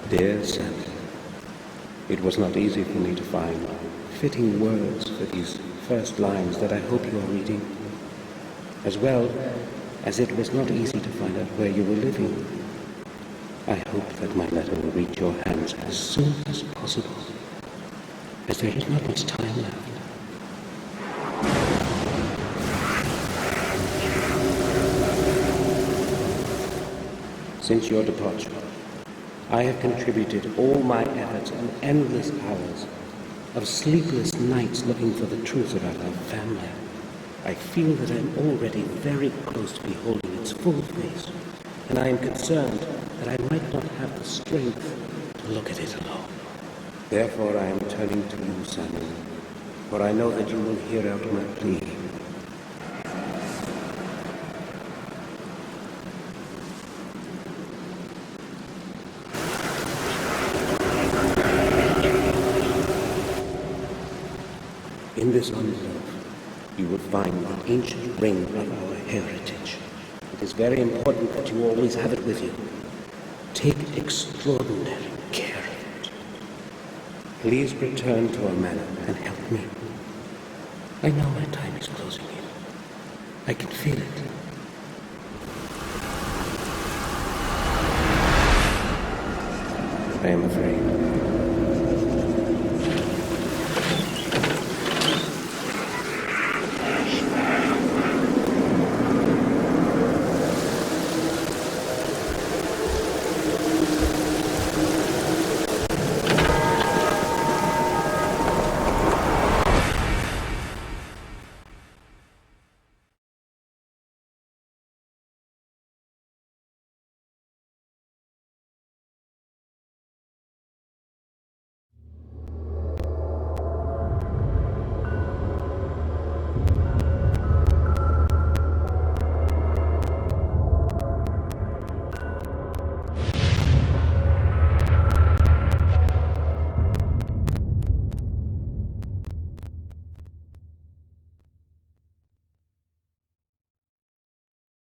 Dear Sally, it was not easy for me to find fitting words for these first lines that I hope you are reading, as well as it was not easy to find out where you were living. I hope that my letter will reach your hands as soon as possible, as there is not much time left. Since your departure, I have contributed all my efforts and endless hours of sleepless nights looking for the truth about our family. I feel that I am already very close to beholding its full face, and I am concerned that I might not have the strength to look at it alone. Therefore I am turning to you, Samuel, for I know that you will hear out my plea. In this envelope, you will find the ancient ring of our heritage. It is very important that you always have it with you. Take extraordinary care of it. Please return to our manor and help me. I know my time is closing in. I can feel it. I am afraid.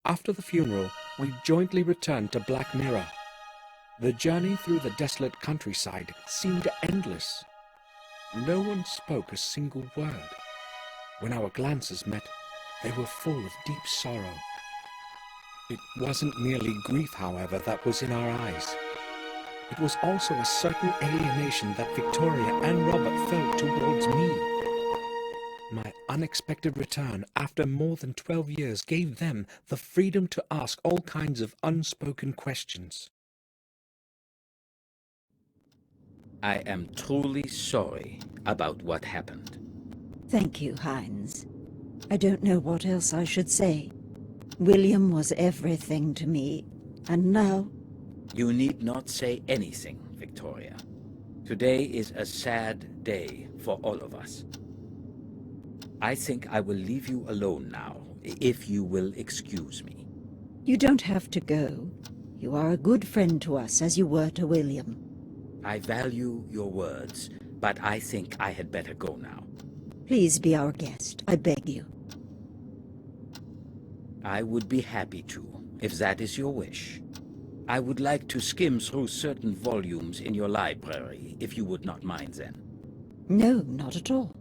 After the funeral, we jointly returned to Black Mirror. The journey through the desolate countryside seemed endless. No one spoke a single word. When our glances met, they were full of deep sorrow. It wasn't merely grief, however, that was in our eyes. It was also a certain alienation that Victoria and Robert felt towards me. My unexpected return after more than 12 years gave them the freedom to ask all kinds of unspoken questions. I am truly sorry about what happened. Thank you, Hines. I don't know what else I should say. William was everything to me, and now... You need not say anything, Victoria. Today is a sad day for all of us. I think I will leave you alone now, if you will excuse me. You don't have to go. You are a good friend to us, as you were to William. I value your words, but I think I had better go now. Please be our guest, I beg you. I would be happy to, if that is your wish. I would like to skim through certain volumes in your library, if you would not mind then. No, not at all.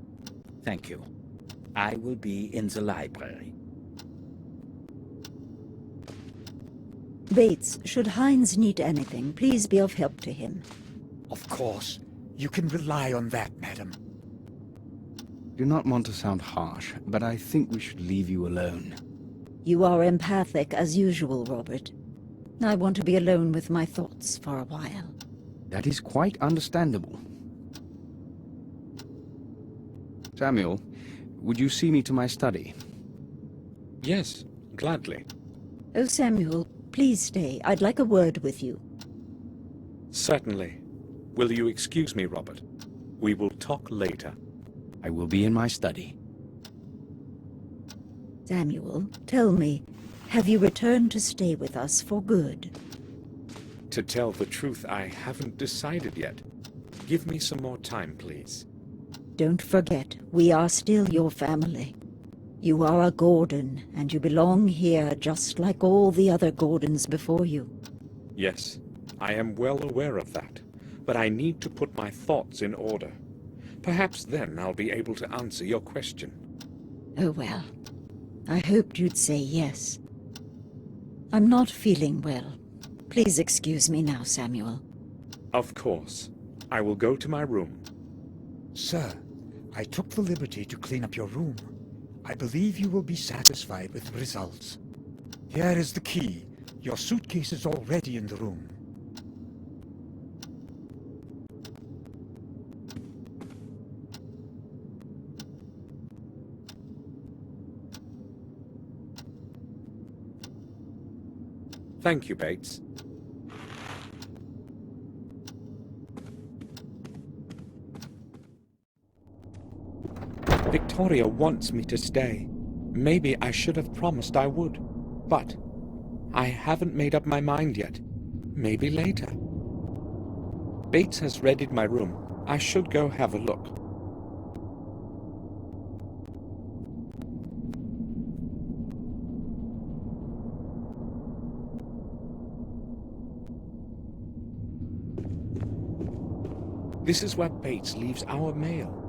Thank you. I will be in the library. Bates, should Hines need anything, please be of help to him. Of course. You can rely on that, madam. Do not want to sound harsh, but I think we should leave you alone. You are empathic as usual, Robert. I want to be alone with my thoughts for a while. That is quite understandable. Samuel, would you see me to my study? Yes, gladly. Oh, Samuel, please stay. I'd like a word with you. Certainly. Will you excuse me, Robert? We will talk later. I will be in my study. Samuel, tell me, have you returned to stay with us for good? To tell the truth, I haven't decided yet. Give me some more time, please. Don't forget, we are still your family. You are a Gordon, and you belong here just like all the other Gordons before you. Yes, I am well aware of that. but I need to put my thoughts in order. Perhaps then I'll be able to answer your question. Oh well, I hoped you'd say yes. I'm not feeling well. Please excuse me now, Samuel. Of course. I will go to my room. Sir, I took the liberty to clean up your room. I believe you will be satisfied with the results. Here is the key. Your suitcase is already in the room. Thank you, Bates. Victoria wants me to stay. Maybe I should have promised I would. But I haven't made up my mind yet. Maybe later. Bates has readied my room. I should go have a look. This is where Bates leaves our mail.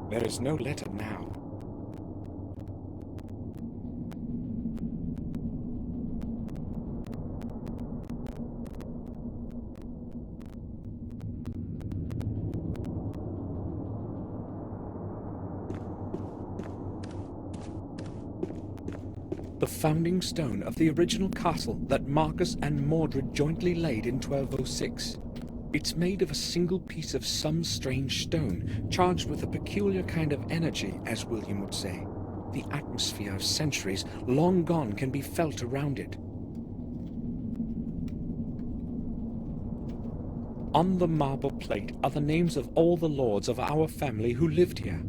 There is no letter now. The founding stone of the original castle that Marcus and Mordred jointly laid in 1206. It's made of a single piece of some strange stone, charged with a peculiar kind of energy, as William would say. The atmosphere of centuries long gone can be felt around it. On the marble plate are the names of all the lords of our family who lived here.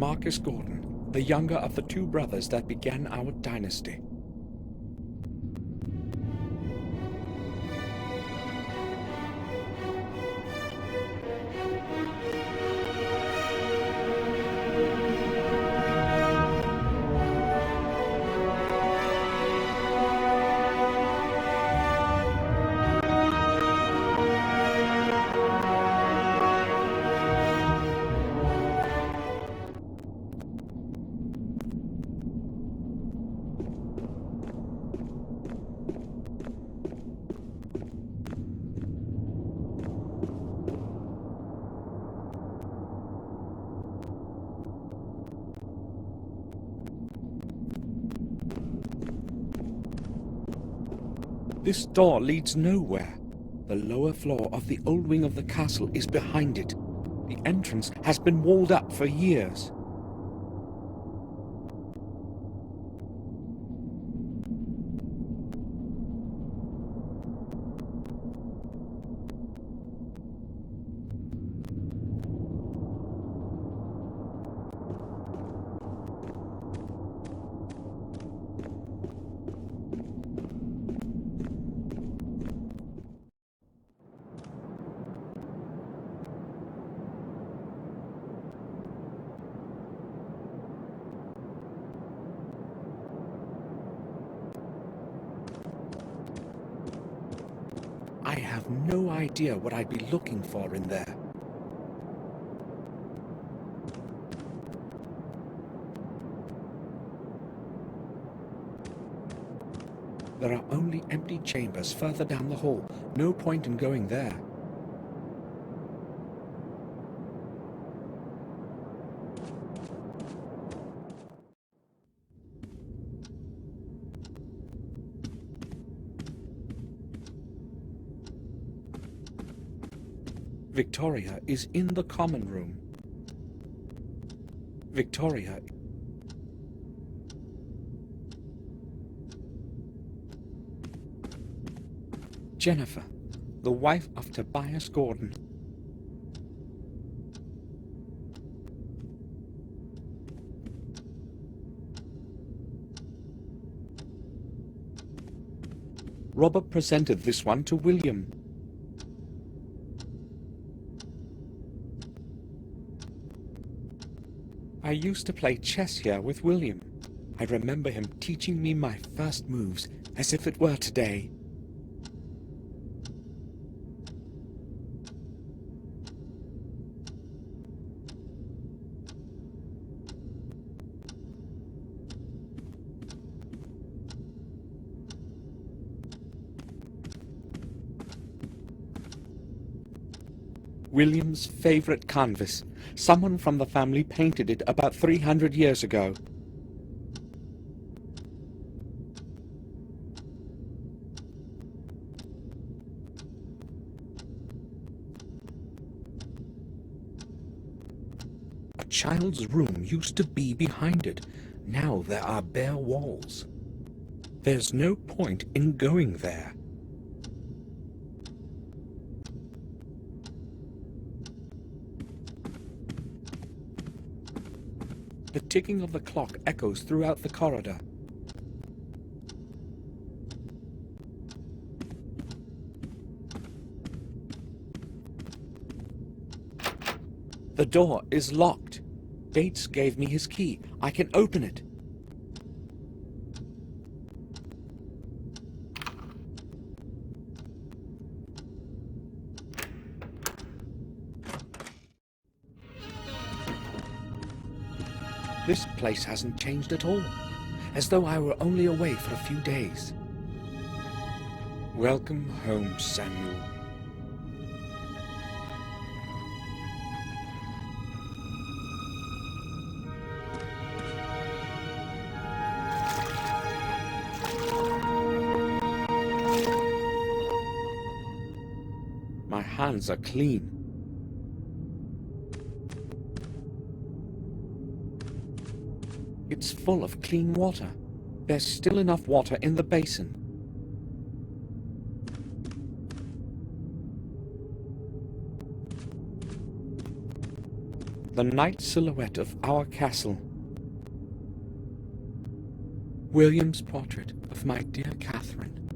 Marcus Gordon, the younger of the two brothers that began our dynasty. This door leads nowhere. The lower floor of the old wing of the castle is behind it. The entrance has been walled up for years. I have no idea what I'd be looking for in there. There are only empty chambers further down the hall. No point in going there. Victoria is in the common room. Victoria. Jennifer, the wife of Tobias Gordon. Robert presented this one to William. I used to play chess here with William. I remember him teaching me my first moves as if it were today. William's favorite canvas. Someone from the family painted it about 300 years ago. A child's room used to be behind it. Now there are bare walls. There's no point in going there. The ticking of the clock echoes throughout the corridor. The door is locked. Bates gave me his key. I can open it. This place hasn't changed at all, as though I were only away for a few days. Welcome home, Samuel. My hands are clean. It's full of clean water. There's still enough water in the basin. The night silhouette of our castle. William's portrait of my dear Catherine.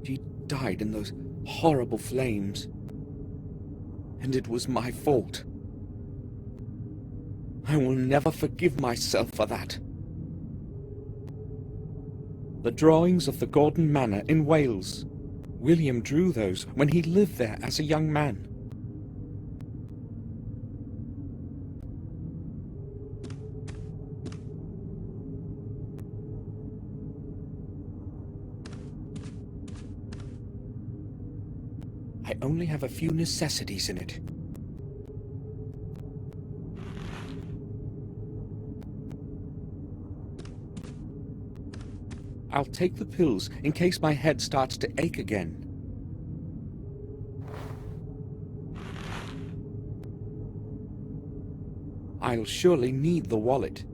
She died in those horrible flames, and it was my fault. I will never forgive myself for that. The drawings of the Gordon Manor in Wales. William drew those when he lived there as a young man. I only have a few necessities in it. I'll take the pills in case my head starts to ache again. I'll surely need the wallet.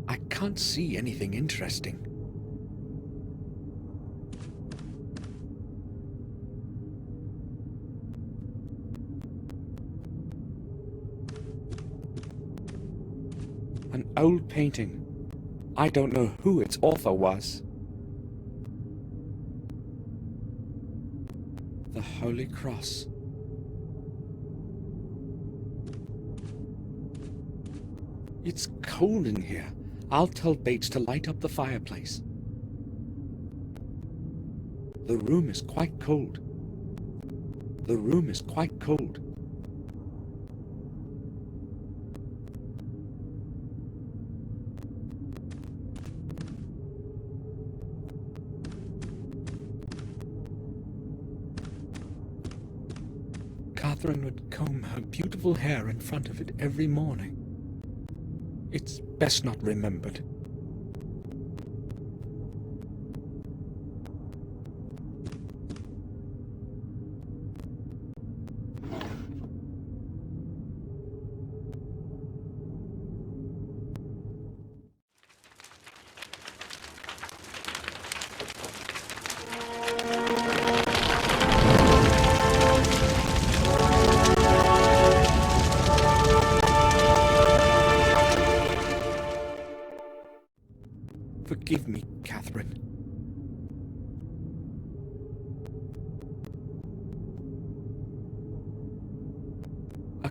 I can't see anything interesting. An old painting. I don't know who its author was. The Holy Cross. It's cold in here. I'll tell Bates to light up the fireplace. The room is quite cold. The room is quite cold. Catherine would comb her beautiful hair in front of it every morning. It's best not remembered.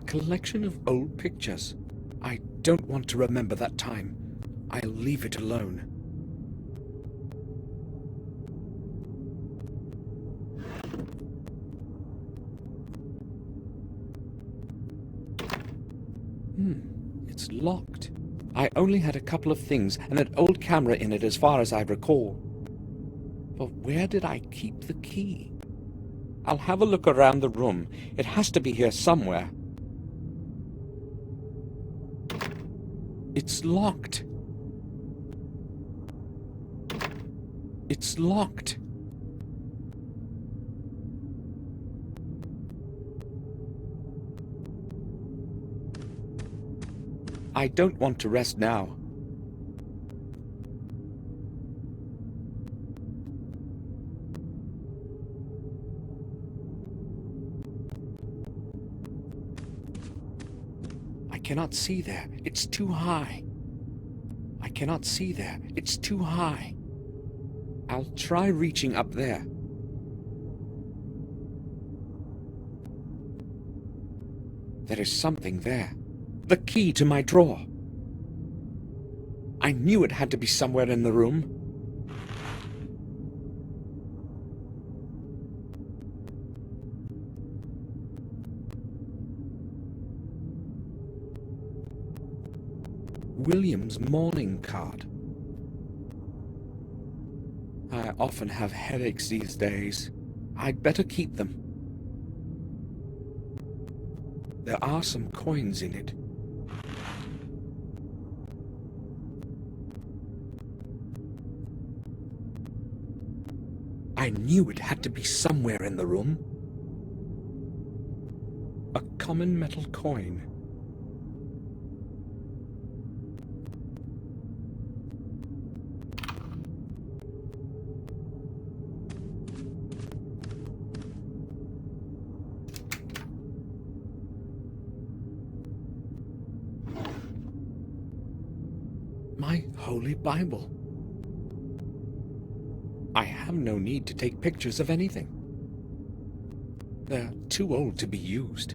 collection of old pictures. I don't want to remember that time. I'll leave it alone. It's locked. I only had a couple of things and an old camera in it as far as I recall. But where did I keep the key? I'll have a look around the room. It has to be here somewhere. It's locked. It's locked. I don't want to rest now. I cannot see there. It's too high. I cannot see there. It's too high. I'll try reaching up there. There is something there. The key to my drawer. I knew it had to be somewhere in the room. William's mourning card. I often have headaches these days. I'd better keep them. There are some coins in it. I knew it had to be somewhere in the room. A common metal coin. My Holy Bible. I have no need to take pictures of anything. They're too old to be used.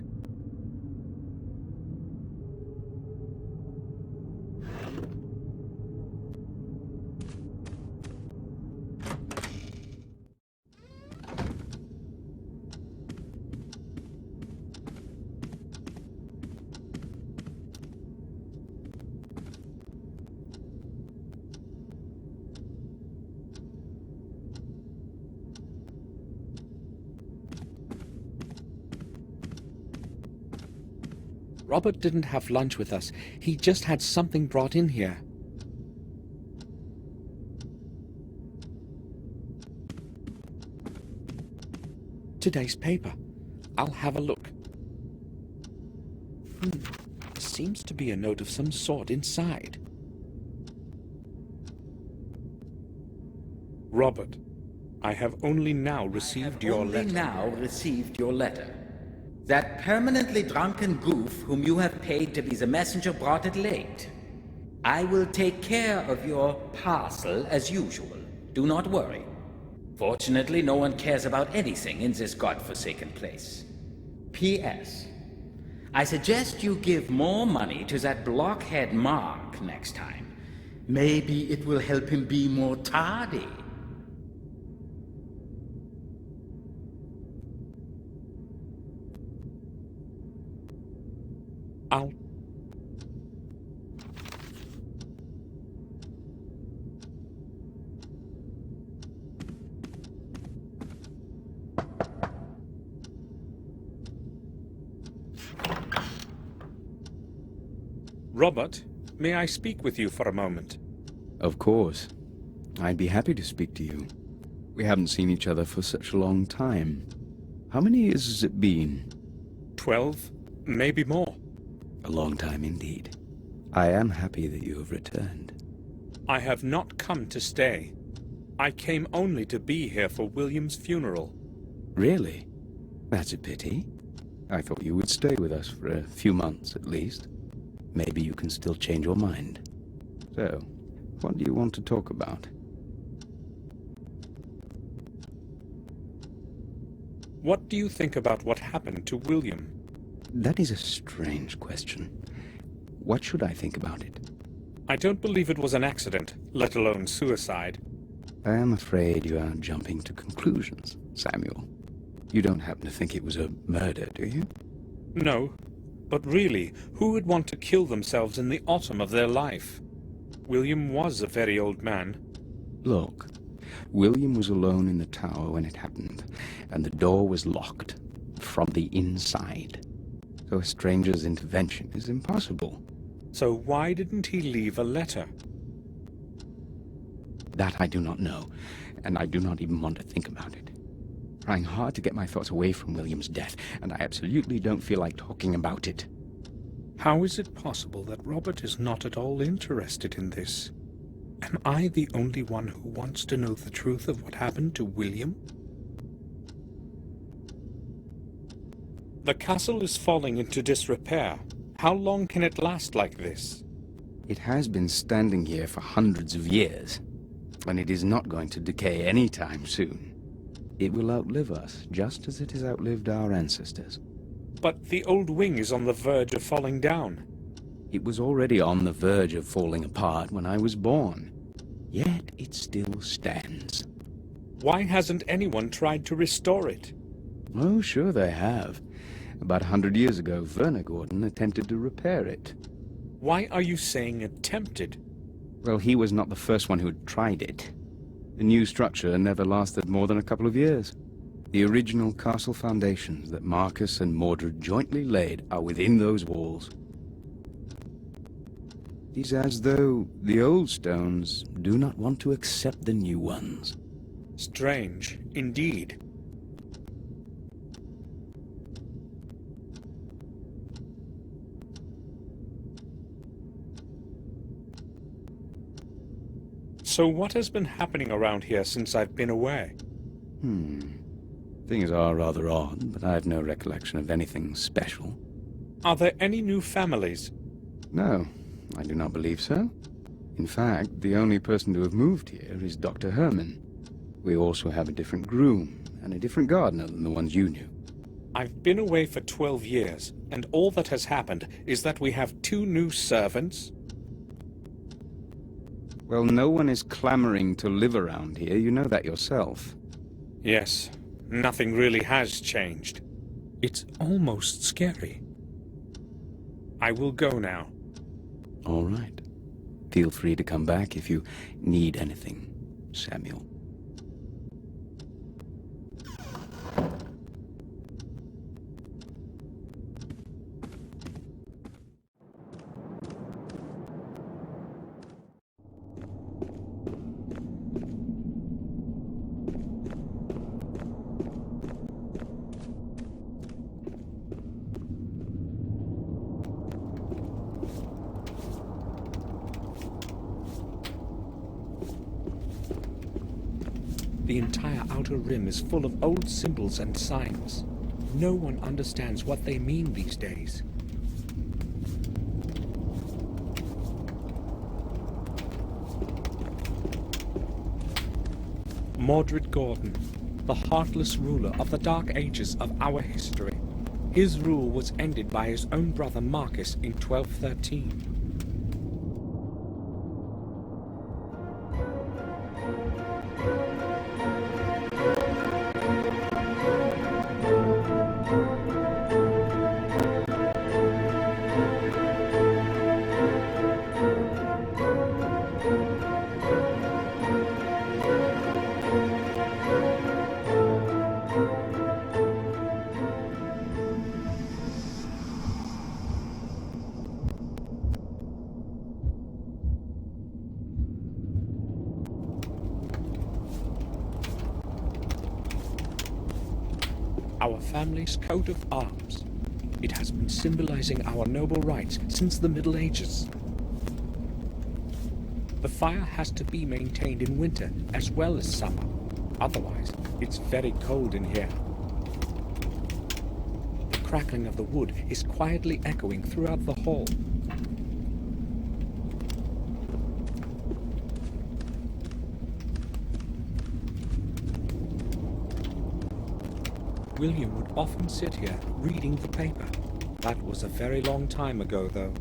Robert didn't have lunch with us. He just had something brought in here. Today's paper. I'll have a look. Seems to be a note of some sort inside. Robert, I have only now received your letter. That permanently drunken goof whom you have paid to be the messenger brought it late. I will take care of your parcel as usual. Do not worry. Fortunately, no one cares about anything in this godforsaken place. P.S. I suggest you give more money to that blockhead Mark next time. Maybe it will help him be more tardy. I'll... Robert, may I speak with you for a moment? Of course. I'd be happy to speak to you. We haven't seen each other for such a long time. How many years has it been? 12, maybe more. A long time indeed. I am happy that you have returned. I have not come to stay. I came only to be here for William's funeral. Really? That's a pity. I thought you would stay with us for a few months at least. Maybe you can still change your mind. So, what do you want to talk about? What do you think about what happened to William? That is a strange question. What should I think about it? I don't believe it was an accident, let alone suicide. I am afraid you are jumping to conclusions, Samuel. You don't happen to think it was a murder, do you? No, but really, who would want to kill themselves in the autumn of their life? William was a very old man. Look, William was alone in the tower when it happened, and the door was locked from the inside. So a stranger's intervention is impossible. So why didn't he leave a letter? That I do not know, and I do not even want to think about it. Trying hard to get my thoughts away from William's death, and I absolutely don't feel like talking about it. How is it possible that Robert is not at all interested in this? Am I the only one who wants to know the truth of what happened to William? The castle is falling into disrepair. How long can it last like this? It has been standing here for hundreds of years, and it is not going to decay anytime soon. It will outlive us, just as it has outlived our ancestors. But the old wing is on the verge of falling down. It was already on the verge of falling apart when I was born. Yet it still stands. Why hasn't anyone tried to restore it? Oh, sure they have. About 100 years ago, Werner Gordon attempted to repair it. Why are you saying attempted? Well, he was not the first one who had tried it. The new structure never lasted more than a couple of years. The original castle foundations that Marcus and Mordred jointly laid are within those walls. It is as though the old stones do not want to accept the new ones. Strange, indeed. So what has been happening around here since I've been away? Things are rather odd, but I have no recollection of anything special. Are there any new families? No, I do not believe so. In fact, the only person to have moved here is Dr. Herman. We also have a different groom and a different gardener than the ones you knew. I've been away for 12 years, and all that has happened is that we have 2 new servants. Well, no one is clamoring to live around here. You know that yourself. Yes, nothing really has changed. It's almost scary. I will go now. All right. Feel free to come back if you need anything, Samuel. The entire outer rim is full of old symbols and signs. No one understands what they mean these days. Mordred Gordon, the heartless ruler of the dark ages of our history. His rule was ended by his own brother Marcus in 1213. Our family's coat of arms. It has been symbolizing our noble rights since the Middle Ages. The fire has to be maintained in winter as well as summer. Otherwise, it's very cold in here. The crackling of the wood is quietly echoing throughout the hall. William would often sit here reading the paper. That was a very long time ago, though.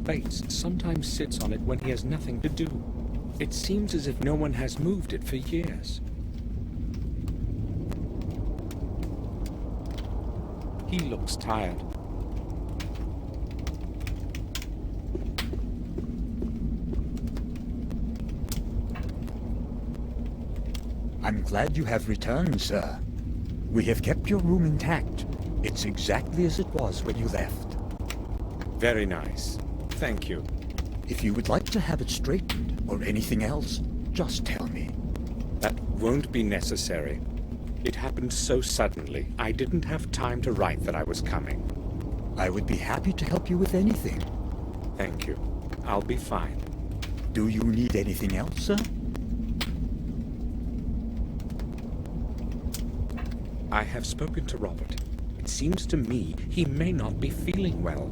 Bates sometimes sits on it when he has nothing to do. It seems as if no one has moved it for years. He looks tired. I'm glad you have returned, sir. We have kept your room intact. It's exactly as it was when you left. Very nice. Thank you. If you would like to have it straightened or anything else, just tell me. That won't be necessary. It happened so suddenly, I didn't have time to write that I was coming. I would be happy to help you with anything. Thank you. I'll be fine. Do you need anything else, sir? I have spoken to Robert. It seems to me he may not be feeling well.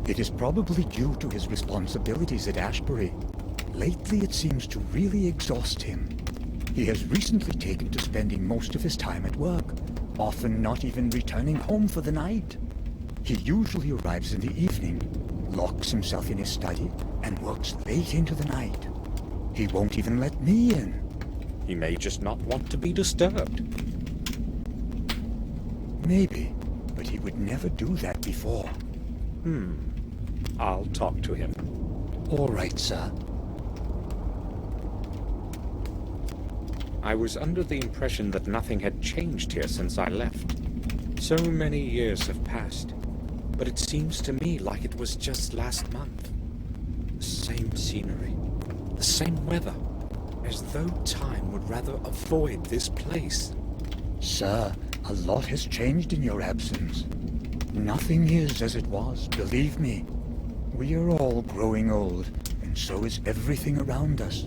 It is probably due to his responsibilities at Ashbury. Lately, it seems to really exhaust him. He has recently taken to spending most of his time at work, often not even returning home for the night. He usually arrives in the evening, locks himself in his study, and works late into the night. He won't even let me in. He may just not want to be disturbed. Maybe, but he would never do that before. I'll talk to him. All right, sir. I was under the impression that nothing had changed here since I left. So many years have passed, but it seems to me like it was just last month. The same scenery, the same weather, as though time would rather avoid this place. Sir, a lot has changed in your absence. Nothing is as it was, believe me. We are all growing old, and so is everything around us.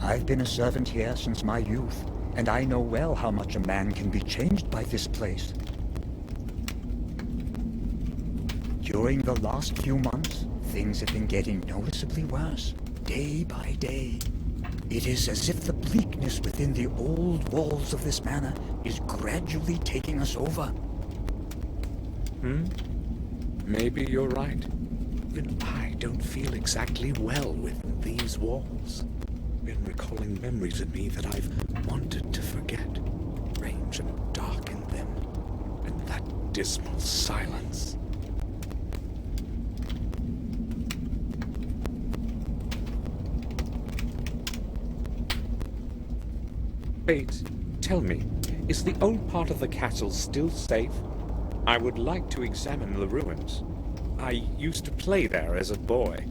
I've been a servant here since my youth, and I know well how much a man can be changed by this place. During the last few months, things have been getting noticeably worse, day by day. It is as if the bleakness within the old walls of this manor is gradually taking us over. Maybe you're right. Even I don't feel exactly well within these walls. Been recalling memories of me that I've wanted to forget. Strange and dark in them. And that dismal silence. Bates, tell me, is the old part of the castle still safe? I would like to examine the ruins. I used to play there as a boy.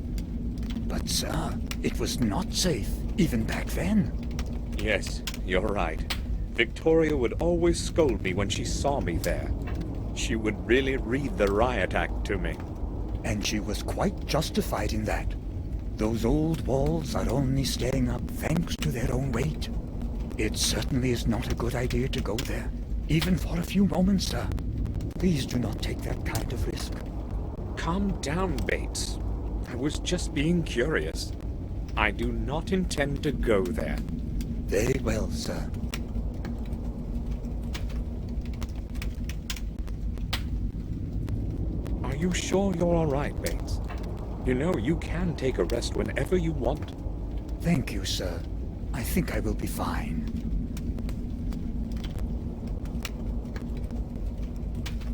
But sir, it was not safe, even back then. Yes, you're right. Victoria would always scold me when she saw me there. She would really read the riot act to me. And she was quite justified in that. Those old walls are only staying up thanks to their own weight. It certainly is not a good idea to go there, even for a few moments, sir. Please do not take that kind of risk. Calm down, Bates. I was just being curious. I do not intend to go there. Very well, sir. Are you sure you're all right, Bates? You know, you can take a rest whenever you want. Thank you, sir. I think I will be fine.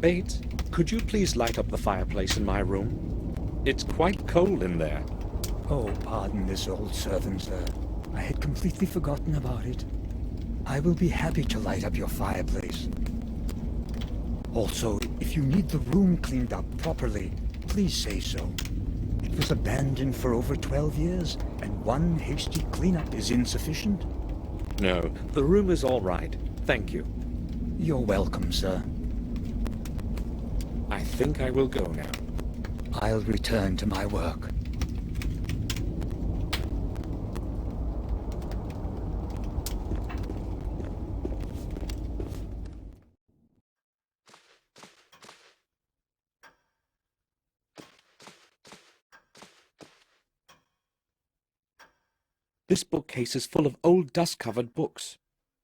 Bates, could you please light up the fireplace in my room? It's quite cold in there. Oh, pardon this old servant, sir. I had completely forgotten about it. I will be happy to light up your fireplace. Also, if you need the room cleaned up properly, please say so. It was abandoned for over 12 years, and one hasty cleanup is insufficient. No, the room is all right. Thank you. You're welcome, sir. I think I will go now. I'll return to my work. This bookcase is full of old dust-covered books.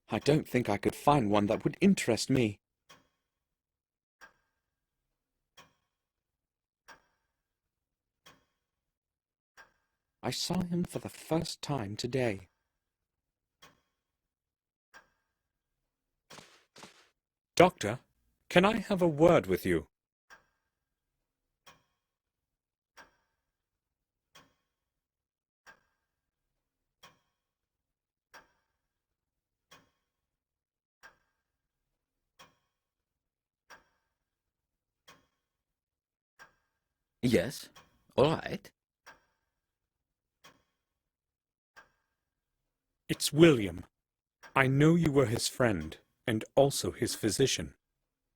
I don't think I could find one that would interest me. I saw him for the first time today. Doctor, can I have a word with you? Yes, all right. It's William. I know you were his friend, and also his physician.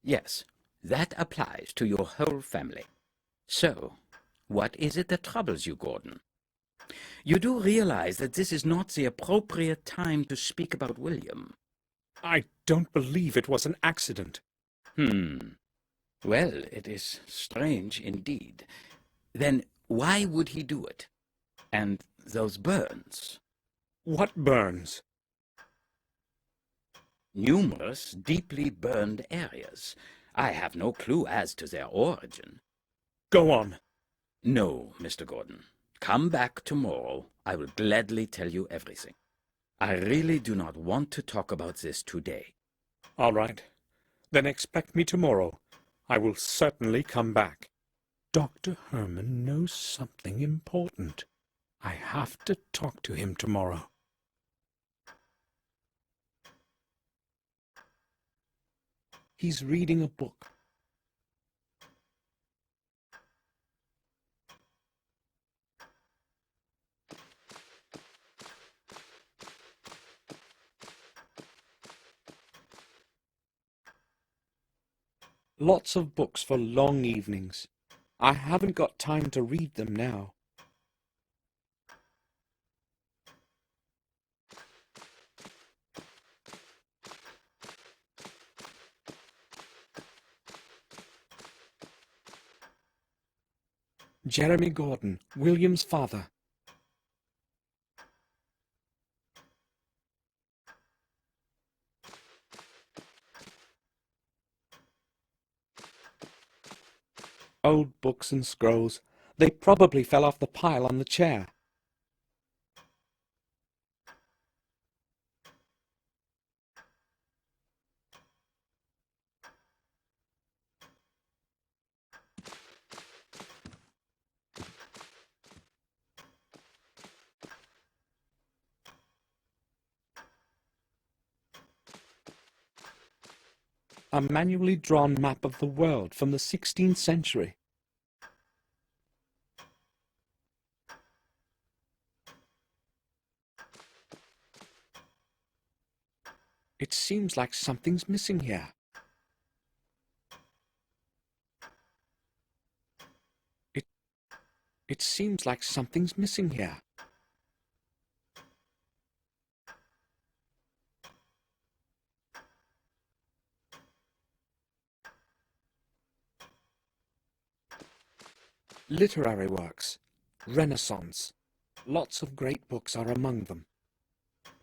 Yes, that applies to your whole family. So, what is it that troubles you, Gordon? You do realize that this is not the appropriate time to speak about William. I don't believe it was an accident. Well, it is strange indeed. Then why would he do it? And those burns? What burns? Numerous deeply burned areas. I have no clue as to their origin. Go on. No, Mr. Gordon. Come back tomorrow. I will gladly tell you everything. I really do not want to talk about this today. All right. Then expect me tomorrow. I will certainly come back. Dr. Herman knows something important. I have to talk to him tomorrow. He's reading a book. Lots of books for long evenings. I haven't got time to read them now. Jeremy Gordon, William's father. Old books and scrolls. They probably fell off the pile on the chair. A manually drawn map of the world from the 16th century. It seems like something's missing here. It seems like something's missing here. Literary works. Renaissance. Lots of great books are among them.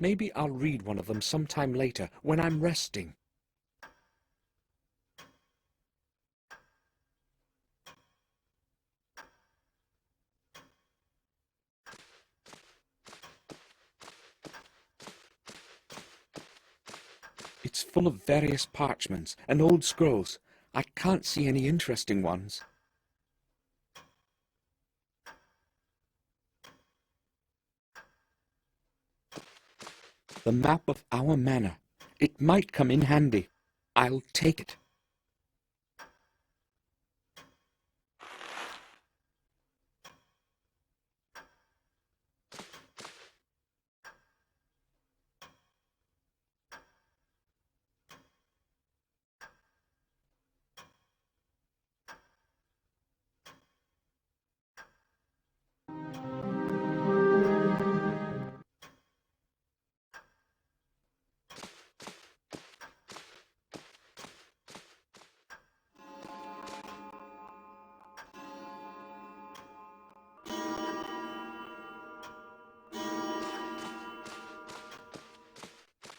Maybe I'll read one of them sometime later when I'm resting. It's full of various parchments and old scrolls. I can't see any interesting ones. The map of our manor. It might come in handy. I'll take it.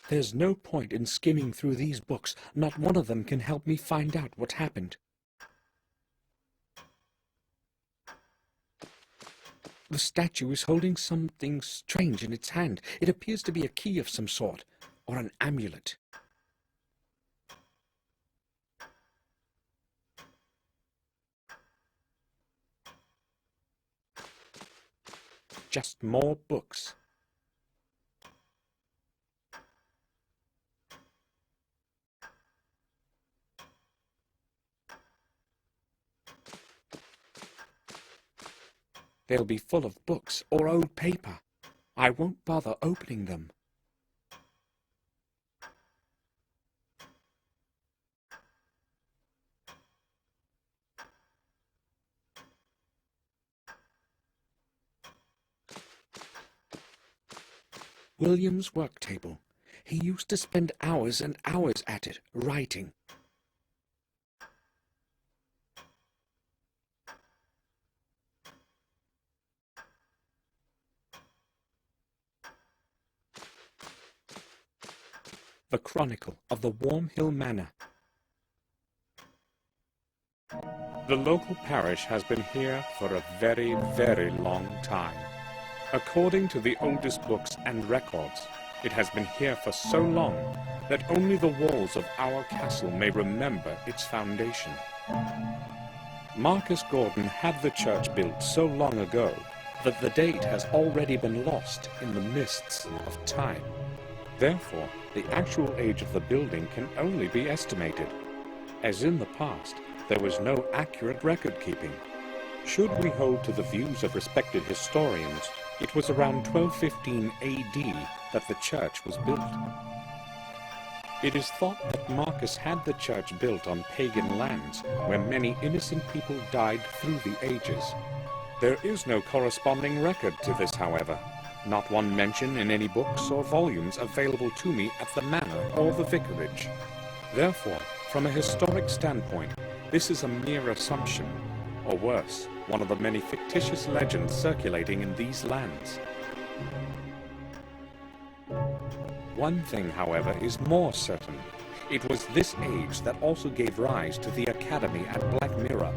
There's no point in skimming through these books. Not one of them can help me find out what happened. The statue is holding something strange in its hand. It appears to be a key of some sort, or an amulet. Just more books. They'll be full of books or old paper. I won't bother opening them. William's work table. He used to spend hours and hours at it, writing. The Chronicle of the Warm Hill Manor. The local parish has been here for a very, very long time. According to the oldest books and records, it has been here for so long that only the walls of our castle may remember its foundation. Marcus Gordon had the church built so long ago that the date has already been lost in the mists of time. Therefore, the actual age of the building can only be estimated. As in the past, there was no accurate record keeping. Should we hold to the views of respected historians, it was around 1215 AD that the church was built. It is thought that Marcus had the church built on pagan lands where many innocent people died through the ages. There is no corresponding record to this, however. Not one mention in any books or volumes available to me at the manor or the vicarage. Therefore, from a historic standpoint, this is a mere assumption, or worse, one of the many fictitious legends circulating in these lands. One thing, however, is more certain. It was this age that also gave rise to the academy at Black Mirror.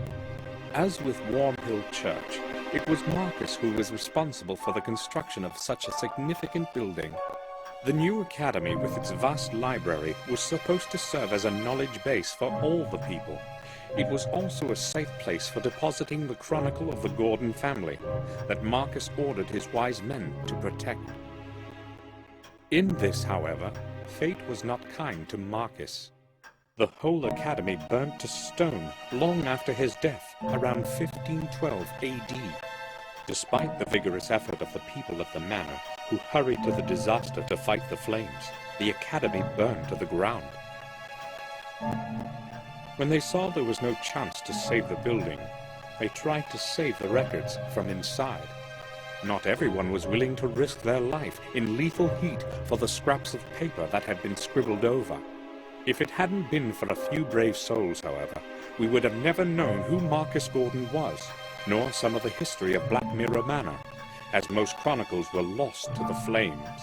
As with Warm Hill Church, it was Marcus who was responsible for the construction of such a significant building. The new academy, with its vast library, was supposed to serve as a knowledge base for all the people. It was also a safe place for depositing the chronicle of the Gordon family that Marcus ordered his wise men to protect. In this, however, fate was not kind to Marcus. The whole academy burnt to stone long after his death, around 1512 AD. Despite the vigorous effort of the people of the manor, who hurried to the disaster to fight the flames, the academy burned to the ground. When they saw there was no chance to save the building, they tried to save the records from inside. Not everyone was willing to risk their life in lethal heat for the scraps of paper that had been scribbled over. If it hadn't been for a few brave souls, however, we would have never known who Marcus Gordon was, nor some of the history of Black Mirror Manor, as most chronicles were lost to the flames.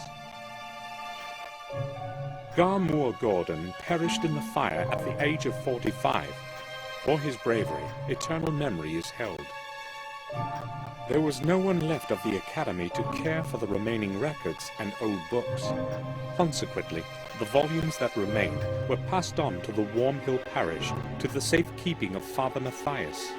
Garmoor Gordon perished in the fire at the age of 45. For his bravery, eternal memory is held. There was no one left of the academy to care for the remaining records and old books. Consequently, the volumes that remained were passed on to the Warm Hill parish to the safekeeping of Father Matthias.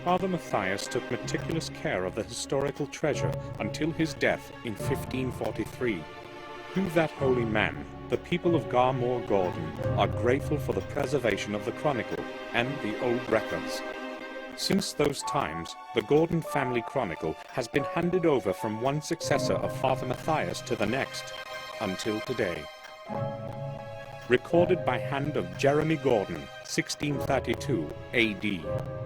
Father Matthias took meticulous care of the historical treasure until his death in 1543. To that holy man, the people of Garmoor Gordon are grateful for the preservation of the chronicle and the old records. Since those times, the Gordon family chronicle has been handed over from one successor of Father Matthias to the next, until today. Recorded by hand of Jeremy Gordon, 1632 AD.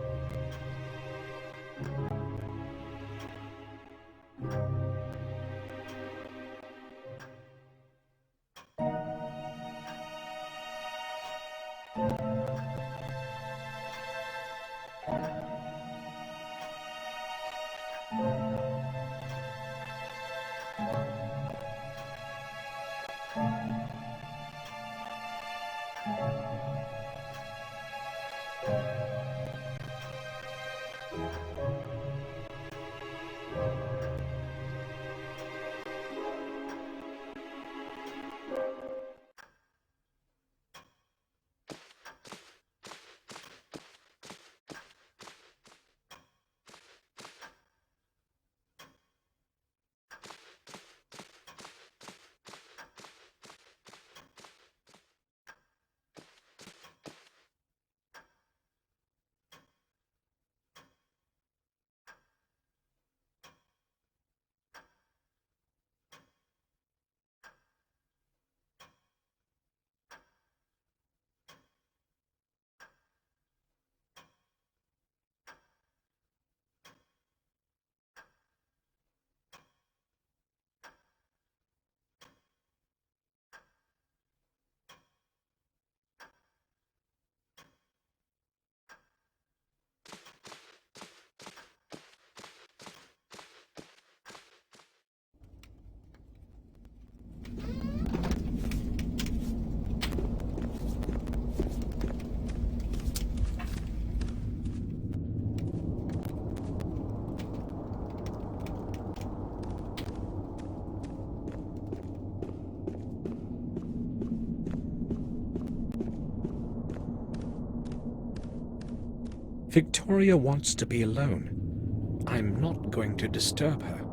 Victoria wants to be alone. I'm not going to disturb her.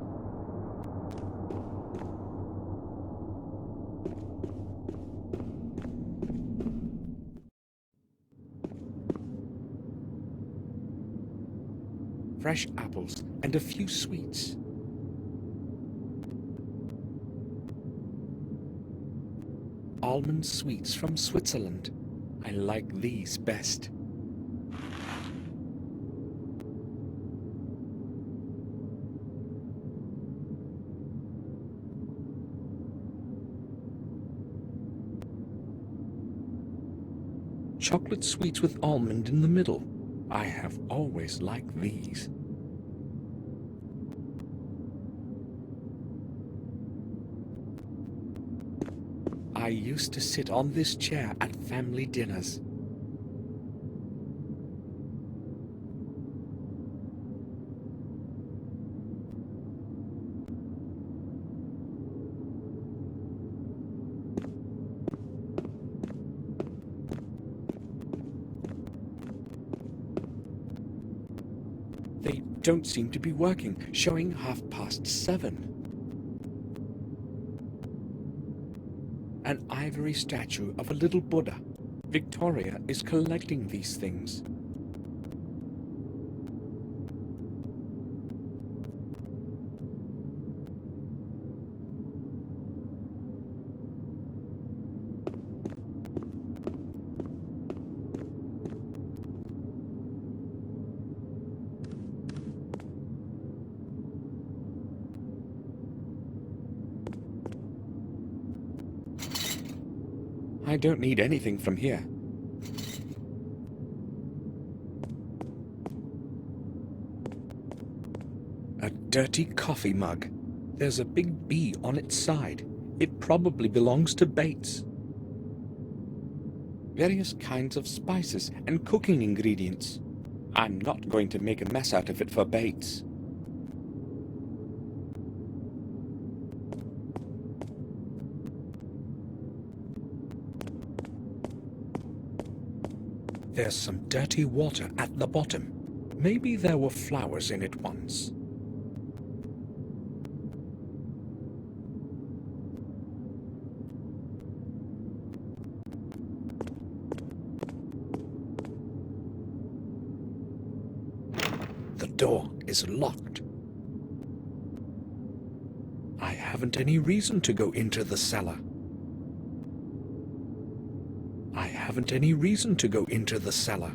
Fresh apples and a few sweets. Almond sweets from Switzerland. I like these best. Chocolate sweets with almond in the middle. I have always liked these. I used to sit on this chair at family dinners. They don't seem to be working, showing 7:30. An ivory statue of a little Buddha. Victoria is collecting these things. I don't need anything from here. A dirty coffee mug. There's a big bee on its side. It probably belongs to Bates. Various kinds of spices and cooking ingredients. I'm not going to make a mess out of it for Bates. There's some dirty water at the bottom. Maybe there were flowers in it once. The door is locked. I haven't any reason to go into the cellar. I haven't any reason to go into the cellar.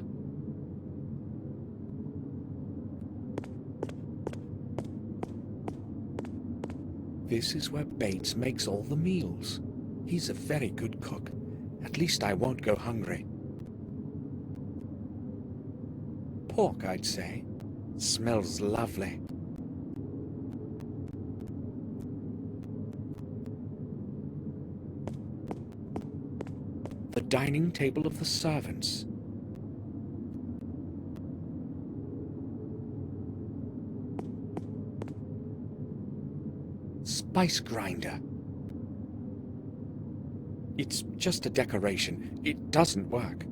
This is where Bates makes all the meals. He's a very good cook. At least I won't go hungry. Pork, I'd say. Smells lovely. The dining table of the servants. Spice grinder. It's just a decoration. It doesn't work.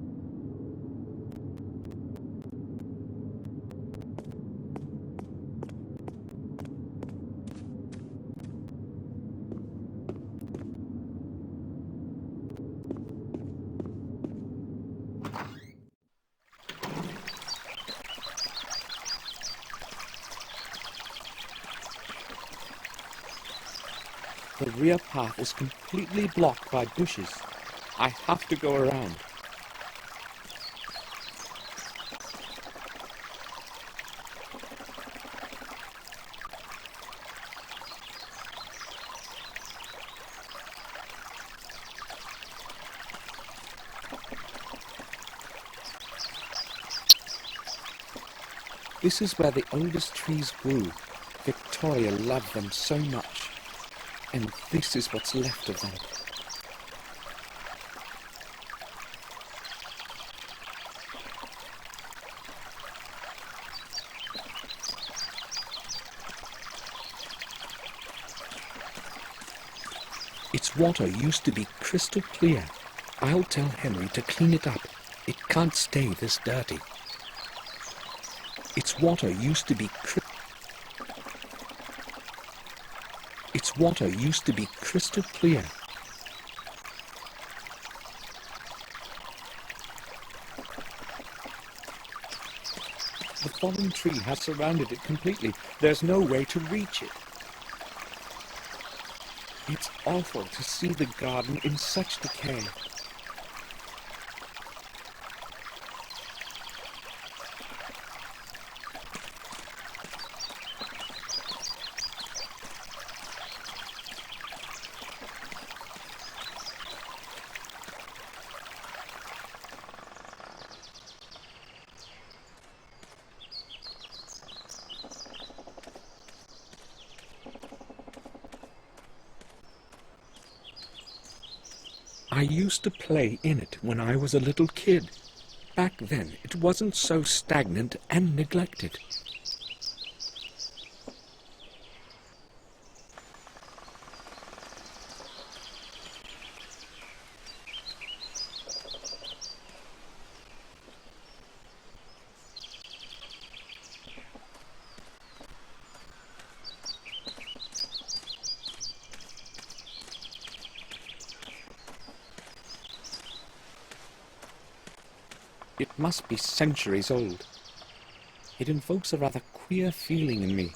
The rear path is completely blocked by bushes. I have to go around. This is where the oldest trees grew. Victoria loved them so much. And this is what's left of them. Its water used to be crystal clear. I'll tell Henry to clean it up. It can't stay this dirty. Its water used to be crystal clear. The fallen tree has surrounded it completely. There's no way to reach it. It's awful to see the garden in such decay. I used to play in it when I was a little kid. Back then, it wasn't so stagnant and neglected. It must be centuries old. It invokes a rather queer feeling in me.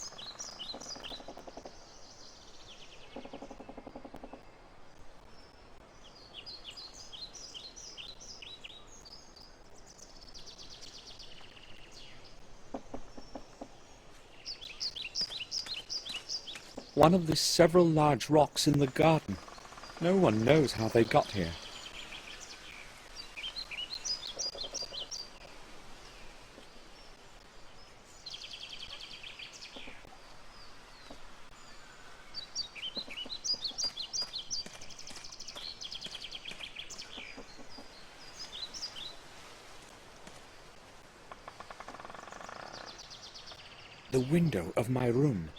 One of the several large rocks in the garden. No one knows how they got here. The window of my room.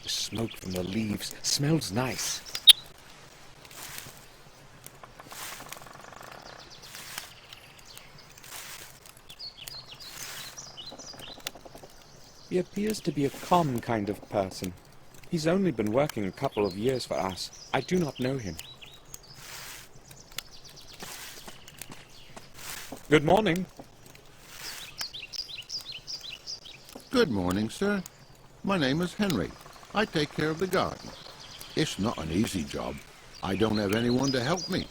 Smoke from the leaves smells nice. He appears to be a calm kind of person. He's only been working a couple of years for us. I do not know him. Good morning. Good morning, sir. My name is Henry. I take care of the garden. It's not an easy job. I don't have anyone to help me.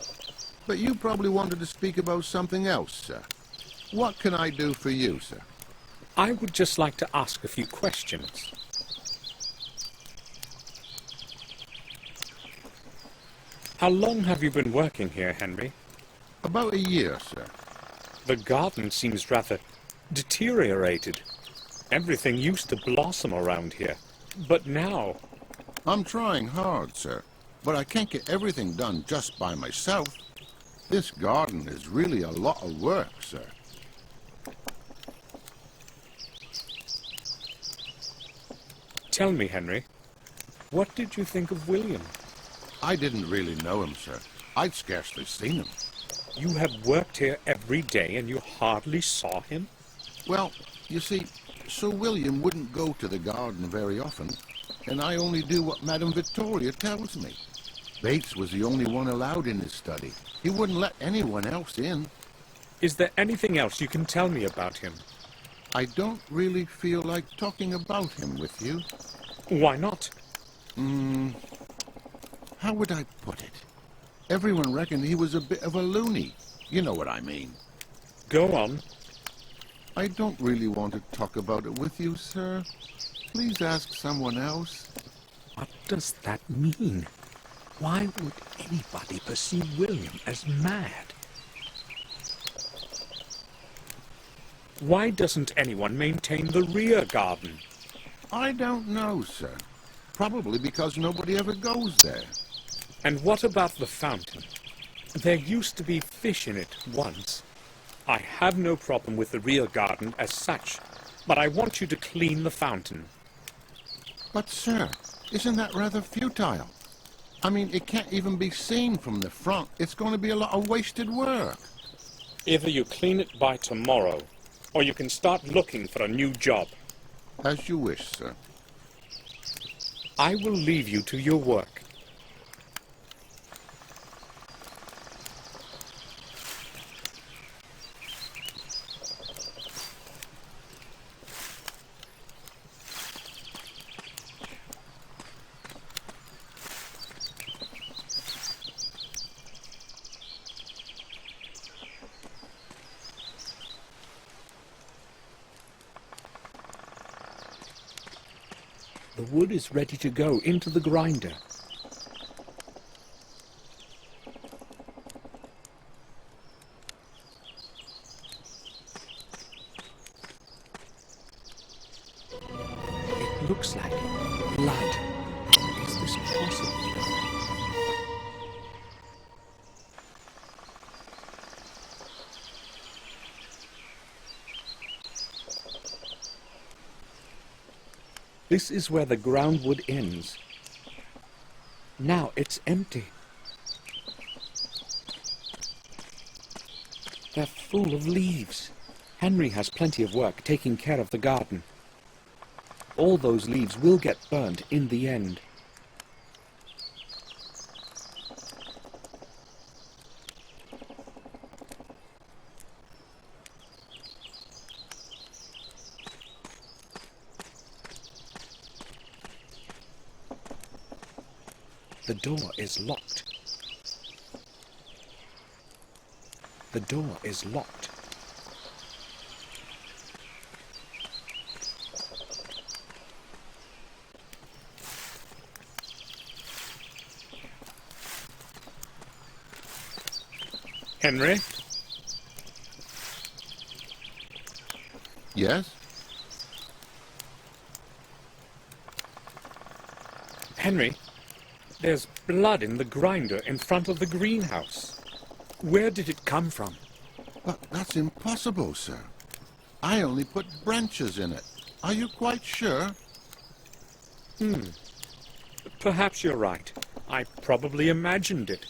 But you probably wanted to speak about something else, sir. What can I do for you, sir? I would just like to ask a few questions. How long have you been working here, Henry? About a year, sir. The garden seems rather deteriorated. Everything used to blossom around here, but now... I'm trying hard, sir, but I can't get everything done just by myself. This garden is really a lot of work, sir. Tell me, Henry, what did you think of William? I didn't really know him, sir. I'd scarcely seen him. You have worked here every day and you hardly saw him? Well, you see, Sir William wouldn't go to the garden very often, and I only do what Madame Victoria tells me. Bates was the only one allowed in his study. He wouldn't let anyone else in. Is there anything else you can tell me about him? I don't really feel like talking about him with you. Why not? How would I put it? Everyone reckoned he was a bit of a loony. You know what I mean. Go on. I don't really want to talk about it with you, sir. Please ask someone else. What does that mean? Why would anybody perceive William as mad? Why doesn't anyone maintain the rear garden? I don't know, sir. Probably because nobody ever goes there. And what about the fountain? There used to be fish in it once. I have no problem with the rear garden as such, but I want you to clean the fountain. But, sir, isn't that rather futile? I mean, it can't even be seen from the front. It's going to be a lot of wasted work. Either you clean it by tomorrow, or you can start looking for a new job. As you wish, sir. I will leave you to your work. The wood is ready to go into the grinder. It looks like blood. Is this possible? This is where the groundwood ends. Now it's empty. They're full of leaves. Henry has plenty of work taking care of the garden. All those leaves will get burned in the end. The door is locked. The door is locked. Henry? Yes? Henry? There's blood in the grinder in front of the greenhouse. Where did it come from? But that's impossible, sir. I only put branches in it. Are you quite sure? Perhaps you're right. I probably imagined it.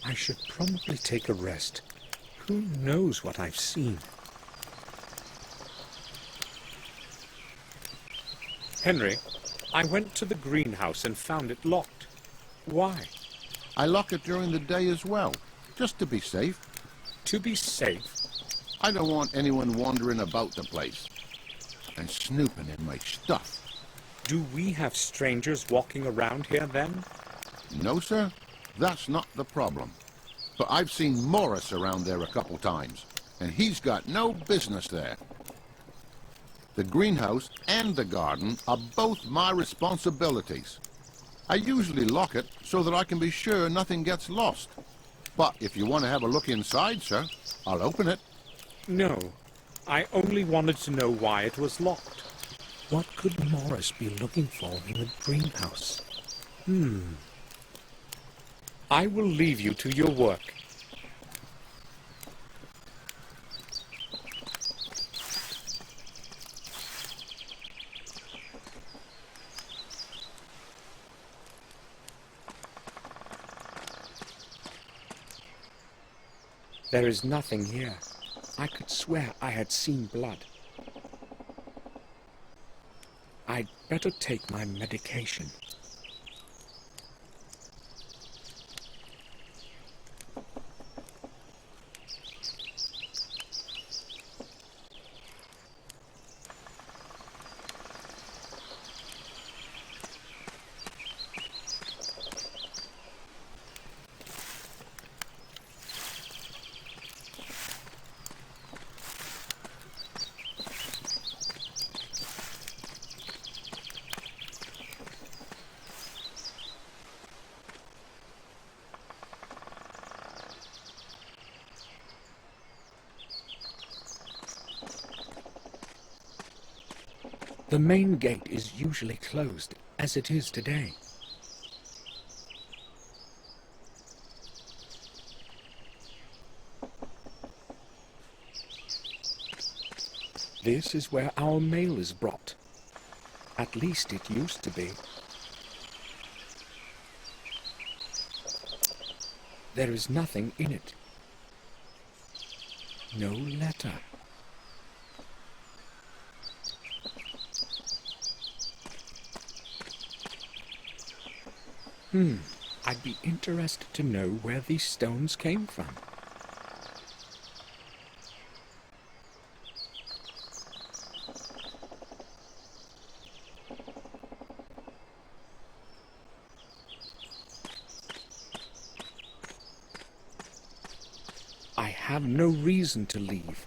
I should probably take a rest. Who knows what I've seen? Henry, I went to the greenhouse and found it locked. Why? I lock it during the day as well, just to be safe. To be safe? I don't want anyone wandering about the place and snooping in my stuff. Do we have strangers walking around here then? No, sir. That's not the problem. But I've seen Morris around there a couple times, and he's got no business there. The greenhouse and the garden are both my responsibilities. I usually lock it so that I can be sure nothing gets lost. But if you want to have a look inside, sir, I'll open it. No, I only wanted to know why it was locked. What could Morris be looking for in the greenhouse? I will leave you to your work. There is nothing here. I could swear I had seen blood. I'd better take my medication. The main gate is usually closed, as it is today. This is where our mail is brought. At least it used to be. There is nothing in it. No letter. I'd be interested to know where these stones came from. I have no reason to leave.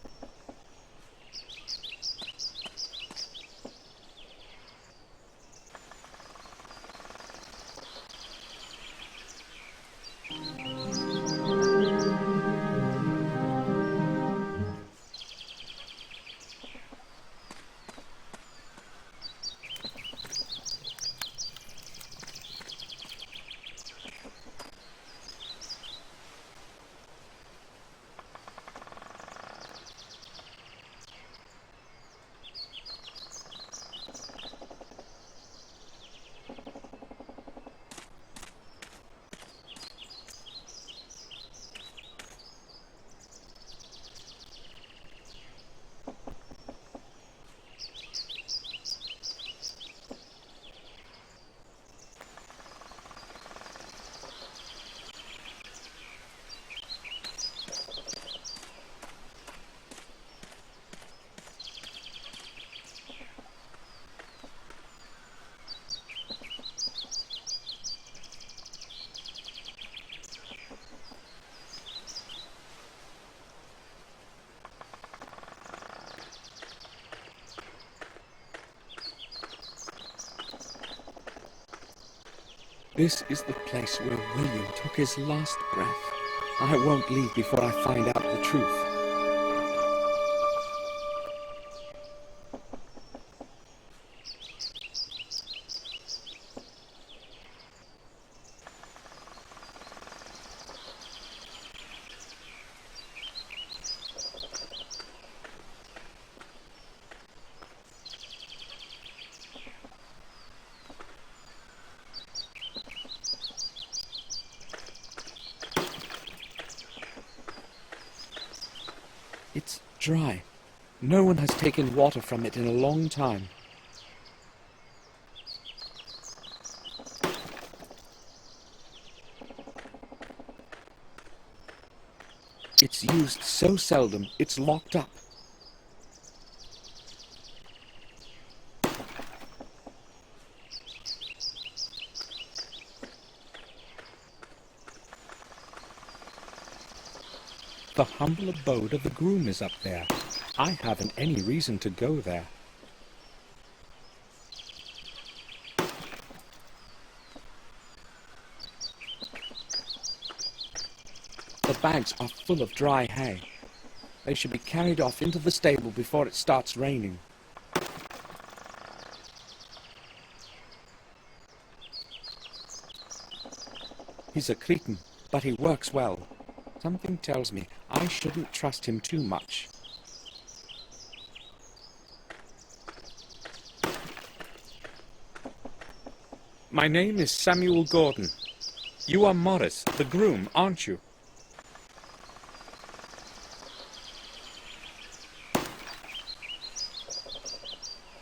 This is the place where William took his last breath. I won't leave before I find out the truth. It's dry. No one has taken water from it in a long time. It's used so seldom, it's locked up. The humble abode of the groom is up there. I haven't any reason to go there. The bags are full of dry hay. They should be carried off into the stable before it starts raining. He's a Cretan, but he works well. Something tells me I shouldn't trust him too much. My name is Samuel Gordon. You are Morris, the groom, aren't you?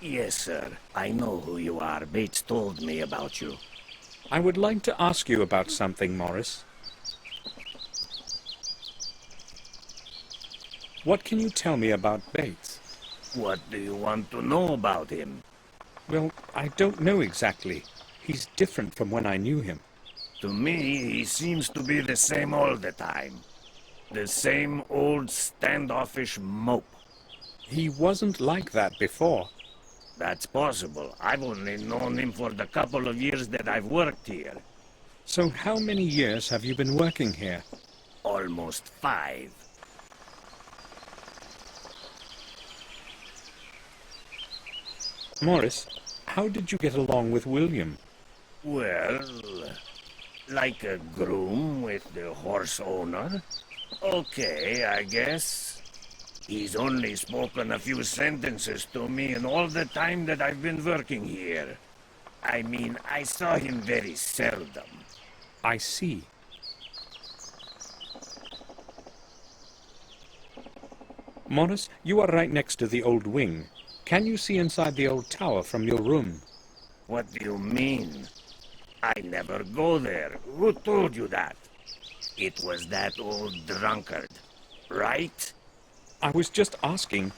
Yes, sir. I know who you are. Bates told me about you. I would like to ask you about something, Morris. What can you tell me about Bates? What do you want to know about him? Well, I don't know exactly. He's different from when I knew him. To me, he seems to be the same all the time. The same old standoffish mope. He wasn't like that before. That's possible. I've only known him for the couple of years that I've worked here. So how many years have you been working here? Almost 5. Morris, how did you get along with William? Well, like a groom with the horse owner. Okay, I guess. He's only spoken a few sentences to me in all the time that I've been working here. I mean, I saw him very seldom. I see. Morris, you are right next to the old wing. Can you see inside the old tower from your room? What do you mean? I never go there. Who told you that? It was that old drunkard, right? I was just asking,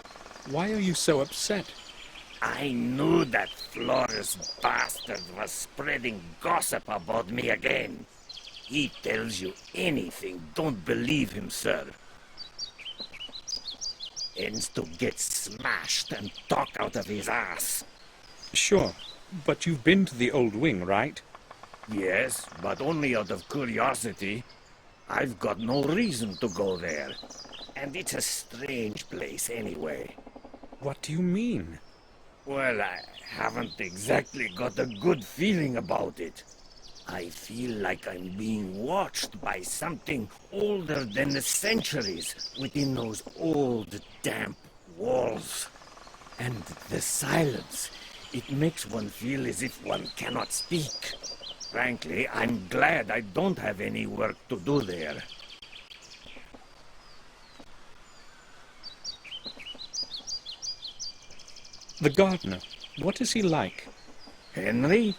why are you so upset? I knew that Flores bastard was spreading gossip about me again. He tells you anything, don't believe him, sir. Ends to get smashed and talk out of his ass. Sure, but you've been to the old wing, right? Yes, but only out of curiosity. I've got no reason to go there. And it's a strange place anyway. What do you mean? Well, I haven't exactly got a good feeling about it. I feel like I'm being watched by something older than the centuries within those old, damp walls. And the silence, it makes one feel as if one cannot speak. Frankly, I'm glad I don't have any work to do there. The gardener, what is he like? Henry?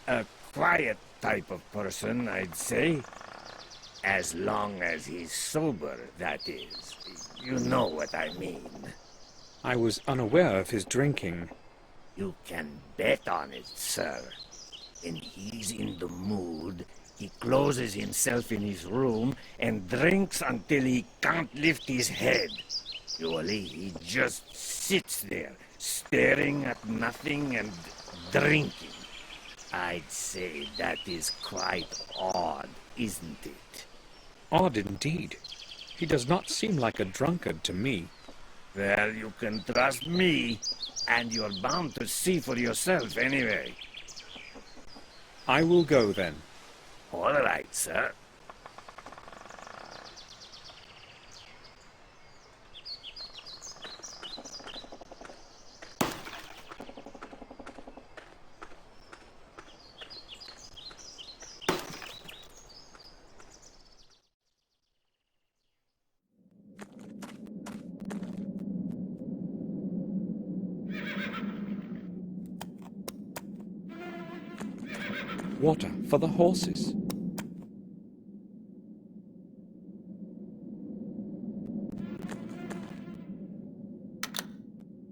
A quiet type of person, I'd say. As long as he's sober, that is. You know what I mean. I was unaware of his drinking. You can bet on it, sir. When he's in the mood, he closes himself in his room and drinks until he can't lift his head. Usually he just sits there, staring at nothing and drinking. I'd say that is quite odd, isn't it? Odd indeed. He does not seem like a drunkard to me. Well, you can trust me, and you're bound to see for yourself anyway. I will go then. All right, sir. Water for the horses.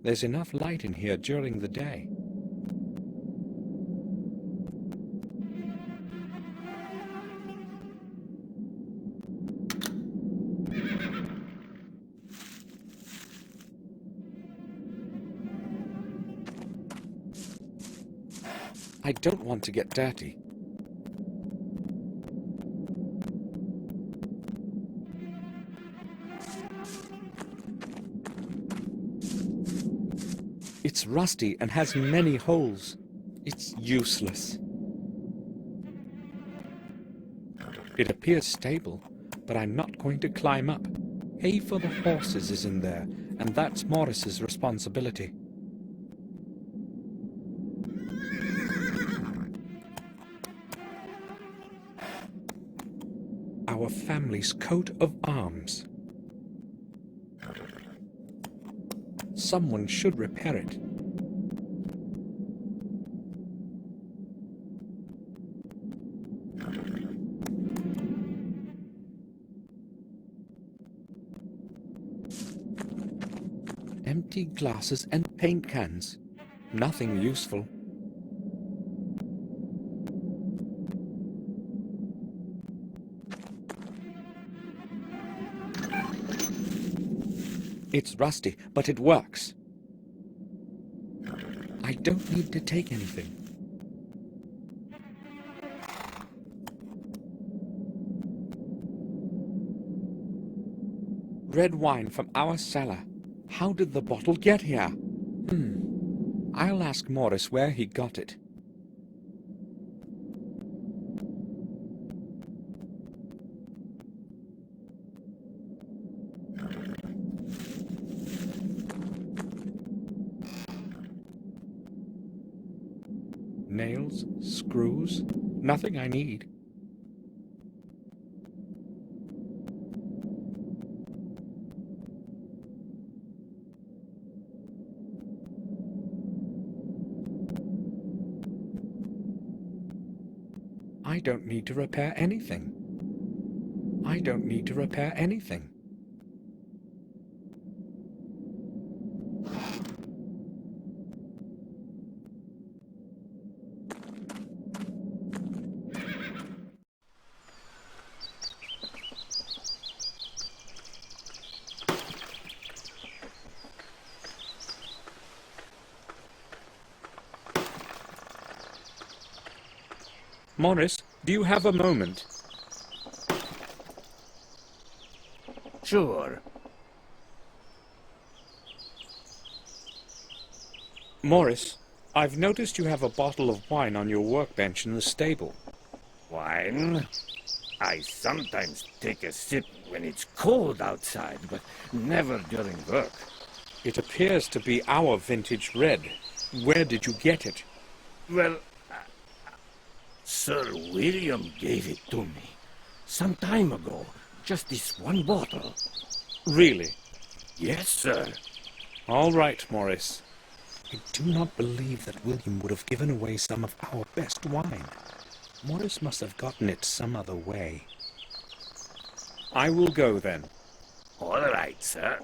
There's enough light in here during the day. I don't want to get dirty. It's rusty and has many holes. It's useless. It appears stable, but I'm not going to climb up. Hay for the horses is in there, and that's Morris's responsibility. Our family's coat of arms. Someone should repair it. Empty glasses and paint cans. Nothing useful. It's rusty, but it works. I don't need to take anything. Red wine from our cellar. How did the bottle get here? I'll ask Morris where he got it. Nails, screws, nothing I need. I don't need to repair anything. I don't need to repair anything. Morris, do you have a moment? Sure. Morris, I've noticed you have a bottle of wine on your workbench in the stable. Wine? I sometimes take a sip when it's cold outside, but never during work. It appears to be our vintage red. Where did you get it? Well, Sir William gave it to me some time ago. Just this one bottle. Really? Yes, sir. All right, Morris. I do not believe that William would have given away some of our best wine. Morris must have gotten it some other way. I will go then. All right, sir.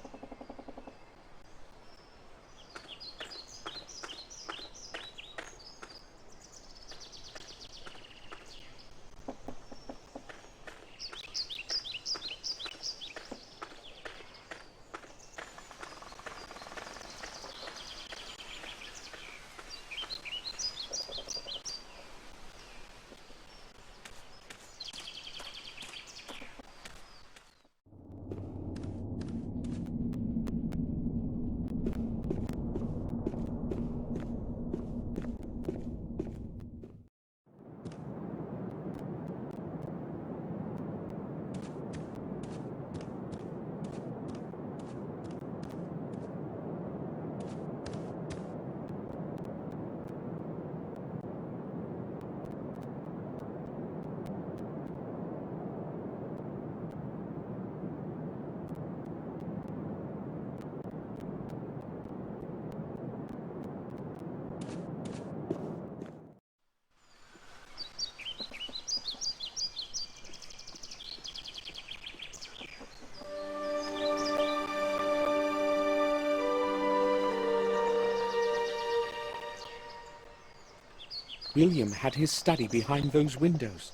William had his study behind those windows.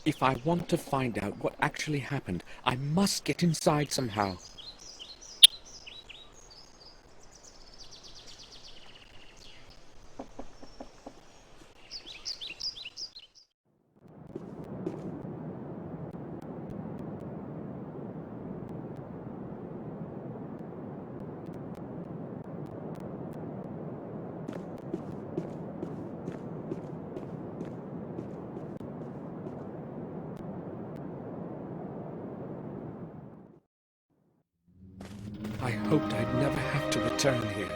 If I want to find out what actually happened, I must get inside somehow. hoped I'd never have to return here.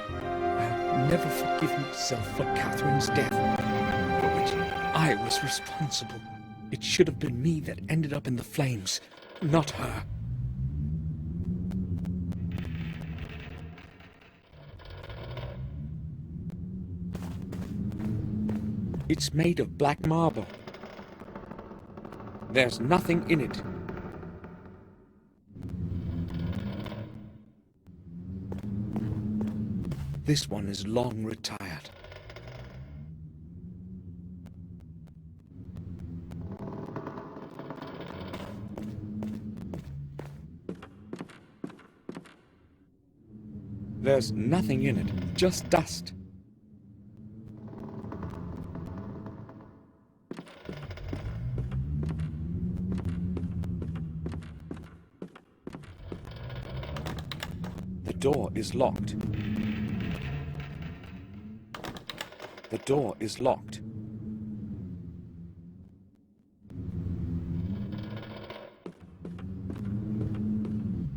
I'll never forgive myself for Catherine's death, for which I was responsible. It should have been me that ended up in the flames, not her. It's made of black marble. There's nothing in it. This one is long retired. There's nothing in it, just dust. The door is locked. The door is locked.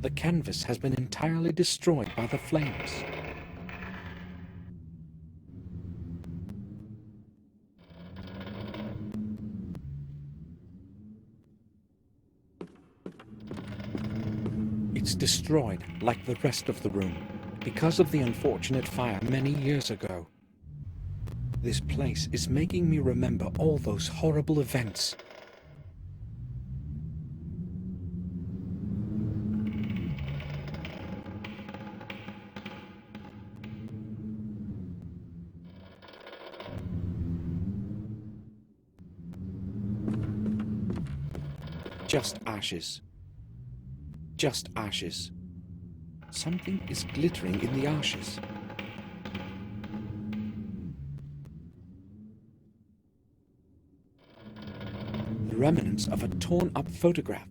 The canvas has been entirely destroyed by the flames. It's destroyed like the rest of the room because of the unfortunate fire many years ago. This place is making me remember all those horrible events. Just ashes. Just ashes. Something is glittering in the ashes. The remnants of a torn-up photograph.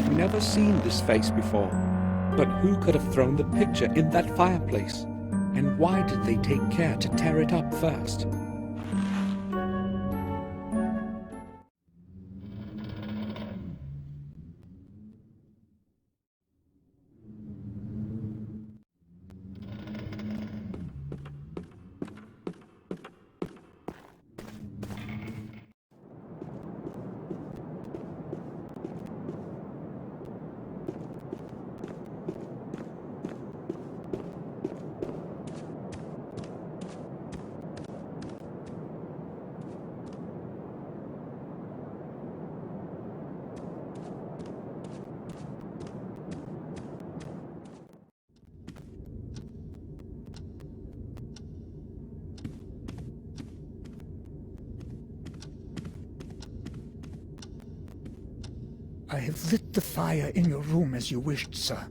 never seen this face before. But who could have thrown the picture in that fireplace? And why did they take care to tear it up first? I have lit the fire in your room as you wished, sir.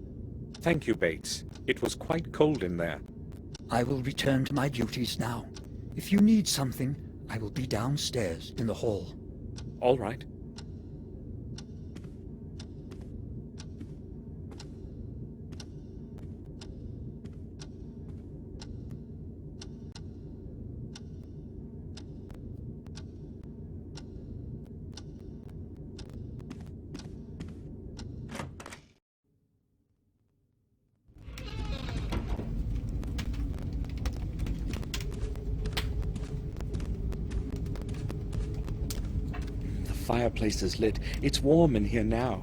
Thank you, Bates. It was quite cold in there. I will return to my duties now. If you need something, I will be downstairs in the hall. All right. The fireplace is lit. It's warm in here now.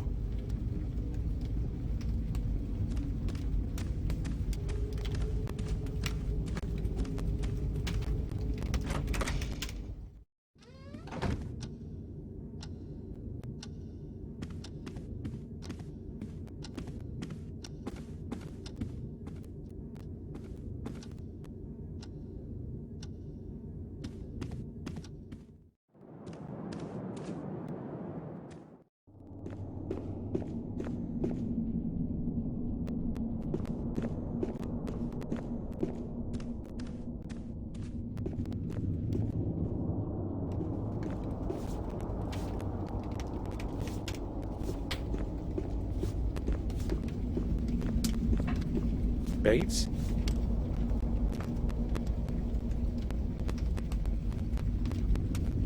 Bates?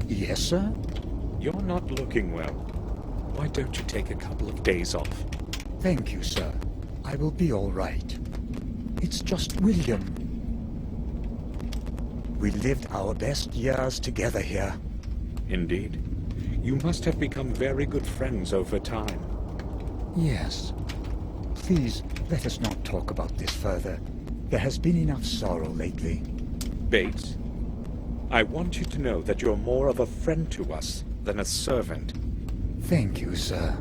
Yes, sir? You're not looking well. Why don't you take a couple of days off? Thank you, sir. I will be all right. It's just William. We lived our best years together here. Indeed. You must have become very good friends over time. Yes. Please, let us not talk about this further. There has been enough sorrow lately. Bates, I want you to know that you're more of a friend to us than a servant. Thank you, sir.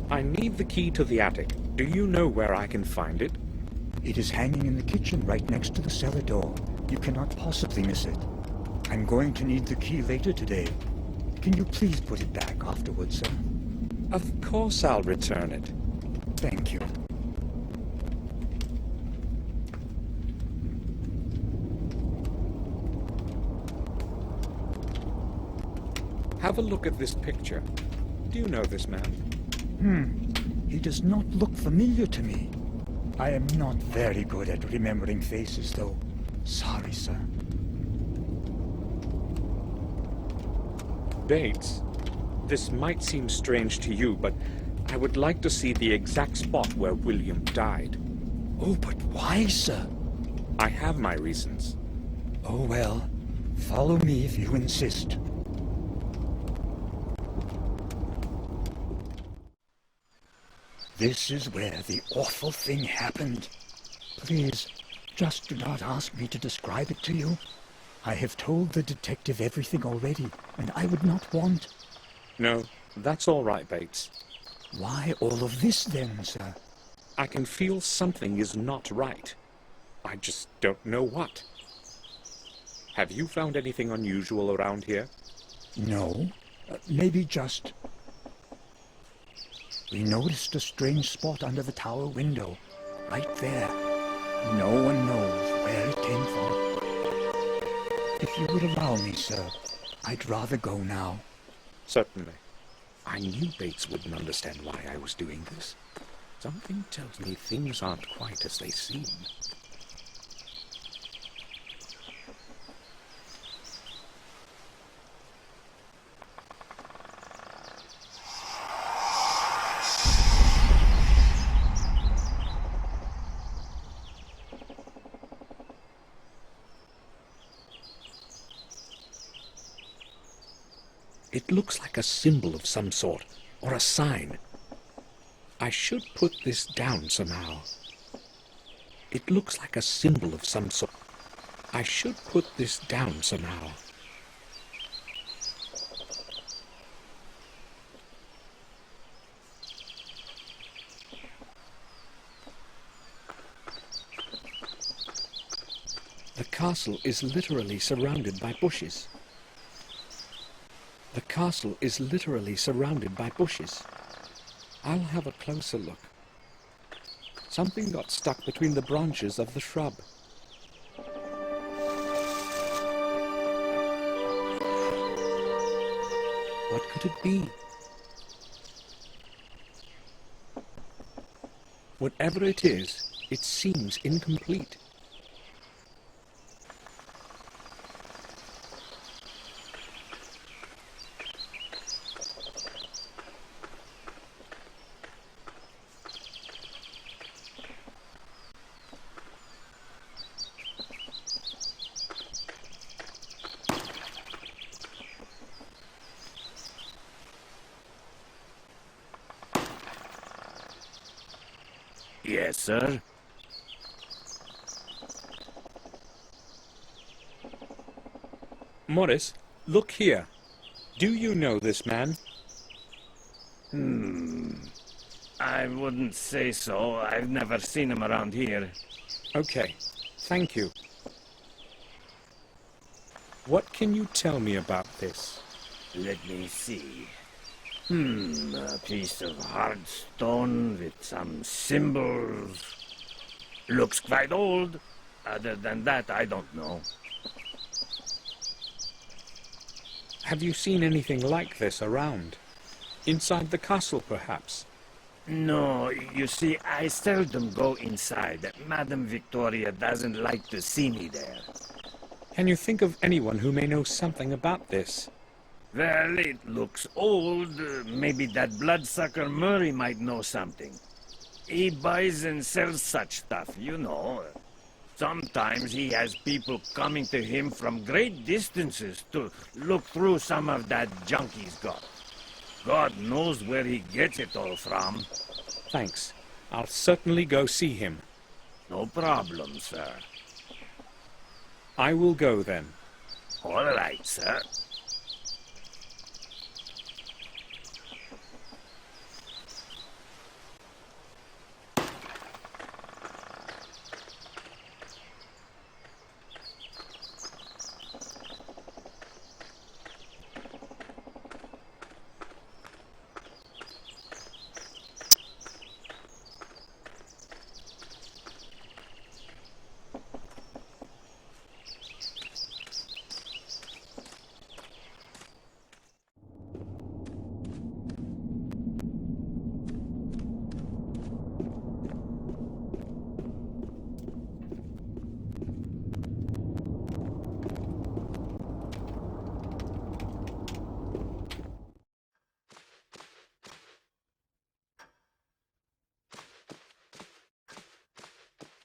I need the key to the attic. Do you know where I can find it? It is hanging in the kitchen right next to the cellar door. You cannot possibly miss it. I'm going to need the key later today. Can you please put it back afterwards, sir? Of course I'll return it. Thank you. Have a look at this picture. Do you know this man? He does not look familiar to me. I am not very good at remembering faces, though. Sorry, sir. Bates, this might seem strange to you, but I would like to see the exact spot where William died. Oh, but why, sir? I have my reasons. Oh, well. Follow me if you insist. This is where the awful thing happened. Please, just do not ask me to describe it to you. I have told the detective everything already, and I would not want... No, that's all right, Bates. Why all of this then, sir? I can feel something is not right. I just don't know what. Have you found anything unusual around here? No. Maybe just... We noticed a strange spot under the tower window. Right there. No one knows If you would allow me, sir, I'd rather go now. Certainly. I knew Bates wouldn't understand why I was doing this. Something tells me things aren't quite as they seem. It looks like a symbol of some sort, or a sign. I should put this down somehow. It looks like a symbol of some sort. I should put this down somehow. The castle is literally surrounded by bushes. The castle is literally surrounded by bushes. I'll have a closer look. Something got stuck between the branches of the shrub. What could it be? Whatever it is, it seems incomplete. Yes, sir. Morris, look here. Do you know this man? I wouldn't say so. I've never seen him around here. Okay, thank you. What can you tell me about this? Let me see. A piece of hard stone with some symbols. Looks quite old. Other than that, I don't know. Have you seen anything like this around? Inside the castle, perhaps? No, you see, I seldom go inside. Madame Victoria doesn't like to see me there. Can you think of anyone who may know something about this? Well, it looks old. Maybe that bloodsucker Murray might know something. He buys and sells such stuff, you know. Sometimes he has people coming to him from great distances to look through some of that junk he's got. God knows where he gets it all from. Thanks. I'll certainly go see him. No problem, sir. I will go then. All right, sir.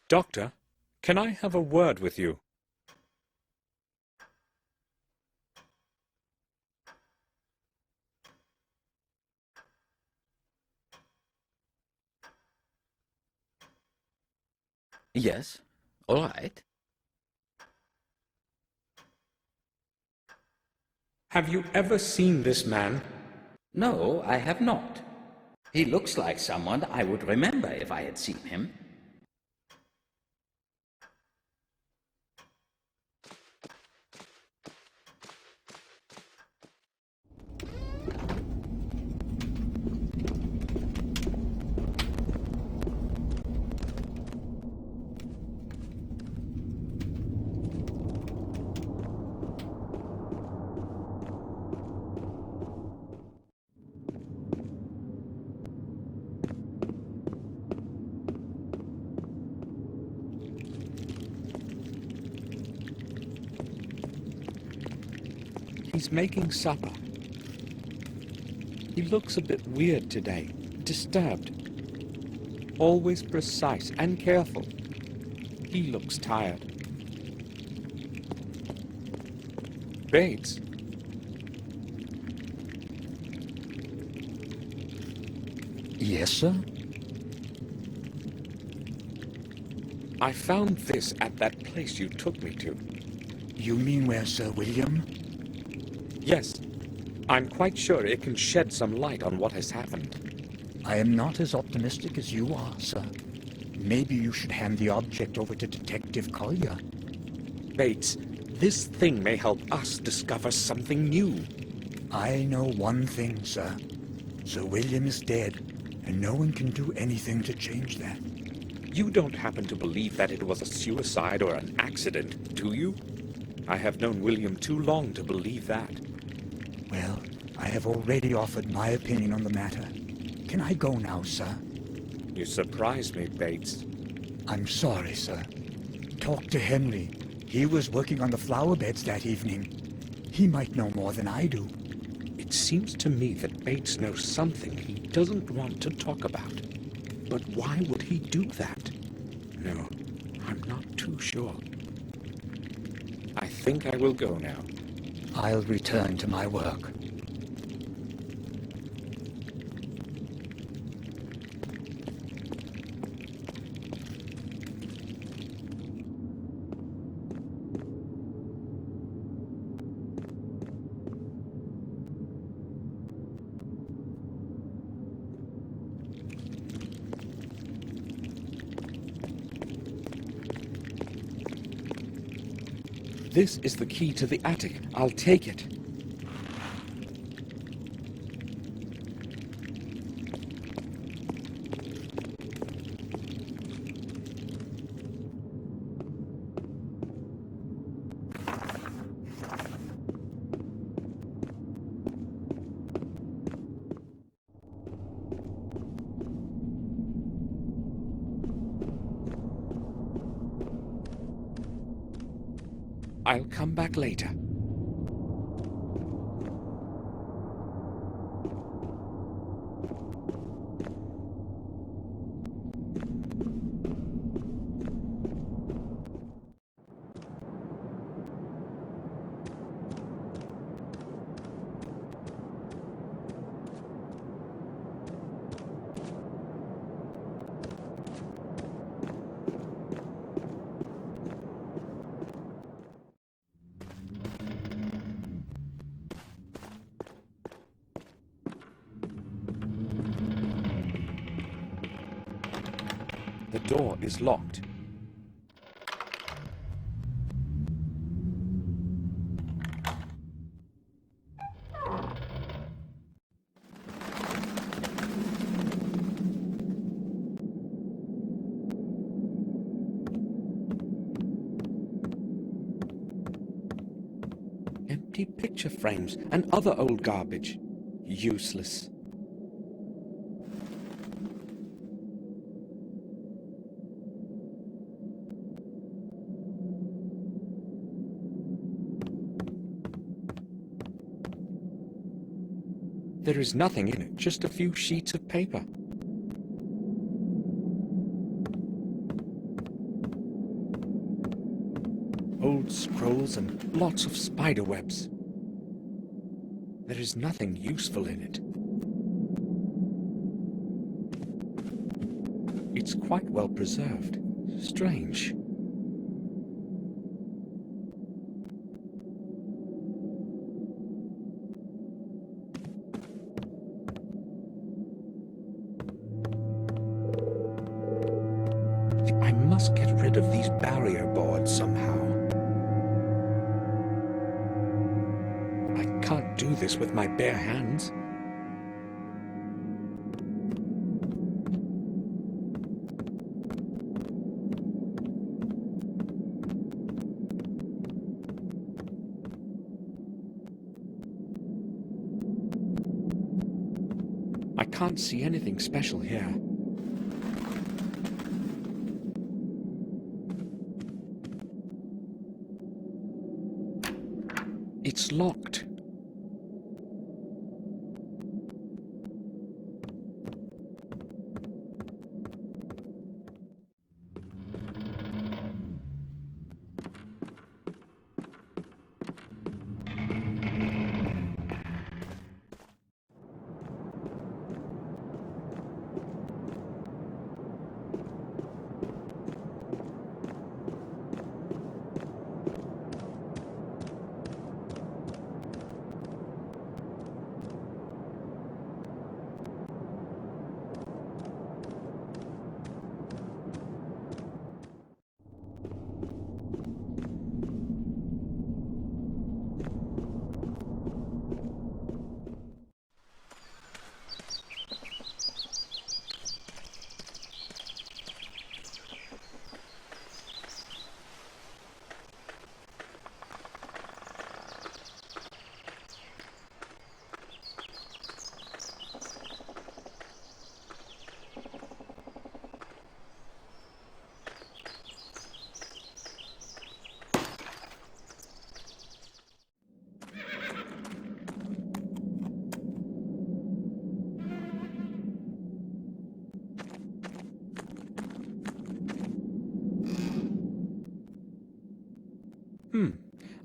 Doctor, can I have a word with you? Yes, all right. Have you ever seen this man? No, I have not. He looks like someone I would remember if I had seen him. He's making supper. He looks a bit weird today, disturbed. Always precise and careful. He looks tired. Bates. Yes, sir? I found this at that place you took me to. You mean where Sir William? Yes, I'm quite sure it can shed some light on what has happened. I am not as optimistic as you are, sir. Maybe you should hand the object over to Detective Collier. Bates, this thing may help us discover something new. I know one thing, sir. Sir William is dead, and no one can do anything to change that. You don't happen to believe that it was a suicide or an accident, do you? I have known William too long to believe that. Well, I have already offered my opinion on the matter. Can I go now, sir? You surprise me, Bates. I'm sorry, sir. Talk to Henry. He was working on the flower beds that evening. He might know more than I do. It seems to me that Bates knows something he doesn't want to talk about. But why would he do that? No, I'm not too sure. I think I will go now. I'll return to my work. This is the key to the attic. I'll take it. I'll come back later. The door is locked. Empty picture frames and other old garbage. Useless. There is nothing in it, just a few sheets of paper. Old scrolls and lots of spider webs. There is nothing useful in it. It's quite well preserved. Strange. I must get rid of these barrier boards somehow. I can't do this with my bare hands. I can't see anything special here. It's locked.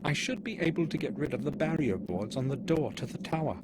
I should be able to get rid of the barrier boards on the door to the tower.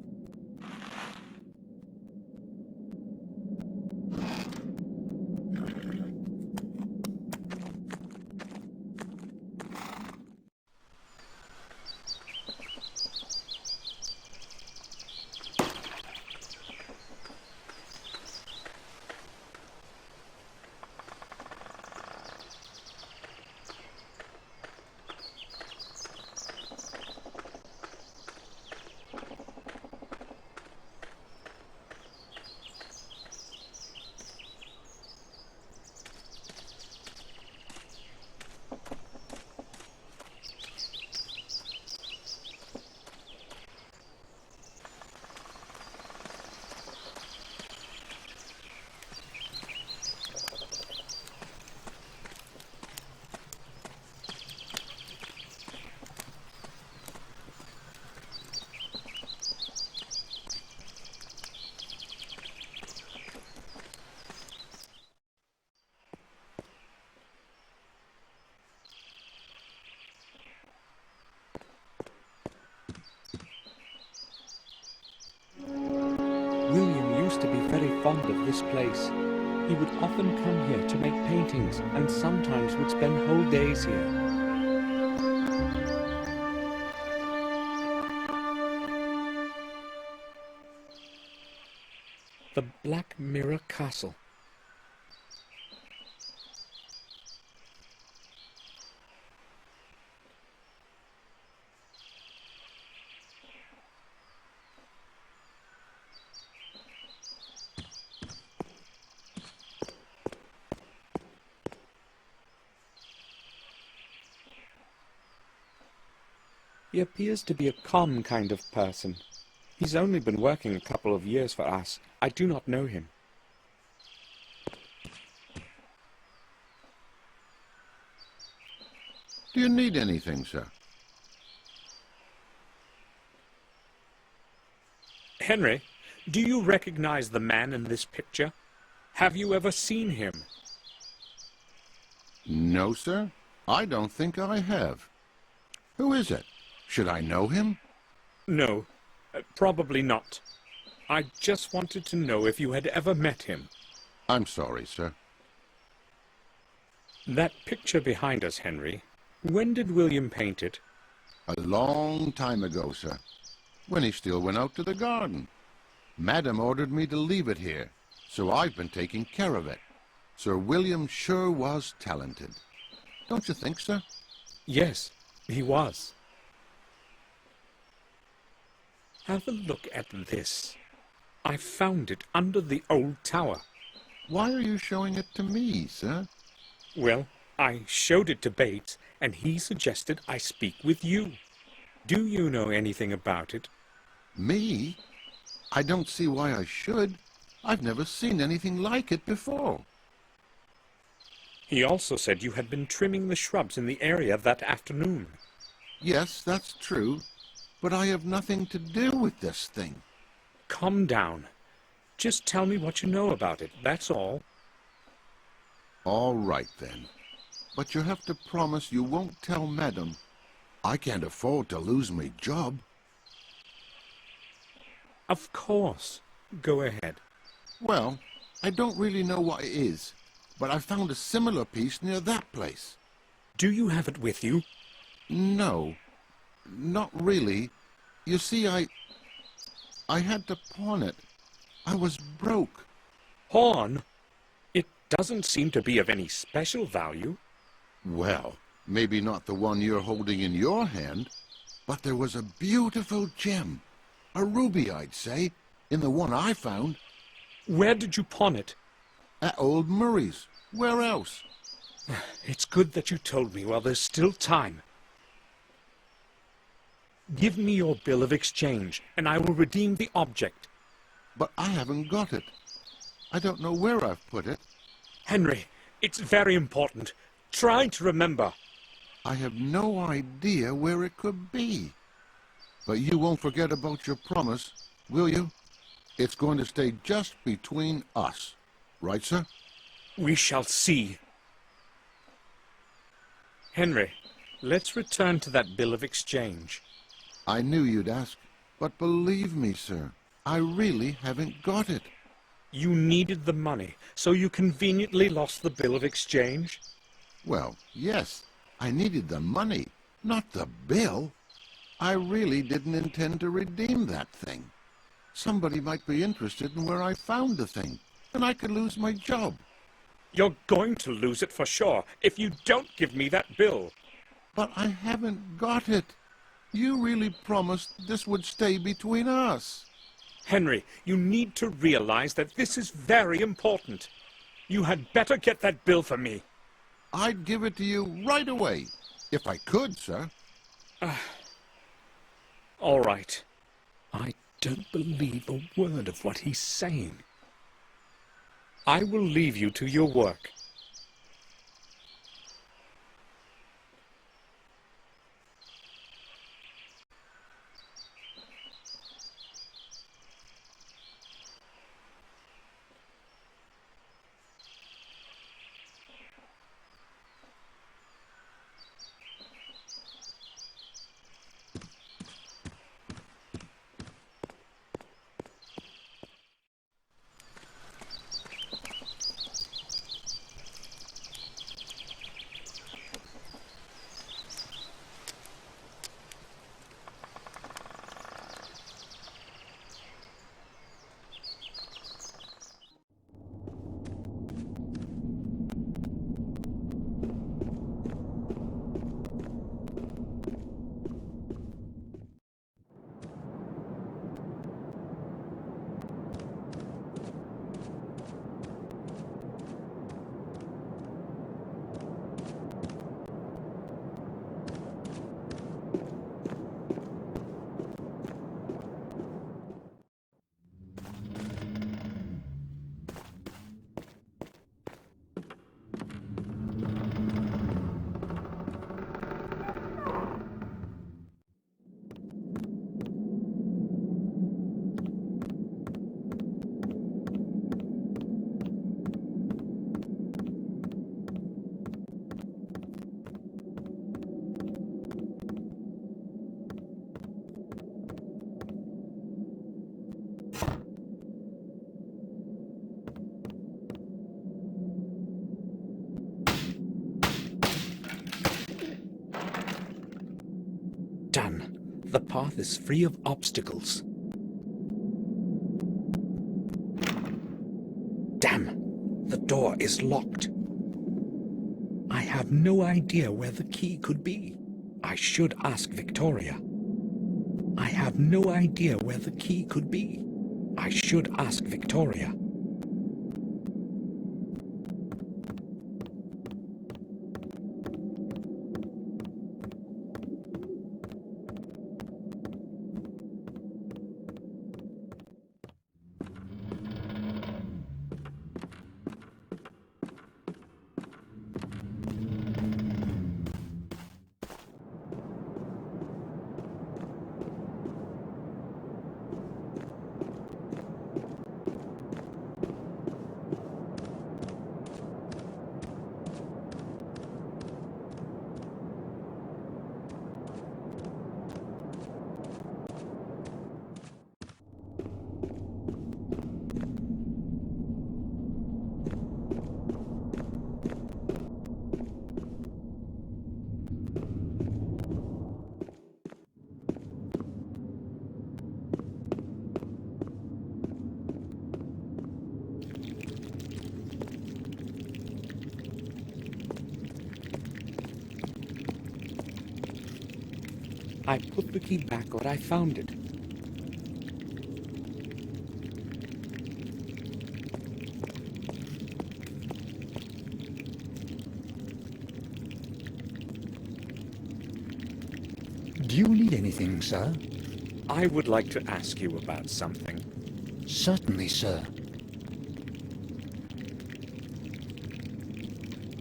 William used to be very fond of this place. He would often come here to make paintings and sometimes would spend whole days here. The Black Mirror Castle. He appears to be a calm kind of person. He's only been working a couple of years for us. I do not know him. Do you need anything, sir? Henry, do you recognize the man in this picture? Have you ever seen him? No, sir. I don't think I have. Who is it? Should I know him? No, probably not. I just wanted to know if you had ever met him. I'm sorry, sir. That picture behind us, Henry, when did William paint it? A long time ago, sir. When he still went out to the garden. Madam ordered me to leave it here, so I've been taking care of it. Sir William sure was talented. Don't you think, sir? Yes, he was. Have a look at this. I found it under the old tower. Why are you showing it to me, sir? Well, I showed it to Bates, and he suggested I speak with you. Do you know anything about it? Me? I don't see why I should. I've never seen anything like it before. He also said you had been trimming the shrubs in the area that afternoon. Yes, that's true. But I have nothing to do with this thing. Calm down. Just tell me what you know about it, that's all. All right, then. But you have to promise you won't tell Madam. I can't afford to lose my job. Of course. Go ahead. Well, I don't really know what it is, but I found a similar piece near that place. Do you have it with you? No, not really. You see, I had to pawn it. I was broke. Pawn? It doesn't seem to be of any special value. Well, maybe not the one you're holding in your hand, but there was a beautiful gem. A ruby, I'd say, in the one I found. Where did you pawn it? At old Murray's. Where else? It's good that you told me while there's still time. Give me your bill of exchange, and I will redeem the object. But I haven't got it. I don't know where I've put it. Henry, it's very important. Try to remember. I have no idea where it could be. But you won't forget about your promise, will you? It's going to stay just between us. Right, sir? We shall see. Henry, Let's return to that bill of exchange. I knew you'd ask, but believe me, sir, I really haven't got it. You needed the money, so you conveniently lost the bill of exchange? Well, yes, I needed the money, not the bill. I really didn't intend to redeem that thing. Somebody might be interested in where I found the thing, and I could lose my job. You're going to lose it for sure if you don't give me that bill. But I haven't got it. You really promised this would stay between us. Henry, you need to realize that this is very important. You had better get that bill for me. I'd give it to you right away, if I could, sir. All right. I don't believe a word of what he's saying. I will leave you to your work. Done. The path is free of obstacles. Damn! The door is locked. I have no idea where the key could be. I should ask Victoria. I have no idea where the key could be. I should ask Victoria. I put the key back where I found it. Do you need anything, sir? I would like to ask you about something. Certainly, sir.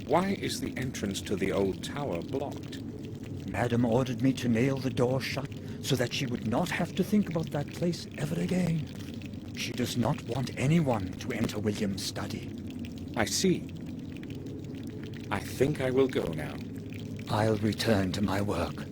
Why is the entrance to the old tower blocked? Madam ordered me to nail the door shut so that she would not have to think about that place ever again. She does not want anyone to enter William's study. I see. I think I will go now. I'll return to my work.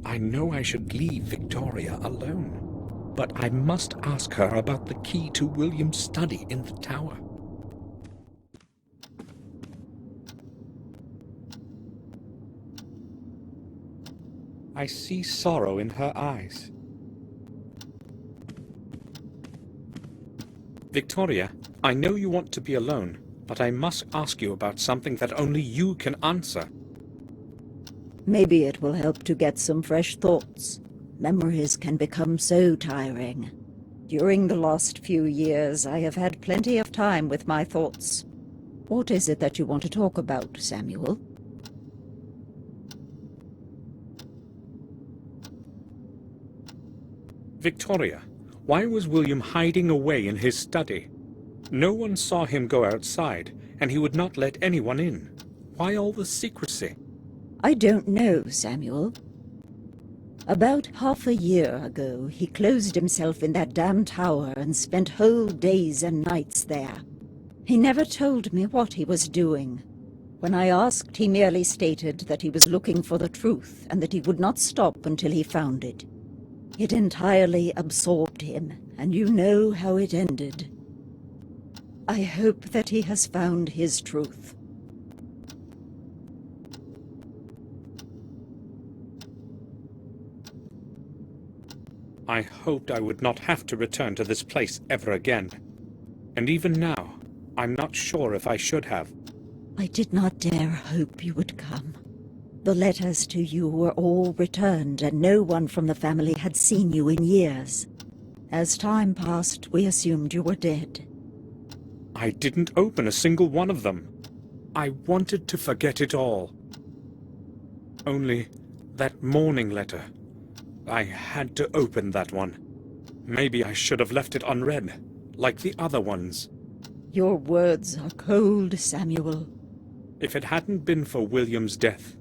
I know I should leave Victoria alone, but I must ask her about the key to William's study in the tower. I see sorrow in her eyes. Victoria, I know you want to be alone, but I must ask you about something that only you can answer. Maybe it will help to get some fresh thoughts. Memories can become so tiring. During the last few years, I have had plenty of time with my thoughts. What is it that you want to talk about, Samuel? Victoria, why was William hiding away in his study? No one saw him go outside, and he would not let anyone in. Why all the secrecy? I don't know, Samuel. About half a year ago, he closed himself in that damn tower and spent whole days and nights there. He never told me what he was doing. When I asked, he merely stated that he was looking for the truth and that he would not stop until he found it. It entirely absorbed him, and you know how it ended. I hope that he has found his truth. I hoped I would not have to return to this place ever again. And even now, I'm not sure if I should have. I did not dare hope you would come. The letters to you were all returned, and no one from the family had seen you in years. As time passed, we assumed you were dead. I didn't open a single one of them. I wanted to forget it all. Only that morning letter. I had to open that one. Maybe I should have left it unread, like the other ones. Your words are cold, Samuel. If it hadn't been for William's death,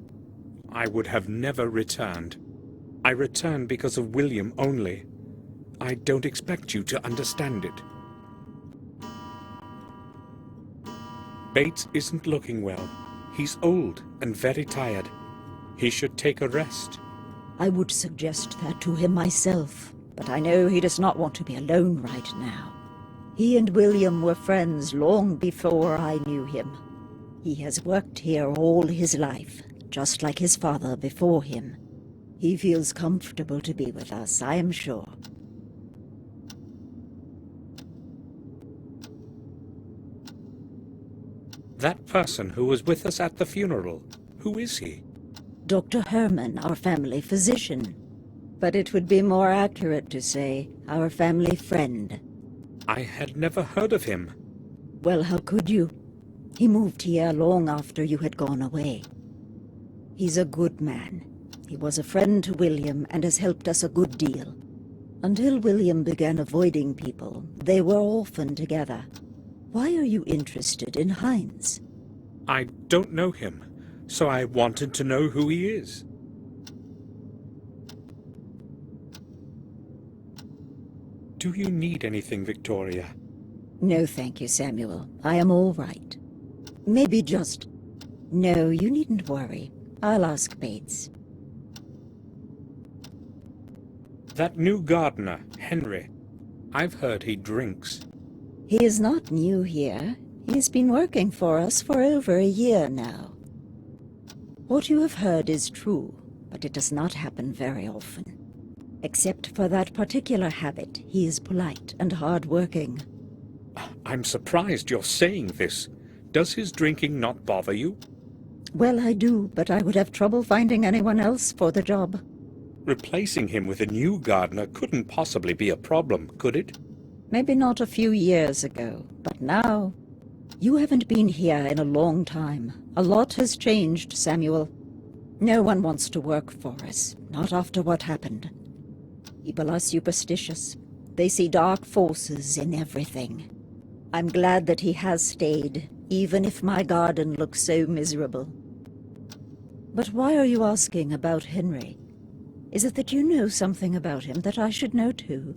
I would have never returned. I returned because of William only. I don't expect you to understand it. Bates isn't looking well. He's old and very tired. He should take a rest. I would suggest that to him myself, but I know he does not want to be alone right now. He and William were friends long before I knew him. He has worked here all his life, just like his father before him. He feels comfortable to be with us, I am sure. That person who was with us at the funeral, who is he? Dr. Herman, our family physician. But it would be more accurate to say our family friend. I had never heard of him. Well, how could you? He moved here long after you had gone away. He's a good man. He was a friend to William and has helped us a good deal. Until William began avoiding people, they were often together. Why are you interested in Hines? I don't know him, so I wanted to know who he is. Do you need anything, Victoria? No, thank you, Samuel. I am all right. Maybe just... No, you needn't worry. I'll ask Bates. That new gardener, Henry. I've heard he drinks. He is not new here. He's been working for us for over a year now. What you have heard is true, but it does not happen very often. Except for that particular habit, he is polite and hard-working. I'm surprised you're saying this. Does his drinking not bother you? Well, I do, but I would have trouble finding anyone else for the job. Replacing him with a new gardener couldn't possibly be a problem, could it? Maybe not a few years ago, but now... You haven't been here in a long time. A lot has changed, Samuel. No one wants to work for us, not after what happened. People are superstitious. They see dark forces in everything. I'm glad that he has stayed, even if my garden looks so miserable. But why are you asking about Henry? Is it that you know something about him that I should know too?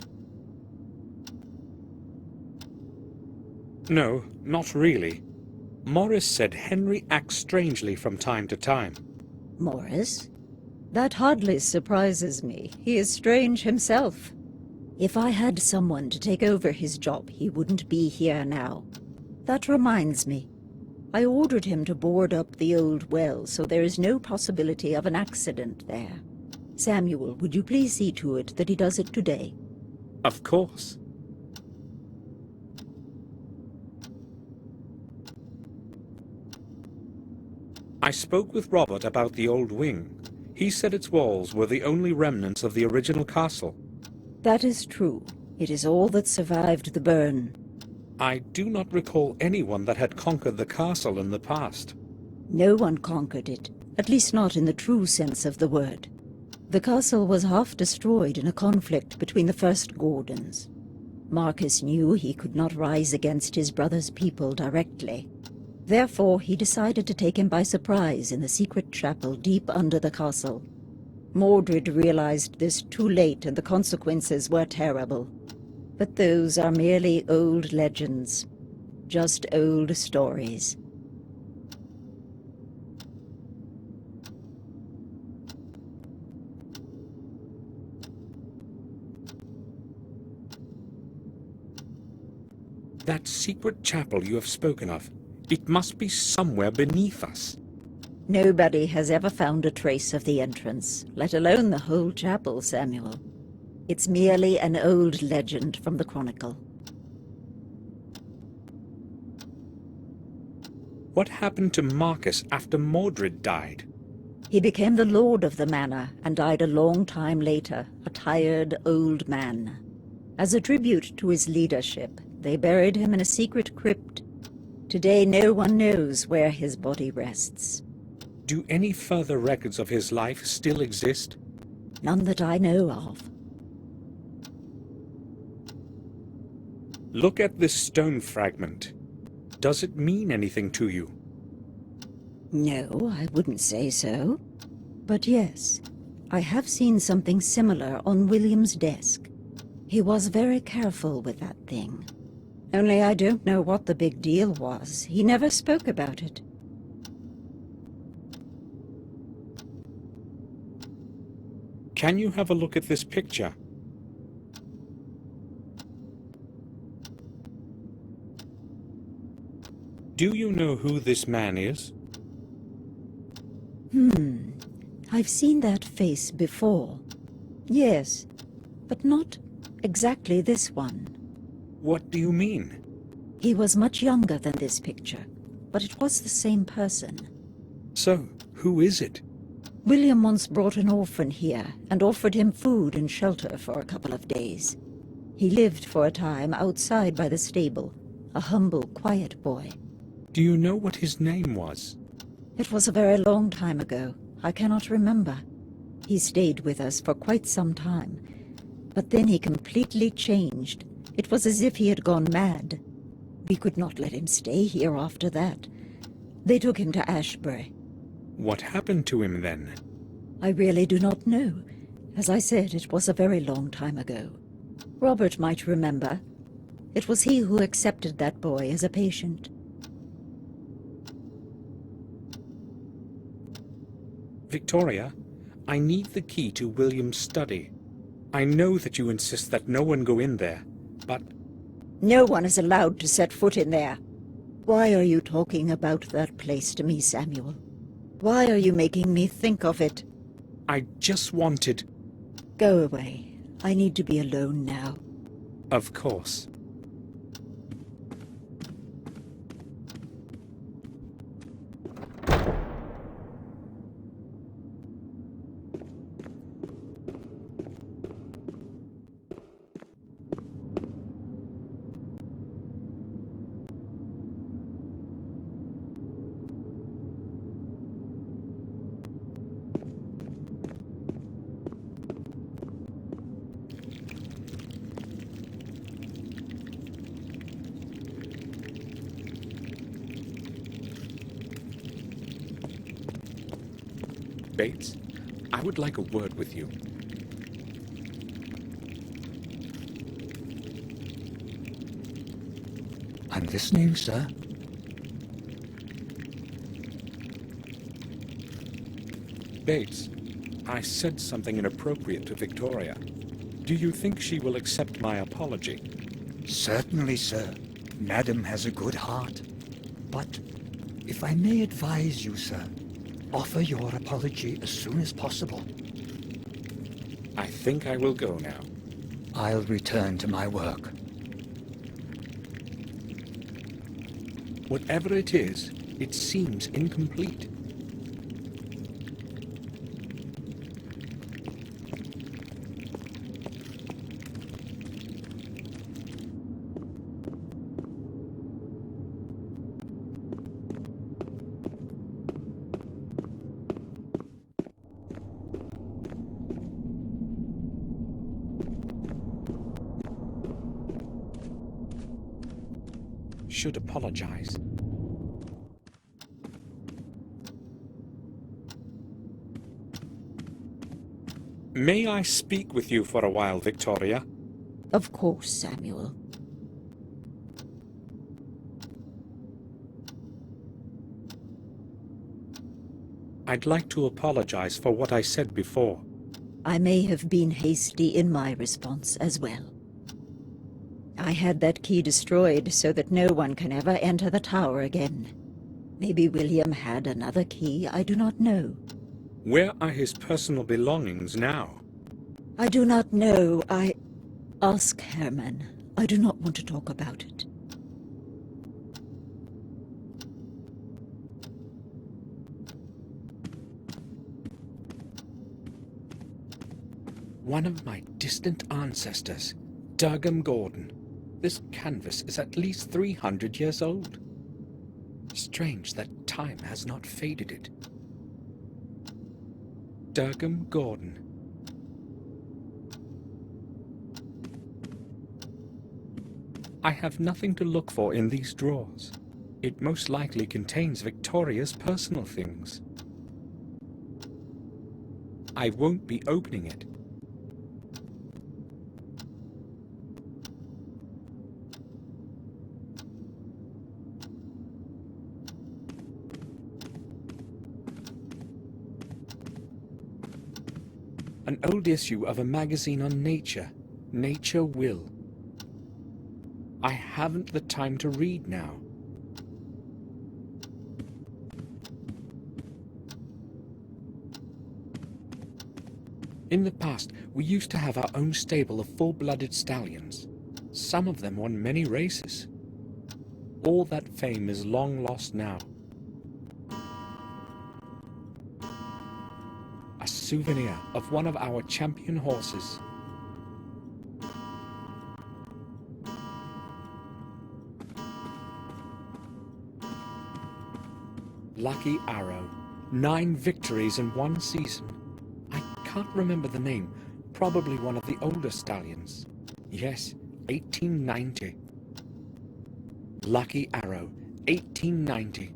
No, not really. Morris said Henry acts strangely from time to time. Morris? That hardly surprises me. He is strange himself. If I had someone to take over his job, he wouldn't be here now. That reminds me. I ordered him to board up the old well, so there is no possibility of an accident there. Samuel, would you please see to it that he does it today? Of course. I spoke with Robert about the old wing. He said its walls were the only remnants of the original castle. That is true. It is all that survived the burn. I do not recall anyone that had conquered the castle in the past. No one conquered it, at least not in the true sense of the word. The castle was half destroyed in a conflict between the first Gordons. Marcus knew he could not rise against his brother's people directly. Therefore, he decided to take him by surprise in the secret chapel deep under the castle. Mordred realized this too late, and the consequences were terrible. But those are merely old legends. Just old stories. That secret chapel you have spoken of, it must be somewhere beneath us. Nobody has ever found a trace of the entrance, let alone the whole chapel, Samuel. It's merely an old legend from the Chronicle. What happened to Marcus after Mordred died? He became the lord of the manor and died a long time later, a tired old man. As a tribute to his leadership, they buried him in a secret crypt. Today no one knows where his body rests. Do any further records of his life still exist? None that I know of. Look at this stone fragment. Does it mean anything to you? No, I wouldn't say so. But yes, I have seen something similar on William's desk. He was very careful with that thing. Only I don't know what the big deal was. He never spoke about it. Can you have a look at this picture? Do you know who this man is? I've seen that face before. Yes, but not exactly this one. What do you mean? He was much younger than this picture, but it was the same person. So, who is it? William once brought an orphan here and offered him food and shelter for a couple of days. He lived for a time outside by the stable, a humble, quiet boy. Do you know what his name was? It was a very long time ago. I cannot remember. He stayed with us for quite some time, but then he completely changed. It was as if he had gone mad. We could not let him stay here after that. They took him to Ashbury. What happened to him then? I really do not know. As I said, it was a very long time ago. Robert might remember. It was he who accepted that boy as a patient. Victoria, I need the key to William's study. I know that you insist that no one go in there, but... No one is allowed to set foot in there. Why are you talking about that place to me, Samuel? Why are you making me think of it? I just wanted... Go away. I need to be alone now. Of course. Bates, I would like a word with you. I'm listening, sir. Bates, I said something inappropriate to Victoria. Do you think she will accept my apology? Certainly, sir. Madam has a good heart. But, if I may advise you, sir, offer your apology as soon as possible. I think I will go now. I'll return to my work. Whatever it is, it seems incomplete. Should apologize. May I speak with you for a while, Victoria? Of course, Samuel. I'd like to apologize for what I said before. I may have been hasty in my response as well. I had that key destroyed so that no one can ever enter the tower again. Maybe William had another key, I do not know. Where are his personal belongings now? I do not know. Ask Herman. I do not want to talk about it. One of my distant ancestors, Durgam Gordon. This canvas is at least 300 years old. Strange that time has not faded it. Durgam Gordon. I have nothing to look for in these drawers. It most likely contains Victoria's personal things. I won't be opening it. An old issue of a magazine on nature, Nature Will. I haven't the time to read now. In the past, we used to have our own stable of full-blooded stallions. Some of them won many races. All that fame is long lost now. A souvenir of one of our champion horses. Lucky Arrow. 9 victories in one season. I can't remember the name. Probably one of the older stallions. Yes, 1890. Lucky Arrow, 1890.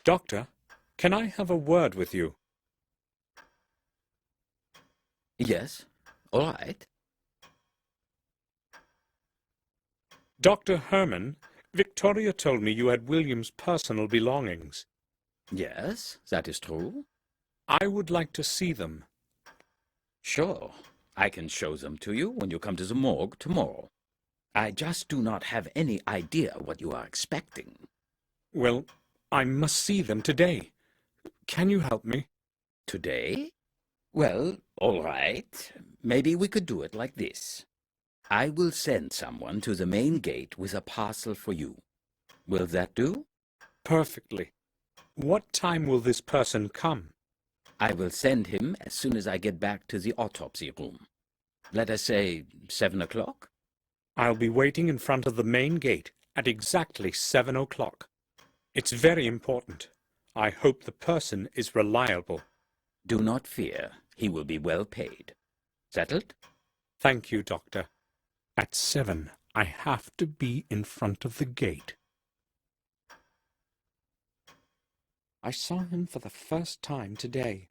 Doctor, can I have a word with you? Yes, all right. Dr. Herman, Victoria told me you had William's personal belongings. Yes, that is true. I would like to see them. Sure, I can show them to you when you come to the morgue tomorrow. I just do not have any idea what you are expecting. Well, I must see them today. Can you help me? Today? Well, all right. Maybe we could do it like this. I will send someone to the main gate with a parcel for you. Will that do? Perfectly. What time will this person come? I will send him as soon as I get back to the autopsy room. Let us say 7 o'clock? I'll be waiting in front of the main gate at exactly 7 o'clock. It's very important. I hope the person is reliable. Do not fear. He will be well paid. Settled? Thank you, Doctor. At 7, I have to be in front of the gate. I saw him for the first time today.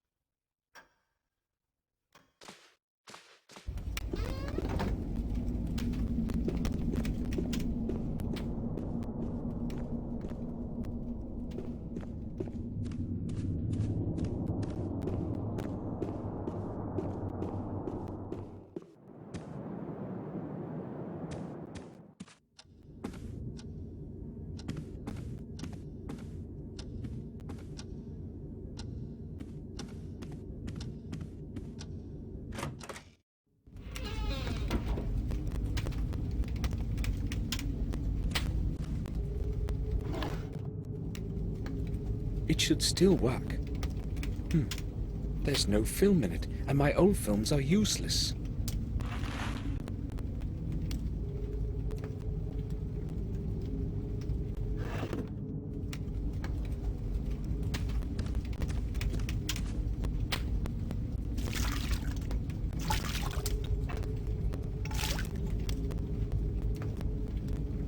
It should still work. There's no film in it, and my old films are useless.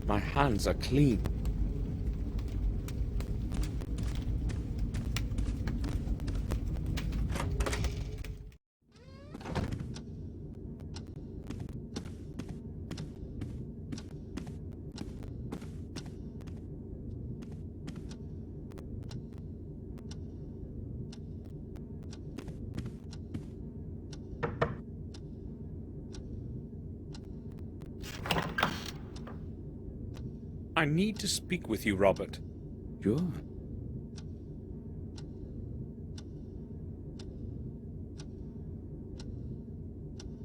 My hands are clean. I need to speak with you, Robert. Sure.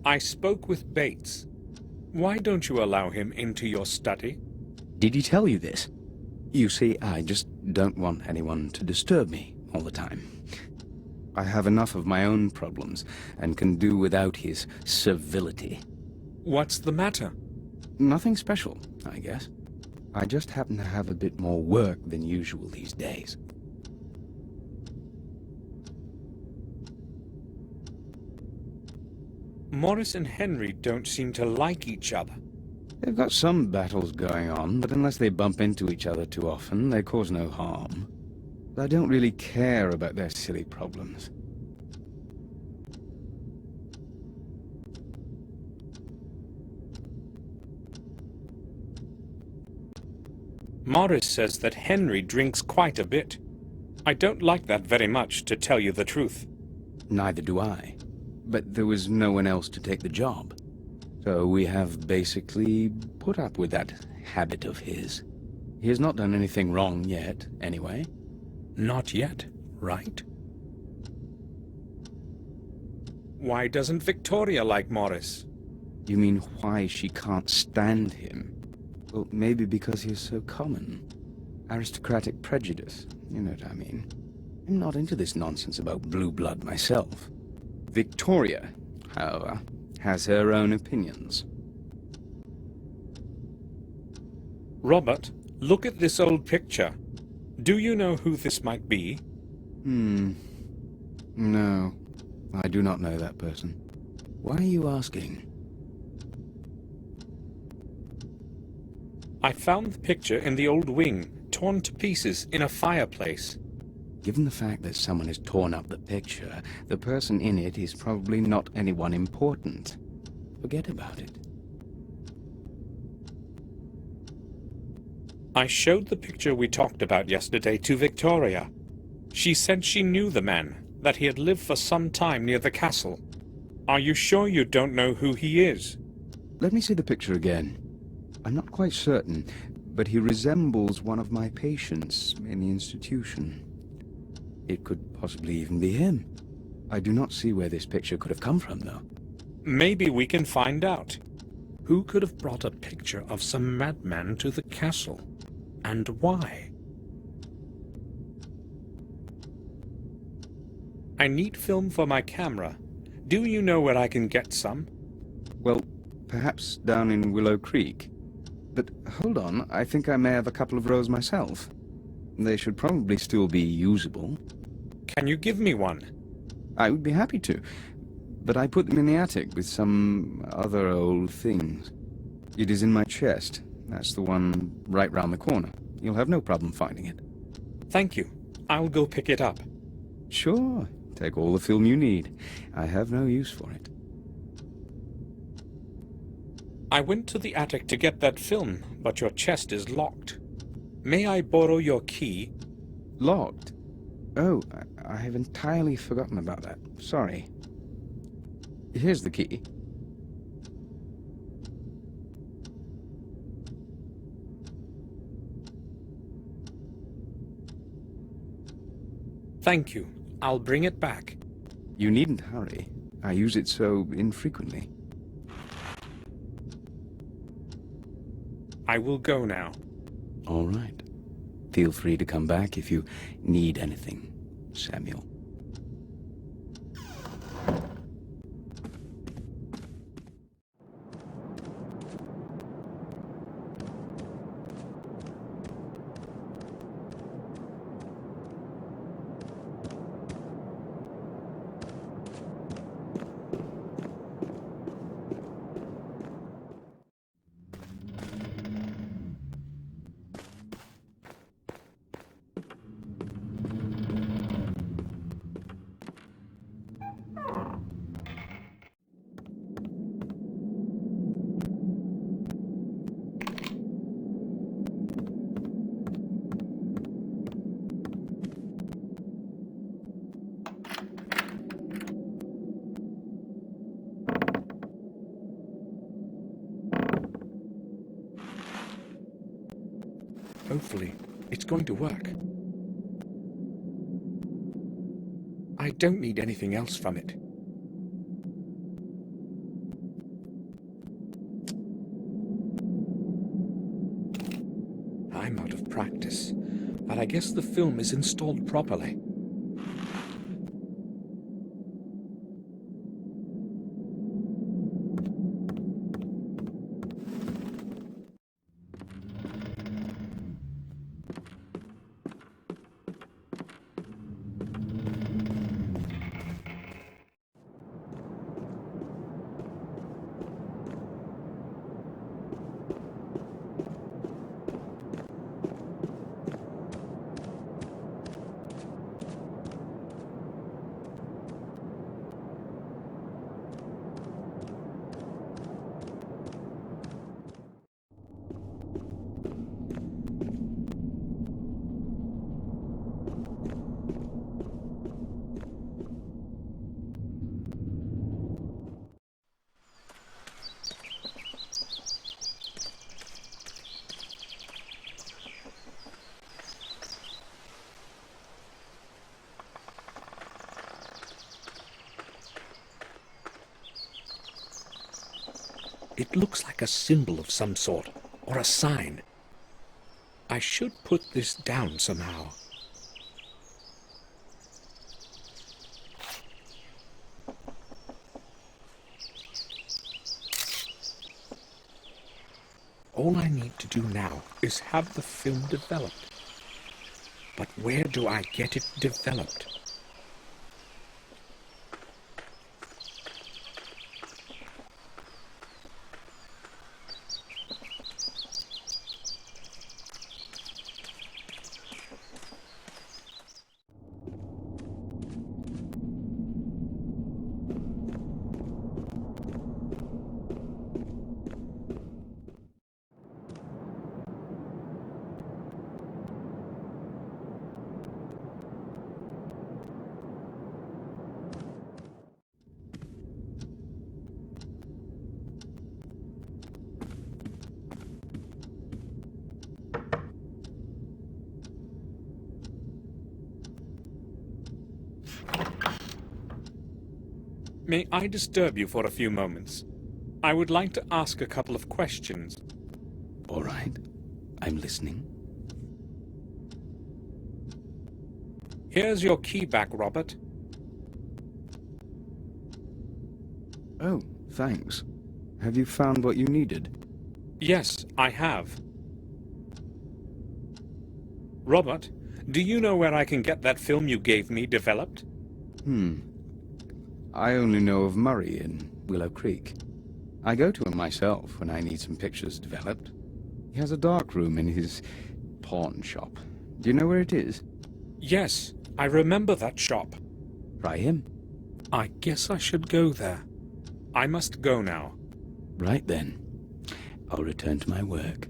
I spoke with Bates. Why don't you allow him into your study? Did he tell you this? You see, I just don't want anyone to disturb me all the time. I have enough of my own problems and can do without his servility. What's the matter? Nothing special, I guess. I just happen to have a bit more work than usual these days. Morris and Henry don't seem to like each other. They've got some battles going on, but unless they bump into each other too often, they cause no harm. I don't really care about their silly problems. Morris says that Henry drinks quite a bit. I don't like that very much, to tell you the truth. Neither do I. But there was no one else to take the job. So we have basically put up with that habit of his. He has not done anything wrong yet, anyway. Not yet, right? Why doesn't Victoria like Morris? You mean why she can't stand him? Well, maybe because he is so common. Aristocratic prejudice, you know what I mean. I'm not into this nonsense about blue blood myself. Victoria, however, has her own opinions. Robert, look at this old picture. Do you know who this might be? No, I do not know that person. Why are you asking? I found the picture in the old wing, torn to pieces in a fireplace. Given the fact that someone has torn up the picture, the person in it is probably not anyone important. Forget about it. I showed the picture we talked about yesterday to Victoria. She said she knew the man, that he had lived for some time near the castle. Are you sure you don't know who he is? Let me see the picture again. I'm not quite certain, but he resembles one of my patients in the institution. It could possibly even be him. I do not see where this picture could have come from, though. Maybe we can find out. Who could have brought a picture of some madman to the castle? And why? I need film for my camera. Do you know where I can get some? Well, perhaps down in Willow Creek. But hold on, I think I may have a couple of rolls myself. They should probably still be usable. Can you give me one? I would be happy to, but I put them in the attic with some other old things. It is in my chest. That's the one right round the corner. You'll have no problem finding it. Thank you. I'll go pick it up. Sure. Take all the film you need. I have no use for it. I went to the attic to get that film, but your chest is locked. May I borrow your key? Locked? Oh, I have entirely forgotten about that. Sorry. Here's the key. Thank you. I'll bring it back. You needn't hurry. I use it so infrequently. I will go now. All right. Feel free to come back if you need anything, Samuel. Hopefully, it's going to work. I don't need anything else from it. I'm out of practice, but I guess the film is installed properly. It looks like a symbol of some sort, or a sign. I should put this down somehow. All I need to do now is have the film developed. But where do I get it developed? May I disturb you for a few moments? I would like to ask a couple of questions. All right. I'm listening. Here's your key back, Robert. Oh, thanks. Have you found what you needed? Yes, I have. Robert, do you know where I can get that film you gave me developed? I only know of Murray in Willow Creek. I go to him myself when I need some pictures developed. He has a dark room in his pawn shop. Do you know where it is? Yes, I remember that shop. Try him. I guess I should go there. I must go now. Right then. I'll return to my work.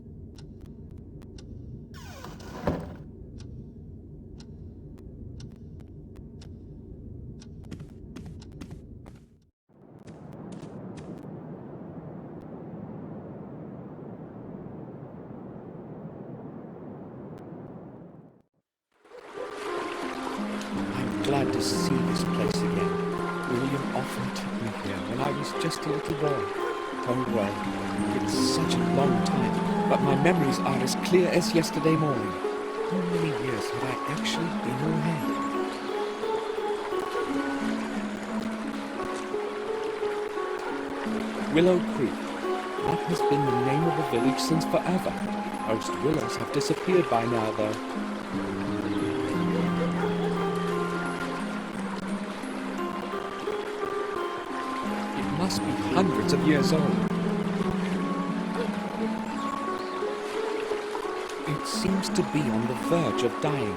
I'm glad to see this place again. William often took me here when I was just a little boy. Oh well, it's such a long time, but my memories are as clear as yesterday morning. How many years have I actually been away? Willow Creek. That has been the name of the village since forever. Most willows have disappeared by now, though. It must be hundreds of years old. It seems to be on the verge of dying.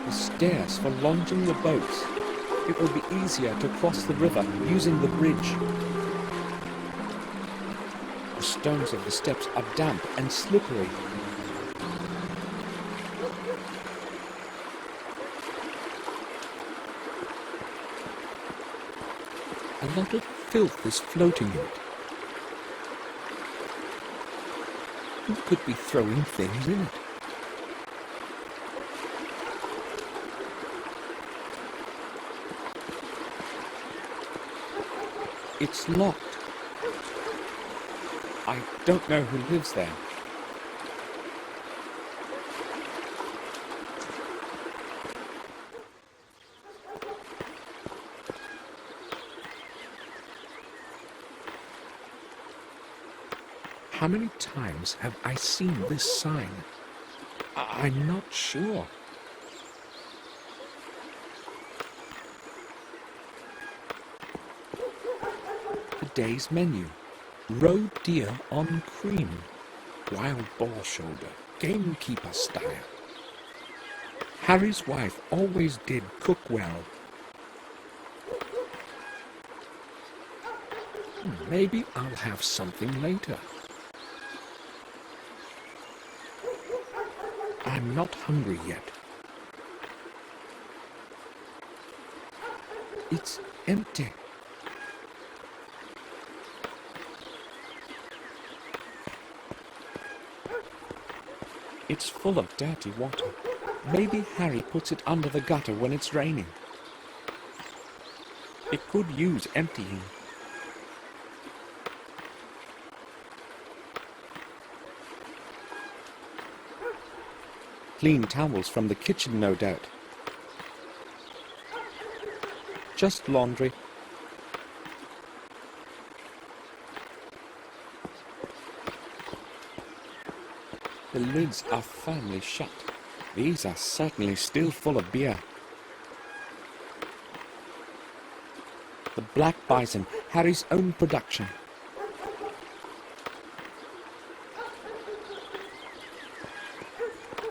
The stairs for launching the boats. It will be easier to cross the river using the bridge. The stones of the steps are damp and slippery. A lot of filth is floating in it. Who could be throwing things in it? It's locked. I don't know who lives there. How many times have I seen this sign? I'm not sure. The day's menu. Roe deer on cream. Wild boar shoulder. Gamekeeper style. Harry's wife always did cook well. Maybe I'll have something later. I'm not hungry yet. It's empty. It's full of dirty water. Maybe Harry puts it under the gutter when it's raining. It could use emptying. Clean towels from the kitchen, no doubt. Just laundry. The lids are firmly shut. These are certainly still full of beer. The Black Bison, Harry's own production.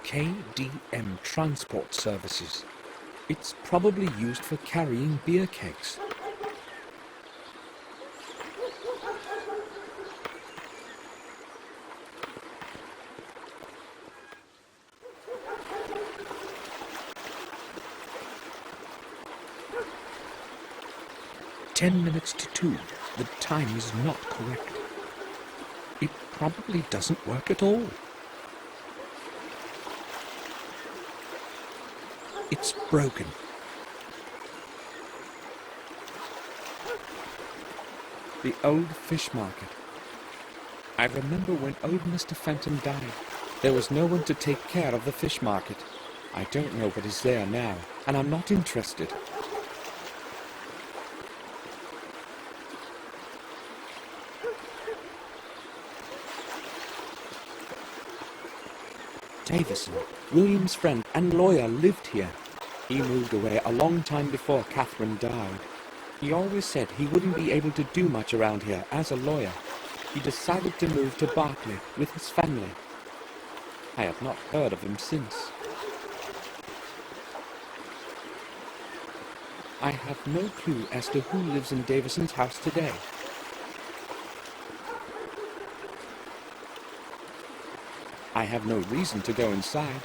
KDM Transport Services. It's probably used for carrying beer kegs. (2:10). The time is not correct. It probably doesn't work at all. It's broken. The old fish market. I remember when old Mr. Fenton died, there was no one to take care of the fish market. I don't know what is there now, and I'm not interested. Davison, William's friend and lawyer, lived here. He moved away a long time before Catherine died. He always said he wouldn't be able to do much around here as a lawyer. He decided to move to Berkeley with his family. I have not heard of him since. I have no clue as to who lives in Davison's house today. I have no reason to go inside.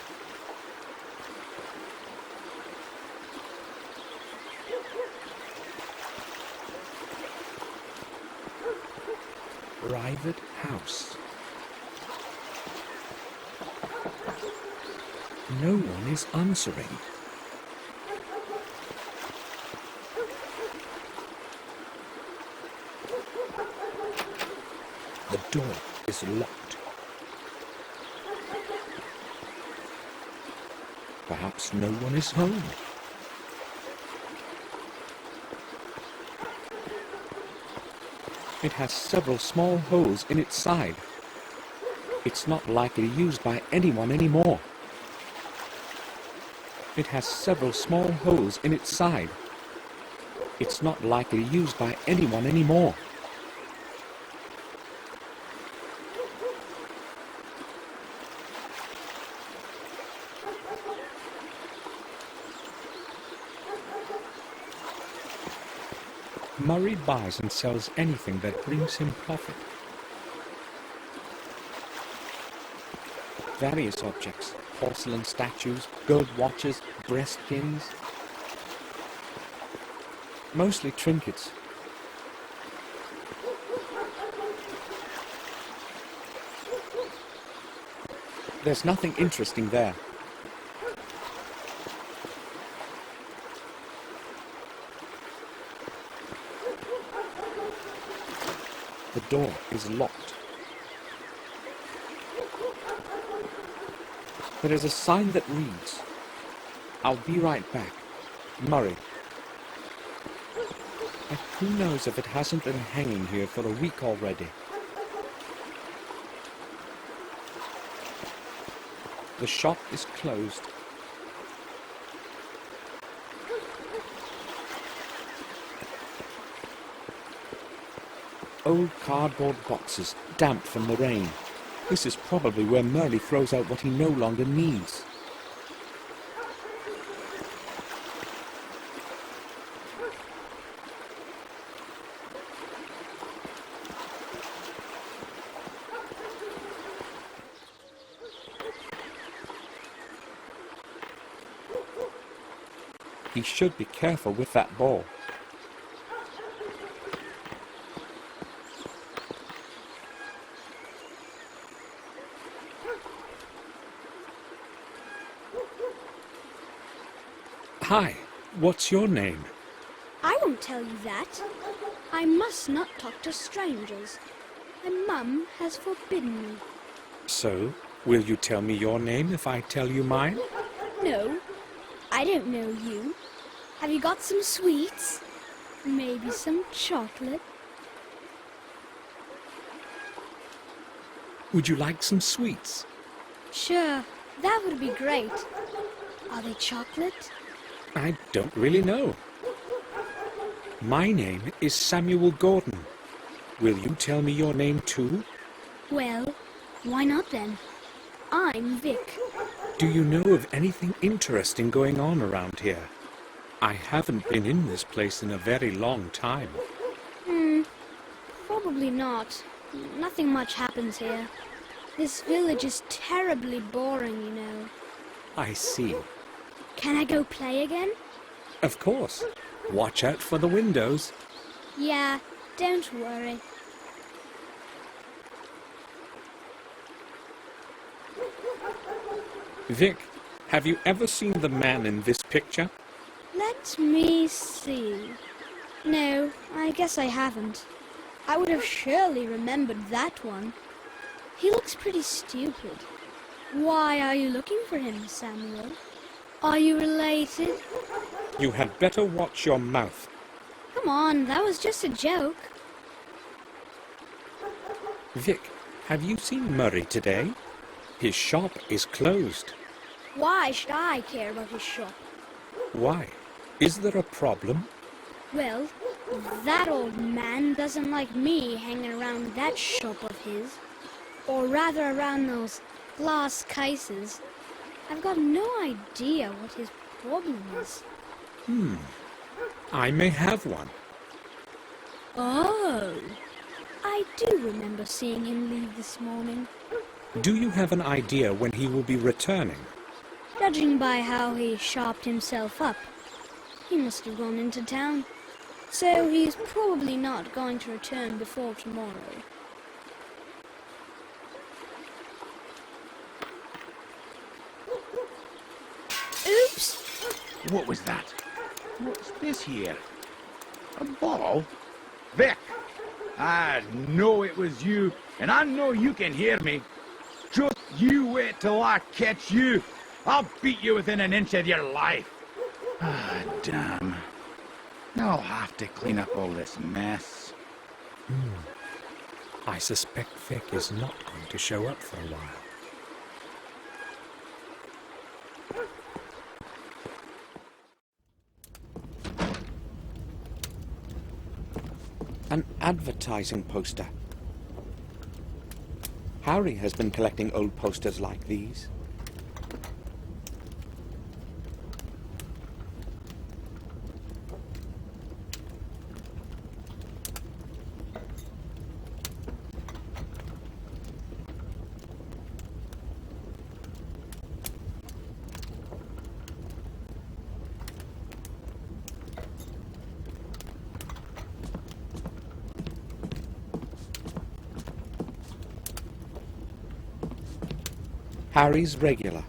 Private house. No one is answering. The door is locked. Perhaps no one is home. It has several small holes in its side. It's not likely used by anyone anymore. It has several small holes in its side. It's not likely used by anyone anymore. Murray buys and sells anything that brings him profit. Various objects, porcelain statues, gold watches, breastpins. Mostly trinkets. There's nothing interesting there. The door is locked. There is a sign that reads, "I'll be right back, Murray." And who knows if it hasn't been hanging here for a week already. The shop is closed. Old cardboard boxes, damp from the rain. This is probably where Murray throws out what he no longer needs. He should be careful with that ball. Hi, what's your name? I won't tell you that. I must not talk to strangers. My mum has forbidden me. So, will you tell me your name if I tell you mine? No, I don't know you. Have you got some sweets? Maybe some chocolate? Would you like some sweets? Sure, that would be great. Are they chocolate? I don't really know. My name is Samuel Gordon. Will you tell me your name too? Well, why not then? I'm Vic. Do you know of anything interesting going on around here? I haven't been in this place in a very long time. Probably not. Nothing much happens here. This village is terribly boring, you know. I see. Can I go play again? Of course. Watch out for the windows. Yeah, don't worry. Vic, Have you ever seen the man in this picture? Let me see. No, I guess I haven't. I would have surely remembered that one. He looks pretty stupid. Why are you looking for him, Samuel? Are you related? You had better watch your mouth. Come on, that was just a joke. Vic, have you seen Murray today? His shop is closed. Why should I care about his shop? Why? Is there a problem? Well, that old man doesn't like me hanging around that shop of his. Or rather around those glass cases. I've got no idea what his problem is. I may have one. Oh, I do remember seeing him leave this morning. Do you have an idea when he will be returning? Judging by how he sharpened himself up, he must have gone into town. So he's probably not going to return before tomorrow. Oops! What was that? What's this here? A ball? Vic! I know it was you, and I know you can hear me. Just you wait till I catch you. I'll beat you within an inch of your life. Ah, damn. Now I'll have to clean up all this mess. I suspect Vic is not going to show up for a while. An advertising poster. Harry has been collecting old posters like these. Harry's regular.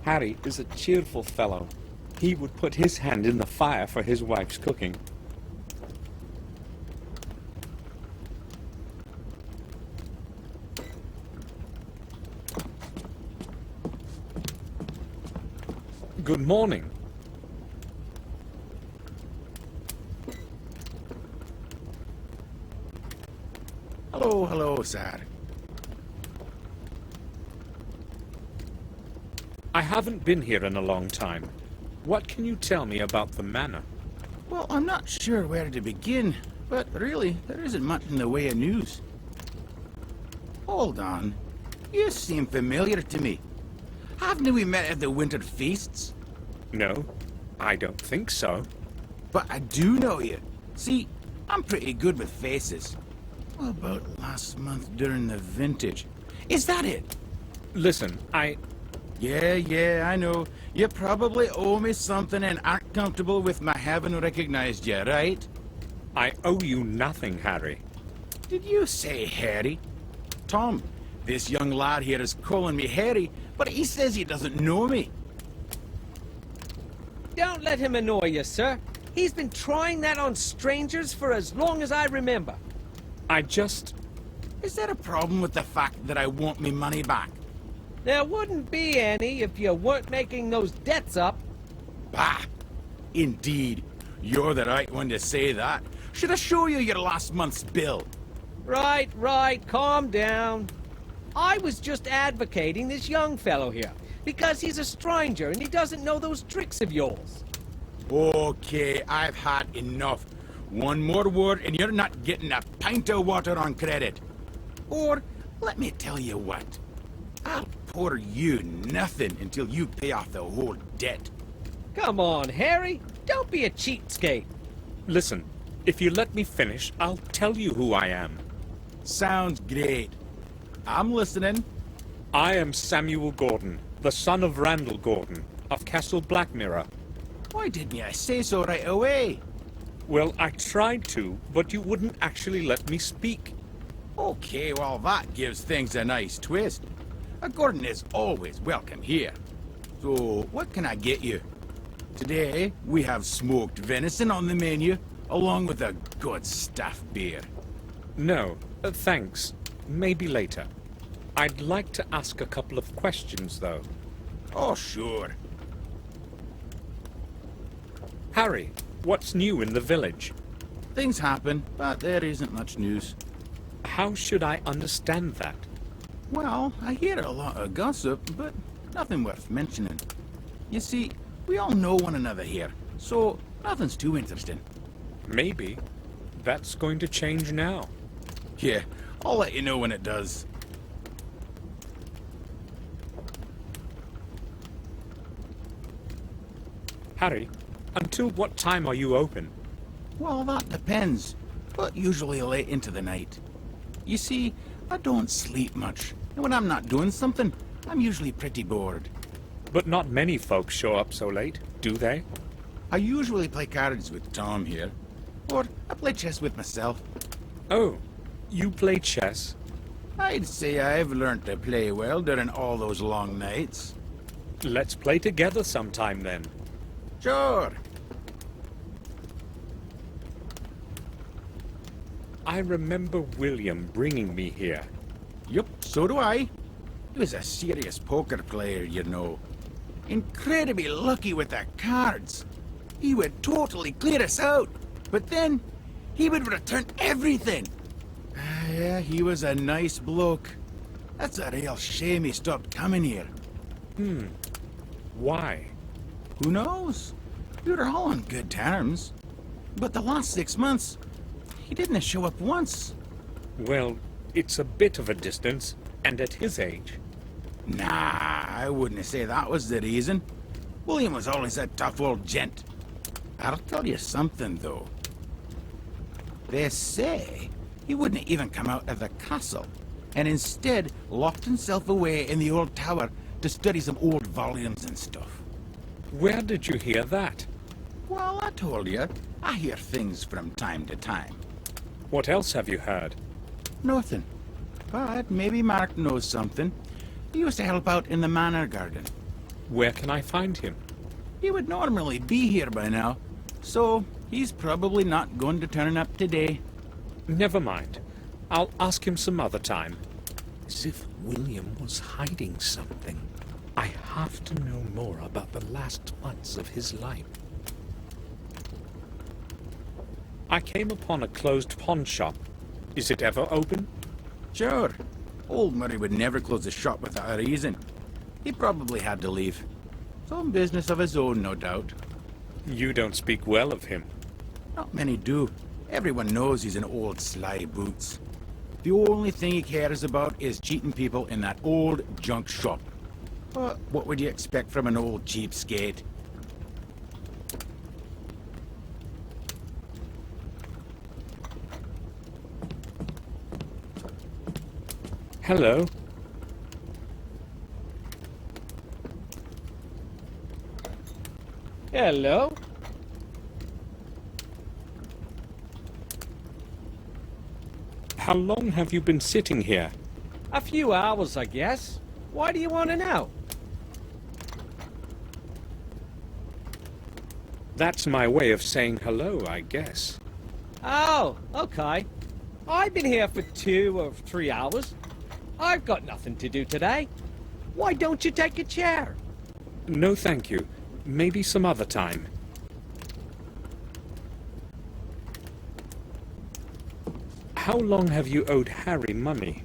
Harry is a cheerful fellow. He would put his hand in the fire for his wife's cooking. Good morning. Hello, sir. I haven't been here in a long time. What can you tell me about the manor? Well, I'm not sure where to begin, but really, there isn't much in the way of news. Hold on. You seem familiar to me. Haven't we met at the winter feasts? No, I don't think so. But I do know you. See, I'm pretty good with faces. What about last month during the vintage? Is that it? Listen, Yeah, I know. You probably owe me something and aren't comfortable with my having recognized you, right? I owe you nothing, Harry. Did you say Harry? Tom, this young lad here is calling me Harry, but he says he doesn't know me. Don't let him annoy you, sir. He's been trying that on strangers for as long as I remember. Is there a problem with the fact that I want me money back? There wouldn't be any if you weren't making those debts up. Bah! Indeed. You're the right one to say that. Should I show you your last month's bill? Right, calm down. I was just advocating this young fellow here, because he's a stranger and he doesn't know those tricks of yours. Okay, I've had enough. One more word and you're not getting a pint of water on credit. Or, let me tell you what. I'll pour you nothing until you pay off the whole debt. Come on, Harry. Don't be a cheapskate. Listen, if you let me finish, I'll tell you who I am. Sounds great. I'm listening. I am Samuel Gordon, the son of Randall Gordon, of Castle Blackmirror. Why didn't you say so right away? Well, I tried to, but you wouldn't actually let me speak. Okay, well that gives things a nice twist. Gordon is always welcome here. So, what can I get you? Today, we have smoked venison on the menu, along with a good stuffed beer. No, thanks. Maybe later. I'd like to ask a couple of questions, though. Oh, sure. Harry, what's new in the village? Things happen, but there isn't much news. How should I understand that? Well, I hear a lot of gossip, but nothing worth mentioning. You see, we all know one another here, so nothing's too interesting. Maybe. That's going to change now. Yeah, I'll let you know when it does. Harry, until what time are you open? Well, that depends, but usually late into the night. You see, I don't sleep much, and when I'm not doing something, I'm usually pretty bored. But not many folks show up so late, do they? I usually play cards with Tom here, or I play chess with myself. Oh, you play chess? I'd say I've learned to play well during all those long nights. Let's play together sometime then. Sure. I remember William bringing me here. Yup, so do I. He was a serious poker player, you know. Incredibly lucky with the cards. He would totally clear us out, but then he would return everything. Yeah, he was a nice bloke. That's a real shame he stopped coming here. Why? Who knows? We were all on good terms. But the last 6 months, he didn't show up once. Well, it's a bit of a distance, and at his age. Nah, I wouldn't say that was the reason. William was always a tough old gent. I'll tell you something, though. They say he wouldn't even come out of the castle, and instead locked himself away in the old tower to study some old volumes and stuff. Where did you hear that? Well, I told you, I hear things from time to time. What else have you heard? Nothing. But maybe Mark knows something. He used to help out in the manor garden. Where can I find him? He would normally be here by now, so he's probably not going to turn up today. Never mind. I'll ask him some other time. As if William was hiding something. I have to know more about the last months of his life. I came upon a closed pawn shop. Is it ever open? Sure. Old Murray would never close the shop without a reason. He probably had to leave. Some business of his own, no doubt. You don't speak well of him. Not many do. Everyone knows he's an old sly boots. The only thing he cares about is cheating people in that old junk shop. But what would you expect from an old cheapskate? Hello. Hello. How long have you been sitting here? A few hours, I guess. Why do you want to know? That's my way of saying hello, I guess. Oh, okay. I've been here for 2 or 3 hours. I've got nothing to do today. Why don't you take a chair? No, thank you. Maybe some other time. How long have you owed Harry money?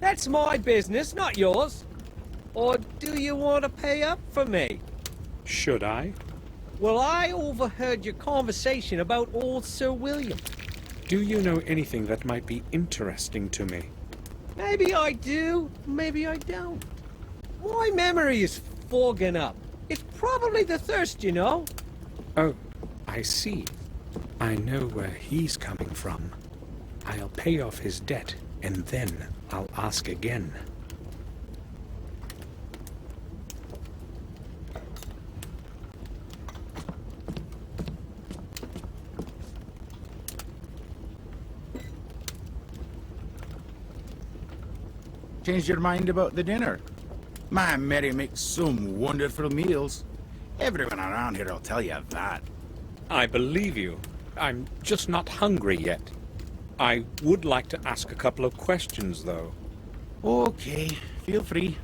That's my business, not yours. Or do you want to pay up for me? Should I? Well, I overheard your conversation about old Sir William. Do you know anything that might be interesting to me? Maybe I do, maybe I don't. My memory is fogging up. It's probably the thirst, you know. Oh, I see. I know where he's coming from. I'll pay off his debt, and then I'll ask again. Changed your mind about the dinner? My Mary makes some wonderful meals. Everyone around here will tell you that. I believe you. I'm just not hungry yet. I would like to ask a couple of questions, though. Okay, feel free.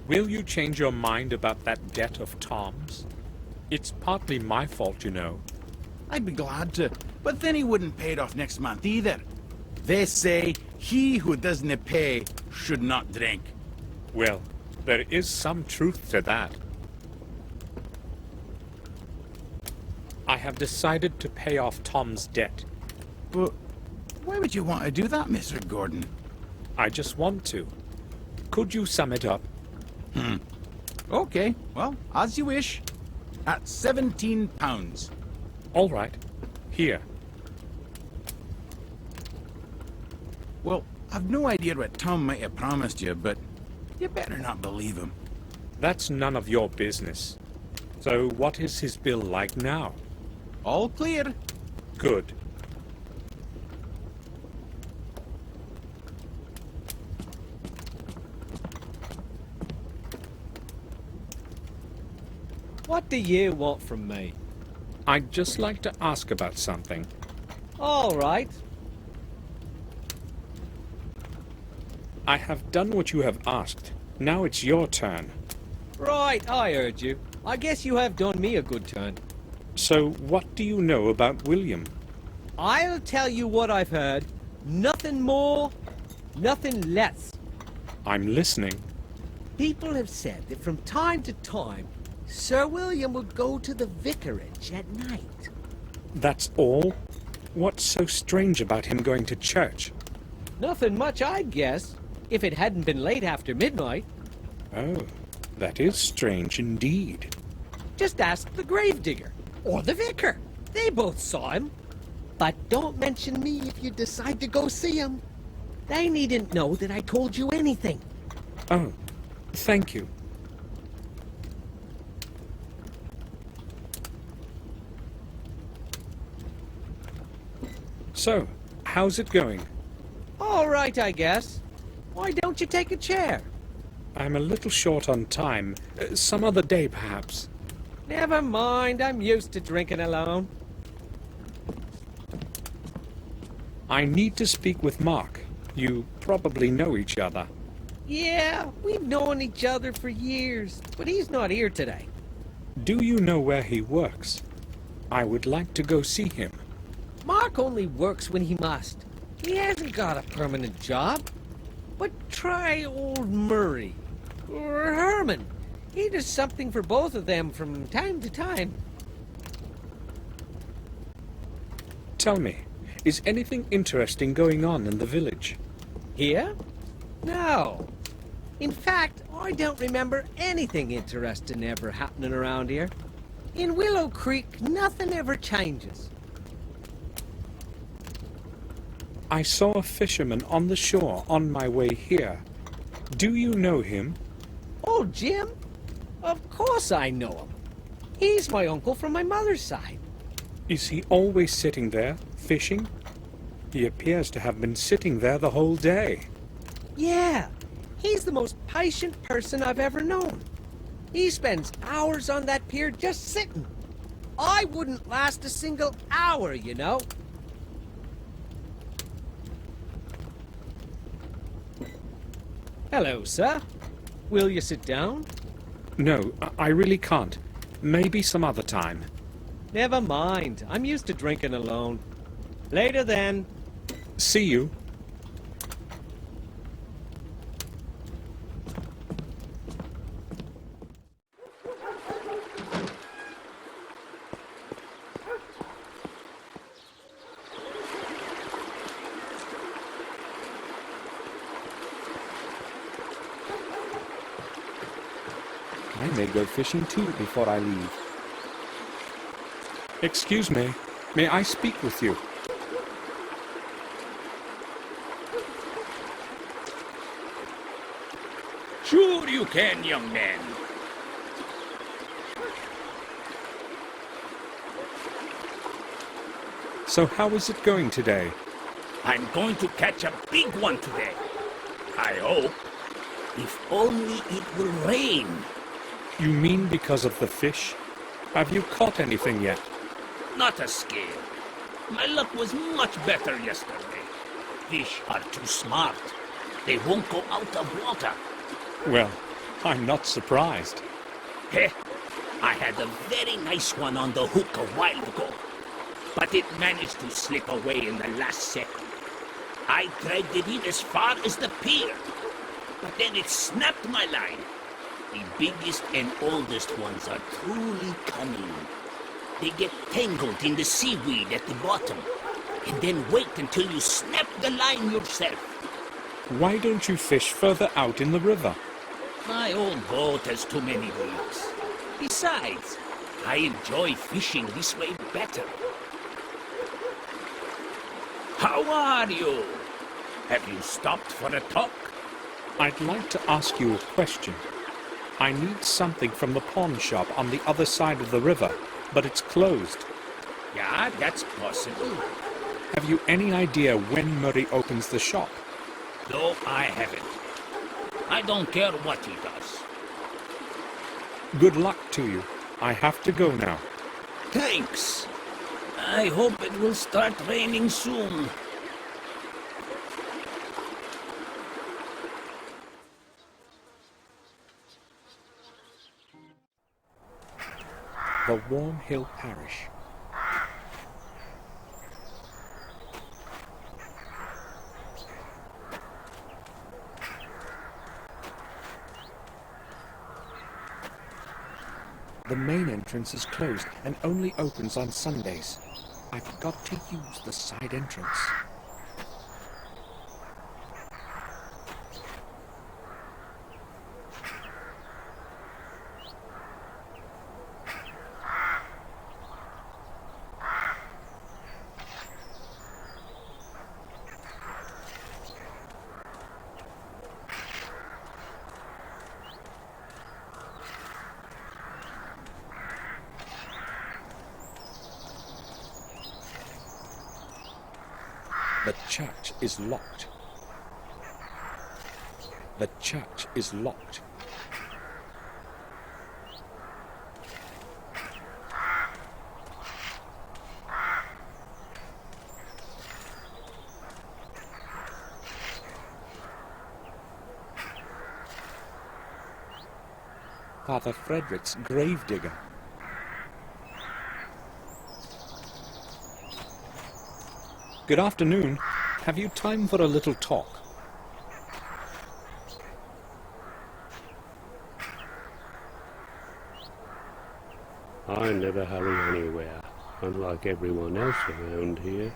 Will you change your mind about that debt of Tom's? It's partly my fault, you know. I'd be glad to, but then he wouldn't pay it off next month either. They say he who doesn't pay should not drink. Well, there is some truth to that. I have decided to pay off Tom's debt. But why would you want to do that, Mr. Gordon? I just want to. Could you sum it up? Okay, well, as you wish. At £17. All right. Here. Well, I've no idea what Tom might have promised you, but you better not believe him. That's none of your business. So what is his bill like now? All clear. Good. What do you want from me? I'd just like to ask about something. All right. I have done what you have asked. Now it's your turn. Right, I heard you. I guess you have done me a good turn. So what do you know about William? I'll tell you what I've heard. Nothing more, nothing less. I'm listening. People have said that from time to time, Sir William would go to the vicarage at night. That's all? What's so strange about him going to church? Nothing much, I'd guess, if it hadn't been late after midnight. Oh, that is strange indeed. Just ask the gravedigger, or the vicar. They both saw him. But don't mention me if you decide to go see him. They needn't know that I told you anything. Oh, thank you. So, how's it going? All right, I guess. Why don't you take a chair? I'm a little short on time. Some other day, perhaps. Never mind, I'm used to drinking alone. I need to speak with Mark. You probably know each other. Yeah, we've known each other for years, but he's not here today. Do you know where he works? I would like to go see him. Mark only works when he must. He hasn't got a permanent job. But try old Murray. Or Herman. He does something for both of them from time to time. Tell me, is anything interesting going on in the village? Here? No. In fact, I don't remember anything interesting ever happening around here. In Willow Creek, nothing ever changes. I saw a fisherman on the shore on my way here. Do you know him? Oh, Jim? Of course I know him. He's my uncle from my mother's side. Is he always sitting there, fishing? He appears to have been sitting there the whole day. Yeah, he's the most patient person I've ever known. He spends hours on that pier just sitting. I wouldn't last a single hour, you know. Hello, sir. Will you sit down? No, I really can't. Maybe some other time. Never mind. I'm used to drinking alone. Later then. See you. I may go fishing too before I leave. Excuse me, may I speak with you? Sure you can, young man. So how is it going today? I'm going to catch a big one today. I hope. If only it will rain. You mean because of the fish? Have you caught anything yet? Not a scale. My luck was much better yesterday. Fish are too smart. They won't go out of water. Well, I'm not surprised. Heh, I had a very nice one on the hook a while ago, but it managed to slip away in the last second. I dragged it in as far as the pier, but then it snapped my line. The biggest and oldest ones are truly cunning. They get tangled in the seaweed at the bottom, and then wait until you snap the line yourself. Why don't you fish further out in the river? My old boat has too many leaks. Besides, I enjoy fishing this way better. How are you? Have you stopped for a talk? I'd like to ask you a question. I need something from the pawn shop on the other side of the river, but it's closed. Yeah, that's possible. Have you any idea when Murray opens the shop? No, I haven't. I don't care what he does. Good luck to you. I have to go now. Thanks. I hope it will start raining soon. The Warm Hill Parish. The main entrance is closed and only opens on Sundays. I've got to use the side entrance. The church is locked. The church is locked. Father Frederick's gravedigger. Good afternoon. Have you time for a little talk? I never hurry anywhere, unlike everyone else around here.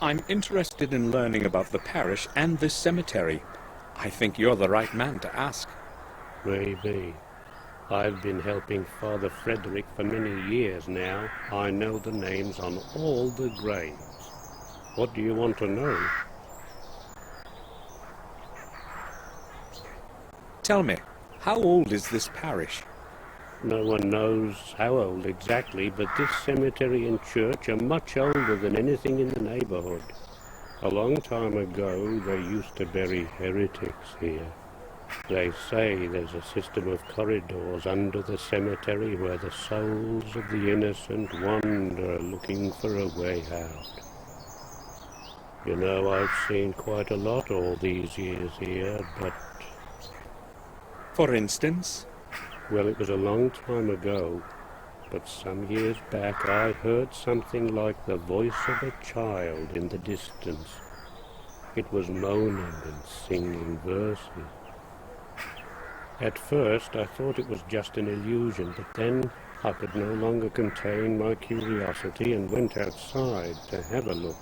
I'm interested in learning about the parish and this cemetery. I think you're the right man to ask. Maybe. I've been helping Father Frederick for many years now. I know the names on all the graves. What do you want to know? Tell me, how old is this parish? No one knows how old exactly, but this cemetery and church are much older than anything in the neighborhood. A long time ago, they used to bury heretics here. They say there's a system of corridors under the cemetery where the souls of the innocent wander looking for a way out. You know, I've seen quite a lot all these years here, but... For instance? Well, it was a long time ago, but some years back I heard something like the voice of a child in the distance. It was moaning and singing verses. At first I thought it was just an illusion, but then I could no longer contain my curiosity and went outside to have a look.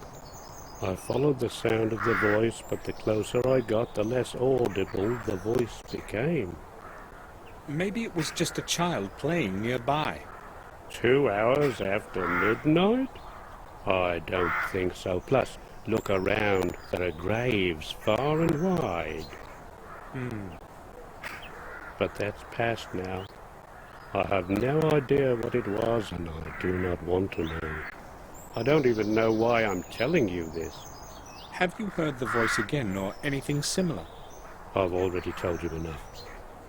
I followed the sound of the voice, but the closer I got, the less audible the voice became. Maybe it was just a child playing nearby. 2 hours after midnight? I don't think so. Plus, look around. There are graves far and wide. But that's past now. I have no idea what it was, and I do not want to know. I don't even know why I'm telling you this. Have you heard the voice again, or anything similar? I've already told you enough.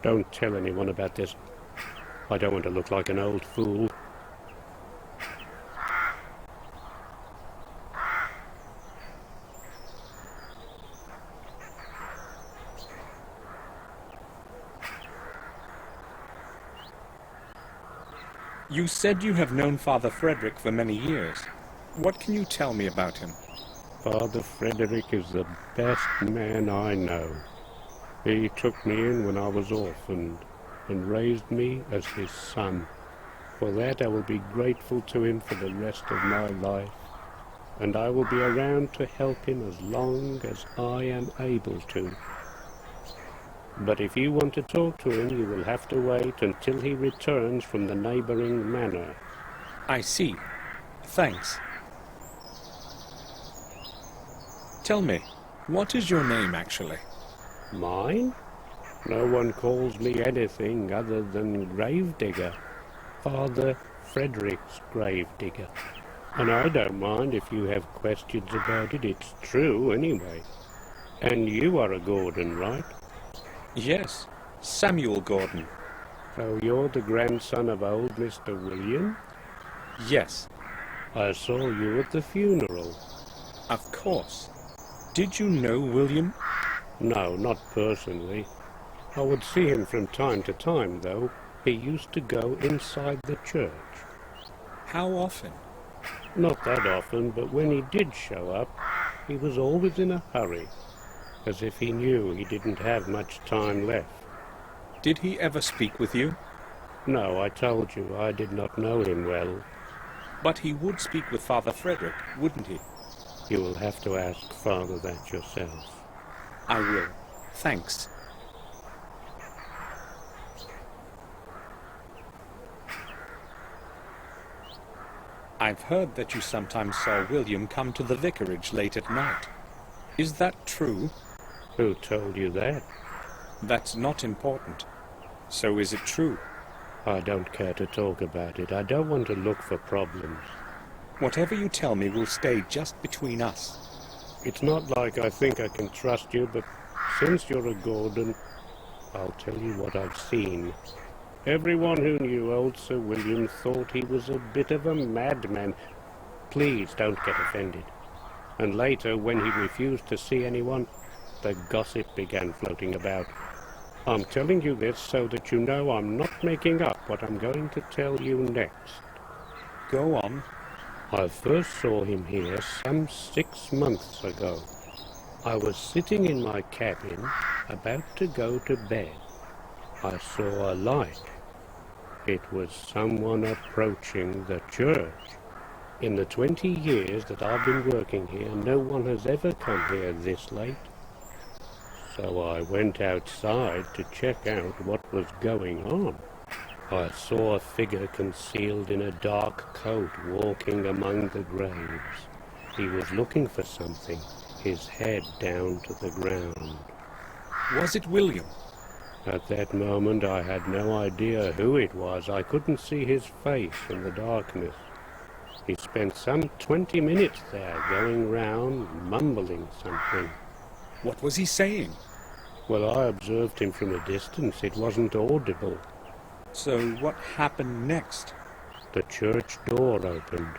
Don't tell anyone about this. I don't want to look like an old fool. You said you have known Father Frederick for many years. What can you tell me about him? Father Frederick is the best man I know. He took me in when I was orphaned and raised me as his son. For that I will be grateful to him for the rest of my life, and I will be around to help him as long as I am able to. But if you want to talk to him, you will have to wait until he returns from the neighboring manor. I see. Thanks. Tell me, what is your name actually? Mine? No one calls me anything other than Gravedigger. Father Frederick's Gravedigger. And I don't mind if you have questions about it. It's true anyway. And you are a Gordon, right? Yes, Samuel Gordon. So you're the grandson of old Mr. William? Yes. I saw you at the funeral. Of course. Did you know William? No, not personally. I would see him from time to time, though. He used to go inside the church. How often? Not that often, but when he did show up, he was always in a hurry, as if he knew he didn't have much time left. Did he ever speak with you? No, I told you I did not know him well. But he would speak with Father Frederick, wouldn't he? You will have to ask Father that yourself. I will. Thanks. I've heard that you sometimes saw William come to the vicarage late at night. Is that true? Who told you that? That's not important. So is it true? I don't care to talk about it. I don't want to look for problems. Whatever you tell me will stay just between us. It's not like I think I can trust you, but since you're a Gordon, I'll tell you what I've seen. Everyone who knew old Sir William thought he was a bit of a madman. Please don't get offended. And later, when he refused to see anyone, the gossip began floating about. I'm telling you this so that you know I'm not making up what I'm going to tell you next. Go on. I first saw him here some 6 months ago. I was sitting in my cabin, about to go to bed. I saw a light. It was someone approaching the church. In the 20 years that I've been working here, no one has ever come here this late. So I went outside to check out what was going on. I saw a figure concealed in a dark coat walking among the graves. He was looking for something, his head down to the ground. Was it William? At that moment I had no idea who it was. I couldn't see his face in the darkness. He spent some 20 minutes there, going round, mumbling something. What was he saying? Well, I observed him from a distance. It wasn't audible. So what happened next? The church door opened,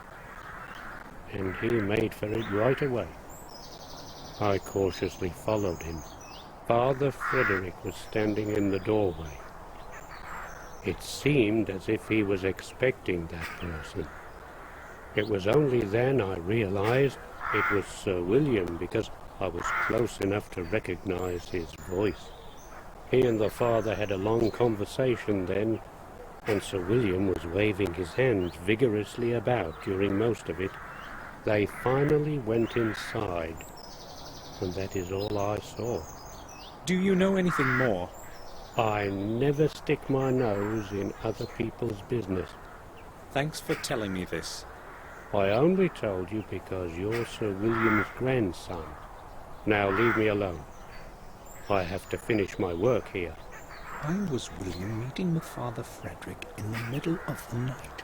and he made for it right away. I cautiously followed him. Father Frederick was standing in the doorway. It seemed as if he was expecting that person. It was only then I realized it was Sir William, because I was close enough to recognize his voice. He and the father had a long conversation then, and Sir William was waving his hands vigorously about during most of it. They finally went inside, and that is all I saw. Do you know anything more? I never stick my nose in other people's business. Thanks for telling me this. I only told you because you're Sir William's grandson. Now leave me alone. I have to finish my work here. Why was William meeting with Father Frederick in the middle of the night?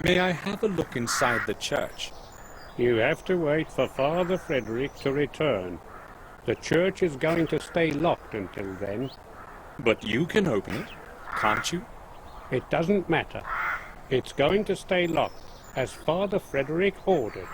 May I have a look inside the church? You have to wait for Father Frederick to return. The church is going to stay locked until then. But you can open it, can't you? It doesn't matter. It's going to stay locked, as Father Frederick ordered.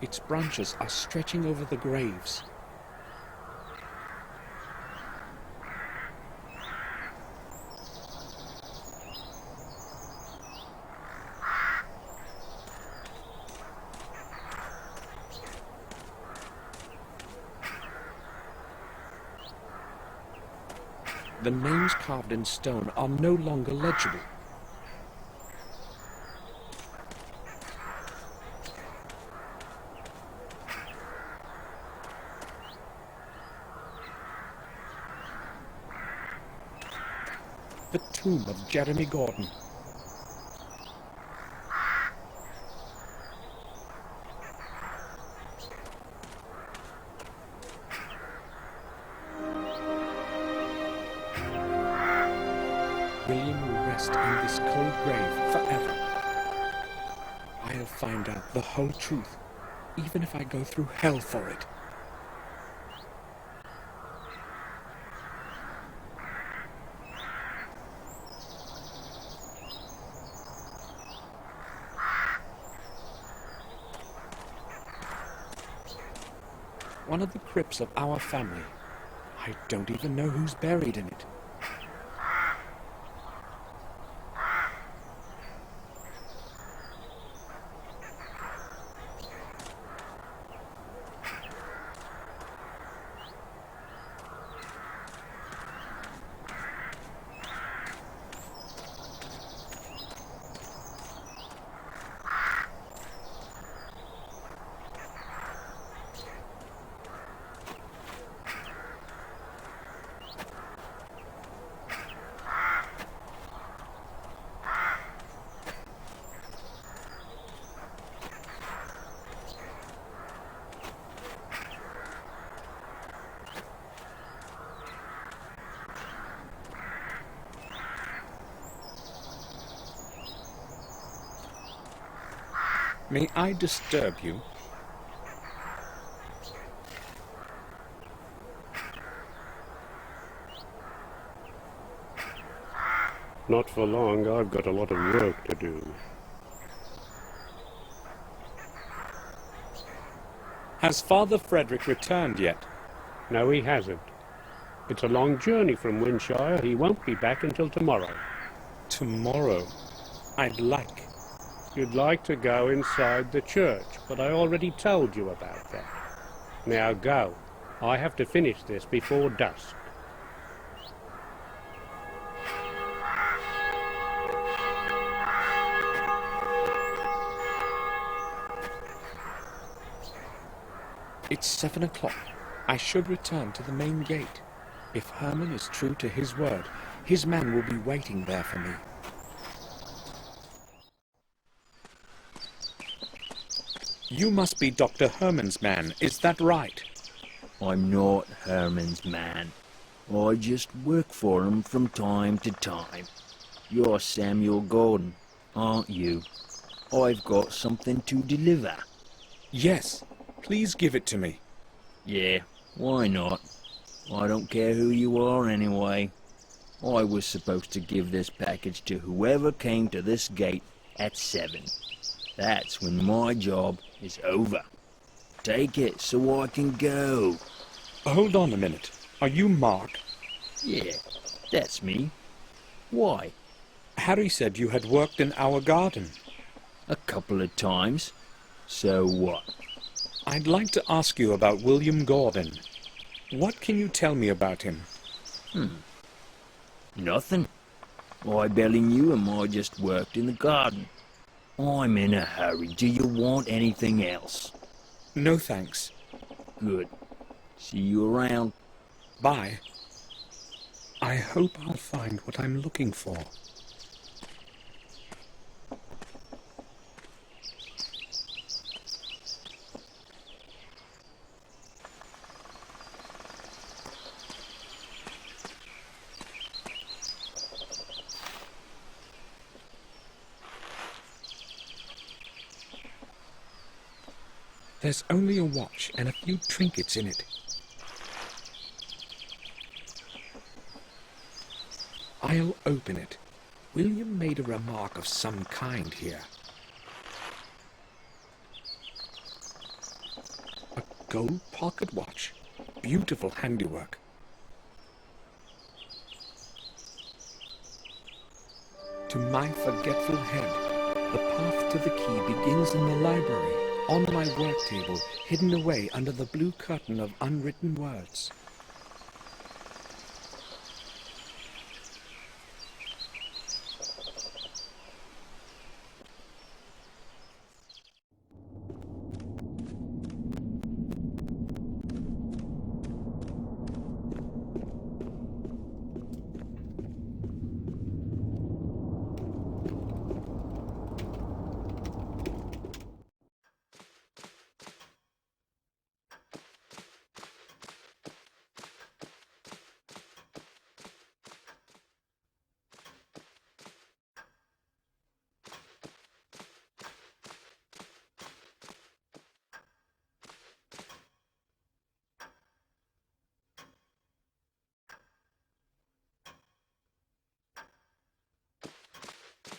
Its branches are stretching over the graves. The names carved in stone are no longer legible. The tomb of Jeremy Gordon. William will rest in this cold grave forever. I'll find out the whole truth, even if I go through hell for it. One of the crypts of our family. I don't even know who's buried in it. May I disturb you? Not for long. I've got a lot of work to do. Has Father Frederick returned yet? No, he hasn't. It's a long journey from Windshire. He won't be back until tomorrow. Tomorrow? I'd like. You'd like to go inside the church, but I already told you about that. Now go. I have to finish this before dusk. It's 7 o'clock. I should return to the main gate. If Herman is true to his word, his man will be waiting there for me. You must be Dr. Herman's man, is that right? I'm not Herman's man. I just work for him from time to time. You're Samuel Gordon, aren't you? I've got something to deliver. Yes, please give it to me. Yeah, why not? I don't care who you are anyway. I was supposed to give this package to whoever came to this gate at 7. That's when my job is over. Take it so I can go. Hold on a minute. Are you Mark? Yeah, that's me. Why? Harry said you had worked in our garden. A couple of times. So what? I'd like to ask you about William Gordon. What can you tell me about him? Nothing. I barely knew him. I just worked in the garden. I'm in a hurry. Do you want anything else? No thanks. Good. See you around. Bye. I hope I'll find what I'm looking for. There's only a watch and a few trinkets in it. I'll open it. William made a remark of some kind here. A gold pocket watch. Beautiful handiwork. To my forgetful head, the path to the key begins in the library, on my work table, hidden away under the blue curtain of unwritten words.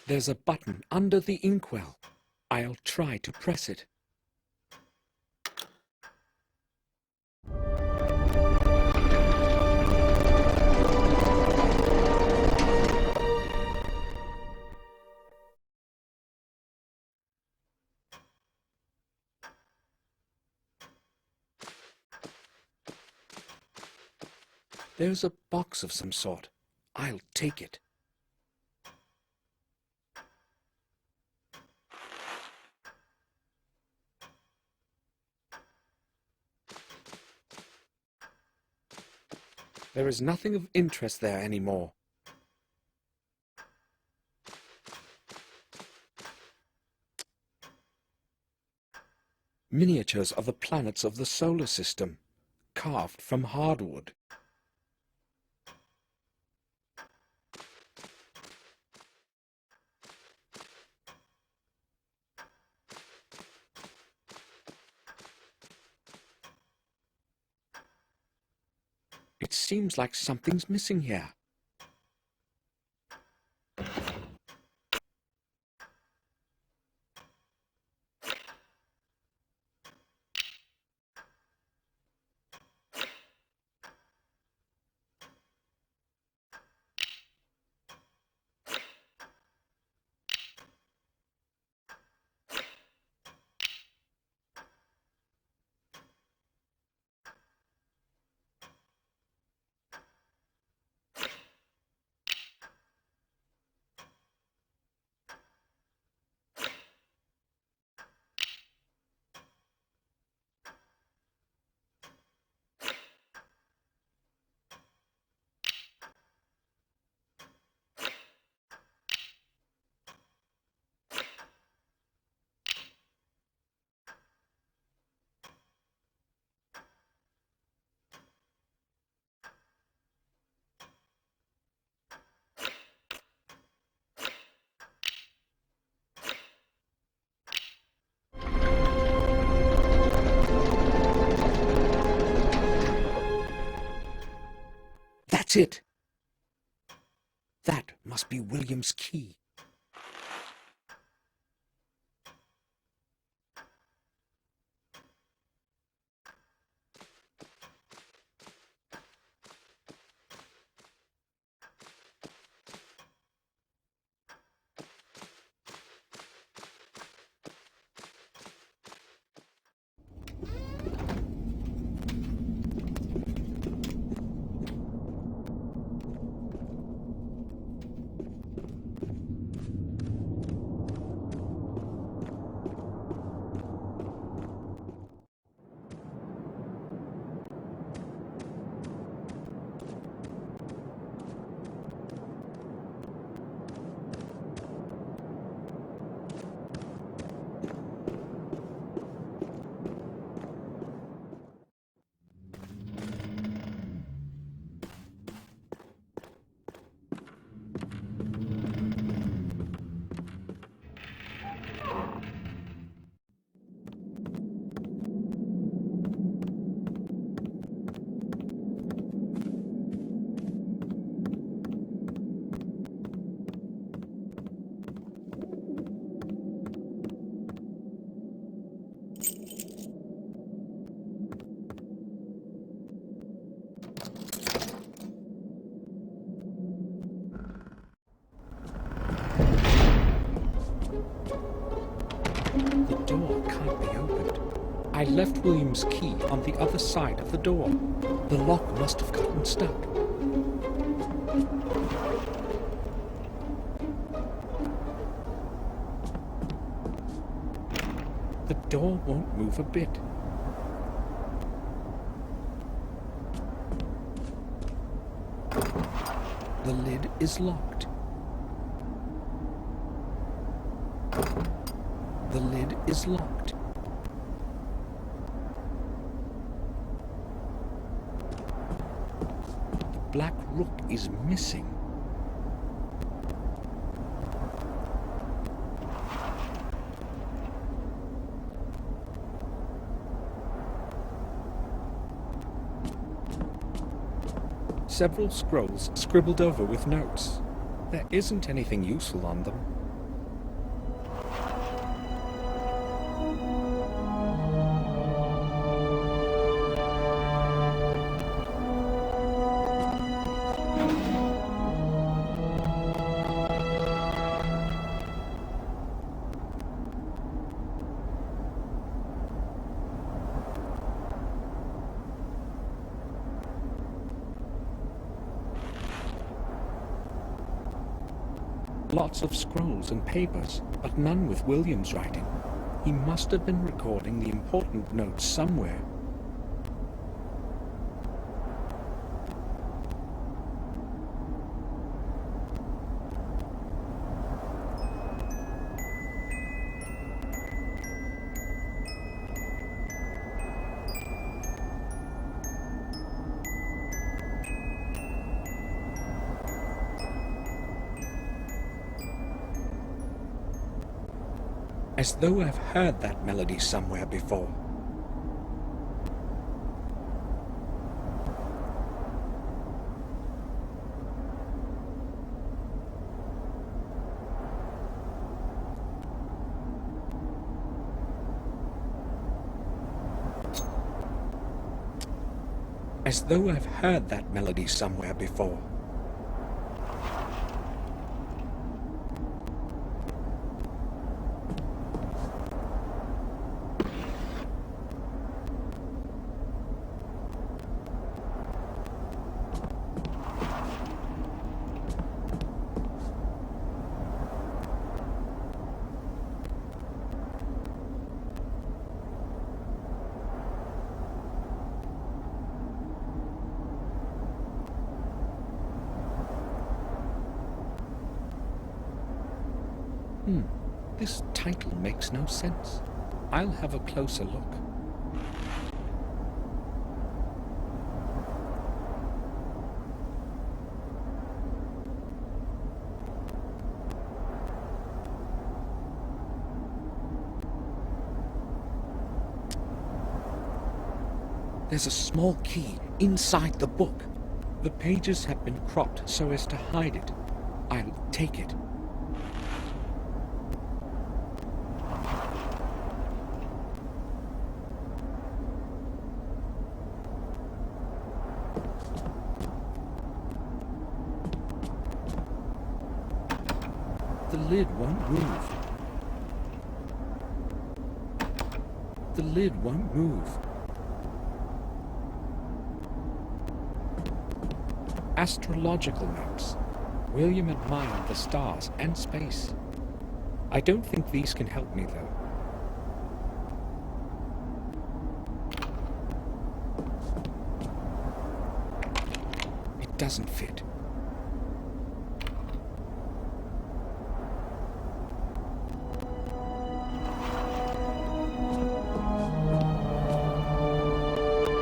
There's a button under the inkwell. I'll try to press it. There's a box of some sort. I'll take it. There is nothing of interest there anymore. Miniatures of the planets of the solar system, carved from hardwood. It seems like something's missing here. That's it. That must be William's key. The door can't be opened. I left William's key on the other side of the door. The lock must have gotten stuck. The door won't move a bit. The lid is locked. The lid is locked. The black rook is missing. Several scrolls scribbled over with notes. There isn't anything useful on them. Lots of scrolls and papers, but none with William's writing. He must have been recording the important notes somewhere. As though I've heard that melody somewhere before. As though I've heard that melody somewhere before. This title makes no sense. I'll have a closer look. There's a small key inside the book. The pages have been cropped so as to hide it. I'll take it. The lid won't move. The lid won't move. Astrological maps. William admired the stars and space. I don't think these can help me, though. It doesn't fit.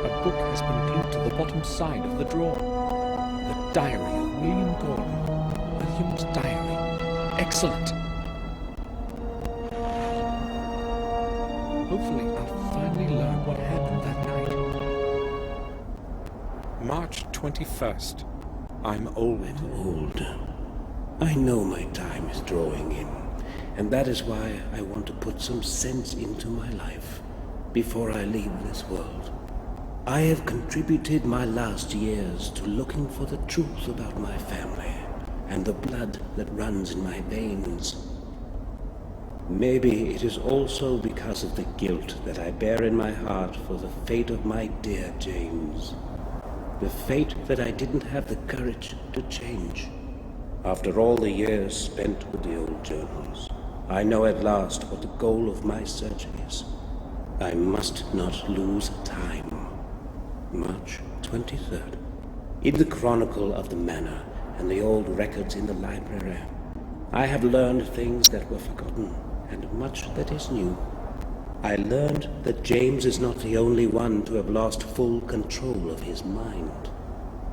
A book has been glued to the bottom side of the drawer. The diary of William Gordon. William's diary. Excellent. Hopefully I'll finally learn what happened that night. March 21st. I'm old. I know my time is drawing in, and that is why I want to put some sense into my life before I leave this world. I have contributed my last years to looking for the truth about my family and the blood that runs in my veins. Maybe it is also because of the guilt that I bear in my heart for the fate of my dear James. The fate that I didn't have the courage to change. After all the years spent with the old journals, I know at last what the goal of my search is. I must not lose time. March 23rd. In the chronicle of the manor and the old records in the library, I have learned things that were forgotten and much that is new. I learned that James is not the only one to have lost full control of his mind.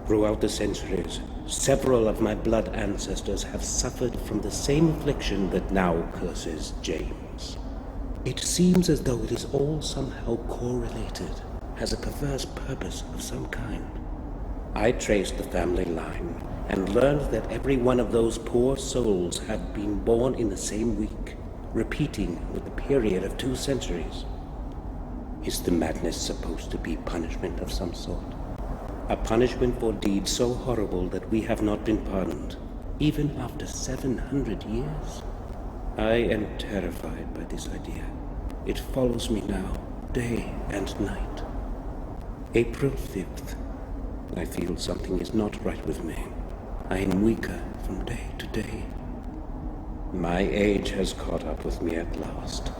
Throughout the centuries, several of my blood ancestors have suffered from the same affliction that now curses James. It seems as though it is all somehow correlated, has a perverse purpose of some kind. I traced the family line and learned that every one of those poor souls had been born in the same week, repeating with a period of 2 centuries. Is the madness supposed to be punishment of some sort? A punishment for deeds so horrible that we have not been pardoned, even after 700 years? I am terrified by this idea. It follows me now, day and night. April 5th. I feel something is not right with me. I am weaker from day to day. My age has caught up with me at last.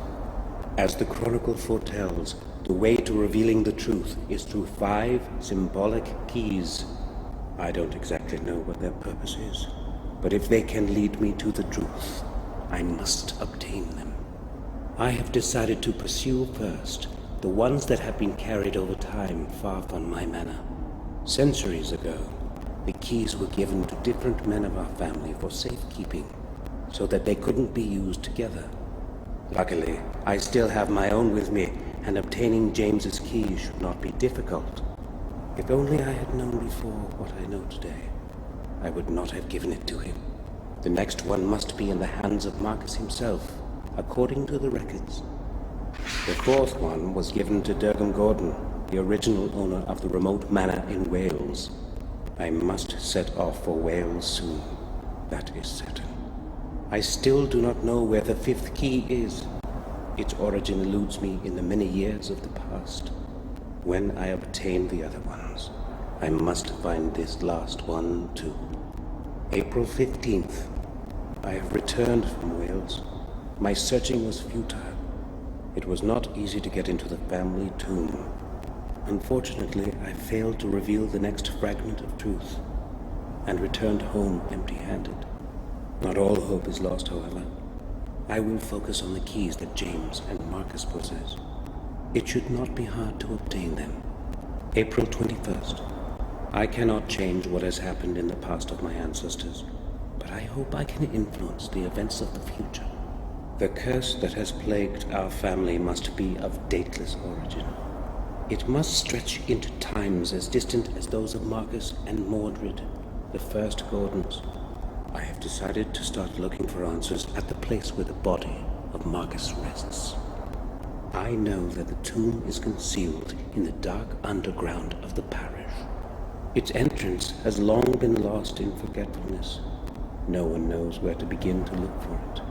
As the chronicle foretells, the way to revealing the truth is through 5 symbolic keys. I don't exactly know what their purpose is, but if they can lead me to the truth, I must obtain them. I have decided to pursue first the ones that have been carried over time far from my manor. Centuries ago, the keys were given to different men of our family for safekeeping, so that they couldn't be used together. Luckily, I still have my own with me, and obtaining James's key should not be difficult. If only I had known before what I know today, I would not have given it to him. The next one must be in the hands of Marcus himself, according to the records. The 4th one was given to Durham Gordon, the original owner of the remote manor in Wales. I must set off for Wales soon. That is certain. I still do not know where the 5th key is. Its origin eludes me in the many years of the past. When I obtain the other ones, I must find this last one too. April 15th. I have returned from Wales. My searching was futile. It was not easy to get into the family tomb. Unfortunately, I failed to reveal the next fragment of truth, and returned home empty-handed. Not all hope is lost, however. I will focus on the keys that James and Marcus possess. It should not be hard to obtain them. April 21st. I cannot change what has happened in the past of my ancestors, but I hope I can influence the events of the future. The curse that has plagued our family must be of dateless origin. It must stretch into times as distant as those of Marcus and Mordred, the first Gordons. I have decided to start looking for answers at the place where the body of Marcus rests. I know that the tomb is concealed in the dark underground of the parish. Its entrance has long been lost in forgetfulness. No one knows where to begin to look for it.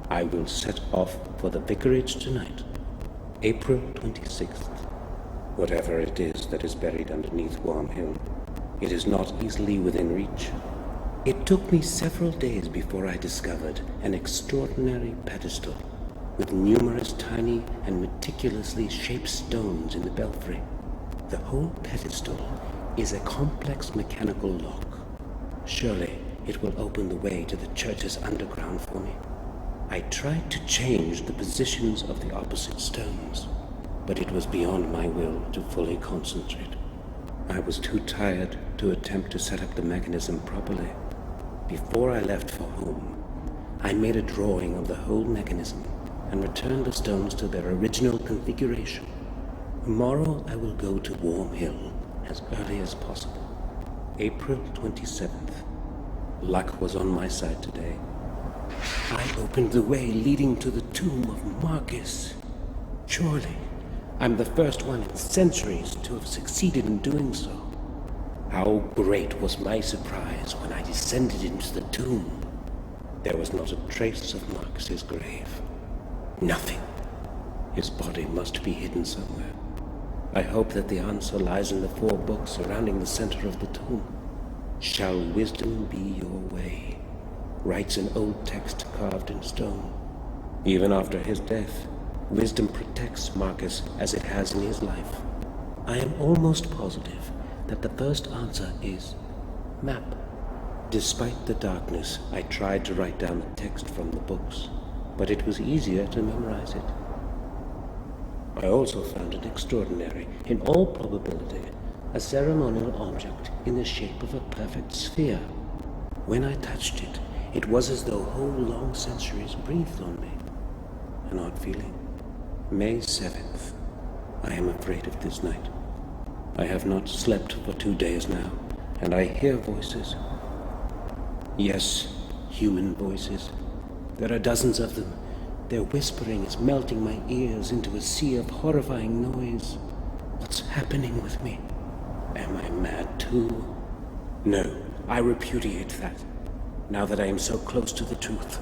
I will set off for the vicarage tonight, April 26th. Whatever it is that is buried underneath Worm Hill, it is not easily within reach. It took me several days before I discovered an extraordinary pedestal with numerous tiny and meticulously shaped stones in the belfry. The whole pedestal is a complex mechanical lock. Surely it will open the way to the church's underground for me. I tried to change the positions of the opposite stones, but it was beyond my will to fully concentrate. I was too tired to attempt to set up the mechanism properly. Before I left for home, I made a drawing of the whole mechanism and returned the stones to their original configuration. Tomorrow I will go to Worm Hill as early as possible. April 27th. Luck was on my side today. I opened the way leading to the tomb of Marcus. Surely, I'm the first one in centuries to have succeeded in doing so. How great was my surprise when I descended into the tomb. There was not a trace of Marcus's grave. Nothing. His body must be hidden somewhere. I hope that the answer lies in the 4 books surrounding the center of the tomb. Shall wisdom be your way? Writes an old text carved in stone. Even after his death, wisdom protects Marcus as it has in his life. I am almost positive that the first answer is map. Despite the darkness, I tried to write down the text from the books, but it was easier to memorize it. I also found it extraordinary, in all probability, a ceremonial object in the shape of a perfect sphere. When I touched it, it was as though whole long centuries breathed on me. An odd feeling. May 7th. I am afraid of this night. I have not slept for 2 days now, and I hear voices. Yes, human voices. There are dozens of them. Their whispering is melting my ears into a sea of horrifying noise. What's happening with me? Am I mad too? No, I repudiate that, now that I am so close to the truth.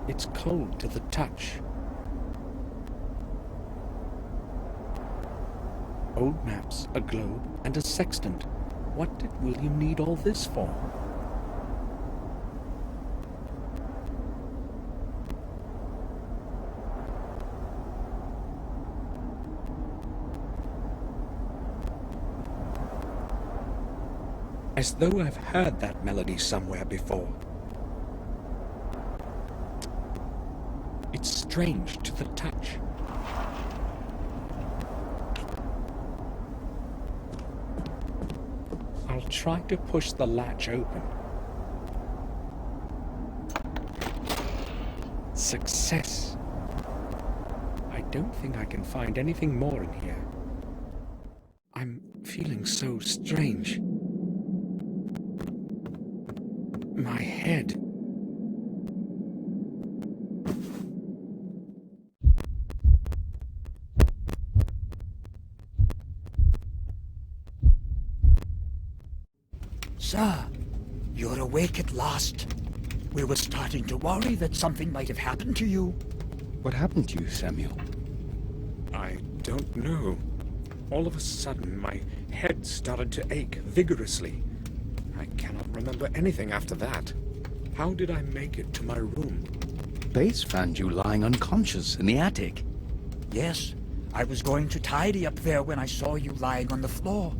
It's cold to the touch. Old maps, a globe, and a sextant. What did William need all this for? As though I've heard that melody somewhere before. It's strange to the touch. I'll try to push the latch open. Success! I don't think I can find anything more in here. I'm feeling so strange. My head. Sir, you're awake at last. We were starting to worry that something might have happened to you. What happened to you, Samuel? I don't know. All of a sudden, my head started to ache vigorously. I cannot remember anything after that. How did I make it to my room? Bates found you lying unconscious in the attic. Yes, I was going to tidy up there when I saw you lying on the floor.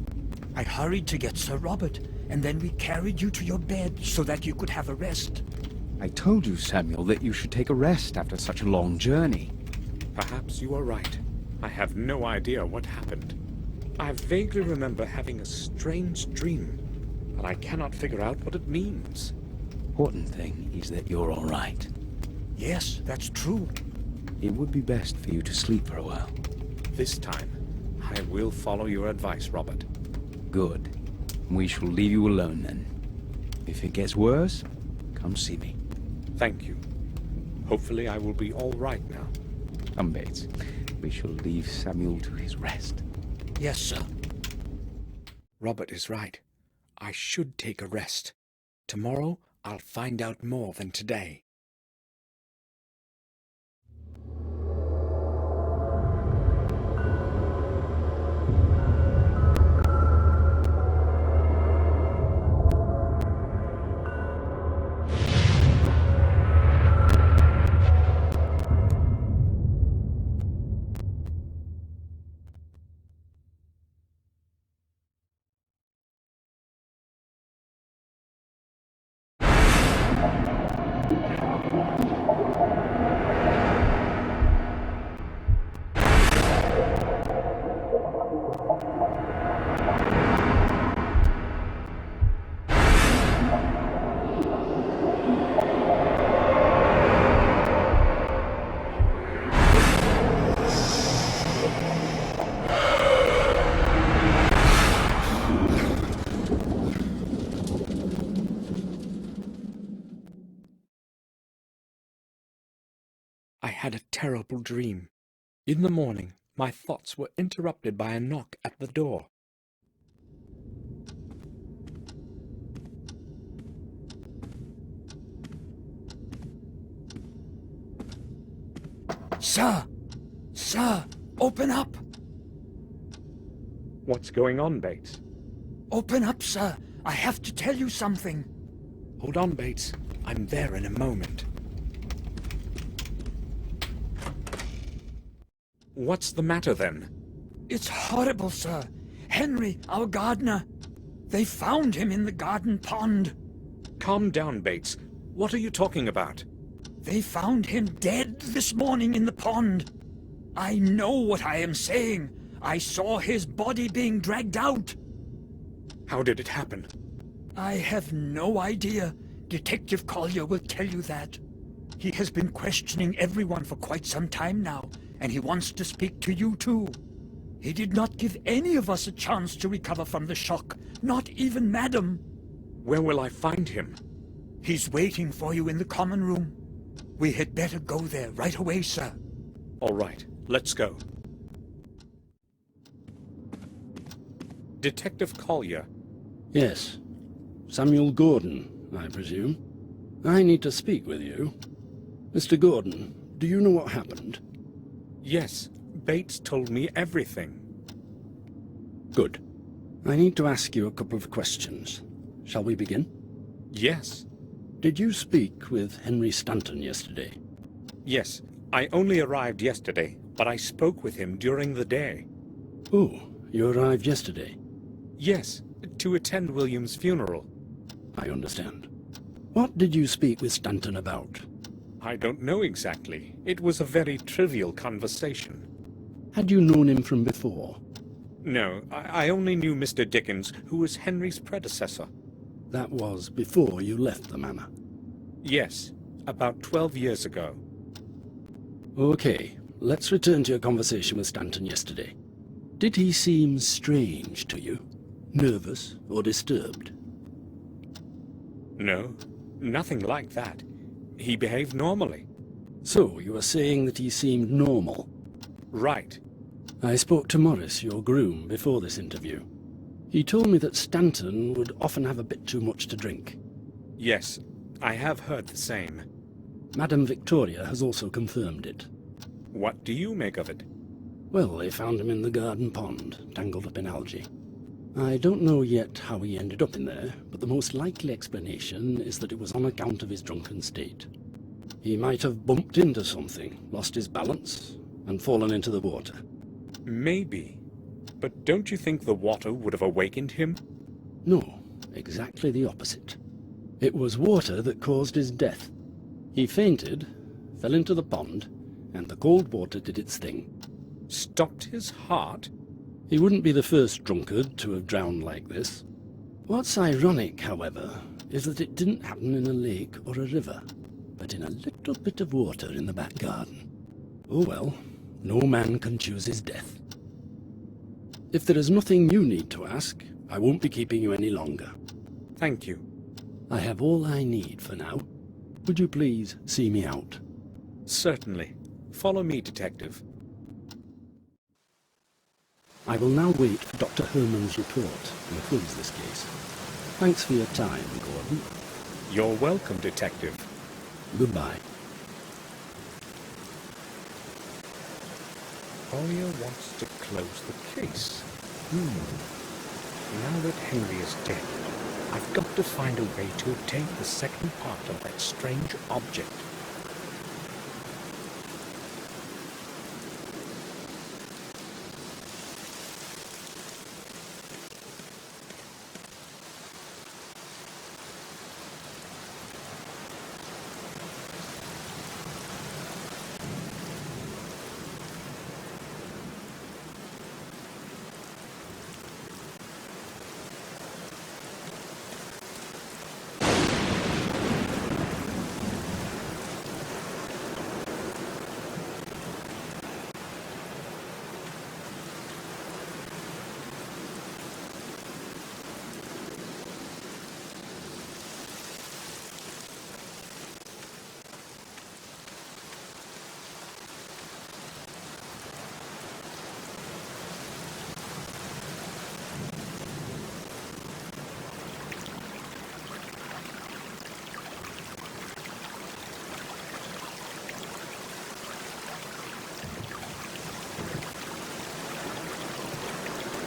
I hurried to get Sir Robert, and then we carried you to your bed so that you could have a rest. I told you, Samuel, that you should take a rest after such a long journey. Perhaps you are right. I have no idea what happened. I vaguely remember having a strange dream, but I cannot figure out what it means. Important thing is that you're all right. Yes, that's true. It would be best for you to sleep for a while. This time, I will follow your advice, Robert. Good. We shall leave you alone then. If it gets worse, come see me. Thank you. Hopefully I will be all right now. Come, Bates. We shall leave Samuel to his rest. Yes, sir. Robert is right. I should take a rest. Tomorrow, I'll find out more than today. I had a terrible dream. In the morning, my thoughts were interrupted by a knock at the door. Sir! Sir! Open up! What's going on, Bates? Open up, sir! I have to tell you something. Hold on, Bates. I'm there in a moment. What's the matter, then? It's horrible, sir. Henry, our gardener. They found him in the garden pond. Calm down, Bates. What are you talking about? They found him dead this morning in the pond. I know what I am saying. I saw his body being dragged out. How did it happen? I have no idea. Detective Collier will tell you that. He has been questioning everyone for quite some time now, and he wants to speak to you too. He did not give any of us a chance to recover from the shock, not even Madam. Where will I find him? He's waiting for you in the common room. We had better go there right away, sir. All right, let's go. Detective Collier. Yes. Samuel Gordon, I presume. I need to speak with you. Mr. Gordon, do you know what happened? Yes, Bates told me everything. Good. I need to ask you a couple of questions. Shall we begin? Yes. Did you speak with Henry Stanton yesterday? Yes, I only arrived yesterday, but I spoke with him during the day. Oh, you arrived yesterday? Yes, to attend William's funeral. I understand. What did you speak with Stanton about? I don't know exactly. It was a very trivial conversation. Had you known him from before? No, I only knew Mr. Dickens, who was Henry's predecessor. That was before you left the manor? Yes, about 12 years ago. Okay, let's return to your conversation with Stanton yesterday. Did he seem strange to you? Nervous or disturbed? No, nothing like that. He behaved normally. So, you are saying that he seemed normal? Right. I spoke to Morris, your groom, before this interview. He told me that Stanton would often have a bit too much to drink. Yes, I have heard the same. Madame Victoria has also confirmed it. What do you make of it? Well, they found him in the garden pond, tangled up in algae. I don't know yet how he ended up in there, but the most likely explanation is that it was on account of his drunken state. He might have bumped into something, lost his balance, and fallen into the water. Maybe. But don't you think the water would have awakened him? No, exactly the opposite. It was water that caused his death. He fainted, fell into the pond, and the cold water did its thing. Stopped his heart? He wouldn't be the first drunkard to have drowned like this. What's ironic, however, is that it didn't happen in a lake or a river, but in a little bit of water in the back garden. Oh well, no man can choose his death. If there is nothing you need to ask, I won't be keeping you any longer. Thank you. I have all I need for now. Would you please see me out? Certainly. Follow me, Detective. I will now wait for Dr. Herman's report and close this case. Thanks for your time, Gordon. You're welcome, Detective. Goodbye. Collier wants to close the case. Now that Henry is dead, I've got to find a way to obtain the second part of that strange object.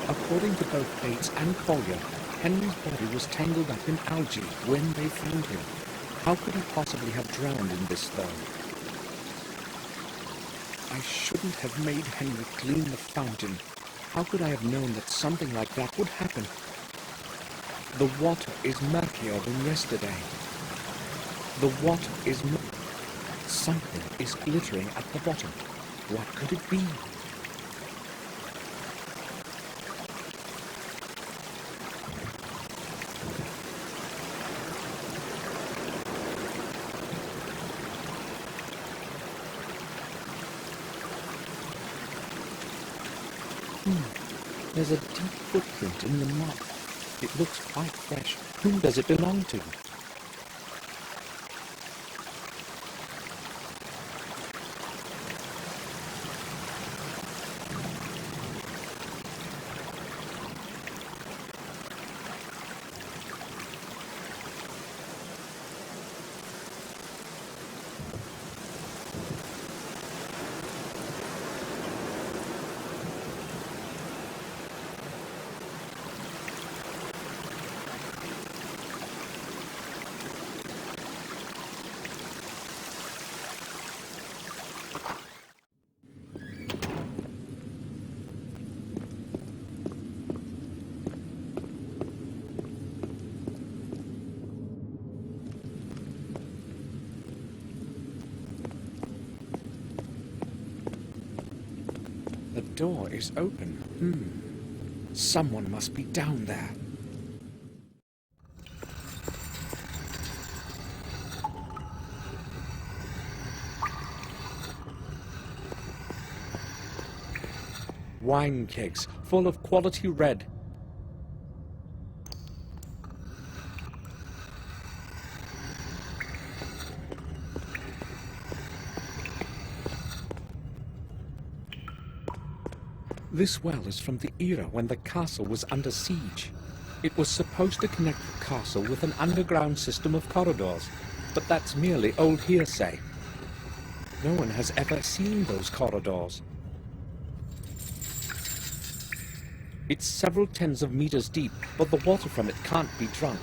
According to both Bates and Collier, Henry's body was tangled up in algae when they found him. How could he possibly have drowned in this, though? I shouldn't have made Henry clean the fountain. How could I have known that something like that would happen? The water is murkier than yesterday. The water is something is glittering at the bottom. What could it be? There's a deep footprint in the mud. It looks quite fresh. Whom does it belong to? The door is open. Someone must be down there. Wine kegs full of quality red. This well is from the era when the castle was under siege. It was supposed to connect the castle with an underground system of corridors, but that's merely old hearsay. No one has ever seen those corridors. It's several tens of meters deep, but the water from it can't be drunk.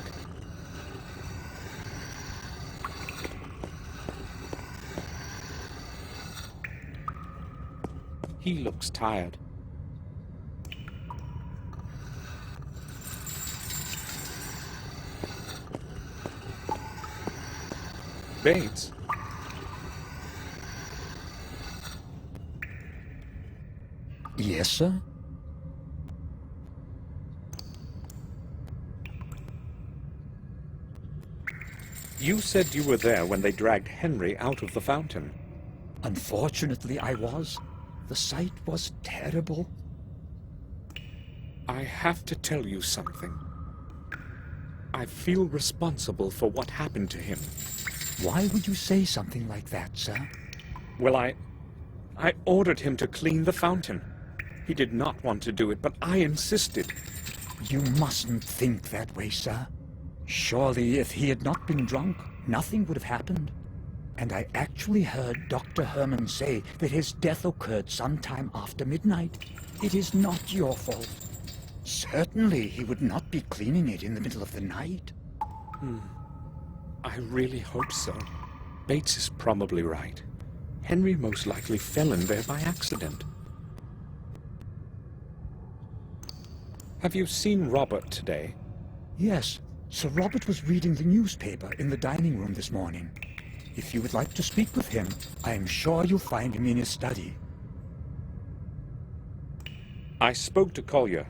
He looks tired. Bates? Yes, sir? You said you were there when they dragged Henry out of the fountain. Unfortunately, I was. The sight was terrible. I have to tell you something. I feel responsible for what happened to him. Why would you say something like that, sir? Well, I ordered him to clean the fountain. He did not want to do it, but I insisted. You mustn't think that way, sir. Surely, if he had not been drunk, nothing would have happened. And I actually heard Dr. Herman say that his death occurred sometime after midnight. It is not your fault. Certainly, he would not be cleaning it in the middle of the night. I really hope so. Bates is probably right. Henry most likely fell in there by accident. Have you seen Robert today? Yes, Sir Robert was reading the newspaper in the dining room this morning. If you would like to speak with him, I am sure you'll find him in his study. I spoke to Collier.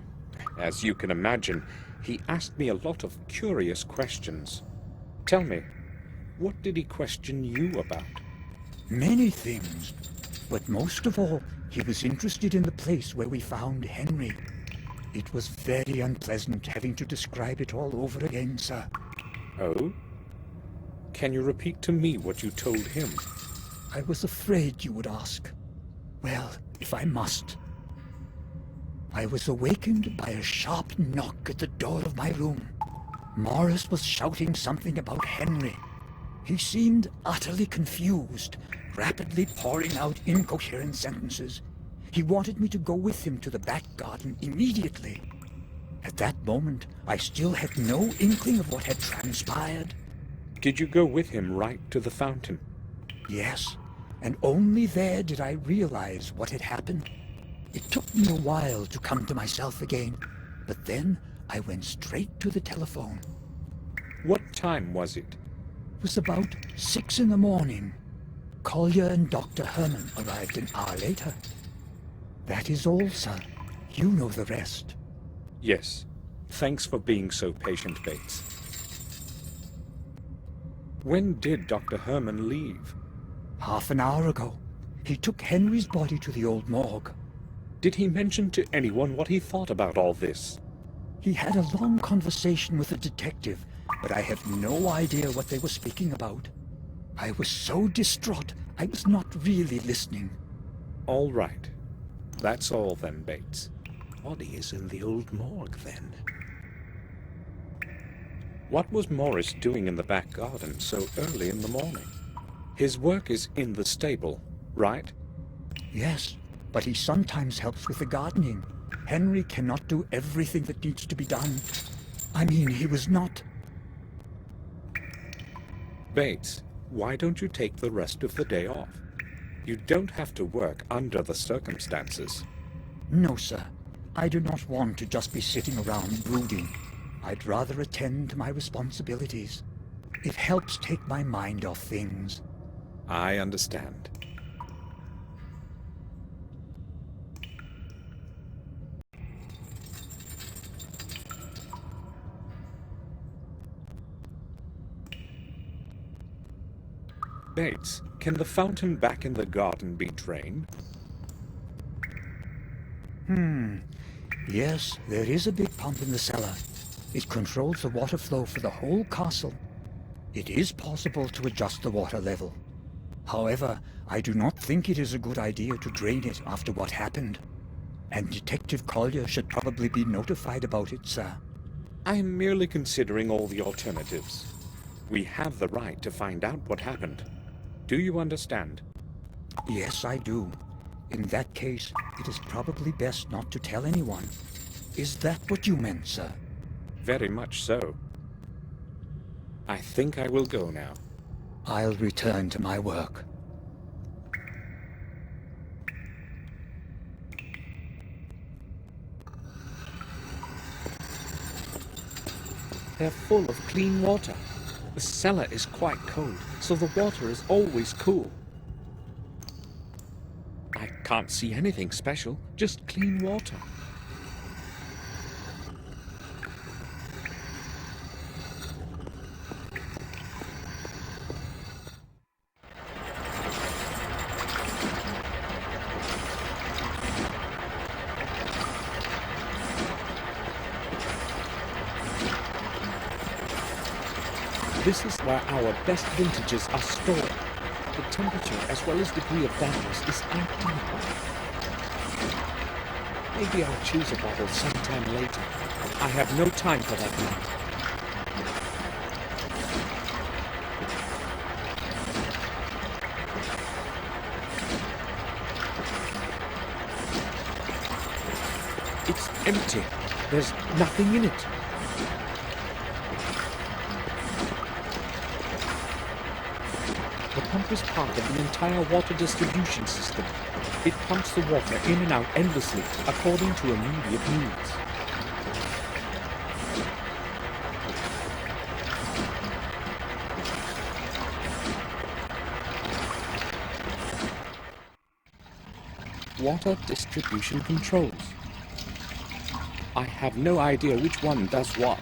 As you can imagine, he asked me a lot of curious questions. Tell me, what did he question you about? Many things, but most of all, he was interested in the place where we found Henry. It was very unpleasant having to describe it all over again, sir. Oh? Can you repeat to me what you told him? I was afraid you would ask. Well, if I must. I was awakened by a sharp knock at the door of my room. Morris was shouting something about Henry. He seemed utterly confused, rapidly pouring out incoherent sentences. He wanted me to go with him to the back garden immediately. At that moment, I still had no inkling of what had transpired. Did you go with him right to the fountain? Yes, and only there did I realize what had happened. It took me a while to come to myself again, but then I went straight to the telephone. What time was it? It was about 6 in the morning. Collier and Dr. Herman arrived an hour later. That is all, sir. You know the rest. Yes. Thanks for being so patient, Bates. When did Dr. Herman leave? Half an hour ago. He took Henry's body to the old morgue. Did he mention to anyone what he thought about all this? He had a long conversation with a detective, but I have no idea what they were speaking about. I was so distraught, I was not really listening. All right. That's all then, Bates. Body is in the old morgue then. What was Morris doing in the back garden so early in the morning? His work is in the stable, right? Yes, but he sometimes helps with the gardening. Henry cannot do everything that needs to be done. I mean, he was not... Bates, why don't you take the rest of the day off? You don't have to work under the circumstances. No, sir. I do not want to just be sitting around brooding. I'd rather attend to my responsibilities. It helps take my mind off things. I understand. Bates, can the fountain back in the garden be drained? Yes, there is a big pump in the cellar. It controls the water flow for the whole castle. It is possible to adjust the water level. However, I do not think it is a good idea to drain it after what happened. And Detective Collier should probably be notified about it, sir. I am merely considering all the alternatives. We have the right to find out what happened. Do you understand? Yes, I do. In that case, it is probably best not to tell anyone. Is that what you meant, sir? Very much so. I think I will go now. I'll return to my work. They're full of clean water. The cellar is quite cold, so the water is always cool. I can't see anything special, just clean water. This is where our best vintages are stored. The temperature as well as degree of dampness is ideal. Maybe I'll choose a bottle sometime later. I have no time for that now. It's empty. There's nothing in it. The pump is part of the entire water distribution system. It pumps the water in and out endlessly according to immediate needs. Water distribution controls. I have no idea which one does what.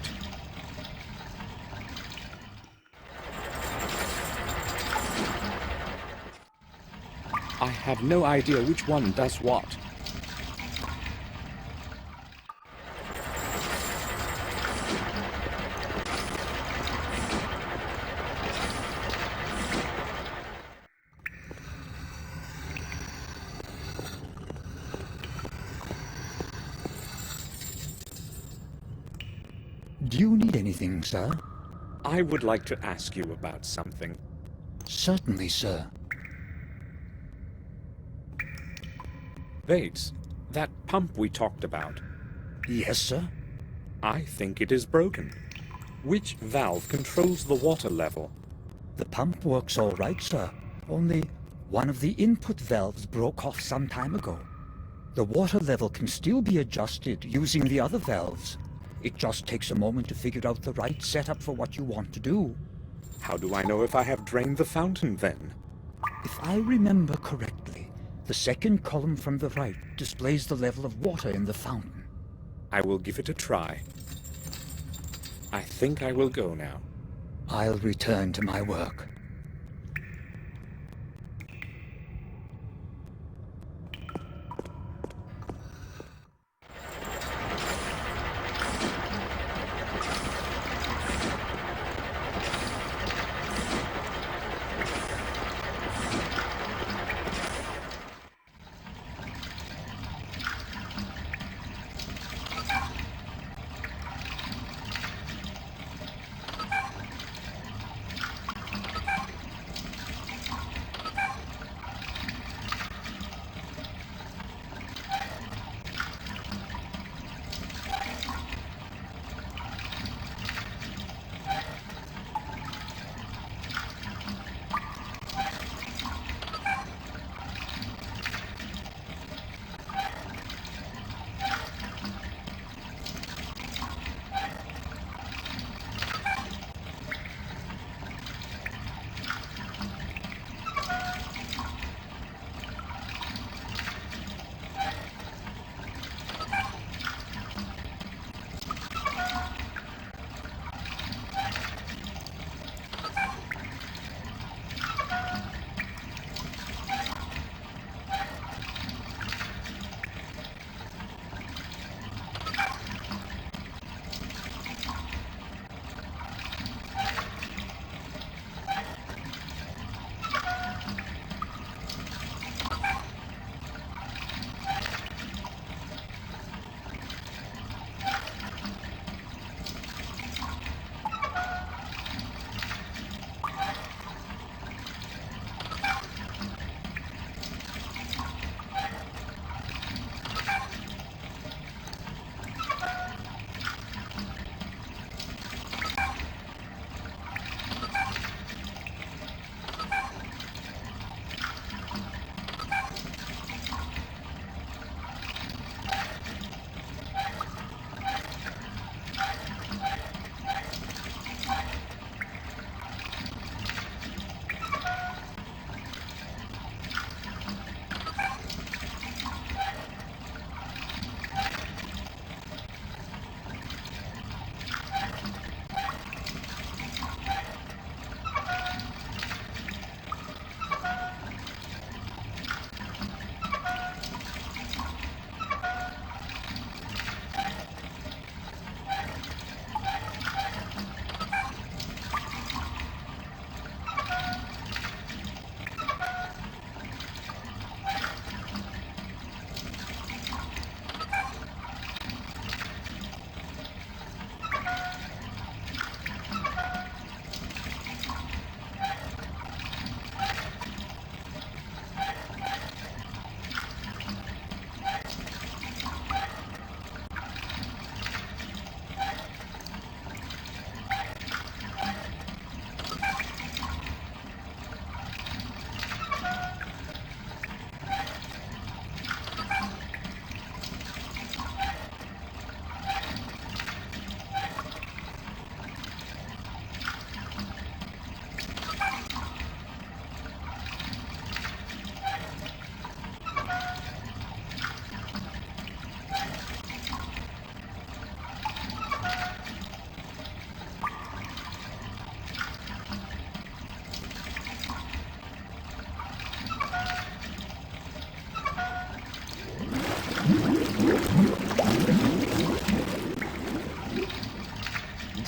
I have no idea which one does what. Do you need anything, sir? I would like to ask you about something. Certainly, sir. Bates, that pump we talked about. Yes, sir? I think it is broken. Which valve controls the water level? The pump works all right, sir. Only one of the input valves broke off some time ago. The water level can still be adjusted using the other valves. It just takes a moment to figure out the right setup for what you want to do. How do I know if I have drained the fountain then? If I remember correctly, the second column from the right displays the level of water in the fountain. I will give it a try. I think I will go now. I'll return to my work.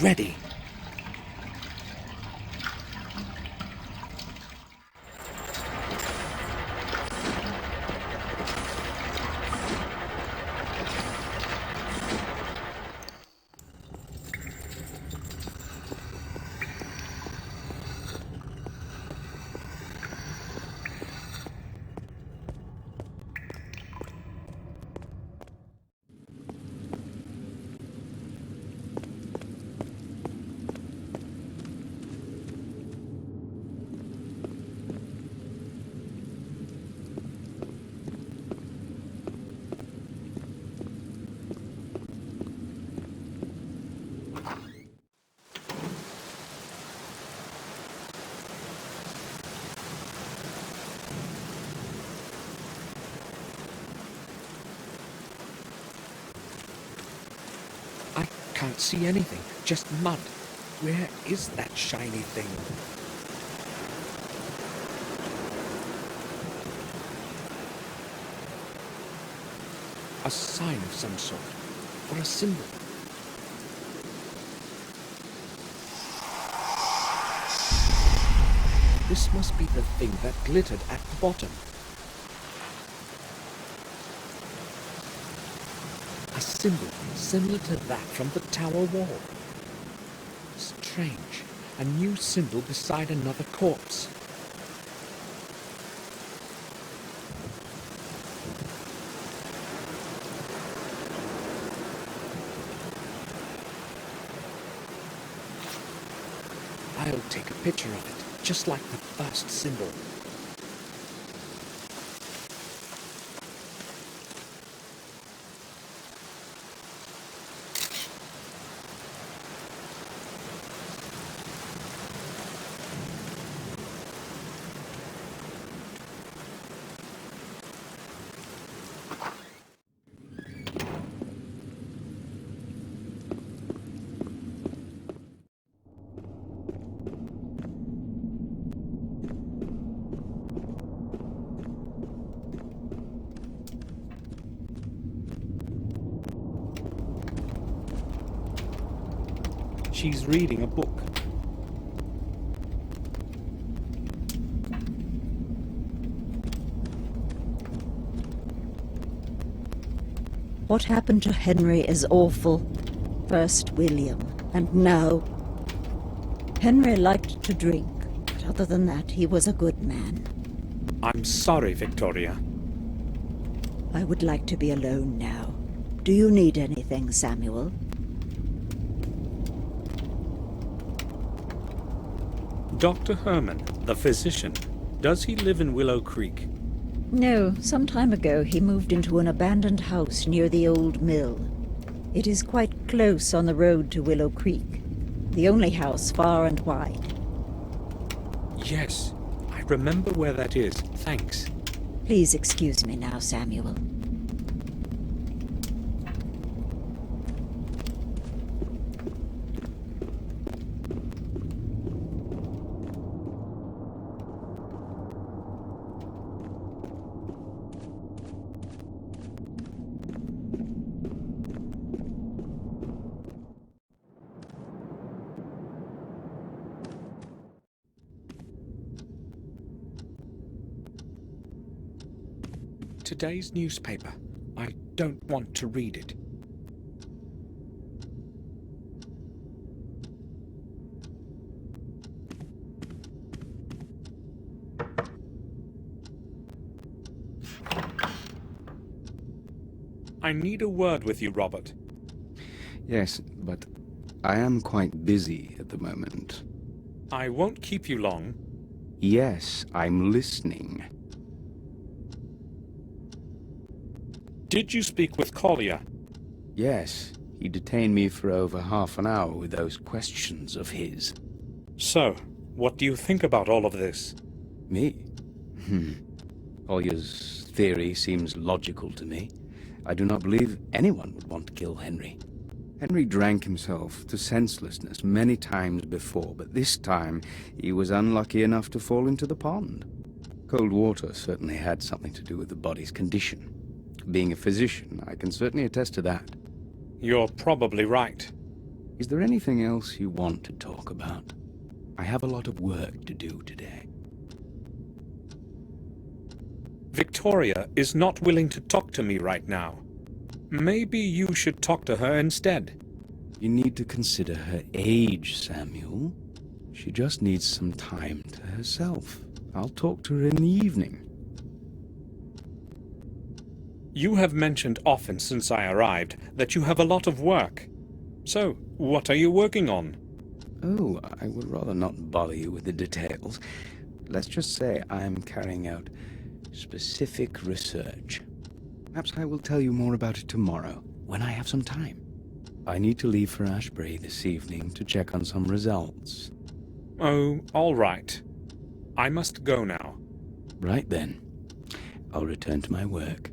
ready. I can't see anything, just mud. Where is that shiny thing? A sign of some sort, or a symbol. This must be the thing that glittered at the bottom. A symbol similar to that from the tower wall. Strange, a new symbol beside another corpse. I'll take a picture of it, just like the first symbol. She's reading a book. What happened to Henry is awful. First William, and now... Henry liked to drink, but other than that, he was a good man. I'm sorry, Victoria. I would like to be alone now. Do you need anything, Samuel? Dr. Herman, the physician, does he live in Willow Creek? No, some time ago he moved into an abandoned house near the old mill. It is quite close on the road to Willow Creek, the only house far and wide. Yes, I remember where that is. Thanks. Please excuse me now, Samuel. Today's newspaper. I don't want to read it. I need a word with you, Robert. Yes, but I am quite busy at the moment. I won't keep you long. Yes, I'm listening. Did you speak with Collier? Yes, he detained me for over half an hour with those questions of his. So, what do you think about all of this? Me? Collier's theory seems logical to me. I do not believe anyone would want to kill Henry. Henry drank himself to senselessness many times before, but this time he was unlucky enough to fall into the pond. Cold water certainly had something to do with the body's condition. Being a physician, I can certainly attest to that. You're probably right. Is there anything else you want to talk about? I have a lot of work to do today. Victoria is not willing to talk to me right now. Maybe you should talk to her instead. You need to consider her age, Samuel. She just needs some time to herself. I'll talk to her in the evening. You have mentioned often since I arrived that you have a lot of work. So, what are you working on? Oh, I would rather not bother you with the details. Let's just say I'm carrying out specific research. Perhaps I will tell you more about it tomorrow, when I have some time. I need to leave for Ashbury this evening to check on some results. Oh, all right. I must go now. Right then. I'll return to my work.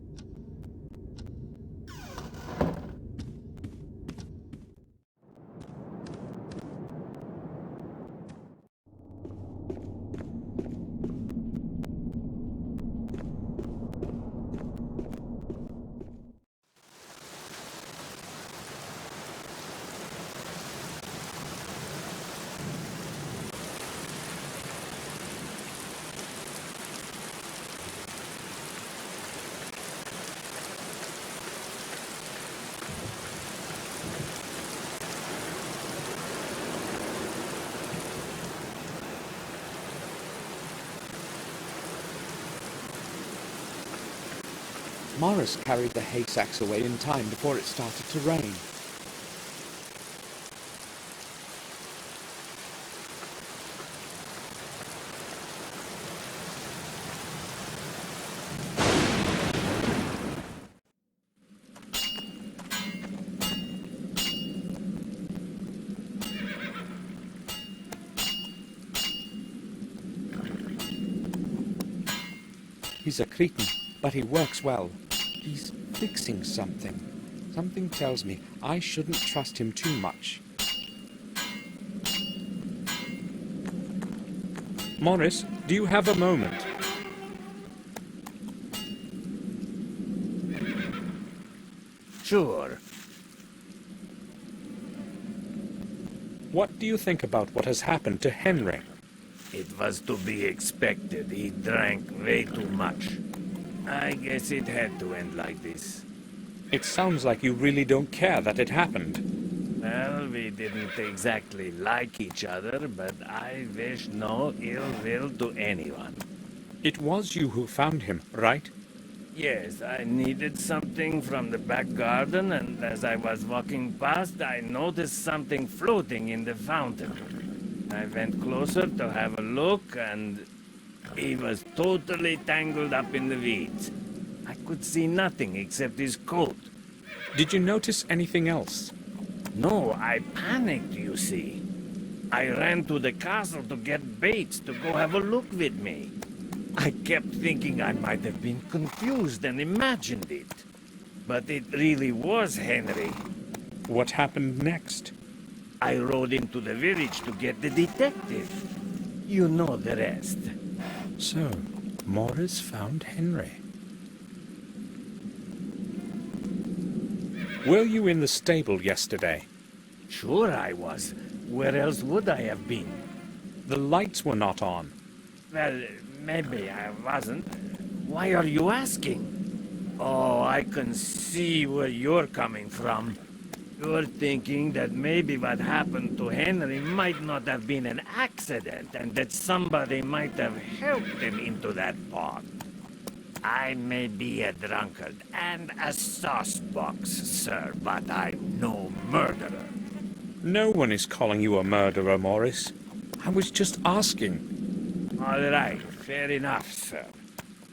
Morris carried the hay sacks away in time before it started to rain. He's a Cretan, but he works well. He's fixing something. Something tells me I shouldn't trust him too much. Morris, do you have a moment? Sure. What do you think about what has happened to Henry? It was to be expected. He drank way too much. I guess it had to end like this. It sounds like you really don't care that it happened. Well, we didn't exactly like each other, but I wish no ill will to anyone. It was you who found him, right? Yes, I needed something from the back garden, and as I was walking past, I noticed something floating in the fountain. I went closer to have a look, and he was totally tangled up in the weeds. I could see nothing except his coat. Did you notice anything else? No, I panicked, you see. I ran to the castle to get Bates to go have a look with me. I kept thinking I might have been confused and imagined it. But it really was Henry. What happened next? I rode into the village to get the detective. You know the rest. So, Morris found Henry. Were you in the stable yesterday? Sure I was. Where else would I have been? The lights were not on. Well, maybe I wasn't. Why are you asking? Oh, I can see where you're coming from. You're thinking that maybe what happened to Henry might not have been an accident, and that somebody might have helped him into that pond. I may be a drunkard and a saucebox, sir, but I'm no murderer. No one is calling you a murderer, Morris. I was just asking. All right, fair enough, sir.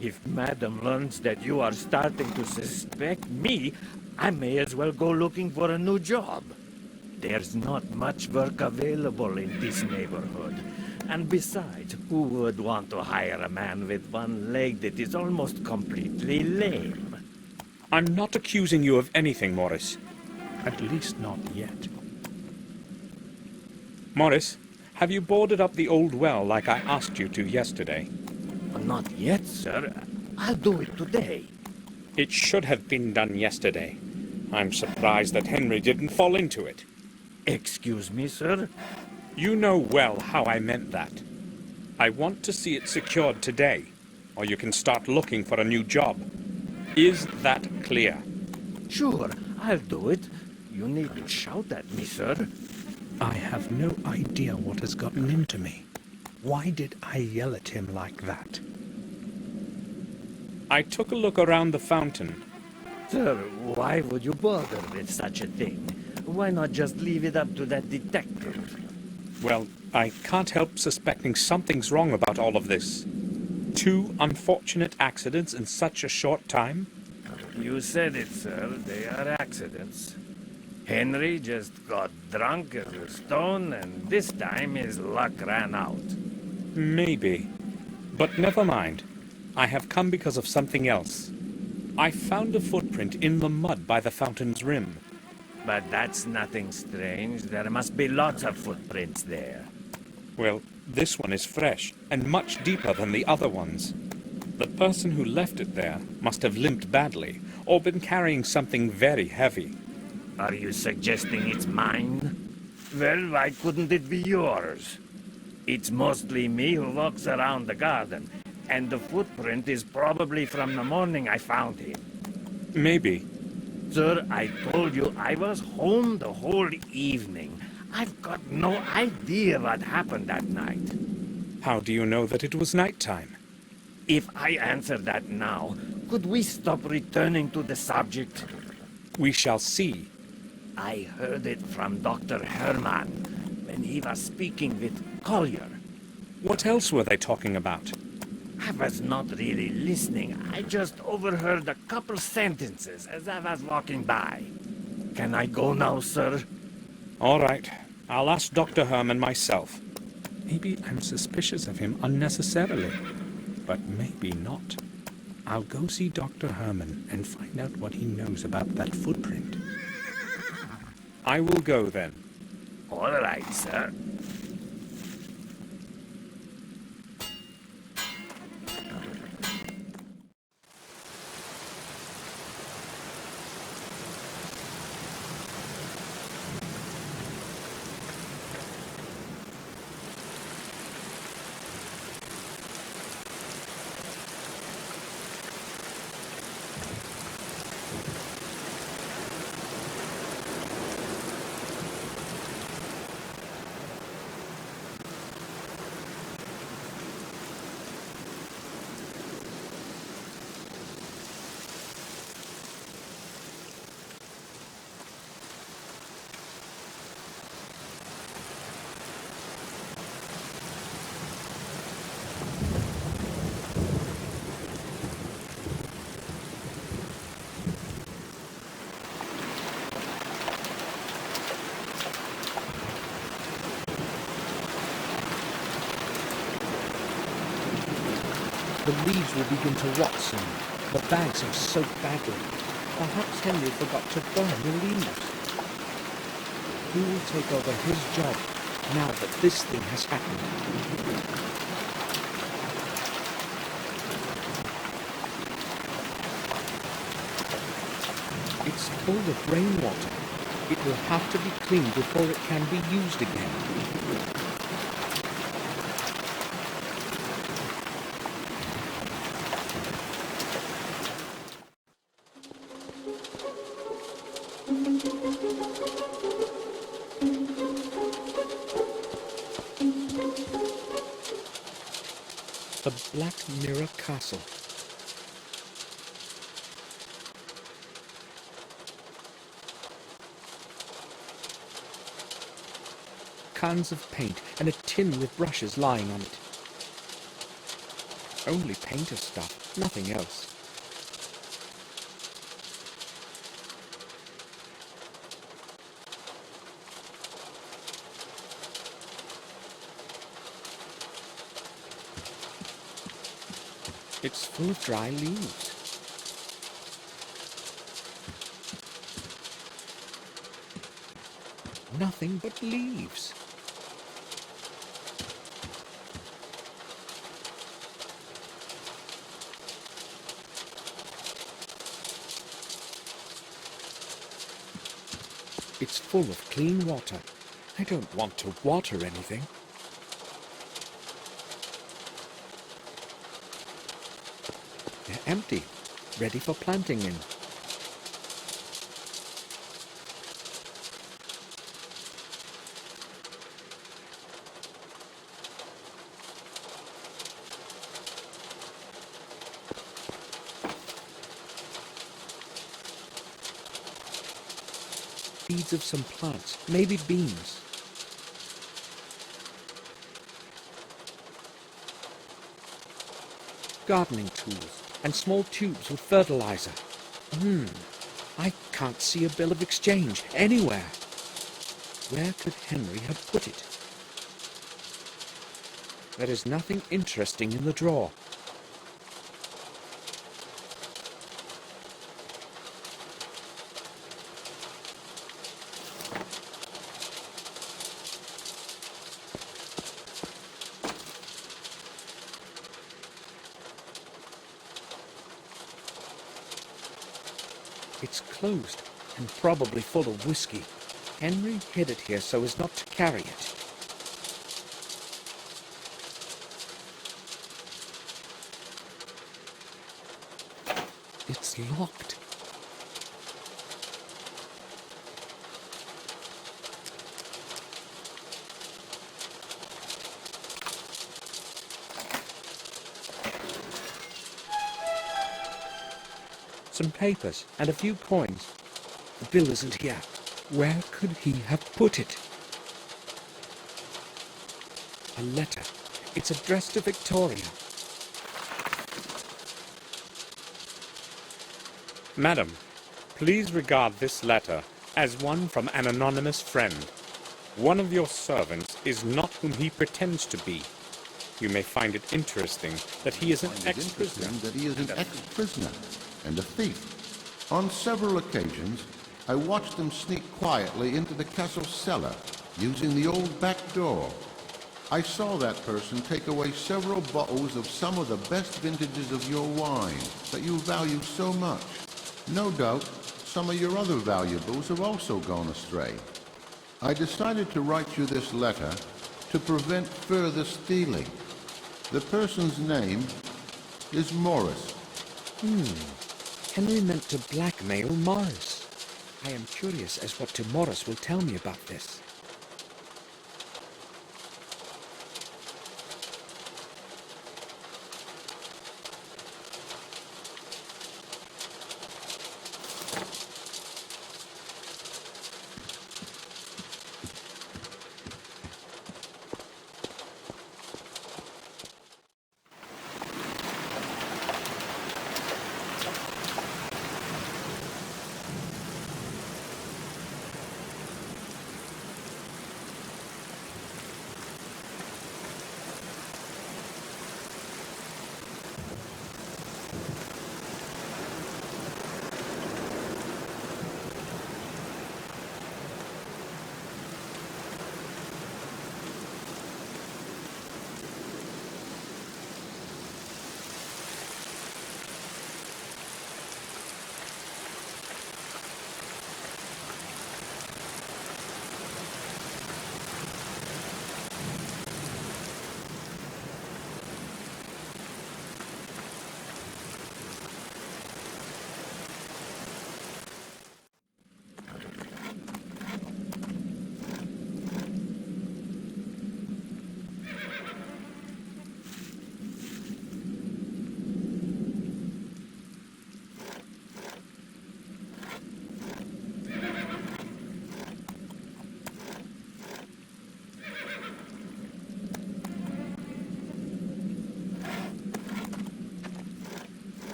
If Madam learns that you are starting to suspect me, I may as well go looking for a new job. There's not much work available in this neighborhood. And besides, who would want to hire a man with one leg that is almost completely lame? I'm not accusing you of anything, Morris. At least not yet. Morris, have you boarded up the old well like I asked you to yesterday? Not yet, sir. I'll do it today. It should have been done yesterday. I'm surprised that Henry didn't fall into it. Excuse me, sir? You know well how I meant that. I want to see it secured today, or you can start looking for a new job. Is that clear? Sure, I'll do it. You need to shout at me, sir. I have no idea what has gotten into me. Why did I yell at him like that? I took a look around the fountain. Sir, why would you bother with such a thing? Why not just leave it up to that detective? Well, I can't help suspecting something's wrong about all of this. 2 unfortunate accidents in such a short time? You said it, sir. They are accidents. Henry just got drunk as a stone, and this time his luck ran out. Maybe. But never mind. I have come because of something else. I found a footprint in the mud by the fountain's rim. But that's nothing strange. There must be lots of footprints there. Well, this one is fresh and much deeper than the other ones. The person who left it there must have limped badly or been carrying something very heavy. Are you suggesting it's mine? Well, why couldn't it be yours? It's mostly me who walks around the garden, and the footprint is probably from the morning I found him. Maybe. Sir, I told you I was home the whole evening. I've got no idea what happened that night. How do you know that it was nighttime? If I answer that now, could we stop returning to the subject? We shall see. I heard it from Dr. Herman when he was speaking with Collier. What else were they talking about? I was not really listening. I just overheard a couple sentences as I was walking by. Can I go now, sir? All right. I'll ask Dr. Herman myself. Maybe I'm suspicious of him unnecessarily, but maybe not. I'll go see Dr. Herman and find out what he knows about that footprint. I will go then. All right, sir. The leaves will begin to rot soon. The bags have soaked badly. Perhaps Henry forgot to burn the leaves. Who will take over his job now that this thing has happened? It's full of rainwater. It will have to be cleaned before it can be used again. The Black Mirror Castle. Cans of paint and a tin with brushes lying on it. Only painter's stuff, nothing else. It's full of dry leaves. Nothing but leaves. It's full of clean water. I don't want to water anything. They're empty, ready for planting in. Seeds of some plants, maybe beans. Gardening tools and small tubes with fertilizer. I can't see a bill of exchange anywhere. Where could Henry have put it? There is nothing interesting in the drawer. It's closed and probably full of whiskey. Henry hid it here so as not to carry it. It's locked. Some papers and a few coins. The bill isn't here. Where could he have put it? A letter. It's addressed to Victoria. Madam, please regard this letter as one from an anonymous friend. One of your servants is not whom he pretends to be. You may find it interesting that he is an ex-prisoner. And a thief. On several occasions, I watched them sneak quietly into the castle cellar, using the old back door. I saw that person take away several bottles of some of the best vintages of your wine that you value so much. No doubt, some of your other valuables have also gone astray. I decided to write you this letter to prevent further stealing. The person's name is Morris. Henry meant to blackmail Morris. I am curious as what Morris will tell me about this.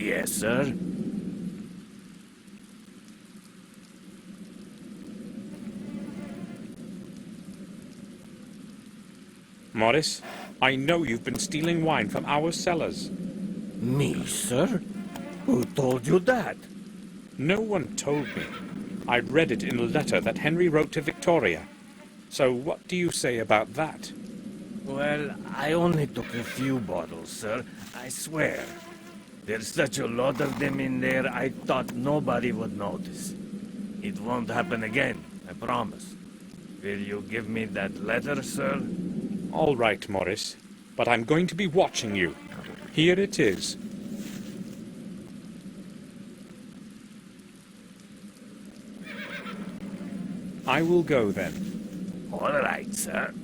Yes, sir. Morris, I know you've been stealing wine from our cellars. Me, sir? Who told you that? No one told me. I read it in a letter that Henry wrote to Victoria. So what do you say about that? Well, I only took a few bottles, sir. I swear. There's such a lot of them in there, I thought nobody would notice. It won't happen again, I promise. Will you give me that letter, sir? All right, Morris. But I'm going to be watching you. Here it is. I will go then. All right, sir.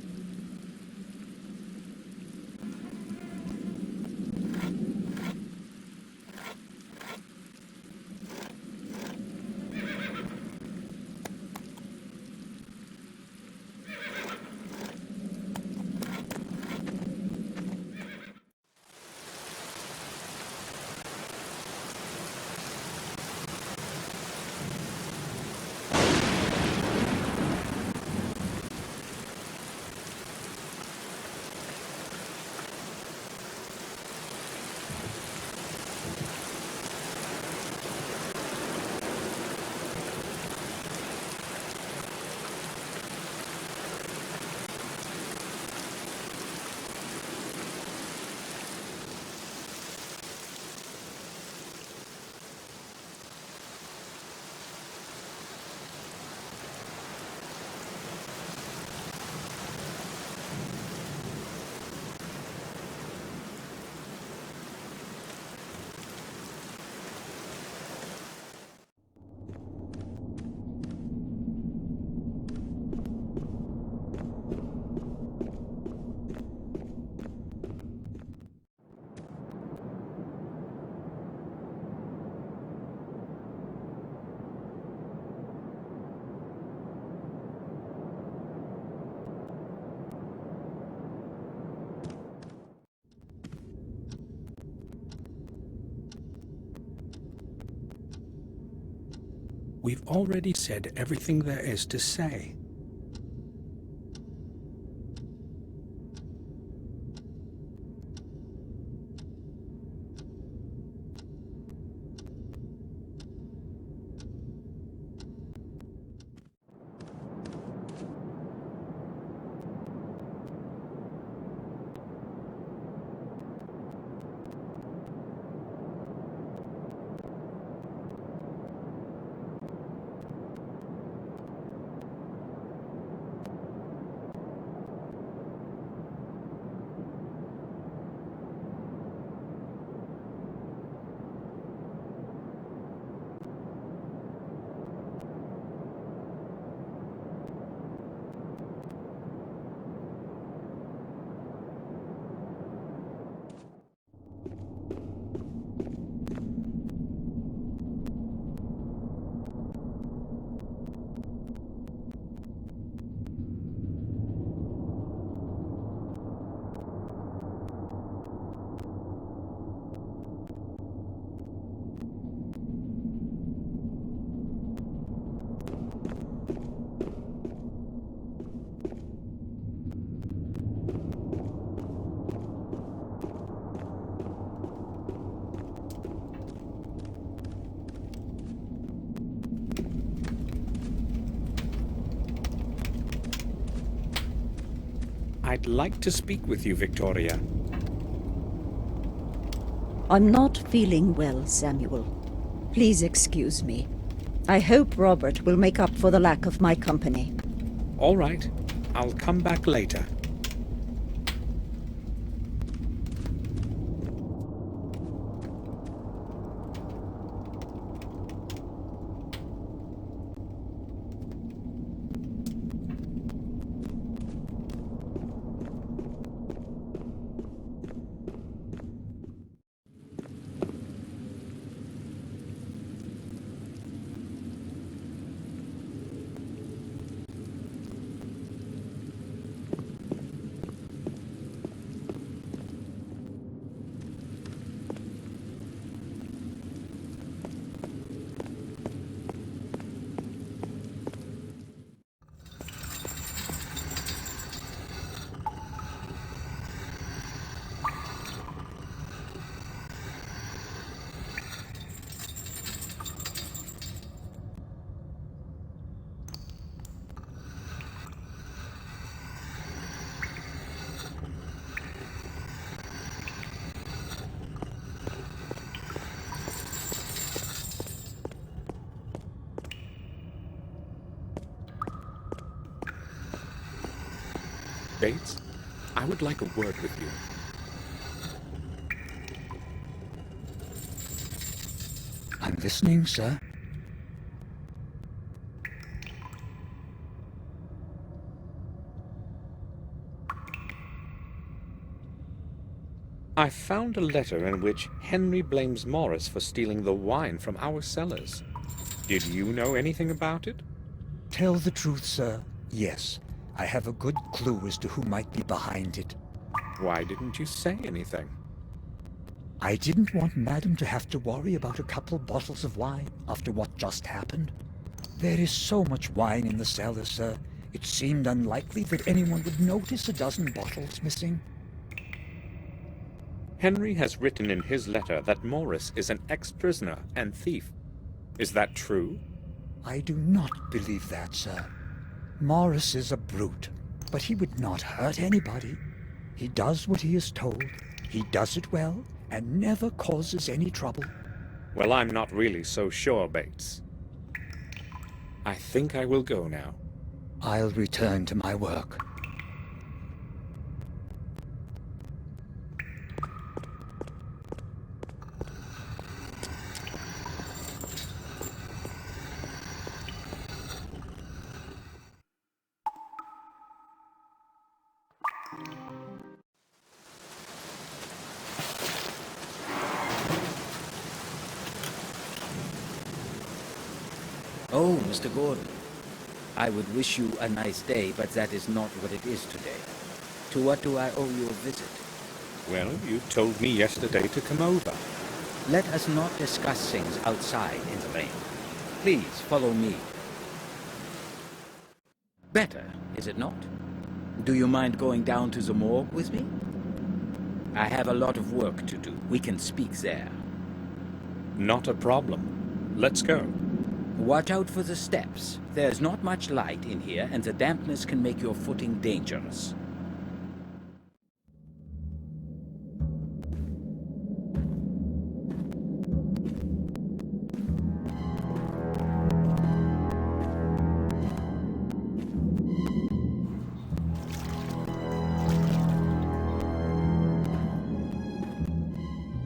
We've already said everything there is to say. I'd like to speak with you, Victoria. I'm not feeling well, Samuel. Please excuse me. I hope Robert will make up for the lack of my company. All right. I'll come back later. Bates, I would like a word with you. I'm listening, sir. I found a letter in which Henry blames Morris for stealing the wine from our cellars. Did you know anything about it? Tell the truth, sir. Yes, I have a good clue as to who might be behind it. Why didn't you say anything? I didn't want Madam to have to worry about a couple bottles of wine after what just happened. There is so much wine in the cellar, sir. It seemed unlikely that anyone would notice a dozen bottles missing. Henry has written in his letter that Morris is an ex-prisoner and thief. Is that true? I do not believe that, sir. Morris is a brute, but he would not hurt anybody. He does what he is told. He does it well and never causes any trouble. Well, I'm not really so sure, Bates. I think I will go now. I'll return to my work. Oh, Mr. Gordon. I would wish you a nice day, but that is not what it is today. To what do I owe you a visit? Well, you told me yesterday to come over. Let us not discuss things outside in the rain. Please, follow me. Better, is it not? Do you mind going down to the morgue with me? I have a lot of work to do. We can speak there. Not a problem. Let's go. Watch out for the steps. There's not much light in here, and the dampness can make your footing dangerous.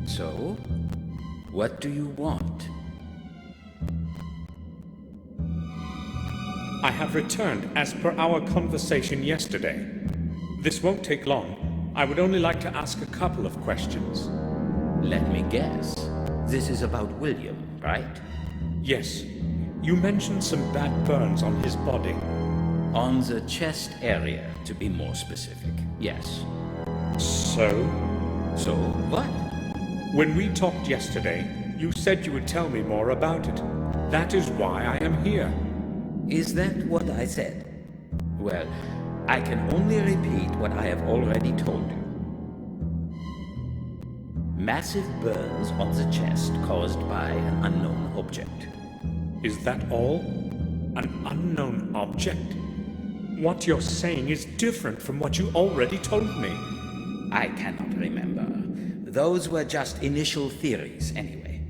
So, what do you want? I have returned as per our conversation yesterday. This won't take long. I would only like to ask a couple of questions. Let me guess. This is about William, right? Yes. You mentioned some bad burns on his body. On the chest area, to be more specific. Yes. So? So what? When we talked yesterday, you said you would tell me more about it. That is why I am here. Is that what I said? Well, I can only repeat what I have already told you. Massive burns on the chest caused by an unknown object. Is that all? An unknown object? What you're saying is different from what you already told me. I cannot remember. Those were just initial theories, anyway.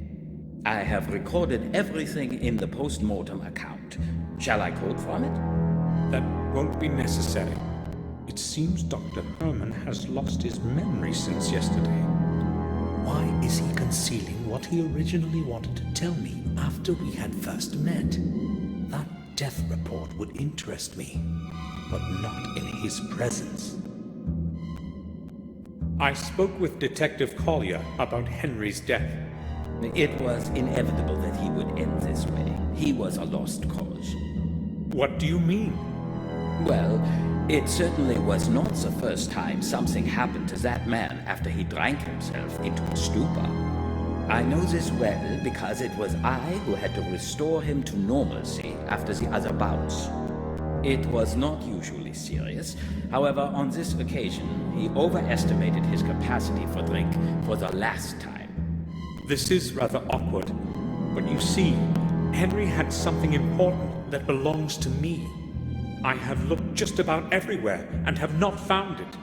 I have recorded everything in the post-mortem account. Shall I quote from it? That won't be necessary. It seems Dr. Herman has lost his memory since yesterday. Why is he concealing what he originally wanted to tell me after we had first met? That death report would interest me, but not in his presence. I spoke with Detective Collier about Henry's death. It was inevitable that he would end this way. He was a lost cause. What do you mean? Well, it certainly was not the first time something happened to that man after he drank himself into a stupor. I know this well because it was I who had to restore him to normalcy after the other bouts. It was not usually serious. However, on this occasion, he overestimated his capacity for drink for the last time. This is rather awkward, but you see, Henry had something important that belongs to me. I have looked just about everywhere and have not found it.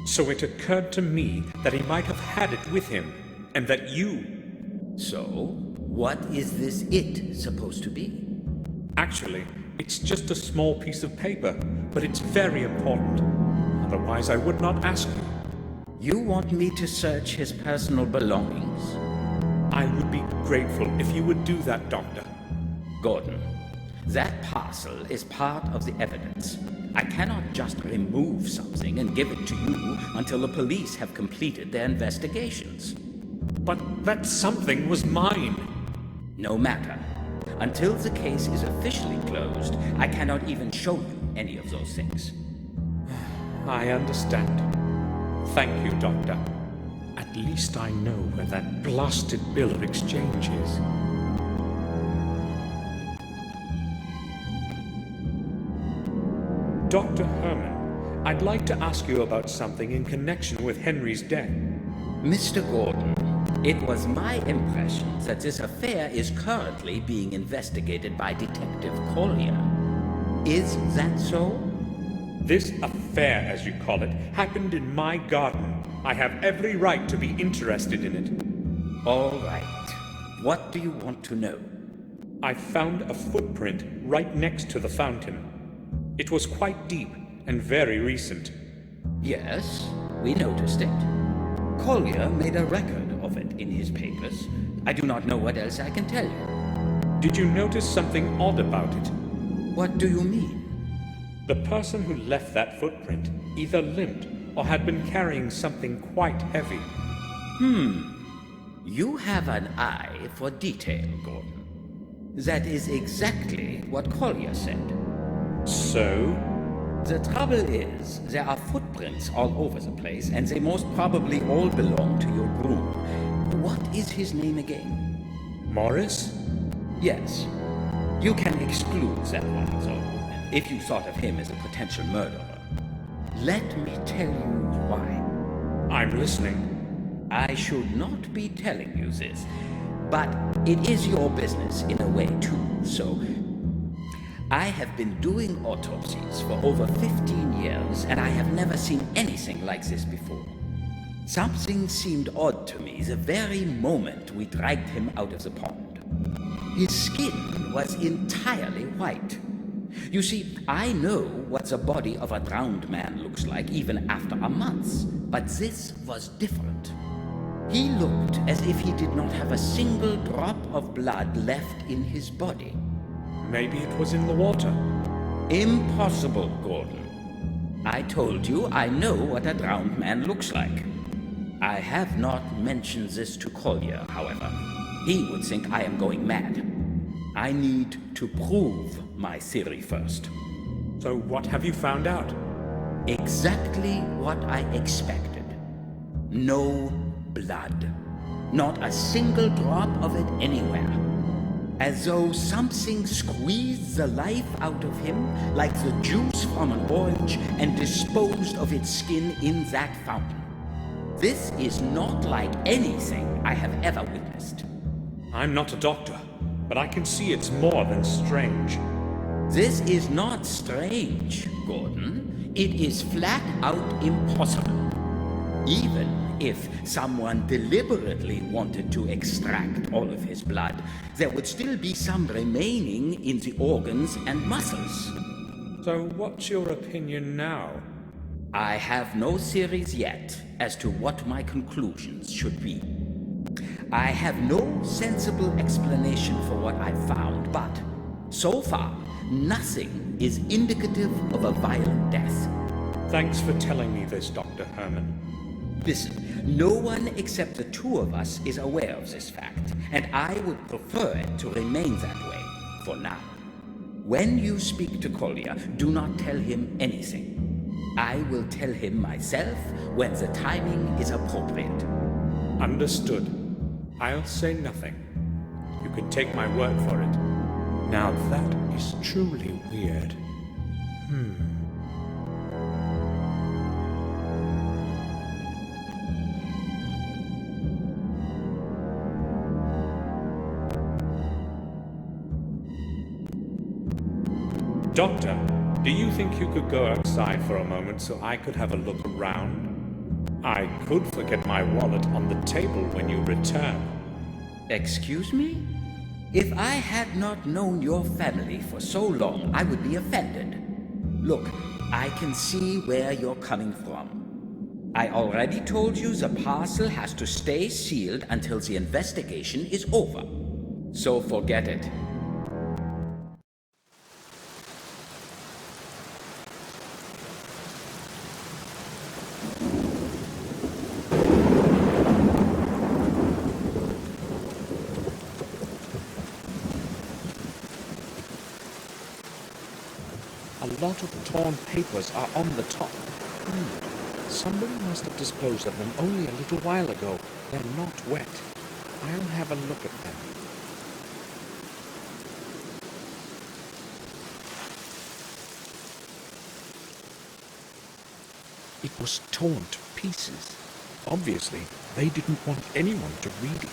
So it occurred to me that he might have had it with him, and that you... So, what is this it supposed to be? Actually, it's just a small piece of paper, but it's very important. Otherwise, I would not ask you. You want me to search his personal belongings? I would be grateful if you would do that, Doctor. Gordon, that parcel is part of the evidence. I cannot just remove something and give it to you until the police have completed their investigations. But that something was mine. No matter. Until the case is officially closed, I cannot even show you any of those things. I understand. Thank you, Doctor. At least I know where that blasted bill of exchange is. Dr. Herman, I'd like to ask you about something in connection with Henry's death. Mr. Gordon, it was my impression that this affair is currently being investigated by Detective Collier. Is that so? This affair, as you call it, happened in my garden. I have every right to be interested in it. All right. What do you want to know? I found a footprint right next to the fountain. It was quite deep and very recent. Yes, we noticed it. Collier made a record of it in his papers. I do not know what else I can tell you. Did you notice something odd about it? What do you mean? The person who left that footprint either limped or had been carrying something quite heavy. You have an eye for detail, Gordon. That is exactly what Collier said. So? The trouble is, there are footprints all over the place, and they most probably all belong to your groom. What is his name again? Morris? Yes. You can exclude that one, though, if you thought of him as a potential murderer. Let me tell you why. I'm listening. I should not be telling you this, but it is your business in a way, too, so... I have been doing autopsies for over 15 years, and I have never seen anything like this before. Something seemed odd to me the very moment we dragged him out of the pond. His skin was entirely white. You see, I know what the body of a drowned man looks like even after a month, but this was different. He looked as if he did not have a single drop of blood left in his body. Maybe it was in the water. Impossible, Gordon. I told you I know what a drowned man looks like. I have not mentioned this to Collier, however. He would think I am going mad. I need to prove my theory first. So what have you found out? Exactly what I expected. No blood. Not a single drop of it anywhere. As though something squeezed the life out of him, like the juice from an orange, and disposed of its skin in that fountain. This is not like anything I have ever witnessed. I'm not a doctor, but I can see it's more than strange. This is not strange, Gordon. It is flat out impossible. Even if someone deliberately wanted to extract all of his blood, there would still be some remaining in the organs and muscles. So what's your opinion now? I have no theories yet as to what my conclusions should be. I have no sensible explanation for what I've found, but so far, nothing is indicative of a violent death. Thanks for telling me this, Dr. Herman. Listen, no one except the two of us is aware of this fact, and I would prefer it to remain that way for now. When you speak to Collier, do not tell him anything. I will tell him myself when the timing is appropriate. Understood. I'll say nothing. You can take my word for it. Now that is truly weird. Doctor, do you think you could go outside for a moment so I could have a look around? I could forget my wallet on the table when you return. Excuse me? If I had not known your family for so long, I would be offended. Look, I can see where you're coming from. I already told you the parcel has to stay sealed until the investigation is over. So forget it. A lot of torn papers are on the top. Somebody must have disposed of them only a little while ago. They're not wet. I'll have a look at them. It was torn to pieces. Obviously, they didn't want anyone to read it.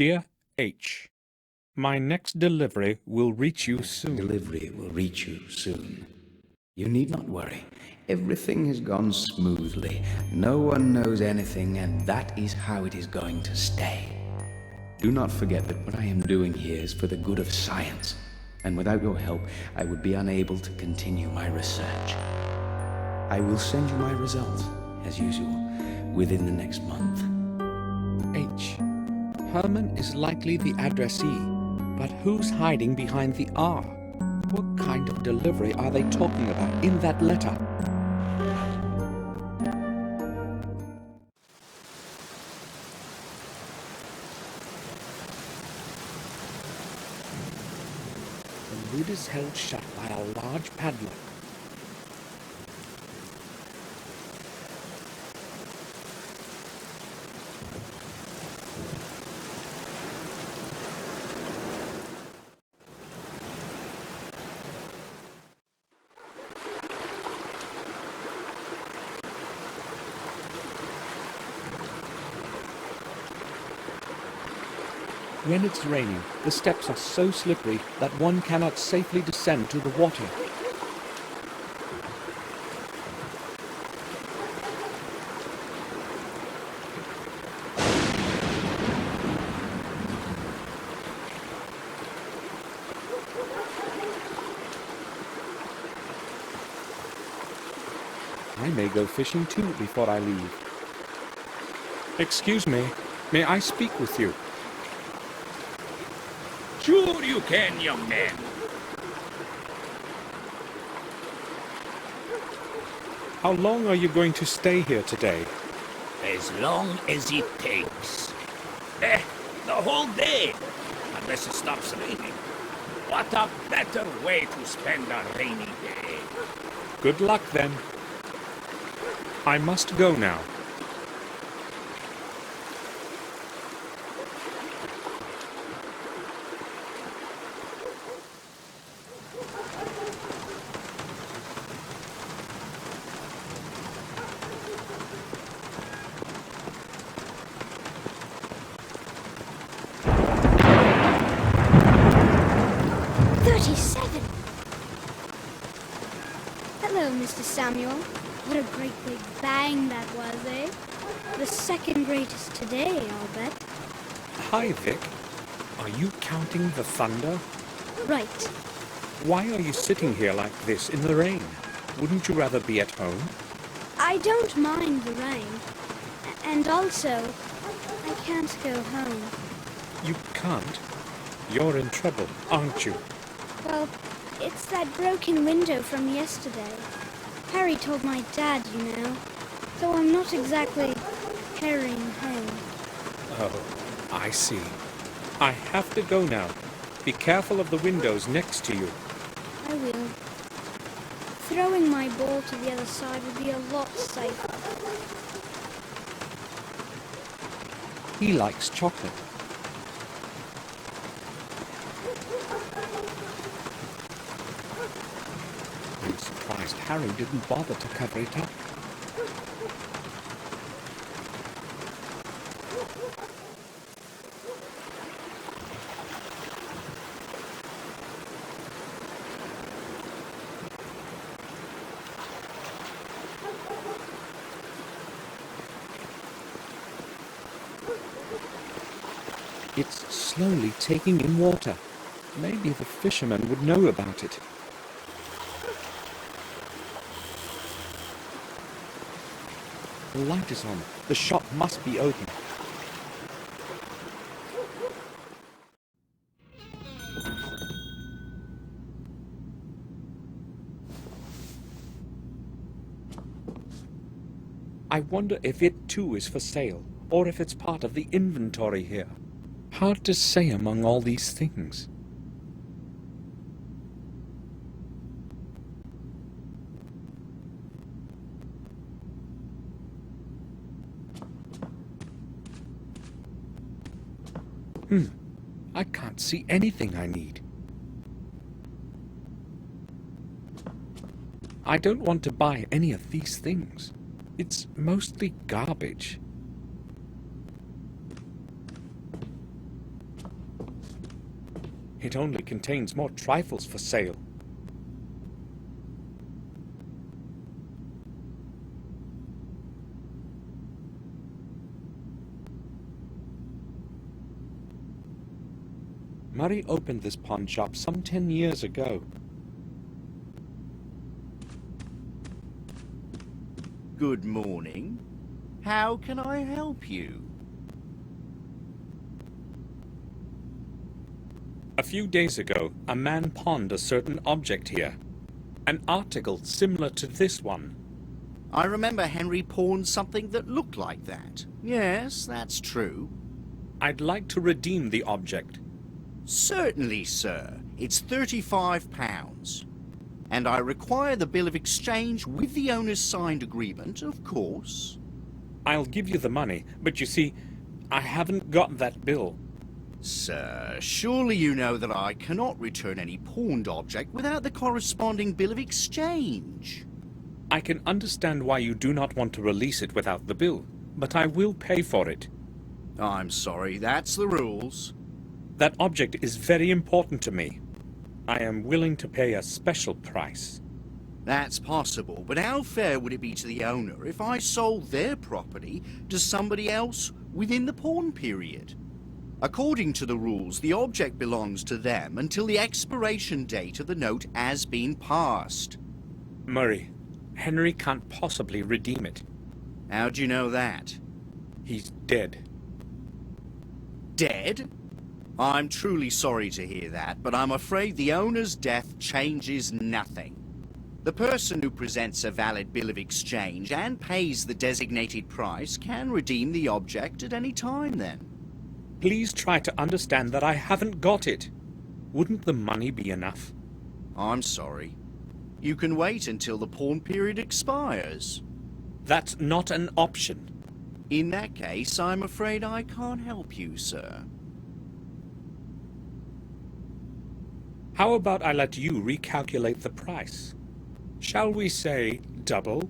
Dear H, my next delivery will reach you soon. Delivery will reach you soon. You need not worry. Everything has gone smoothly. No one knows anything, and that is how it is going to stay. Do not forget that what I am doing here is for the good of science, and without your help, I would be unable to continue my research. I will send you my results, as usual, within the next month. H. Herman is likely the addressee, but who's hiding behind the R? What kind of delivery are they talking about in that letter? The lid is held shut by a large padlock. When it's raining, the steps are so slippery that one cannot safely descend to the water. I may go fishing too before I leave. Excuse me, may I speak with you? Sure you can, young man. How long are you going to stay here today? As long as it takes. The whole day, unless it stops raining. What a better way to spend a rainy day. Good luck then. I must go now. Hello, Mr. Samuel. What a great big bang that was, eh? The second greatest today, I'll bet. Hi, Vic. Are you counting the thunder? Right. Why are you sitting here like this in the rain? Wouldn't you rather be at home? I don't mind the rain. And also, I can't go home. You can't? You're in trouble, aren't you? Well, it's that broken window from yesterday. Harry told my dad, you know. So I'm not exactly hurrying home. Oh, I see. I have to go now. Be careful of the windows next to you. I will. Throwing my ball to the other side would be a lot safer. He likes chocolate. I'm surprised Harry didn't bother to cover it up. It's slowly taking in water. Maybe the fishermen would know about it. The light is on. The shop must be open. I wonder if it too is for sale, or if it's part of the inventory here. Hard to say among all these things. I can't see anything I need. I don't want to buy any of these things. It's mostly garbage. It only contains more trifles for sale. Murray opened this pawn shop some 10 years ago. Good morning. How can I help you? A few days ago, a man pawned a certain object here. An article similar to this one. I remember Henry pawned something that looked like that. Yes, that's true. I'd like to redeem the object. Certainly, sir. It's £35. And I require the bill of exchange with the owner's signed agreement, of course. I'll give you the money, but you see, I haven't got that bill. Sir, surely you know that I cannot return any pawned object without the corresponding bill of exchange. I can understand why you do not want to release it without the bill, but I will pay for it. I'm sorry, that's the rules. That object is very important to me. I am willing to pay a special price. That's possible, but how fair would it be to the owner if I sold their property to somebody else within the pawn period? According to the rules, the object belongs to them until the expiration date of the note has been passed. Murray, Henry can't possibly redeem it. How do you know that? He's dead. Dead? I'm truly sorry to hear that, but I'm afraid the owner's death changes nothing. The person who presents a valid bill of exchange and pays the designated price can redeem the object at any time then. Please try to understand that I haven't got it. Wouldn't the money be enough? I'm sorry. You can wait until the pawn period expires. That's not an option. In that case, I'm afraid I can't help you, sir. How about I let you recalculate the price? Shall we say double?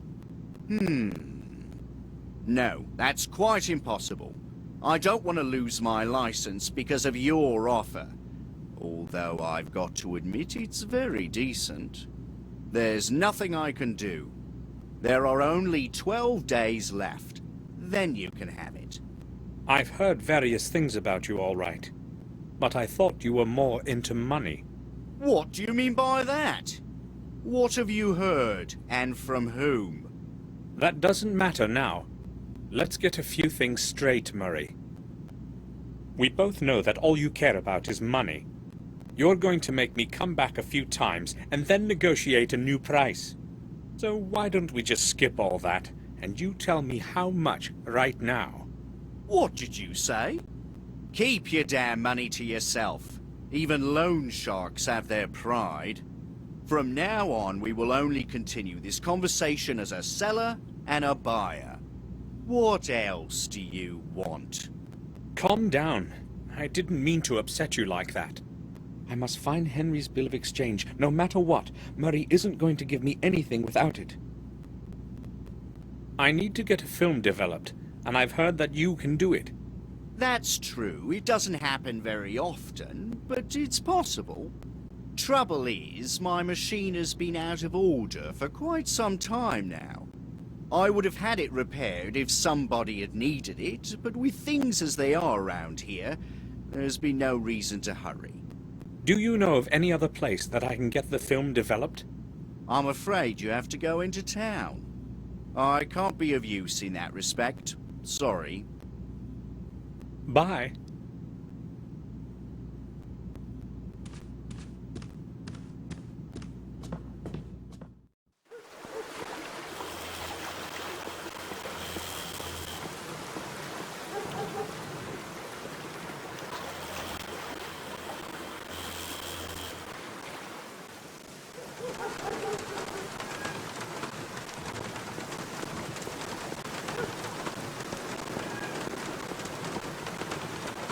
No, that's quite impossible. I don't want to lose my license because of your offer. Although I've got to admit it's very decent. There's nothing I can do. There are only 12 days left. Then you can have it. I've heard various things about you, all right. But I thought you were more into money. What do you mean by that? What have you heard, and from whom? That doesn't matter now. Let's get a few things straight, Murray. We both know that all you care about is money. You're going to make me come back a few times and then negotiate a new price. So why don't we just skip all that, and you tell me how much right now? What did you say? Keep your damn money to yourself. Even loan sharks have their pride. From now on, we will only continue this conversation as a seller and a buyer. What else do you want? Calm down. I didn't mean to upset you like that. I must find Henry's bill of exchange, no matter what. Murray isn't going to give me anything without it. I need to get a film developed, and I've heard that you can do it. That's true. It doesn't happen very often, but it's possible. Trouble is, my machine has been out of order for quite some time now. I would have had it repaired if somebody had needed it, but with things as they are around here, there's been no reason to hurry. Do you know of any other place that I can get the film developed? I'm afraid you have to go into town. I can't be of use in that respect. Sorry. Bye.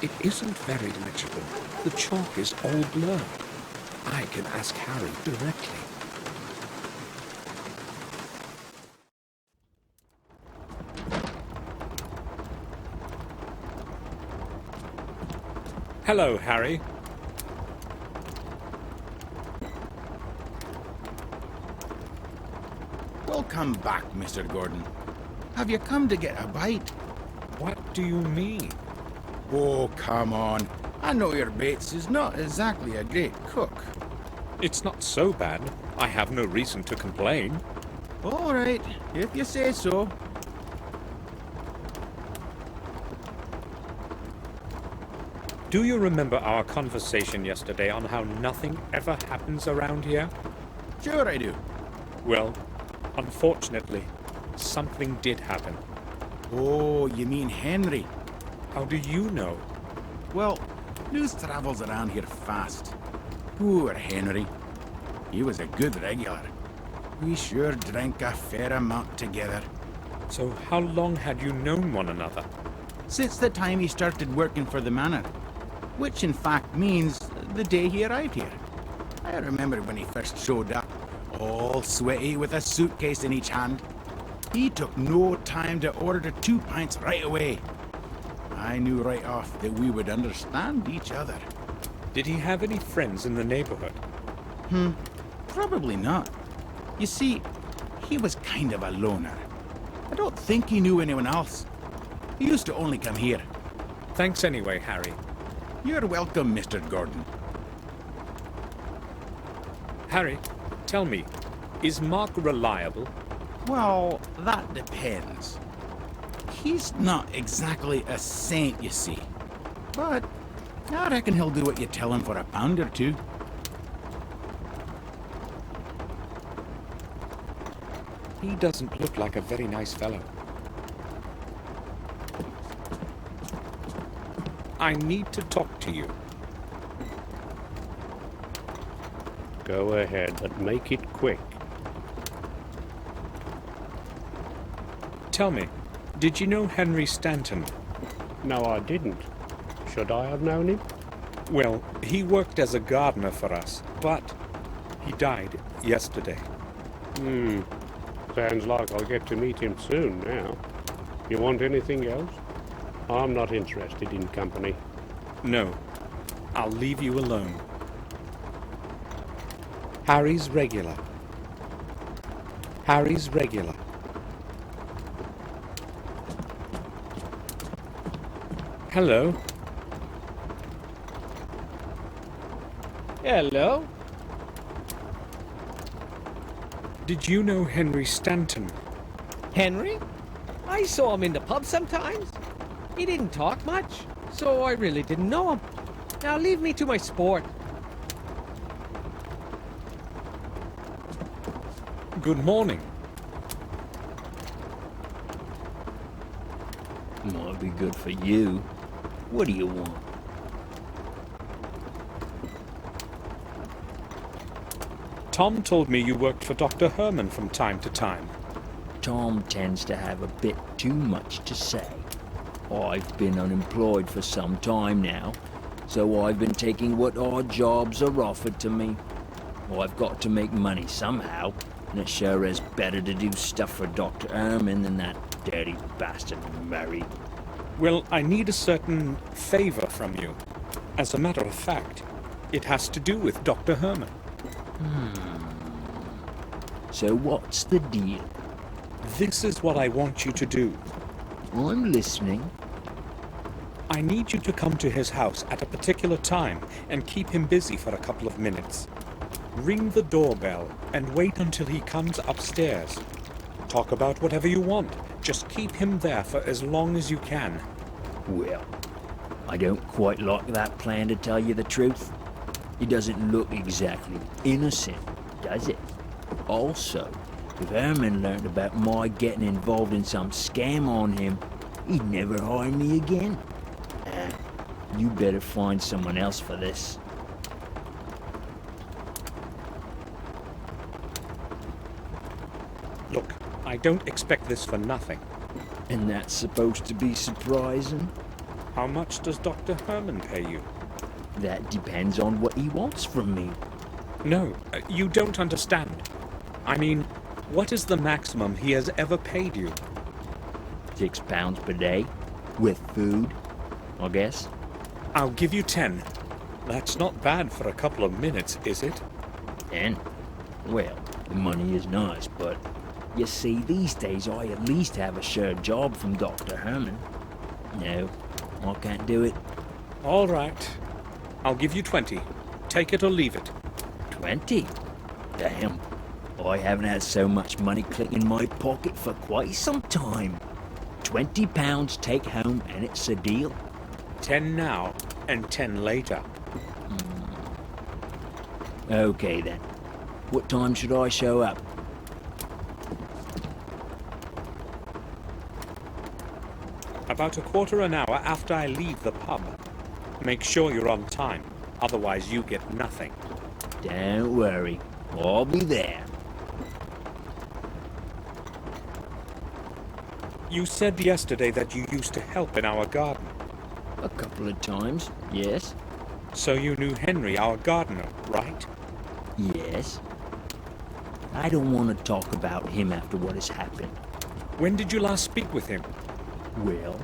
It isn't very legible. The chalk is all blurred. I can ask Harry directly. Hello, Harry. Welcome back, Mr. Gordon. Have you come to get a bite? What do you mean? Oh, come on. I know your Bates is not exactly a great cook. It's not so bad. I have no reason to complain. All right, if you say so. Do you remember our conversation yesterday on how nothing ever happens around here? Sure I do. Well, unfortunately, something did happen. Oh, you mean Henry? How do you know? Well, news travels around here fast. Poor Henry. He was a good regular. We sure drank a fair amount together. So how long had you known one another? Since the time he started working for the manor. Which in fact means the day he arrived here. I remember when he first showed up, all sweaty with a suitcase in each hand. He took no time to order 2 pints right away. I knew right off that we would understand each other. Did he have any friends in the neighborhood? Probably not. You see, he was kind of a loner. I don't think he knew anyone else. He used to only come here. Thanks anyway, Harry. You're welcome, Mr. Gordon. Harry, tell me, is Mark reliable? Well, that depends. He's not exactly a saint, you see. But I reckon he'll do what you tell him for a pound or two. He doesn't look like a very nice fellow. I need to talk to you. Go ahead, but make it quick. Tell me, did you know Henry Stanton? No, I didn't. Should I have known him? Well, he worked as a gardener for us, but he died yesterday. Sounds like I'll get to meet him soon now. You want anything else? I'm not interested in company. No, I'll leave you alone. Harry's regular. Harry's regular. Hello. Hello. Did you know Henry Stanton? Henry? I saw him in the pub sometimes. He didn't talk much, so I really didn't know him. Now leave me to my sport. Good morning. Might be good for you. What do you want? Tom told me you worked for Dr. Herman from time to time. Tom tends to have a bit too much to say. I've been unemployed for some time now, so I've been taking what odd jobs are offered to me. I've got to make money somehow, and it sure is better to do stuff for Dr. Herman than that dirty bastard Murray. Well, I need a certain favor from you. As a matter of fact, it has to do with Dr. Herman. So what's the deal? This is what I want you to do. I'm listening. I need you to come to his house at a particular time and keep him busy for a couple of minutes. Ring the doorbell and wait until he comes upstairs. Talk about whatever you want. Just keep him there for as long as you can. Well, I don't quite like that plan, to tell you the truth. It doesn't look exactly innocent, does it? Also, if Herman learned about my getting involved in some scam on him, he'd never hire me again. You better find someone else for this. Look, I don't expect this for nothing. And that's supposed to be surprising? How much does Dr. Herman pay you? That depends on what he wants from me. No, you don't understand. I mean, what is the maximum he has ever paid you? £6 per day, with food, I guess. I'll give you 10. That's not bad for a couple of minutes, is it? 10? Well, the money is nice, but You see, these days I at least have a sure job from Dr. Herman. No, I can't do it. All right. I'll give you 20. Take it or leave it. 20? Damn. I haven't had so much money click in my pocket for quite some time. £20 take home and it's a deal. 10 now and 10 later. Okay then. What time should I show up? About a quarter an hour after I leave the pub. Make sure you're on time, otherwise you get nothing. Don't worry, I'll be there. You said yesterday that you used to help in our garden. A couple of times, yes. So you knew Henry, our gardener, right? Yes. I don't want to talk about him after what has happened. When did you last speak with him? Well,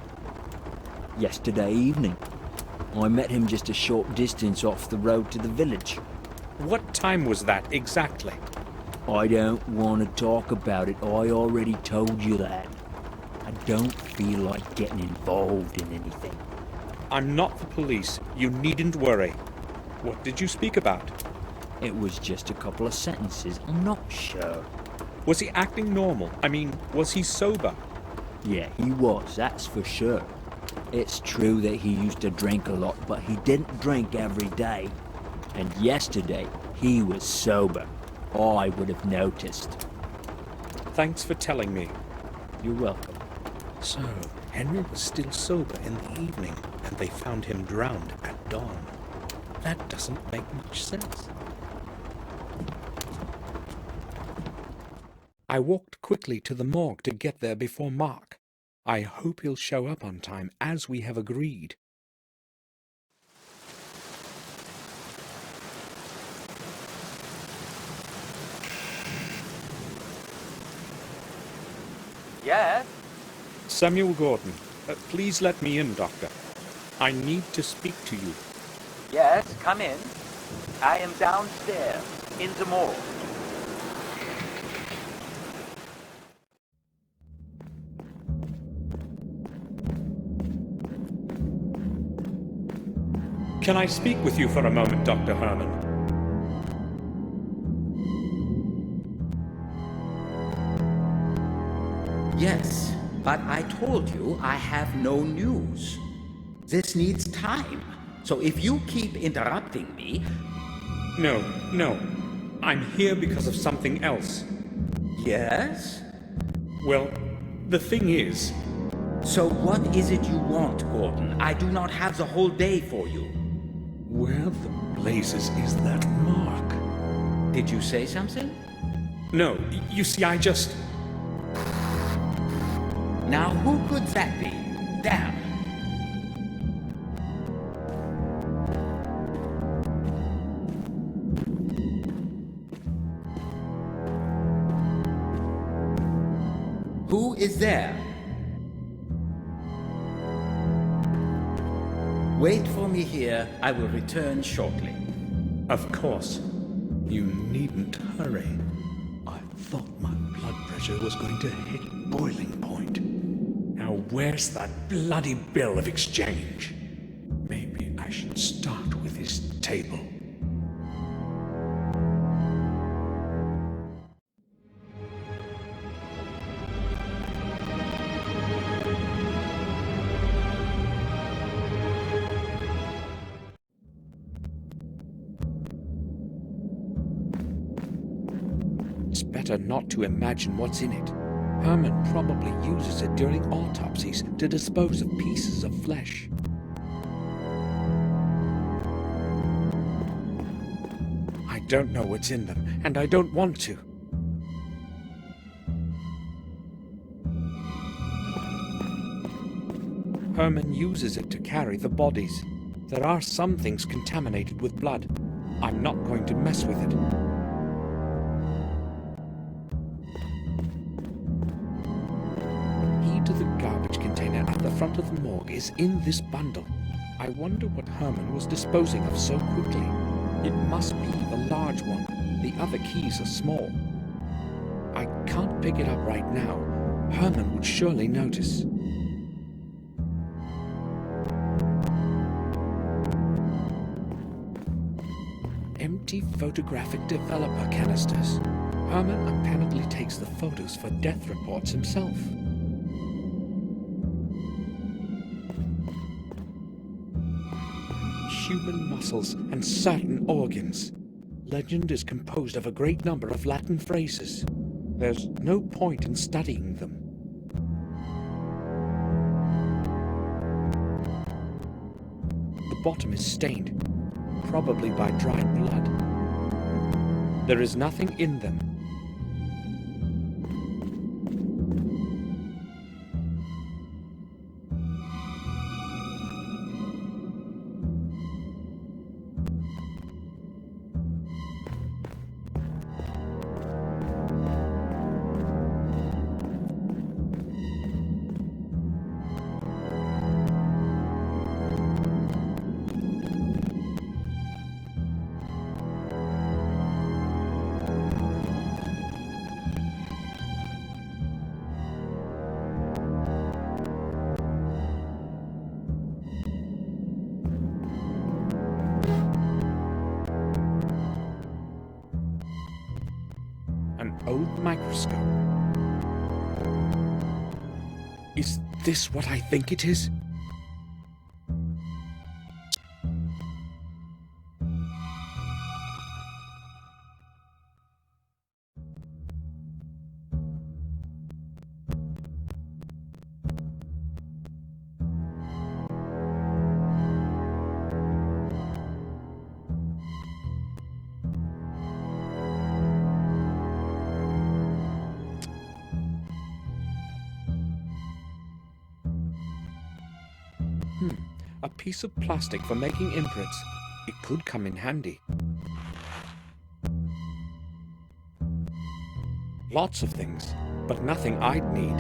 yesterday evening. I met him just a short distance off the road to the village. What time was that exactly? I don't want to talk about it. I already told you that. I don't feel like getting involved in anything. I'm not the police. You needn't worry. What did you speak about? It was just a couple of sentences. I'm not sure. Was he acting normal? I mean, was he sober? Yeah, he was, that's for sure. It's true that he used to drink a lot, but he didn't drink every day. And yesterday, he was sober. I would have noticed. Thanks for telling me. You're welcome. So, Henry was still sober in the evening, and they found him drowned at dawn. That doesn't make much sense. I walked quickly to the morgue to get there before Mark. I hope he'll show up on time, as we have agreed. Yes? Samuel Gordon, please let me in, Doctor. I need to speak to you. Yes, come in. I am downstairs, in the morgue. Can I speak with you for a moment, Dr. Herman? Yes, but I told you I have no news. This needs time. So if you keep interrupting me... No. I'm here because of something else. Yes? Well, the thing is... So what is it you want, Gordon? I do not have the whole day for you. Where the blazes is that Mark? Did you say something? No, you see, I just... Now, who could that be? Damn. Who is there? Wait for me here. I will return shortly. Of course. You needn't hurry. I thought my blood pressure was going to hit boiling point. Now where's that bloody bill of exchange? Maybe I should start with his table. It's better not to imagine what's in it. Herman probably uses it during autopsies to dispose of pieces of flesh. I don't know what's in them, and I don't want to. Herman uses it to carry the bodies. There are some things contaminated with blood. I'm not going to mess with it. To the garbage container at the front of the morgue is in this bundle. I wonder what Herman was disposing of so quickly. It must be the large one. The other keys are small. I can't pick it up right now. Herman would surely notice. Empty photographic developer canisters. Herman apparently takes the photos for death reports himself. Human muscles and certain organs. Legend is composed of a great number of Latin phrases. There's no point in studying them. The bottom is stained, probably by dried blood. There is nothing in them. An old microscope. Is this what I think it is? A piece of plastic for making imprints. It could come in handy. Lots of things, but nothing I'd need.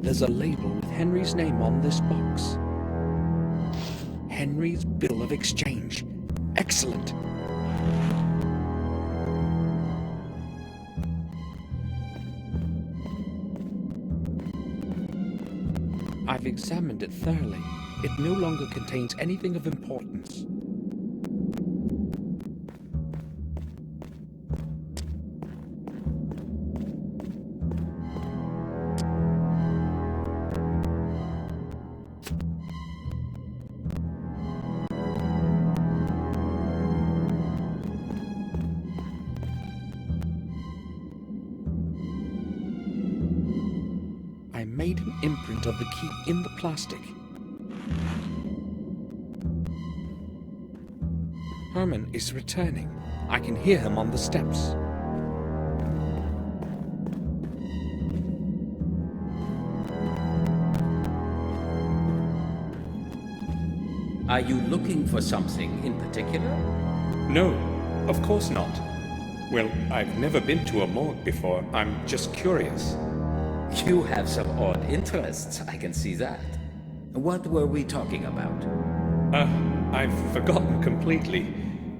There's a label with Henry's name on this box. Henry's bill of exchange. Excellent. I've examined it thoroughly. It no longer contains anything of importance. I made an imprint of the key in the plastic. Herman is returning. I can hear him on the steps. Are you looking for something in particular? No, of course not. Well, I've never been to a morgue before. I'm just curious. You have some odd interests, I can see that. What were we talking about? I've forgotten completely.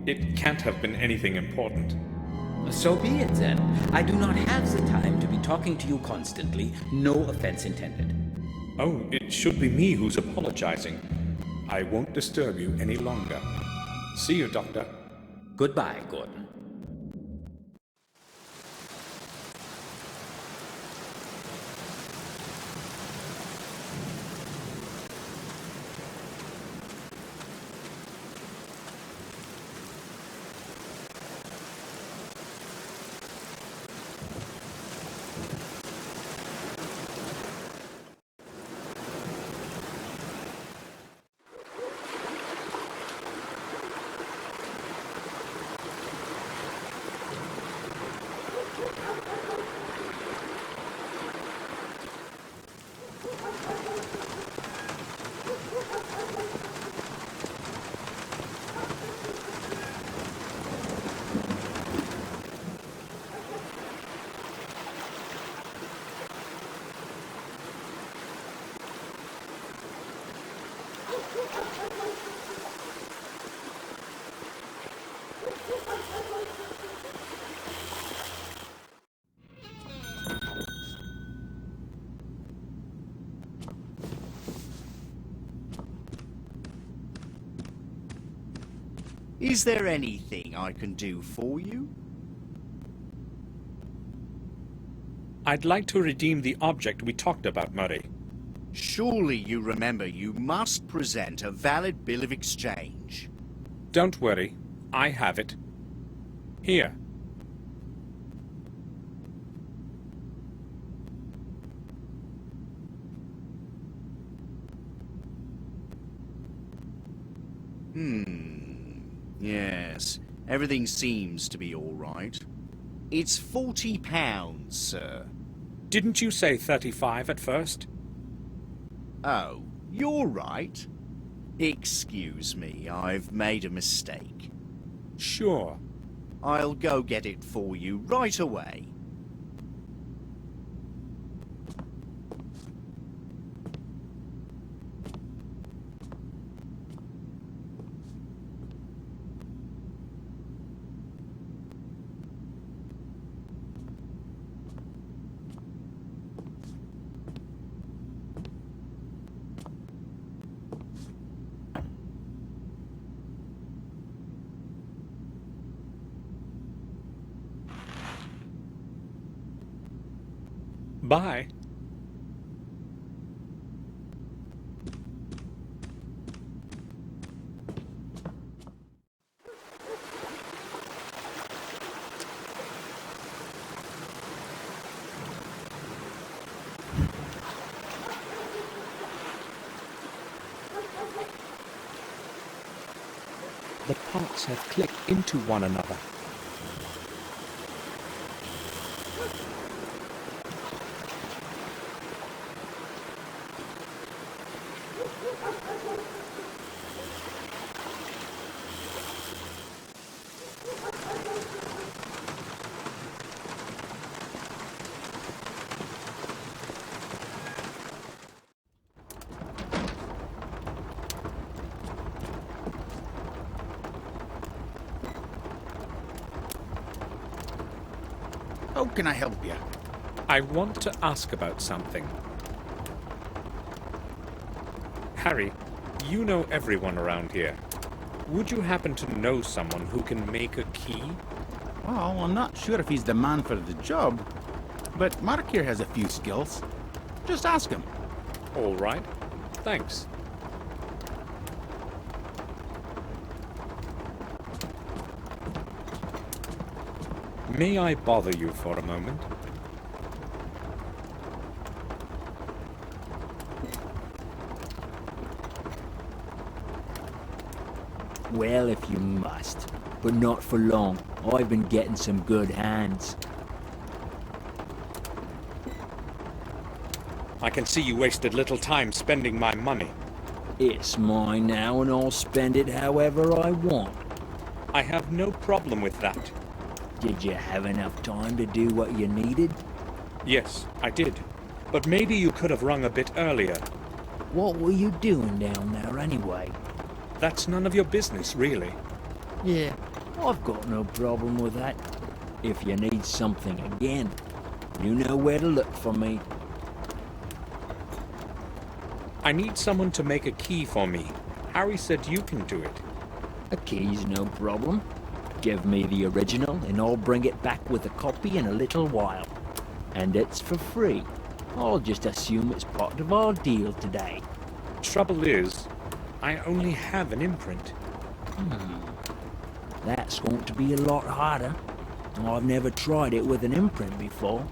It can't have been anything important. So be it then. I do not have the time to be talking to you constantly. No offense intended. Oh, it should be me who's apologizing. I won't disturb you any longer. See you, Doctor. Goodbye, Gordon. Is there anything I can do for you? I'd like to redeem the object we talked about, Murray. Surely you remember you must present a valid bill of exchange. Don't worry, I have it. Here. Yes, everything seems to be all right. It's £40, sir. Didn't you say 35 at first? Oh, you're right. Excuse me, I've made a mistake. Sure. I'll go get it for you right away. Bye. The parts have clicked into one another. How can I help you? I want to ask about something. Harry, you know everyone around here. Would you happen to know someone who can make a key? Well, I'm not sure if he's the man for the job, but Mark here has a few skills. Just ask him. All right. Thanks. May I bother you for a moment? Well, if you must, but not for long. I've been getting some good hands. I can see you wasted little time spending my money. It's mine now, and I'll spend it however I want. I have no problem with that. Did you have enough time to do what you needed? Yes, I did. But maybe you could have rung a bit earlier. What were you doing down there anyway? That's none of your business, really. Yeah, I've got no problem with that. If you need something again, you know where to look for me. I need someone to make a key for me. Harry said you can do it. A key's no problem. Give me the original and I'll bring it back with a copy in a little while. And it's for free. I'll just assume it's part of our deal today. Trouble is, I only have an imprint. That's going to be a lot harder. I've never tried it with an imprint before.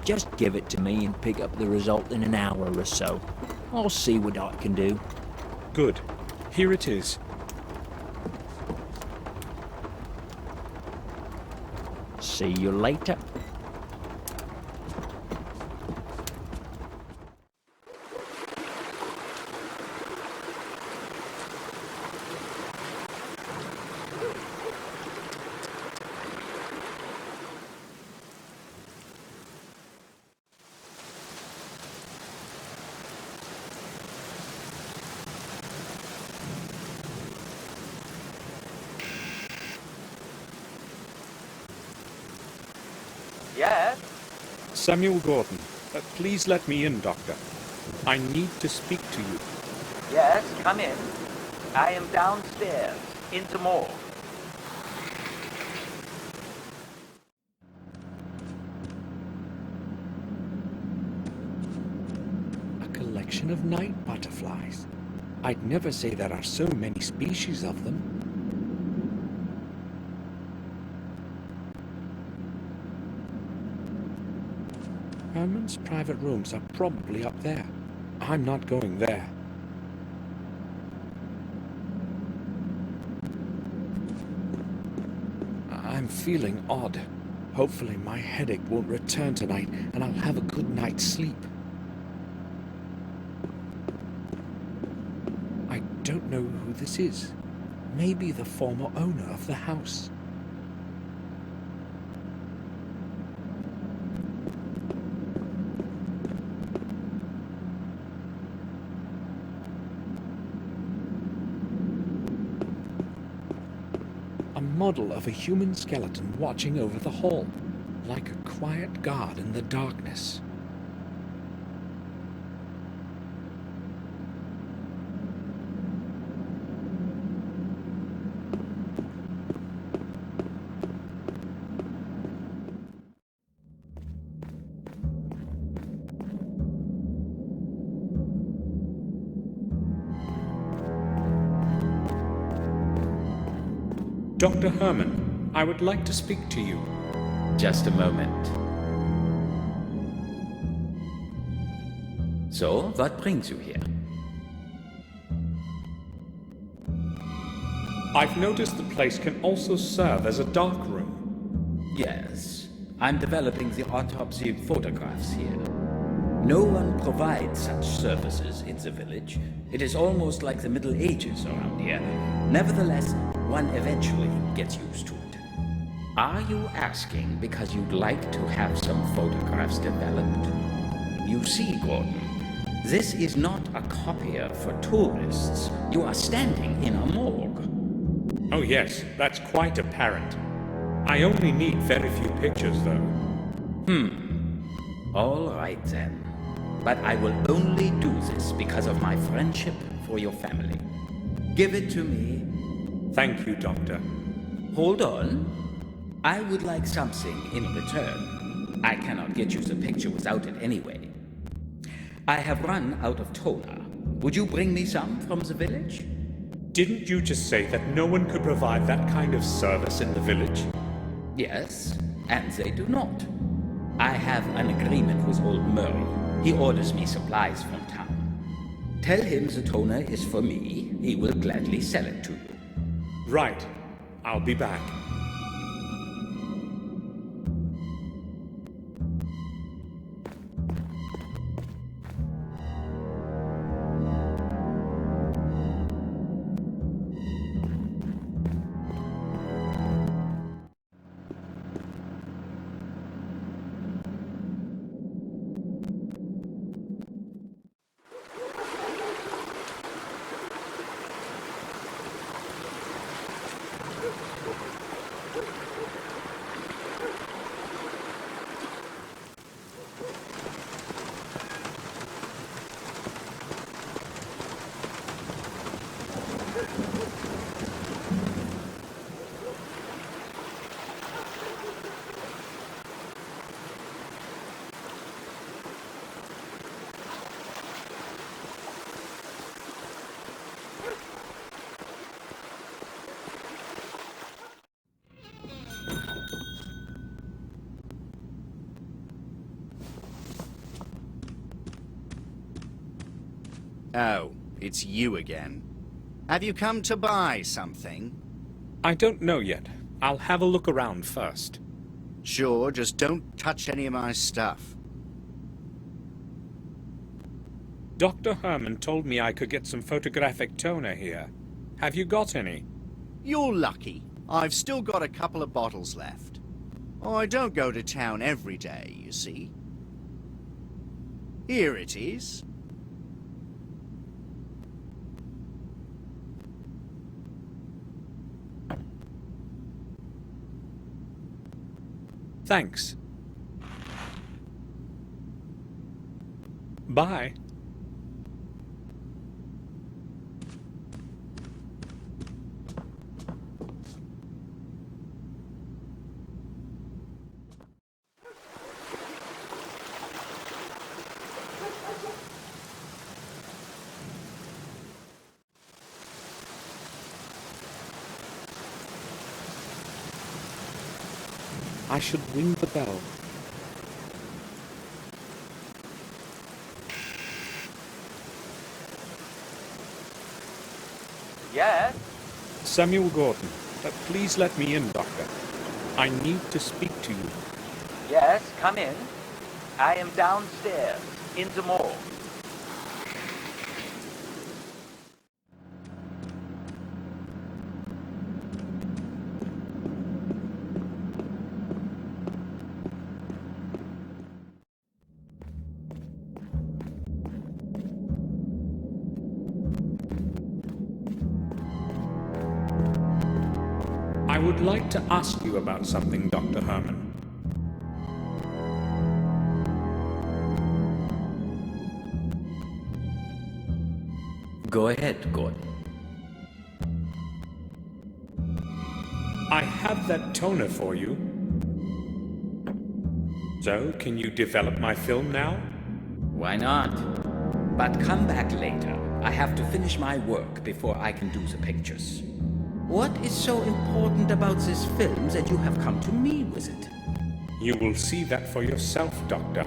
Just give it to me and pick up the result in an hour or so. I'll see what I can do. Good. Here it is. See you later. Yes? Samuel Gordon, please let me in, Doctor. I need to speak to you. Yes, come in. I am downstairs, in the morgue. collection of night butterflies. I'd never say there are so many species of them. Herman's private rooms are probably up there. I'm not going there. I'm feeling odd. Hopefully my headache won't return tonight and I'll have a good night's sleep. I don't know who this is. Maybe the former owner of the house. A model of a human skeleton watching over the hall, like a quiet guard in the darkness. Dr. Herman, I would like to speak to you. Just a moment. So, what brings you here? I've noticed the place can also serve as a dark room. Yes, I'm developing the autopsy photographs here. No one provides such services in the village. It is almost like the Middle Ages around here. Nevertheless, one eventually gets used to it. Are you asking because you'd like to have some photographs developed? You see, Gordon, this is not a copier for tourists. You are standing in a morgue. Oh yes, that's quite apparent. I only need very few pictures, though. All right, then. But I will only do this because of my friendship for your family. Give it to me. Thank you, Doctor. Hold on. I would like something in return. I cannot get you the picture without it anyway. I have run out of toner. Would you bring me some from the village? Didn't you just say that no one could provide that kind of service in the village? Yes, and they do not. I have an agreement with old Murray. He orders me supplies from town. Tell him the toner is for me. He will gladly sell it to you. Right. I'll be back. Oh, it's you again. Have you come to buy something? I don't know yet. I'll have a look around first. Sure, just don't touch any of my stuff. Dr. Herman told me I could get some photographic toner here. Have you got any? You're lucky. I've still got a couple of bottles left. I don't go to town every day, you see. Here it is. Thanks. Bye. I should ring the bell. Yes? Samuel Gordon, please let me in, Doctor. I need to speak to you. Yes, come in. I am downstairs, in the morgue. I would like to ask you about something, Dr. Herman. Go ahead, Gordon. I have that toner for you. So, can you develop my film now? Why not? But come back later. I have to finish my work before I can do the pictures. What is so important about this film that you have come to me with it? You will see that for yourself, Doctor.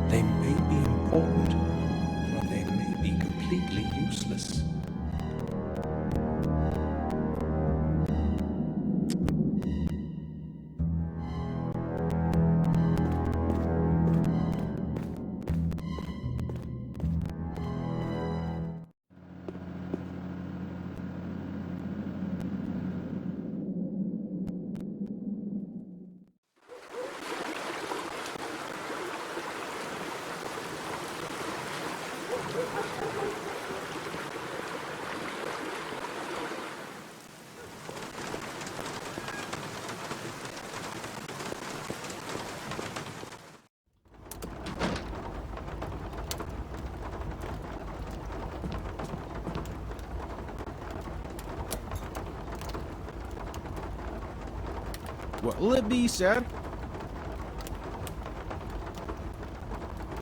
They may be important, or they may be completely useless. What'll it be, sir?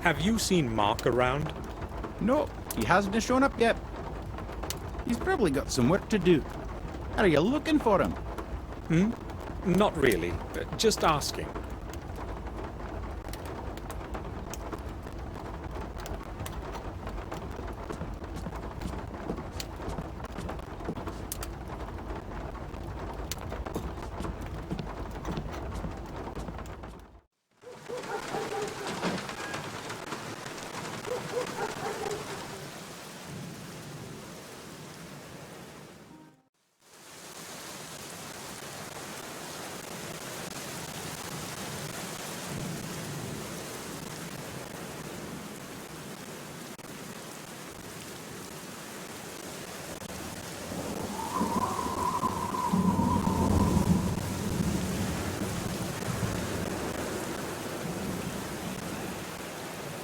Have you seen Mark around? No, he hasn't shown up yet. He's probably got some work to do. Are you looking for him? Not really. Just asking.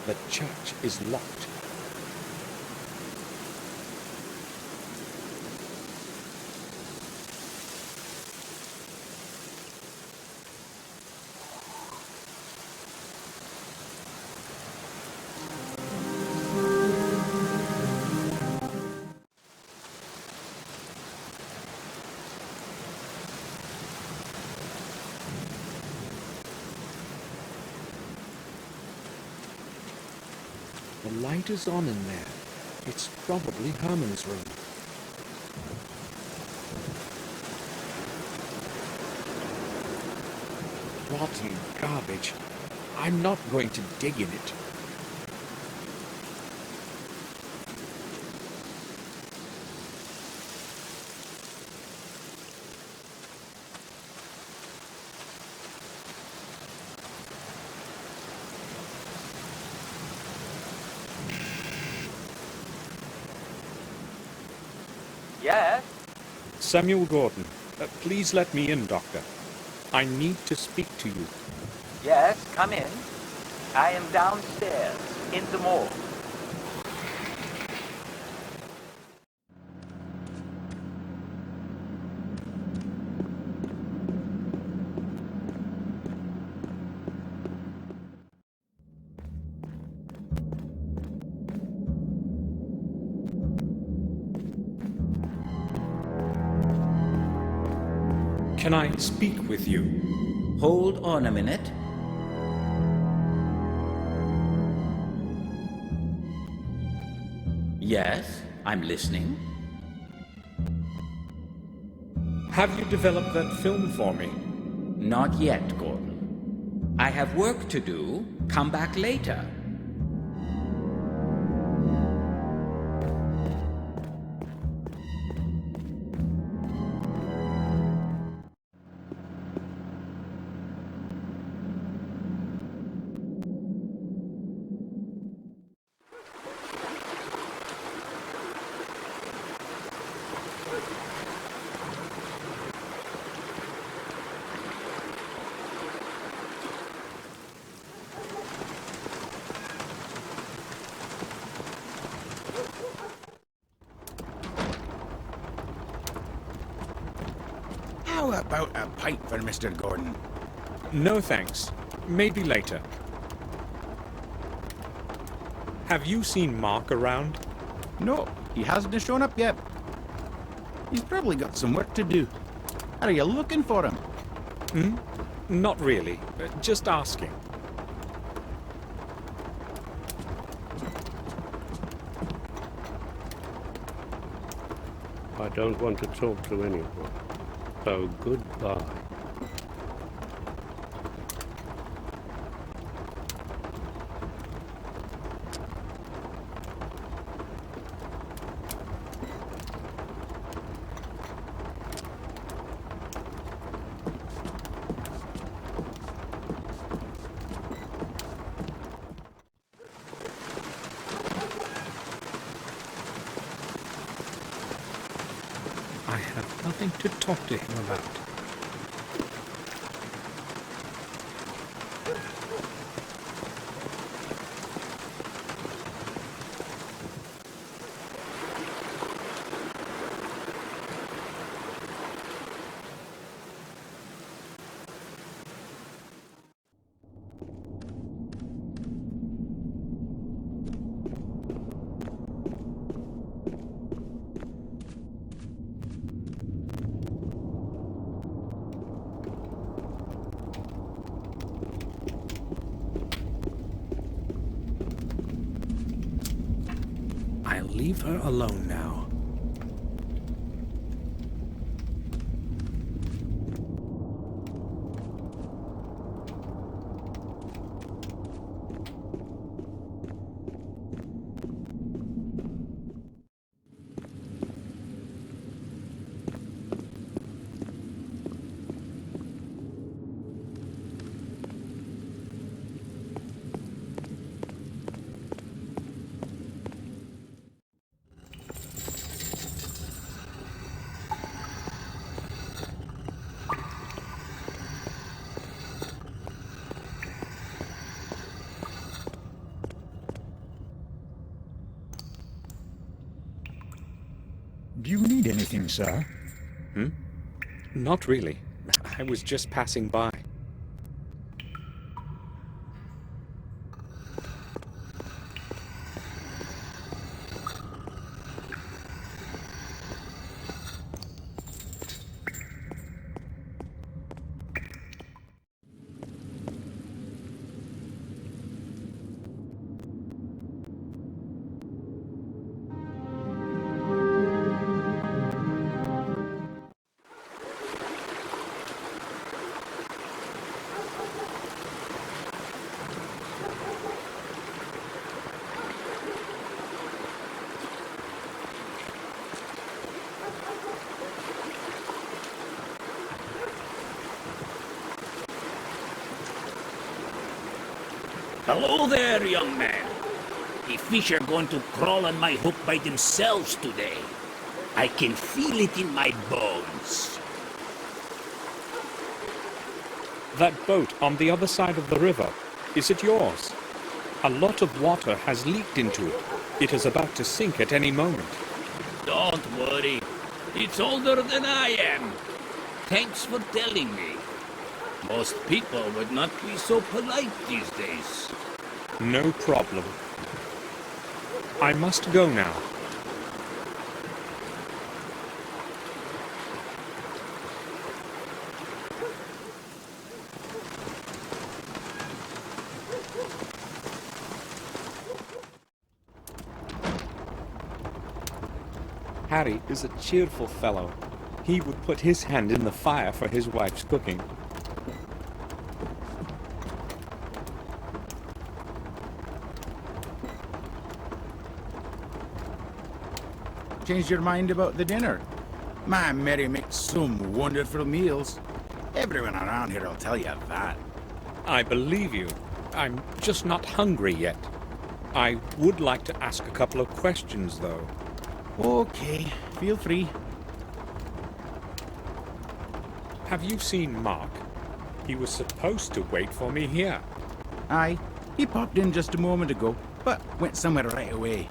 The church is locked. The light is on in there. It's probably Herman's room. Rotten garbage. I'm not going to dig in it. Yes? Samuel Gordon, please let me in, Doctor. I need to speak to you. Yes, come in. I am downstairs, in the morgue. Can I speak with you? Hold on a minute. Yes, I'm listening. Have you developed that film for me? Not yet, Gordon. I have work to do. Come back later. How about a pipe for Mr. Gordon? No thanks. Maybe later. Have you seen Mark around? No, he hasn't shown up yet. He's probably got some work to do. Are you looking for him? Not really. Just asking. I don't want to talk to anyone. So goodbye. I have nothing to talk to him about. I'll leave her alone now. Do you need anything, sir? Not really. I was just passing by. Hello there, young man. The fish are going to crawl on my hook by themselves today. I can feel it in my bones. That boat on the other side of the river, is it yours? A lot of water has leaked into it. It is about to sink at any moment. Don't worry. It's older than I am. Thanks for telling me. Most people would not be so polite these days. No problem. I must go now. Harry is a cheerful fellow. He would put his hand in the fire for his wife's cooking. Changed your mind about the dinner? My Mary makes some wonderful meals. Everyone around here will tell you that. I believe you. I'm just not hungry yet. I would like to ask a couple of questions, though. Okay, feel free. Have you seen Mark? He was supposed to wait for me here. Aye, he popped in just a moment ago, but went somewhere right away.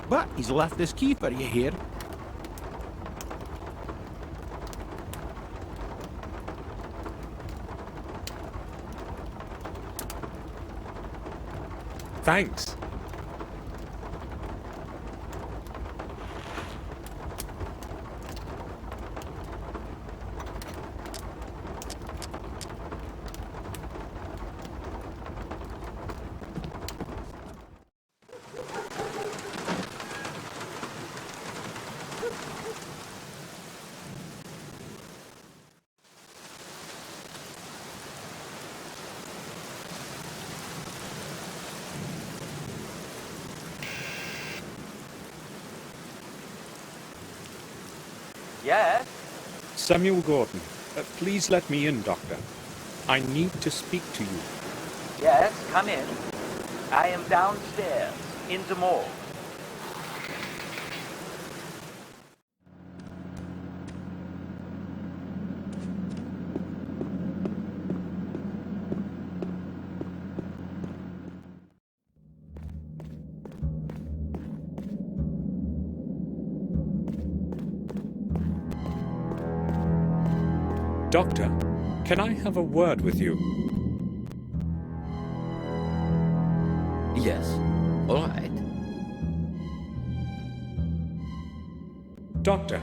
But he's left this key for you here. Thanks. Yes? Samuel Gordon, please let me in, Doctor. I need to speak to you. Yes, come in. I am downstairs, in the morgue. Doctor, can I have a word with you? Yes, all right. Doctor,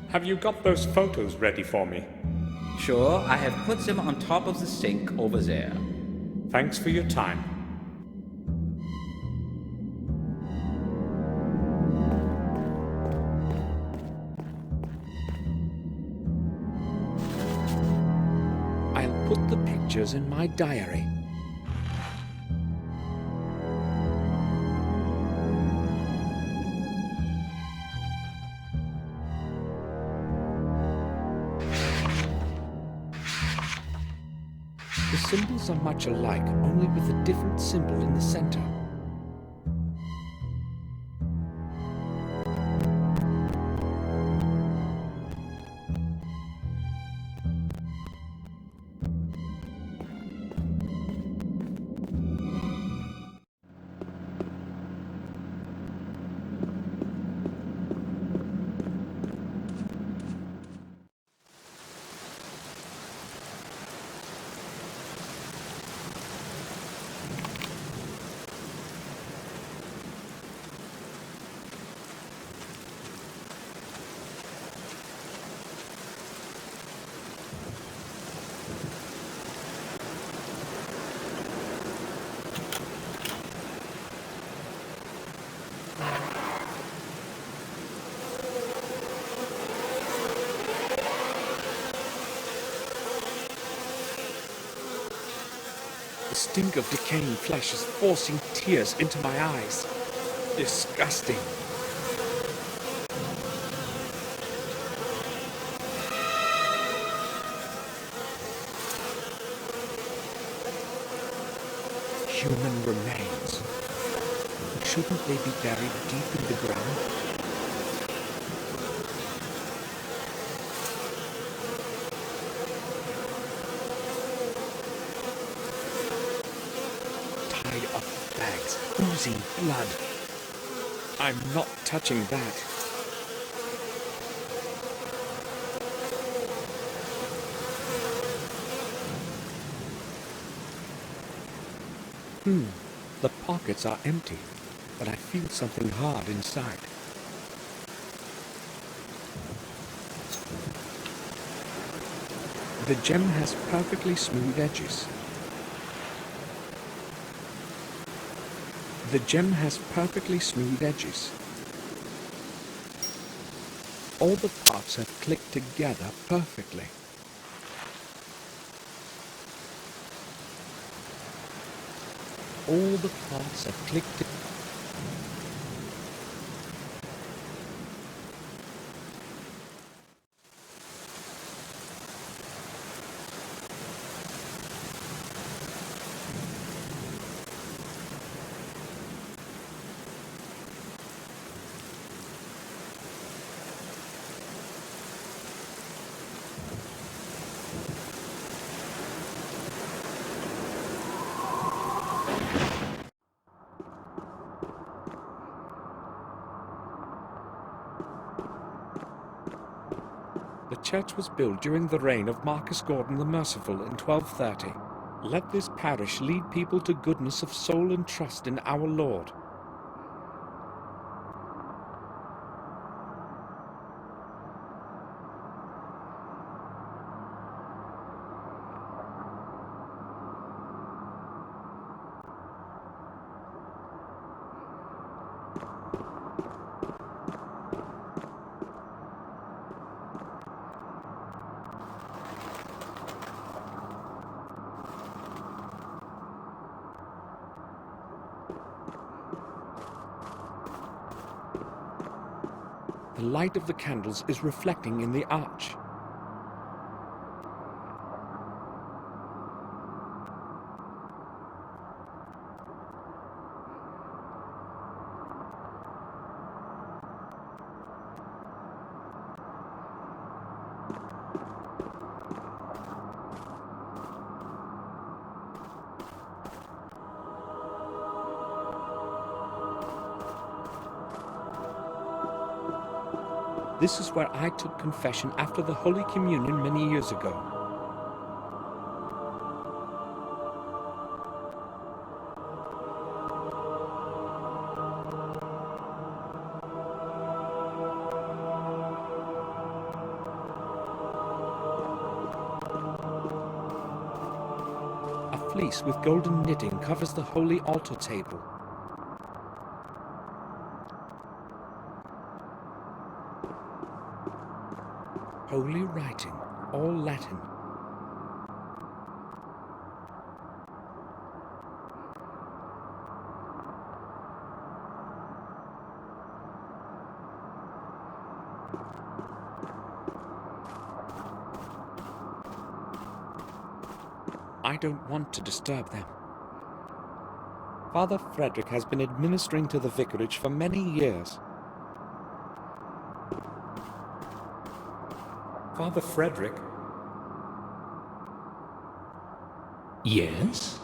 have you got those photos ready for me? Sure, I have put them on top of the sink over there. Thanks for your time. I'll put the pictures in my diary. The symbols are much alike, only with a different symbol in the center. The stink of decaying flesh is forcing tears into my eyes. Disgusting. Human remains. Shouldn't they be buried deep in the ground? Tied up bags, oozing blood. I'm not touching that. The pockets are empty, but I feel something hard inside. The gem has perfectly smooth edges. The gem has perfectly smooth edges. All the parts have clicked together perfectly. All the parts have clicked together. The church was built during the reign of Marcus Gordon the Merciful in 1230. Let this parish lead people to goodness of soul and trust in our Lord. The light of the candles is reflecting in the arch. This is where I took confession after the Holy Communion many years ago. A fleece with golden knitting covers the holy altar table. Holy writing, all Latin. I don't want to disturb them. Father Frederick has been administering to the vicarage for many years. Father Frederick? Yes?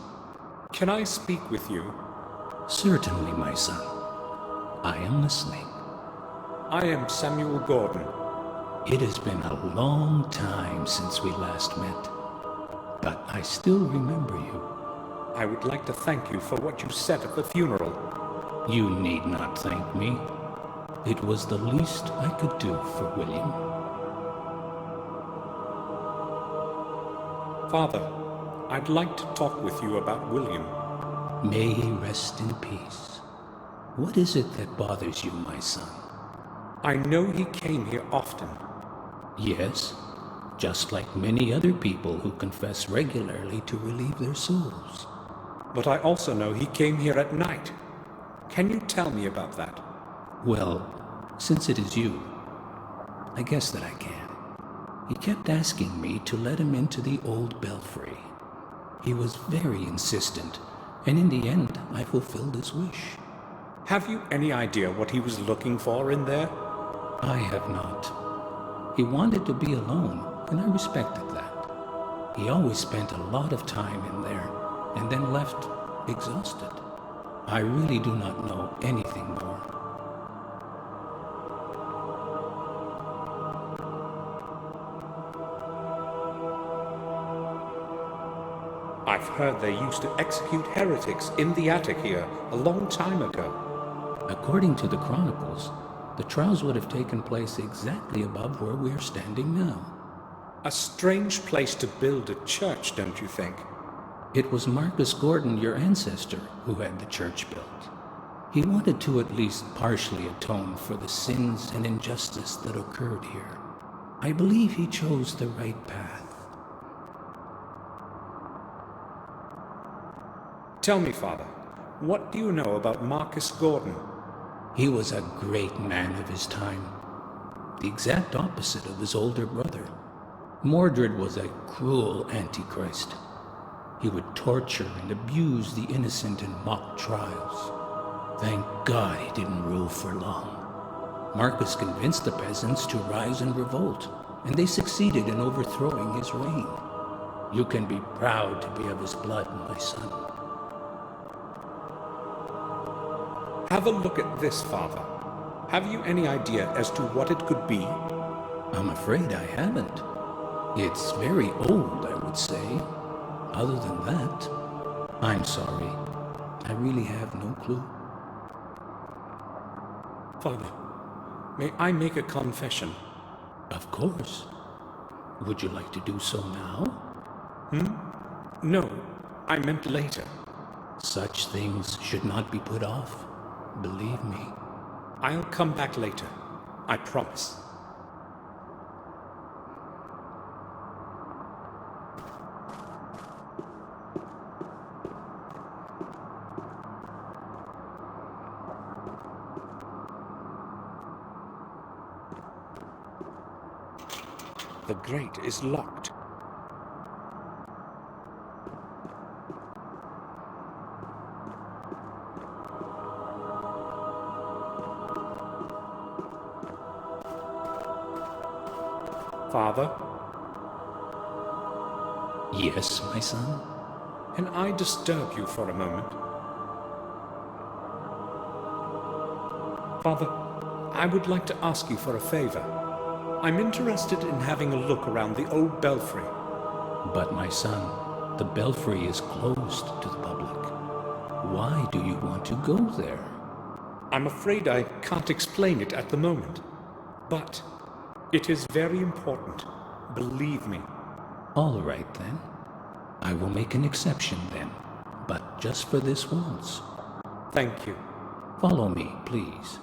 Can I speak with you? Certainly, my son. I am listening. I am Samuel Gordon. It has been a long time since we last met, but I still remember you. I would like to thank you for what you said at the funeral. You need not thank me. It was the least I could do for William. Father, I'd like to talk with you about William. May he rest in peace. What is it that bothers you, my son? I know he came here often. Yes, just like many other people who confess regularly to relieve their souls. But I also know he came here at night. Can you tell me about that? Well, since it is you, I guess that I can. He kept asking me to let him into the old belfry. He was very insistent, and in the end, I fulfilled his wish. Have you any idea what he was looking for in there? I have not. He wanted to be alone, and I respected that. He always spent a lot of time in there, and then left exhausted. I really do not know anything more. I've heard they used to execute heretics in the attic here a long time ago. According to the chronicles, the trials would have taken place exactly above where we are standing now. A strange place to build a church, don't you think? It was Marcus Gordon, your ancestor, who had the church built. He wanted to at least partially atone for the sins and injustice that occurred here. I believe he chose the right path. Tell me, Father, what do you know about Marcus Gordon? He was a great man of his time, the exact opposite of his older brother. Mordred was a cruel antichrist. He would torture and abuse the innocent in mock trials. Thank God he didn't rule for long. Marcus convinced the peasants to rise and revolt, and they succeeded in overthrowing his reign. You can be proud to be of his blood, my son. Have a look at this, Father. Have you any idea as to what it could be? I'm afraid I haven't. It's very old, I would say. Other than that, I'm sorry. I really have no clue. Father, may I make a confession? Of course. Would you like to do so now? No, I meant later. Such things should not be put off. Believe me. I'll come back later. I promise. The grate is locked. Father? Yes, my son? Can I disturb you for a moment? Father, I would like to ask you for a favor. I'm interested in having a look around the old belfry. But my son, the belfry is closed to the public. Why do you want to go there? I'm afraid I can't explain it at the moment. But it is very important. Believe me. All right, then. I will make an exception, then. But just for this once. Thank you. Follow me, please.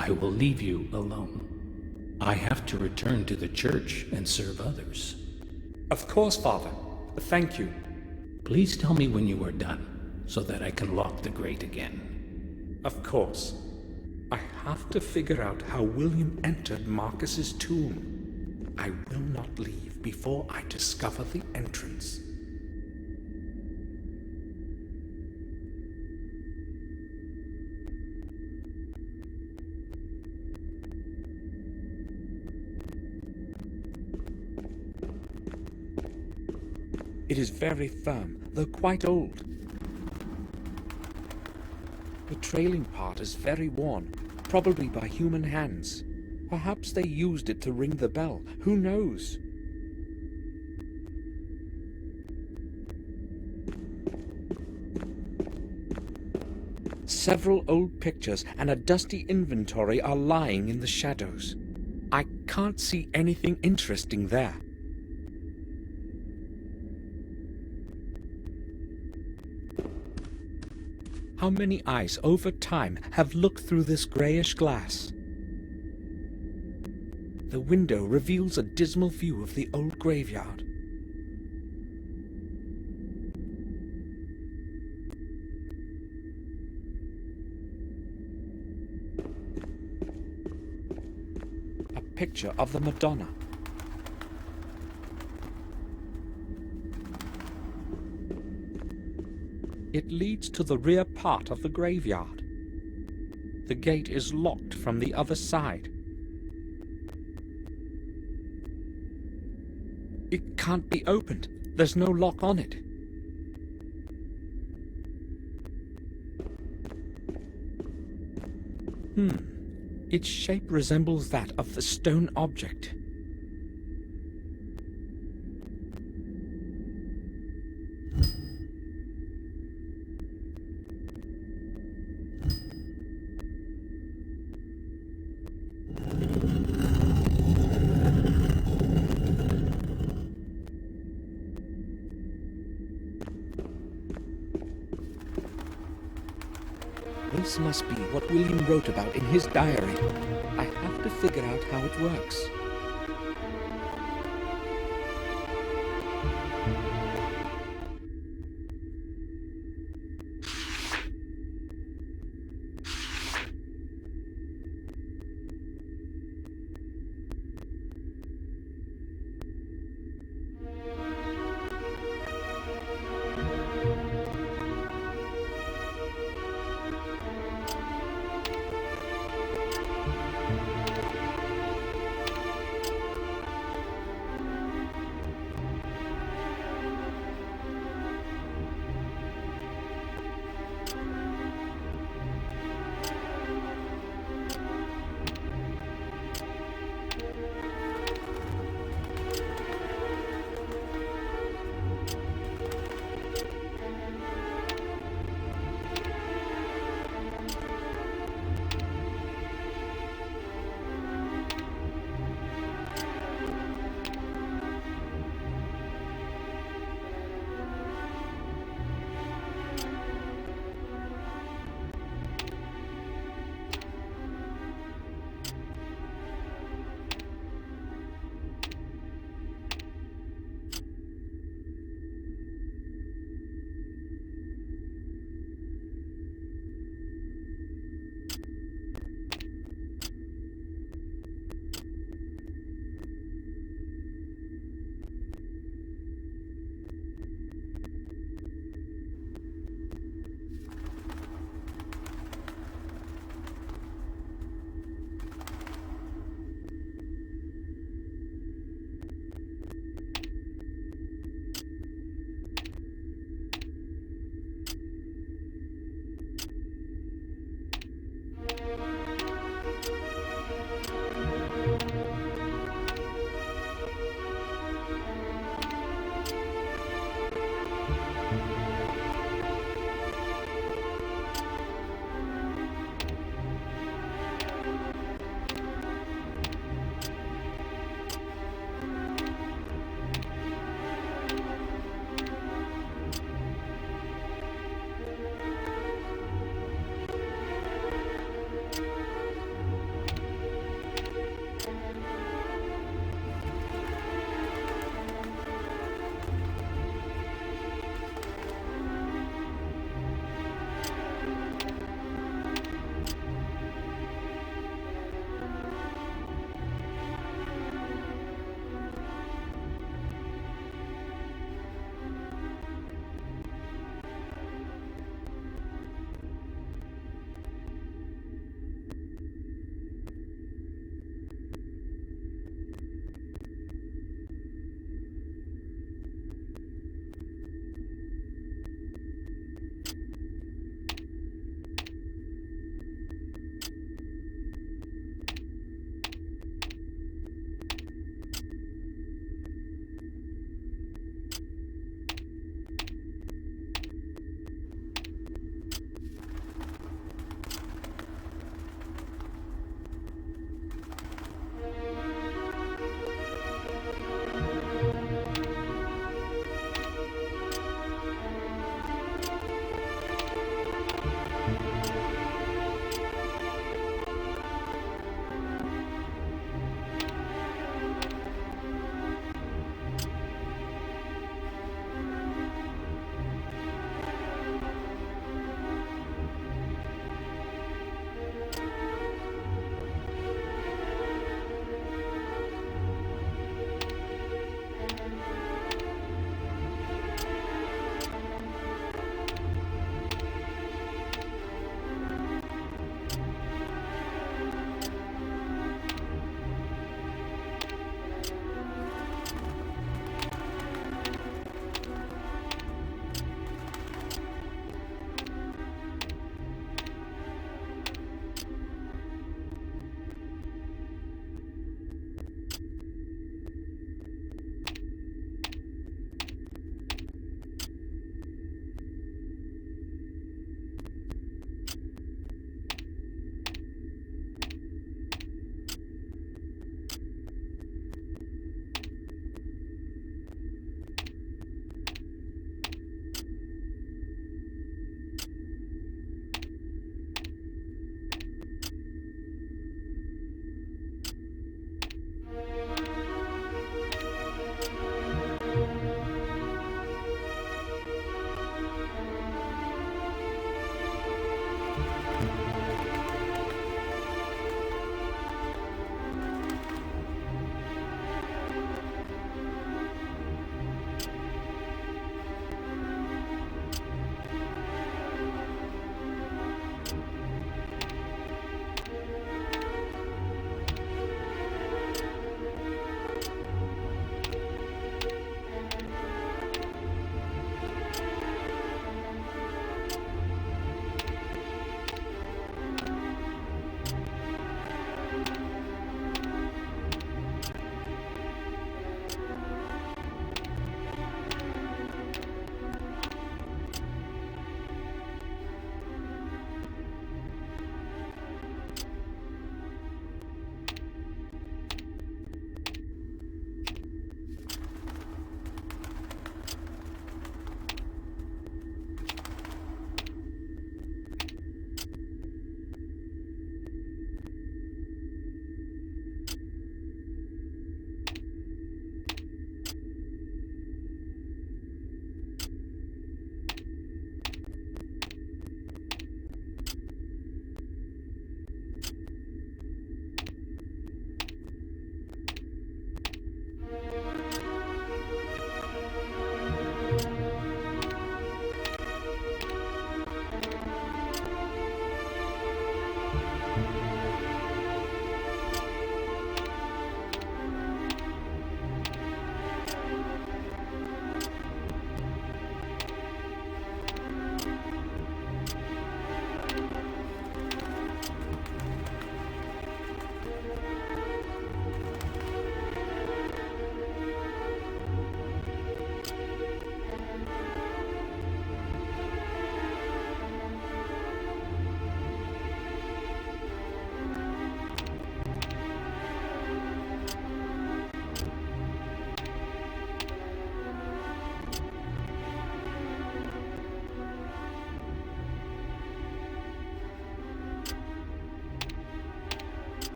I will leave you alone. I have to return to the church and serve others. Of course, Father. Thank you. Please tell me when you are done, so that I can lock the grate again. Of course. I have to figure out how William entered Marcus's tomb. I will not leave before I discover the entrance. It is very firm, though quite old. The trailing part is very worn, probably by human hands. Perhaps they used it to ring the bell. Who knows? Several old pictures and a dusty inventory are lying in the shadows. I can't see anything interesting there. How many eyes over time have looked through this greyish glass? The window reveals a dismal view of the old graveyard. A picture of the Madonna. It leads to the rear part of the graveyard. The gate is locked from the other side. It can't be opened. There's no lock on it. Its shape resembles that of the stone object. This must be what William wrote about in his diary. I have to figure out how it works.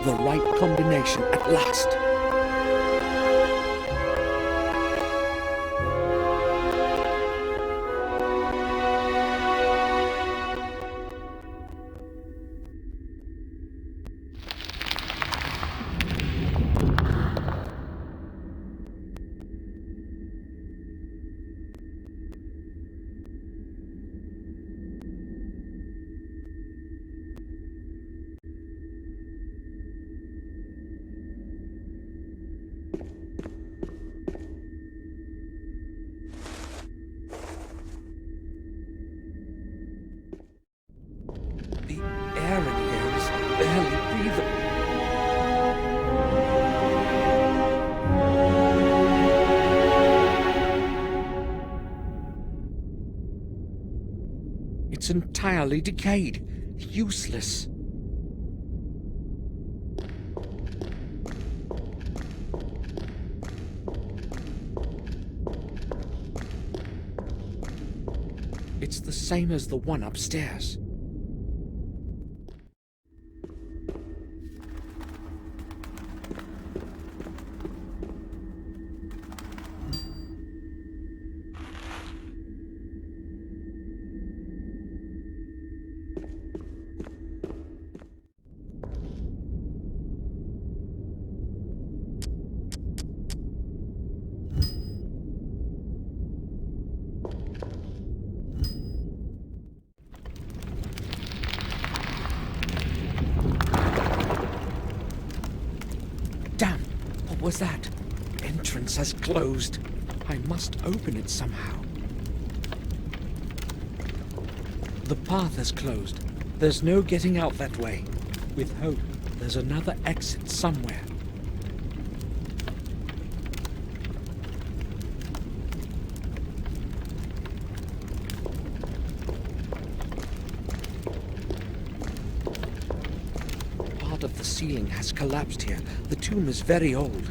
The right combination at last. Air in here is barely breathable. It's entirely decayed, useless. It's the same as the one upstairs. Damn! What was that? Entrance has closed. I must open it somehow. The path has closed. There's no getting out that way. With hope, there's another exit somewhere. Part of the ceiling has collapsed here. The tomb is very old.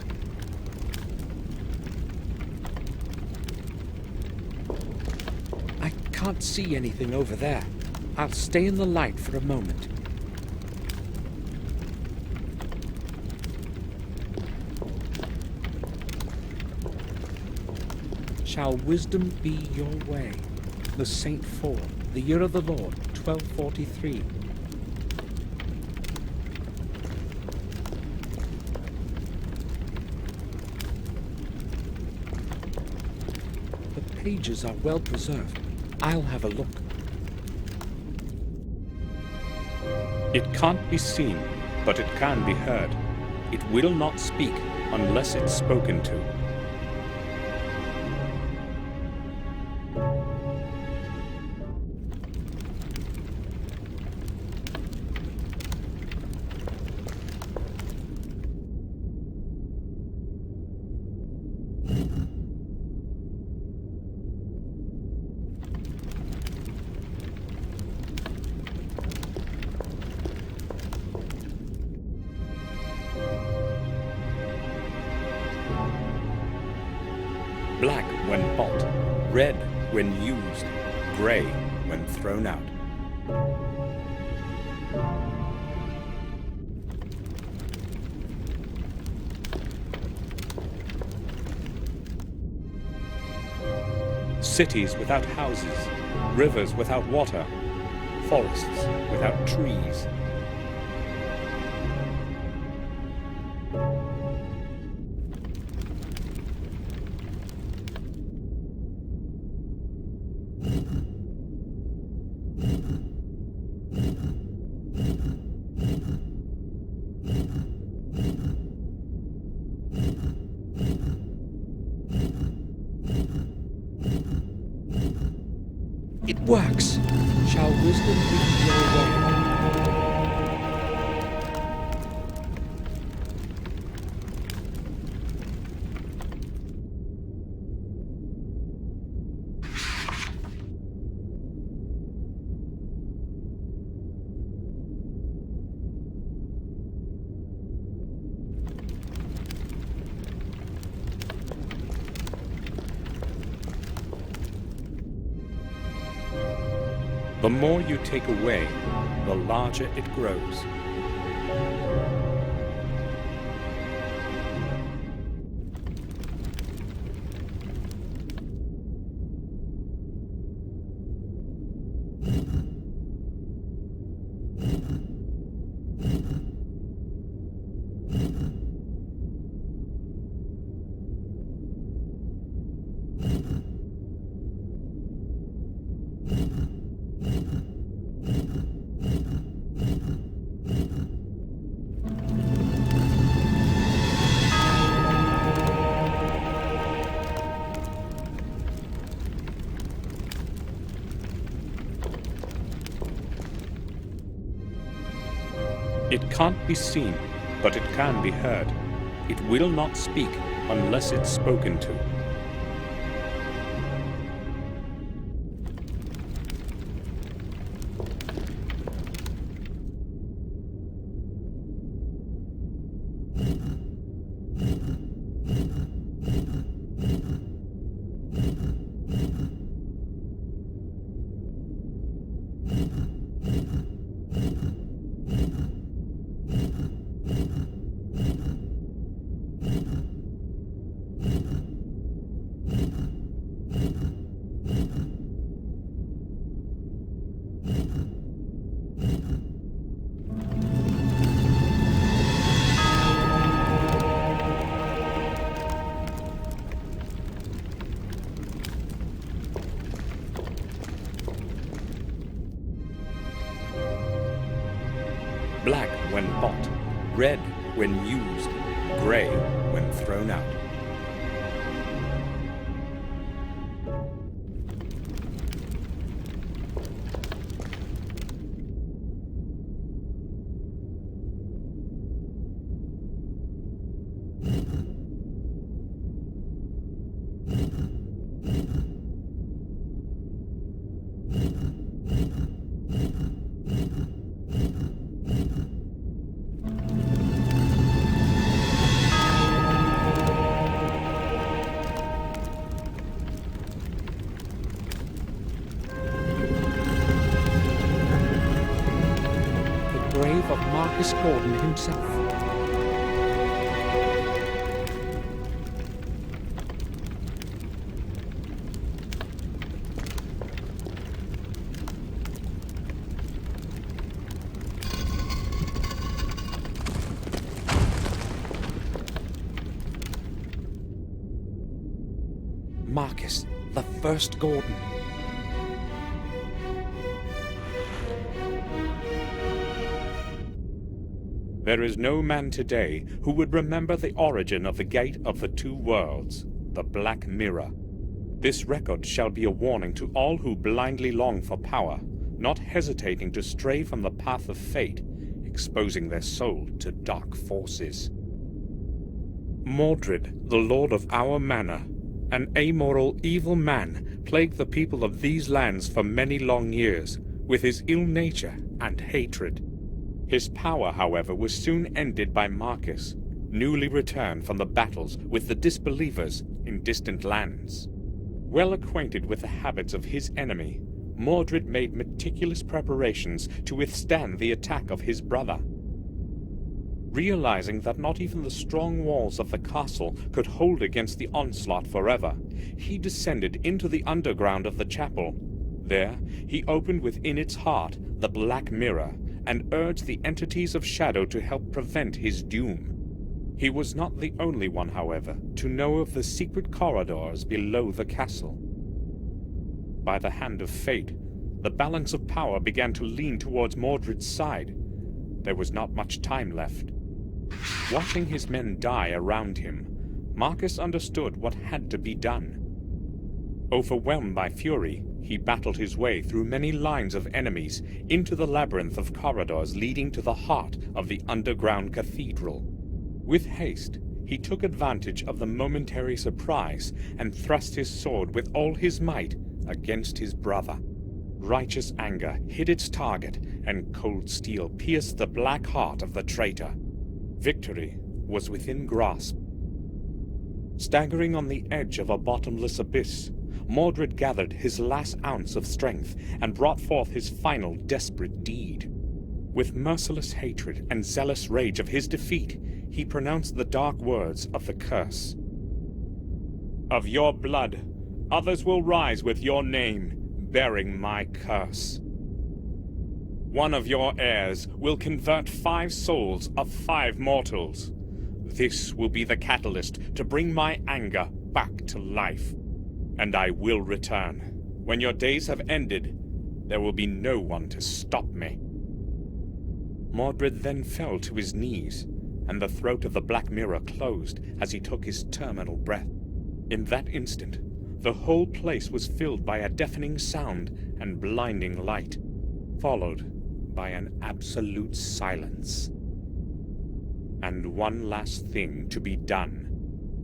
I can't see anything over there. I'll stay in the light for a moment. Shall wisdom be your way? The Saint 4, the year of the Lord, 1243. The pages are well preserved. I'll have a look. It can't be seen, but it can be heard. It will not speak unless it's spoken to. Black when bought, red when used, grey when thrown out. Cities without houses, rivers without water, forests without trees. It works. Shall wisdom be your way? The more you take away, the larger it grows. It can't be seen, but it can be heard. It will not speak unless it's spoken to. Black when bought, red when used, grey when thrown out. Grave of Marcus Gordon himself. Marcus, the first Gordon. There is no man today who would remember the origin of the Gate of the Two Worlds, the Black Mirror. This record shall be a warning to all who blindly long for power, not hesitating to stray from the path of fate, exposing their soul to dark forces. Mordred, the lord of our manor, an amoral, evil man, plagued the people of these lands for many long years, with his ill nature and hatred. His power, however, was soon ended by Marcus, newly returned from the battles with the disbelievers in distant lands. Well acquainted with the habits of his enemy, Mordred made meticulous preparations to withstand the attack of his brother. Realizing that not even the strong walls of the castle could hold against the onslaught forever, he descended into the underground of the chapel. There, he opened within its heart the Black Mirror, and urged the entities of shadow to help prevent his doom. He was not the only one, however, to know of the secret corridors below the castle. By the hand of fate, the balance of power began to lean towards Mordred's side. There was not much time left. Watching his men die around him, Marcus understood what had to be done. Overwhelmed by fury, he battled his way through many lines of enemies into the labyrinth of corridors leading to the heart of the underground cathedral. With haste, he took advantage of the momentary surprise and thrust his sword with all his might against his brother. Righteous anger hit its target, and cold steel pierced the black heart of the traitor. Victory was within grasp. Staggering on the edge of a bottomless abyss, Mordred gathered his last ounce of strength and brought forth his final desperate deed. With merciless hatred and zealous rage of his defeat, he pronounced the dark words of the curse. Of your blood, others will rise with your name, bearing my curse. one of your heirs will convert 5 souls of 5 mortals. This will be the catalyst to bring my anger back to life. And I will return. When your days have ended, there will be no one to stop me. Mordred then fell to his knees, and the throat of the Black Mirror closed as he took his terminal breath. In that instant, the whole place was filled by a deafening sound and blinding light, followed by an absolute silence. And one last thing to be done.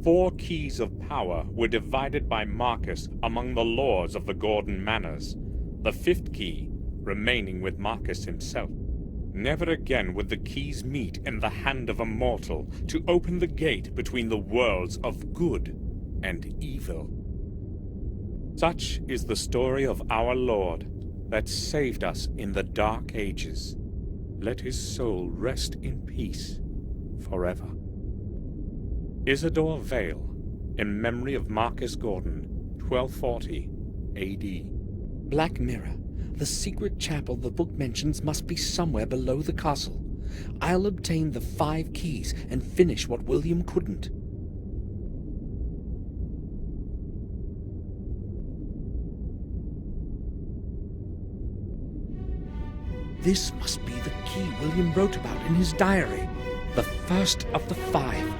4 keys of power were divided by Marcus among the lords of the Gordon Manors, the 5th key remaining with Marcus himself. Never again would the keys meet in the hand of a mortal to open the gate between the worlds of good and evil. Such is the story of our Lord that saved us in the Dark Ages. Let his soul rest in peace forever. Isidore Vale, in memory of Marcus Gordon, 1240 A.D. Black Mirror. The secret chapel the book mentions must be somewhere below the castle. I'll obtain the 5 keys and finish what William couldn't. This must be the key William wrote about in his diary. The first of the 5.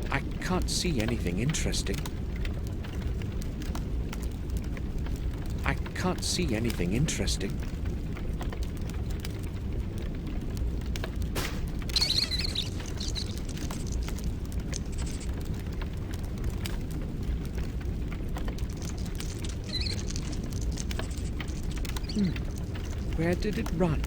I can't see anything interesting. I can't see anything interesting. Where did it run?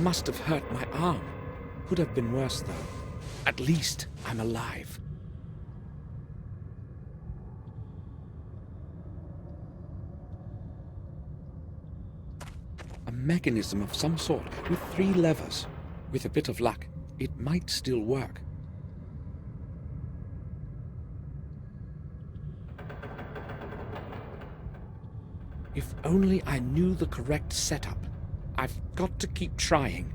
Must have hurt my arm. Could have been worse, though. At least I'm alive. A mechanism of some sort with 3 levers. With a bit of luck, it might still work. If only I knew the correct setup. I've got to keep trying.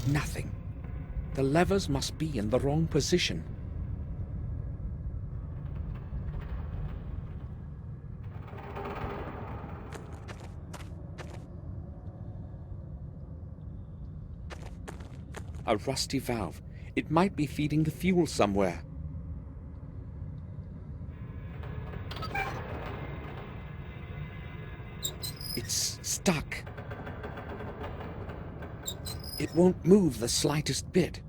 Nothing. The levers must be in the wrong position. A rusty valve. It might be feeding the fuel somewhere. It's stuck. It won't move the slightest bit.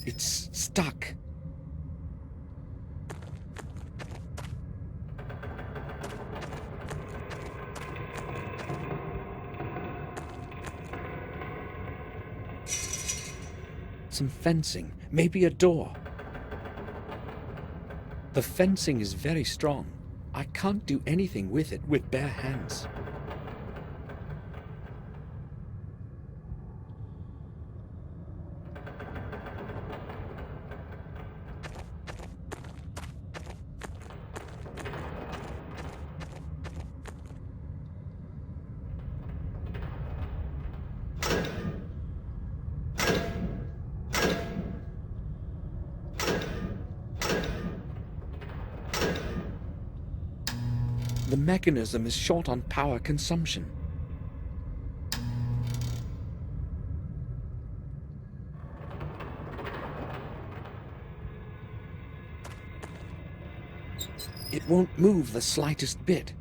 It's stuck. Some fencing, maybe a door. The fencing is very strong. I can't do anything with it with bare hands. The mechanism is short on power consumption. It won't move the slightest bit.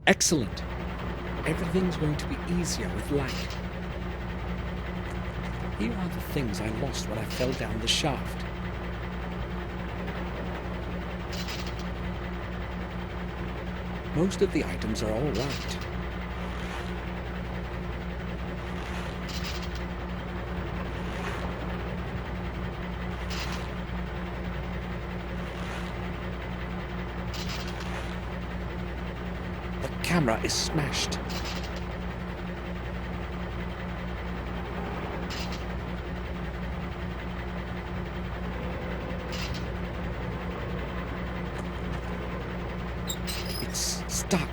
Excellent. Everything's going to be easier with light. Here are the things I lost when I fell down the shaft. Most of the items are all right. The camera is smashed. It's stuck.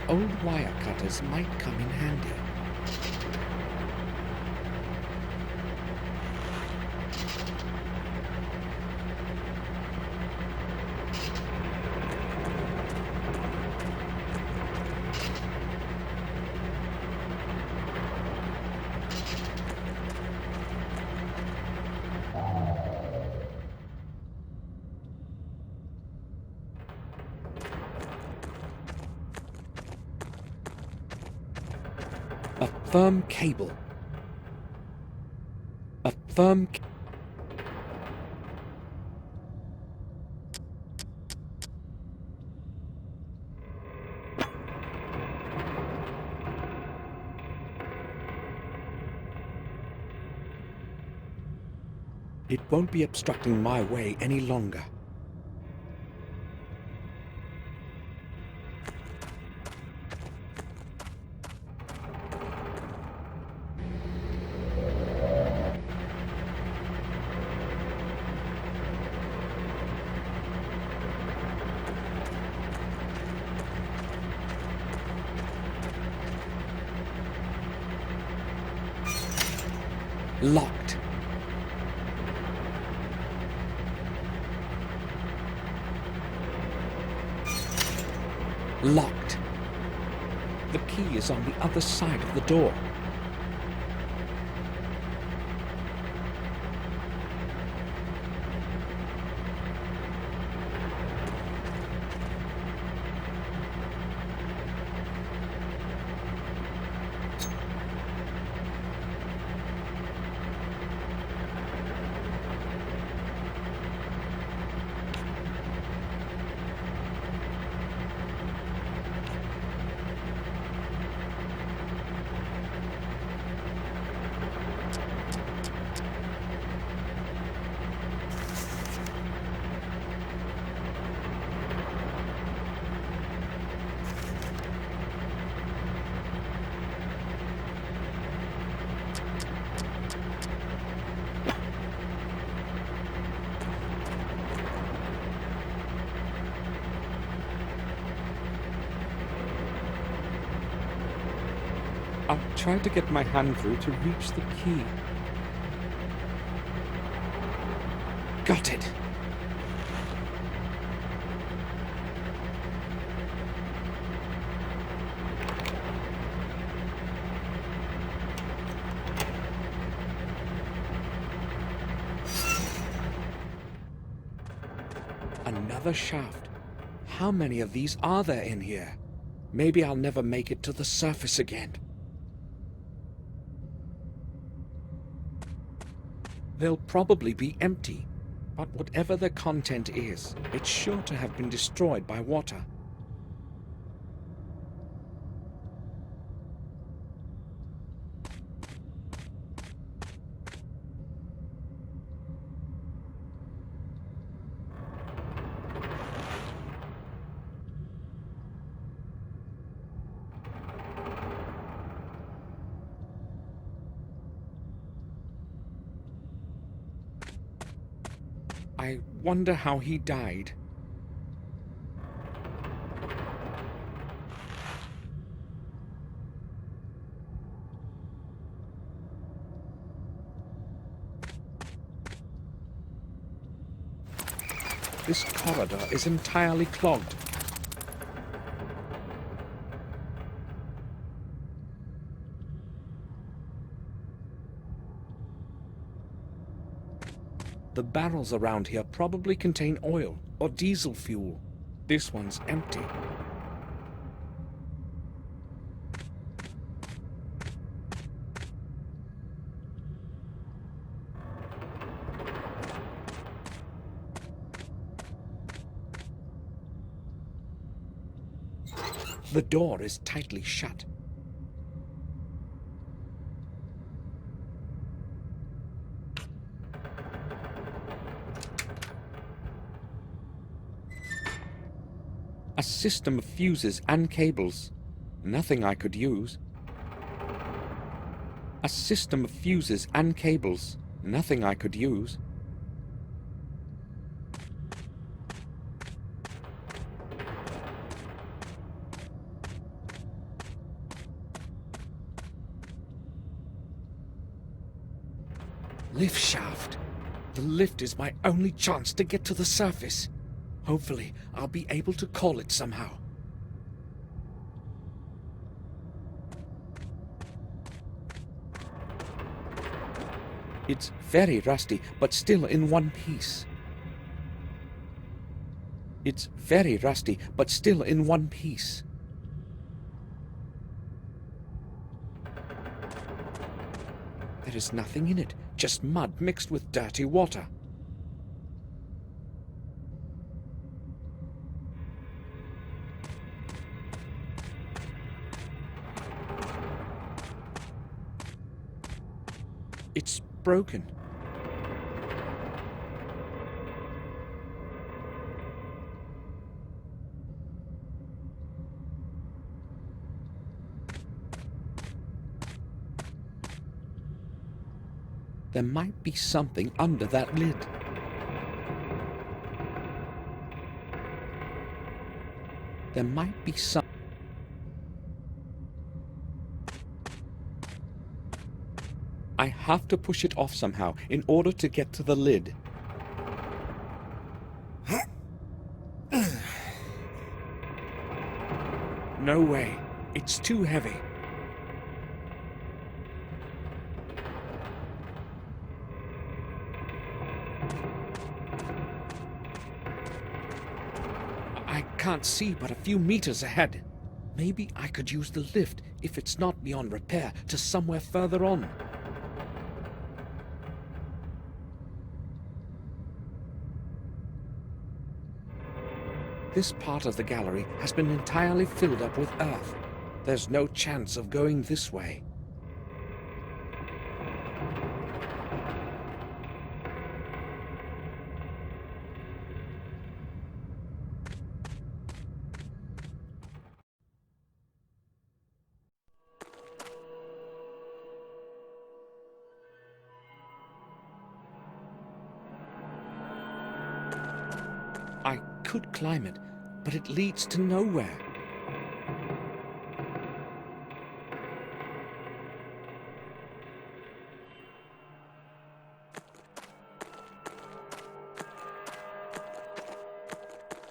Old wire cutters might come in handy. A firm cable. A firm ca- It won't be obstructing my way any longer. Locked. Locked. The key is on the other side of the door. I'll try to get my hand through to reach the key. Got it. Another shaft. How many of these are there in here? Maybe I'll never make it to the surface again. They'll probably be empty, but whatever the content is, it's sure to have been destroyed by water. I wonder how he died. This corridor is entirely clogged. The barrels around here probably contain oil or diesel fuel. This one's empty. The door is tightly shut. A system of fuses and cables. Nothing I could use. A system of fuses and cables. Nothing I could use. Lift shaft. The lift is my only chance to get to the surface. Hopefully, I'll be able to call it somehow. It's very rusty, but still in one piece. It's very rusty, but still in one piece. There is nothing in it, just mud mixed with dirty water. It's broken. There might be something under that lid. There might be some... I have to push it off somehow in order to get to the lid. No way. It's too heavy. I can't see but a few meters ahead. Maybe I could use the lift if it's not beyond repair to somewhere further on. This part of the gallery has been entirely filled up with earth. There's no chance of going this way. I could climb it, but it leads to nowhere.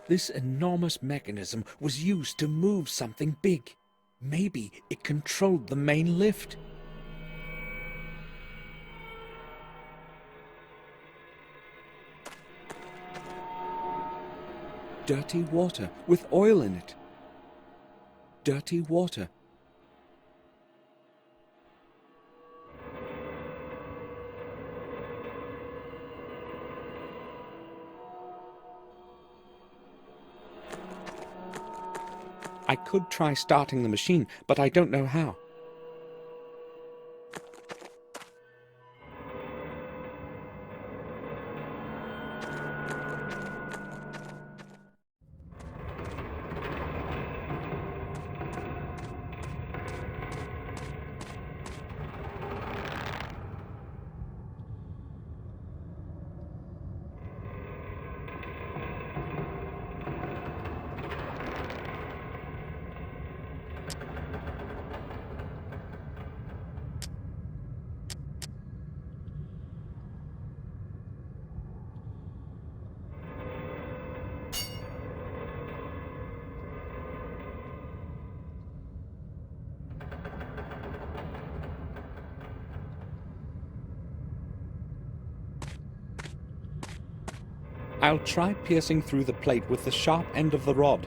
This enormous mechanism was used to move something big. Maybe it controlled the main lift. Dirty water with oil in it. Dirty water. I could try starting the machine, but I don't know how. I'll try piercing through the plate with the sharp end of the rod.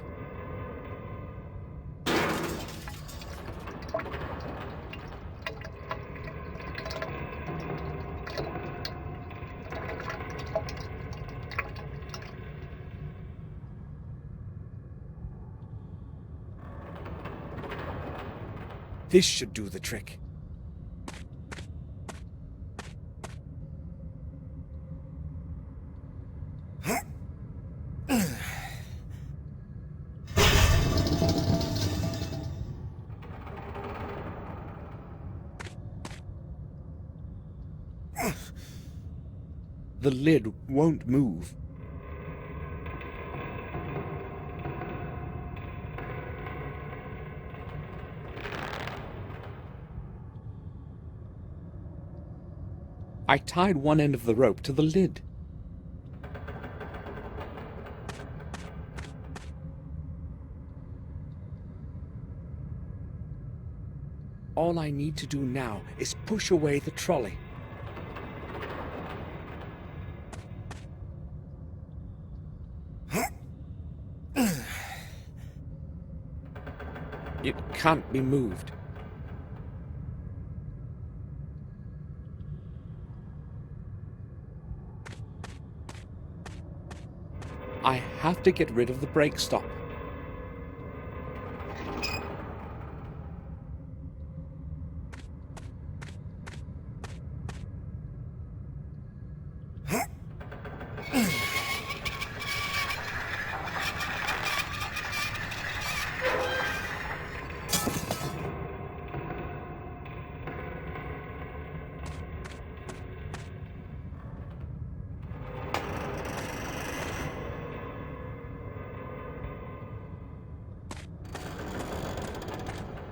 This should do the trick. The lid won't move. I tied one end of the rope to the lid. All I need to do now is push away the trolley. It can't be moved. I have to get rid of the brake stop.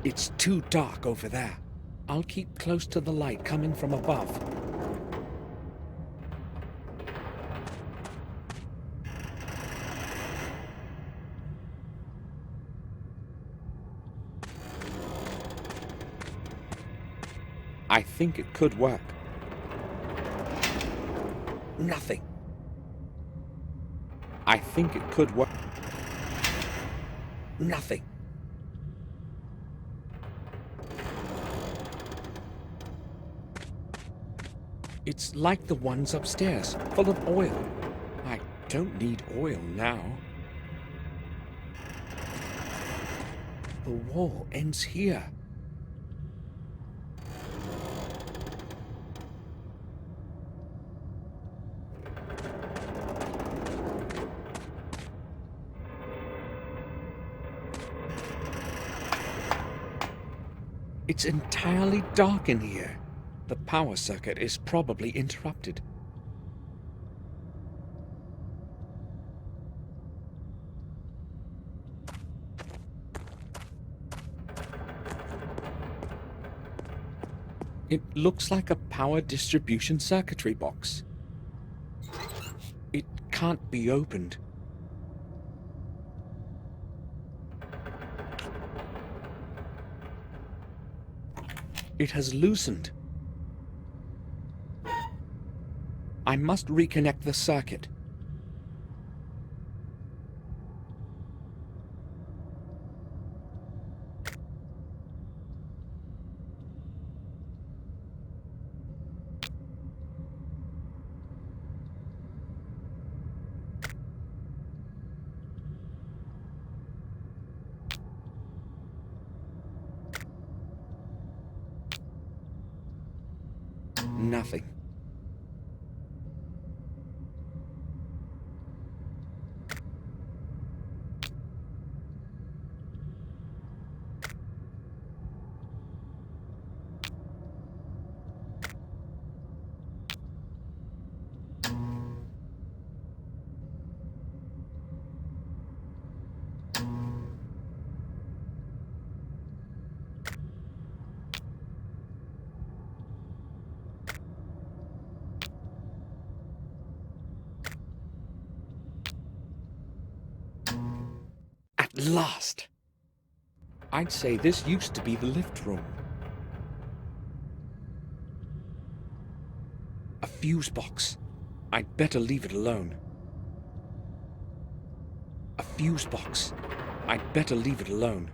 It's too dark over there. I'll keep close to the light coming from above. I think it could work. Nothing. I think it could work. Nothing. It's like the ones upstairs, full of oil. I don't need oil now. The wall ends here. It's entirely dark in here. The power circuit is probably interrupted. It looks like a power distribution circuitry box. It can't be opened. It has loosened. I must reconnect the circuit. nothing. At last! I'd say this used to be the lift room. A fuse box. I'd better leave it alone. A fuse box. I'd better leave it alone.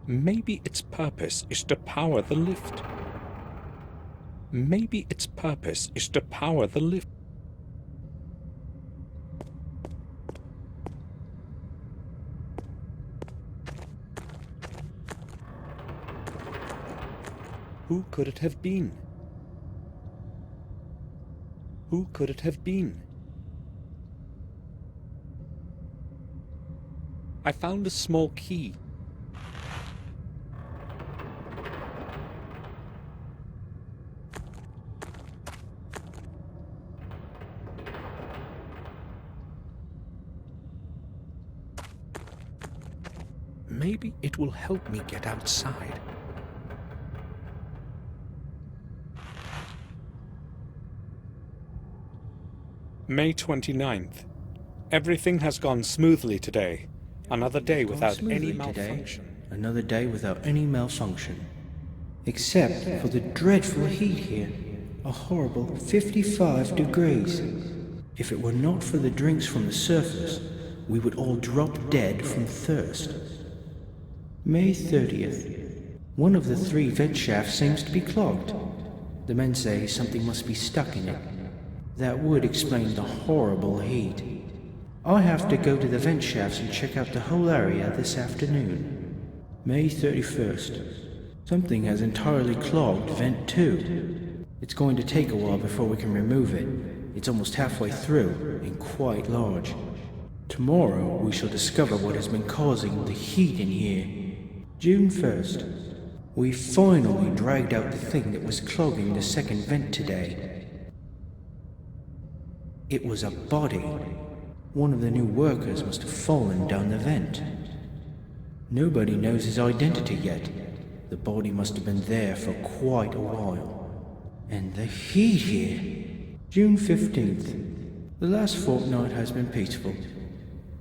Maybe its purpose is to power the lift. Maybe its purpose is to power the lift. Who could it have been? Who could it have been? I found a small key. Maybe it will help me get outside. May 29th. Everything has gone smoothly today. Another day without any malfunction. Another day without any malfunction. Except for the dreadful heat here. A horrible 55 degrees. If it were not for the drinks from the surface, we would all drop dead from thirst. May 30th. One of the 3 vent shafts seems to be clogged. The men say something must be stuck in it. That would explain the horrible heat. I have to go to the vent shafts and check out the whole area this afternoon. May 31st. Something has entirely clogged vent 2. It's going to take a while before we can remove it. It's almost halfway through and quite large. Tomorrow we shall discover what has been causing the heat in here. June 1st. We finally dragged out the thing that was clogging the second vent today. It was a body. One of the new workers must have fallen down the vent. Nobody knows his identity yet. The body must have been there for quite a while. And the heat here. June 15th. The last fortnight has been peaceful.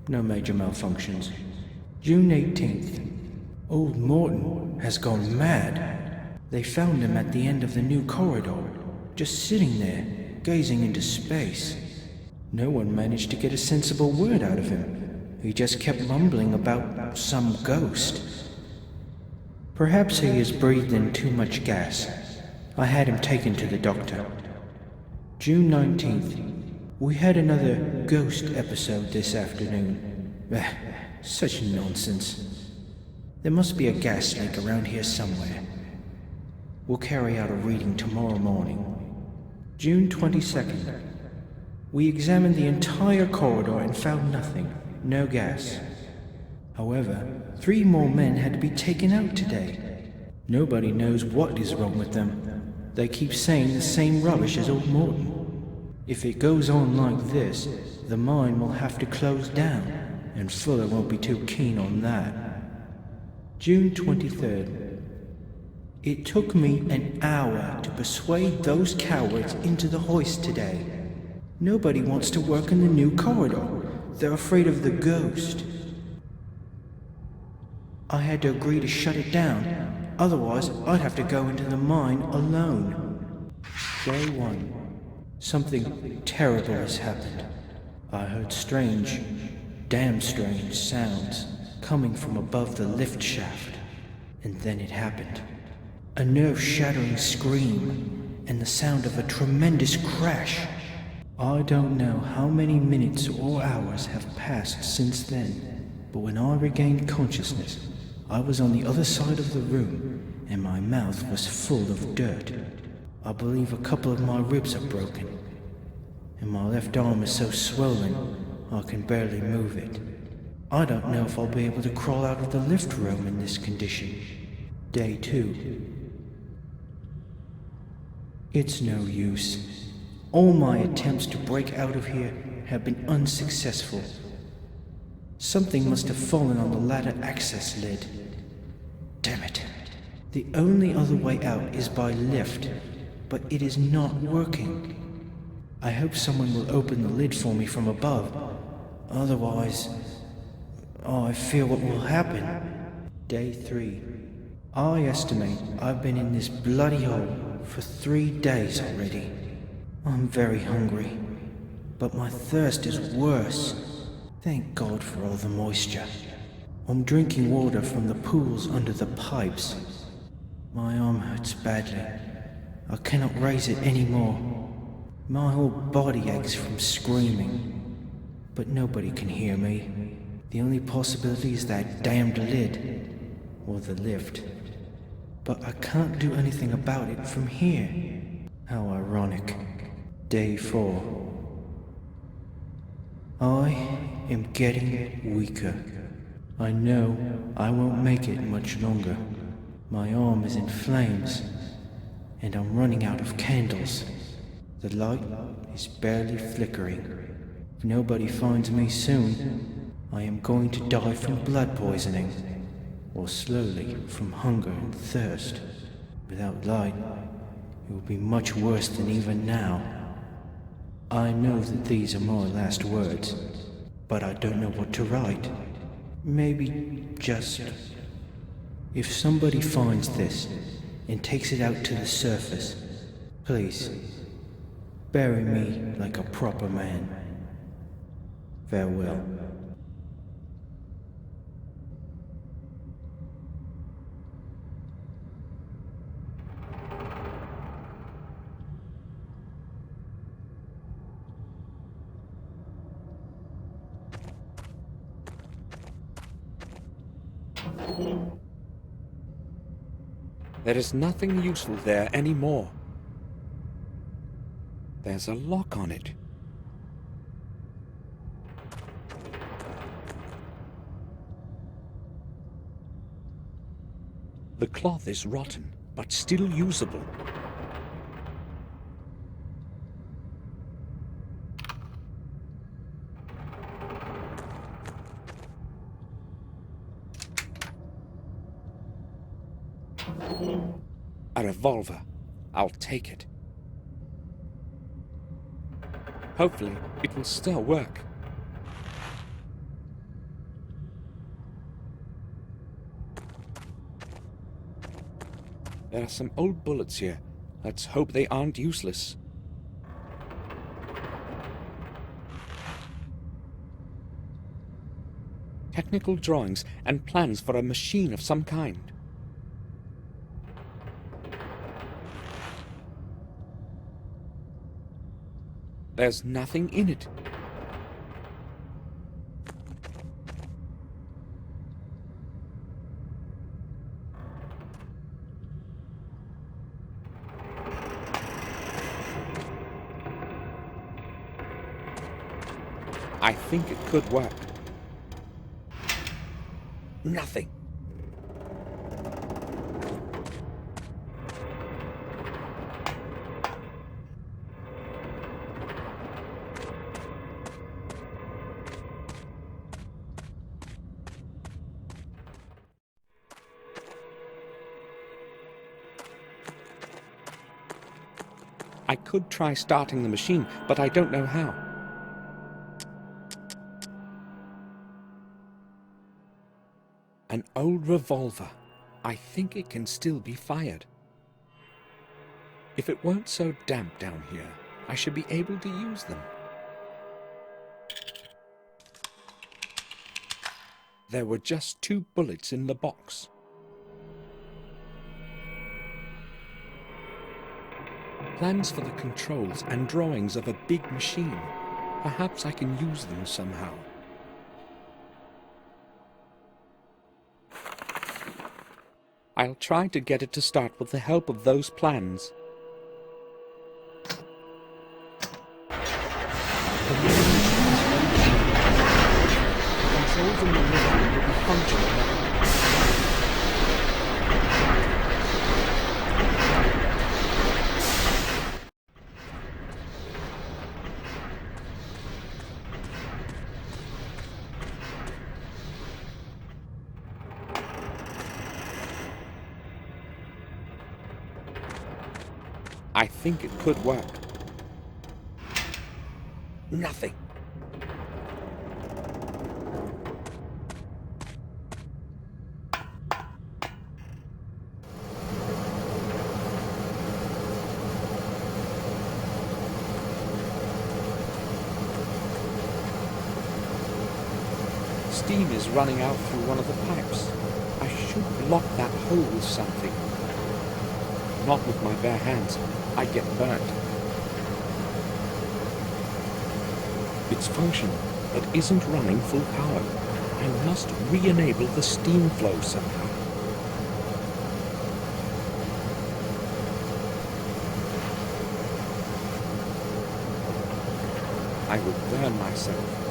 No major malfunctions. June 18th. Old Morton has gone mad. They found him at the end of the new corridor, just sitting there, gazing into space. No one managed to get a sensible word out of him. He just kept mumbling about some ghost. Perhaps he has breathed in too much gas. I had him taken to the doctor. June 19th. We had another ghost episode this afternoon. Such nonsense. There must be a gas leak around here somewhere. We'll carry out a reading tomorrow morning. June 22nd. We examined the entire corridor and found nothing. No gas. However, 3 more men had to be taken out today. Nobody knows what is wrong with them. They keep saying the same rubbish as old Morton. If it goes on like this, the mine will have to close down, and Fuller won't be too keen on that. June 23rd. It took me an hour to persuade those cowards into the hoist today. Nobody wants to work in the new corridor. They're afraid of the ghost. I had to agree to shut it down. Otherwise, I'd have to go into the mine alone. Day 1. Something terrible has happened. I heard strange, damn strange sounds coming from above the lift shaft. And then it happened. A nerve-shattering scream, and the sound of a tremendous crash. I don't know how many minutes or hours have passed since then, but when I regained consciousness, I was on the other side of the room, and my mouth was full of dirt. I believe a couple of my ribs are broken, and my left arm is so swollen I can barely move it. I don't know if I'll be able to crawl out of the lift room in this condition. Day 2. It's no use. All my attempts to break out of here have been unsuccessful. Something must have fallen on the ladder access lid. Damn it. The only other way out is by lift, but it is not working. I hope someone will open the lid for me from above. Otherwise, I fear what will happen. Day 3. I estimate I've been in this bloody hole for 3 days already. I'm very hungry, but my thirst is worse. Thank God for all the moisture. I'm drinking water from the pools under the pipes. My arm hurts badly. I cannot raise it anymore. My whole body aches from screaming. But nobody can hear me. The only possibility is that damned lid, or the lift. But I can't do anything about it from here. How ironic. Day 4. I am getting weaker. I know I won't make it much longer. My arm is in flames, and I'm running out of candles. The light is barely flickering. If nobody finds me soon, I am going to die from blood poisoning, or slowly from hunger and thirst. Without light, it will be much worse than even now. I know that these are my last words, but I don't know what to write. Maybe just... If somebody finds this and takes it out to the surface, please, bury me like a proper man. Farewell. There is nothing useful there anymore. There's a lock on it. The cloth is rotten, but still usable. A revolver. I'll take it. Hopefully, it will still work. There are some old bullets here. Let's hope they aren't useless. Technical drawings and plans for a machine of some kind. There's nothing in it. I think it could work. Nothing. I could try starting the machine, but I don't know how. An old revolver. I think it can still be fired. If it weren't so damp down here, I should be able to use them. There were just 2 bullets in the box. Plans for the controls and drawings of a big machine. Perhaps I can use them somehow. I'll try to get it to start with the help of those plans. Controls in the living will be functional now. I think it could work. Nothing. Steam is running out through one of the pipes. I should block that hole with something. Not with my bare hands. I'd get burnt. It's functional, but isn't running full power. I must re-enable the steam flow somehow. I will burn myself.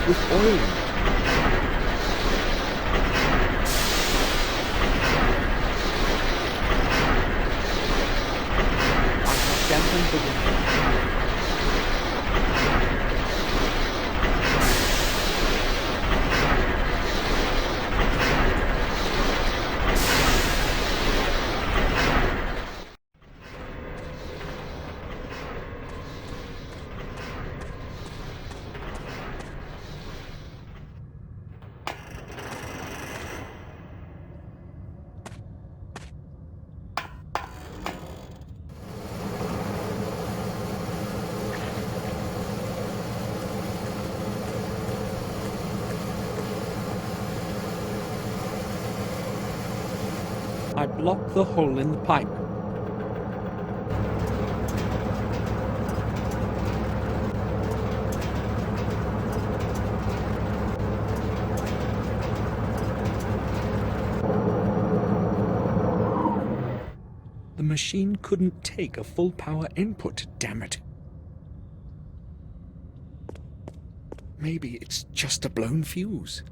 With oil in it. I have dampened the window. I blocked the hole in the pipe. The machine couldn't take a full power input, damn it. Maybe it's just a blown fuse.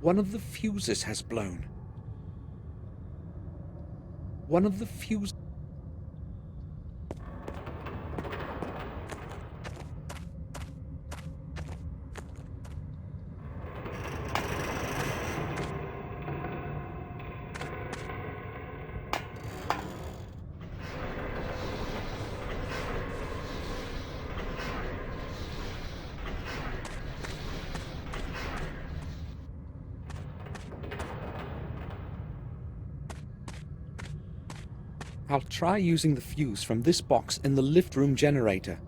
One of the fuses has blown. One of the fuses... I'll try using the fuse from this box in the lift room generator.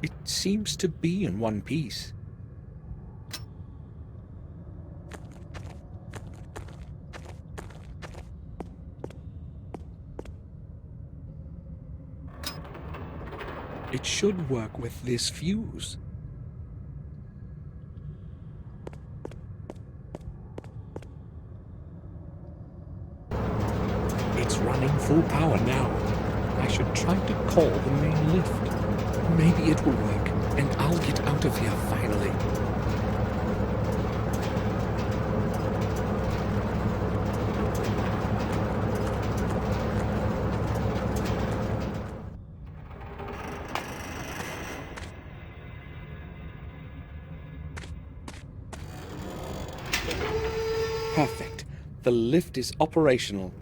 It seems to be in one piece. It should work with this fuse. full power now. I should try to call the main lift. Maybe it will work, and I'll get out of here finally. Perfect. The lift is operational.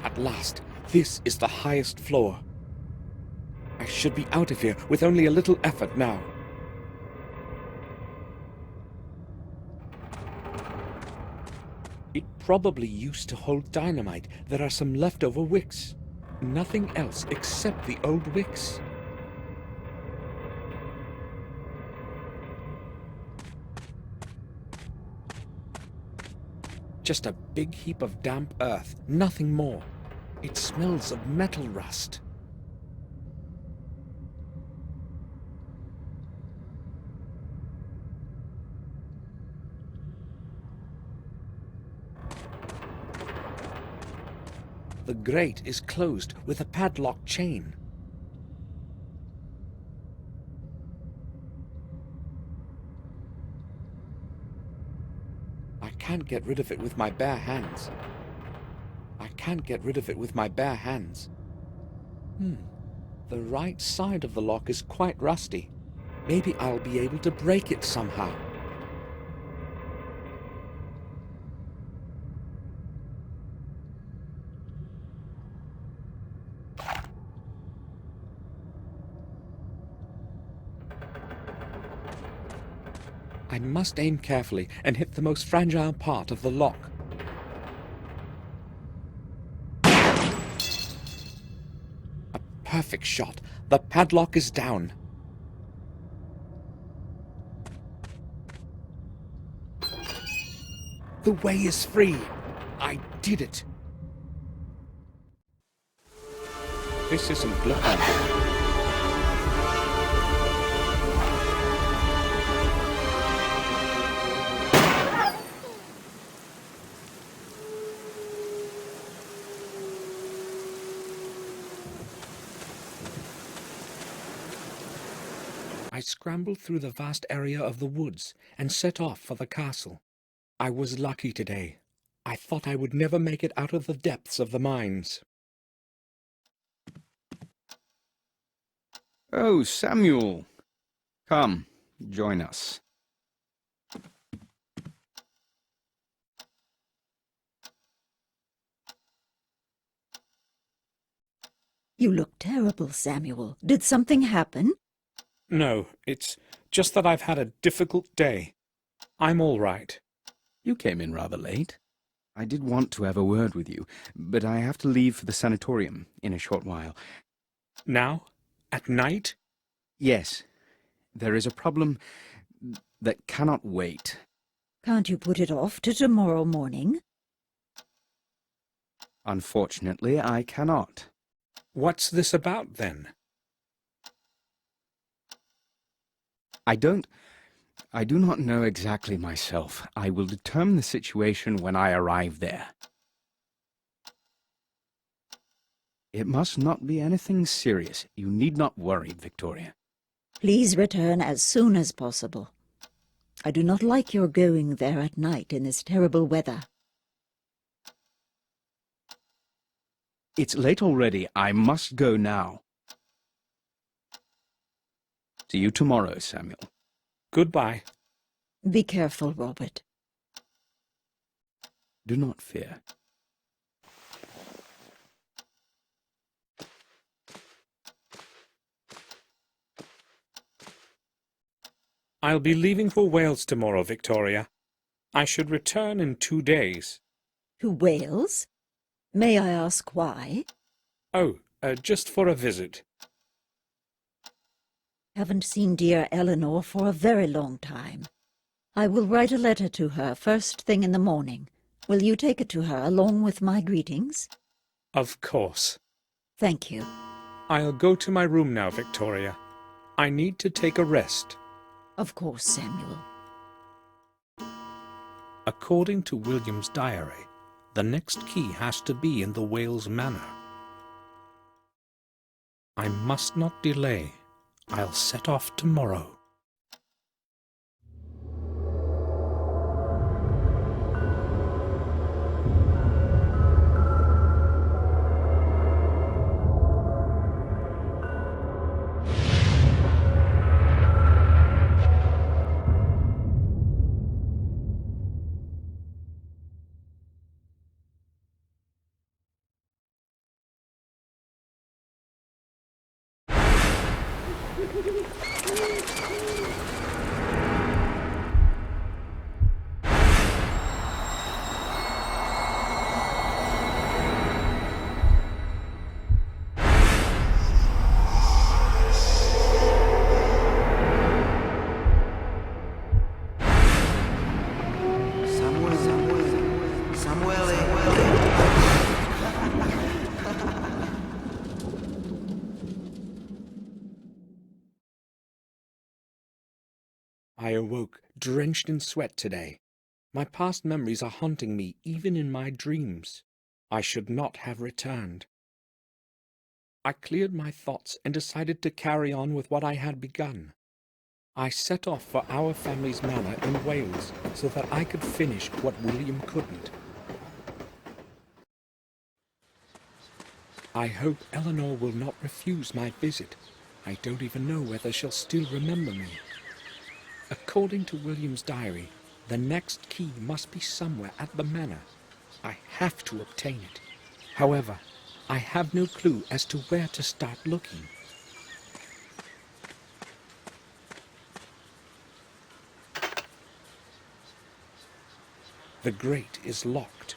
At last, this is the highest floor. I should be out of here with only a little effort now. It probably used to hold dynamite. There are some leftover wicks. Nothing else except the old wicks. Just a big heap of damp earth, nothing more. It smells of metal rust. The grate is closed with a padlock chain. I can't get rid of it with my bare hands. The right side of the lock is quite rusty. Maybe I'll be able to break it somehow. I must aim carefully and hit the most fragile part of the lock. A perfect shot. The padlock is down. The way is free. I did it. This isn't looking good. I scrambled through the vast area of the woods and set off for the castle. I was lucky today. I thought I would never make it out of the depths of the mines. Oh, Samuel! Come, join us. You look terrible, Samuel. Did something happen? No, it's just that I've had a difficult day. I'm all right. You came in rather late. I did want to have a word with you, but I have to leave for the sanatorium in a short while. Now? At night? Yes. There is a problem that cannot wait. Can't you put it off to tomorrow morning? Unfortunately, I cannot. What's this about, then? I do not know exactly myself. I will determine the situation when I arrive there. It must not be anything serious. You need not worry, Victoria. Please return as soon as possible. I do not like your going there at night in this terrible weather. It's late already. I must go now. See you tomorrow, Samuel. Goodbye. Be careful, Robert. Do not fear. I'll be leaving for Wales tomorrow, Victoria. I should return in 2 days. To Wales? May I ask why? Oh, just for a visit. Haven't seen dear Eleanor for a very long time. I will write a letter to her first thing in the morning. Will you take it to her along with my greetings? Of course. Thank you. I'll go to my room now, Victoria. I need to take a rest. Of course, Samuel. According to William's diary, the next key has to be in the Wales Manor. I must not delay. I'll set off tomorrow. I awoke drenched in sweat today. My past memories are haunting me even in my dreams. I should not have returned. I cleared my thoughts and decided to carry on with what I had begun. I set off for our family's manor in Wales so that I could finish what William couldn't. I hope Eleanor will not refuse my visit. I don't even know whether she'll still remember me. According to William's diary, the next key must be somewhere at the manor. I have to obtain it. However, I have no clue as to where to start looking. The grate is locked.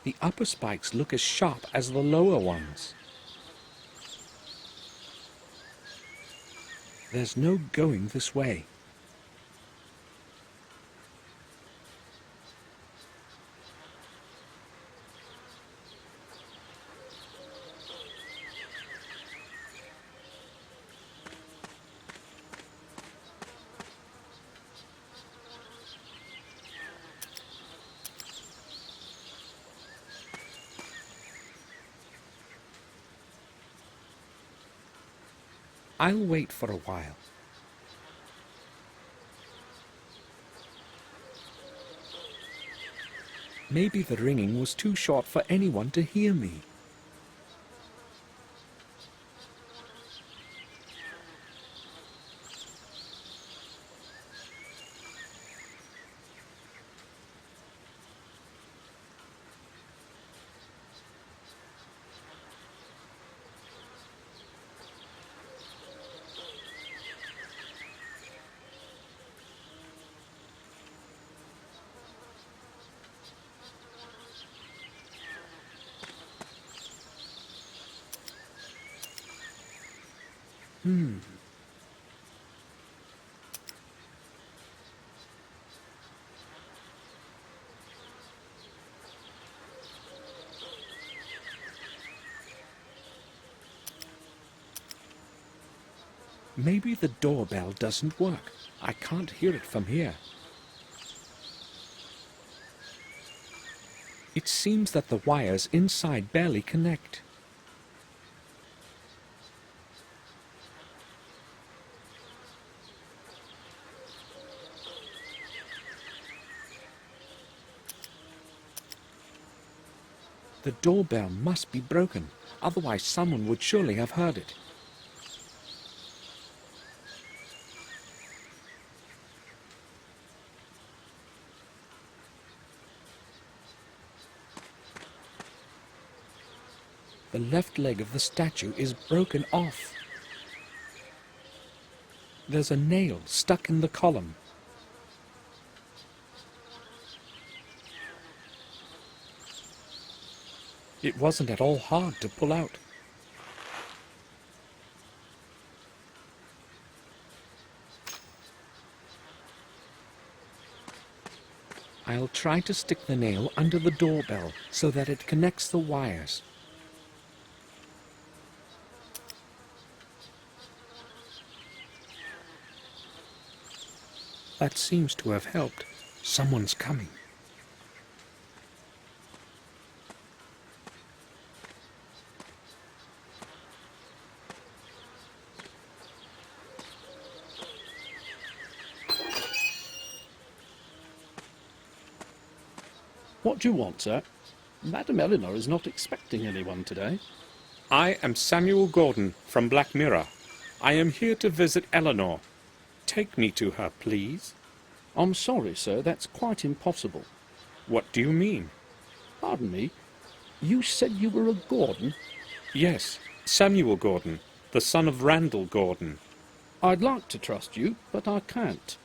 The upper spikes look as sharp as the lower ones. There's no going this way. I'll wait for a while. Maybe the ringing was too short for anyone to hear me. Maybe the doorbell doesn't work. I can't hear it from here. It seems that the wires inside barely connect. The doorbell must be broken, otherwise someone would surely have heard it. The left leg of the statue is broken off. There's a nail stuck in the column. It wasn't at all hard to pull out. I'll try to stick the nail under the doorbell so that it connects the wires. That seems to have helped. Someone's coming. What do you want, sir? Madam Eleanor is not expecting anyone today. I am Samuel Gordon from Black Mirror. I am here to visit Eleanor. Take me to her, please. I'm sorry, sir, that's quite impossible. What do you mean? Pardon me, you said you were a Gordon? Yes, Samuel Gordon, the son of Randall Gordon. I'd like to trust you, but I can't.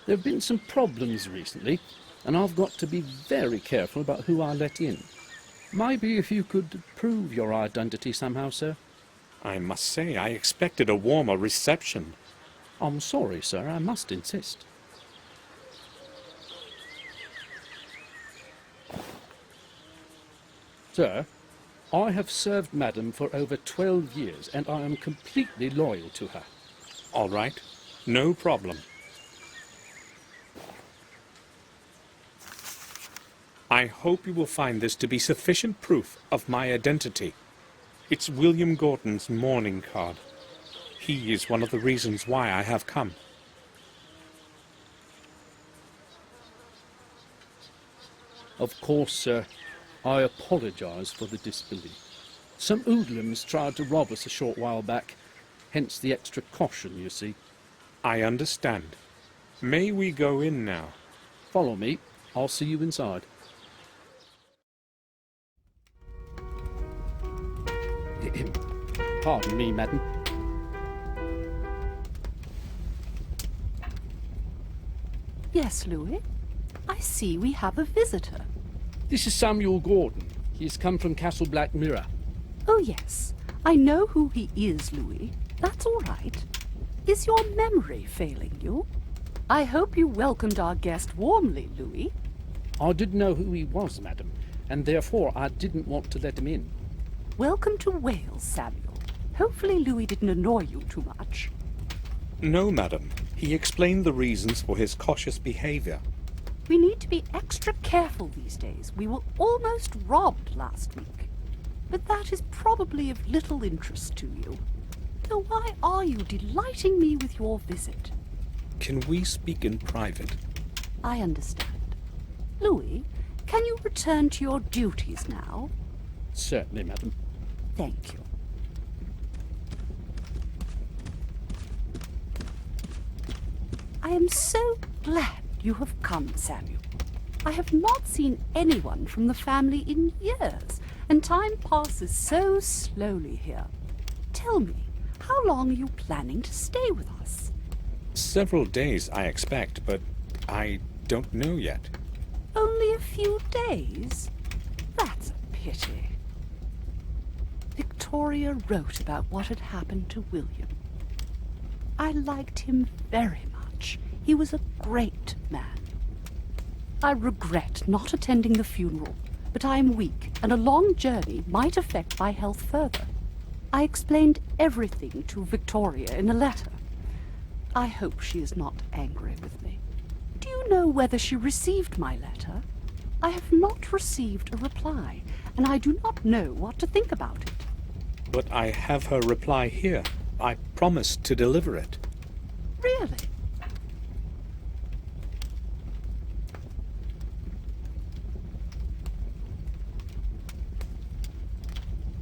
There have been some problems recently, and I've got to be very careful about who I let in. Maybe if you could prove your identity somehow, sir. I must say, I expected a warmer reception. I'm sorry, sir, I must insist. Sir, I have served Madam for over 12 years, and I am completely loyal to her. All right, no problem. I hope you will find this to be sufficient proof of my identity. It's William Gordon's mourning card. He is one of the reasons why I have come. Of course, sir. I apologize for the disbelief. Some hoodlums tried to rob us a short while back, hence the extra caution, you see. I understand. May we go in now? Follow me. I'll see you inside. Pardon me, madam. Yes, Louis. I see we have a visitor. This is Samuel Gordon. He has come from Castle Black Mirror. Oh, yes. I know who he is, Louis. That's all right. Is your memory failing you? I hope you welcomed our guest warmly, Louis. I didn't know who he was, madam, and therefore I didn't want to let him in. Welcome to Wales, Samuel. Hopefully Louis didn't annoy you too much. No, madam. He explained the reasons for his cautious behavior. We need to be extra careful these days. We were almost robbed last week. But that is probably of little interest to you. So why are you delighting me with your visit? Can we speak in private? I understand. Louis, can you return to your duties now? Certainly, madam. Thank you. I am so glad you have come, Samuel. I have not seen anyone from the family in years, and time passes so slowly here. Tell me, how long are you planning to stay with us? Several days, I expect, but I don't know yet. Only a few days? That's a pity. Victoria wrote about what had happened to William. I liked him very much. He was a great man. I regret not attending the funeral, but I am weak, and a long journey might affect my health further. I explained everything to Victoria in a letter. I hope she is not angry with me. Do you know whether she received my letter? I have not received a reply, and I do not know what to think about it. But I have her reply here. I promised to deliver it. Really?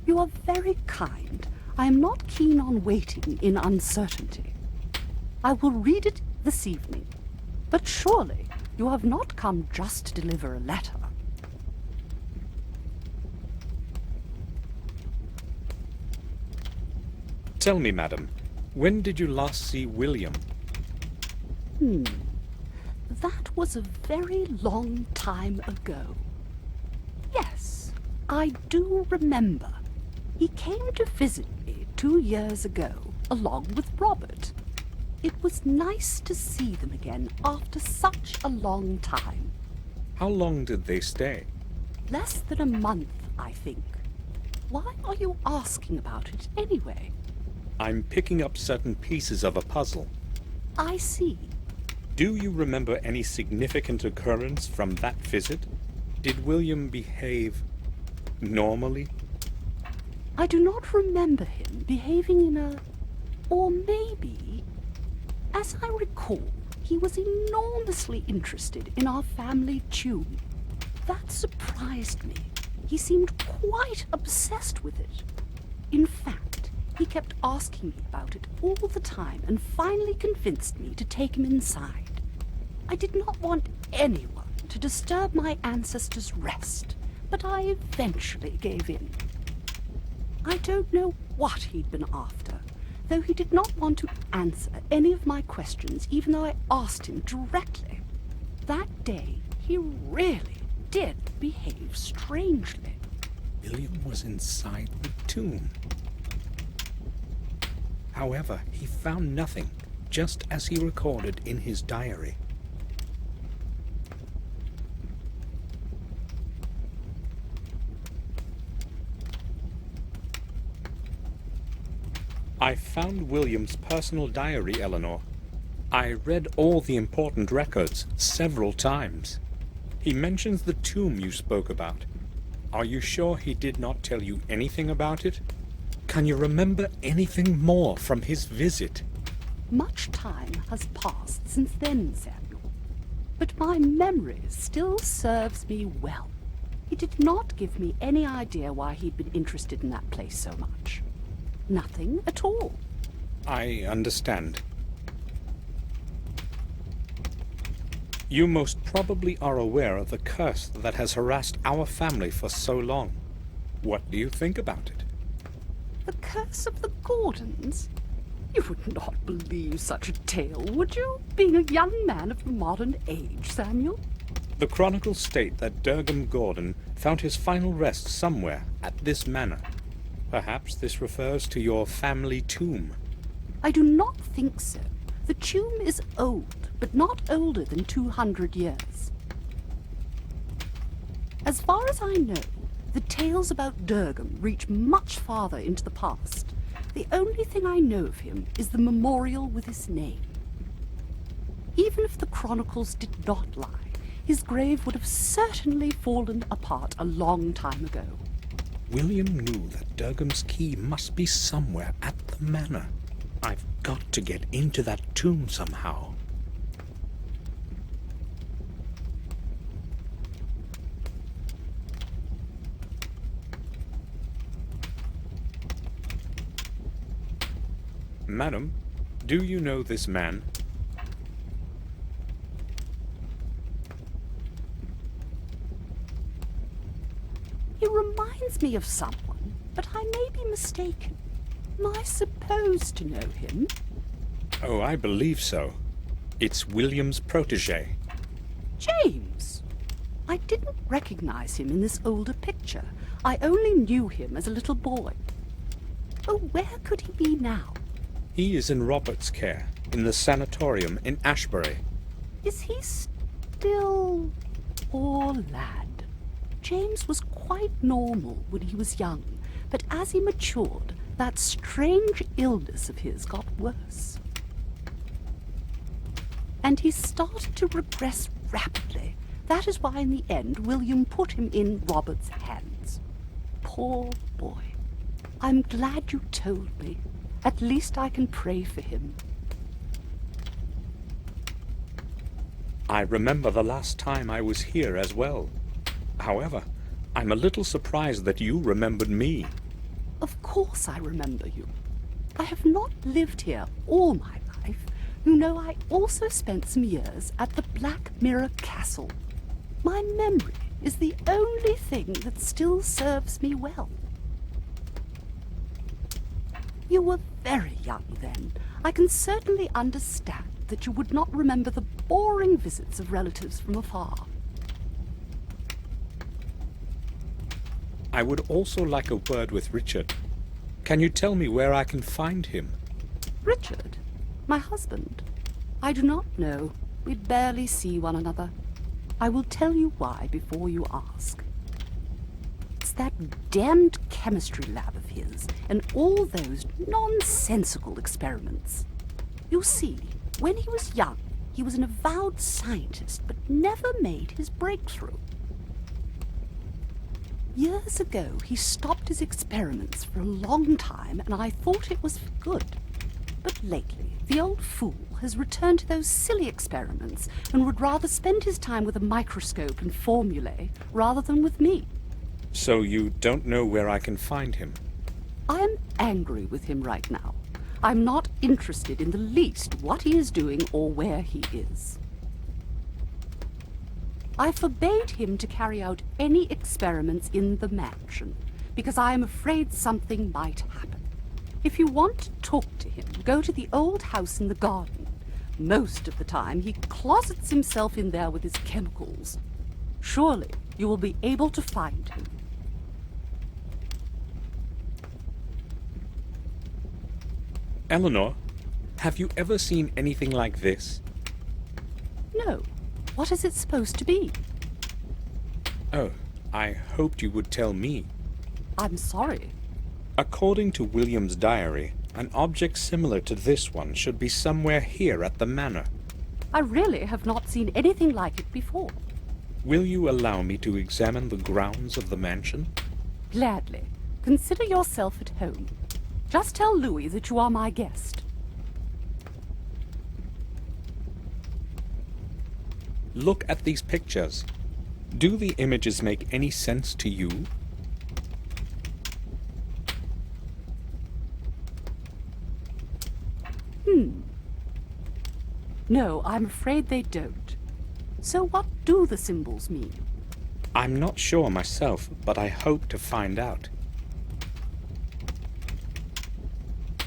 You are very kind. I am not keen on waiting in uncertainty. I will read it this evening. But surely you have not come just to deliver a letter. Tell me, madam, when did you last see William? That was a very long time ago. Yes, I do remember. He came to visit me 2 years ago, along with Robert. It was nice to see them again after such a long time. How long did they stay? Less than a month, I think. Why are you asking about it anyway? I'm picking up certain pieces of a puzzle. I see. Do you remember any significant occurrence from that visit? Did William behave normally? I do not remember him behaving in a... or maybe... As I recall, he was enormously interested in our family tune. That surprised me. He seemed quite obsessed with it. In fact, he kept asking me about it all the time and finally convinced me to take him inside. I did not want anyone to disturb my ancestors' rest, but I eventually gave in. I don't know what he'd been after, though he did not want to answer any of my questions, even though I asked him directly. That day, he really did behave strangely. William was inside the tomb. However, he found nothing, just as he recorded in his diary. I found William's personal diary, Eleanor. I read all the important records several times. He mentions the tomb you spoke about. Are you sure he did not tell you anything about it? Can you remember anything more from his visit? Much time has passed since then, Samuel, but my memory still serves me well. He did not give me any idea why he'd been interested in that place so much. Nothing at all. I understand. You most probably are aware of the curse that has harassed our family for so long. What do you think about it? The curse of the Gordons? You would not believe such a tale, would you? Being a young man of the modern age, Samuel? The chronicles state that Durgam Gordon found his final rest somewhere at this manor. Perhaps this refers to your family tomb. I do not think so. The tomb is old, but not older than 200 years. As far as I know, the tales about Durgam reach much farther into the past. The only thing I know of him is the memorial with his name. Even if the chronicles did not lie, his grave would have certainly fallen apart a long time ago. William knew that Durgam's key must be somewhere at the manor. I've got to get into that tomb somehow. Madam, do you know this man? He reminds me of someone, but I may be mistaken. Am I supposed to know him? Oh, I believe so. It's William's protege. James! I didn't recognize him in this older picture. I only knew him as a little boy. Oh, where could he be now? He is in Robert's care, in the sanatorium in Ashbury. Is he still... Poor lad. James was quite normal when he was young, but as he matured, that strange illness of his got worse. And he started to regress rapidly. That is why in the end William put him in Robert's hands. Poor boy. I'm glad you told me. At least I can pray for him. I remember the last time I was here as well. However, I'm a little surprised that you remembered me. Of course I remember you. I have not lived here all my life. You know, I also spent some years at the Black Mirror Castle. My memory is the only thing that still serves me well. You were very young then. I can certainly understand that you would not remember the boring visits of relatives from afar. I would also like a word with Richard. Can you tell me where I can find him? Richard? My husband? I do not know. We barely see one another. I will tell you why before you ask. It's that damned chemistry lab of his and all those nonsensical experiments. You see, when he was young, he was an avowed scientist, but never made his breakthrough. Years ago, he stopped his experiments for a long time, and I thought it was for good. But lately, the old fool has returned to those silly experiments and would rather spend his time with a microscope and formulae rather than with me. So you don't know where I can find him? I am angry with him right now. I'm not interested in the least what he is doing or where he is. I forbade him to carry out any experiments in the mansion because I am afraid something might happen. If you want to talk to him, go to the old house in the garden. Most of the time, he closets himself in there with his chemicals. Surely you will be able to find him. Eleanor, have you ever seen anything like this? No. What is it supposed to be? Oh, I hoped you would tell me. I'm sorry. According to William's diary, an object similar to this one should be somewhere here at the manor. I really have not seen anything like it before. Will you allow me to examine the grounds of the mansion? Gladly. Consider yourself at home. Just tell Louis that you are my guest. Look at these pictures. Do the images make any sense to you? No, I'm afraid they don't. So what do the symbols mean? I'm not sure myself, but I hope to find out.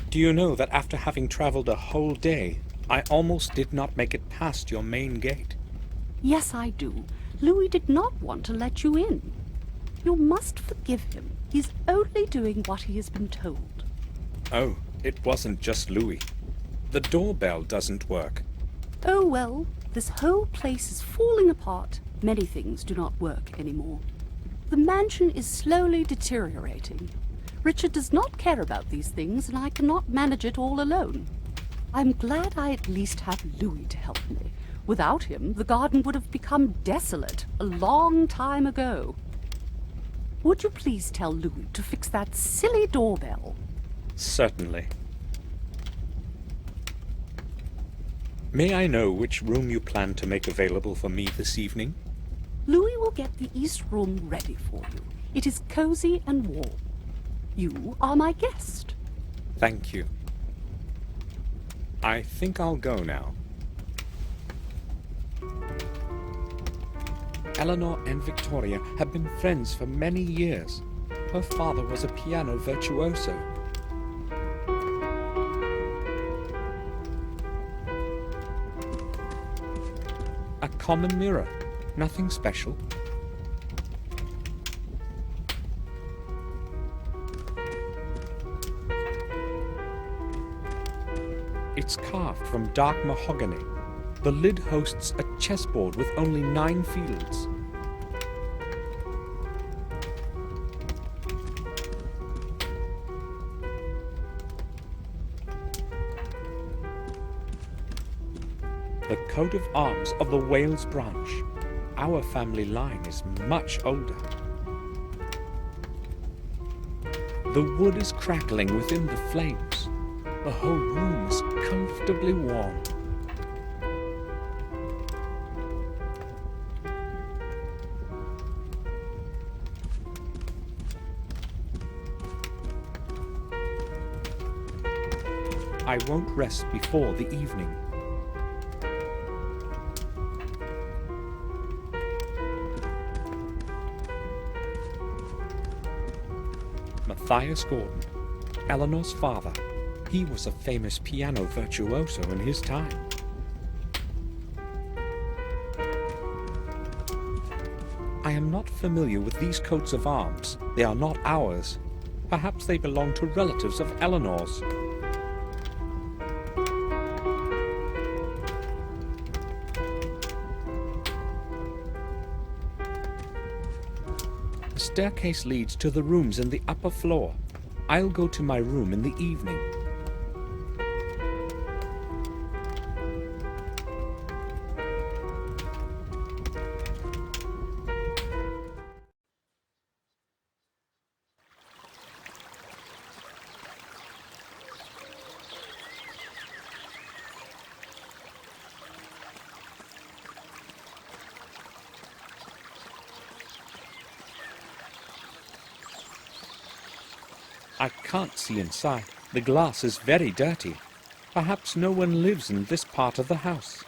Do you know that after having traveled a whole day, I almost did not make it past your main gate? Yes, I do. Louis did not want to let you in. You must forgive him. He's only doing what he has been told. Oh, it wasn't just Louis. The doorbell doesn't work. Oh well, this whole place is falling apart. Many things do not work anymore. The mansion is slowly deteriorating. Richard does not care about these things, and I cannot manage it all alone. I'm glad I at least have Louis to help me. Without him, the garden would have become desolate a long time ago. Would you please tell Louis to fix that silly doorbell? Certainly. May I know which room you plan to make available for me this evening? Louis will get the east room ready for you. It is cozy and warm. You are my guest. Thank you. I think I'll go now. Eleanor and Victoria have been friends for many years. Her father was a piano virtuoso. A common mirror, nothing special. It's carved from dark mahogany. The lid hosts a chessboard with only 9 fields. The coat of arms of the Wales branch. our family line is much older. The wood is crackling within the flames. The whole room is comfortably warm. I won't rest before the evening. Matthias Gordon, Eleanor's father. He was a famous piano virtuoso in his time. I am not familiar with these coats of arms. They are not ours. Perhaps they belong to relatives of Eleanor's. The staircase leads to the rooms in the upper floor. I'll go to my room in the evening. I can't see inside. The glass is very dirty. Perhaps no one lives in this part of the house.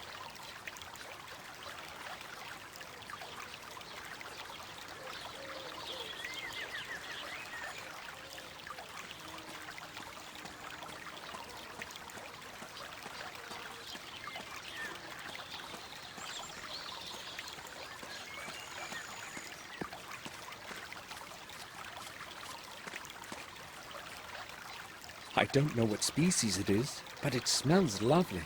I don't know what species it is, but it smells lovely.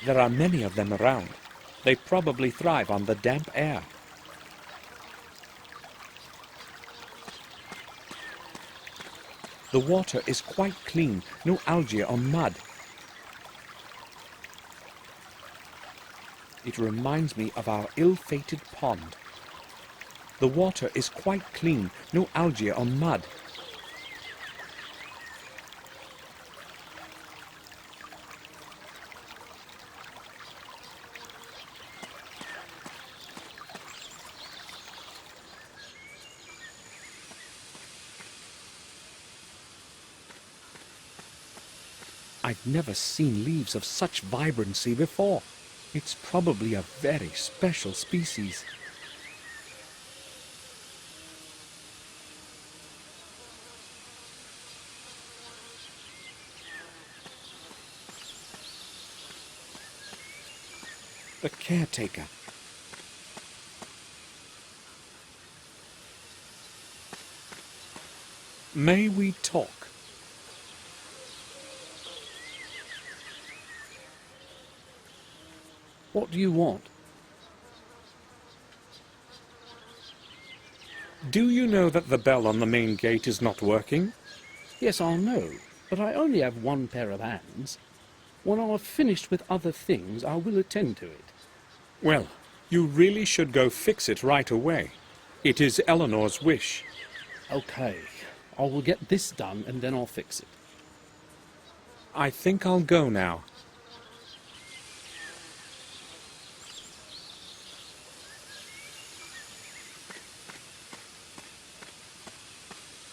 There are many of them around. They probably thrive on the damp air. The water is quite clean, no algae or mud. It reminds me of our ill-fated pond. The water is quite clean, no algae or mud. I've never seen leaves of such vibrancy before. It's probably a very special species. The caretaker. May we talk? What do you want? Do you know that the bell on the main gate is not working? Yes, I'll know, but I only have one pair of hands. When I've finished with other things, I will attend to it. Well, you really should go fix it right away. It is Eleanor's wish. Okay, I will get this done and then I'll fix it. I think I'll go now.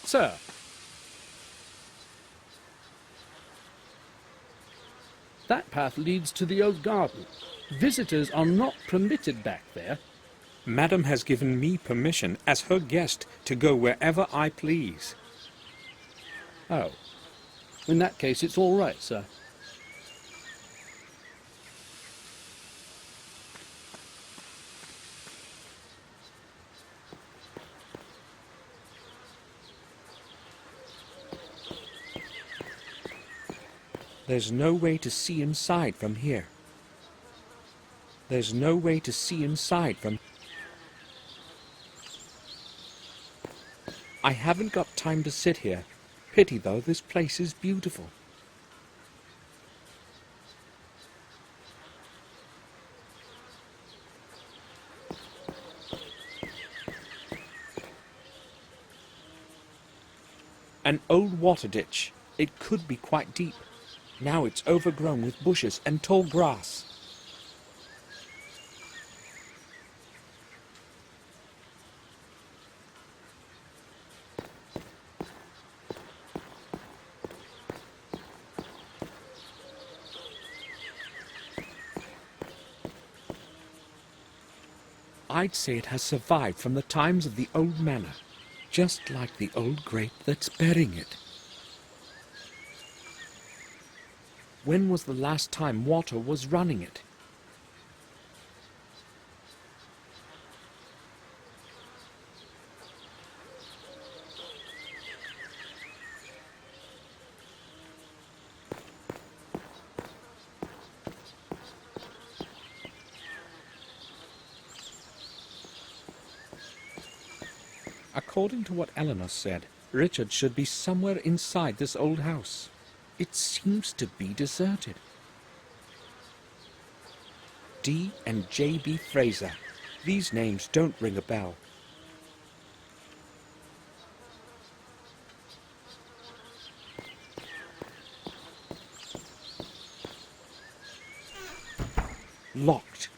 Sir. That path leads to the oak garden. Visitors are not permitted back there. Madam has given me permission as her guest to go wherever I please. Oh. In that case, it's all right, sir. There's no way to see inside from here. There's no way to see inside from... I haven't got time to sit here. Pity though, this place is beautiful. An old water ditch. It could be quite deep. Now it's overgrown with bushes and tall grass. I'd say it has survived from the times of the old manor, just like the old grape that's bearing it. When was the last time water was running it? According to what Eleanor said, Richard should be somewhere inside this old house. It seems to be deserted. D. and J.B. Fraser. These names don't ring a bell. Locked.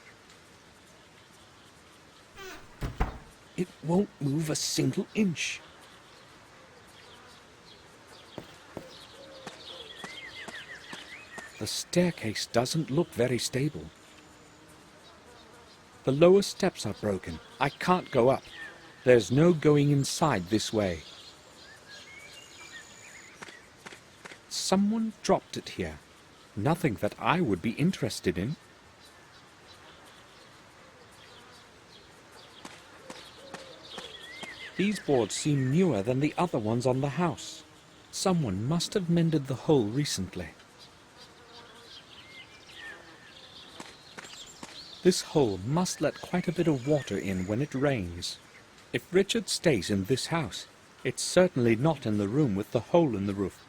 It won't move a single inch. The staircase doesn't look very stable. The lower steps are broken. I can't go up. There's no going inside this way. Someone dropped it here. Nothing that I would be interested in. These boards seem newer than the other ones on the house. Someone must have mended the hole recently. This hole must let quite a bit of water in when it rains. If Richard stays in this house, it's certainly not in the room with the hole in the roof.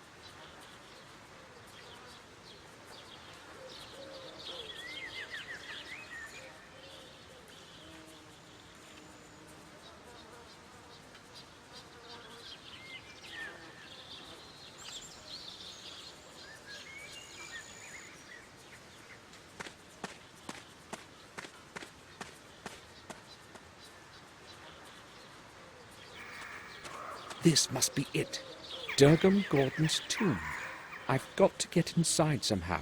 This must be it. Durgam Gordon's tomb. I've got to get inside somehow.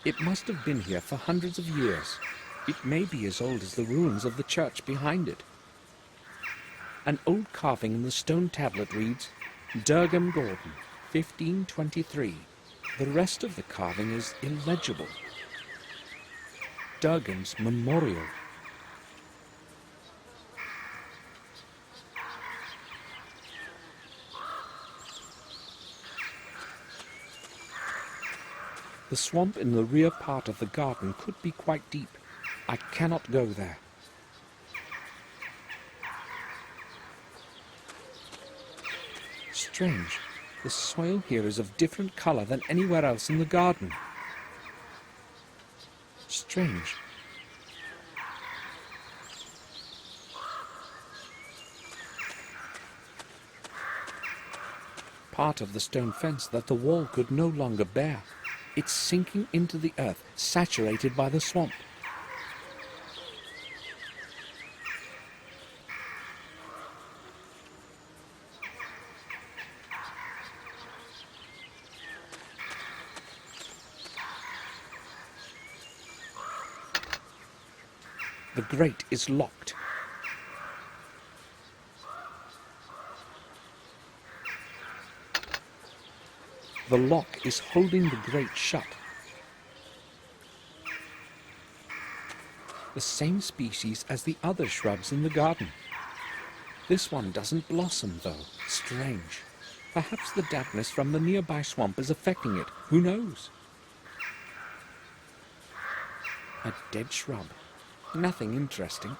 It must have been here for hundreds of years. It may be as old as the ruins of the church behind it. An old carving in the stone tablet reads, Durgam Gordon, 1523. The rest of the carving is illegible. Durgam's memorial. The swamp in the rear part of the garden could be quite deep. I cannot go there. Strange. The soil here is of different color than anywhere else in the garden. Strange. Part of the stone fence that the wall could no longer bear. It's sinking into the earth, saturated by the swamp. The grate is locked. The lock is holding the grate shut. The same species as the other shrubs in the garden. This one doesn't blossom, though. Strange. Perhaps the dampness from the nearby swamp is affecting it. Who knows? A dead shrub. Nothing interesting.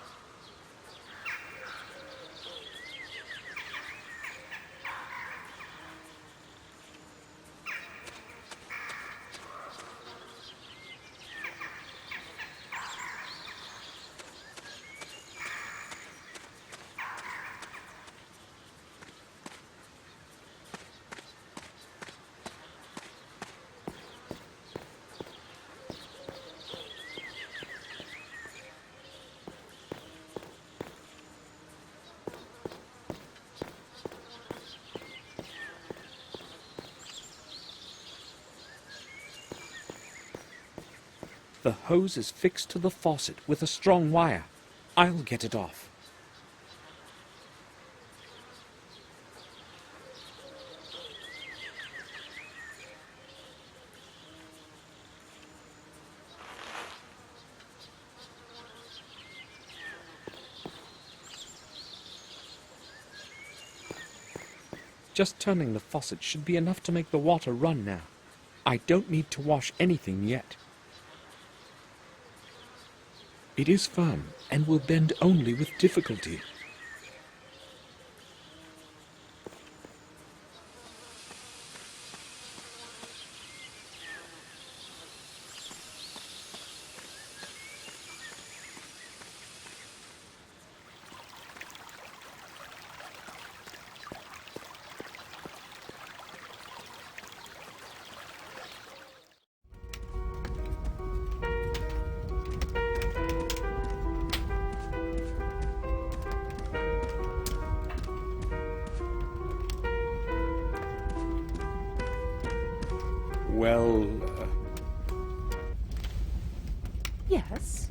The hose is fixed to the faucet with a strong wire. I'll get it off. Just turning the faucet should be enough to make the water run now. I don't need to wash anything yet. It is firm and will bend only with difficulty. Well, Yes?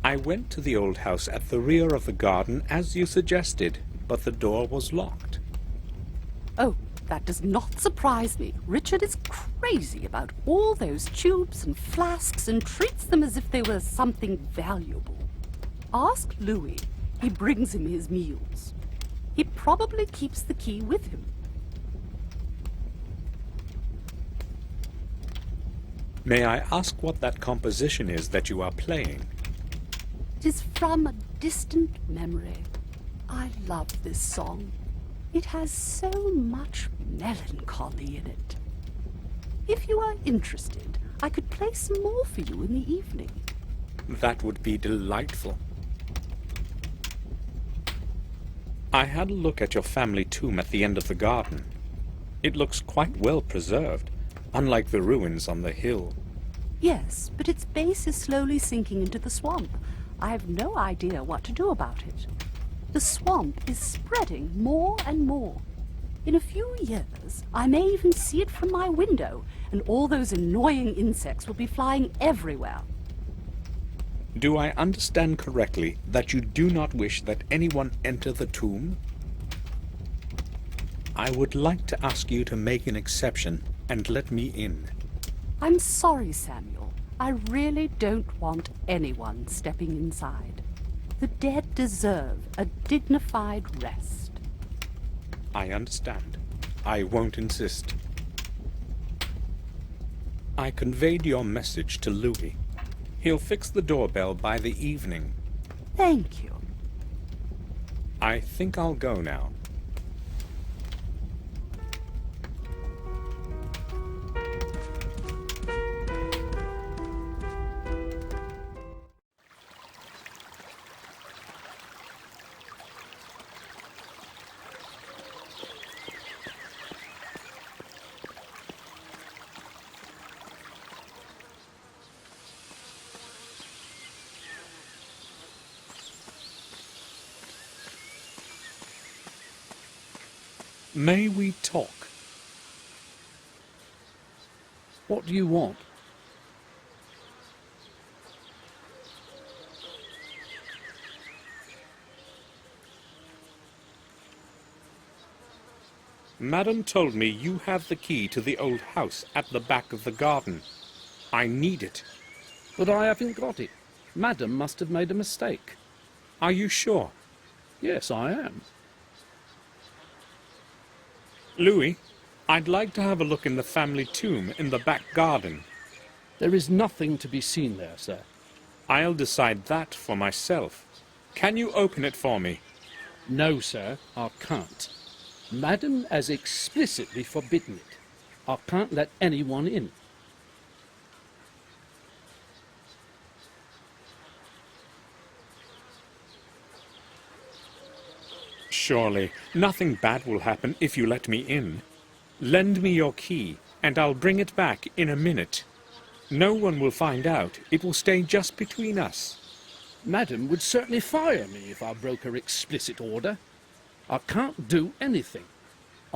I went to the old house at the rear of the garden as you suggested, but the door was locked. Oh, that does not surprise me. Richard is crazy about all those tubes and flasks and treats them as if they were something valuable. Ask Louis. He brings him his meals. He probably keeps the key with him. May I ask what that composition is that you are playing? It is from a distant memory. I love this song. It has so much melancholy in it. If you are interested, I could play some more for you in the evening. That would be delightful. I had a look at your family tomb at the end of the garden. It looks quite well preserved, unlike the ruins on the hill. Yes, but its base is slowly sinking into the swamp. I have no idea what to do about it. The swamp is spreading more and more. In a few years, I may even see it from my window, and all those annoying insects will be flying everywhere. Do I understand correctly that you do not wish that anyone enter the tomb? I would like to ask you to make an exception and let me in. I'm sorry, Samuel. I really don't want anyone stepping inside. The dead deserve a dignified rest. I understand. I won't insist. I conveyed your message to Louis. He'll fix the doorbell by the evening. Thank you. I think I'll go now. May we talk? What do you want? Madam told me you have the key to the old house at the back of the garden. I need it. But I haven't got it. Madam must have made a mistake. Are you sure? Yes, I am. Louis, I'd like to have a look in the family tomb in the back garden. There is nothing to be seen there, sir. I'll decide that for myself. Can you open it for me? No, sir, I can't. Madam has explicitly forbidden it. I can't let anyone in. Surely, nothing bad will happen if you let me in. Lend me your key, and I'll bring it back in a minute. No one will find out. It will stay just between us. Madam would certainly fire me if I broke her explicit order. I can't do anything.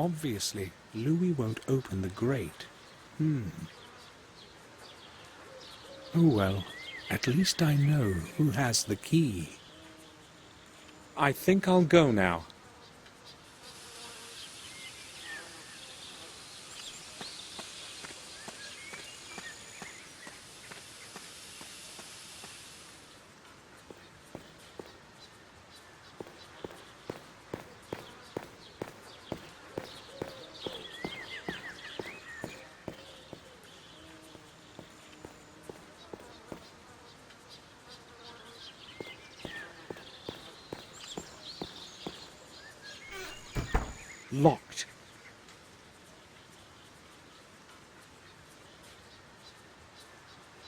Obviously, Louis won't open the grate. Oh well, at least I know who has the key. I think I'll go now. Locked.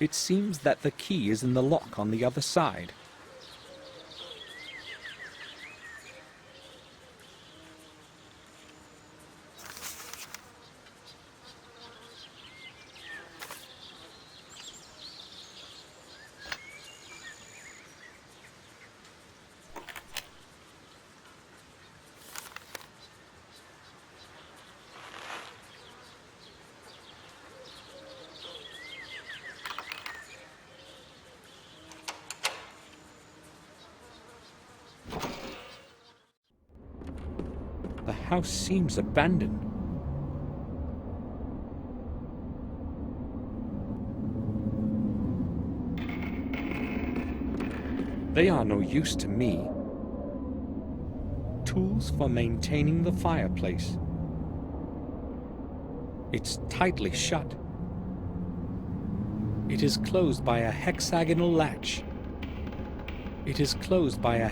It seems that the key is in the lock on the other side. The house seems abandoned. They are no use to me. Tools for maintaining the fireplace. It's tightly shut. It is closed by a hexagonal latch. It is closed by a...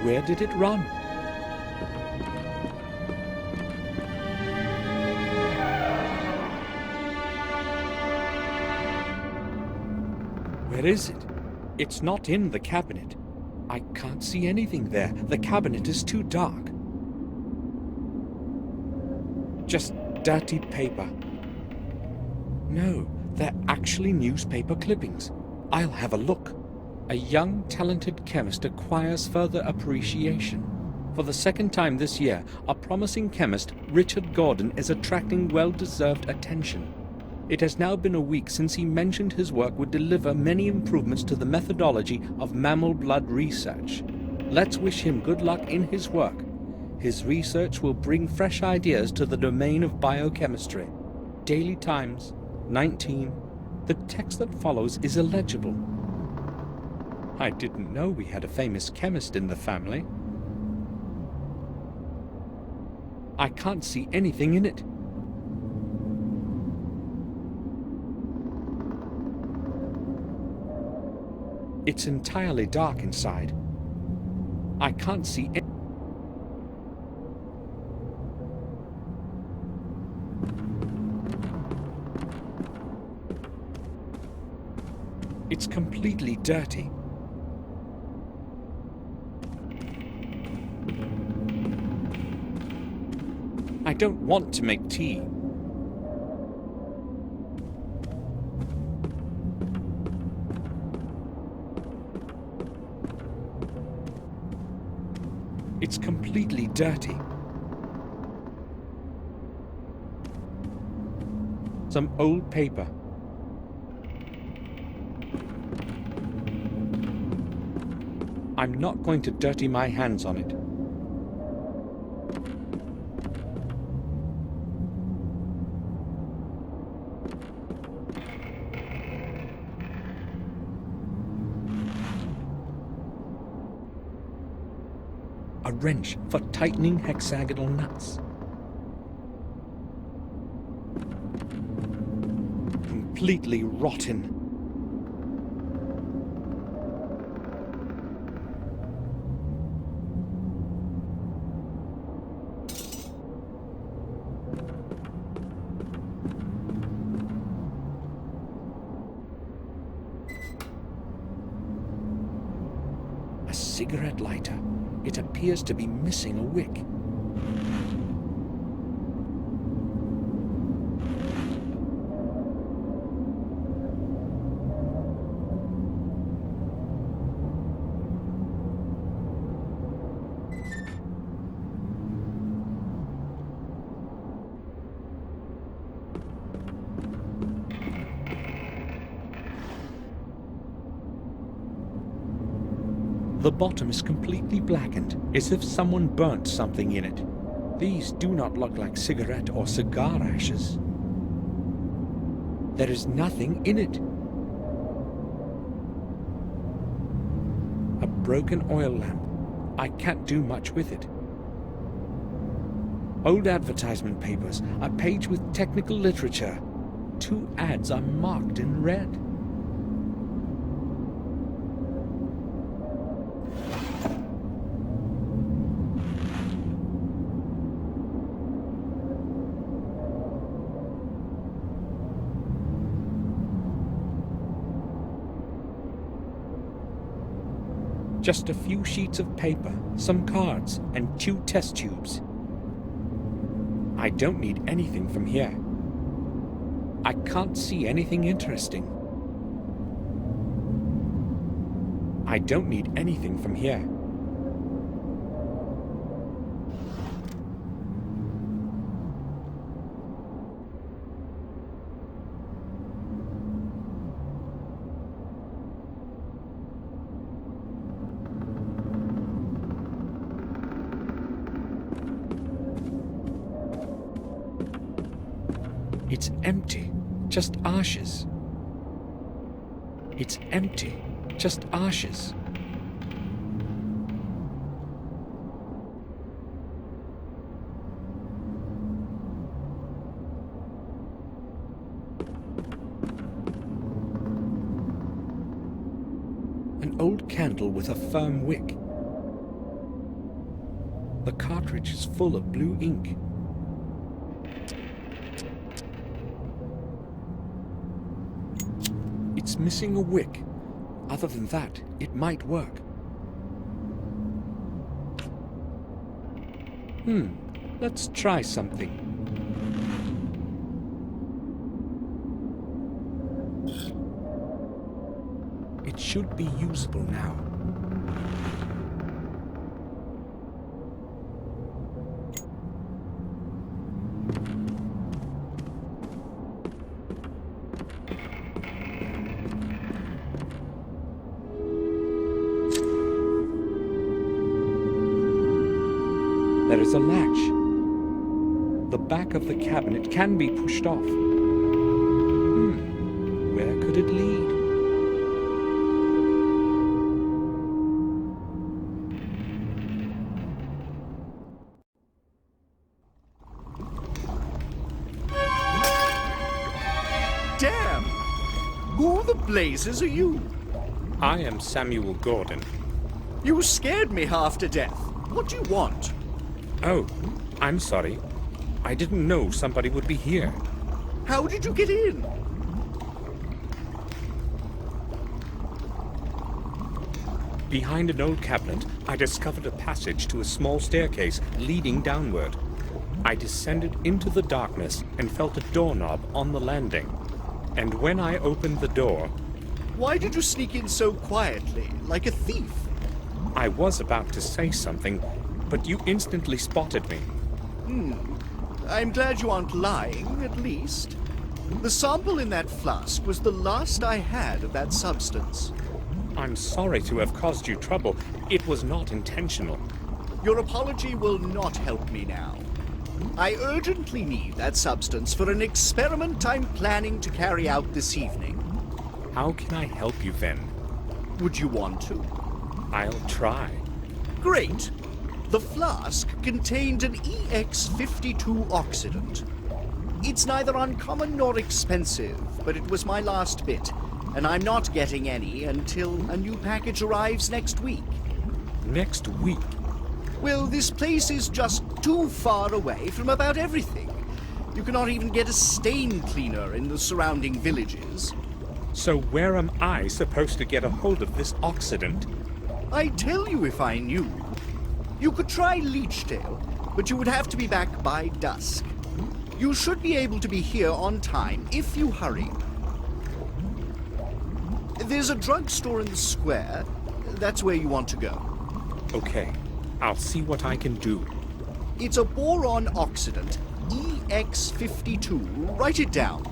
Where did it run? Where is it? It's not in the cabinet. I can't see anything there. The cabinet is too dark. Just dirty paper. No, they're actually newspaper clippings. I'll have a look. A young, talented chemist acquires further appreciation. For the second time this year, a promising chemist, Richard Gordon, is attracting well-deserved attention. It has now been a week since he mentioned his work would deliver many improvements to the methodology of mammal blood research. Let's wish him good luck in his work. His research will bring fresh ideas to the domain of biochemistry. Daily Times, 19. The text that follows is illegible. I didn't know we had a famous chemist in the family. I can't see anything in it. It's entirely dark inside. I can't see it. It's completely dirty. I don't want to make tea. It's completely dirty. Some old paper. I'm not going to dirty my hands on it. A wrench for tightening hexagonal nuts. Completely rotten. A cigarette lighter. It appears to be missing a wick. The bottom is completely blackened, as if someone burnt something in it. These do not look like cigarette or cigar ashes. There is nothing in it. A broken oil lamp. I can't do much with it. Old advertisement papers, a page with technical literature. 2 ads are marked in red. Just a few sheets of paper, some cards, and 2 test tubes. I don't need anything from here. I can't see anything interesting. I don't need anything from here. It's empty, just ashes. It's empty, just ashes. An old candle with a firm wick. The cartridge is full of blue ink. It's missing a wick. Other than that, it might work. Let's try something. It should be usable now. There is a latch. The back of the cabinet can be pushed off. Where could it lead? Damn! Who the blazes are you? I am Samuel Gordon. You scared me half to death. What do you want? Oh, I'm sorry. I didn't know somebody would be here. How did you get in? Behind an old cabinet, I discovered a passage to a small staircase leading downward. I descended into the darkness and felt a doorknob on the landing. And when I opened the door... Why did you sneak in so quietly, like a thief? I was about to say something, but you instantly spotted me. I'm glad you aren't lying, at least. The sample in that flask was the last I had of that substance. I'm sorry to have caused you trouble. It was not intentional. Your apology will not help me now. I urgently need that substance for an experiment I'm planning to carry out this evening. How can I help you then? Would you want to? I'll try. Great! The flask contained an EX52 oxidant. It's neither uncommon nor expensive, but it was my last bit, and I'm not getting any until a new package arrives next week. Next week? Well, this place is just too far away from about everything. You cannot even get a stain cleaner in the surrounding villages. So where am I supposed to get a hold of this oxidant? I'd tell you if I knew. You could try Leechdale, but you would have to be back by dusk. You should be able to be here on time if you hurry. There's a drugstore in the square. That's where you want to go. Okay, I'll see what I can do. It's a boron oxidant, EX52. Write it down.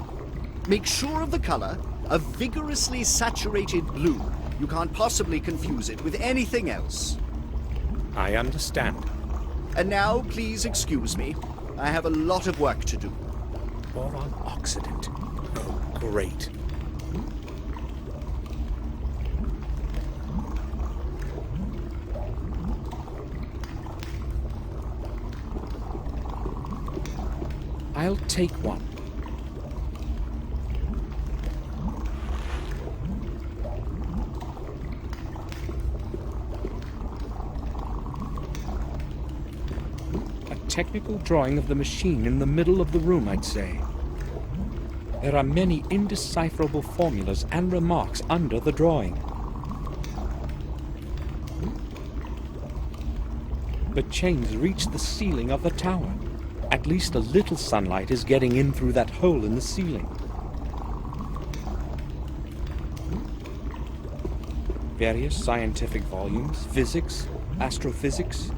Make sure of the color, a vigorously saturated blue, You can't possibly confuse it with anything else. I understand. And now, please excuse me. I have a lot of work to do. Boron Occident. Oh, great. I'll take one. A technical drawing of the machine in the middle of the room, I'd say. There are many indecipherable formulas and remarks under the drawing. The chains reach the ceiling of the tower. At least a little sunlight is getting in through that hole in the ceiling. Various scientific volumes, physics, astrophysics.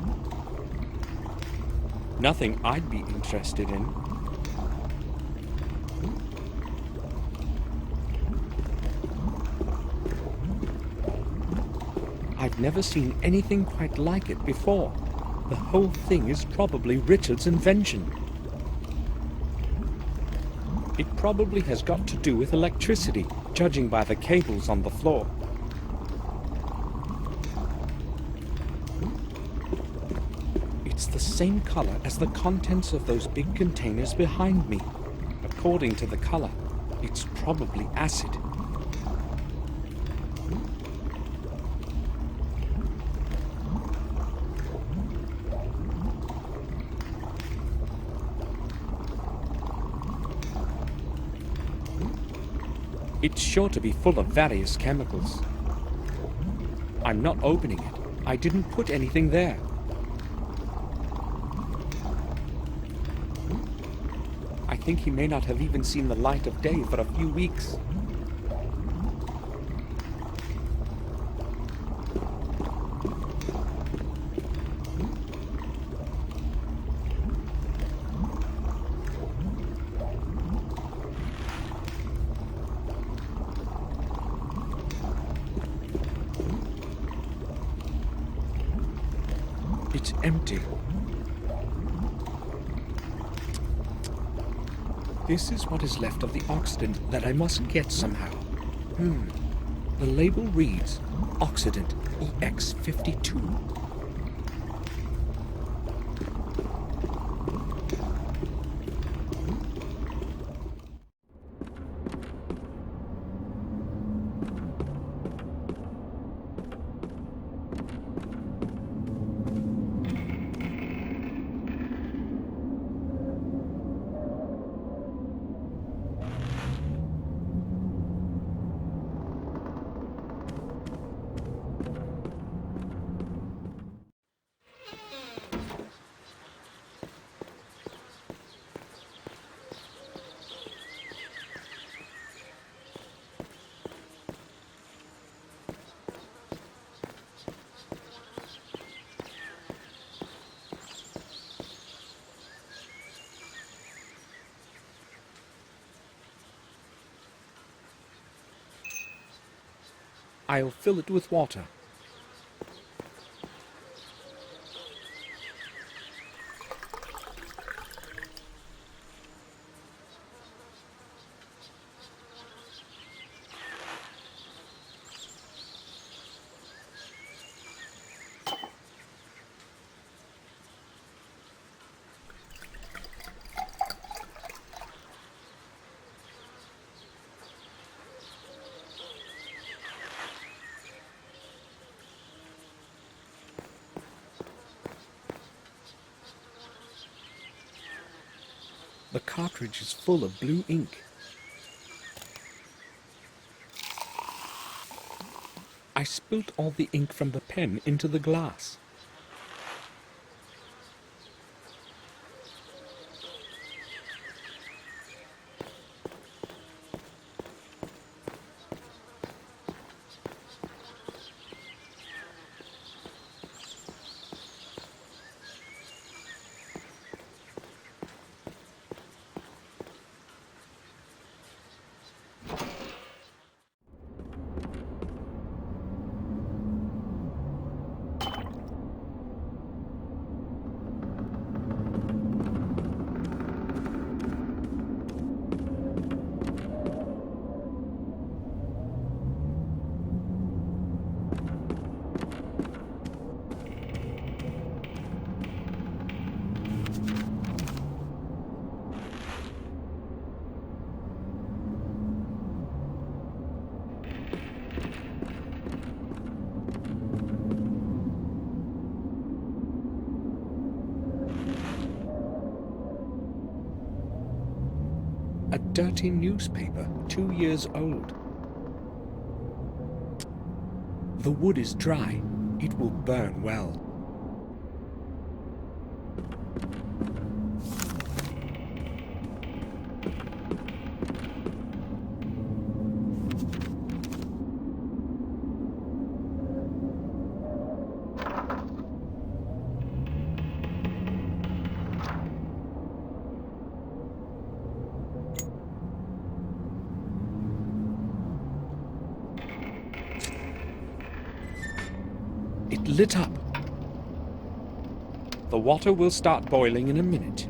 Nothing I'd be interested in. I've never seen anything quite like it before. The whole thing is probably Richard's invention. It probably has got to do with electricity, judging by the cables on the floor. It's the same color as the contents of those big containers behind me. According to the color, it's probably acid. It's sure to be full of various chemicals. I'm not opening it. I didn't put anything there. I think he may not have even seen the light of day for a few weeks. It's empty. This is what is left of the Occident that I must get somehow. The label reads Occident EX52. I'll fill it with water. The cartridge is full of blue ink. I spilt all the ink from the pen into the glass. A dirty newspaper, 2 years old. The wood is dry. It will burn well. It lit up. The water will start boiling in a minute.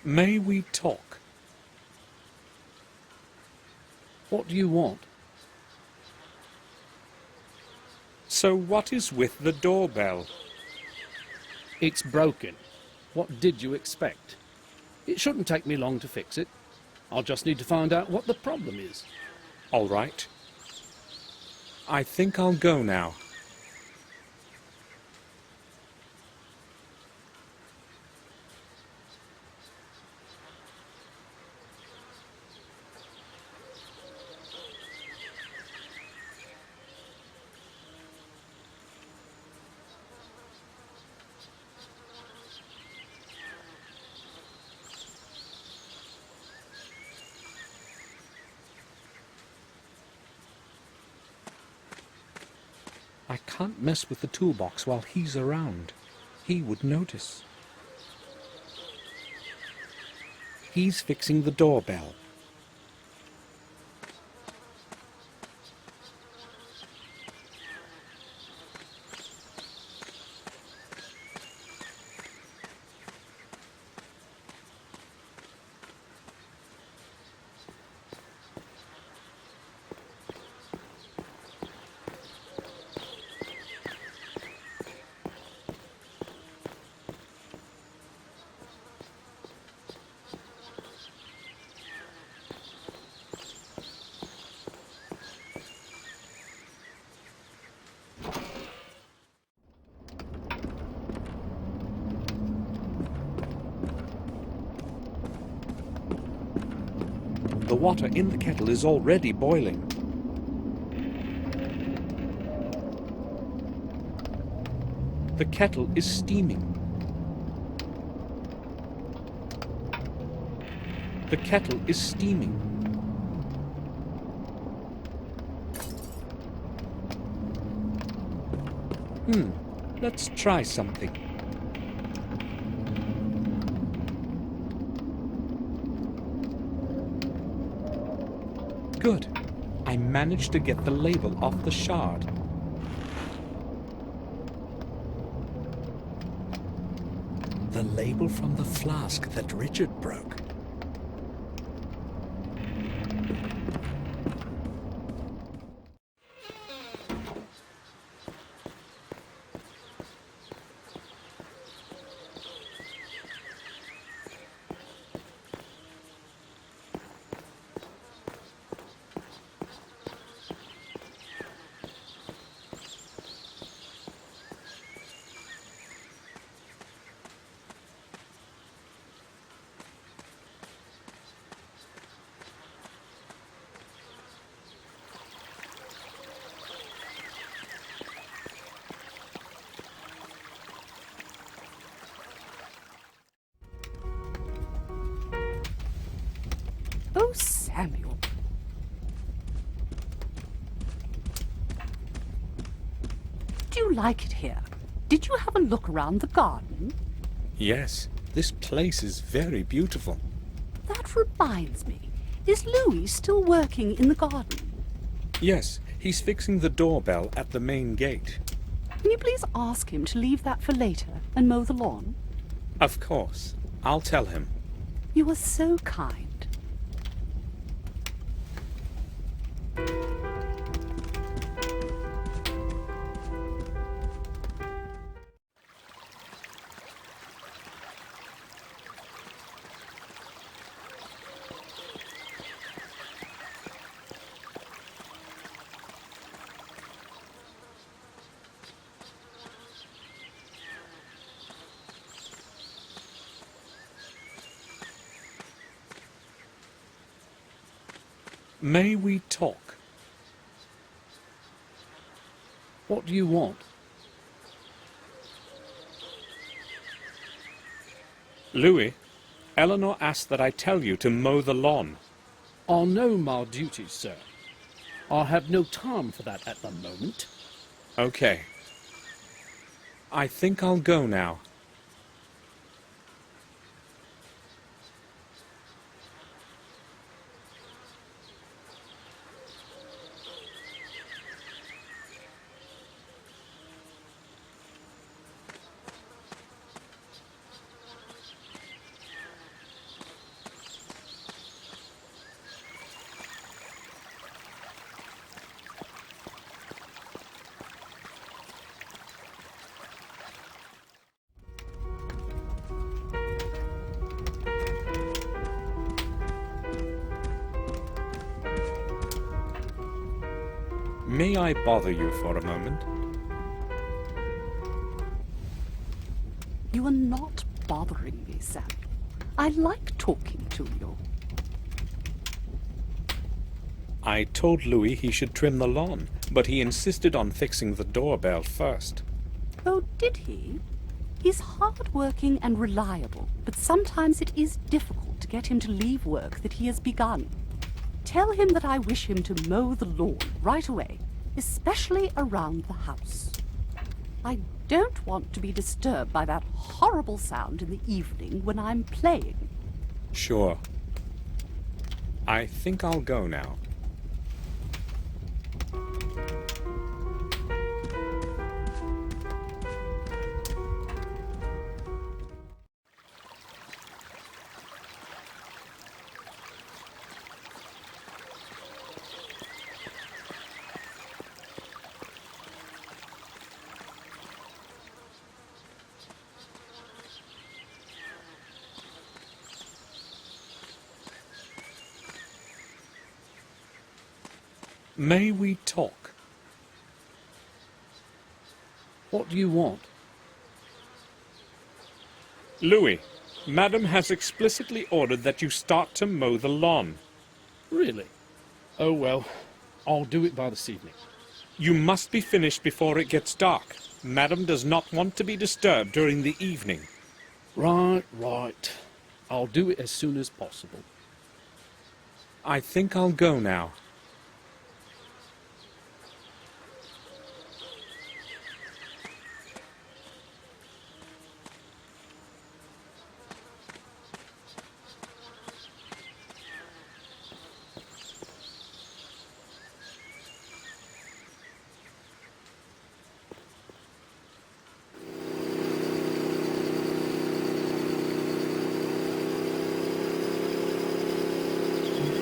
May we talk? What do you want? So what is with the doorbell? It's broken. What did you expect? It shouldn't take me long to fix it. I'll just need to find out what the problem is. All right. I think I'll go now. I can't mess with the toolbox while he's around. He would notice. He's fixing the doorbell. The water in the kettle is already boiling. The kettle is steaming. The kettle is steaming. Let's try something. Good. I managed to get the label off the shard. The label from the flask that Richard broke. Oh, Samuel. Do you like it here? Did you have a look around the garden? Yes, this place is very beautiful. That reminds me. Is Louis still working in the garden? Yes, he's fixing the doorbell at the main gate. Can you please ask him to leave that for later and mow the lawn? Of course. I'll tell him. You are so kind. May we talk? What do you want? Louis, Eleanor asked that I tell you to mow the lawn. I know my duties, sir. I have no time for that at the moment. Okay. I think I'll go now. May I bother you for a moment? You are not bothering me, Sam. I like talking to you. I told Louis he should trim the lawn, but he insisted on fixing the doorbell first. Oh, did he? He's hard-working and reliable, but sometimes it is difficult to get him to leave work that he has begun. Tell him that I wish him to mow the lawn right away, especially around the house. I don't want to be disturbed by that horrible sound in the evening when I'm playing. Sure. I think I'll go now. May we talk? What do you want? Louis, Madam has explicitly ordered that you start to mow the lawn. Really? Oh well, I'll do it by this evening. You must be finished before it gets dark. Madam does not want to be disturbed during the evening. Right. I'll do it as soon as possible. I think I'll go now.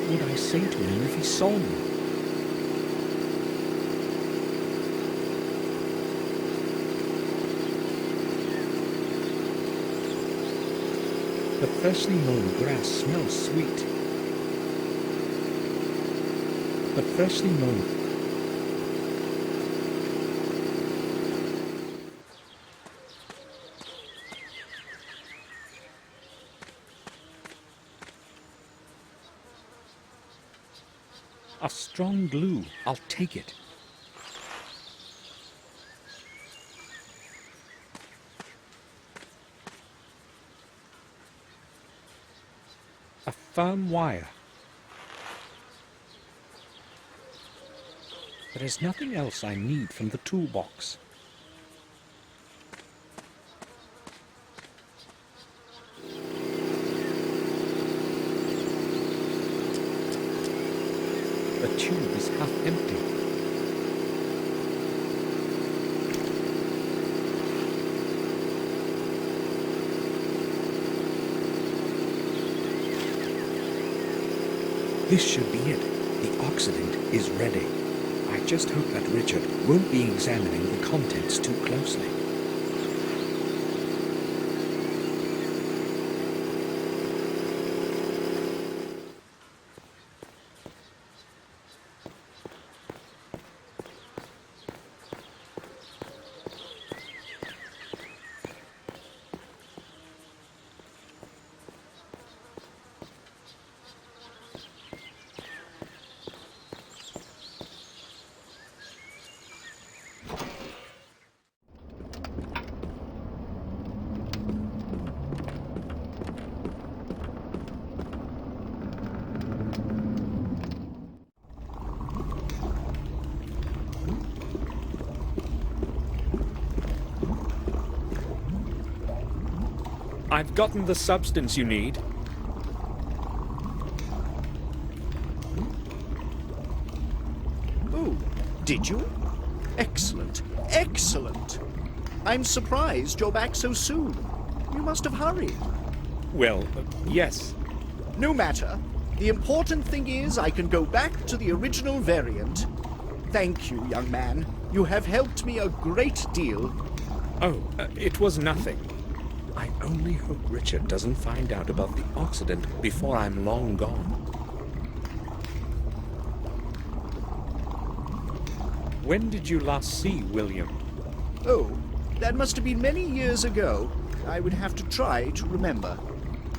What would I say to him if he saw me? The freshly mown grass smells sweet. The freshly mown. A strong glue. I'll take it. A firm wire. There is nothing else I need from the toolbox. The tube is half empty. This should be it. The oxidant is ready. I just hope that Richard won't be examining the contents too closely. I've gotten the substance you need. Oh, did you? Excellent, excellent. I'm surprised you're back so soon. You must have hurried. Well, yes. No matter. The important thing is I can go back to the original variant. Thank you, young man. You have helped me a great deal. Oh, it was nothing. I only hope Richard doesn't find out about the oxidant before I'm long gone. When did you last see William? Oh, that must have been many years ago. I would have to try to remember.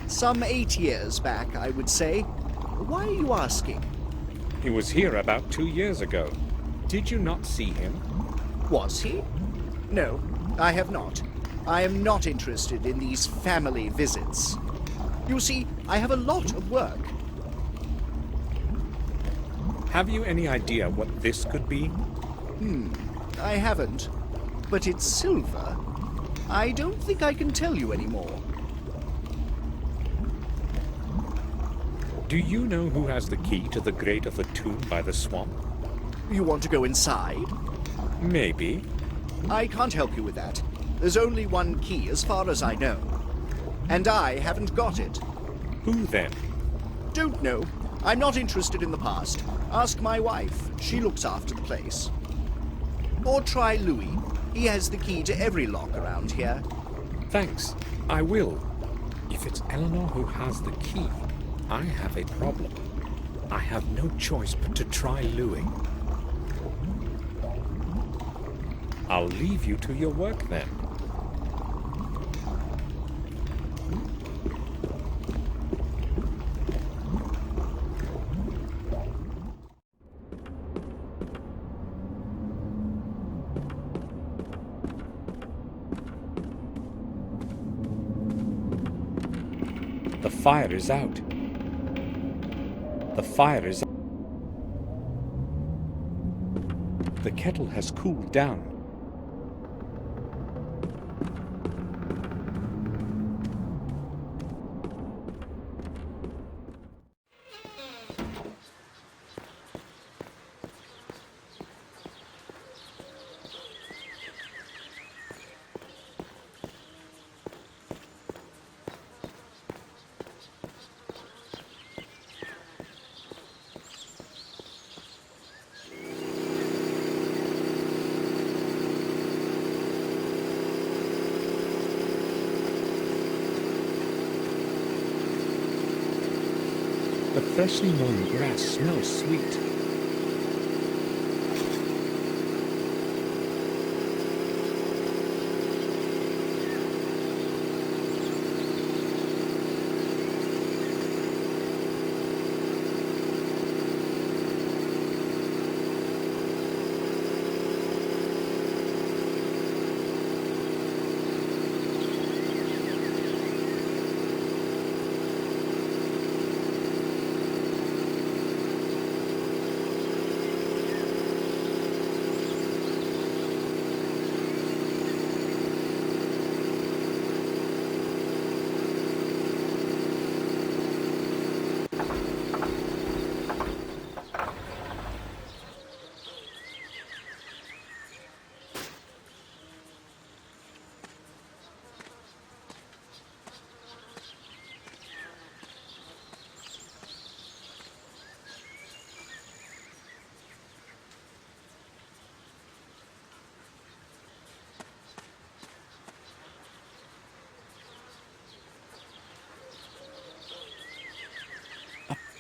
Some 8 years back, I would say. Why are you asking? He was here about 2 years ago. Did you not see him? Was he? No, I have not. I am not interested in these family visits. You see, I have a lot of work. Have you any idea what this could be? I haven't. But it's silver. I don't think I can tell you anymore. Do you know who has the key to the grate of the tomb by the swamp? You want to go inside? Maybe. I can't help you with that. There's only one key as far as I know. And I haven't got it. Who then? Don't know. I'm not interested in the past. Ask my wife. She looks after the place. Or try Louis. He has the key to every lock around here. Thanks. I will. If it's Eleanor who has the key, I have a problem. I have no choice but to try Louis. I'll leave you to your work then. The fire is out. The fire is out. The kettle has cooled down. The freshly mown grass smells sweet.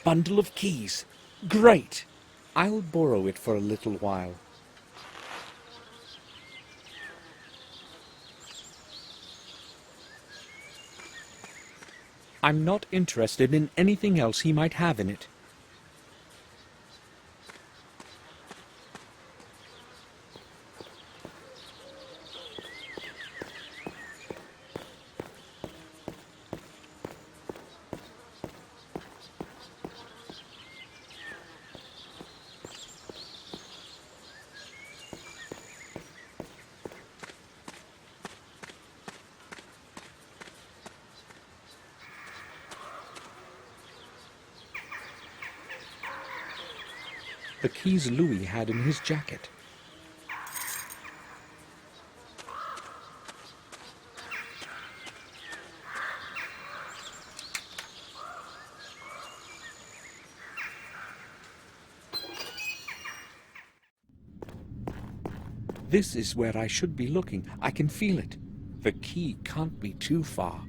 bundle of keys. Great! I'll borrow it for a little while. I'm not interested in anything else he might have in it. The keys Louis had in his jacket. This is where I should be looking. I can feel it. The key can't be too far.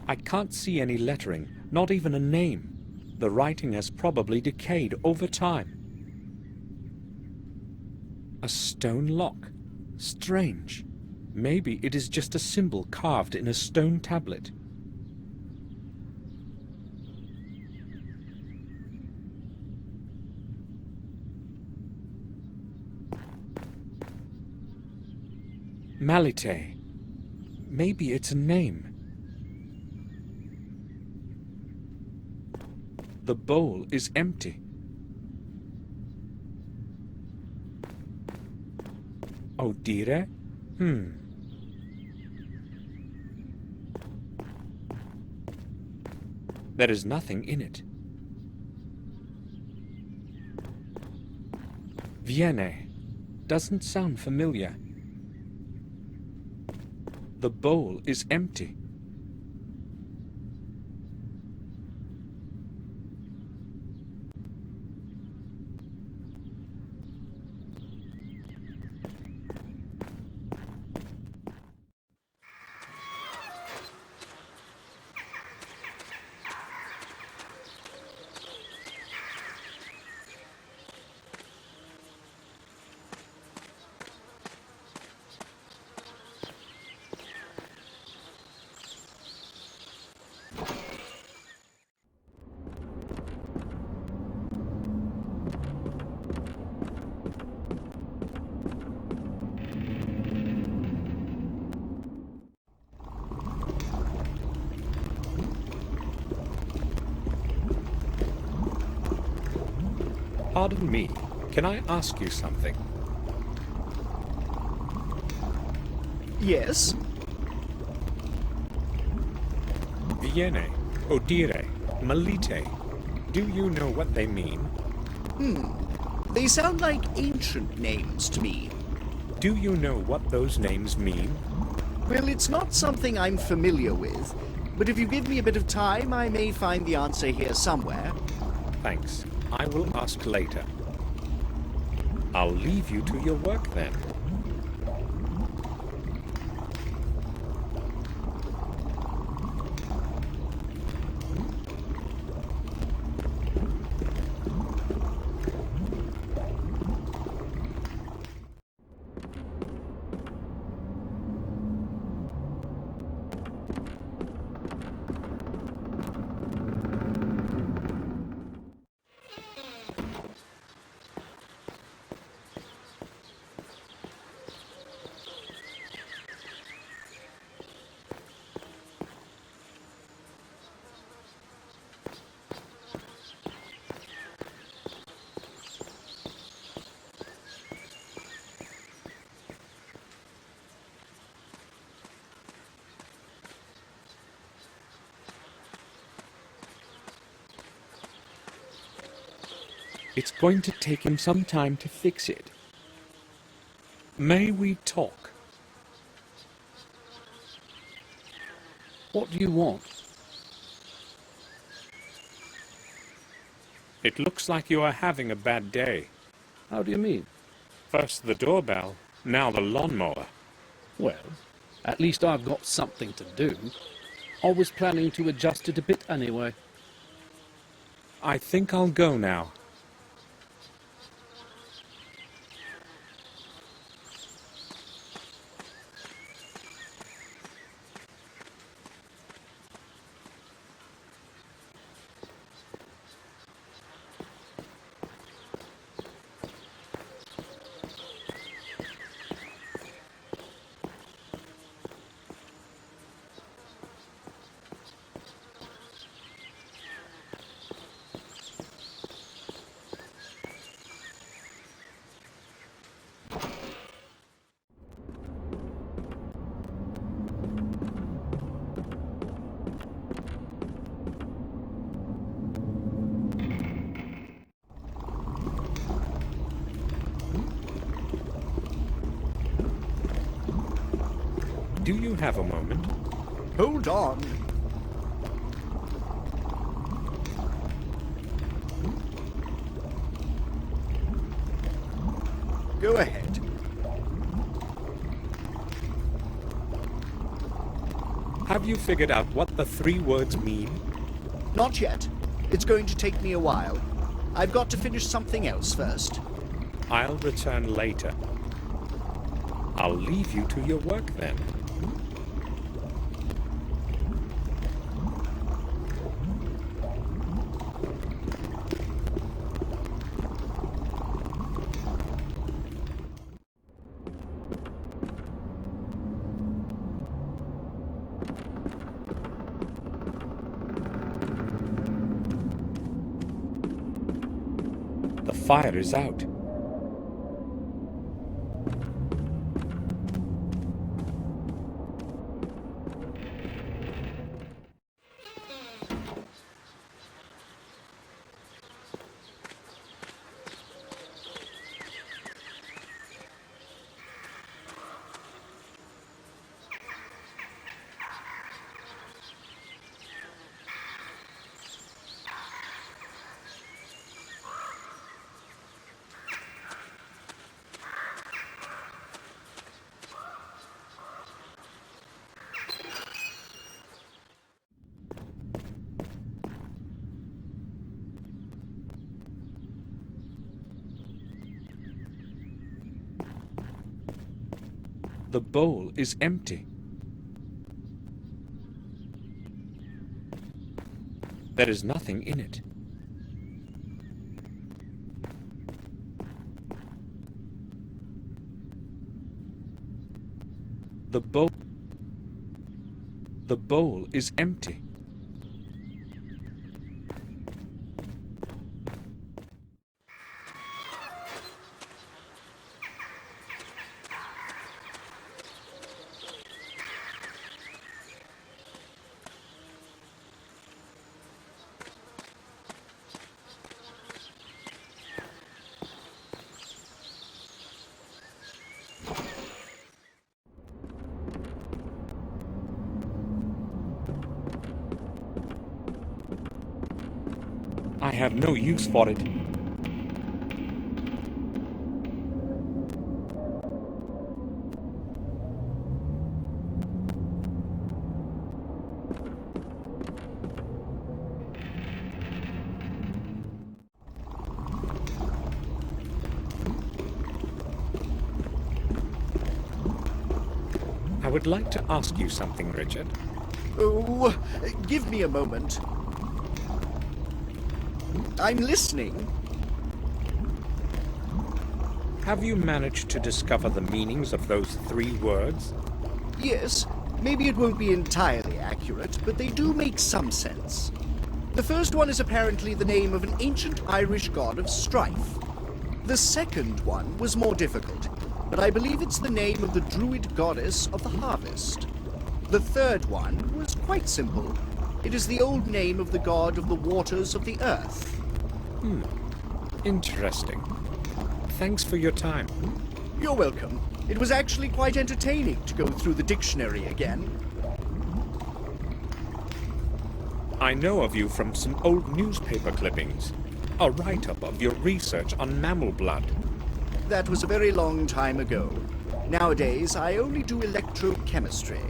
I can't see any lettering, not even a name. The writing has probably decayed over time. A stone lock. Strange. Maybe it is just a symbol carved in a stone tablet. Malite. Maybe it's a name. The bowl is empty. Odire? There is nothing in it. Viene. Doesn't sound familiar. The bowl is empty. Pardon me, can I ask you something? Yes? Viene, Odire, Malite. Do you know what they mean? They sound like ancient names to me. Do you know what those names mean? Well, it's not something I'm familiar with, but if you give me a bit of time, I may find the answer here somewhere. Thanks. I will ask later. I'll leave you to your work then. It's going to take him some time to fix it. May we talk? What do you want? It looks like you are having a bad day. How do you mean? First the doorbell, now the lawnmower. Well, At least I've got something to do. I was planning to adjust it a bit anyway. I think I'll go now. Do you have a moment? Hold on. Go ahead. Have you figured out what the 3 words mean? Not yet. It's going to take me a while. I've got to finish something else first. I'll return later. I'll leave you to your work then. The fire is out. The bowl is empty. There is nothing in it. The bowl is empty. I have no use for it. I would like to ask you something, Richard. Oh, give me a moment. I'm listening. Have you managed to discover the meanings of those 3 words? Yes, maybe it won't be entirely accurate, but they do make some sense. The first one is apparently the name of an ancient Irish god of strife. The second one was more difficult, but I believe it's the name of the druid goddess of the harvest. The third one was quite simple. It is the old name of the god of the waters of the earth. Interesting. Thanks for your time. You're welcome. It was actually quite entertaining to go through the dictionary again. I know of you from some old newspaper clippings. A write-up of your research on mammal blood. That was a very long time ago. Nowadays, I only do electrochemistry.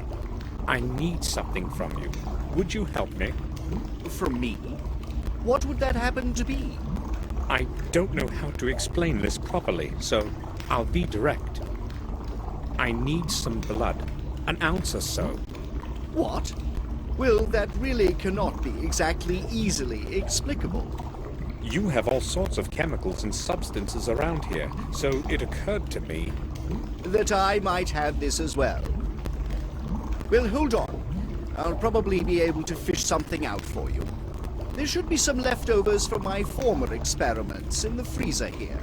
I need something from you. Would you help me? From me? What would that happen to be? I don't know how to explain this properly, so I'll be direct. I need some blood. An ounce or so. What? Well, that really cannot be exactly easily explicable. You have all sorts of chemicals and substances around here, so it occurred to me that I might have this as well. Well, hold on. I'll probably be able to fish something out for you. There should be some leftovers from my former experiments in the freezer here.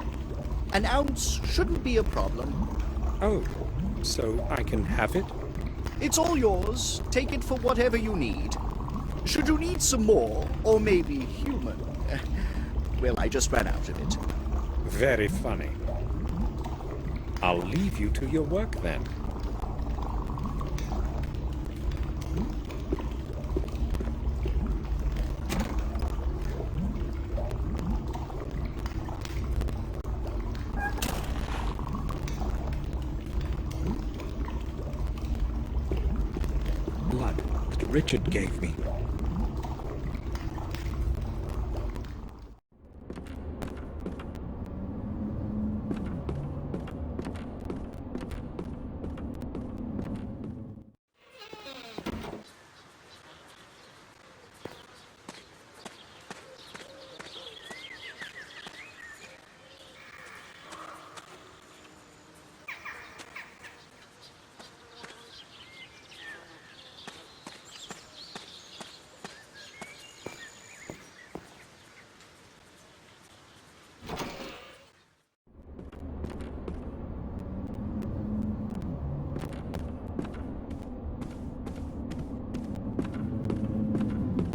An ounce shouldn't be a problem. Oh, so I can have it? It's all yours. Take it for whatever you need. Should you need some more, or maybe human? Well, I just ran out of it. Very funny. I'll leave you to your work then. Blood that Richard gave me.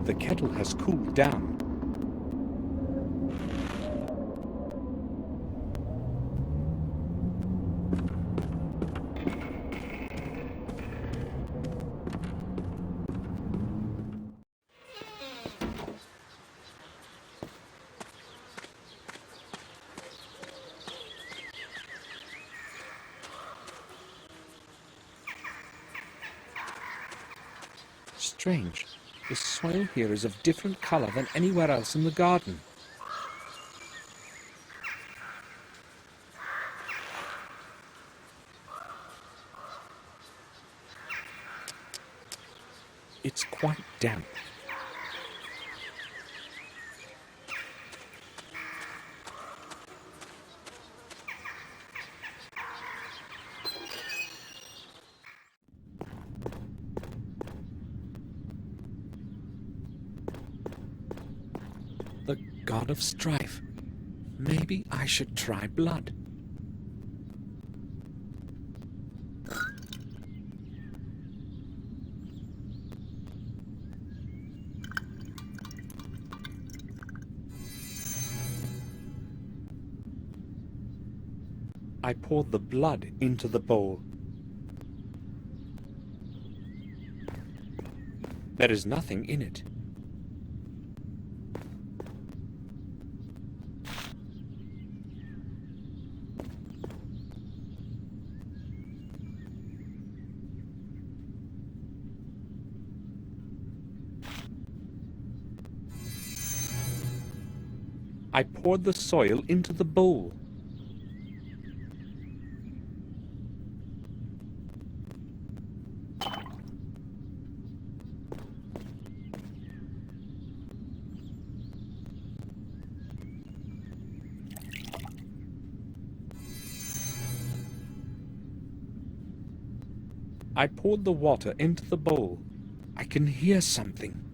The kettle has cooled down. Strange. The soil here is of different color than anywhere else in the garden. It's quite damp. The god of strife. Maybe I should try blood. I poured the blood into the bowl. There is nothing in it. I poured the soil into the bowl. I poured the water into the bowl. I can hear something.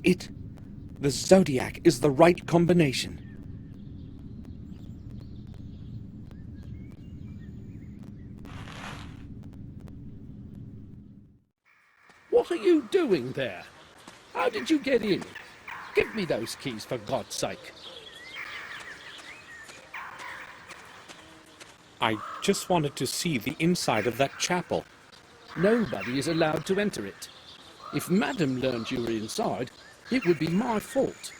it. The Zodiac is the right combination. What are you doing there? How did you get in? Give me those keys, for God's sake. I just wanted to see the inside of that chapel. Nobody is allowed to enter it. If Madam learned you were inside, it would be my fault.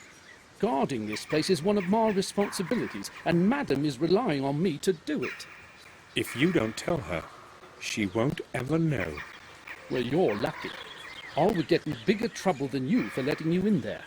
Guarding this place is one of my responsibilities, and Madam is relying on me to do it. If you don't tell her, she won't ever know. Well, you're lucky. I would get in bigger trouble than you for letting you in there.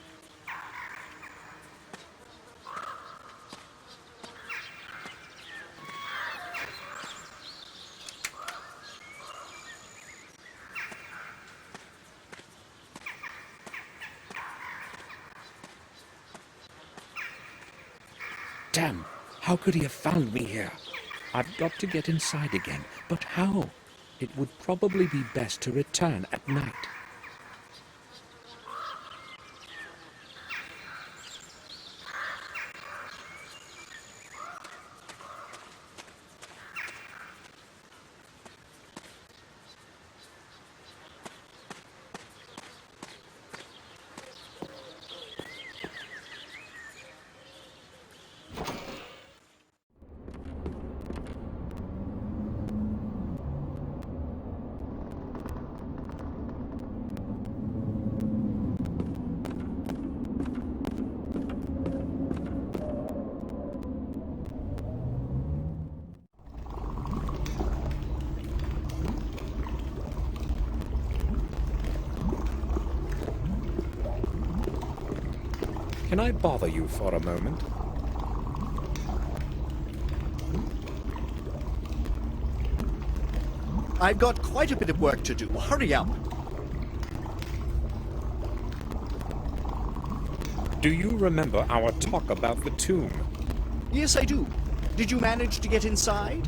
Damn, how could he have found me here? I've got to get inside again, but how? It would probably be best to return at night. Can I bother you for a moment? I've got quite a bit of work to do. Hurry up. Do you remember our talk about the tomb? Yes, I do. Did you manage to get inside?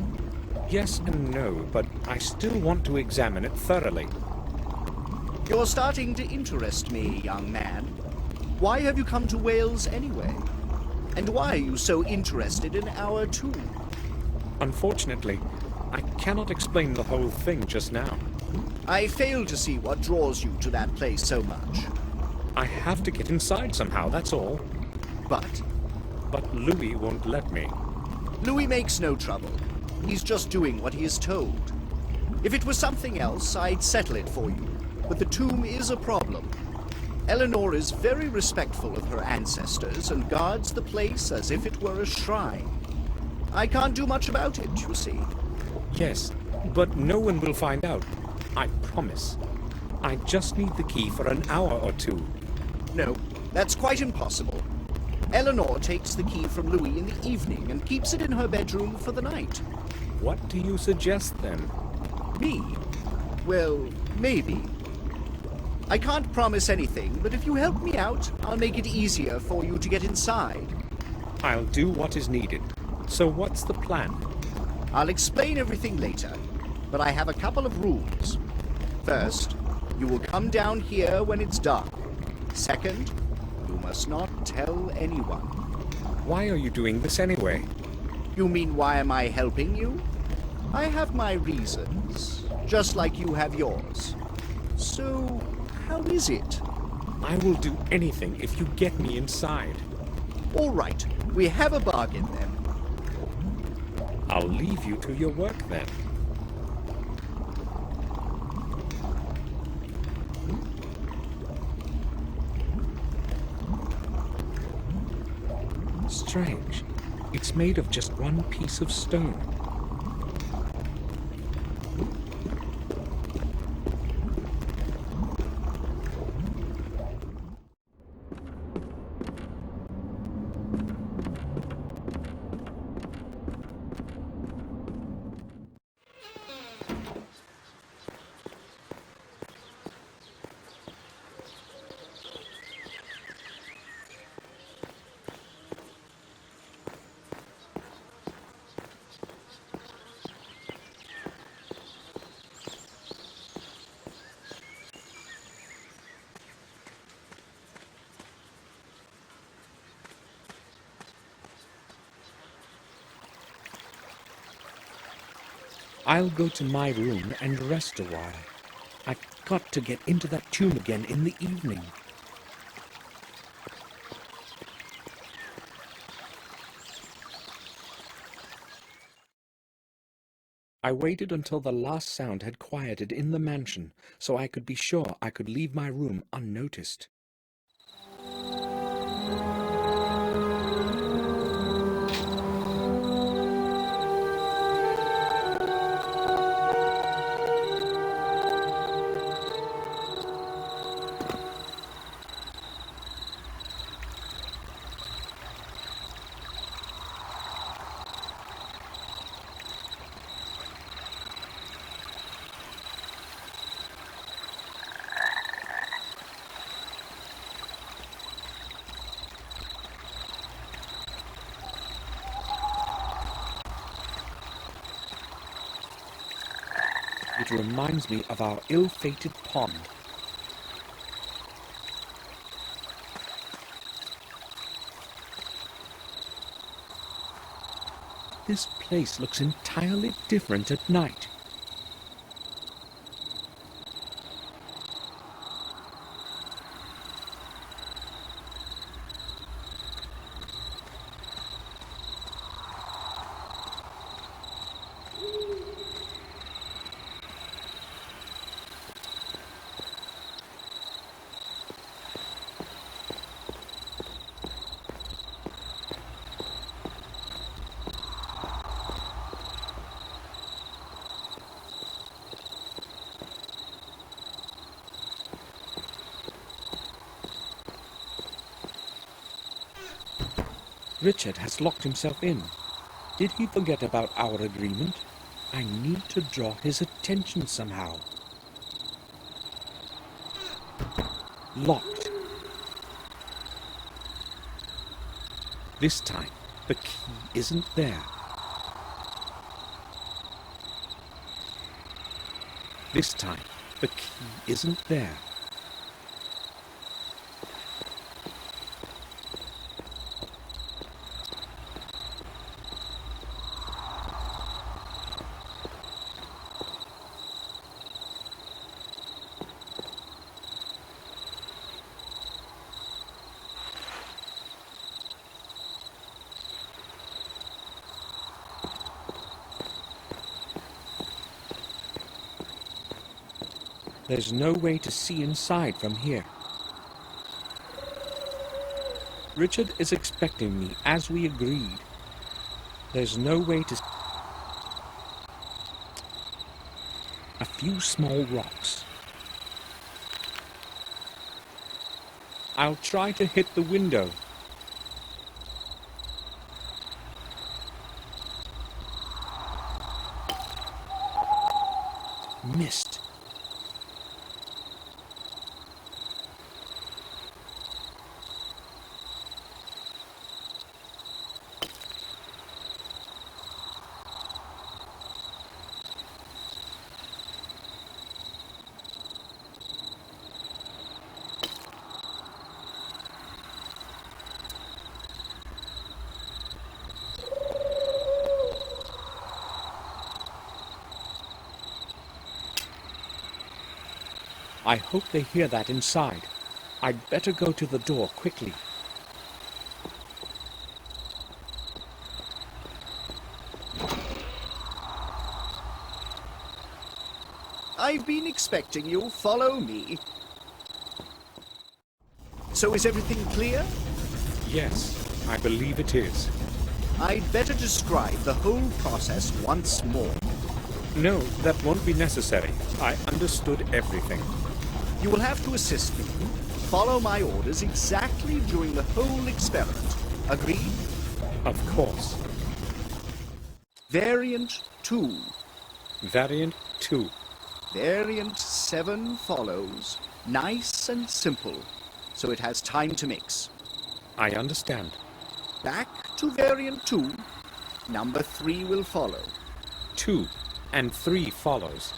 Yes and no, but I still want to examine it thoroughly. You're starting to interest me, young man. Why have you come to Wales anyway? And why are you so interested in our tomb? Unfortunately, I cannot explain the whole thing just now. I fail to see what draws you to that place so much. I have to get inside somehow, that's all. But? But Louis won't let me. Louis makes no trouble. He's just doing what he is told. If it was something else, I'd settle it for you. But the tomb is a problem. Eleanor is very respectful of her ancestors and guards the place as if it were a shrine. I can't do much about it, you see. Yes, but no one will find out. I promise. I just need the key for an hour or two. No, that's quite impossible. Eleanor takes the key from Louis in the evening and keeps it in her bedroom for the night. What do you suggest then? Me? Well, maybe. I can't promise anything, but if you help me out, I'll make it easier for you to get inside. I'll do what is needed. So what's the plan? I'll explain everything later, but I have a couple of rules. First, you will come down here when it's dark. Second, you must not tell anyone. Why are you doing this anyway? You mean why am I helping you? I have my reasons, just like you have yours. So, how is it? I will do anything if you get me inside. All right, we have a bargain then. I'll leave you to your work then. Strange. It's made of just one piece of stone. I'll go to my room and rest a while. I've got to get into that tomb again in the evening. I waited until the last sound had quieted in the mansion, so I could be sure I could leave my room unnoticed. It reminds me of our ill-fated pond. This place looks entirely different at night. Richard has locked himself in. Did he forget about our agreement? I need to draw his attention somehow. Locked. This time, the key isn't there. This time, the key isn't there. There's no way to see inside from here. Richard is expecting me, as we agreed. There's no way to... A few small rocks. I'll try to hit the window. Missed. I hope they hear that inside. I'd better go to the door quickly. I've been expecting you. Follow me. So is everything clear? Yes, I believe it is. I'd better describe the whole process once more. No, that won't be necessary. I understood everything. You will have to assist me. Follow my orders exactly during the whole experiment. Agreed? Of course. Variant 2. Variant 2. Variant 7 follows. Nice and simple, so it has time to mix. I understand. Back to variant 2. Number 3 will follow. 2 and 3 follows.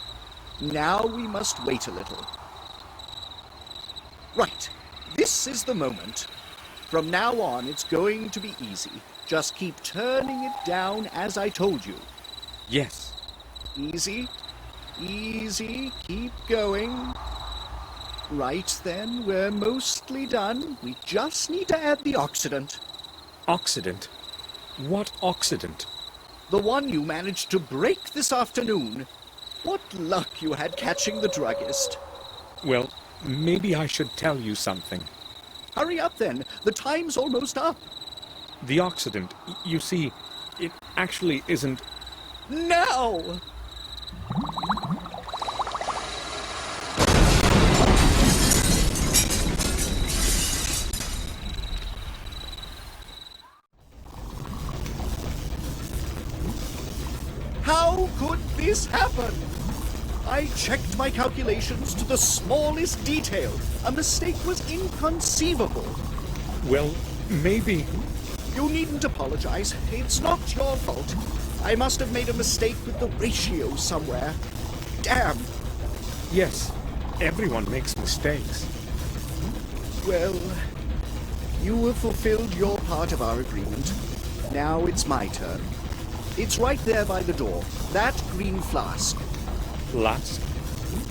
Now we must wait a little. Right, this is the moment. From now on, it's going to be easy. Just keep turning it down as I told you. Yes. Easy. Easy. Keep going. Right then, we're mostly done. We just need to add the oxidant. Oxidant? What oxidant? The one you managed to break this afternoon. What luck you had catching the druggist. Well, maybe I should tell you something. Hurry up then. The time's almost up. The oxidant, you see, it actually isn't... Now! How could this happen? I checked my calculations to the smallest detail. A mistake was inconceivable. Well, maybe... You needn't apologize. It's not your fault. I must have made a mistake with the ratio somewhere. Damn. Yes, everyone makes mistakes. Well, you have fulfilled your part of our agreement. Now it's my turn. It's right there by the door. That green flask. Flask?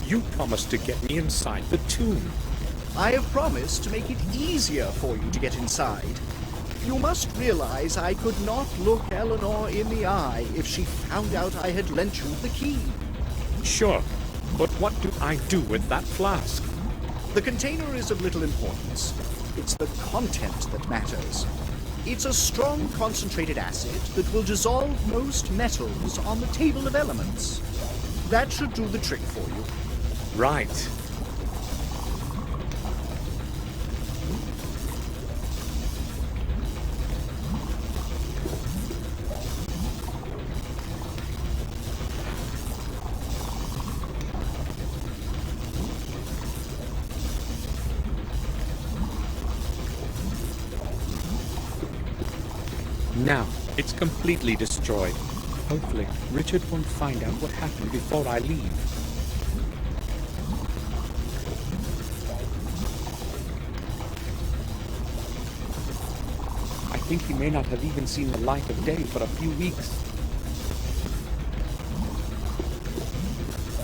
You promised to get me inside the tomb. I have promised to make it easier for you to get inside. You must realize I could not look Eleanor in the eye if she found out I had lent you the key. Sure, but what do I do with that flask? The container is of little importance. It's the content that matters. It's a strong concentrated acid that will dissolve most metals on the table of elements. That should do the trick for you. Right. Now, it's completely destroyed. Hopefully, Richard won't find out what happened before I leave. I think he may not have even seen the light of day for a few weeks.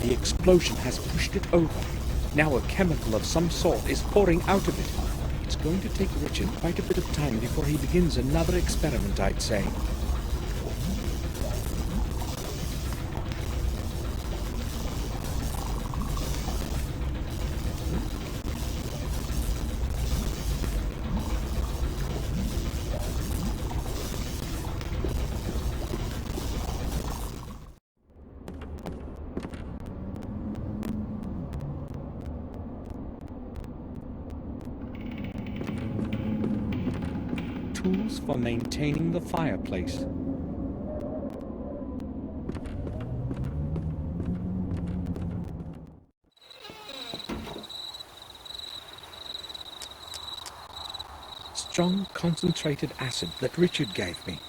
The explosion has pushed it over. Now a chemical of some sort is pouring out of it. It's going to take Richard quite a bit of time before he begins another experiment, I'd say. Tools for maintaining the fireplace. Strong concentrated acid that Richard gave me.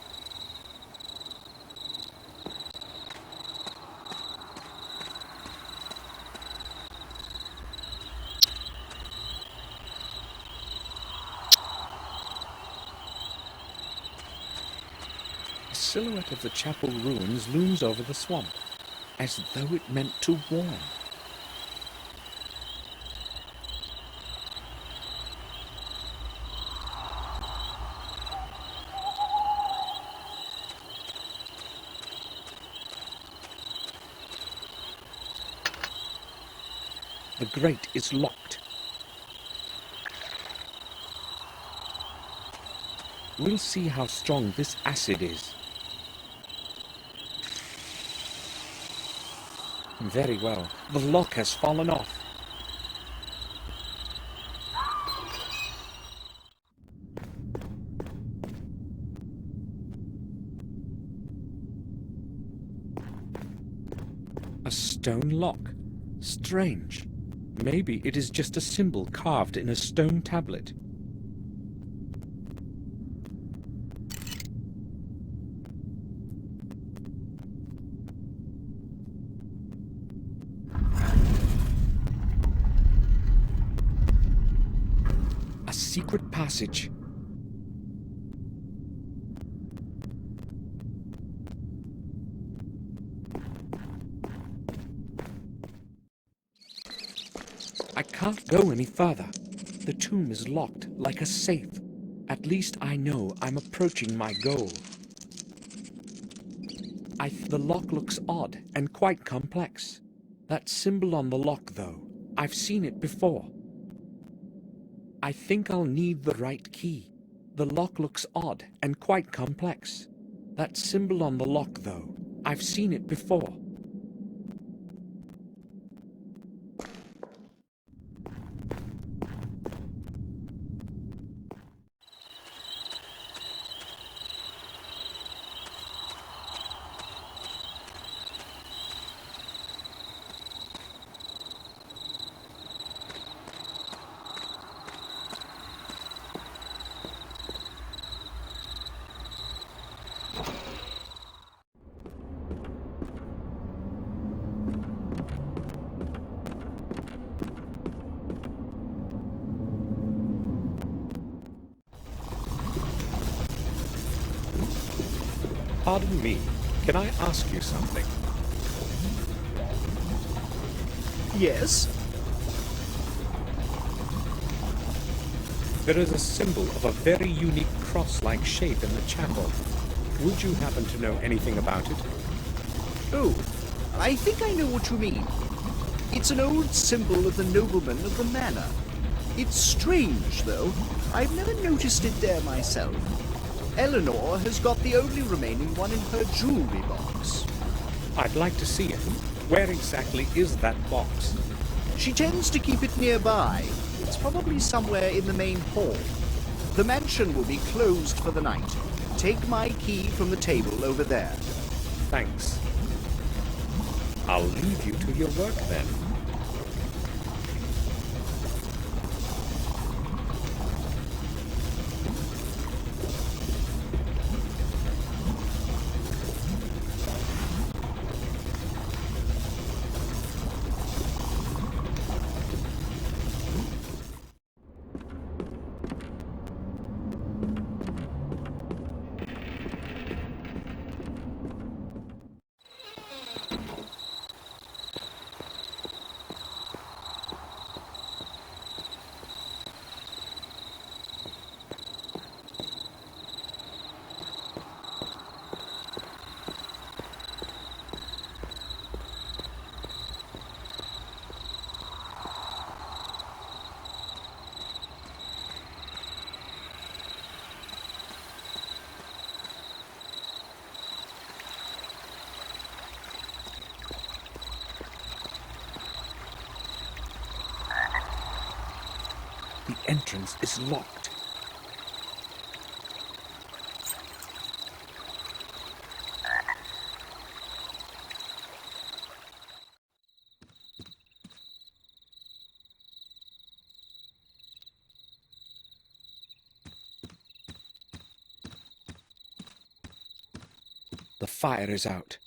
The silhouette of the chapel ruins looms over the swamp, as though it meant to warn. The grate is locked. We'll see how strong this acid is. Very well. The lock has fallen off. A stone lock. Strange. Maybe it is just a symbol carved in a stone tablet. A secret passage. can't go any further. The tomb is locked like a safe. At least I know I'm approaching my goal. The lock looks odd and quite complex. That symbol on the lock, though, I've seen it before. I think I'll need the right key. The lock looks odd and quite complex. That symbol on the lock, though, I've seen it before. Pardon me, can I ask you something? Yes? There is a symbol of a very unique cross-like shape in the chapel. Would you happen to know anything about it? Oh, I think I know what you mean. It's an old symbol of the nobleman of the manor. It's strange, though. I've never noticed it there myself. Eleanor has got the only remaining one in her jewelry box. I'd like to see it. Where exactly is that box? She tends to keep it nearby. It's probably somewhere in the main hall. The mansion will be closed for the night. Take my key from the table over there. Thanks. I'll leave you to your work then. The entrance is locked. The fire is out.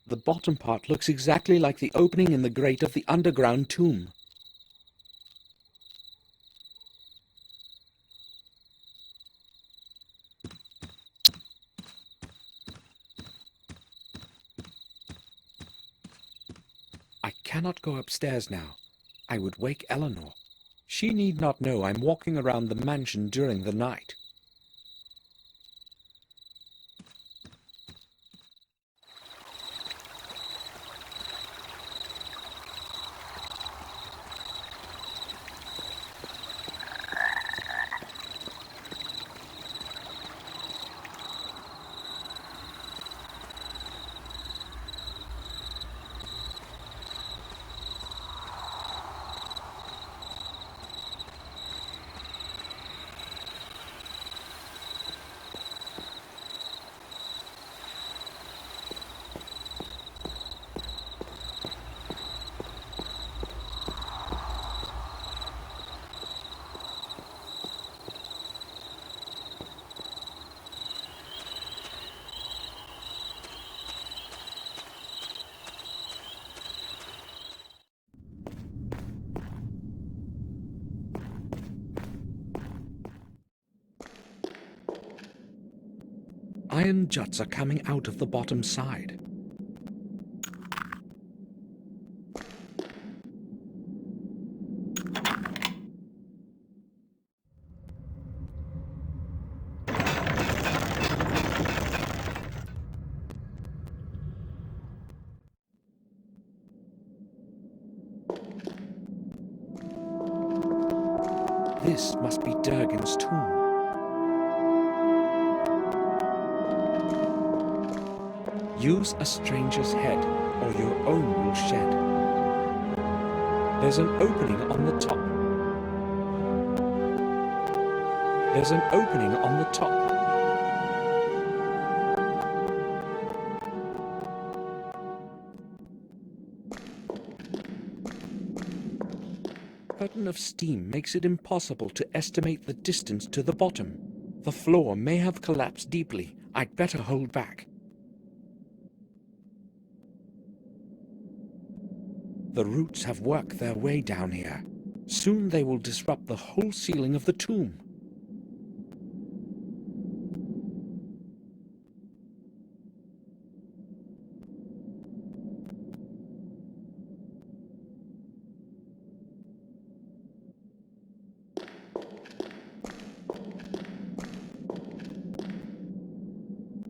The bottom part looks exactly like the opening in the grate of the underground tomb. I cannot go upstairs now. I would wake Eleanor. She need not know I'm walking around the mansion during the night. Iron juts are coming out of the bottom side. This must be Durgan's tomb. Use a stranger's head, or your own will shed. There's an opening on the top. There's an opening on the top. Curtain of steam makes it impossible to estimate the distance to the bottom. The floor may have collapsed deeply. I'd better hold back. The roots have worked their way down here. Soon they will disrupt the whole ceiling of the tomb.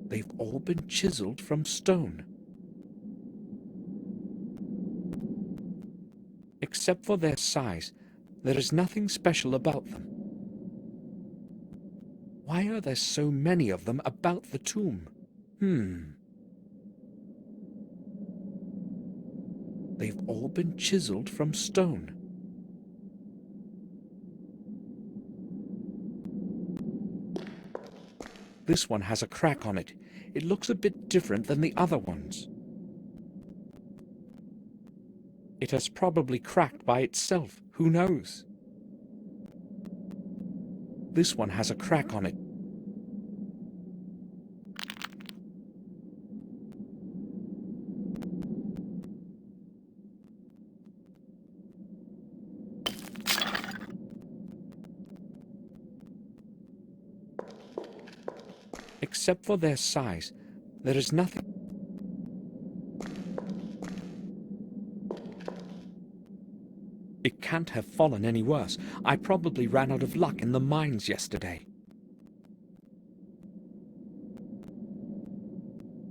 They've all been chiseled from stone. Except for their size, there is nothing special about them. Why are there so many of them about the tomb? They've all been chiseled from stone. This one has a crack on it. It looks a bit different than the other ones. It has probably cracked by itself. Who knows? This one has a crack on it. Except for their size, there is nothing. It can't have fallen any worse. I probably ran out of luck in the mines yesterday.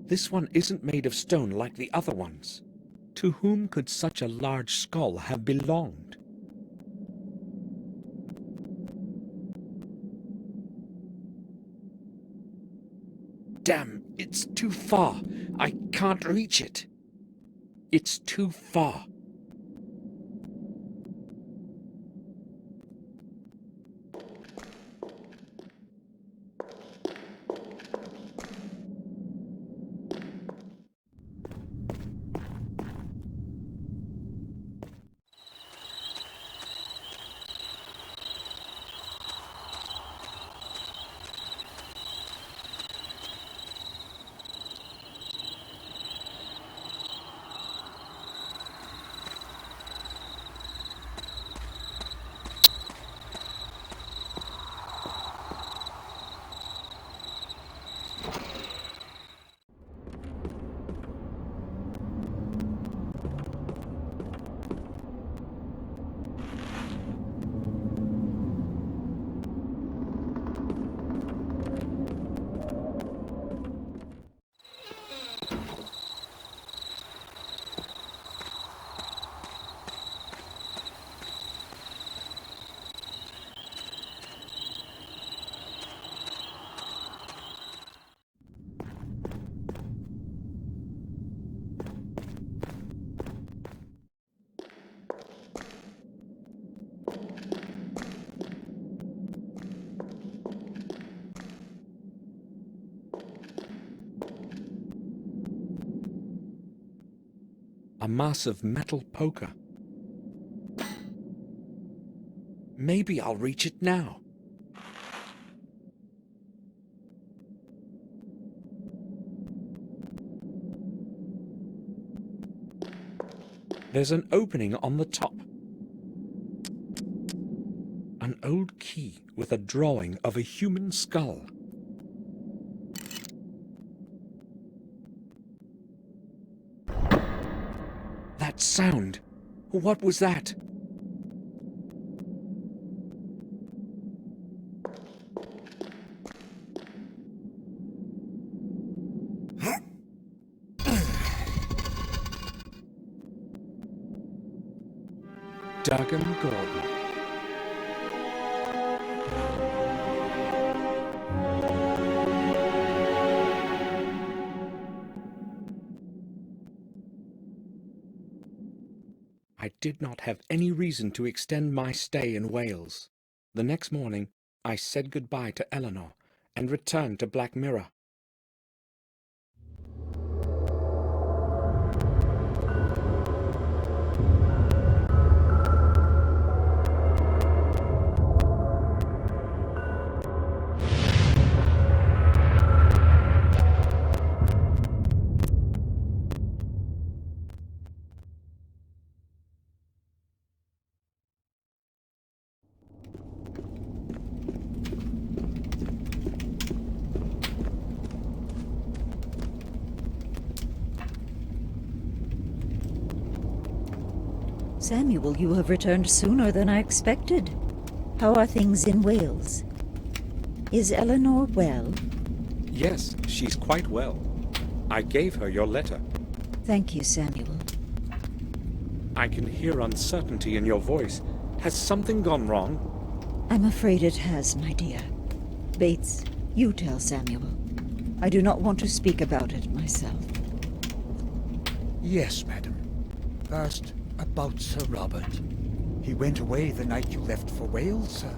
This one isn't made of stone like the other ones. To whom could such a large skull have belonged? Damn, it's too far. I can't reach it. It's too far. a massive metal poker. Maybe I'll reach it now. There's an opening on the top. An old key with a drawing of a human skull. That sound! What was that? Duggan Gordon. I did not have any reason to extend my stay in Wales. The next morning, I said goodbye to Eleanor and returned to Black Mirror. Samuel, you have returned sooner than I expected. How are things in Wales? Is Eleanor well? Yes, she's quite well. I gave her your letter. Thank you, Samuel. I can hear uncertainty in your voice. Has something gone wrong? I'm afraid it has, my dear. Bates, you tell Samuel. I do not want to speak about it myself. Yes, madam. First, about Sir Robert. He went away the night you left for Wales, sir.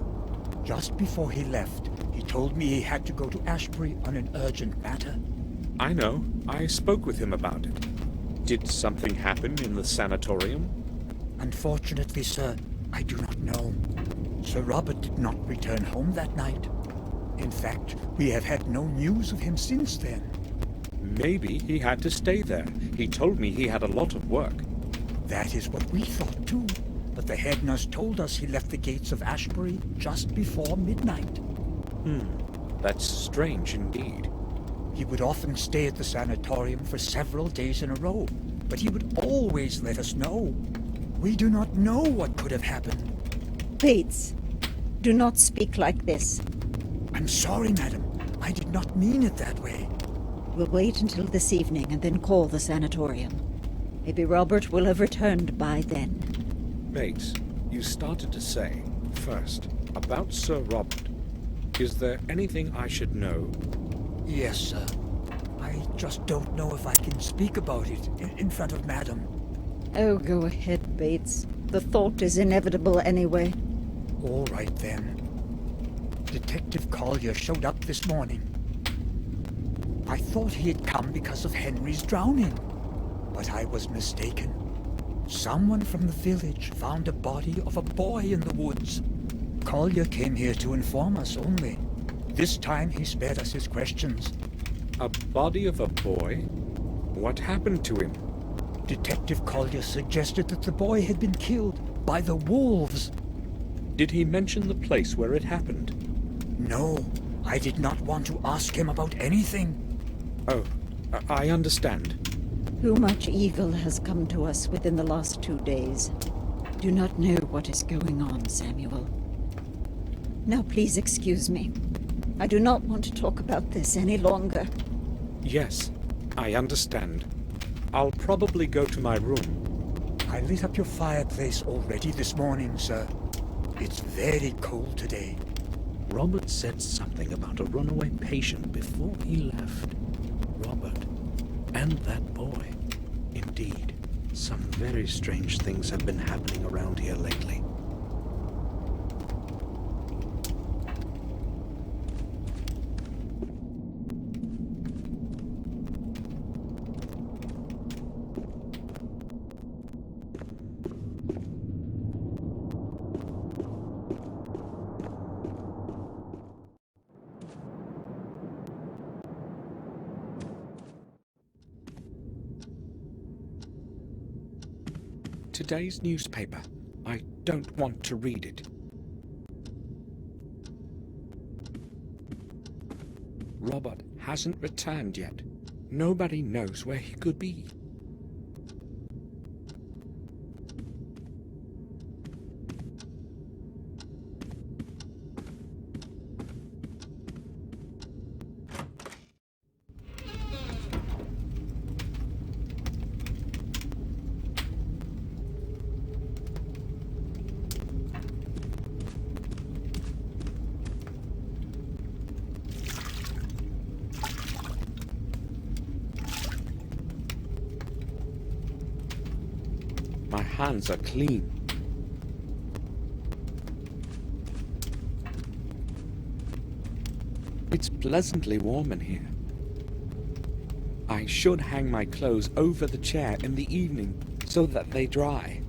Just before he left, he told me he had to go to Ashbury on an urgent matter. I know. I spoke with him about it. Did something happen in the sanatorium? Unfortunately, sir, I do not know. Sir Robert did not return home that night. In fact, we have had no news of him since then. Maybe he had to stay there. He told me he had a lot of work. That is what we thought too, but the head nurse told us he left the gates of Ashbury just before midnight. That's strange indeed. He would often stay at the sanatorium for several days in a row, but he would always let us know. We do not know what could have happened. Bates, do not speak like this. I'm sorry, madam. I did not mean it that way. We'll wait until this evening and then call the sanatorium. Maybe Robert will have returned by then. Bates, you started to say, first, about Sir Robert. Is there anything I should know? Yes, sir. I just don't know if I can speak about it in front of madam. Oh, go ahead, Bates. The thought is inevitable anyway. All right, then. Detective Collier showed up this morning. I thought he had come because of Henry's drowning, but I was mistaken. Someone from the village found a body of a boy in the woods. Collier came here to inform us only. This time he spared us his questions. A body of a boy? What happened to him? Detective Collier suggested that the boy had been killed by the wolves. Did he mention the place where it happened? No, I did not want to ask him about anything. Oh, I understand. Too much evil has come to us within the last 2 days. Do not know what is going on, Samuel. Now please excuse me. I do not want to talk about this any longer. Yes, I understand. I'll probably go to my room. I lit up your fireplace already this morning, sir. It's very cold today. Robert said something about a runaway patient before he left. Robert and that boy. Indeed, some very strange things have been happening around here lately. today's newspaper. I don't want to read it. Robert hasn't returned yet. Nobody knows where he could be. My hands are clean. It's pleasantly warm in here. I should hang my clothes over the chair in the evening so that they dry.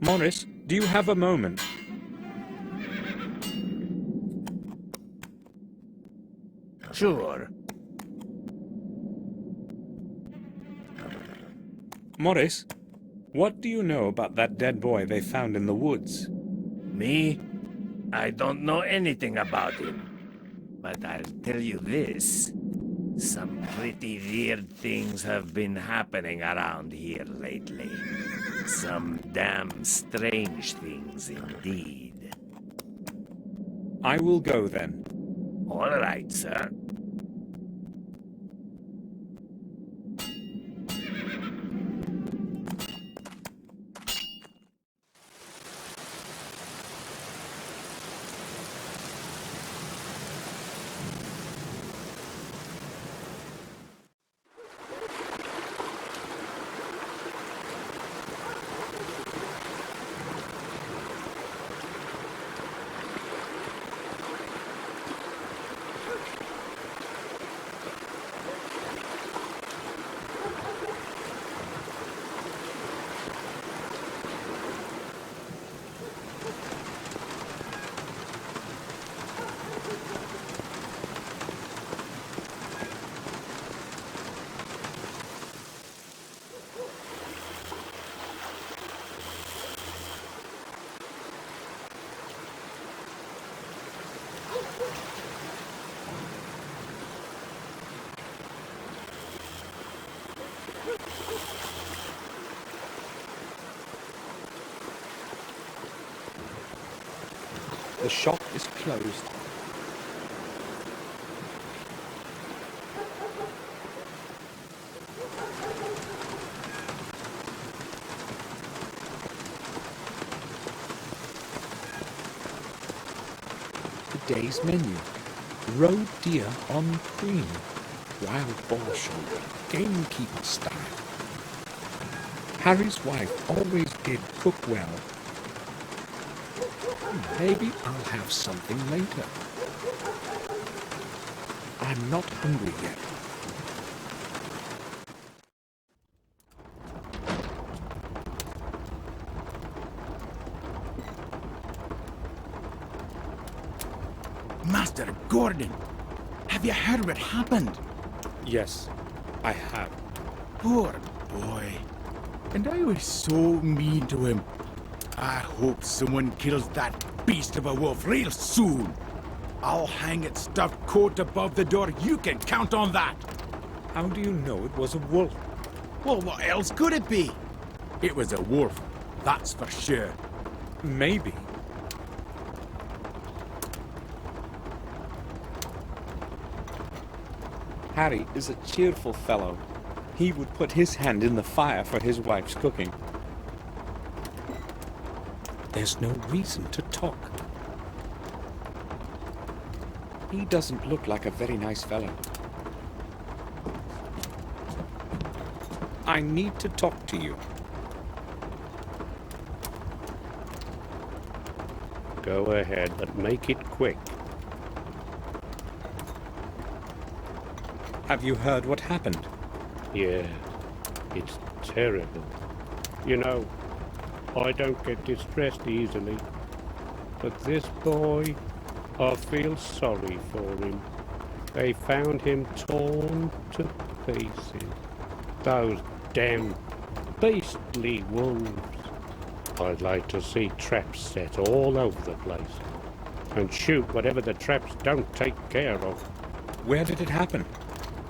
Morris, do you have a moment? Sure. Morris, what do you know about that dead boy they found in the woods? Me? I don't know anything about him. But I'll tell you this. Some pretty weird things have been happening around here lately. Some damn strange things indeed. I will go then. All right, sir. The shop is closed. The day's menu. Roe deer on cream. wild boar shoulder, gamekeeper style. Harry's wife always did cook well. Maybe I'll have something later. I'm not hungry yet. Master Gordon, have you heard what happened? Yes, I have. Poor boy. And I was so mean to him. I hope someone kills that beast of a wolf real soon. I'll hang its stuffed coat above the door. You can count on that. How do you know it was a wolf? Well, what else could it be? It was a wolf, that's for sure. Maybe. Harry is a cheerful fellow. He would put his hand in the fire for his wife's cooking. There's no reason to talk. He doesn't look like a very nice fellow. I need to talk to you. Go ahead, but make it quick. Have you heard what happened? Yeah, it's terrible. You know, I don't get distressed easily. But this boy, I feel sorry for him. They found him torn to pieces. Those damn beastly wolves. I'd like to see traps set all over the place. And shoot whatever the traps don't take care of. Where did it happen?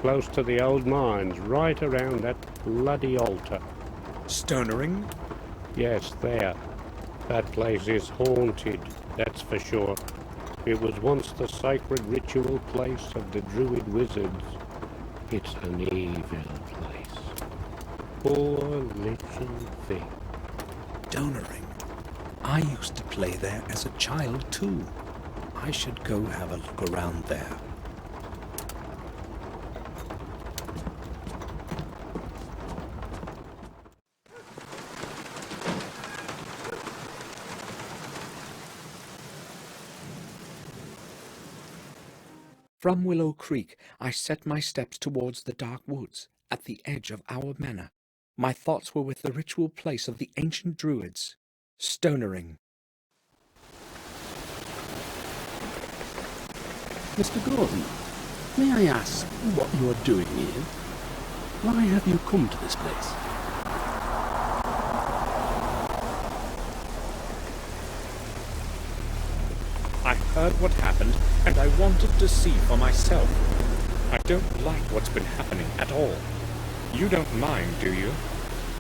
Close to the old mines, right around that bloody altar. Stonering? Yes, there. That place is haunted, that's for sure. It was once the sacred ritual place of the druid wizards. It's an evil place. Poor little thing. Stonering. I used to play there as a child too. I should go have a look around there. From Willow Creek, I set my steps towards the dark woods at the edge of our manor. My thoughts were with the ritual place of the ancient druids, Stonering. Mr. Gordon, may I ask what you are doing here? Why have you come to this place? I heard what happened, and I wanted to see for myself. I don't like what's been happening at all. You don't mind, do you?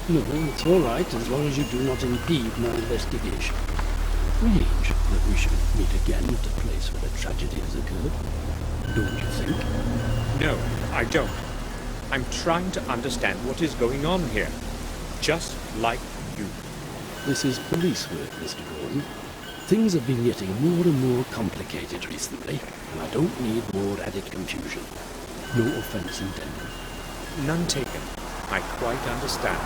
No, it's all right as long as you do not impede my investigation. Strange that we should meet again at a place where a tragedy has occurred. Don't you think? No, I don't. I'm trying to understand what is going on here. Just like you. This is police work, Mr. Gordon. Things have been getting more and more complicated recently, and I don't need more added confusion. No offense intended. None taken. I quite understand.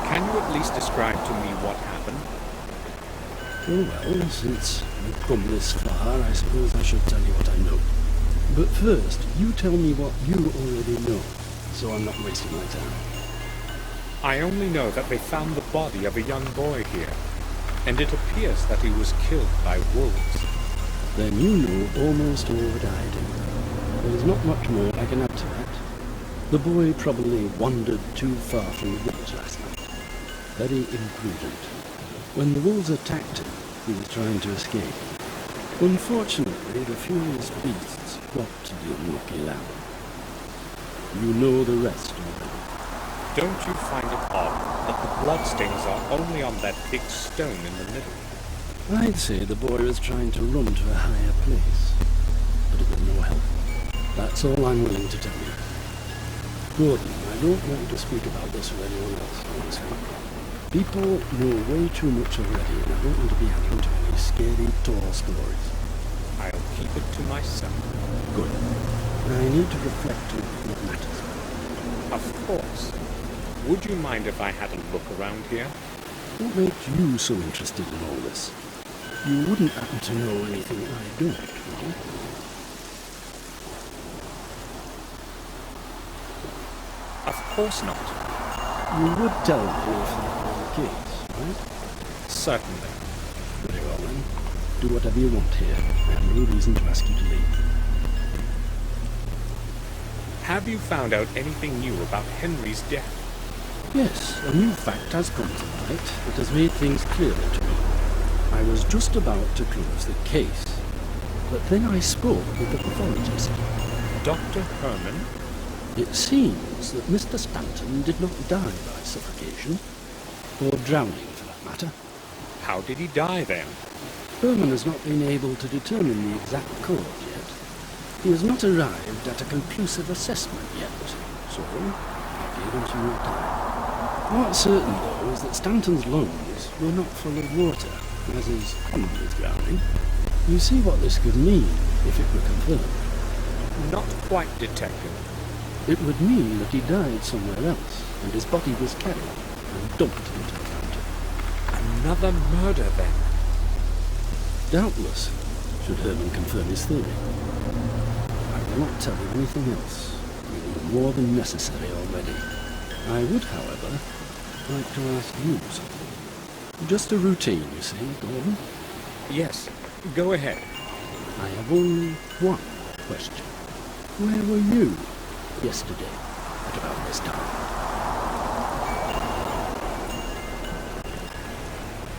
Can you at least describe to me what happened? Oh well, since we've come this far, I suppose I should tell you what I know. But first, you tell me what you already know, so I'm not wasting my time. I only know that they found the body of a young boy here, and it appears that he was killed by wolves. Then you know almost all that I do. There's not much more I can add to that. The boy probably wandered too far from the woods last night. Very imprudent. When the wolves attacked him, he was trying to escape. Unfortunately, the furious beasts got to the unlucky lamb. You know the rest already. Don't you find it odd that the bloodstains are only on that big stone in the middle? I'd say the boy was trying to run to a higher place, but it was no help. That's all I'm willing to tell you. Gordon, I don't want to speak about this with anyone else, honestly. People know way too much already, and I don't want to be adding to any scary, tall stories. I'll keep it to myself. Good. I need to reflect on what matters. Of course. Would you mind if I had a look around here? What makes you so interested in all this? You wouldn't happen to know anything I don't, would you? Of course not. You would tell me if that were the case, right? Certainly. Very well then. Do whatever you want here. I have no reason to ask you to leave. Have you found out anything new about Henry's death? Yes, a new fact has come to light that has made things clearer to me. I was just about to close the case, but then I spoke with the pathologist. Dr. Herman? It seems that Mr. Stanton did not die by suffocation, or drowning for that matter. How did he die then? Herman has not been able to determine the exact cause yet. He has not arrived at a conclusive assessment yet, so I'll give him some more time. What's certain, though, is that Stanton's lungs were not full of water, as is common with drowning. You see what this could mean if it were confirmed. Not quite, Detective. It would mean that he died somewhere else, and his body was carried and dumped into the fountain. Another murder, then? Doubtless, should Herman confirm his theory. I will not tell you anything else. You know more than necessary already. I would, however, like to ask you something. Just a routine, you see, Gordon? Yes, go ahead. I have only one question. Where were you yesterday at about this time?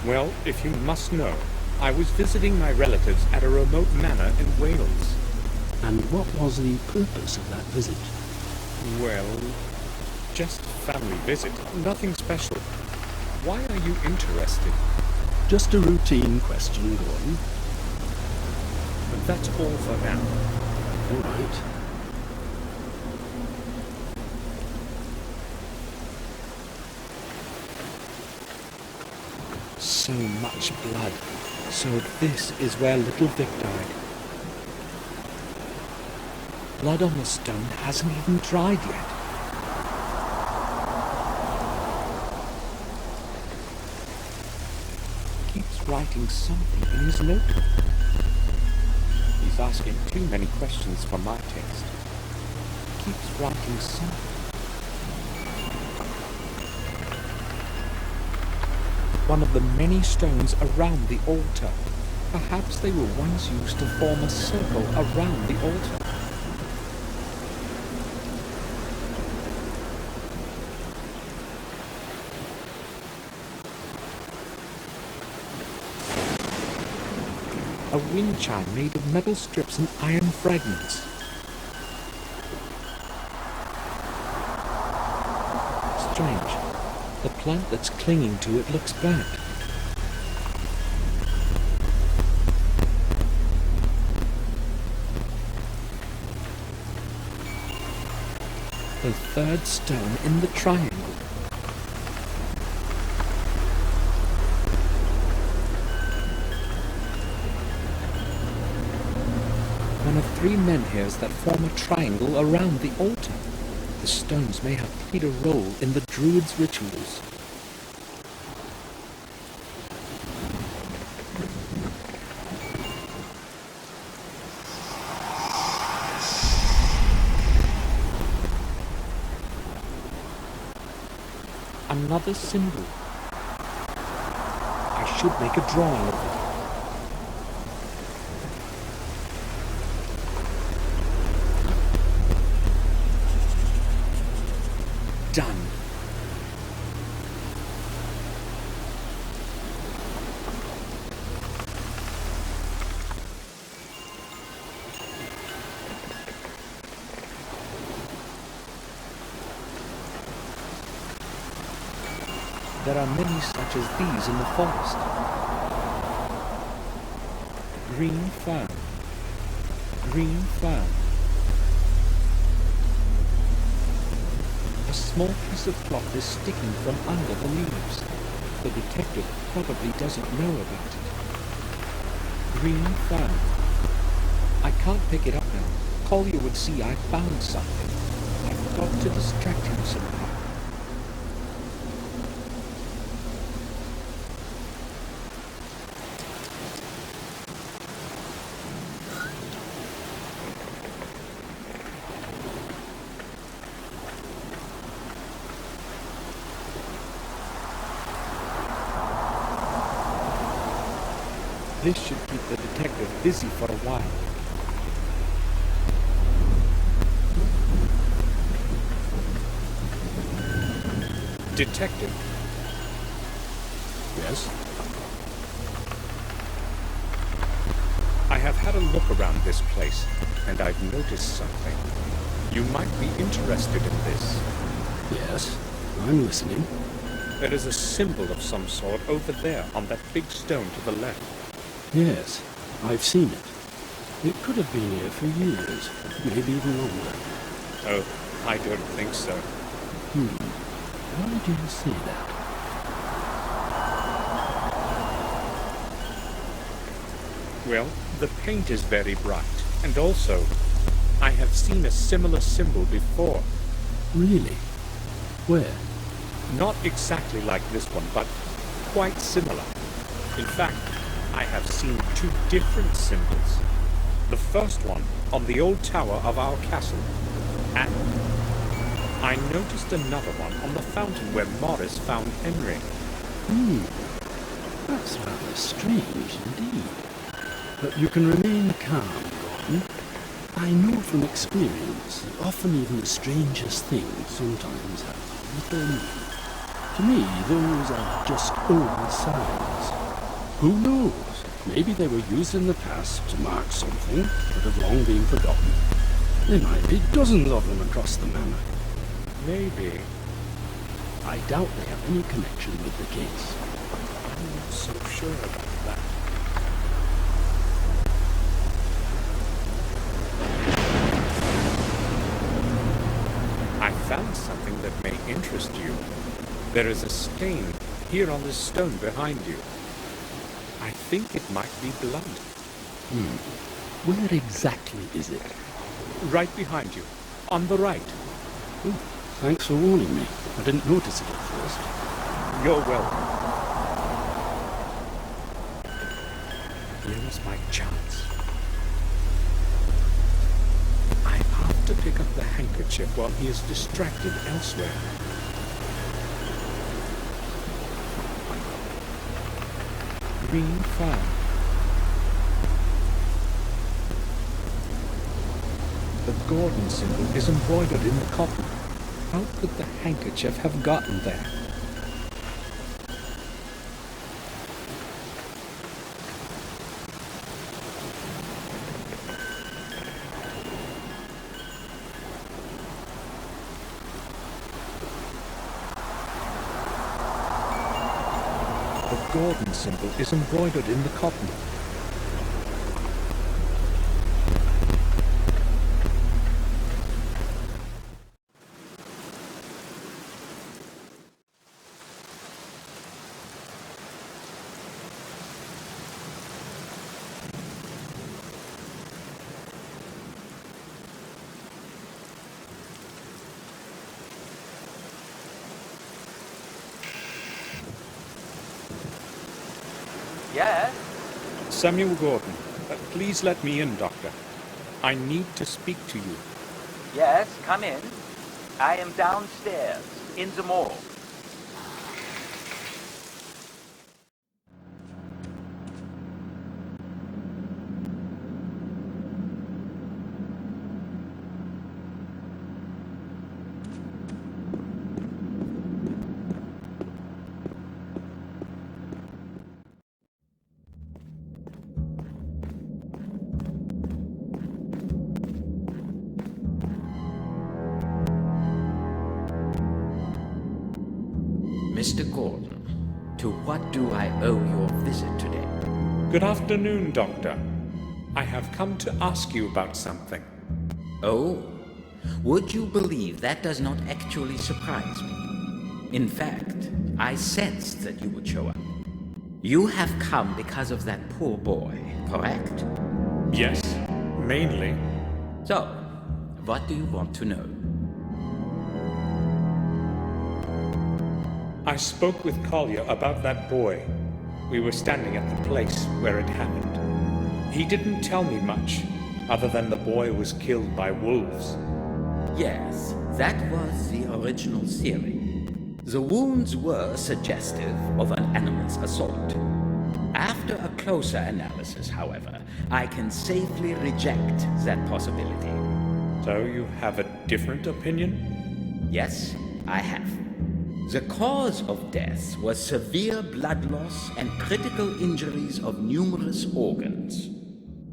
Well, if you must know, I was visiting my relatives at a remote manor in Wales. And what was the purpose of that visit? Well, just a family visit, nothing special. Why are you interested? Just a routine question, Gordon. But that's all for now. All right. So much blood. So this is where little Vic died. Blood on the stone hasn't even dried yet. He keeps writing something in his notebook. He's asking too many questions for my taste. He keeps writing something. One of the many stones around the altar. Perhaps they were once used to form a circle around the altar. A wind chime made of metal strips and iron fragments. Strange. The plant that's clinging to it looks burnt. The third stone in the triangle. One of three menhirs that form a triangle around the altar. The stones may have played a role in the Druids' rituals. Another symbol. I should make a drawing of it. Done. There are many such as these in the forest. Green fern. Green fern. A small piece of cloth is sticking from under the leaves. The detective probably doesn't know about it. Green fern. I can't pick it up now. Collier would see I found something. I've got to distract him somehow. This should keep the detective busy for a while. Detective. Yes? I have had a look around this place, and I've noticed something. You might be interested in this. Yes, I'm listening. There is a symbol of some sort over there on that big stone to the left. Yes, I've seen it. It could have been here for years, maybe even longer. Oh, I don't think so. Why do you say that? Well, the paint is very bright, and also, I have seen a similar symbol before. Really? Where? Not exactly like this one, but quite similar. In fact, I have seen two different symbols. The first one on the old tower of our castle, and I noticed another one on the fountain where Morris found Henry. That's rather strange indeed. But you can remain calm, Gordon. I know from experience that often even the strangest things sometimes have little meaning. To me, those are just old signs. Who knows? Maybe they were used in the past to mark something that have long been forgotten. There might be dozens of them across the manor. Maybe. I doubt they have any connection with the case. I'm not so sure about that. I found something that may interest you. There is a stain here on this stone behind you. I think it might be blood. Where exactly is it? Right behind you. On the right. Oh, thanks for warning me. I didn't notice it at first. You're welcome. Here is my chance. I have to pick up the handkerchief while he is distracted elsewhere. Green fern. The Gordon symbol is embroidered in the cotton. How could the handkerchief have gotten there? The Gordon symbol is embroidered in the cotton. Yes? Samuel Gordon, please let me in, Doctor. I need to speak to you. Yes, come in. I am downstairs, in the morgue. Mr. Gordon, to what do I owe your visit today? Good afternoon, Doctor. I have come to ask you about something. Oh, would you believe that does not actually surprise me? In fact, I sensed that you would show up. You have come because of that poor boy, correct? Yes, mainly. So, what do you want to know? I spoke with Collier about that boy. We were standing at the place where it happened. He didn't tell me much, other than the boy was killed by wolves. Yes, that was the original theory. The wounds were suggestive of an animal's assault. After a closer analysis, however, I can safely reject that possibility. So you have a different opinion? Yes, I have. The cause of death was severe blood loss and critical injuries of numerous organs.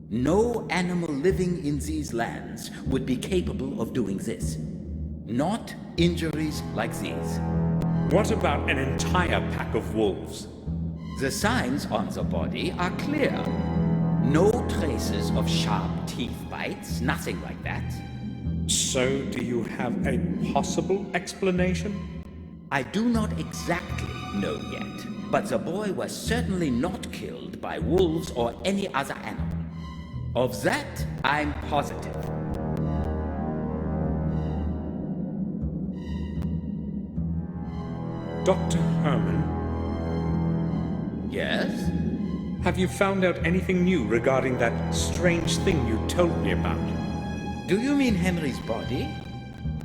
No animal living in these lands would be capable of doing this. Not injuries like these. What about an entire pack of wolves? The signs on the body are clear. No traces of sharp teeth bites, nothing like that. So do you have a possible explanation? I do not exactly know yet, but the boy was certainly not killed by wolves or any other animal. Of that, I'm positive. Dr. Herman? Yes? Have you found out anything new regarding that strange thing you told me about? Do you mean Henry's body?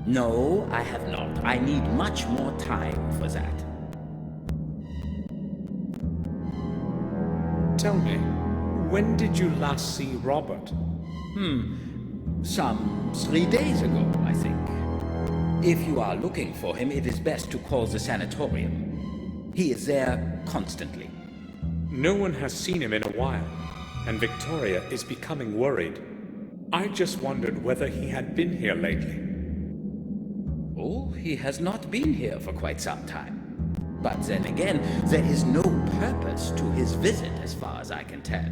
No, I have not. I need much more time for that. Tell me, when did you last see Robert? Some 3 days ago, I think. If you are looking for him, it is best to call the sanatorium. He is there constantly. No one has seen him in a while, and Victoria is becoming worried. I just wondered whether he had been here lately. Oh, he has not been here for quite some time. But then again, there is no purpose to his visit as far as I can tell.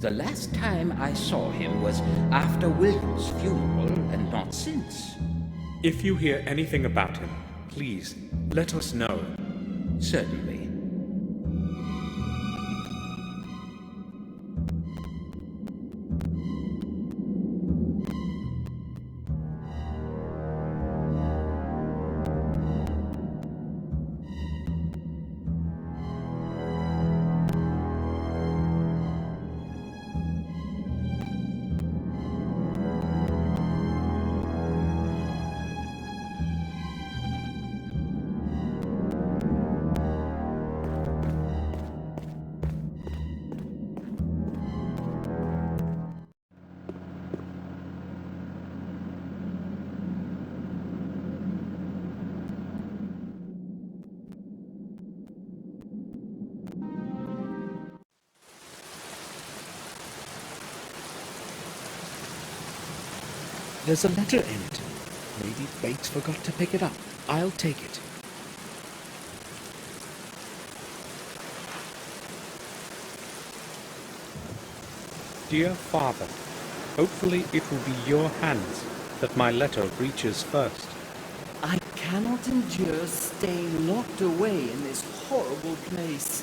The last time I saw him was after William's funeral and not since. If you hear anything about him, please let us know. Certainly. There's a letter in it. Maybe Bates forgot to pick it up. I'll take it. Dear Father, hopefully it will be your hands that my letter reaches first. I cannot endure staying locked away in this horrible place.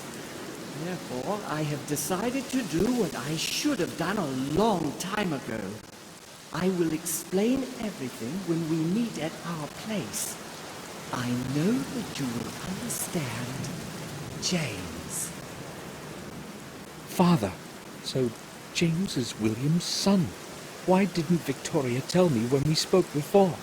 Therefore, I have decided to do what I should have done a long time ago. I will explain everything when we meet at our place. I know that you will understand. James. Father, so James is William's son. Why didn't Victoria tell me when we spoke before?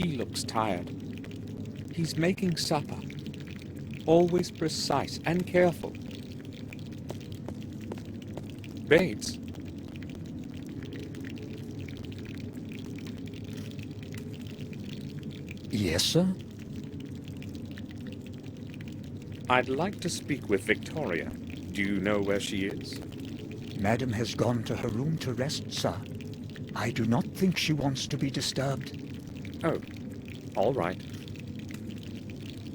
He looks tired. He's making supper. Always precise and careful. Bates. Yes, sir? I'd like to speak with Victoria. Do you know where she is? Madam has gone to her room to rest, sir. I do not think she wants to be disturbed. Oh, all right.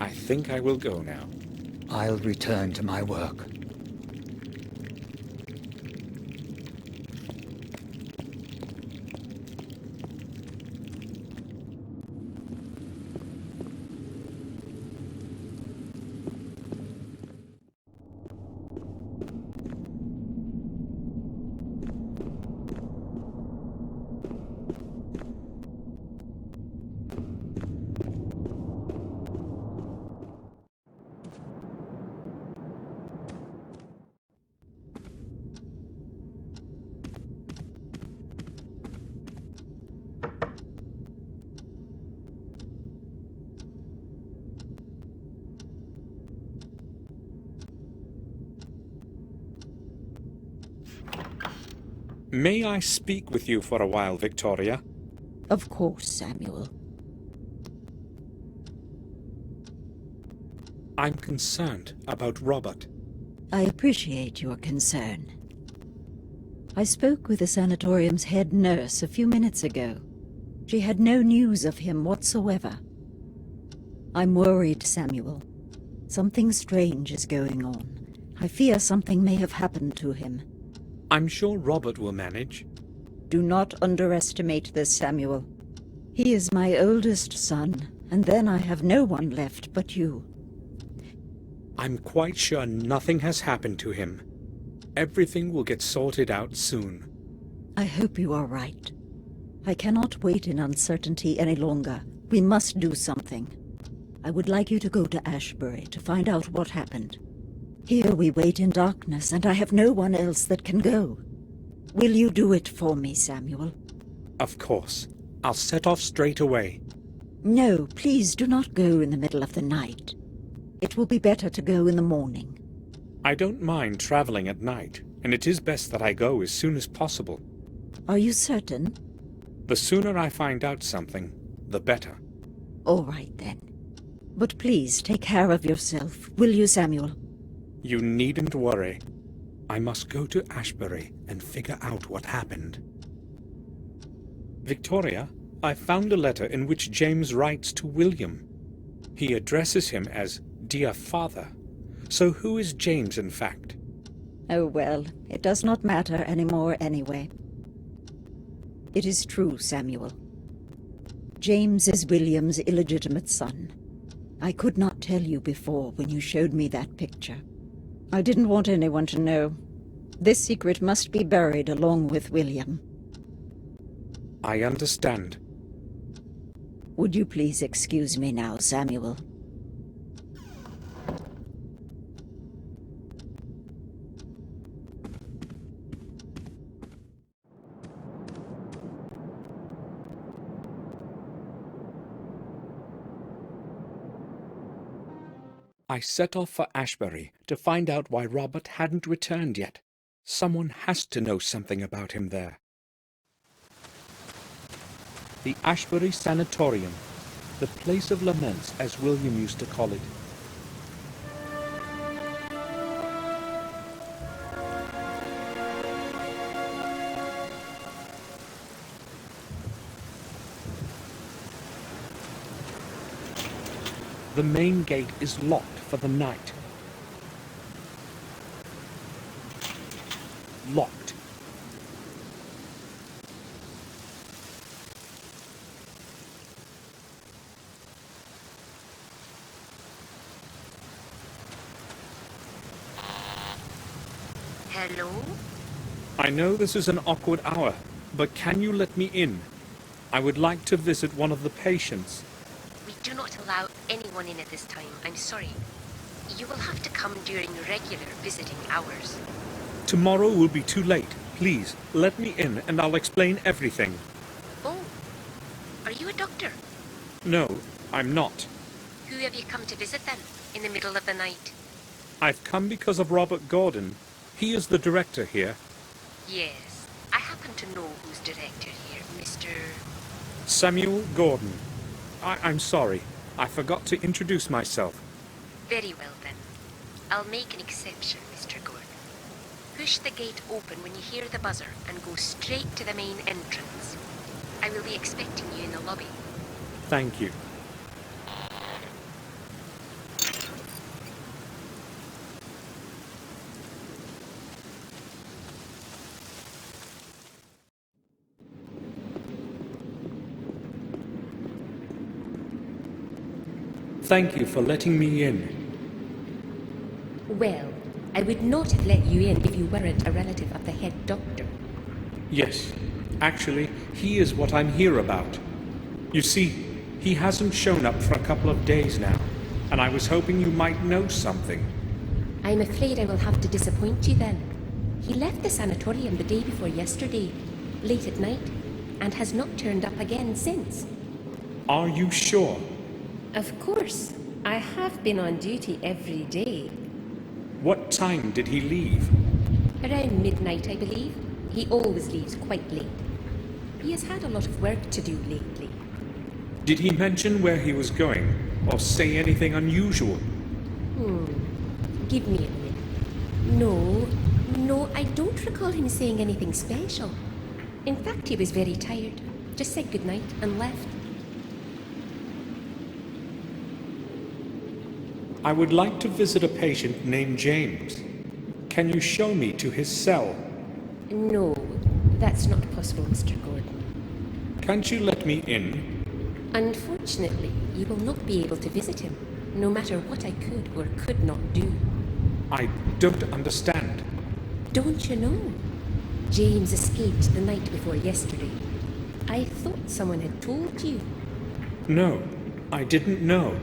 I think I will go now. I'll return to my work. May I speak with you for a while, Victoria? Of course, Samuel. I'm concerned about Robert. I appreciate your concern. I spoke with the sanatorium's head nurse a few minutes ago. She had no news of him whatsoever. I'm worried, Samuel. Something strange is going on. I fear something may have happened to him. I'm sure Robert will manage. Do not underestimate this, Samuel. He is my oldest son, and then I have no one left but you. I'm quite sure nothing has happened to him. Everything will get sorted out soon. I hope you are right. I cannot wait in uncertainty any longer. We must do something. I would like you to go to Ashbury to find out what happened. Here we wait in darkness, and I have no one else that can go. Will you do it for me, Samuel? Of course. I'll set off straight away. No, please do not go in the middle of the night. It will be better to go in the morning. I don't mind traveling at night, and it is best that I go as soon as possible. Are you certain? The sooner I find out something, the better. All right, then. But please take care of yourself, will you, Samuel? You needn't worry. I must go to Ashbury and figure out what happened. Victoria, I found a letter in which James writes to William. He addresses him as Dear Father. So who is James, in fact? Oh well, it does not matter anymore anyway. It is true, Samuel. James is William's illegitimate son. I could not tell you before when you showed me that picture. I didn't want anyone to know. This secret must be buried along with William. I understand. Would you please excuse me now, Samuel? I set off for Ashbury to find out why Robert hadn't returned yet. Someone has to know something about him there. The Ashbury Sanatorium, the place of laments as William used to call it. The main gate is locked for the night. Locked. Hello? I know this is an awkward hour, but can you let me in? I would like to visit one of the patients. We do not allow anyone in at this time. I'm sorry. You will have to come during regular visiting hours. Tomorrow will be too late. Please, let me in and I'll explain everything. Oh, are you a doctor? No, I'm not. Who have you come to visit then, in the middle of the night? I've come because of Robert Gordon. He is the director here. Yes, I happen to know who's director here, Mr. Samuel Gordon. I'm sorry. I forgot to introduce myself. Very well then. I'll make an exception, Mr. Gordon. Push the gate open when you hear the buzzer and go straight to the main entrance. I will be expecting you in the lobby. Thank you. Thank you for letting me in. Well, I would not have let you in if you weren't a relative of the head doctor. Yes, actually, he is what I'm here about. You see, he hasn't shown up for a couple of days now, and I was hoping you might know something. I'm afraid I will have to disappoint you then. He left the sanatorium the day before yesterday, late at night, and has not turned up again since. Are you sure? Of course. I have been on duty every day. What time did he leave? Around midnight, I believe. He always leaves quite late. He has had a lot of work to do lately. Did he mention where he was going, or say anything unusual? Give me a minute. No, I don't recall him saying anything special. In fact, he was very tired. Just said goodnight and left. I would like to visit a patient named James. Can you show me to his cell? No, that's not possible, Mr. Gordon. Can't you let me in? Unfortunately, you will not be able to visit him, no matter what I could or could not do. I don't understand. Don't you know? James escaped the night before yesterday. I thought someone had told you. No, I didn't know.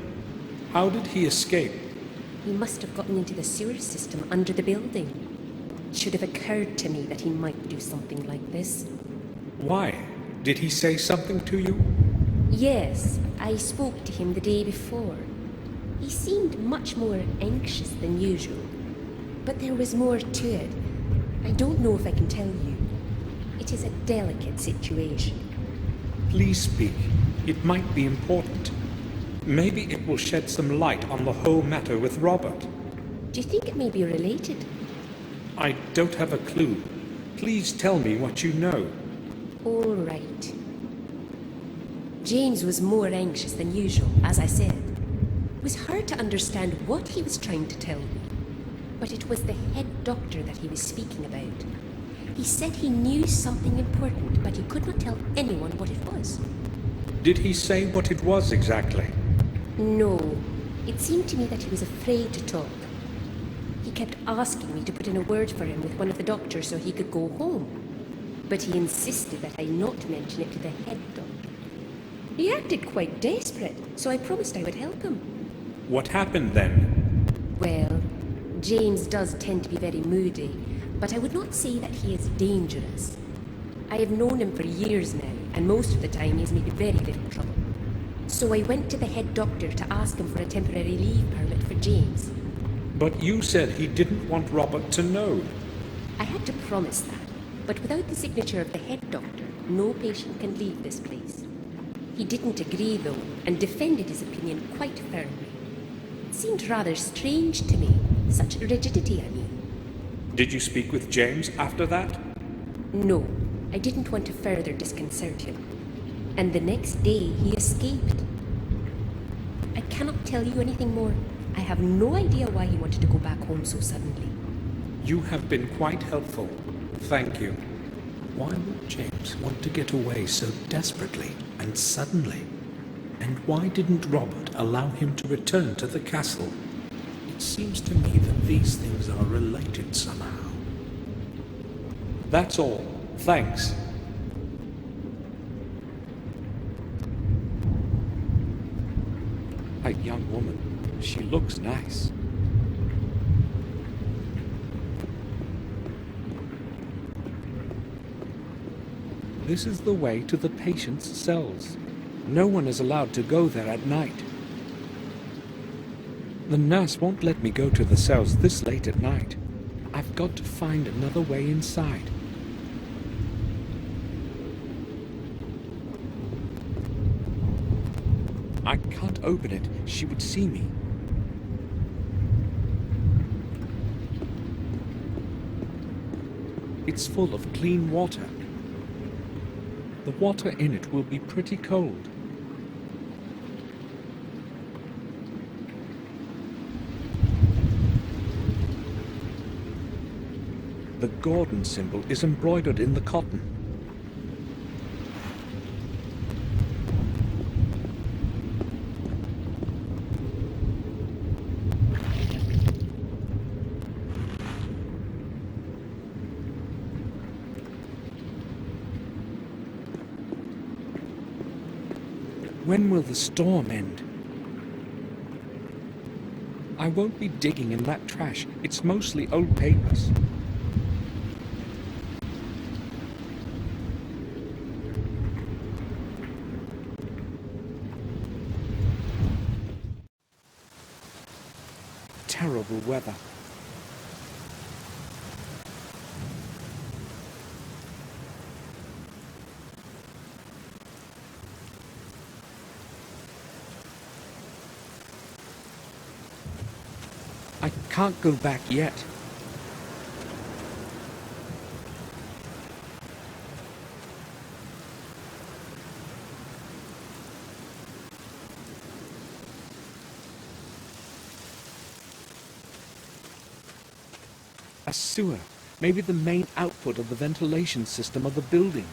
How did he escape? He must have gotten into the sewer system under the building. It should have occurred to me that he might do something like this. Why? Did he say something to you? Yes, I spoke to him the day before. He seemed much more anxious than usual. But there was more to it. I don't know if I can tell you. It is a delicate situation. Please speak. It might be important. Maybe it will shed some light on the whole matter with Robert. Do you think it may be related? I don't have a clue. Please tell me what you know. All right. James was more anxious than usual, as I said. It was hard to understand what he was trying to tell me. But it was the head doctor that he was speaking about. He said he knew something important, but he could not tell anyone what it was. Did he say what it was exactly? No. It seemed to me that he was afraid to talk. He kept asking me to put in a word for him with one of the doctors so he could go home. But he insisted that I not mention it to the head doctor. He acted quite desperate, so I promised I would help him. What happened then? Well, James does tend to be very moody, but I would not say that he is dangerous. I have known him for years now, and most of the time he has made very little trouble. So I went to the head doctor to ask him for a temporary leave permit for James. But you said he didn't want Robert to know. I had to promise that, but without the signature of the head doctor, no patient can leave this place. He didn't agree, though, and defended his opinion quite firmly. It seemed rather strange to me, such rigidity, I mean. Did you speak with James after that? No, I didn't want to further disconcert him. And the next day he escaped. I cannot tell you anything more. I have no idea why he wanted to go back home so suddenly. You have been quite helpful. Thank you. Why would James want to get away so desperately and suddenly? And why didn't Robert allow him to return to the castle? It seems to me that these things are related somehow. That's all. Thanks. A young woman. She looks nice. This is the way to the patient's cells. No one is allowed to go there at night. The nurse won't let me go to the cells this late at night. I've got to find another way inside. I can't open it. She would see me. It's full of clean water. The water in it will be pretty cold. The Gordon symbol is embroidered in the cotton. When will the storm end? I won't be digging in that trash. It's mostly old papers. Terrible weather. I can't go back yet. A sewer, maybe the main output of the ventilation system of the building.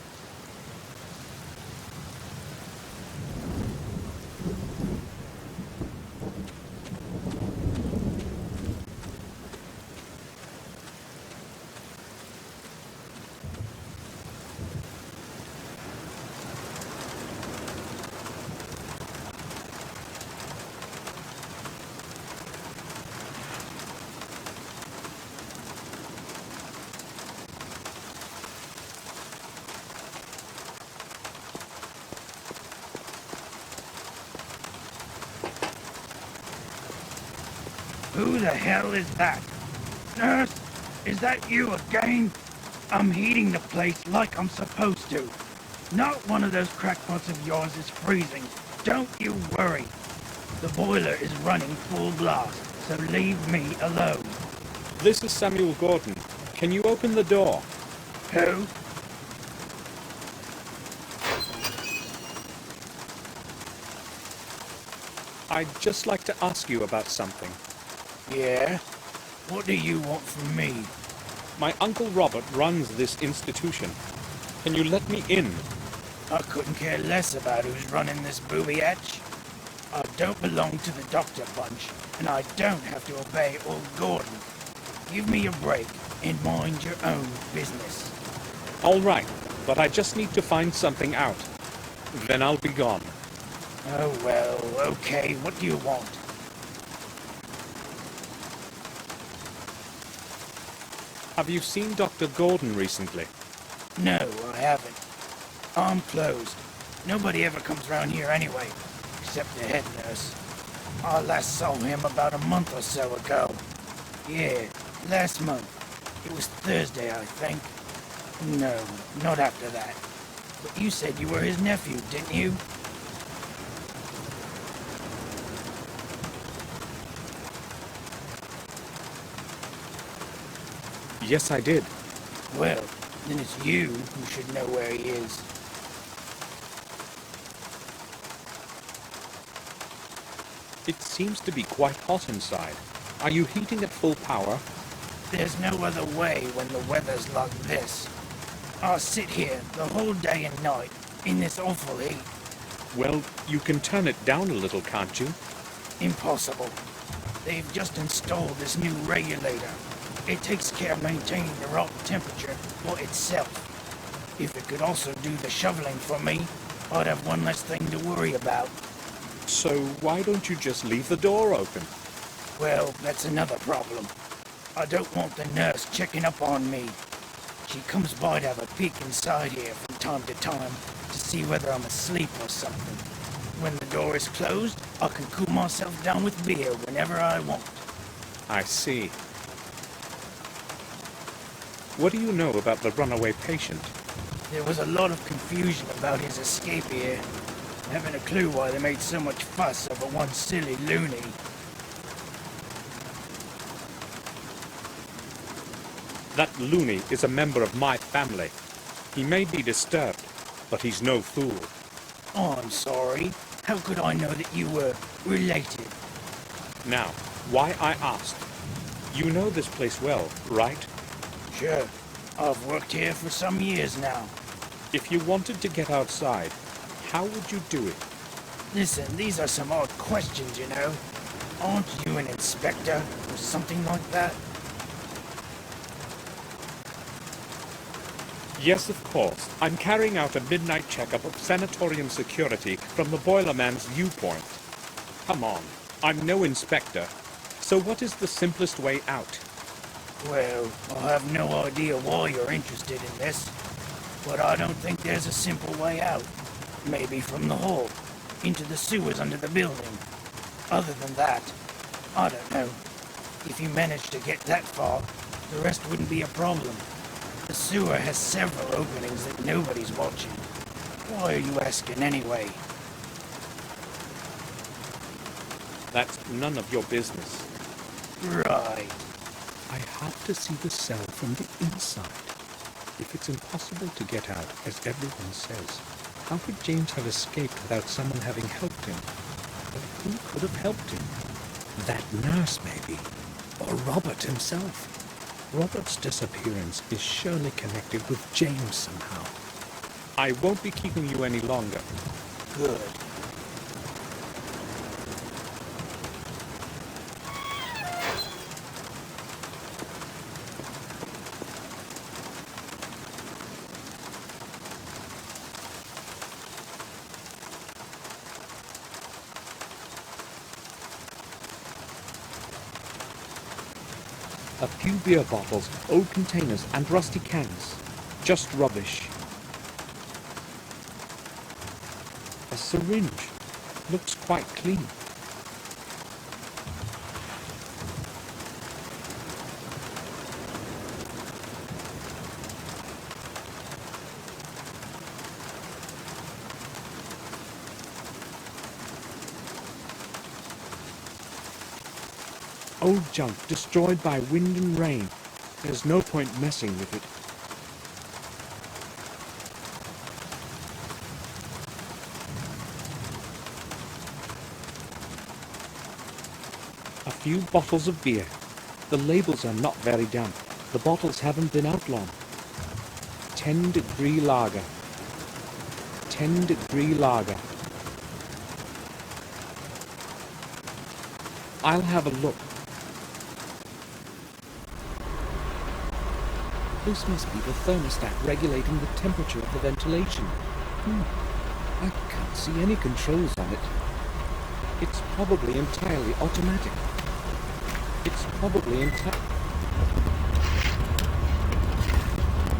Who the hell is that? Nurse, is that you again? I'm heating the place like I'm supposed to. Not one of those crackpots of yours is freezing. Don't you worry. The boiler is running full blast, so leave me alone. This is Samuel Gordon. Can you open the door? Who? I'd just like to ask you about something. Yeah? What do you want from me? My Uncle Robert runs this institution. Can you let me in? I couldn't care less about who's running this booby hatch. I don't belong to the doctor bunch, and I don't have to obey old Gordon. Give me a break and mind your own business. All right, but I just need to find something out. Then I'll be gone. Oh well, okay, what do you want? Have you seen Dr. Gordon recently? No, I haven't. I'm closed. Nobody ever comes around here anyway, except the head nurse. I last saw him about a month or so ago. Yeah, last month. It was Thursday, I think. No, not after that. But you said you were his nephew, didn't you? Yes, I did. Well, then it's you who should know where he is. It seems to be quite hot inside. Are you heating at full power? There's no other way when the weather's like this. I'll sit here the whole day and night in this awful heat. Well, you can turn it down a little, can't you? Impossible. They've just installed this new regulator. It takes care of maintaining the right temperature for itself. If it could also do the shoveling for me, I'd have one less thing to worry about. So why don't you just leave the door open? Well, that's another problem. I don't want the nurse checking up on me. She comes by to have a peek inside here from time to time to see whether I'm asleep or something. When the door is closed, I can cool myself down with beer whenever I want. I see. What do you know about the runaway patient? There was a lot of confusion about his escape here. Haven't a clue why they made so much fuss over one silly loony. That loony is a member of my family. He may be disturbed, but he's no fool. Oh, I'm sorry. How could I know that you were related? Now, why I asked. You know this place well, right? Sure. I've worked here for some years now. If you wanted to get outside, how would you do it? Listen, these are some odd questions, you know. Aren't you an inspector or something like that? Yes, of course. I'm carrying out a midnight checkup of sanatorium security from the Boilerman's viewpoint. Come on, I'm no inspector. So what is the simplest way out? Well, I have no idea why you're interested in this, but I don't think there's a simple way out. Maybe from the hall, into the sewers under the building. Other than that, I don't know. If you manage to get that far, the rest wouldn't be a problem. The sewer has several openings that nobody's watching. Why are you asking anyway? That's none of your business. Right. I have to see the cell from the inside. If it's impossible to get out, as everyone says, how could James have escaped without someone having helped him? But who could have helped him? That nurse, maybe. Or Robert himself. Robert's disappearance is surely connected with James somehow. I won't be keeping you any longer. Good. A few beer bottles, old containers, and rusty cans. Just rubbish. A syringe. Looks quite clean. Old junk destroyed by wind and rain. There's no point messing with it. A few bottles of beer. The labels are not very damp. The bottles haven't been out long. 10-degree lager. 10-degree lager. I'll have a look. This must be the thermostat regulating the temperature of the ventilation. I can't see any controls on it. It's probably entirely automatic. It's probably entirely...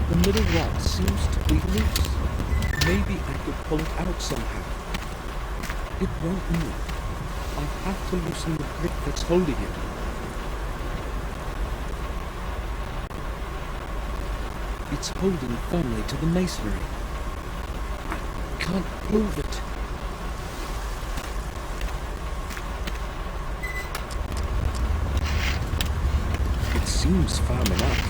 The middle rod seems to be loose. Maybe I could pull it out somehow. It won't move. I'll have to loosen the grip that's holding it. It's holding firmly to the masonry. I can't move it. It seems firm enough.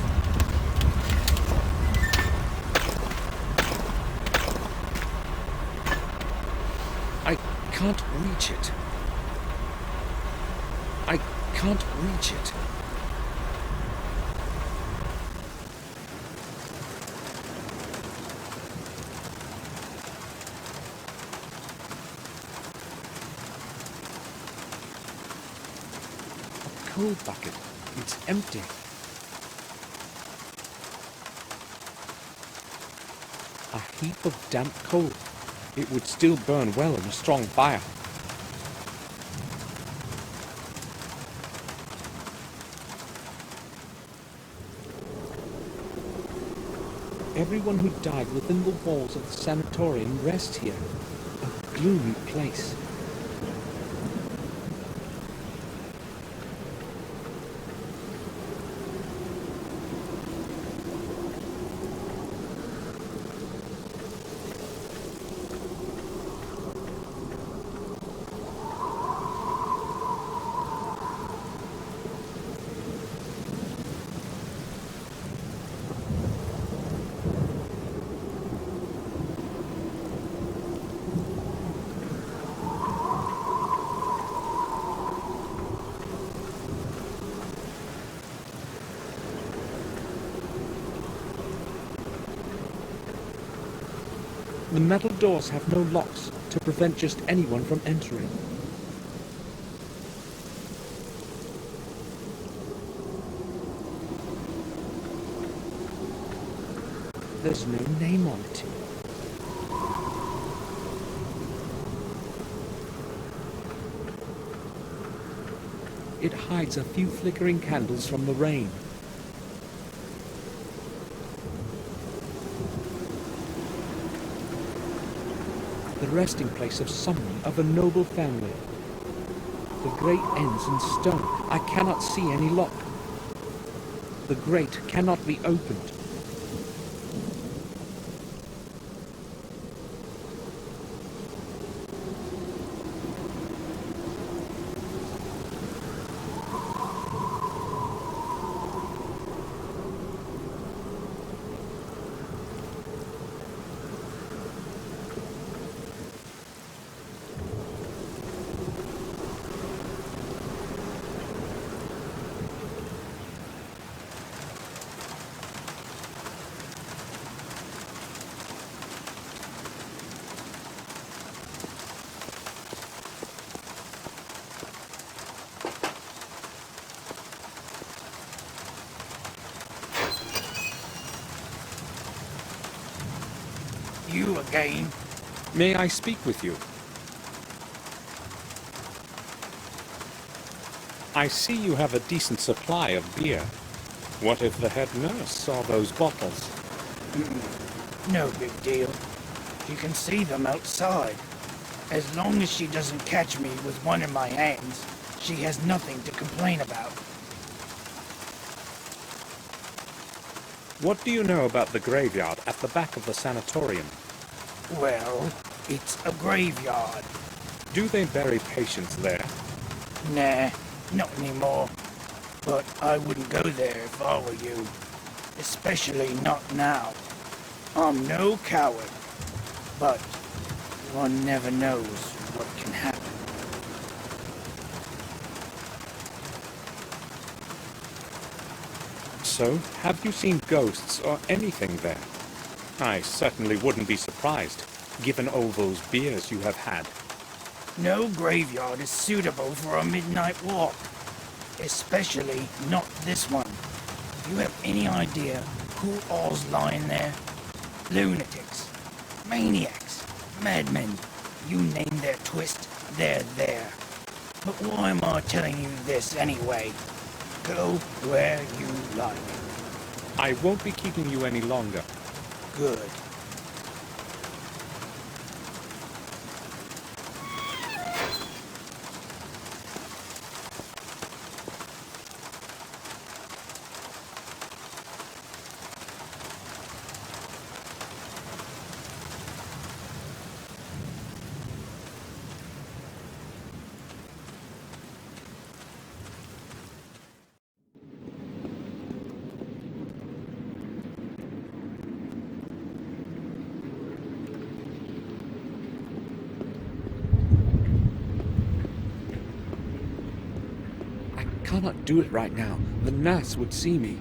I can't reach it. I can't reach it. A coal bucket. It's empty. A heap of damp coal. It would still burn well in a strong fire. Everyone who died within the walls of the sanatorium rests here. A gloomy place. The metal doors have no locks to prevent just anyone from entering. There's no name on it. It hides a few flickering candles from the rain. The resting place of someone of a noble family. The grate ends in stone. I cannot see any lock. The grate cannot be opened. You again? May I speak with you? I see you have a decent supply of beer. What if the head nurse saw those bottles? No big deal. She can see them outside. As long as she doesn't catch me with one in my hands, she has nothing to complain about. What do you know about the graveyard at the back of the sanatorium? Well, it's a graveyard. Do they bury patients there? Nah, not anymore. But I wouldn't go there if I were you. Especially not now. I'm no coward. But one never knows what can happen. So, have you seen ghosts or anything there? I certainly wouldn't be surprised, given all those beers you have had. No graveyard is suitable for a midnight walk. Especially not this one. Do you have any idea who all's lying there? Lunatics, maniacs, madmen. You name their twist, they're there. But why am I telling you this anyway? Go where you like. I won't be keeping you any longer. Good. I cannot do it right now. The nurse would see me.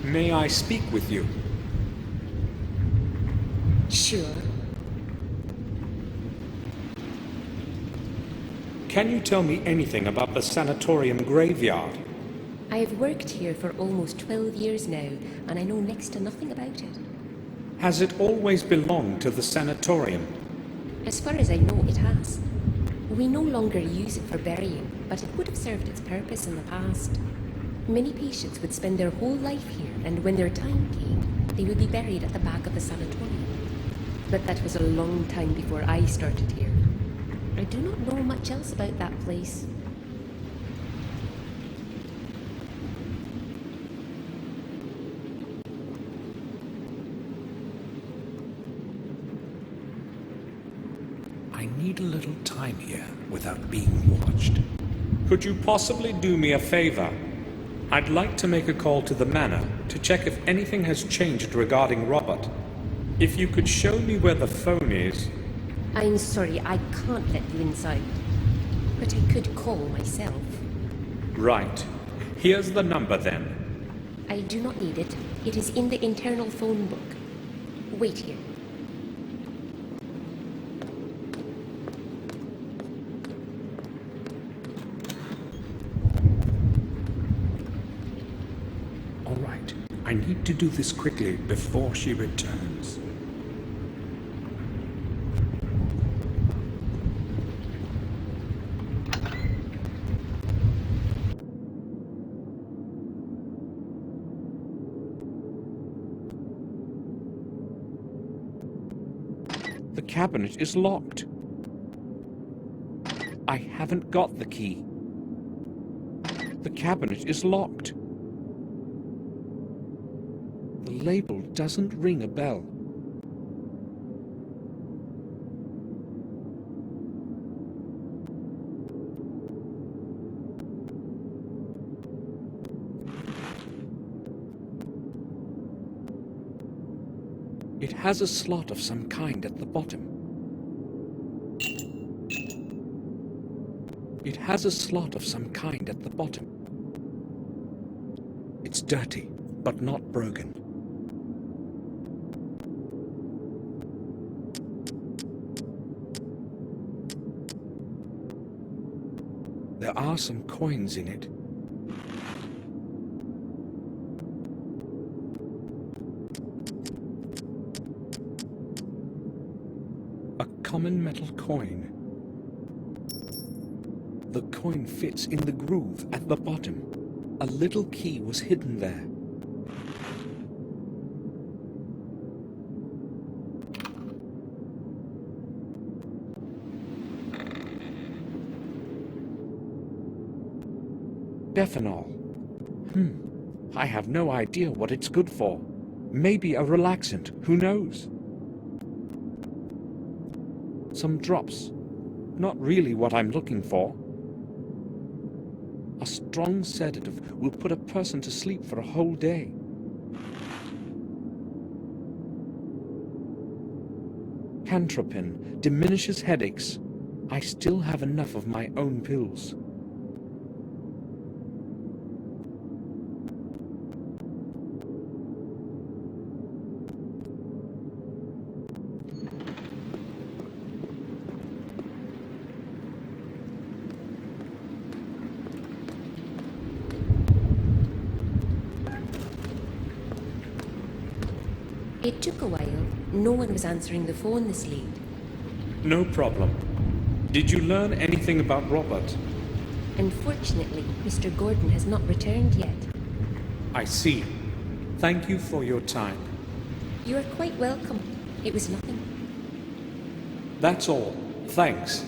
May I speak with you? Sure. Can you tell me anything about the sanatorium graveyard? I have worked here for almost 12 years now, and I know next to nothing about it. Has it always belonged to the sanatorium? As far as I know, it has. We no longer use it for burying, but it would have served its purpose in the past. Many patients would spend their whole life here, and when their time came, they would be buried at the back of the sanatorium. But that was a long time before I started here. I do not know much else about that place. I need a little time here without being watched. Could you possibly do me a favor? I'd like to make a call to the manor to check if anything has changed regarding Robert. If you could show me where the phone is... I'm sorry, I can't let you inside. But I could call myself. Right. Here's the number then. I do not need it. It is in the internal phone book. Wait here. All right, I need to do this quickly before she returns. The cabinet is locked. I haven't got the key. The cabinet is locked. The label doesn't ring a bell. It has a slot of some kind at the bottom. It has a slot of some kind at the bottom. It's dirty, but not broken. There are some coins in it. A common metal coin. The coin fits in the groove at the bottom. A little key was hidden there. Ethanol. I have no idea what it's good for. Maybe a relaxant, who knows? Some drops. Not really what I'm looking for. A strong sedative will put a person to sleep for a whole day. Cantropin diminishes headaches. I still have enough of my own pills. It took a while. No one was answering the phone this late. No problem. Did you learn anything about Robert? Unfortunately, Mr. Gordon has not returned yet. I see. Thank you for your time. You are quite welcome. It was nothing. That's all. Thanks.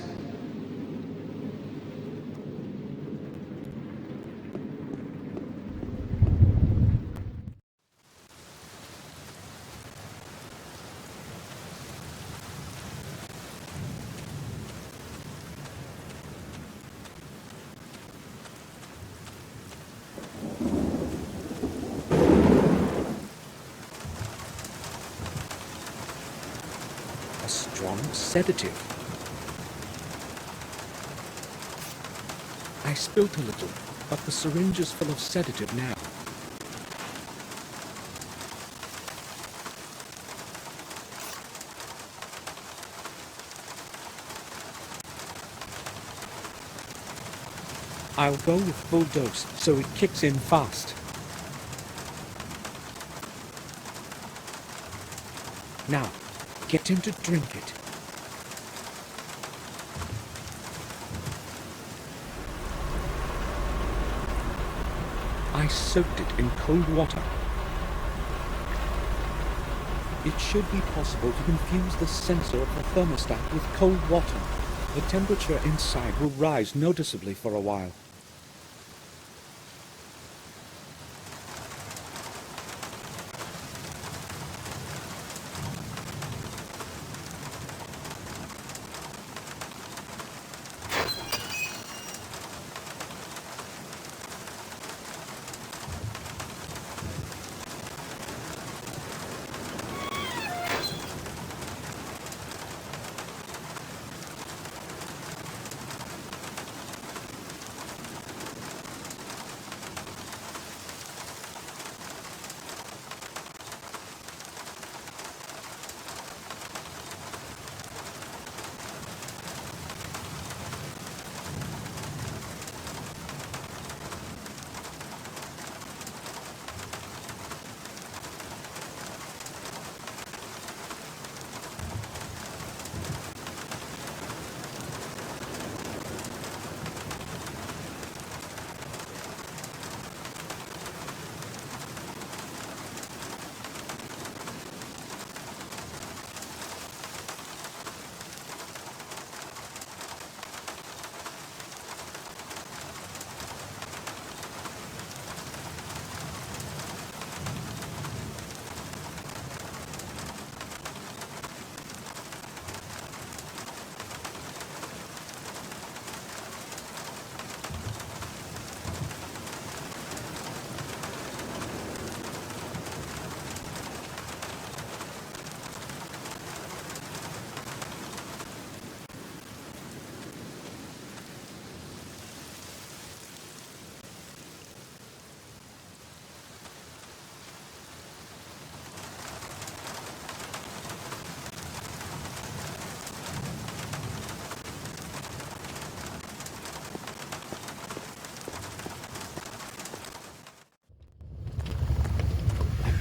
A strong sedative. I spilt a little, but the syringe is full of sedative now. I'll go with full dose so it kicks in fast. Now, get him to drink it. I soaked it in cold water. It should be possible to infuse the sensor of the thermostat with cold water. The temperature inside will rise noticeably for a while.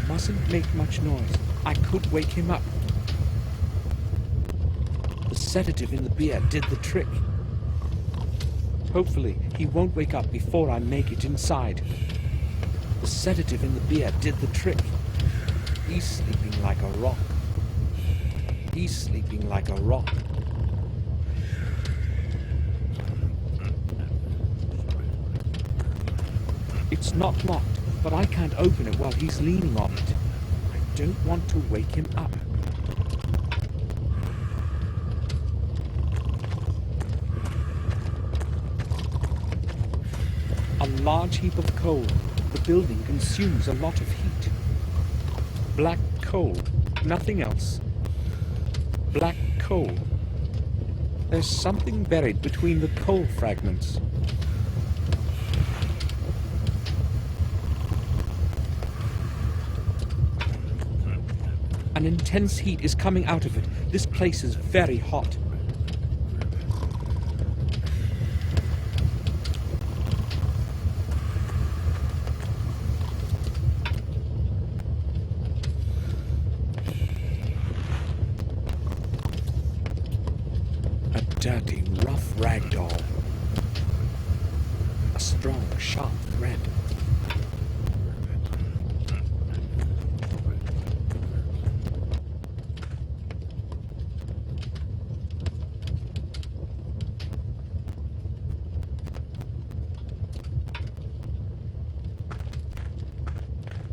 Mustn't make much noise. I could wake him up. The sedative in the beer did the trick. Hopefully, he won't wake up before I make it inside. The sedative in the beer did the trick. He's sleeping like a rock. He's sleeping like a rock. It's not locked, but I can't open it while he's leaning on it. I don't want to wake him up. A large heap of coal. The building consumes a lot of heat. Black coal, nothing else. Black coal. There's something buried between the coal fragments. An intense heat is coming out of it. This place is very hot. A dirty, rough rag doll. A strong, sharp thread.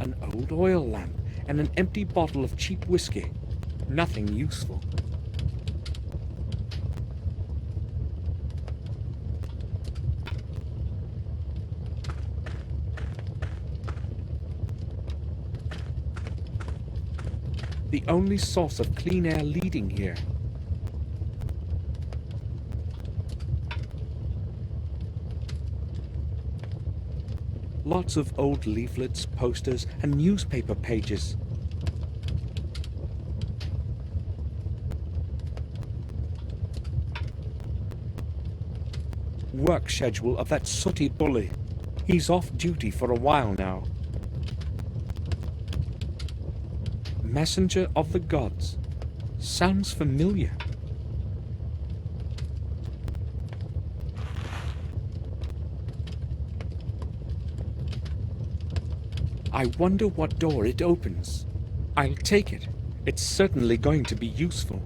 An old oil lamp and an empty bottle of cheap whiskey. Nothing useful. The only source of clean air leading here. Lots of old leaflets, posters, and newspaper pages. Work schedule of that sooty bully. He's off duty for a while now. Messenger of the gods. Sounds familiar. I wonder what door it opens. I'll take it It's certainly going to be useful.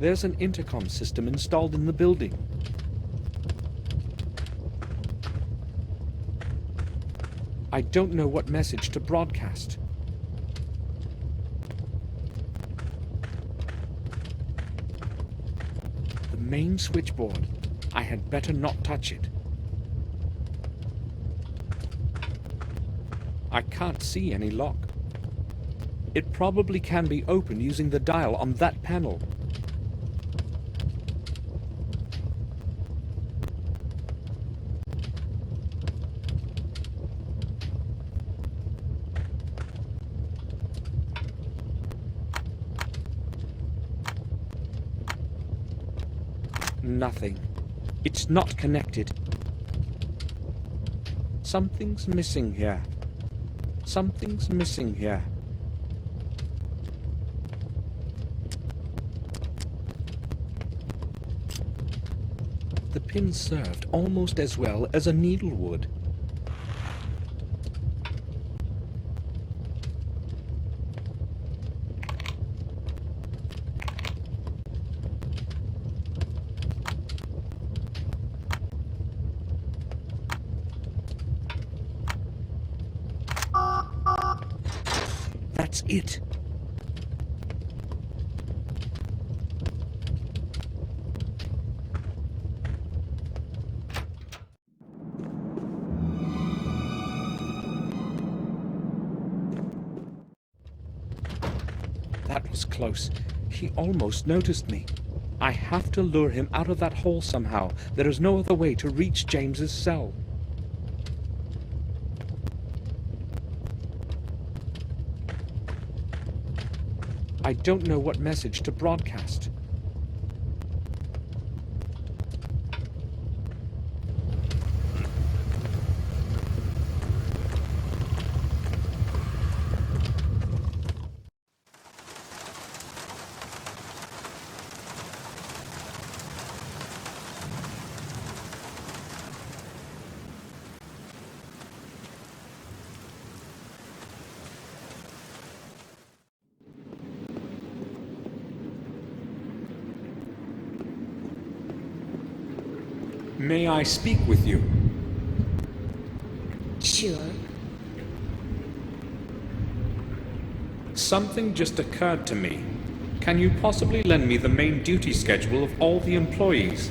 There's an intercom system installed in the building. I don't know what message to broadcast. The main switchboard. I had better not touch it. I can't see any lock. It probably can be opened using the dial on that panel. Nothing. It's not connected. Something's missing here. Something's missing here. The pin served almost as well as a needle would. That's it. That was close. He almost noticed me. I have to lure him out of that hole somehow. There is no other way to reach James's cell. I don't know what message to broadcast. May I speak with you? Sure. Something just occurred to me. Can you possibly lend me the main duty schedule of all the employees?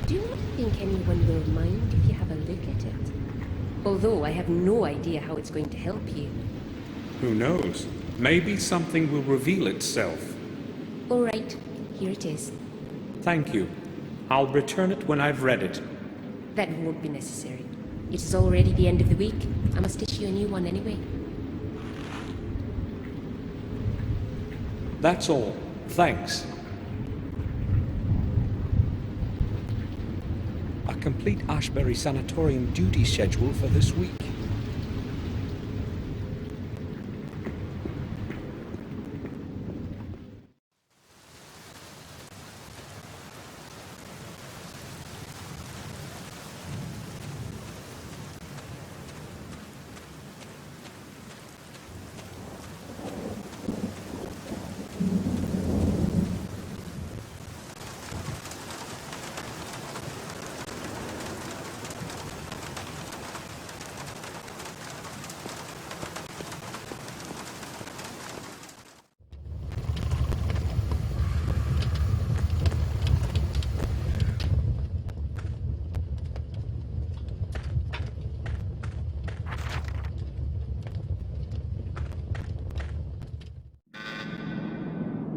Do you not think anyone will mind if you have a look at it? Although I have no idea how it's going to help you. Who knows? Maybe something will reveal itself. All right, here it is. Thank you. I'll return it when I've read it. That won't be necessary. It is already the end of the week. I must issue a new one anyway. That's all. Thanks. A complete Ashbury Sanatorium duty schedule for this week.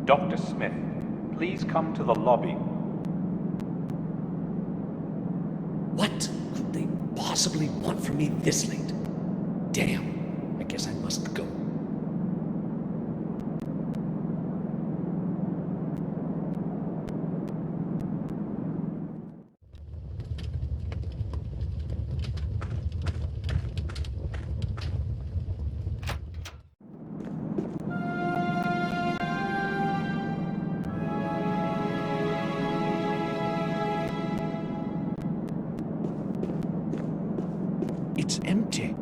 Dr. Smith, please come to the lobby. What could they possibly want from me this late? Damn, I guess I must go. empty.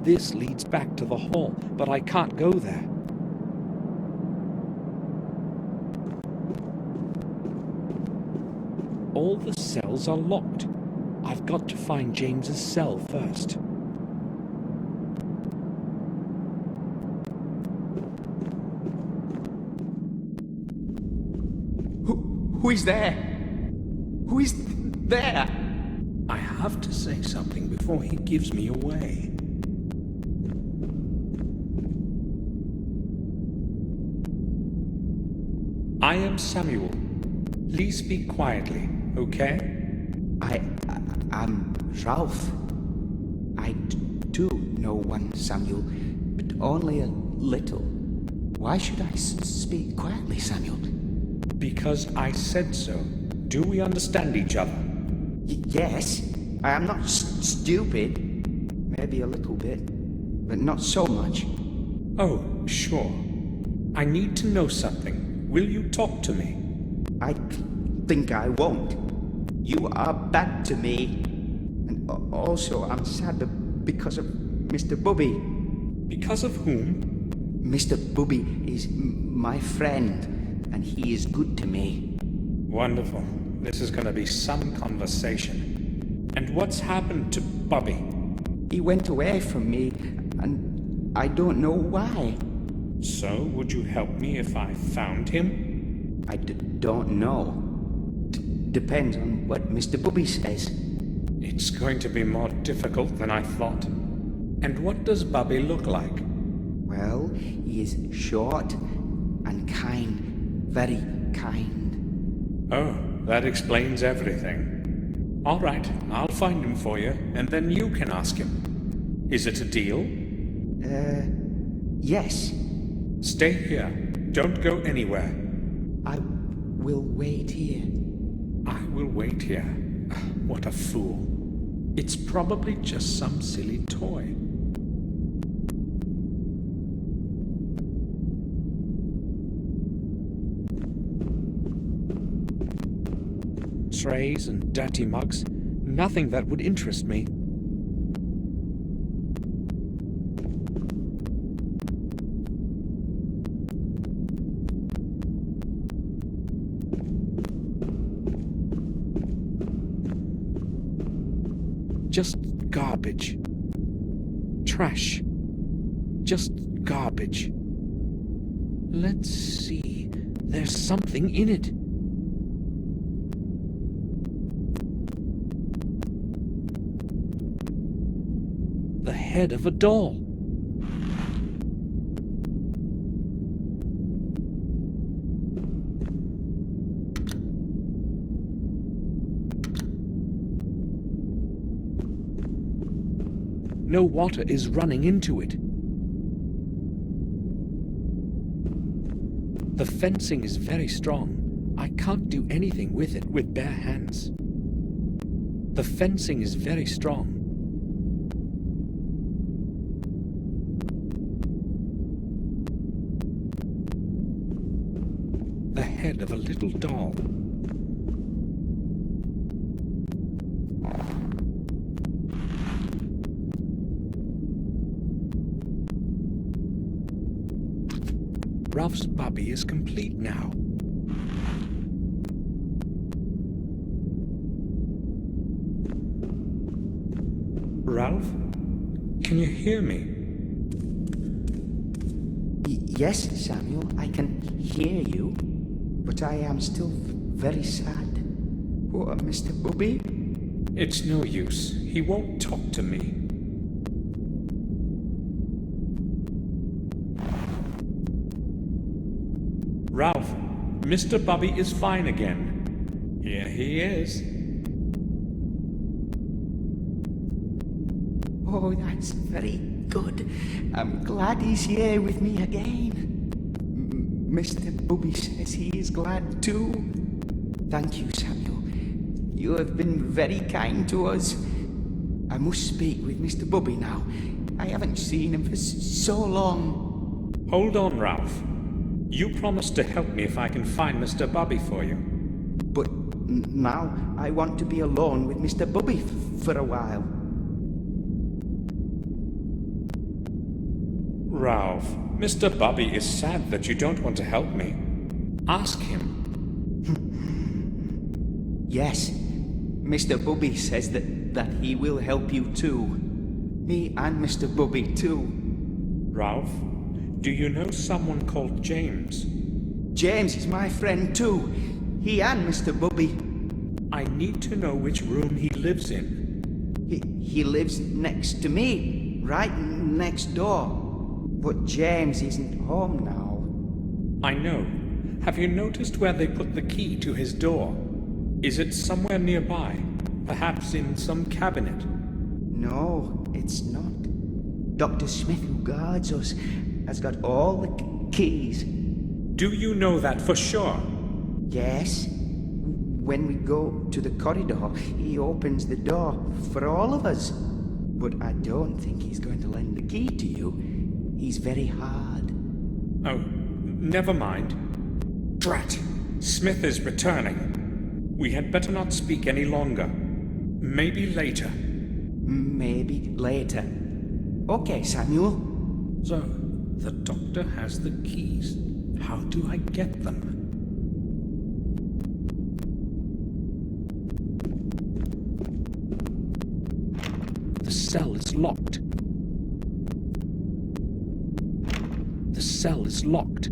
This leads back to the hall, but I can't go there. All the cells are locked. I've got to find James's cell first. Who is there? Who is there? I have to say something before he gives me away. I am Samuel. Please speak quietly, okay? I'm Ralph. I do know one Samuel, but only a little. Why should I speak quietly, Samuel? Because I said so. Do we understand each other? Yes. I am not stupid. Maybe a little bit, but not so much. Oh, sure. I need to know something. Will you talk to me? I think I won't. You are bad to me. And also, I'm sad because of Mr. Bubby. Because of whom? Mr. Bubby is my friend, and he is good to me. Wonderful. This is going to be some conversation. And what's happened to Bubby? He went away from me, and I don't know why. So, would you help me if I found him? I don't know. Depends on what Mr. Bubby says. It's going to be more difficult than I thought. And what does Bubby look like? Well, he is short and kind. Very kind. Oh, that explains everything. All right, I'll find him for you, and then you can ask him. Is it a deal? Yes. Stay here. Don't go anywhere. I will wait here. I will wait here. What a fool. It's probably just some silly toy. Trays and dirty mugs. Nothing that would interest me. Just garbage. Trash. Just garbage. Let's see. There's something in it. The head of a doll. No water is running into it. The fencing is very strong. I can't do anything with it with bare hands. The fencing is very strong. The head of a little doll. Ralph's Bubby is complete now. Ralph? Can you hear me? Yes, Samuel, I can hear you, but I am still very sad. Poor Mr. Bubby. It's no use. He won't talk to me. Ralph, Mr. Bubby is fine again. Here he is. Oh, that's very good. I'm glad he's here with me again. Mr. Bubby says he is glad too. Thank you, Samuel. You have been very kind to us. I must speak with Mr. Bubby now. I haven't seen him for so long. Hold on, Ralph. You promised to help me if I can find Mr. Bobby for you. But now I want to be alone with Mr. Bobby for a while. Ralph, Mr. Bobby is sad that you don't want to help me. Ask him. Yes, Mr. Bobby says that he will help you too. Me and Mr. Bobby too. Ralph, do you know someone called James? James is my friend too. He and Mr. Bobby. I need to know which room he lives in. He lives next to me, right next door. But James isn't home now. I know. Have you noticed where they put the key to his door? Is it somewhere nearby? Perhaps in some cabinet? No, it's not. Dr. Smith, who guards us, has got all the keys. Do you know that for sure? Yes. When we go to the corridor, he opens the door for all of us. But I don't think he's going to lend the key to you. He's very hard. Oh, never mind. Drat! Smith is returning. We had better not speak any longer. Maybe later. Maybe later. Okay, Samuel. So, the doctor has the keys. How do I get them? The cell is locked. The cell is locked.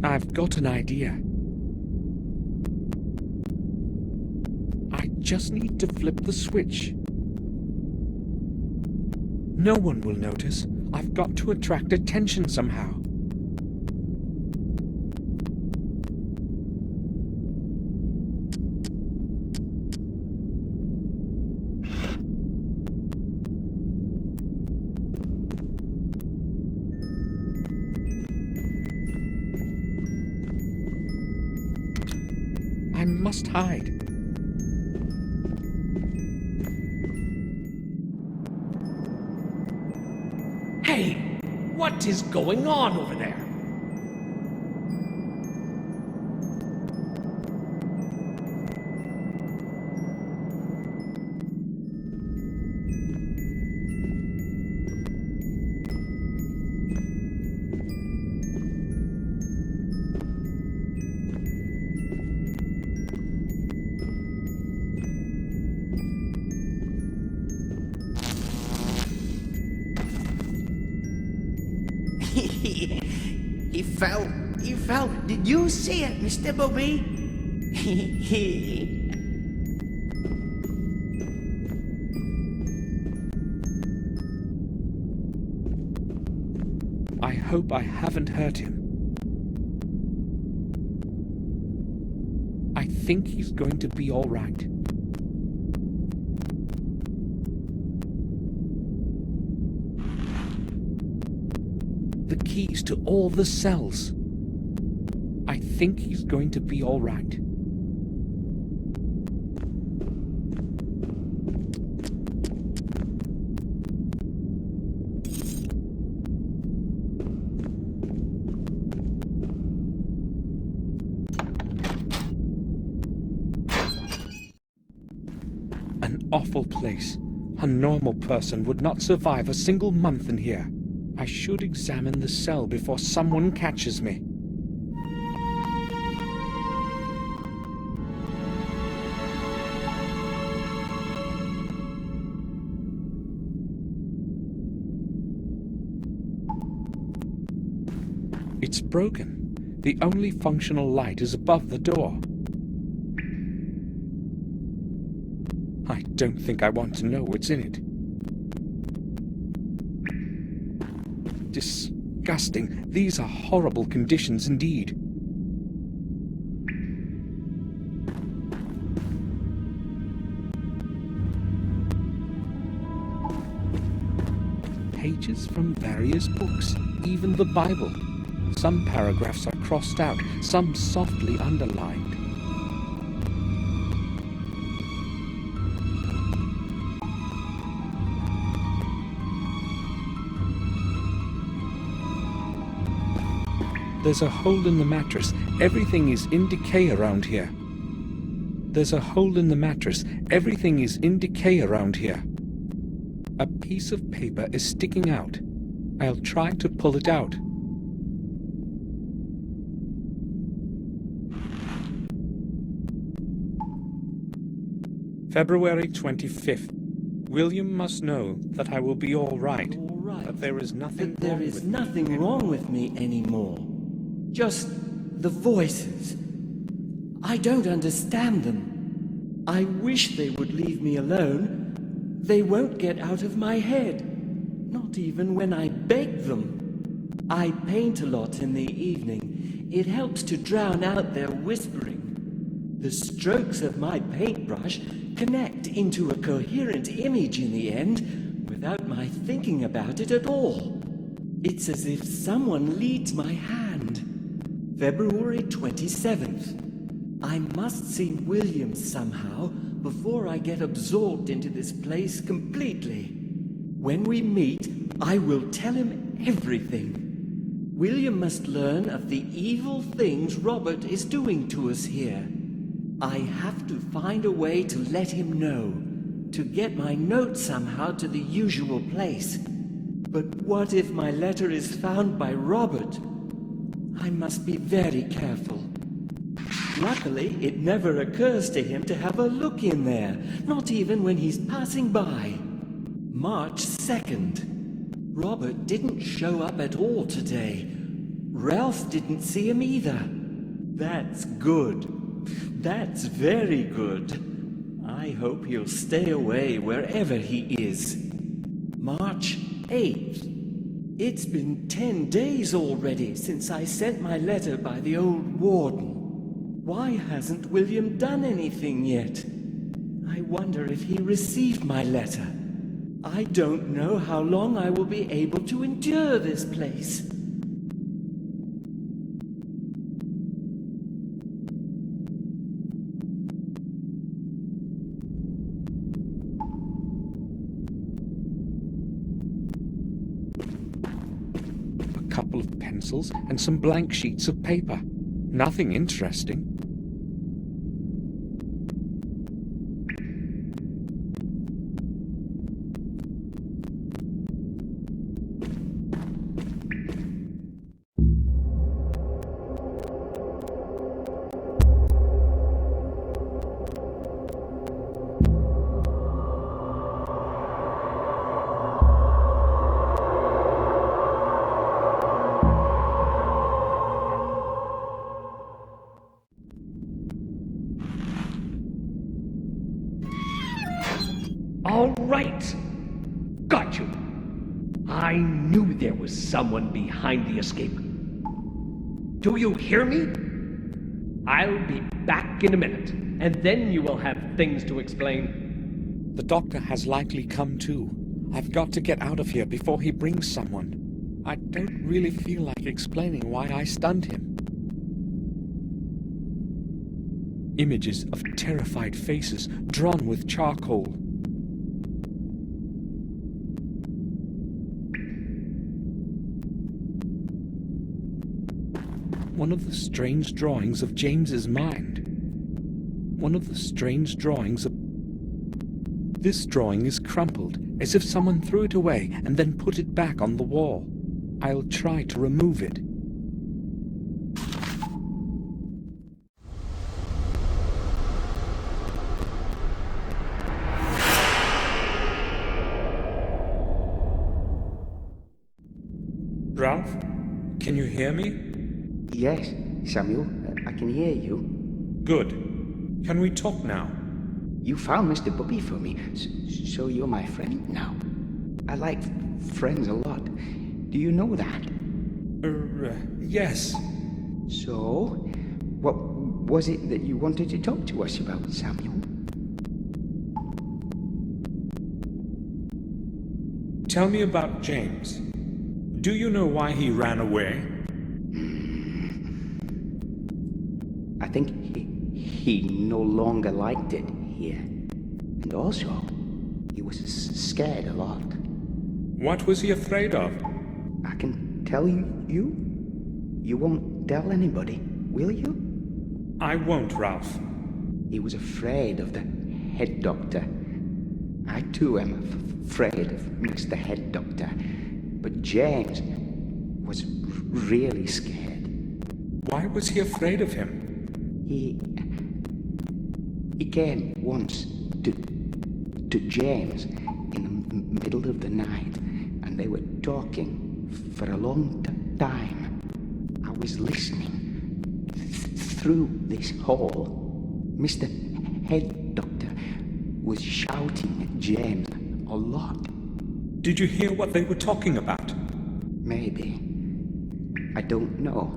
I've got an idea. I just need to flip the switch. No one will notice. I've got to attract attention somehow. I must hide. Hey, what is going on over there? He fell. Did you see it, Mr. Bobby? I hope I haven't hurt him. I think he's going to be all right. The keys to all the cells. I think he's going to be all right. An awful place. A normal person would not survive a single month in here. I should examine the cell before someone catches me. It's broken. The only functional light is above the door. I don't think I want to know what's in it. disgusting. These are horrible conditions indeed. Pages from various books, even the Bible. Some paragraphs are crossed out, some softly underlined. There's a hole in the mattress. Everything is in decay around here. There's a hole in the mattress. Everything is in decay around here. A piece of paper is sticking out. I'll try to pull it out. February 25th. William must know that I will be all right. But there is nothing wrong with me anymore. Just the voices. I don't understand them. I wish they would leave me alone. They won't get out of my head. Not even when I beg them. I paint a lot in the evening. It helps to drown out their whispering. The strokes of my paintbrush connect into a coherent image in the end without my thinking about it at all. It's as if someone leads my hand. February 27th. I must see William somehow before I get absorbed into this place completely. When we meet, I will tell him everything. William must learn of the evil things Robert is doing to us here. I have to find a way to let him know, to get my note somehow to the usual place. But what if my letter is found by Robert? I must be very careful. Luckily, it never occurs to him to have a look in there, not even when he's passing by. March 2nd. Robert didn't show up at all today. Ralph didn't see him either. That's good. That's very good. I hope he'll stay away wherever he is. March 8th. It's been 10 days already since I sent my letter by the old warden. Why hasn't William done anything yet? I wonder if he received my letter. I don't know how long I will be able to endure this place. A couple of pencils and some blank sheets of paper. Nothing interesting. All right. Got you. I knew there was someone behind the escape. Do you hear me? I'll be back in a minute, and then you will have things to explain. The doctor has likely come too. I've got to get out of here before he brings someone. I don't really feel like explaining why I stunned him. Images of terrified faces drawn with charcoal. One of the strange drawings of James's mind. One of the strange drawings of... This drawing is crumpled, as if someone threw it away and then put it back on the wall. I'll try to remove it. Ralph, can you hear me? Yes, Samuel, I can hear you. Good. Can we talk now? You found Mr. Bubby for me, so you're my friend now. I like friends a lot. Do you know that? Yes. So, what was it that you wanted to talk to us about, Samuel? Tell me about James. Do you know why he ran away? I think he no longer liked it here. And also, he was scared a lot. What was he afraid of? I can tell you. You won't tell anybody, will you? I won't, Ralph. He was afraid of the head doctor. I too am afraid of Mr. Head Doctor. But James was really scared. Why was he afraid of him? He came once to James in the middle of the night, and they were talking for a long time. I was listening through this hall. Mr. Head Doctor was shouting at James a lot. Did you hear what they were talking about? Maybe. I don't know.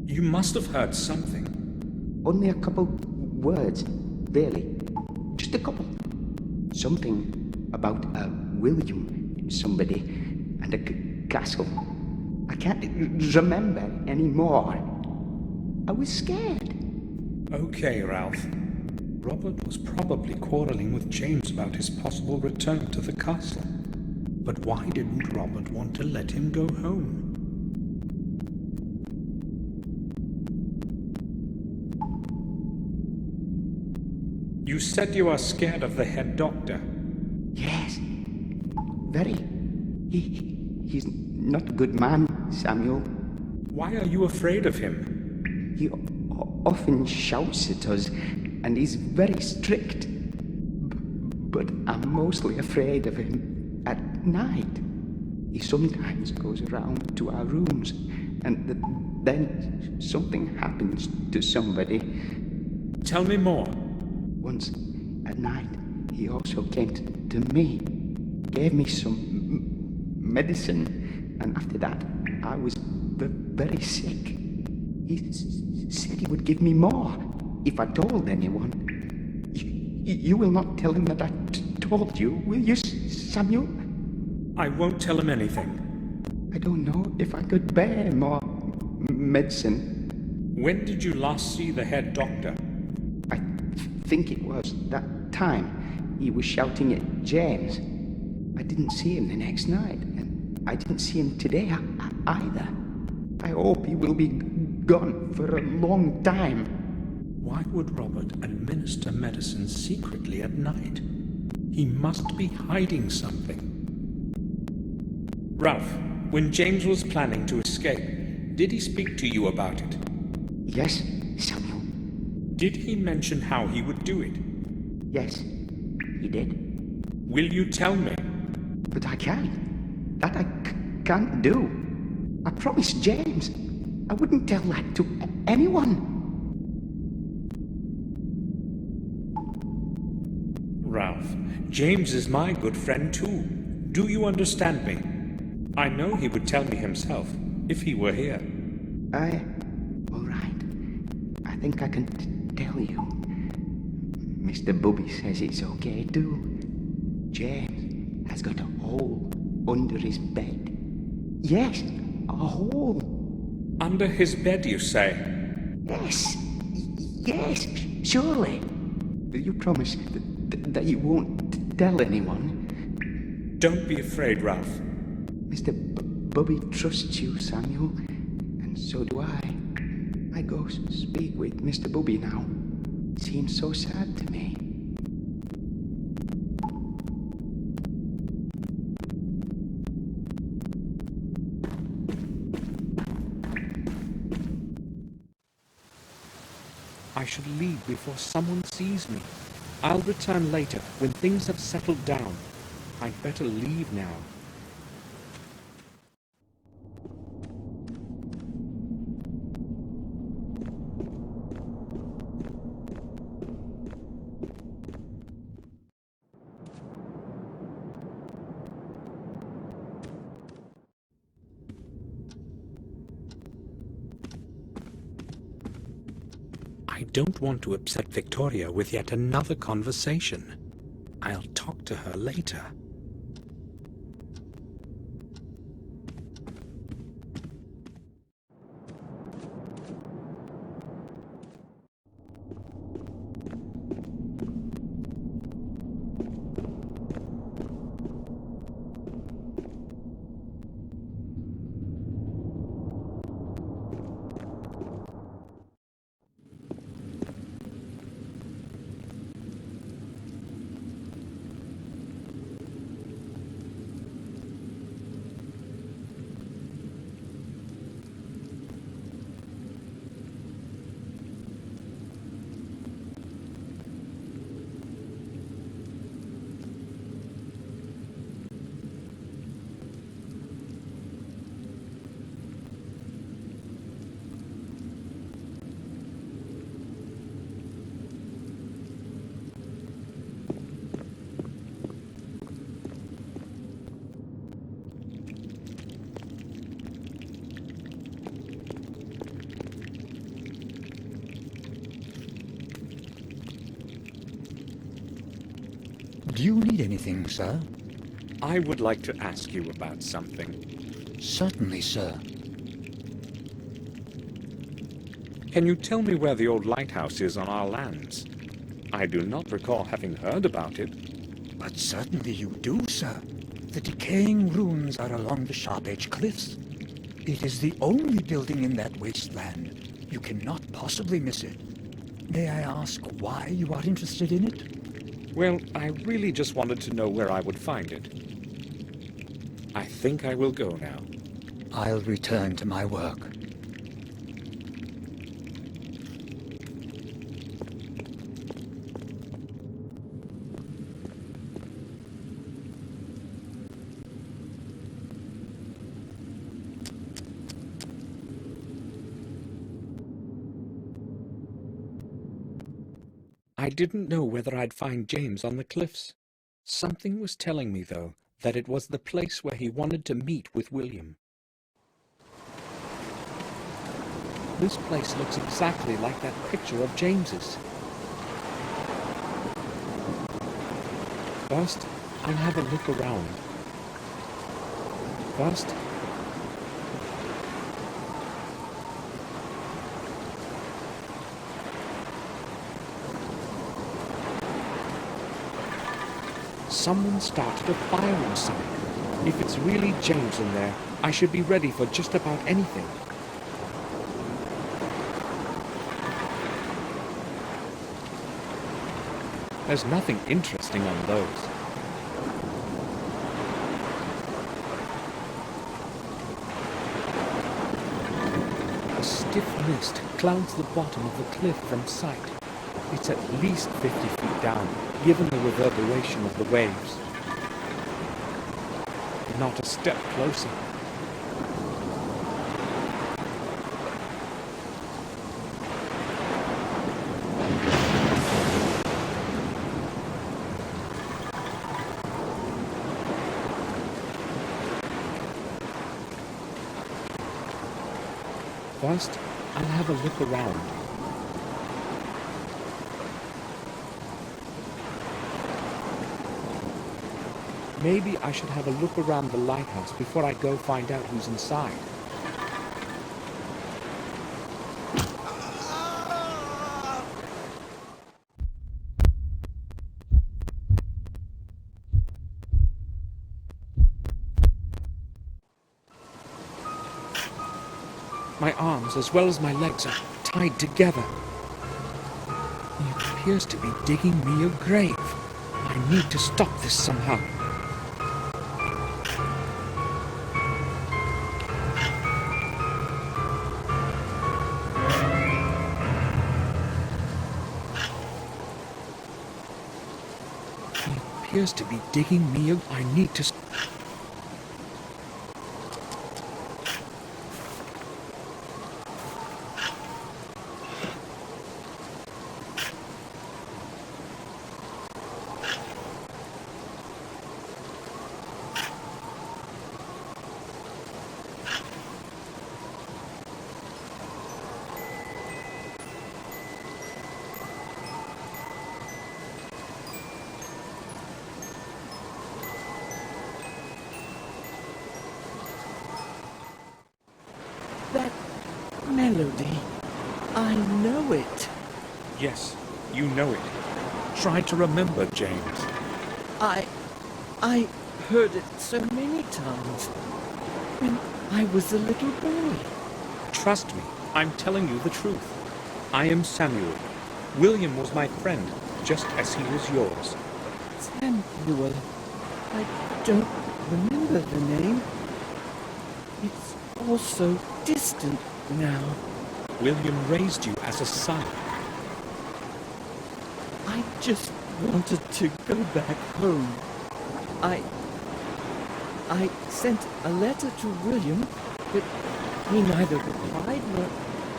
You must have heard something. Only a couple words, really. Just a couple. Something about a William somebody and a castle. I can't remember anymore. I was scared. Okay, Ralph. Robert was probably quarreling with James about his possible return to the castle. But why didn't Robert want to let him go home? You said you are scared of the head doctor. Yes. Very. He's not a good man, Samuel. Why are you afraid of him? He often shouts at us, and he's very strict. But I'm mostly afraid of him at night. He sometimes goes around to our rooms, and then something happens to somebody. Tell me more. Once at night, he also came to me, gave me some medicine, and after that, I was very sick. He said he would give me more if I told anyone. You will not tell him that I told you, will you, Samuel? I won't tell him anything. I don't know if I could bear more medicine. When did you last see the head doctor? I think it was that time he was shouting at James. I didn't see him the next night, and I didn't see him today either. I hope he will be gone for a long time. Why would Robert administer medicine secretly at night? He must be hiding something. Ralph, when James was planning to escape, did he speak to you about it? Yes, Samuel. Did he mention how he would do it? Yes, he did. Will you tell me? But I can't. That I can't do. I promised James. I wouldn't tell that to anyone. Ralph, James is my good friend too. Do you understand me? I know he would tell me himself, if he were here. All right. I think I can tell you. Mr. Bubby says it's okay too. James has got a hole under his bed. Yes, a hole. Under his bed, you say? Yes. Yes, surely. Will you promise that you won't tell anyone? Don't be afraid, Ralph. Mr. Bubby trusts you, Samuel, and so do I. I go speak with Mr. Bubby now. It seems so sad to me. I should leave before someone sees me. I'll return later, when things have settled down. I'd better leave now. I don't want to upset Victoria with yet another conversation. I'll talk to her later. Do you need anything, sir? I would like to ask you about something. Certainly, sir. Can you tell me where the old lighthouse is on our lands? I do not recall having heard about it. But certainly you do, sir. The decaying ruins are along the Sharp Edge Cliffs. It is the only building in that wasteland. You cannot possibly miss it. May I ask why you are interested in it? Well, I really just wanted to know where I would find it. I think I will go now. I'll return to my work. I didn't know whether I'd find James on the cliffs. Something was telling me, though, that it was the place where he wanted to meet with William. This place looks exactly like that picture of James's. First, I'll have a look around. First, someone started a fire inside. If it's really James in there, I should be ready for just about anything. There's nothing interesting on those. A stiff mist clouds the bottom of the cliff from sight. It's at least 50 feet down, given the reverberation of the waves. Not a step closer. First, I'll have a look around. Maybe I should have a look around the lighthouse before I go find out who's inside. My arms, as well as my legs, are tied together. He appears to be digging me a grave. I need to stop this somehow. He appears to be digging me a... I need to... melody. I know it. Yes, you know it. Try to remember, James. I heard it so many times. When I was a little boy. Trust me, I'm telling you the truth. I am Samuel. William was my friend, just as he was yours. Samuel. I don't remember the name. It's all so distant now. William raised you as a son. I just wanted to go back home. I sent a letter to William, but he neither replied nor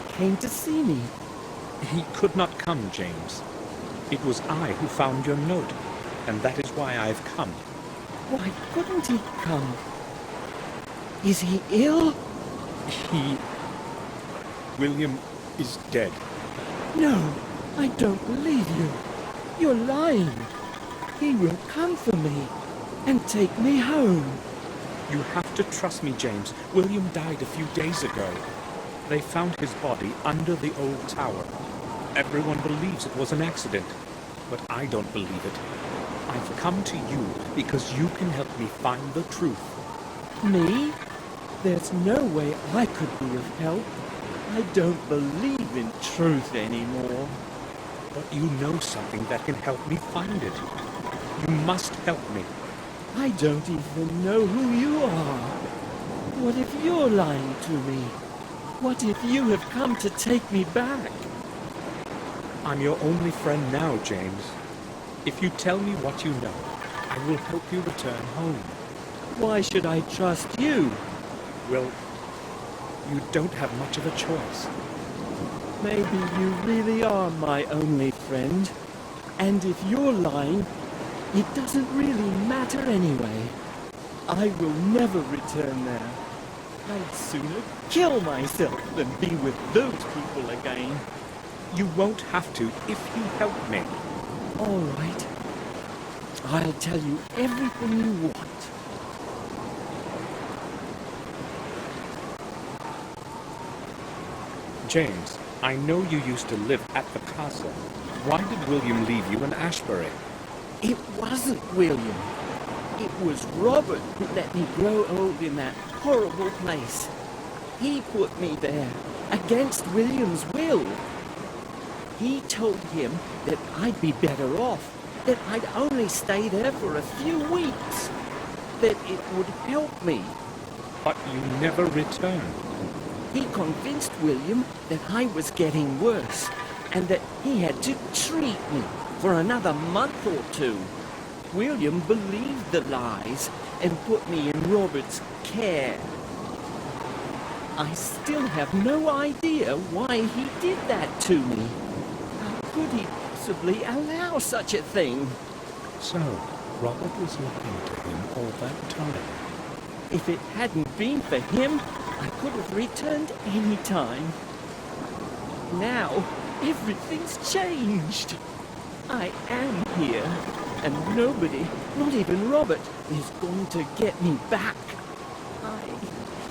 came to see me. He could not come, James. It was I who found your note, and that is why I've come. Why couldn't he come? Is he ill? William is dead. No, I don't believe you. You're lying. He will come for me and take me home. You have to trust me, James. William died a few days ago. They found his body under the old tower. Everyone believes it was an accident, but I don't believe it. I've come to you because you can help me find the truth. Me? There's no way I could be of help. I don't believe in truth anymore. But you know something that can help me find it. You must help me. I don't even know who you are. What if you're lying to me? What if you have come to take me back? I'm your only friend now, James. If you tell me what you know, I will help you return home. Why should I trust you? Well, you don't have much of a choice. Maybe you really are my only friend. And if you're lying, it doesn't really matter anyway. I will never return there. I'd sooner kill myself than be with those people again. You won't have to if you help me. All right. I'll tell you everything you want. James, I know you used to live at the castle. Why did William leave you in Ashbury? It wasn't William. It was Robert who let me grow old in that horrible place. He put me there, against William's will. He told him that I'd be better off, that I'd only stay there for a few weeks, that it would help me. But you never returned. He convinced William that I was getting worse, and that he had to treat me for another month or two. William believed the lies and put me in Robert's care. I still have no idea why he did that to me. How could he possibly allow such a thing? So, Robert was looking to him all that time. If it hadn't been for him, I could have returned any time. Now, everything's changed. I am here, and nobody, not even Robert, is going to get me back. I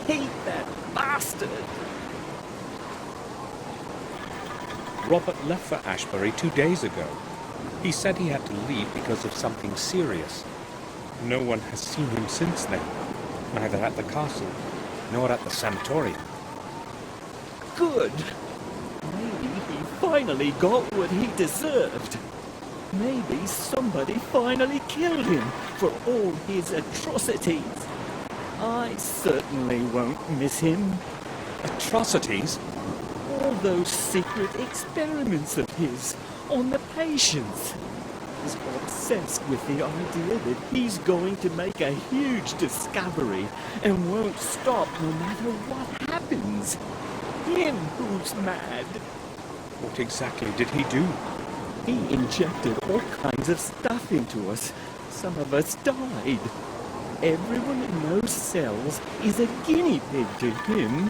hate that bastard. Robert left for Ashbury 2 days ago. He said he had to leave because of something serious. No one has seen him since then, neither at the castle nor at the sanatorium. Good. Maybe he finally got what he deserved. Maybe somebody finally killed him for all his atrocities. I certainly won't miss him. Atrocities? All those secret experiments of his on the patients. He's obsessed with the idea that he's going to make a huge discovery and won't stop no matter what happens. Him who's mad. What exactly did he do? He injected all kinds of stuff into us. Some of us died. Everyone in those cells is a guinea pig to him.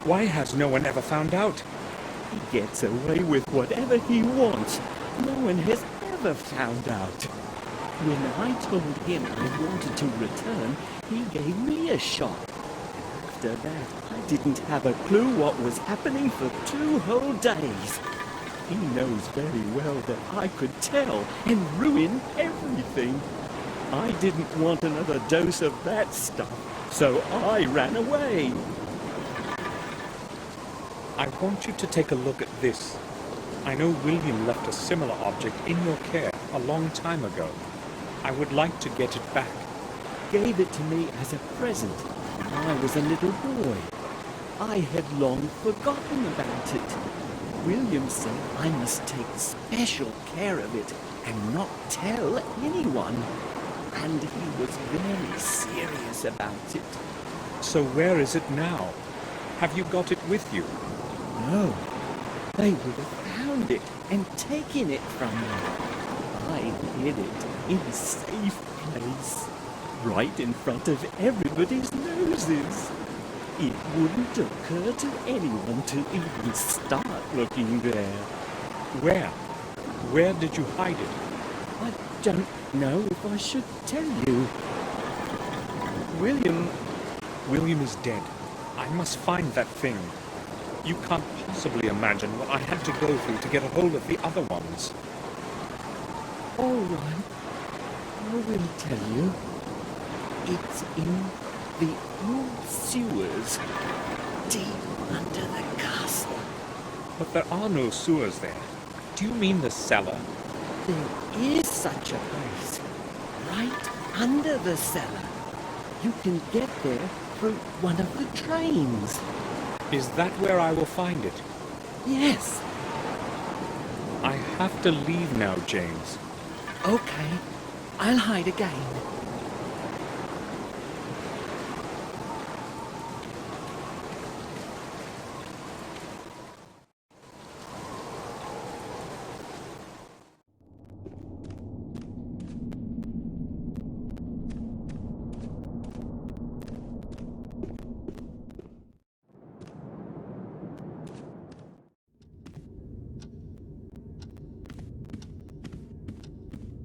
Why has no one ever found out? He gets away with whatever he wants. No one has ever found out. When I told him I wanted to return, he gave me a shot. After that, I didn't have a clue what was happening for 2 whole days. He knows very well that I could tell and ruin everything. I didn't want another dose of that stuff, so I ran away. I want you to take a look at this. I know William left a similar object in your care a long time ago. I would like to get it back. Gave it to me as a present when I was a little boy. I had long forgotten about it. William said I must take special care of it and not tell anyone. And he was very serious about it. So where is it now? Have you got it with you? No. They would have found it and taken it from me. I hid it in a safe place, right in front of everybody's noses. It wouldn't occur to anyone to even start looking there. Where? Where did you hide it? I don't know if I should tell you. William is dead. I must find that thing. You can't possibly imagine what I had to go through to get a hold of the other ones. All right. I will tell you. It's in the old sewers, deep under the castle. But there are no sewers there. Do you mean the cellar? There is such a place, right under the cellar. You can get there through one of the trains. Is that where I will find it? Yes. I have to leave now, James. Okay, I'll hide again.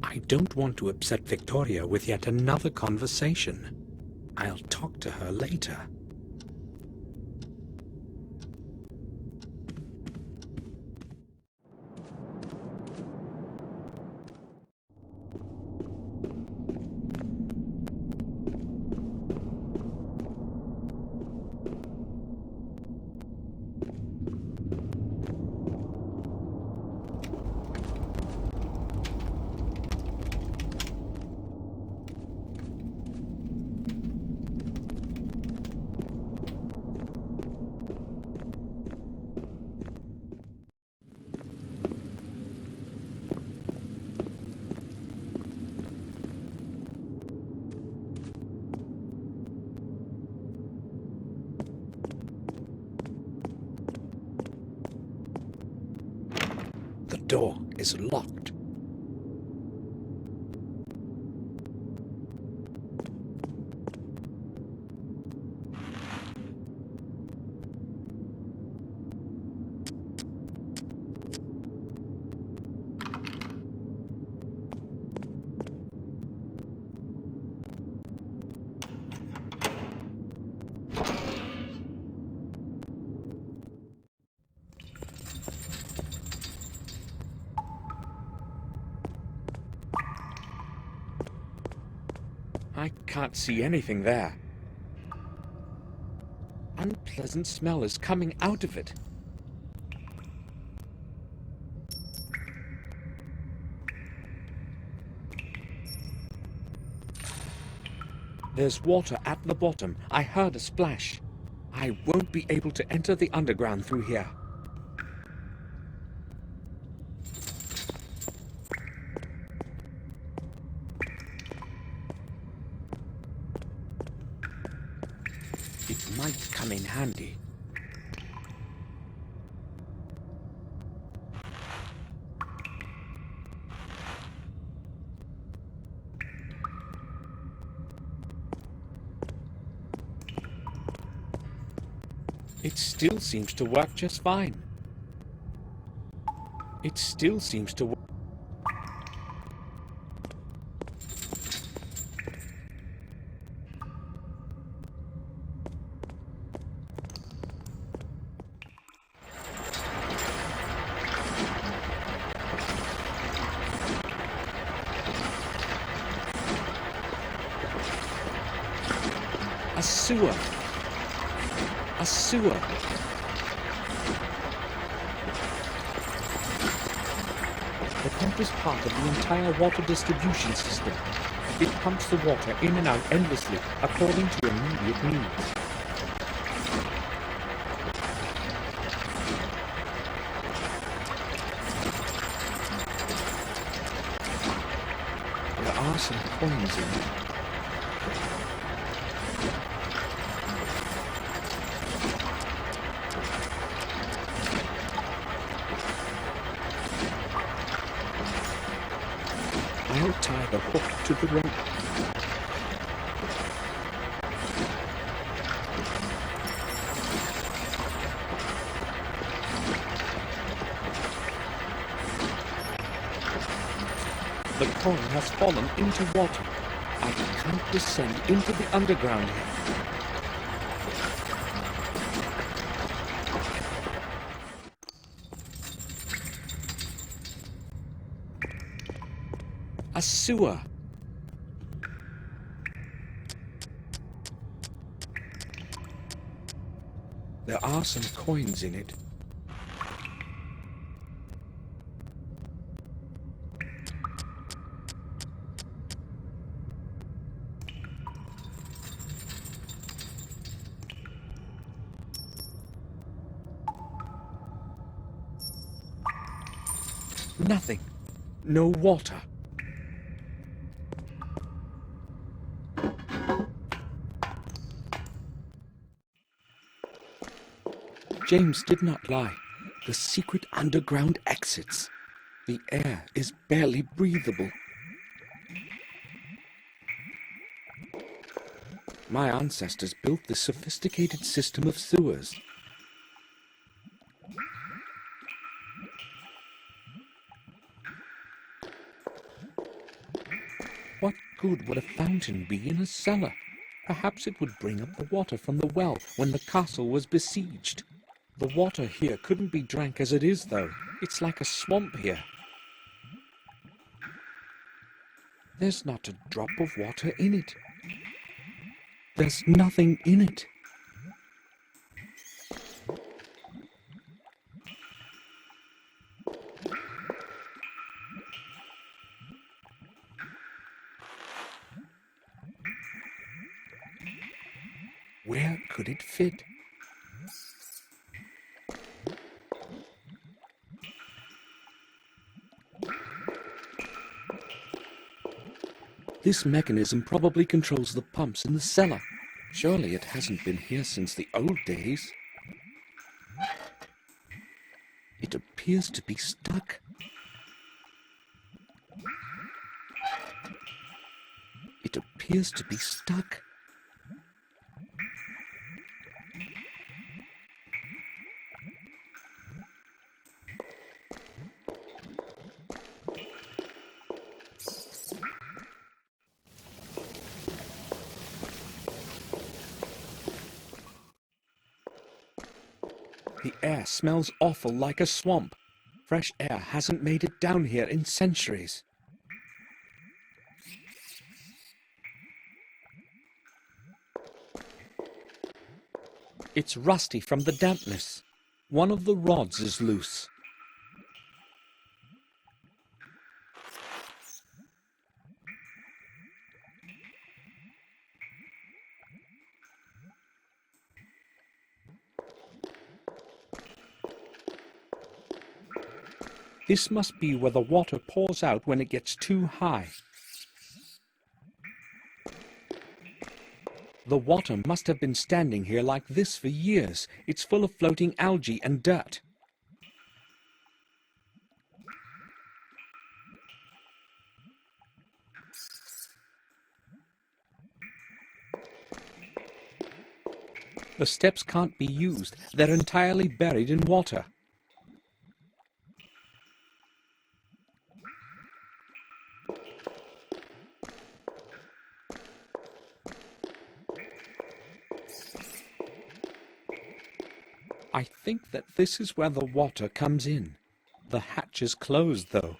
I don't want to upset Victoria with yet another conversation. I'll talk to her later. The door is locked. I can't see anything there. Unpleasant smell is coming out of it. There's water at the bottom. I heard a splash. I won't be able to enter the underground through here. It might come in handy. It still seems to work just fine. It still seems to work. sewer! A sewer! The pump is part of the entire water distribution system. It pumps the water in and out endlessly, according to immediate needs. There are some coins in it. I'll tie the hook to the rope. The coin has fallen into water. I can't descend into the underground here. A sewer. There are some coins in it. Nothing. No water. James did not lie. The secret underground exits. The air is barely breathable. My ancestors built this sophisticated system of sewers. What good would a fountain be in a cellar? Perhaps it would bring up the water from the well when the castle was besieged. The water here couldn't be drank as it is, though. It's like a swamp here. There's not a drop of water in it. There's nothing in it. Where could it fit? This mechanism probably controls the pumps in the cellar. Surely it hasn't been here since the old days. It appears to be stuck. It appears to be stuck. The air smells awful like a swamp. Fresh air hasn't made it down here in centuries. It's rusty from the dampness. One of the rods is loose. This must be where the water pours out when it gets too high. The water must have been standing here like this for years. It's full of floating algae and dirt. The steps can't be used. They're entirely buried in water. I think that this is where the water comes in. The hatch is closed, though.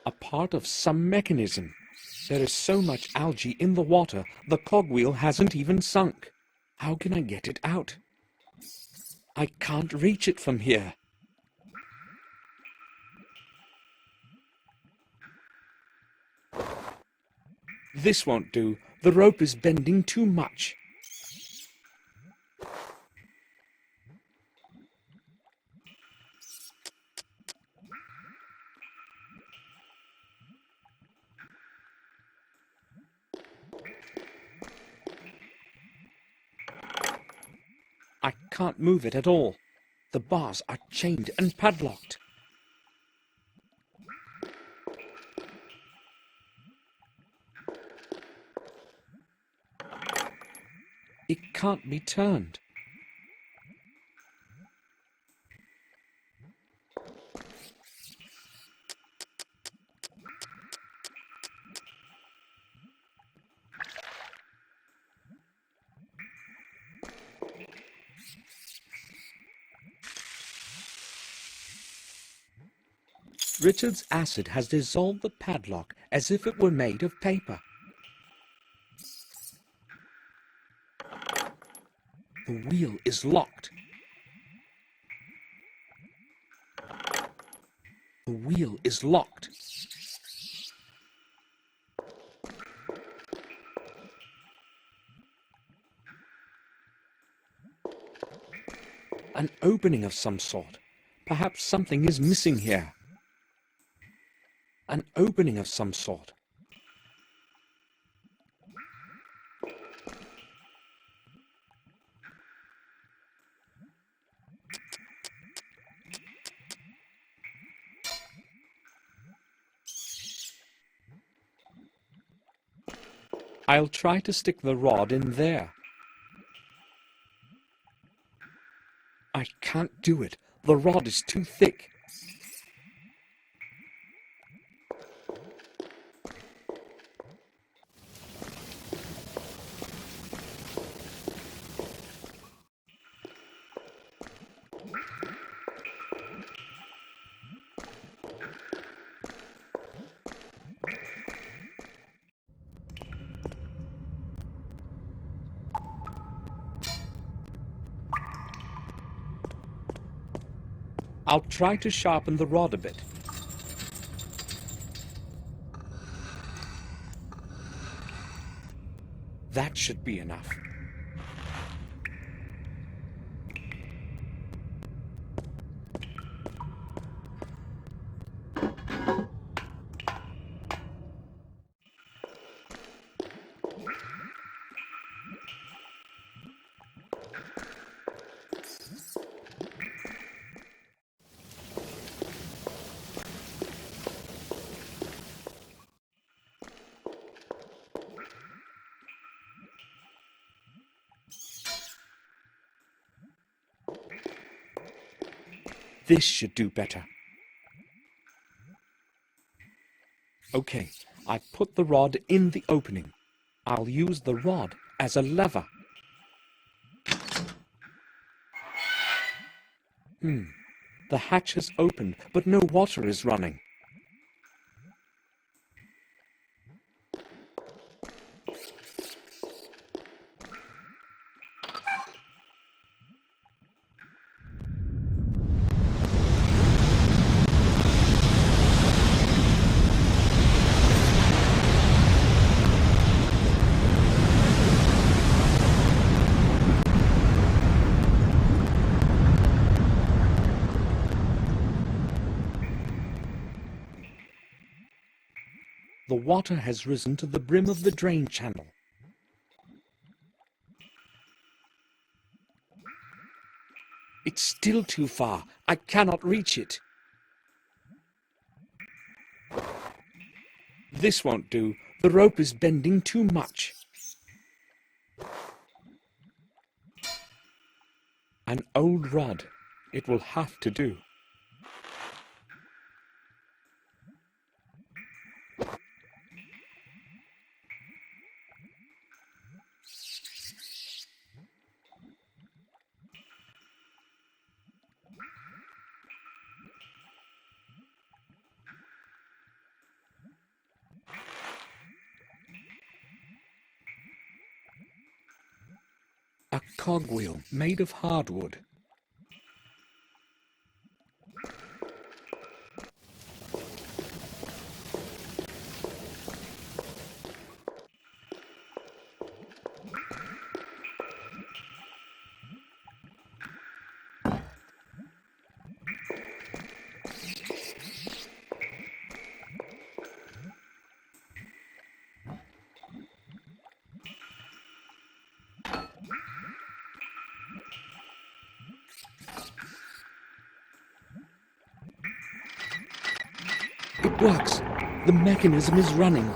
A part of some mechanism. There is so much algae in the water, the cogwheel hasn't even sunk. How can I get it out? I can't reach it from here. This won't do. The rope is bending too much. I can't move it at all. The bars are chained and padlocked. It can't be turned. Richard's acid has dissolved the padlock as if it were made of paper. The wheel is locked. The wheel is locked. An opening of some sort. Perhaps something is missing here. An opening of some sort. I'll try to stick the rod in there. I can't do it. The rod is too thick. I'll try to sharpen the rod a bit. That should be enough. This should do better. Okay, I've put the rod in the opening. I'll use the rod as a lever. The hatch has opened, but no water is running. The water has risen to the brim of the drain channel. It's still too far. I cannot reach it. This won't do. The rope is bending too much. An old rod. It will have to do. cogwheel made of hardwood. It works! The mechanism is running.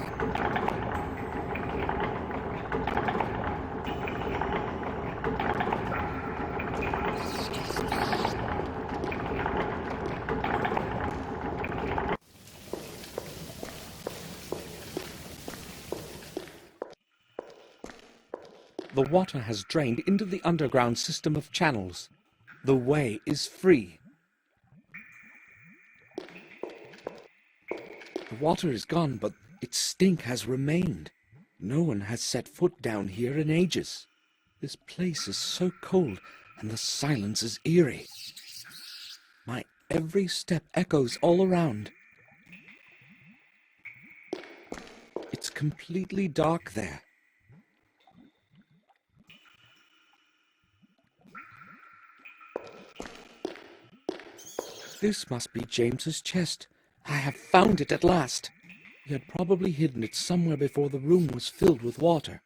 The water has drained into the underground system of channels. The way is free. The water is gone, but its stink has remained. No one has set foot down here in ages. This place is so cold, and the silence is eerie. My every step echoes all around. It's completely dark there. This must be James's chest. I have found it at last. He had probably hidden it somewhere before the room was filled with water.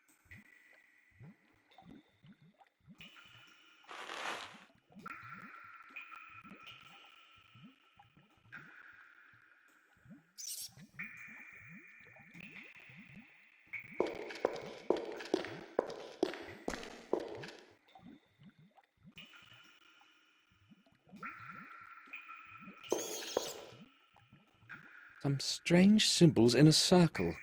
Some strange symbols in a circle.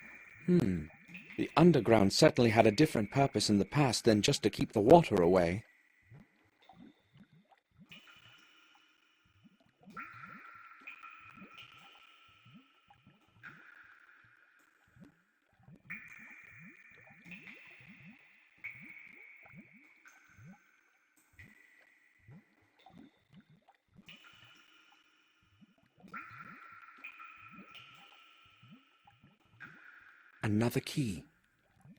The underground certainly had a different purpose in the past than just to keep the water away. Another key.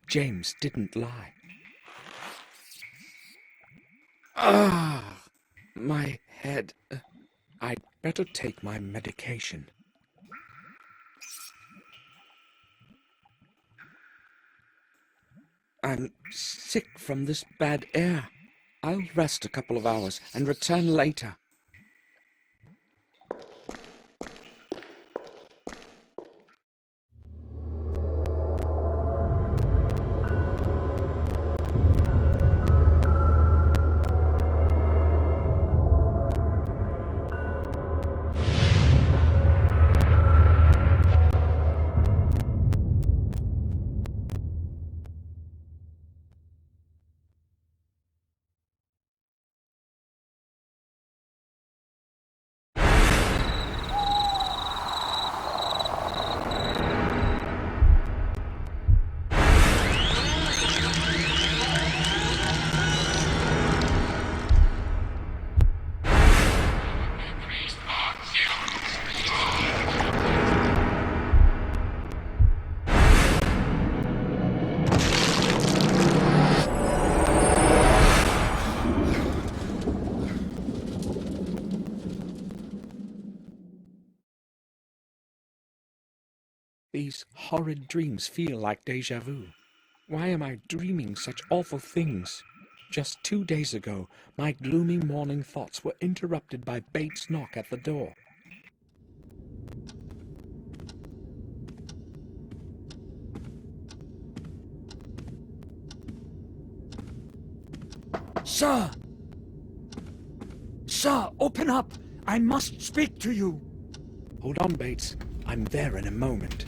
James didn't lie. Ah! My head. I'd better take my medication. I'm sick from this bad air. I'll rest a couple of hours and return later. These horrid dreams feel like déjà vu. Why am I dreaming such awful things? Just 2 days ago, my gloomy morning thoughts were interrupted by Bates' knock at the door. Sir! Sir, open up! I must speak to you! Hold on, Bates. I'm there in a moment.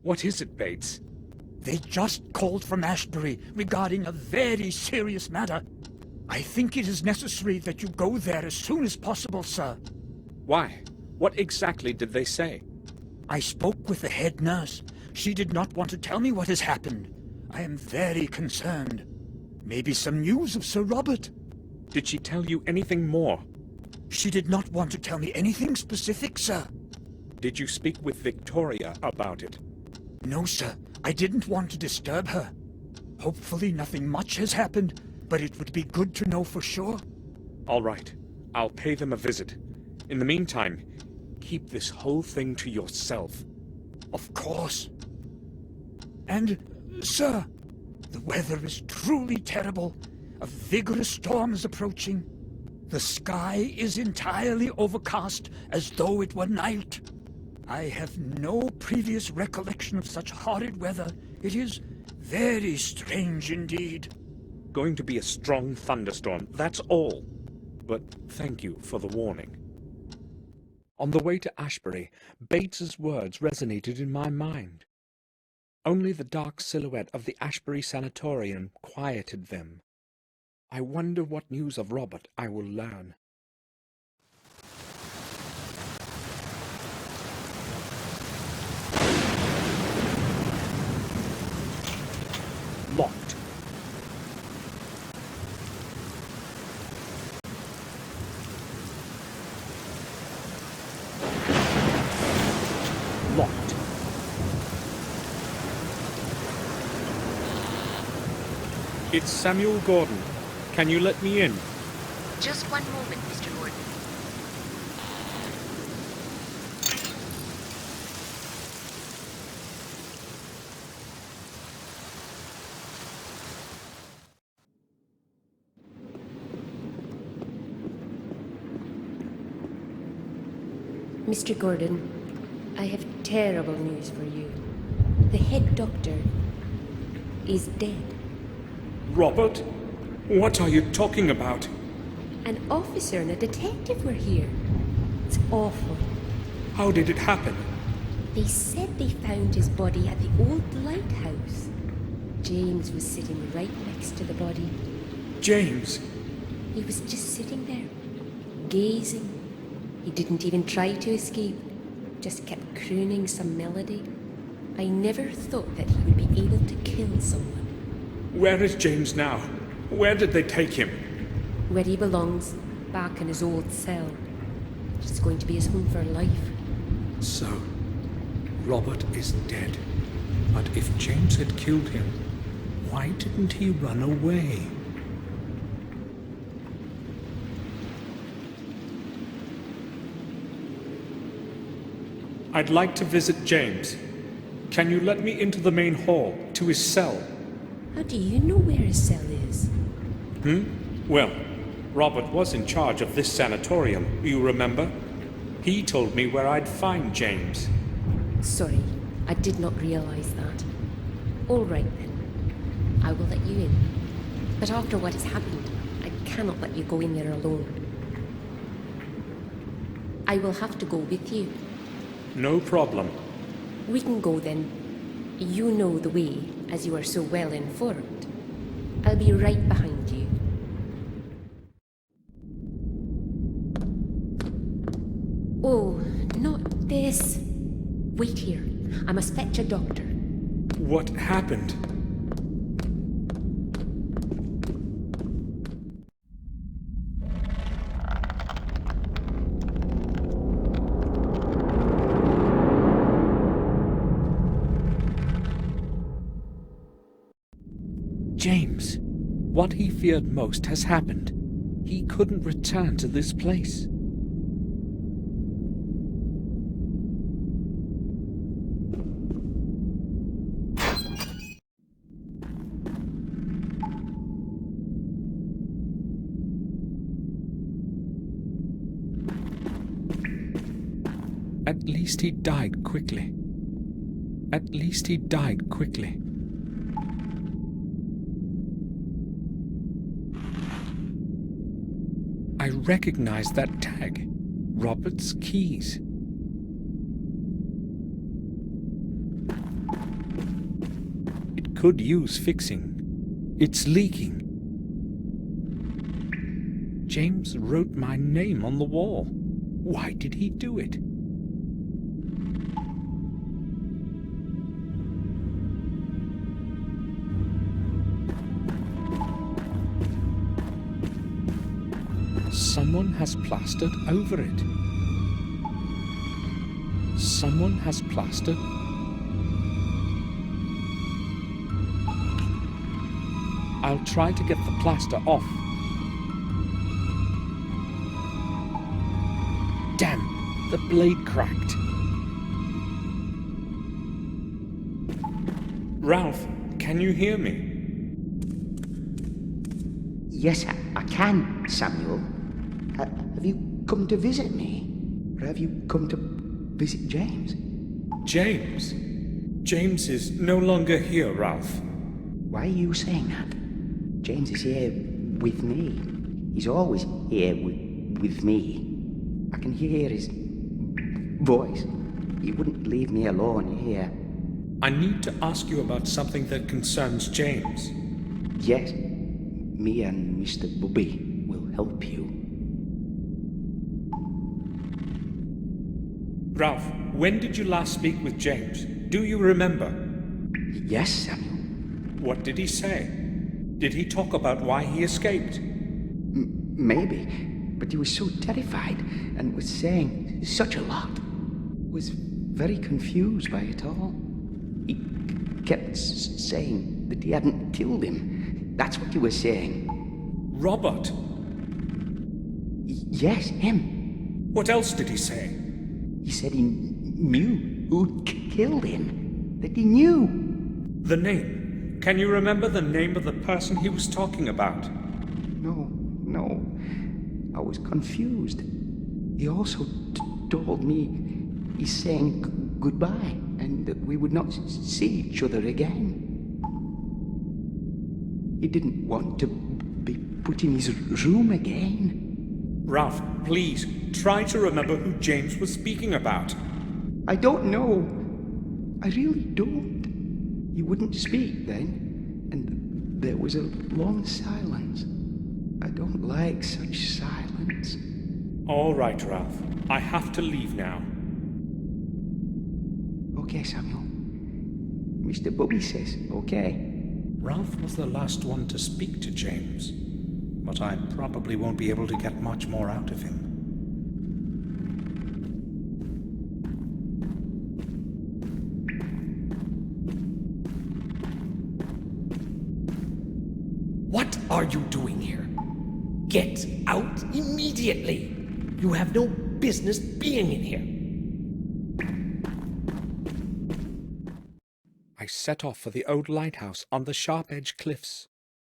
What is it, Bates? They just called from Ashbury regarding a very serious matter. I think it is necessary that you go there as soon as possible, sir. Why? What exactly did they say? I spoke with the head nurse. She did not want to tell me what has happened. I am very concerned. Maybe some news of Sir Robert. Did she tell you anything more? She did not want to tell me anything specific, sir. Did you speak with Victoria about it? No, sir. I didn't want to disturb her. Hopefully nothing much has happened, but it would be good to know for sure. All right. I'll pay them a visit. In the meantime, keep this whole thing to yourself. Of course. And, sir, the weather is truly terrible. A vigorous storm is approaching. The sky is entirely overcast, as though it were night. I have no previous recollection of such horrid weather. It is very strange indeed. Going to be a strong thunderstorm, that's all. But thank you for the warning. On the way to Ashbury, Bates's words resonated in my mind. Only the dark silhouette of the Ashbury Sanatorium quieted them. I wonder what news of Robert I will learn. Locked. Locked. It's Samuel Gordon. Can you let me in? Just one moment, Mr. Gordon. Mr. Gordon, I have terrible news for you. The head doctor is dead. Robert? What are you talking about? An officer and a detective were here. It's awful. How did it happen? They said they found his body at the old lighthouse. James was sitting right next to the body. James? He was just sitting there, gazing. He didn't even try to escape, just kept crooning some melody. I never thought that he would be able to kill someone. Where is James now? Where did they take him? Where he belongs, back in his old cell. It's going to be his home for life. So, Robert is dead. But if James had killed him, why didn't he run away? I'd like to visit James. Can you let me into the main hall, to his cell? How do you know where his cell is? Well, Robert was in charge of this sanatorium, you remember? He told me where I'd find James. Sorry, I did not realize that. All right then. I will let you in. But after what has happened, I cannot let you go in there alone. I will have to go with you. No problem. We can go then. You know the way, as you are so well informed. I'll be right behind you. Oh, not this. Wait here. I must fetch a doctor. What happened? James, what he feared most has happened. He couldn't return to this place. At least he died quickly. At least he died quickly. I recognize that tag. Robert's keys. It could use fixing. It's leaking. James wrote my name on the wall. Why did he do it? Someone has plastered over it. Someone has plastered. I'll try to get the plaster off. Damn, the blade cracked. Ralph, can you hear me? Yes, I can, Samuel. Have you come to visit me? Or have you come to visit James? James? James is no longer here, Ralph. Why are you saying that? James is here with me. He's always here with me. I can hear his voice. He wouldn't leave me alone here. I need to ask you about something that concerns James. Yes, me and Mr. Bubby will help you. Ralph, when did you last speak with James? Do you remember? Yes, Samuel. What did he say? Did he talk about why he escaped? Maybe, but he was so terrified and was saying such a lot. Was very confused by it all. He kept saying that he hadn't killed him. That's what he was saying. Robert? Yes, him. What else did he say? He said he knew who killed him. That he knew. The name? Can you remember the name of the person he was talking about? No. I was confused. He also told me he's saying goodbye and that we would not see each other again. He didn't want to be put in his room again. Ralph, please, try to remember who James was speaking about. I don't know. I really don't. He wouldn't speak then, and there was a long silence. I don't like such silence. All right, Ralph. I have to leave now. Okay, Samuel. Mr. Bubby says okay. Ralph was the last one to speak to James, but I probably won't be able to get much more out of him. What are you doing here? Get out immediately! You have no business being in here. I set off for the old lighthouse on the Sharp Edge Cliffs,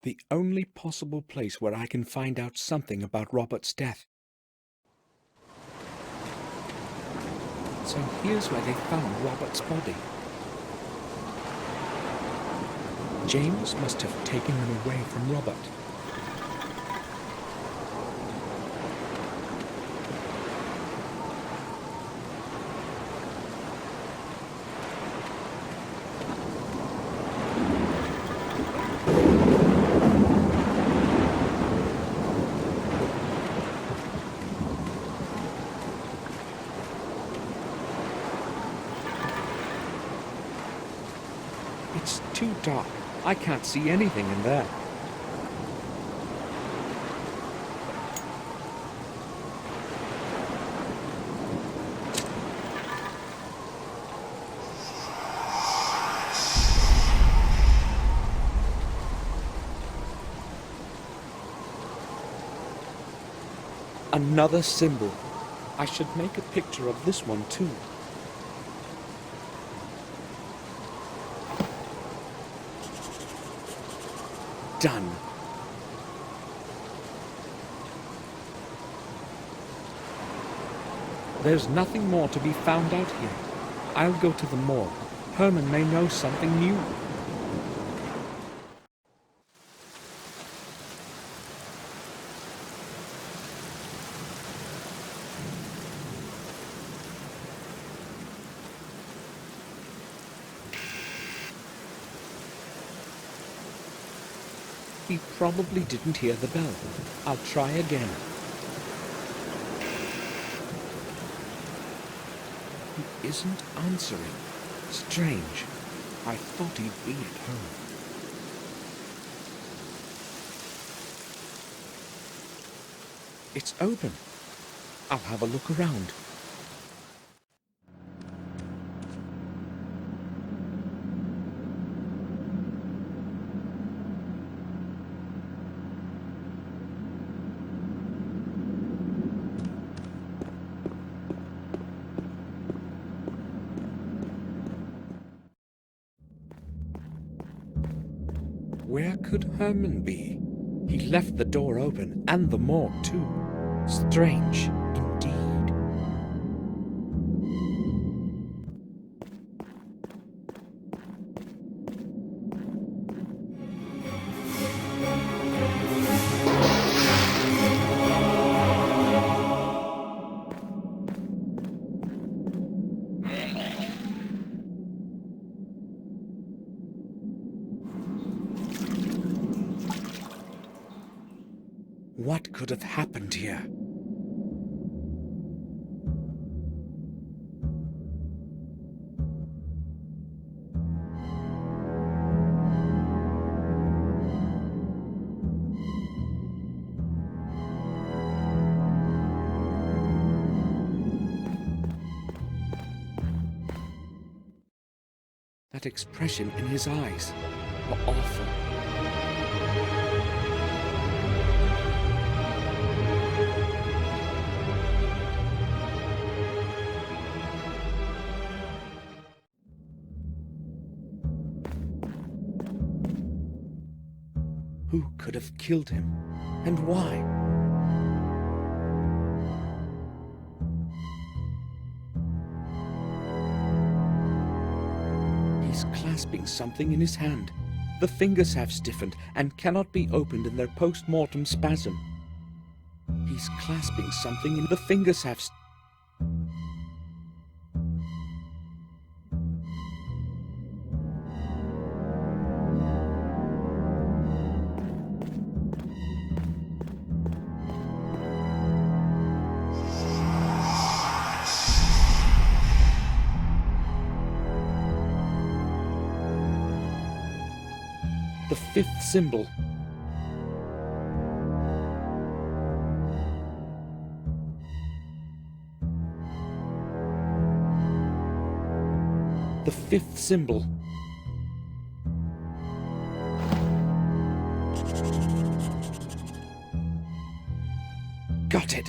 the only possible place where I can find out something about Robert's death. So here's where they found Robert's body. James must have taken them away from Robert. It's too dark. I can't see anything in there. Another symbol. I should make a picture of this one too. Done. There's nothing more to be found out here. I'll go to the morgue. Herman may know something new. He probably didn't hear the bell. I'll try again. He isn't answering. Strange. I thought he'd be at home. It's open. I'll have a look around. Where could Herman be? He left the door open, and the morgue too. Strange, indeed. What could have happened here? That expression in his eyes were awful. Who could have killed him, and why? He's clasping something in his hand. The fingers have stiffened and cannot be opened in their post-mortem spasm. He's clasping something in the fingers have the fifth symbol. The fifth symbol. Got it.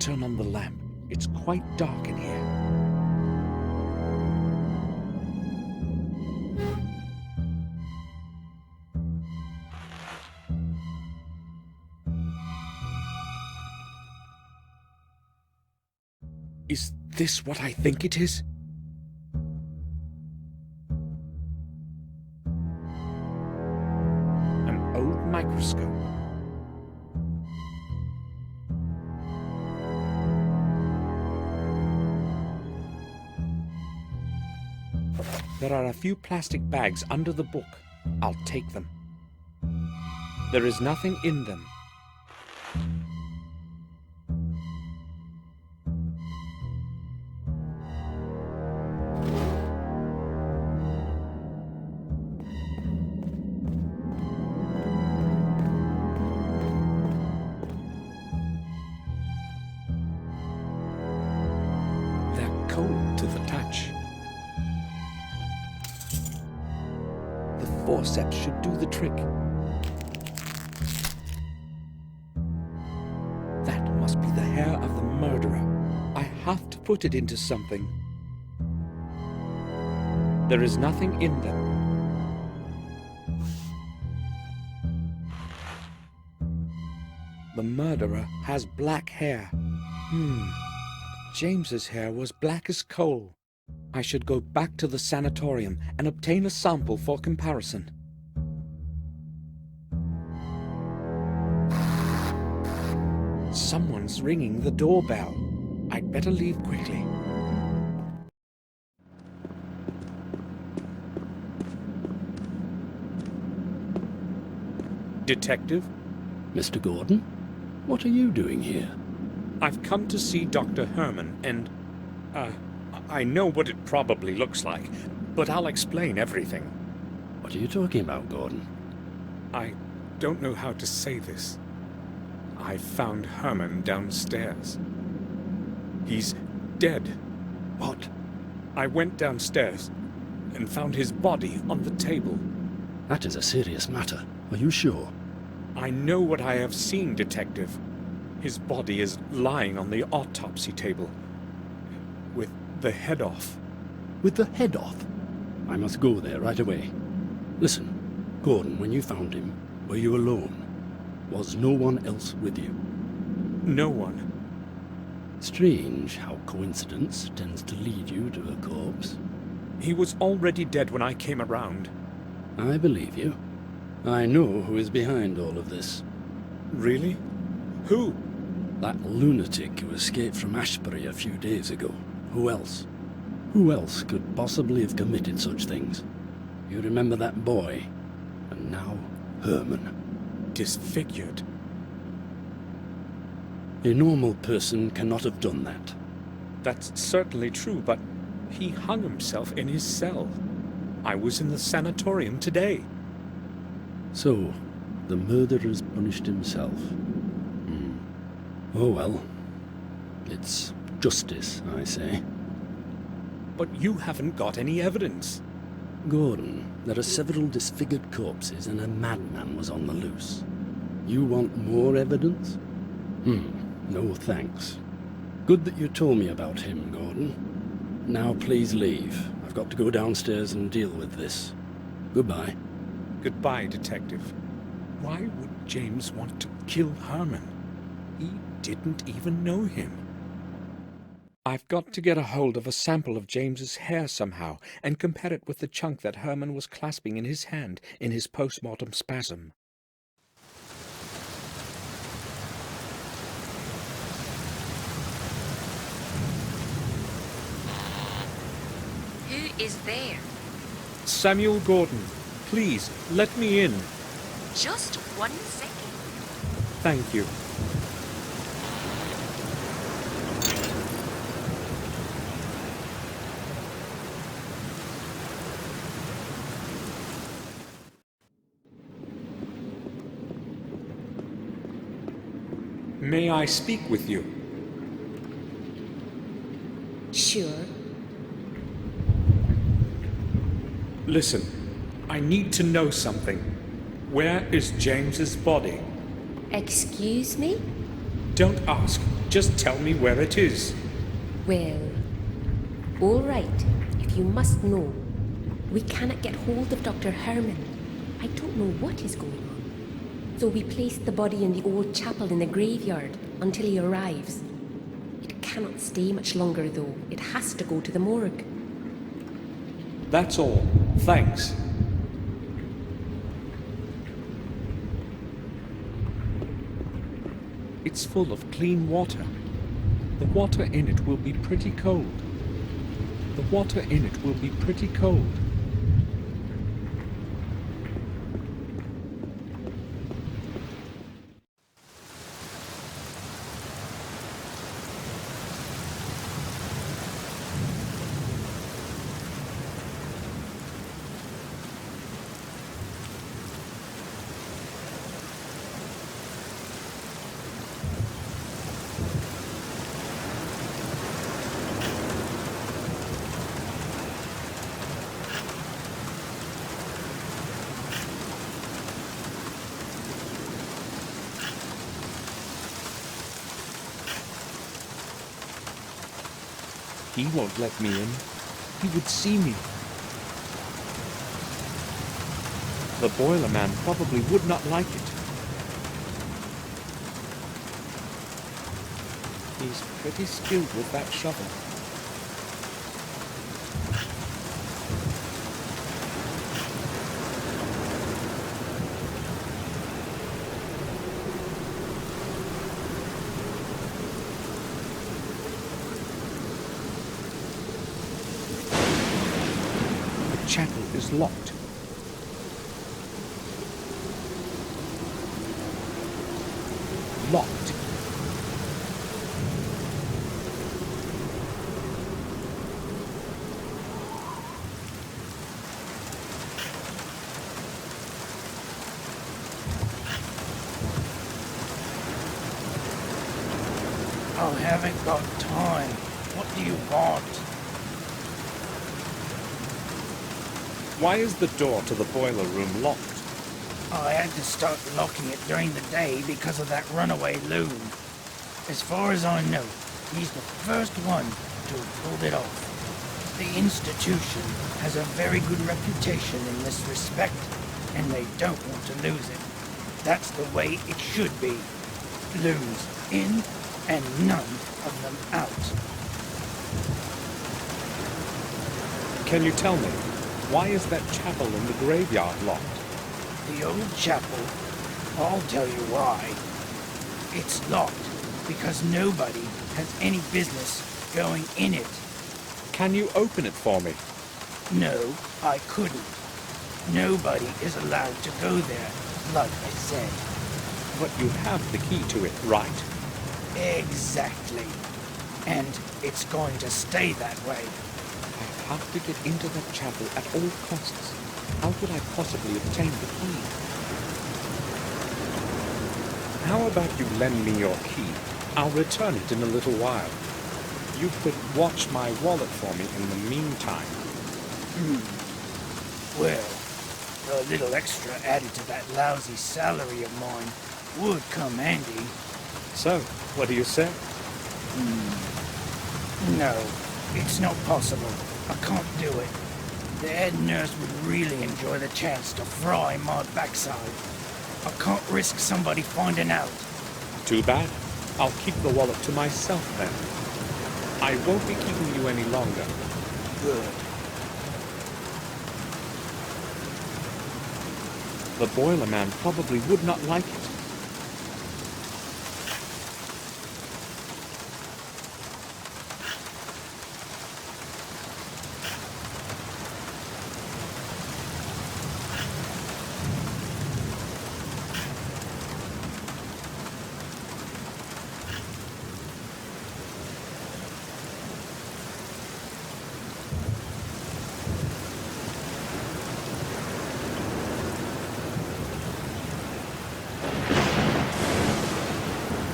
Turn on the lamp. It's quite dark in here. Is this what I think it is? An old microscope. There are a few plastic bags under the book. I'll take them. There is nothing in them. They're cold to the touch. forceps should do the trick. That must be the hair of the murderer. I have to put it into something. There is nothing in them. The murderer has black hair. James's hair was black as coal. I should go back to the sanatorium and obtain a sample for comparison. Someone's ringing the doorbell. I'd better leave quickly. Detective? Mr. Gordon, what are you doing here? I've come to see Dr. Herman, and, I know what it probably looks like, but I'll explain everything. What are you talking about, Gordon? I don't know how to say this. I found Herman downstairs. He's dead. What? I went downstairs and found his body on the table. That is a serious matter. Are you sure? I know what I have seen, Detective. His body is lying on the autopsy table, with the head off. With the head off? I must go there right away. Listen, Gordon, when you found him, were you alone? Was no one else with you? No one. Strange how coincidence tends to lead you to a corpse. He was already dead when I came around. I believe you. I know who is behind all of this. Really? Who? That lunatic who escaped from Ashbury a few days ago. Who else? Who else could possibly have committed such things? You remember that boy, and now Herman. Disfigured. A normal person cannot have done that. That's certainly true, but he hung himself in his cell. I was in the sanatorium today. So, the murderer's punished himself. Oh well. It's justice, I say. But you haven't got any evidence. Gordon, there are several disfigured corpses and a madman was on the loose. You want more evidence? No thanks. Good that you told me about him, Gordon. Now please leave. I've got to go downstairs and deal with this. Goodbye. Goodbye, Detective. Why would James want to kill Herman? He didn't even know him. I've got to get a hold of a sample of James's hair somehow and compare it with the chunk that Herman was clasping in his hand in his post-mortem spasm. Who is there? Samuel Gordon, please, let me in. Just 1 second. Thank you. May I speak with you? Sure. Listen, I need to know something. Where is James's body? Excuse me? Don't ask. Just tell me where it is. Well, all right, if you must know. We cannot get hold of Dr. Herman. I don't know what is going on. So we placed the body in the old chapel in the graveyard until he arrives. It cannot stay much longer, though. It has to go to the morgue. That's all. Thanks. It's full of clean water. The water in it will be pretty cold. The water in it will be pretty cold. He won't let me in. He would see me. The boiler man probably would not like it. He's pretty skilled with that shovel. The chapel is locked. Locked. I haven't got time. What do you want? Why is the door to the boiler room locked? I had to start locking it during the day because of that runaway loon. As far as I know, he's the first one to have pulled it off. The institution has a very good reputation in this respect, and they don't want to lose it. That's the way it should be. Loons in and none of them out. Can you tell me, why is that chapel in the graveyard locked? The old chapel, I'll tell you why. It's locked because nobody has any business going in it. Can you open it for me? No, I couldn't. Nobody is allowed to go there, like I said. But you have the key to it, right? Exactly. And it's going to stay that way. I have to get into that chapel at all costs. How could I possibly obtain the key? How about you lend me your key? I'll return it in a little while. You could watch my wallet for me in the meantime. Well, a little extra added to that lousy salary of mine would come handy. So, what do you say? No, it's not possible. I can't do it. The head nurse would really enjoy the chance to fry my backside. I can't risk somebody finding out. Too bad. I'll keep the wallet to myself then. I won't be keeping you any longer. Good. The boiler man probably would not like it.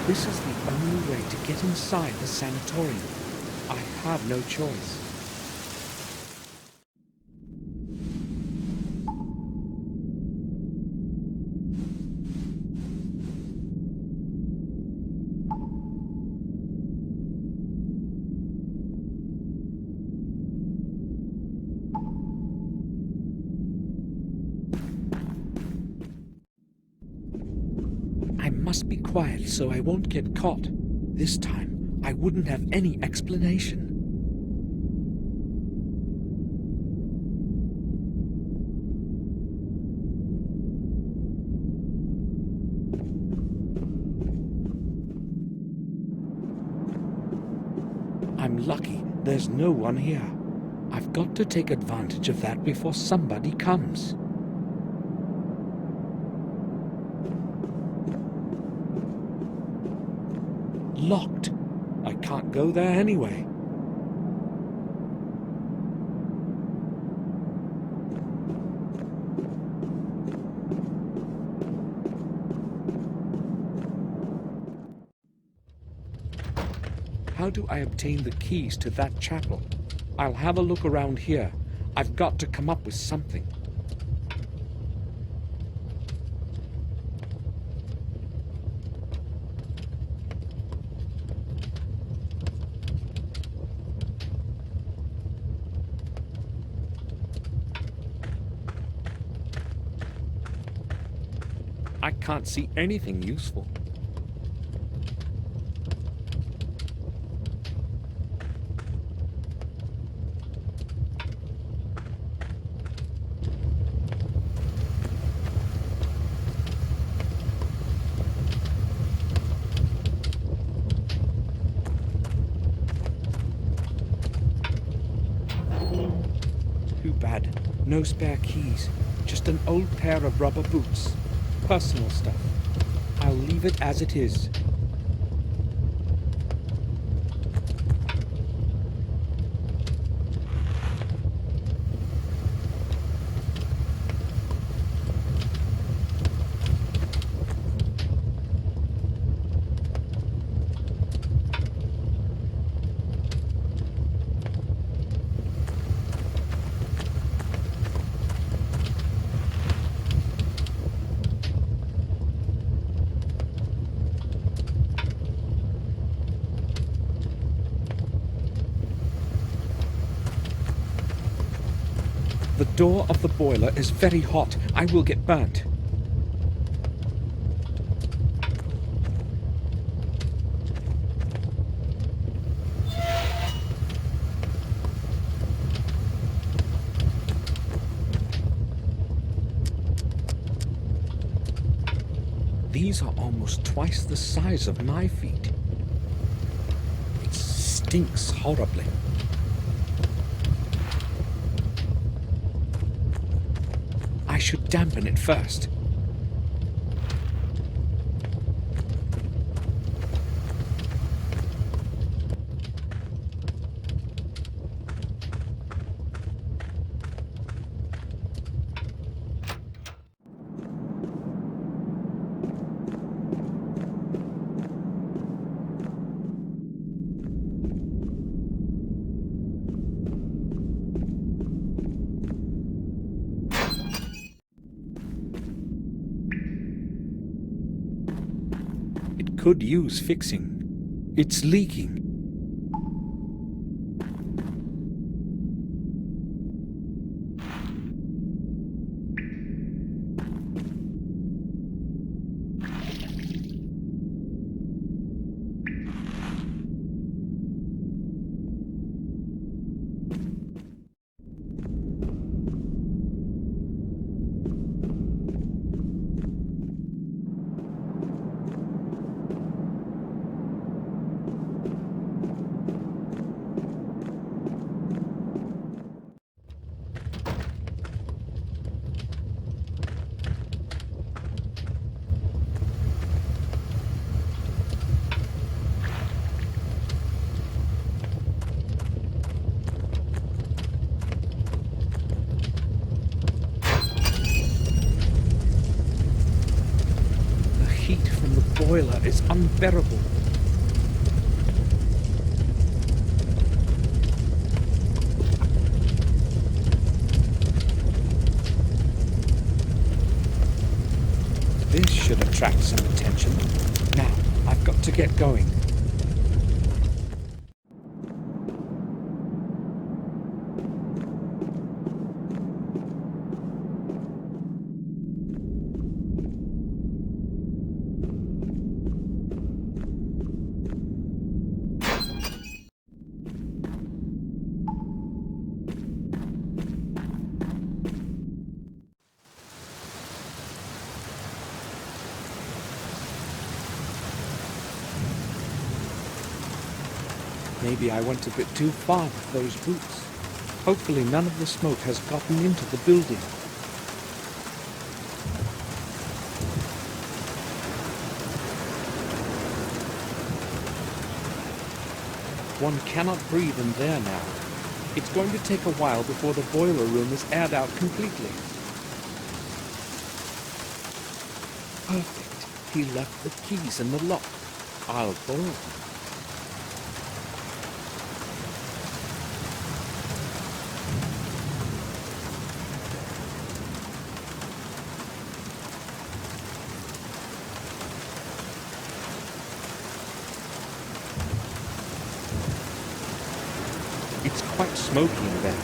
This is the only way to get inside the sanatorium. I have no choice. I must be quiet so I won't get caught. This time, I wouldn't have any explanation. I'm lucky there's no one here. I've got to take advantage of that before somebody comes. Locked. I can't go there anyway. How do I obtain the keys to that chapel? I'll have a look around here. I've got to come up with something. I can't see anything useful. Too bad. No spare keys. Just an old pair of rubber boots. Personal stuff. I'll leave it as it is. The door of the boiler is very hot. I will get burnt. These are almost twice the size of my feet. It stinks horribly. I should dampen it first. Could use fixing. It's leaking. Boiler is unbearable. This should attract some attention. Now, I've got to get going. Maybe I went a bit too far with those boots. Hopefully none of the smoke has gotten into the building. One cannot breathe in there now. It's going to take a while before the boiler room is aired out completely. Perfect. He left the keys in the lock. I'll borrow them. It's quite smoky in there.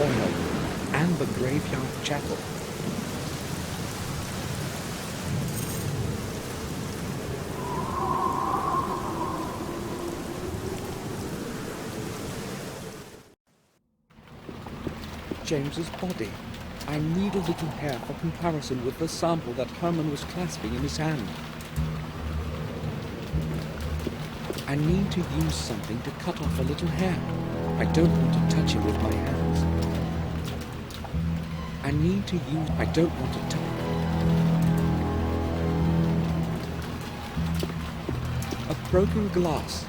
oil and the graveyard chapel. James's body. I need a little hair for comparison with the sample that Herman was clasping in his hand. I need to use something to cut off a little hair. I don't want to touch him with my hands. I don't want to touch. A broken glass.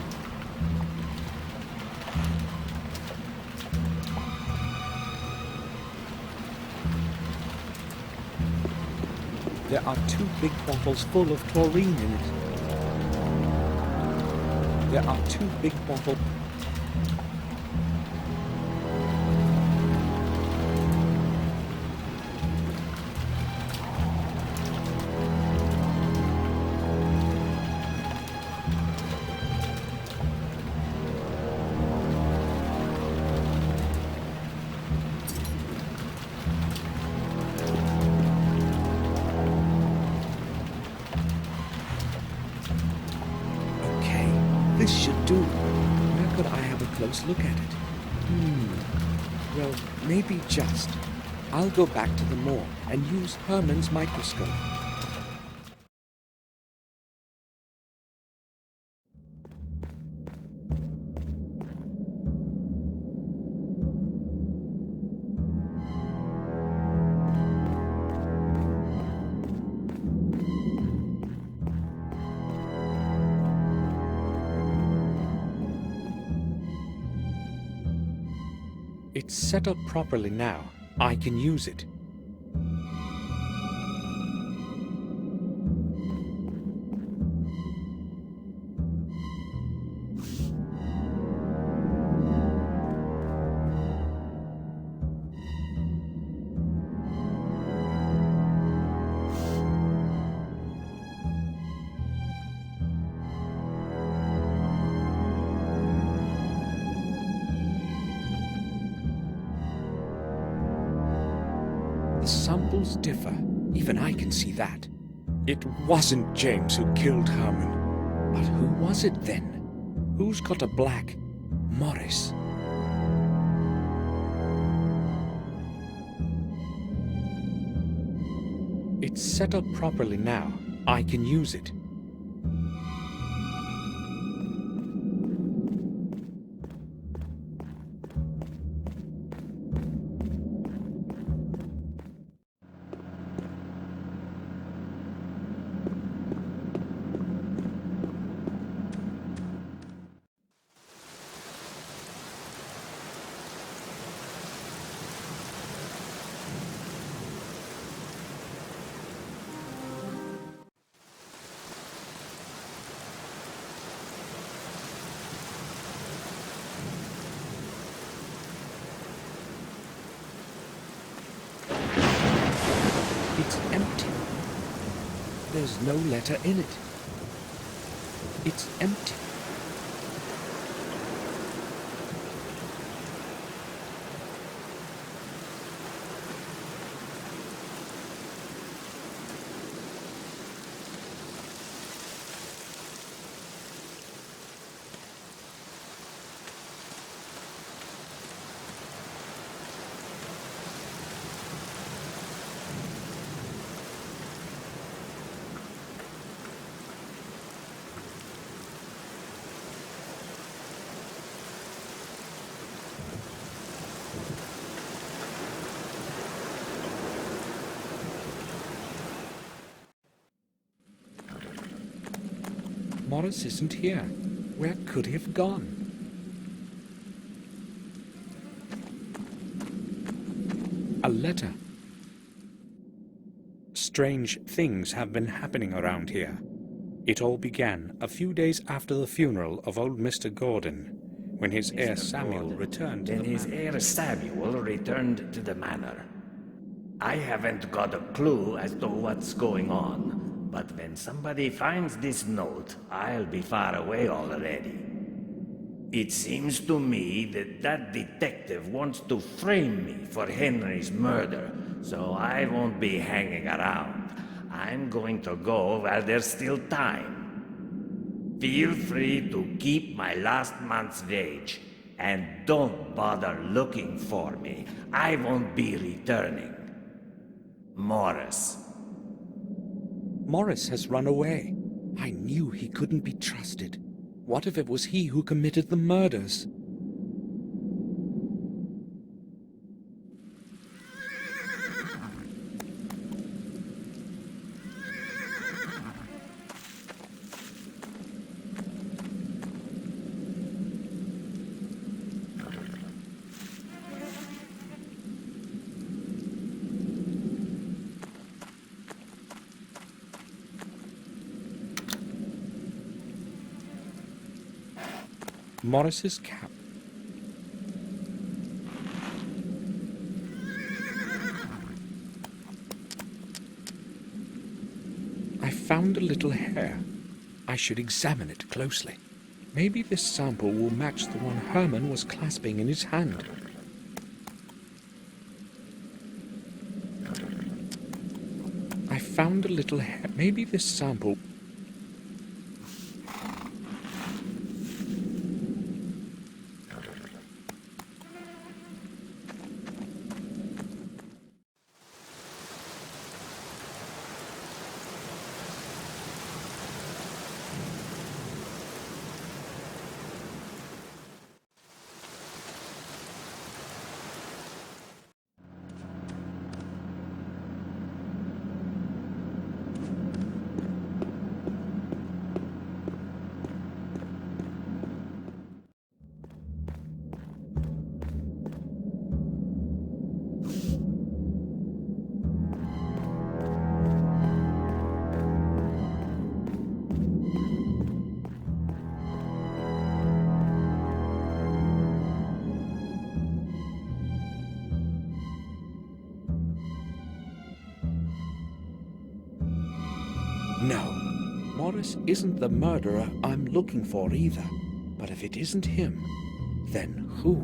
There are 2 big bottles full of chlorine in it. There are 2 big bottles. This should do. Where could I have a close look at it? Well, maybe just. I'll go back to the moor and use Herman's microscope. It's set up properly now. I can use it. The samples differ. Even I can see that. It wasn't James who killed Herman. But who was it then? Who's got a black Morris? It's set up properly now. I can use it. It's empty. There's no letter in it. It's empty. Morris isn't here. Where could he have gone? A letter. Strange things have been happening around here. It all began a few days after the funeral of old Mr. Gordon, when his heir Samuel returned to the manor. His heir Samuel returned to the manor. I haven't got a clue as to what's going on. But when somebody finds this note, I'll be far away already. It seems to me that that detective wants to frame me for Henry's murder, so I won't be hanging around. I'm going to go while there's still time. Feel free to keep my last month's wage, and don't bother looking for me. I won't be returning. Morris. Morris has run away. I knew he couldn't be trusted. What if it was he who committed the murders? Morris's cap. I found a little hair. I should examine it closely. Maybe this sample will match the one Herman was clasping in his hand. I found a little hair. Maybe this sample... No, Morris isn't the murderer I'm looking for either. But if it isn't him, then who?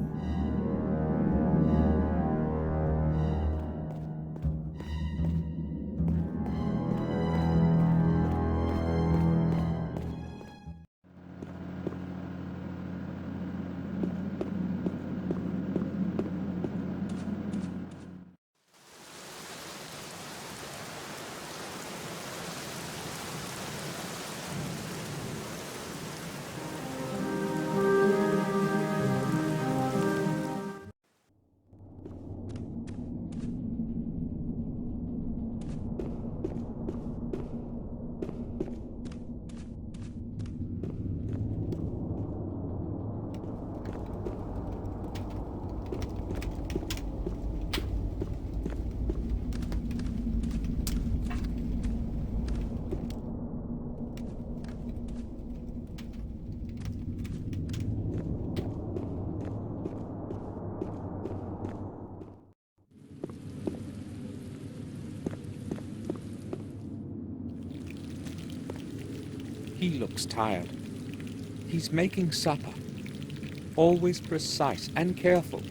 He looks tired. He's making supper. Always precise and careful.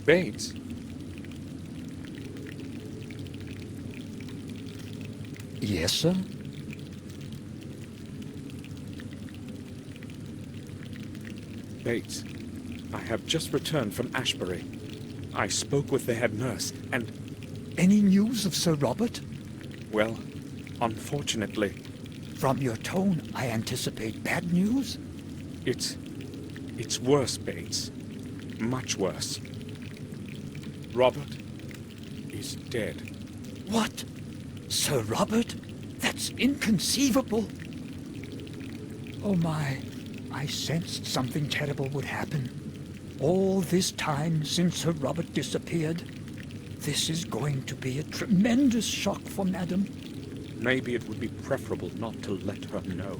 Bates? Yes, sir? Bates, I have just returned from Ashbury. I spoke with the head nurse, and... Any news of Sir Robert? Well, unfortunately... From your tone, I anticipate bad news? It's worse, Bates. Much worse. Robert is dead. What? Sir Robert? That's inconceivable. Oh my, I sensed something terrible would happen. All this time since Sir Robert disappeared. This is going to be a tremendous shock for Madam. Maybe it would be preferable not to let her know,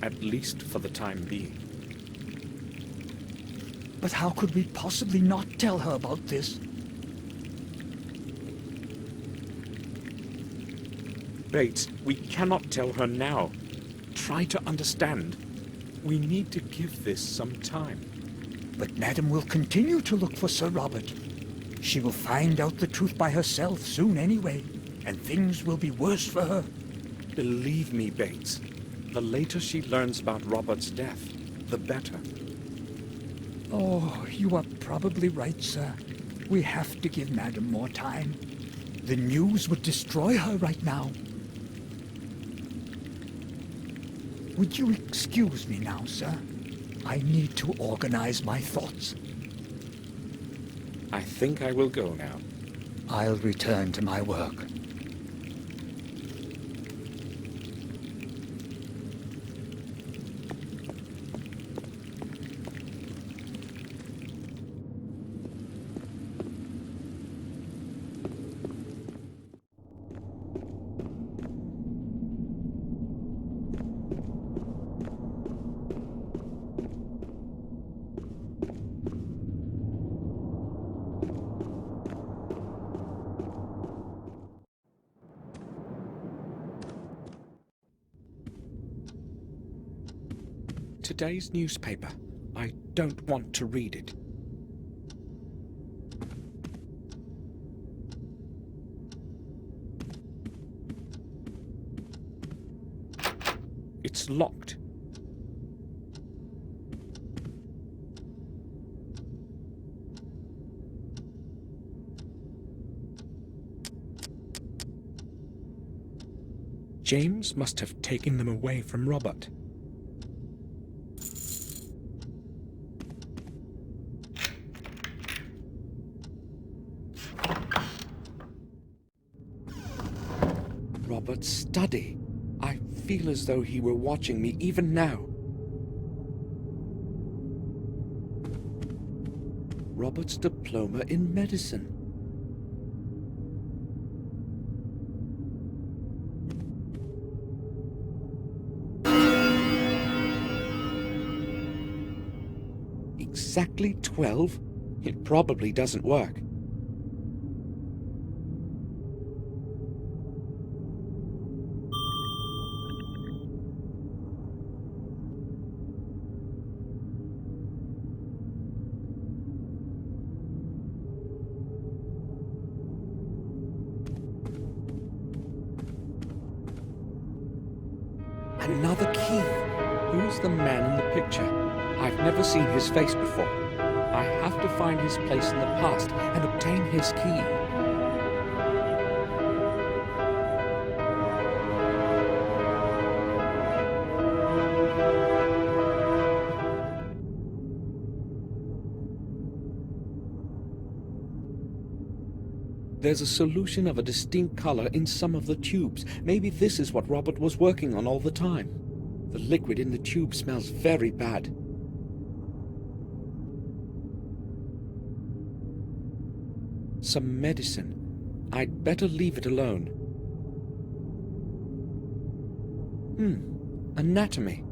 at least for the time being. But how could we possibly not tell her about this? Bates, we cannot tell her now. Try to understand. We need to give this some time. But Madam will continue to look for Sir Robert. She will find out the truth by herself soon anyway, and things will be worse for her. Believe me, Bates. The later she learns about Robert's death, the better. Oh, you are probably right, sir. We have to give Madam more time. The news would destroy her right now. Would you excuse me now, sir? I need to organize my thoughts. I think I will go now. I'll return to my work. Today's newspaper. I don't want to read it. It's locked. James must have taken them away from Robert. Robert's study. I feel as though he were watching me even now. Robert's diploma in medicine. Exactly 12? It probably doesn't work. Another key. Who's the man in the picture? I've never seen his face before. I have to find his place in the past and obtain his key. There's a solution of a distinct color in some of the tubes. Maybe this is what Robert was working on all the time. The liquid in the tube smells very bad. Some medicine. I'd better leave it alone. Anatomy.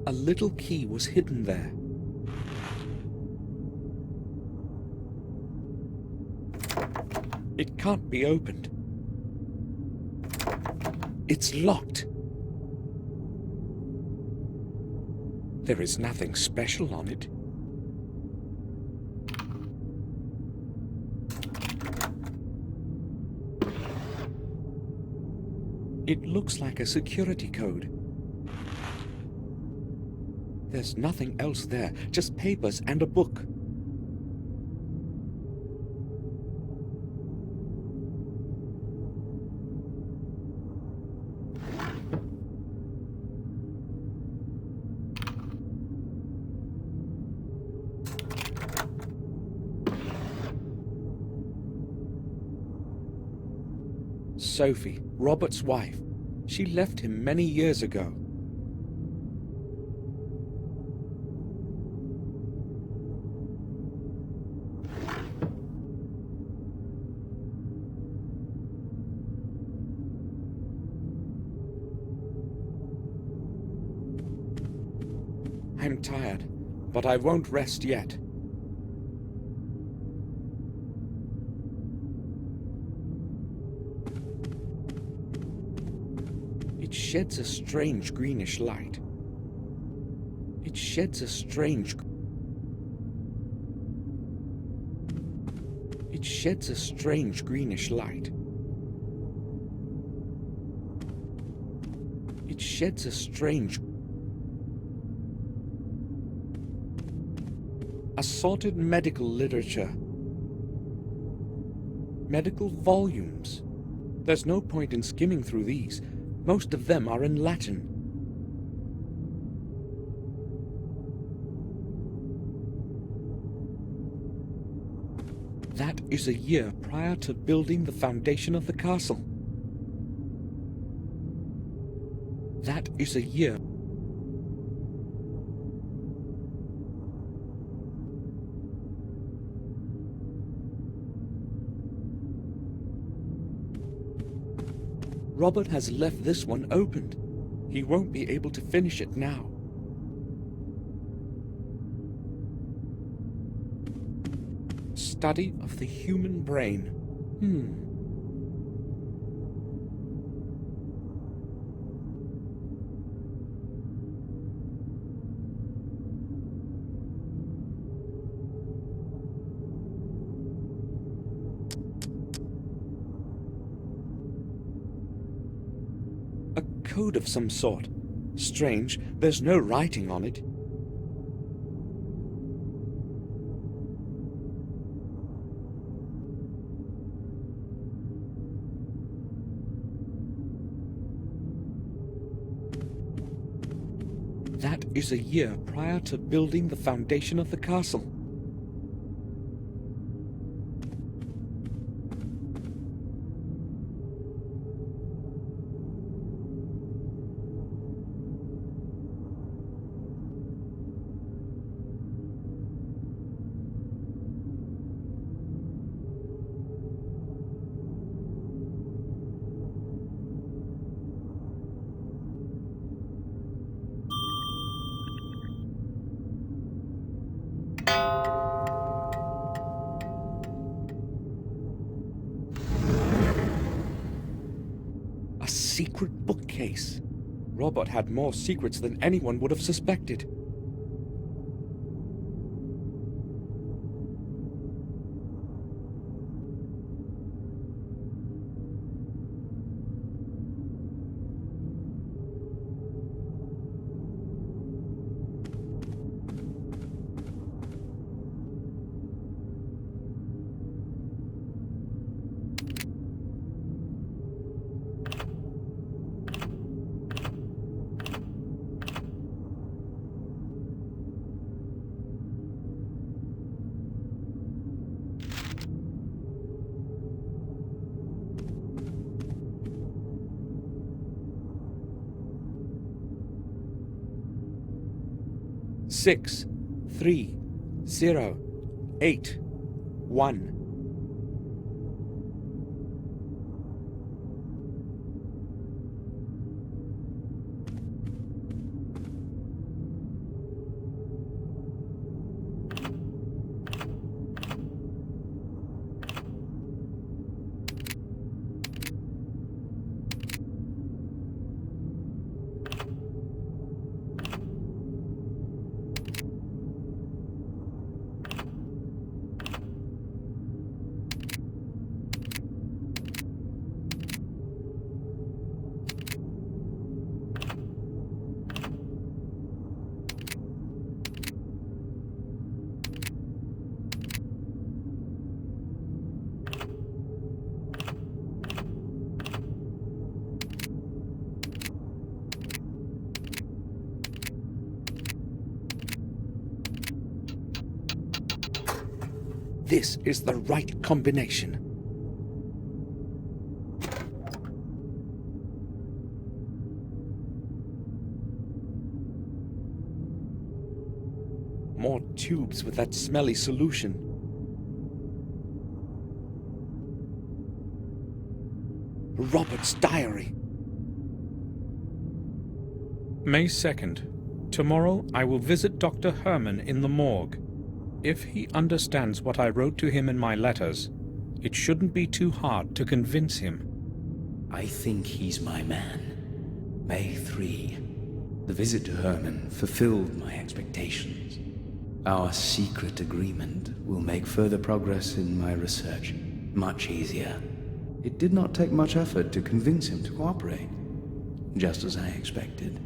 A little key was hidden there. It can't be opened. It's locked. There is nothing special on it. It looks like a security code. There's nothing else there, just papers and a book. Sophie, Robert's wife. She left him many years ago. I'm tired, but I won't rest yet. It sheds a strange greenish light. It sheds a strange... It sheds a strange greenish light. It sheds a strange... Assorted medical literature. Medical volumes. There's no point in skimming through these. Most of them are in Latin. That is a year prior to building the foundation of the castle. That is a year. Robert has left this one opened. He won't be able to finish it now. Study of the human brain. A code of some sort. Strange, there's no writing on it. That is a year prior to building the foundation of the castle. A secret bookcase. Robert had more secrets than anyone would have suspected. Six, 3, 0, 8, 1. This is the right combination. More tubes with that smelly solution. Robert's diary. May 2nd. Tomorrow I will visit Dr. Herman in the morgue. If he understands what I wrote to him in my letters, it shouldn't be too hard to convince him. I think he's my man. May 3. The visit to Herman fulfilled my expectations. Our secret agreement will make further progress in my research much easier. It did not take much effort to convince him to cooperate, just as I expected.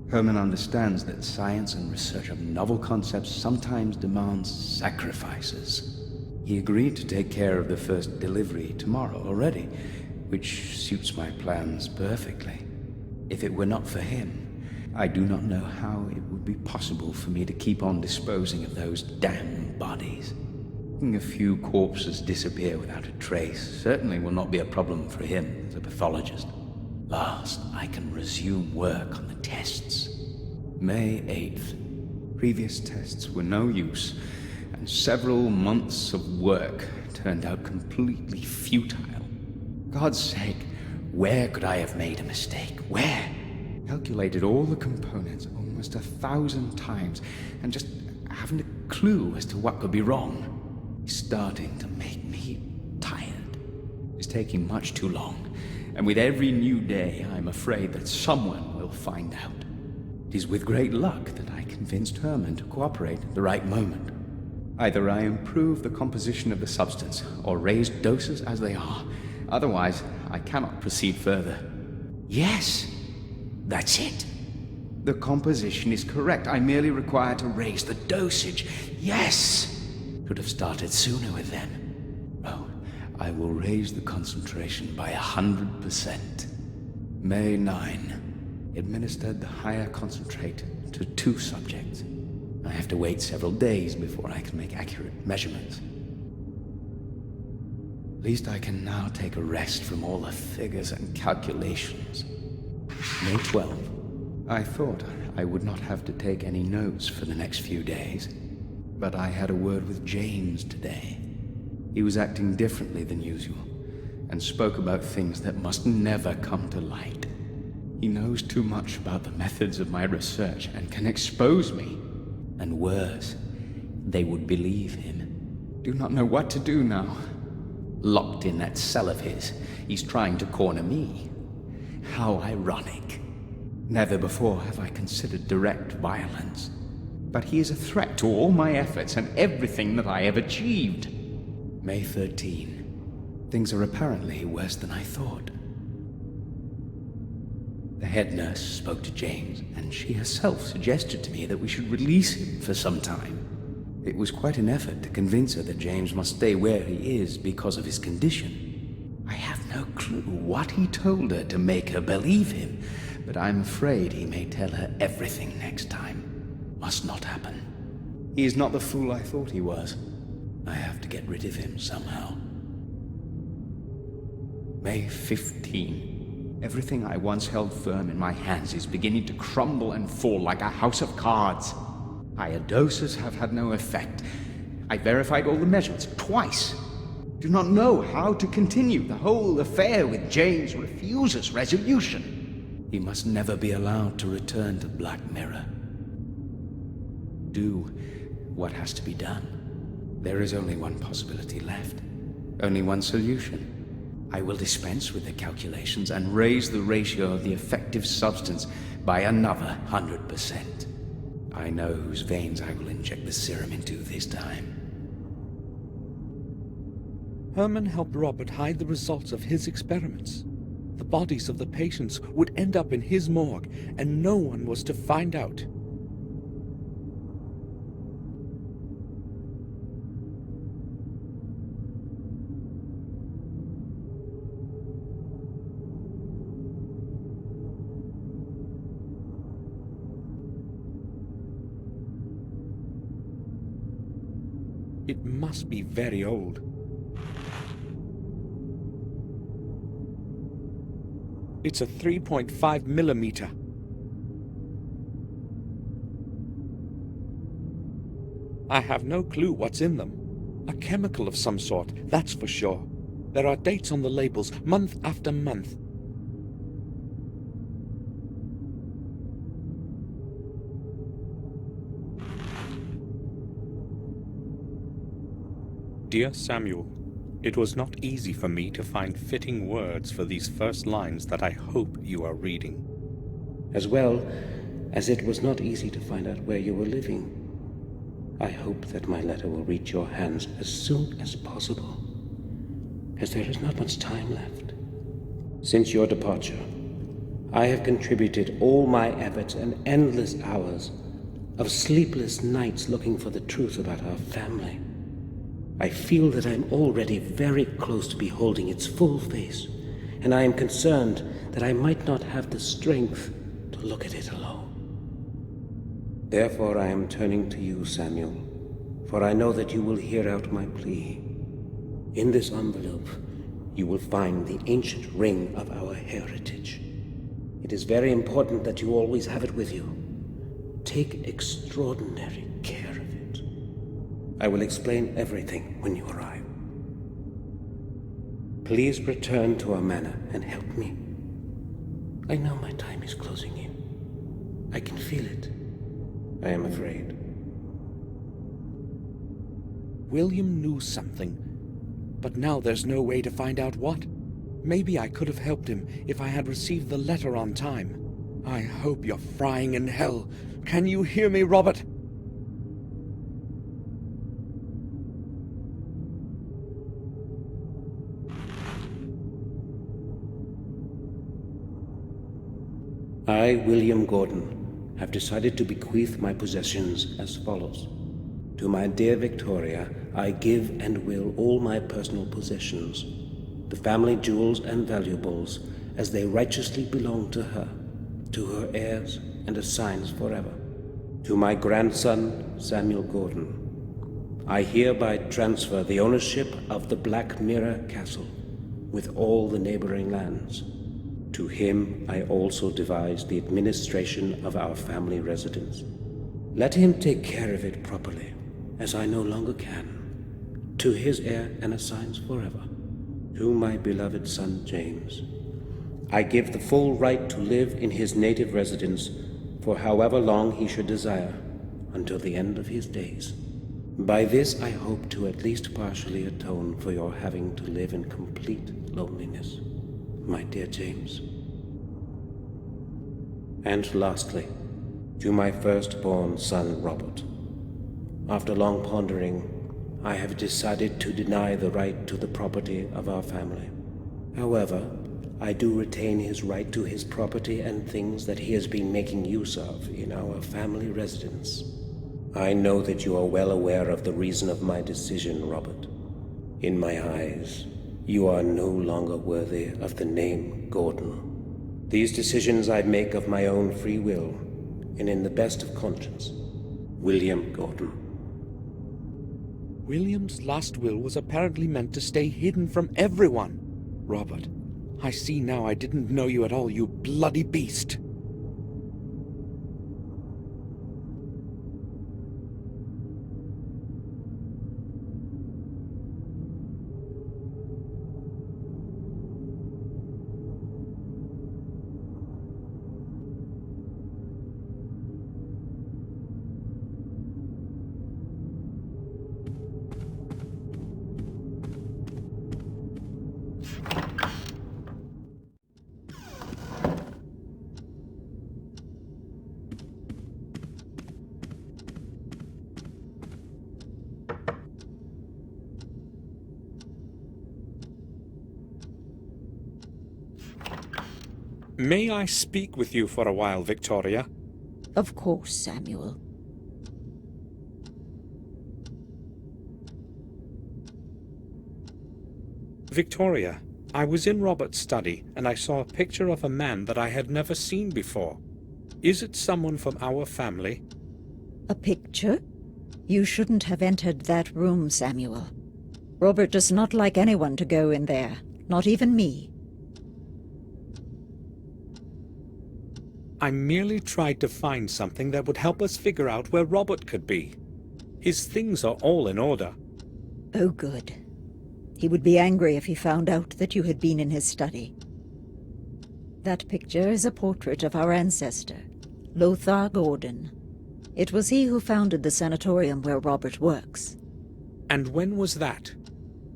Herman understands that science and research of novel concepts sometimes demands sacrifices. He agreed to take care of the first delivery tomorrow already, which suits my plans perfectly. If it were not for him, I do not know how it would be possible for me to keep on disposing of those damn bodies. Letting a few corpses disappear without a trace certainly will not be a problem for him as a pathologist. Last, I can resume work on the tests. May 8th. Previous tests were no use, and several months of work turned out completely futile. God's sake, where could I have made a mistake? Where? Calculated all the components almost 1,000 times, and just haven't a clue as to what could be wrong. It's starting to make me tired. It's taking much too long, and with every new day, I'm afraid that someone will find out. It is with great luck that I convinced Herman to cooperate at the right moment. Either I improve the composition of the substance, or raise doses as they are. Otherwise, I cannot proceed further. Yes, that's it. The composition is correct. I merely require to raise the dosage. Yes! Could have started sooner with them. Oh, I will raise the concentration by 100%. May 9. Administered the higher concentrate to 2 subjects. I have to wait several days before I can make accurate measurements. At least I can now take a rest from all the figures and calculations. May 12. I thought I would not have to take any notes for the next few days, but I had a word with James today. He was acting differently than usual, and spoke about things that must never come to light. He knows too much about the methods of my research and can expose me. And worse, they would believe him. Do not know what to do now. Locked in that cell of his, he's trying to corner me. How ironic. Never before have I considered direct violence. But he is a threat to all my efforts and everything that I have achieved. May 13. Things are apparently worse than I thought. The head nurse spoke to James, and she herself suggested to me that we should release him for some time. It was quite an effort to convince her that James must stay where he is because of his condition. I have no clue what he told her to make her believe him, but I'm afraid he may tell her everything next time. Must not happen. He is not the fool I thought he was. I have to get rid of him somehow. May 15. Everything I once held firm in my hands is beginning to crumble and fall like a house of cards. Higher doses have had no effect. I verified all the measurements twice. Do not know how to continue. The whole affair with James refuses resolution. He must never be allowed to return to Black Mirror. Do what has to be done. There is only one possibility left. Only one solution. I will dispense with the calculations and raise the ratio of the effective substance by another 100%. I know whose veins I will inject the serum into this time. Herman helped Robert hide the results of his experiments. The bodies of the patients would end up in his morgue, and no one was to find out. It must be very old. It's a 3.5 millimeter. I have no clue what's in them. A chemical of some sort, that's for sure. There are dates on the labels, month after month. Dear Samuel, it was not easy for me to find fitting words for these first lines that I hope you are reading. as well as it was not easy to find out where you were living. I hope that my letter will reach your hands as soon as possible, as there is not much time left. Since your departure, I have contributed all my efforts and endless hours of sleepless nights looking for the truth about our family. I feel that I am already very close to beholding its full face, and I am concerned that I might not have the strength to look at it alone. Therefore I am turning to you, Samuel, for I know that you will hear out my plea. In this envelope, you will find the ancient ring of our heritage. It is very important that you always have it with you. Take extraordinary care of it. I will explain everything when you arrive. Please return to our manor and help me. I know my time is closing in. I can feel it. I am afraid. William knew something, but now there's no way to find out what. Maybe I could have helped him if I had received the letter on time. I hope you're frying in hell. Can you hear me, Robert? I, William Gordon, have decided to bequeath my possessions as follows. To my dear Victoria, I give and will all my personal possessions, the family jewels and valuables, as they righteously belong to her heirs and assigns forever. To my grandson, Samuel Gordon, I hereby transfer the ownership of the Black Mirror Castle, with all the neighboring lands. To him I also devise the administration of our family residence. Let him take care of it properly, as I no longer can. To his heir and assigns forever. To my beloved son James, I give the full right to live in his native residence for however long he should desire, until the end of his days. By this I hope to at least partially atone for your having to live in complete loneliness, my dear James. And lastly, to my firstborn son Robert. After long pondering, I have decided to deny the right to the property of our family. However, I do retain his right to his property and things that he has been making use of in our family residence. I know that you are well aware of the reason of my decision, Robert. In my eyes, you are no longer worthy of the name Gordon. These decisions I make of my own free will, and in the best of conscience. William Gordon. William's last will was apparently meant to stay hidden from everyone. Robert, I see now I didn't know you at all, you bloody beast. May I speak with you for a while, Victoria? Of course, Samuel. Victoria, I was in Robert's study, and I saw a picture of a man that I had never seen before. Is it someone from our family? A picture? You shouldn't have entered that room, Samuel. Robert does not like anyone to go in there, not even me. I merely tried to find something that would help us figure out where Robert could be. His things are all in order. Oh, good. He would be angry if he found out that you had been in his study. That picture is a portrait of our ancestor, Lothar Gordon. It was he who founded the sanatorium where Robert works. And when was that?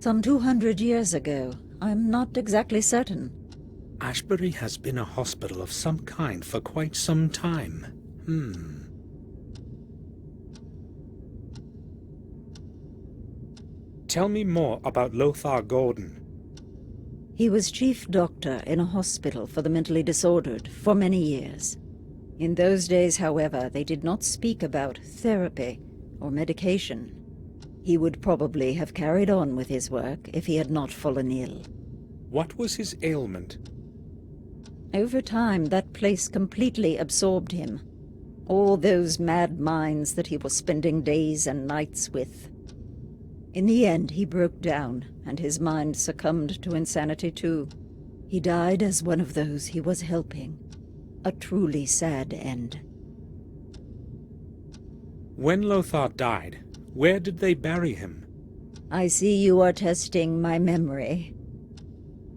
Some 200 years ago. I'm not exactly certain. Ashbury has been a hospital of some kind for quite some time. Tell me more about Lothar Gordon. He was chief doctor in a hospital for the mentally disordered for many years. In those days, however, they did not speak about therapy or medication. He would probably have carried on with his work if he had not fallen ill. What was his ailment? Over time, that place completely absorbed him. All those mad minds that he was spending days and nights with. In the end, he broke down, and his mind succumbed to insanity too. He died as one of those he was helping. A truly sad end. When Lothar died, where did they bury him? I see you are testing my memory.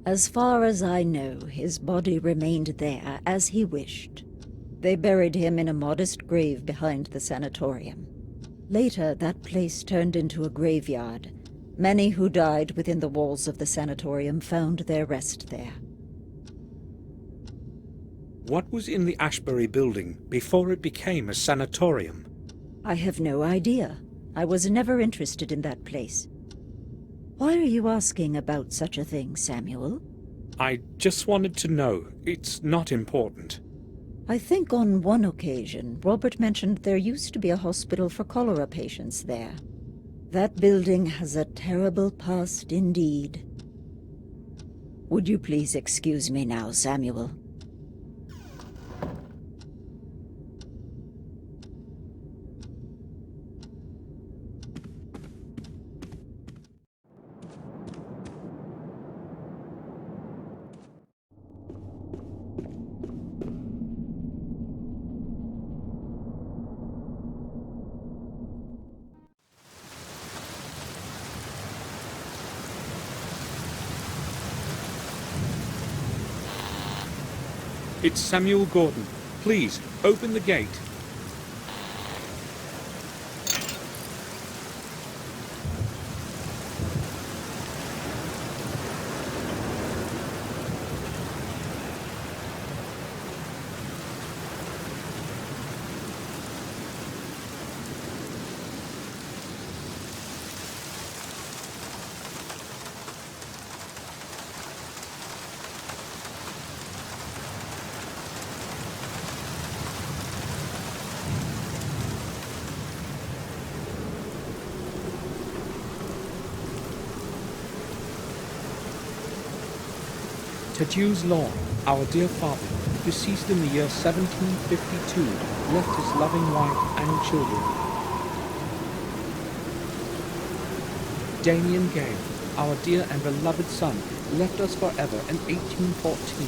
As far as I know, his body remained there as he wished. They buried him in a modest grave behind the sanatorium. Later, that place turned into a graveyard. Many who died within the walls of the sanatorium found their rest there. What was in the Ashbury building before it became a sanatorium? I have no idea. I was never interested in that place. Why are you asking about such a thing, Samuel? I just wanted to know. It's not important. I think on one occasion, Robert mentioned there used to be a hospital for cholera patients there. That building has a terrible past indeed. Would you please excuse me now, Samuel? It's Samuel Gordon. Please, open the gate. Tadeusz Law, our dear father, deceased in the year 1752, left his loving wife and children. Damien Gale, our dear and beloved son, left us forever in 1814.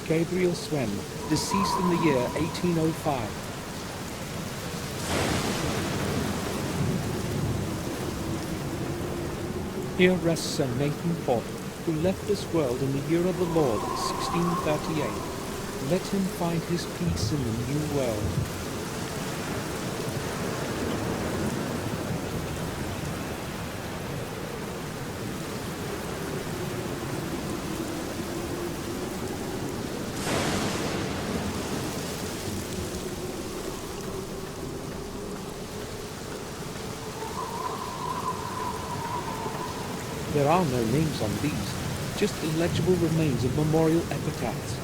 Gabriel Swen, deceased in the year 1805. Here rests Sir Nathan Ford, who left this world in the year of the Lord, 1638. Let him find his peace in the new world. There are no names on these, just illegible remains of memorial epitaphs.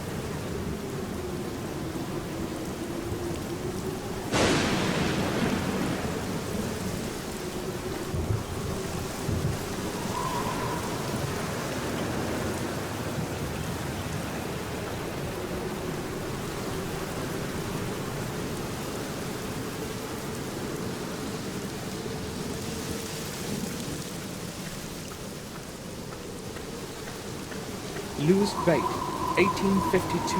Louis Bate, 1852.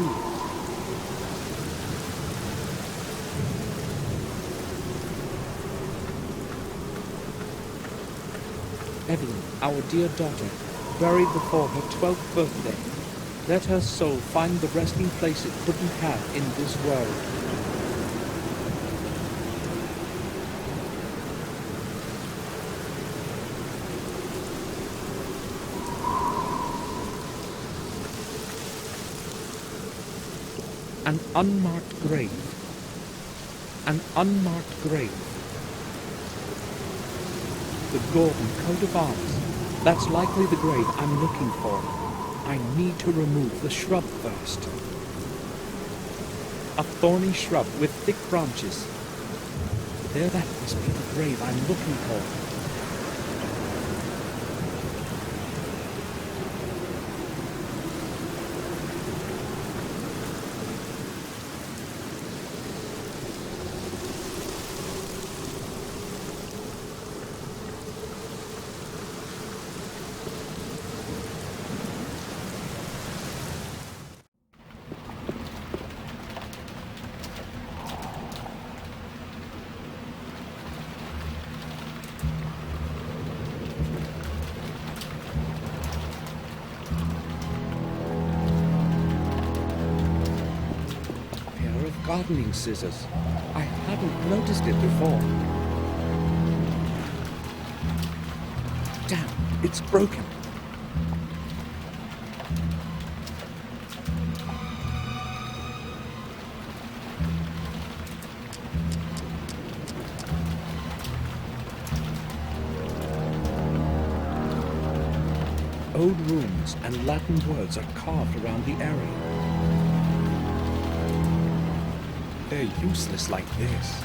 Evelyn, our dear daughter, buried before her 12th birthday. Let her soul find the resting place it couldn't have in this world. An unmarked grave. An unmarked grave. The Gordon coat of arms. That's likely the grave I'm looking for. I need to remove the shrub first. A thorny shrub with thick branches. There, that must be the grave I'm looking for. Gardening scissors. I hadn't noticed it before. Damn, it's broken. Old runes and Latin words are carved around the area. They're useless like this.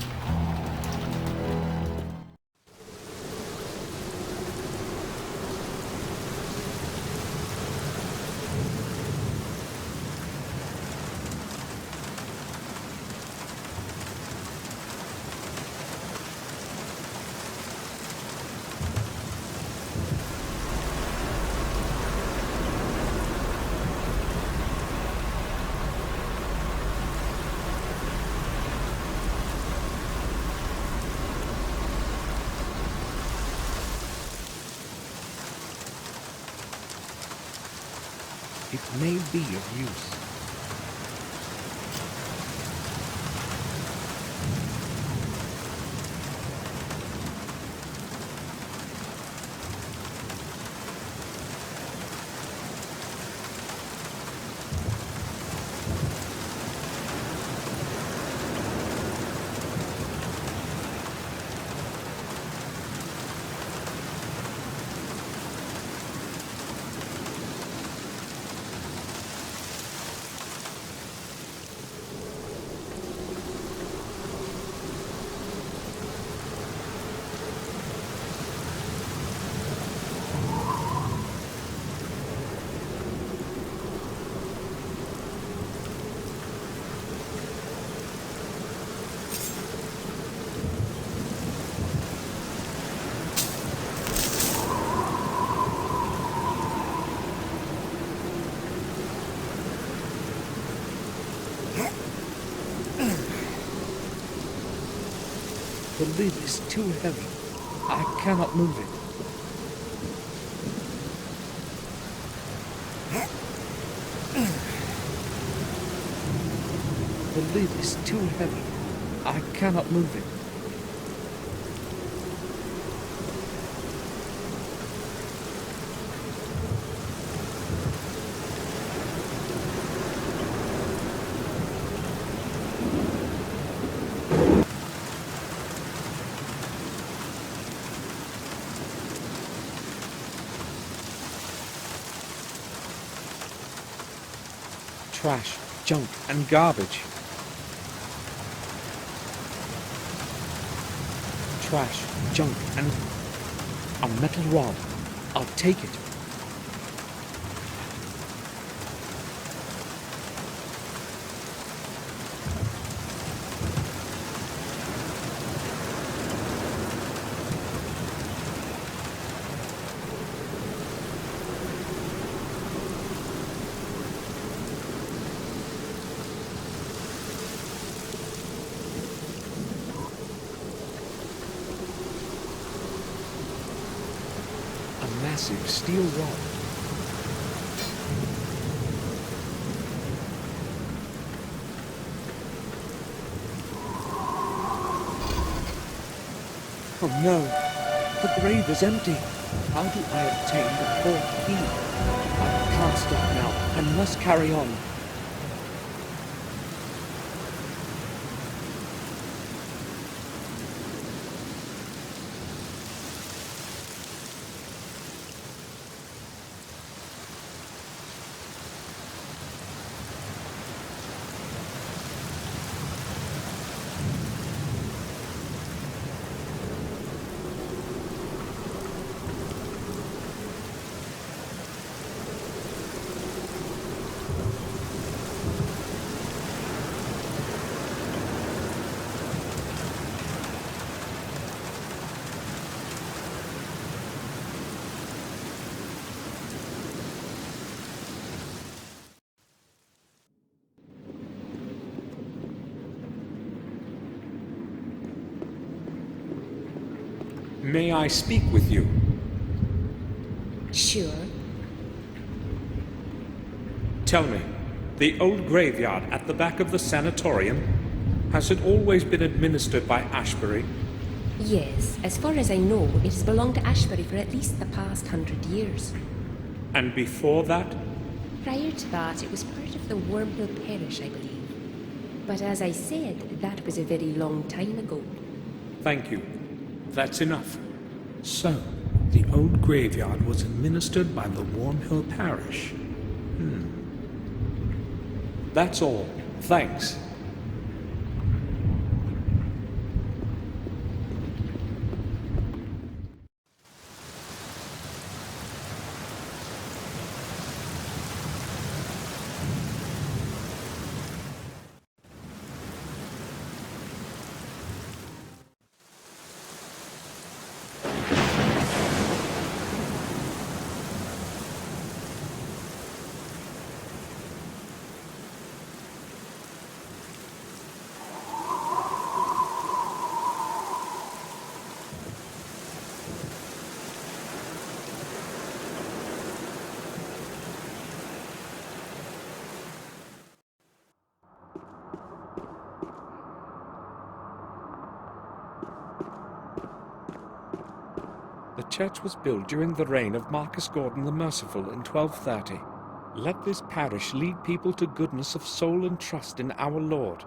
It may be of use. The lid is too heavy. I cannot move it. The lid is too heavy. I cannot move it. Trash, junk, and garbage. Trash, junk, and a metal rod. I'll take it. Massive steel rod. Oh no, the grave is empty. How do I obtain the fourth key? I can't stop now. I must carry on. May I speak with you? Sure. Tell me, the old graveyard at the back of the sanatorium, has it always been administered by Ashbury? Yes, as far as I know, it has belonged to Ashbury for at least the past 100 years. And before that? Prior to that, it was part of the Wormhill Parish, I believe. But as I said, that was a very long time ago. Thank you. That's enough. So, the old graveyard was administered by the Wormhill Parish. That's all. Thanks. The church was built during the reign of Marcus Gordon the Merciful in 1230. Let this parish lead people to goodness of soul and trust in our Lord.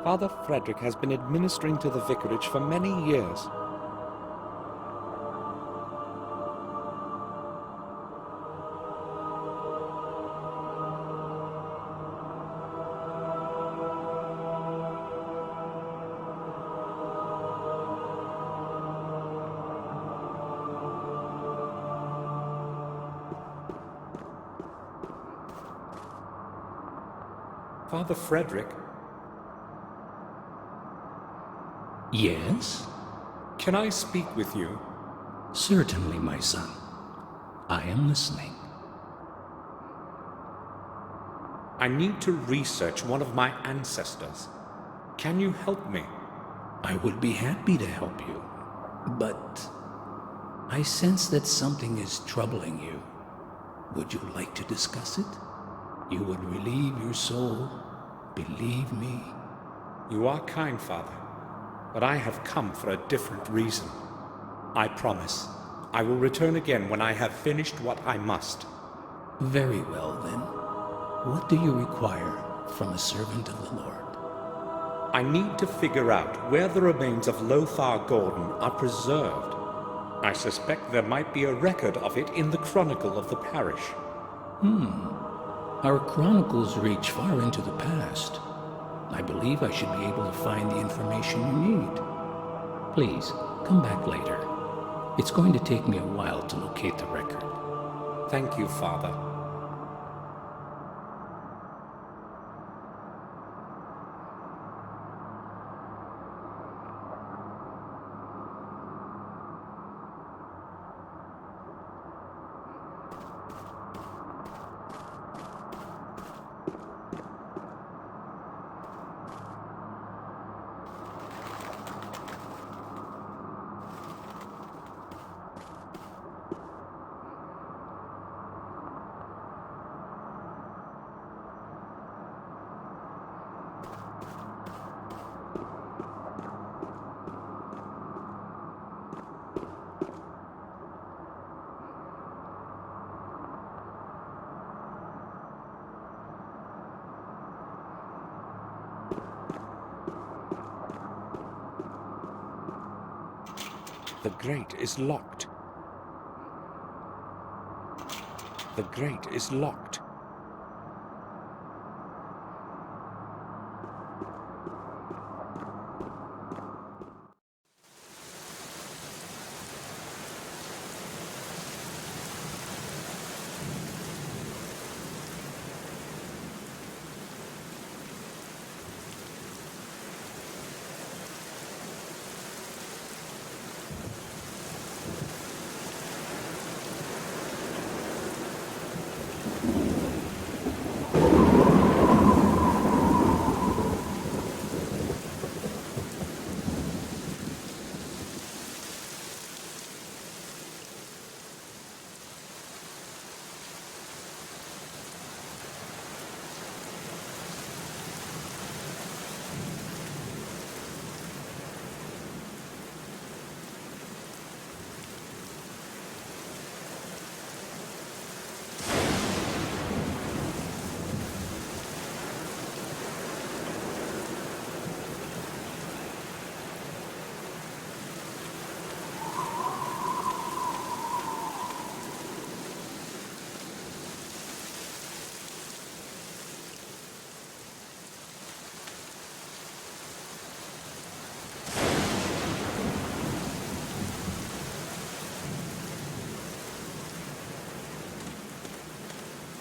Father Frederick has been administering to the vicarage for many years. Father Frederick? Yes? Can I speak with you? Certainly, my son. I am listening. I need to research one of my ancestors. Can you help me? I would be happy to help you, but I sense that something is troubling you. Would you like to discuss it? You would relieve your soul, believe me. You are kind, Father, but I have come for a different reason. I promise, I will return again when I have finished what I must. Very well, then. What do you require from a servant of the Lord? I need to figure out where the remains of Lothar Gordon are preserved. I suspect there might be a record of it in the chronicle of the parish. Our chronicles reach far into the past. I believe I should be able to find the information you need. Please, come back later. It's going to take me a while to locate the record. Thank you, Father. The grate is locked. The grate is locked.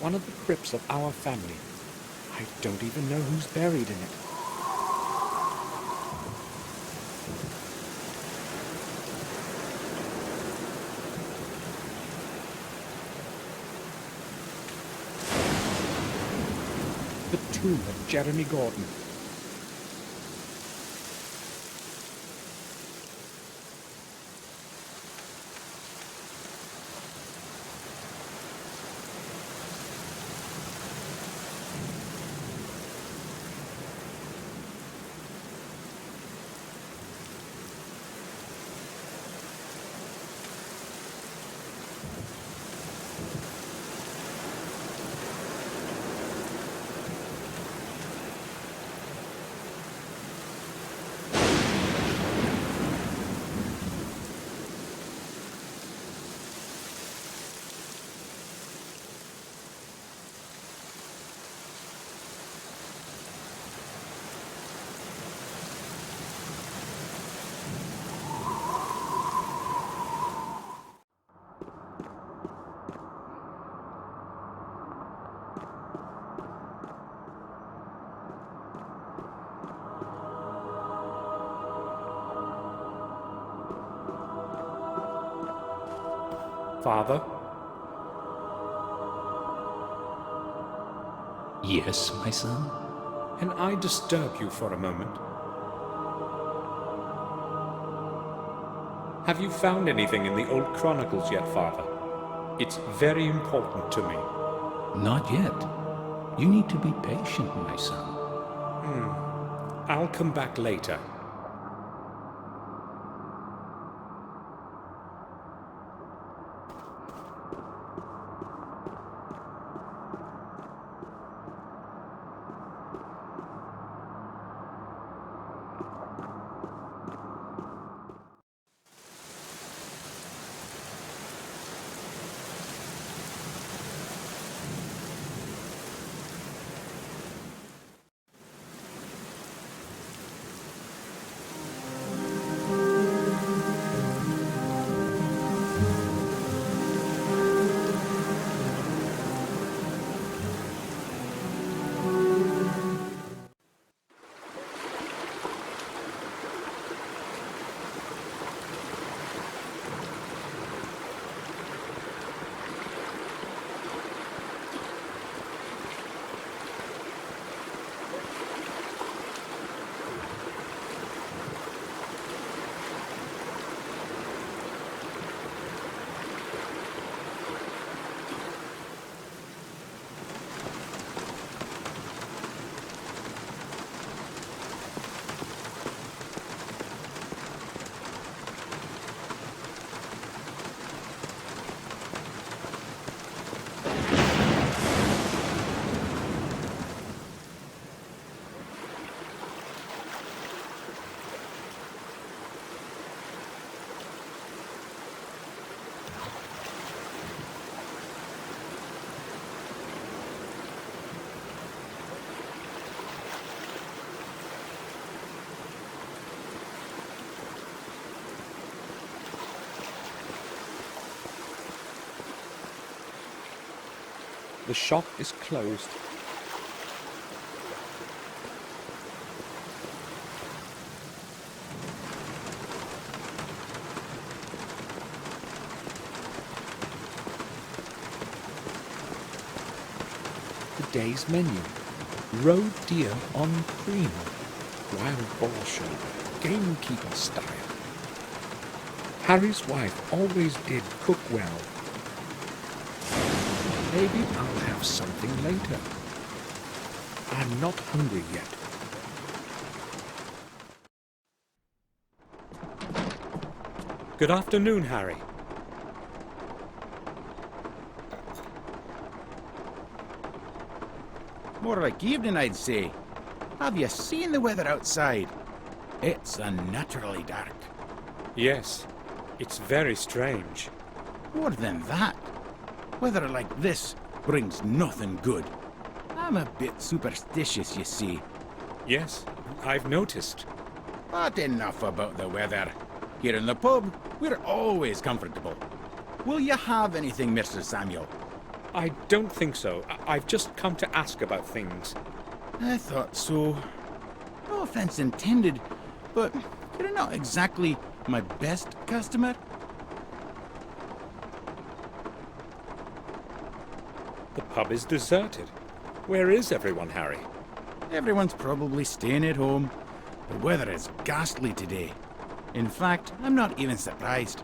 one of the crypts of our family. I don't even know who's buried in it. The tomb of Jeremy Gordon. Father? Yes, my son? Can I disturb you for a moment? Have you found anything in the old chronicles yet, Father? It's very important to me. Not yet. You need to be patient, my son. I'll come back later. The shop is closed. The day's menu. Roe deer on cream. Wild boar shoulder. Gamekeeper style. Harry's wife always did cook well. Maybe I'll have something later. I'm not hungry yet. Good afternoon, Harry. More like evening, I'd say. Have you seen the weather outside? It's unnaturally dark. Yes, it's very strange. More than that, weather like this brings nothing good. I'm a bit superstitious, you see. Yes, I've noticed. But enough about the weather. Here in the pub, we're always comfortable. Will you have anything, Mr. Samuel? I don't think so. I've just come to ask about things. I thought so. No offense intended, but you're not exactly my best customer. The pub is deserted. Where is everyone, Harry? Everyone's probably staying at home. The weather is ghastly today. In fact, I'm not even surprised.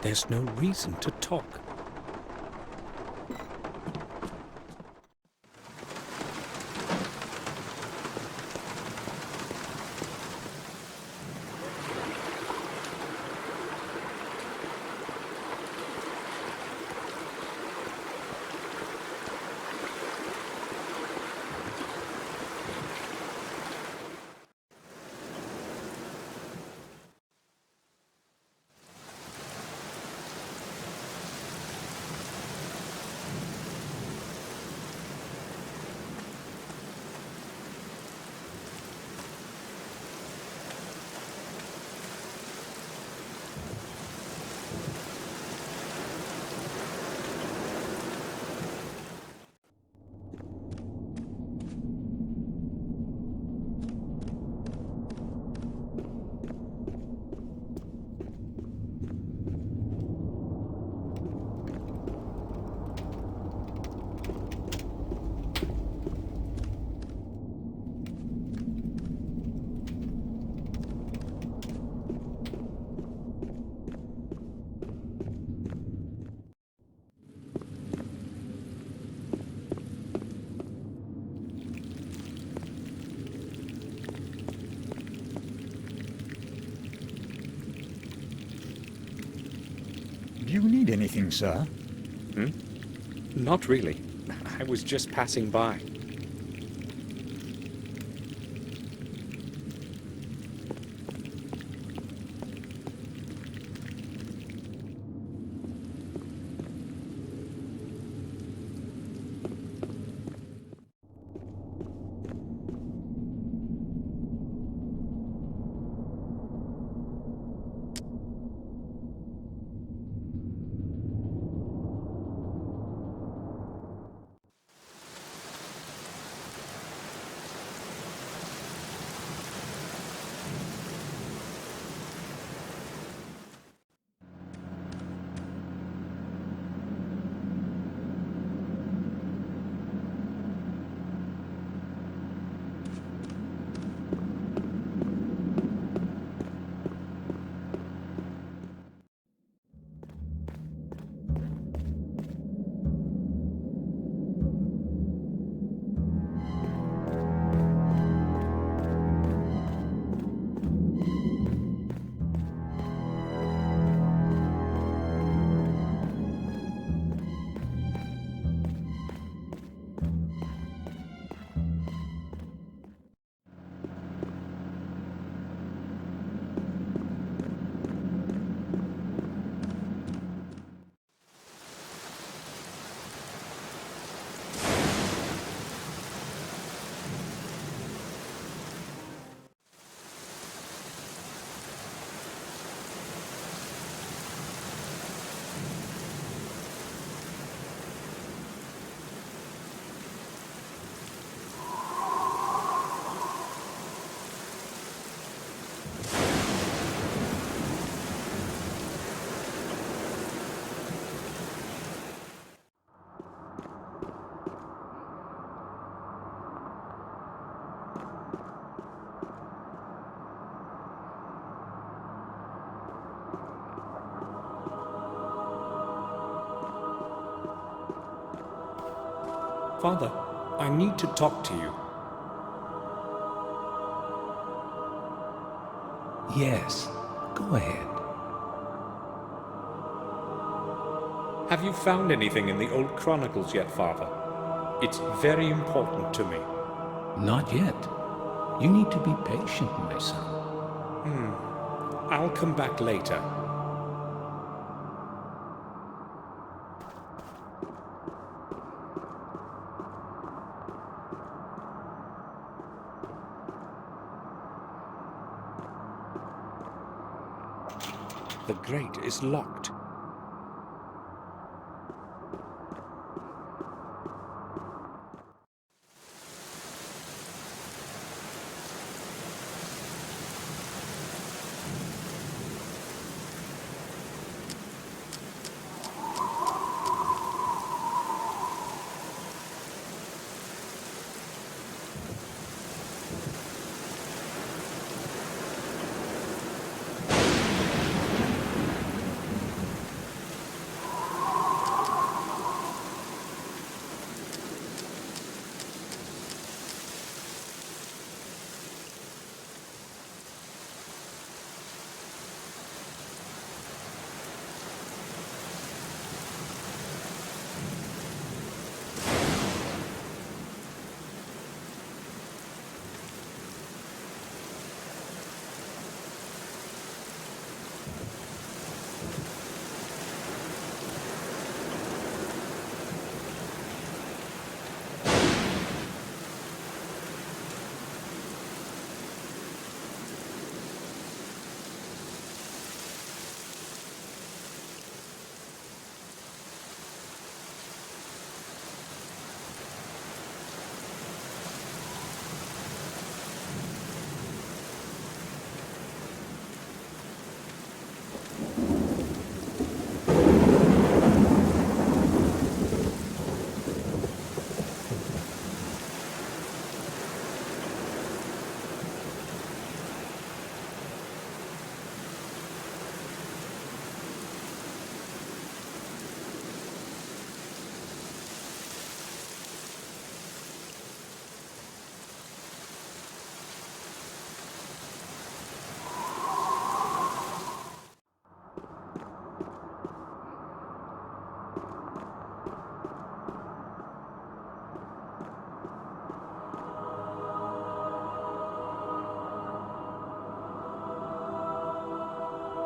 There's no reason to talk. Do you need anything, sir? Not really. I was just passing by. Father, I need to talk to you. Yes, go ahead. Have you found anything in the old chronicles yet, Father? It's very important to me. Not yet. You need to be patient, my son. I'll come back later. grate is locked.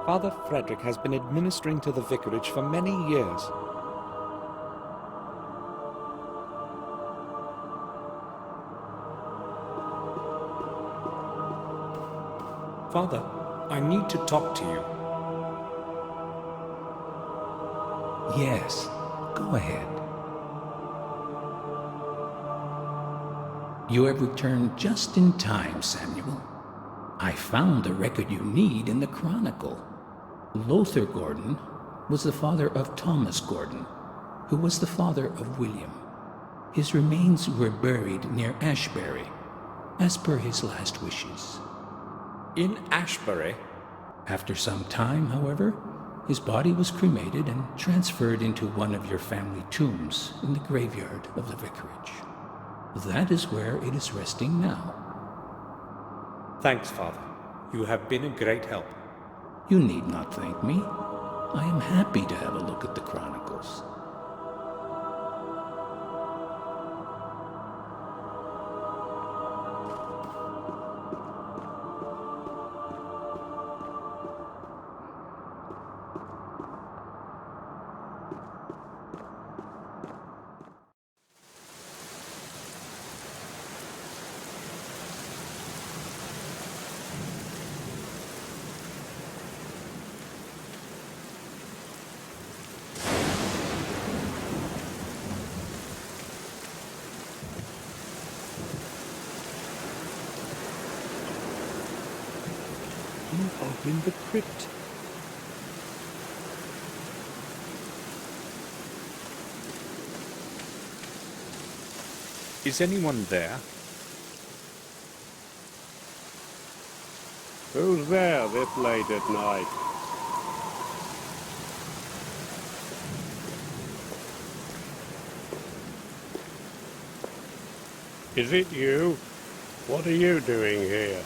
Father Frederick has been administering to the vicarage for many years. Father, I need to talk to you. Yes, go ahead. You have returned just in time, Samuel. I found the record you need in the Chronicle. Lothar Gordon was the father of Thomas Gordon, who was the father of William. His remains were buried near Ashbury, as per his last wishes. In Ashbury? After some time, however, his body was cremated and transferred into one of your family tombs in the graveyard of the vicarage. That is where it is resting now. Thanks, Father. You have been a great help. You need not thank me. I am happy to have a look at the Chronicles. You opened the crypt. Is anyone there? Who's there this late at night? Is it you? What are you doing here?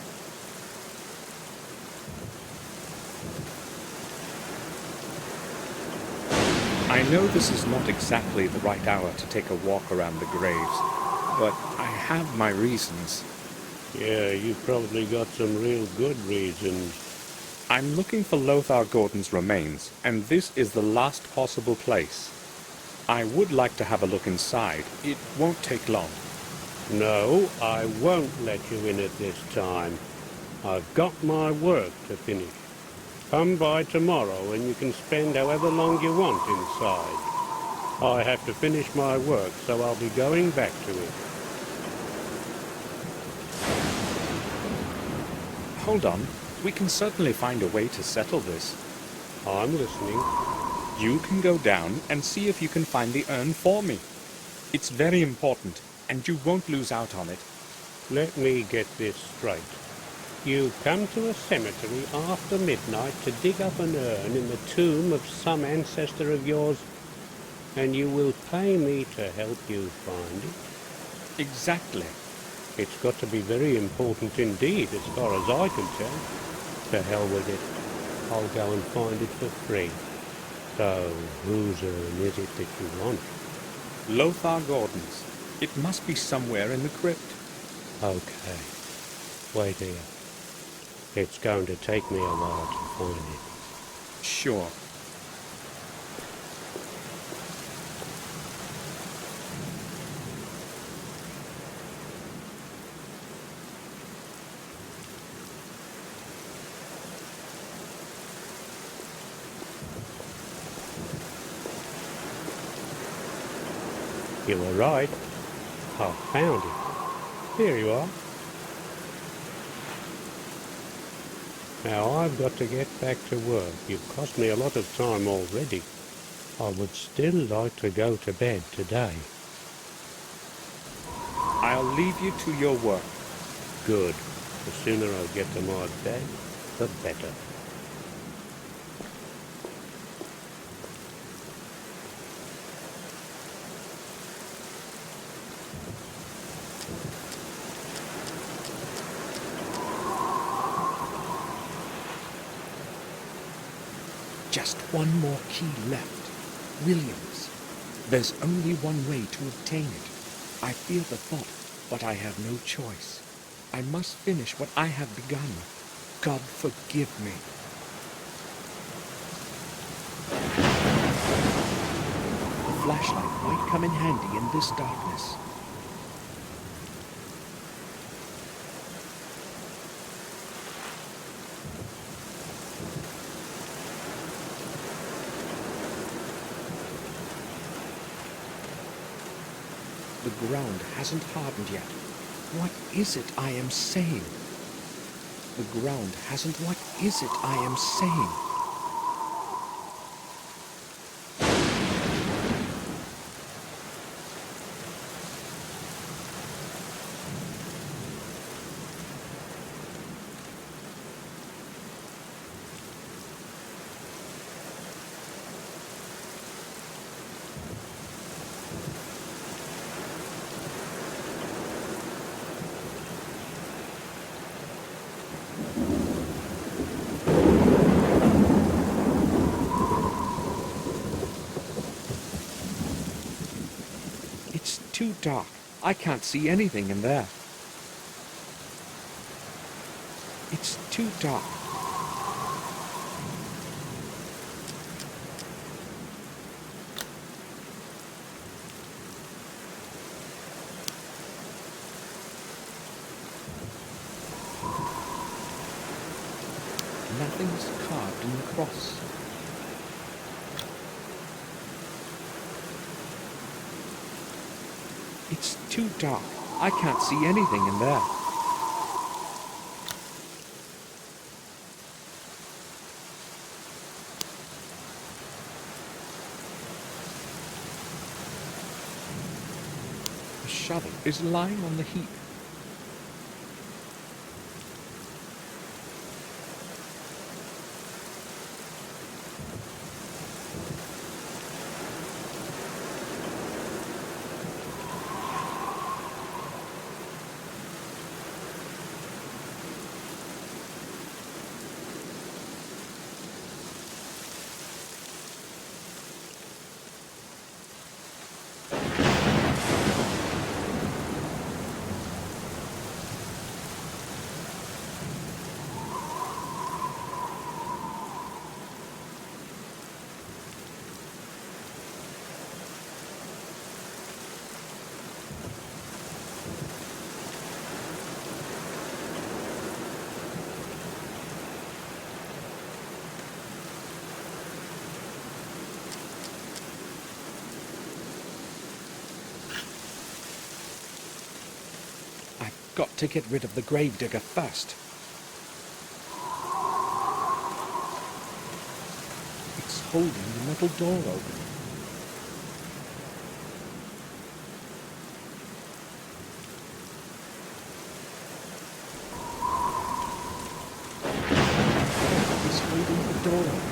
I know this is not exactly the right hour to take a walk around the graves, but I have my reasons. Yeah, you've probably got some real good reasons. I'm looking for Lothar Gordon's remains, and this is the last possible place. I would like to have a look inside. It won't take long. No, I won't let you in at this time. I've got my work to finish. Come by tomorrow and you can spend however long you want inside. I have to finish my work, so I'll be going back to it. Hold on. We can certainly find a way to settle this. I'm listening. You can go down and see if you can find the urn for me. It's very important, and you won't lose out on it. Let me get this straight. You come to a cemetery after midnight to dig up an urn in the tomb of some ancestor of yours, and you will pay me to help you find it? Exactly. It's got to be very important indeed, as far as I can tell. To hell with it. I'll go and find it for free. So, whose urn is it that you want? Lothar Gordon's. It must be somewhere in the crypt. Okay. Wait here. It's going to take me a while to find it. Sure. You were right. I found it. Here you are. Now I've got to get back to work. You've cost me a lot of time already. I would still like to go to bed today. I'll leave you to your work. Good. The sooner I get to my bed, the better. Just one more key left. Williams. There's only one way to obtain it. I fear the thought, but I have no choice. I must finish what I have begun. God forgive me. A flashlight might come in handy in this darkness. The ground hasn't hardened yet. What is it I am saying? The ground hasn't... What is it I am saying? It's too dark. I can't see anything in there. It's too dark. Nothing's carved in the cross. It's too dark. I can't see anything in there. The shovel is lying on the heap. got to get rid of the gravedigger first. It's holding the metal door open. It's holding the door open.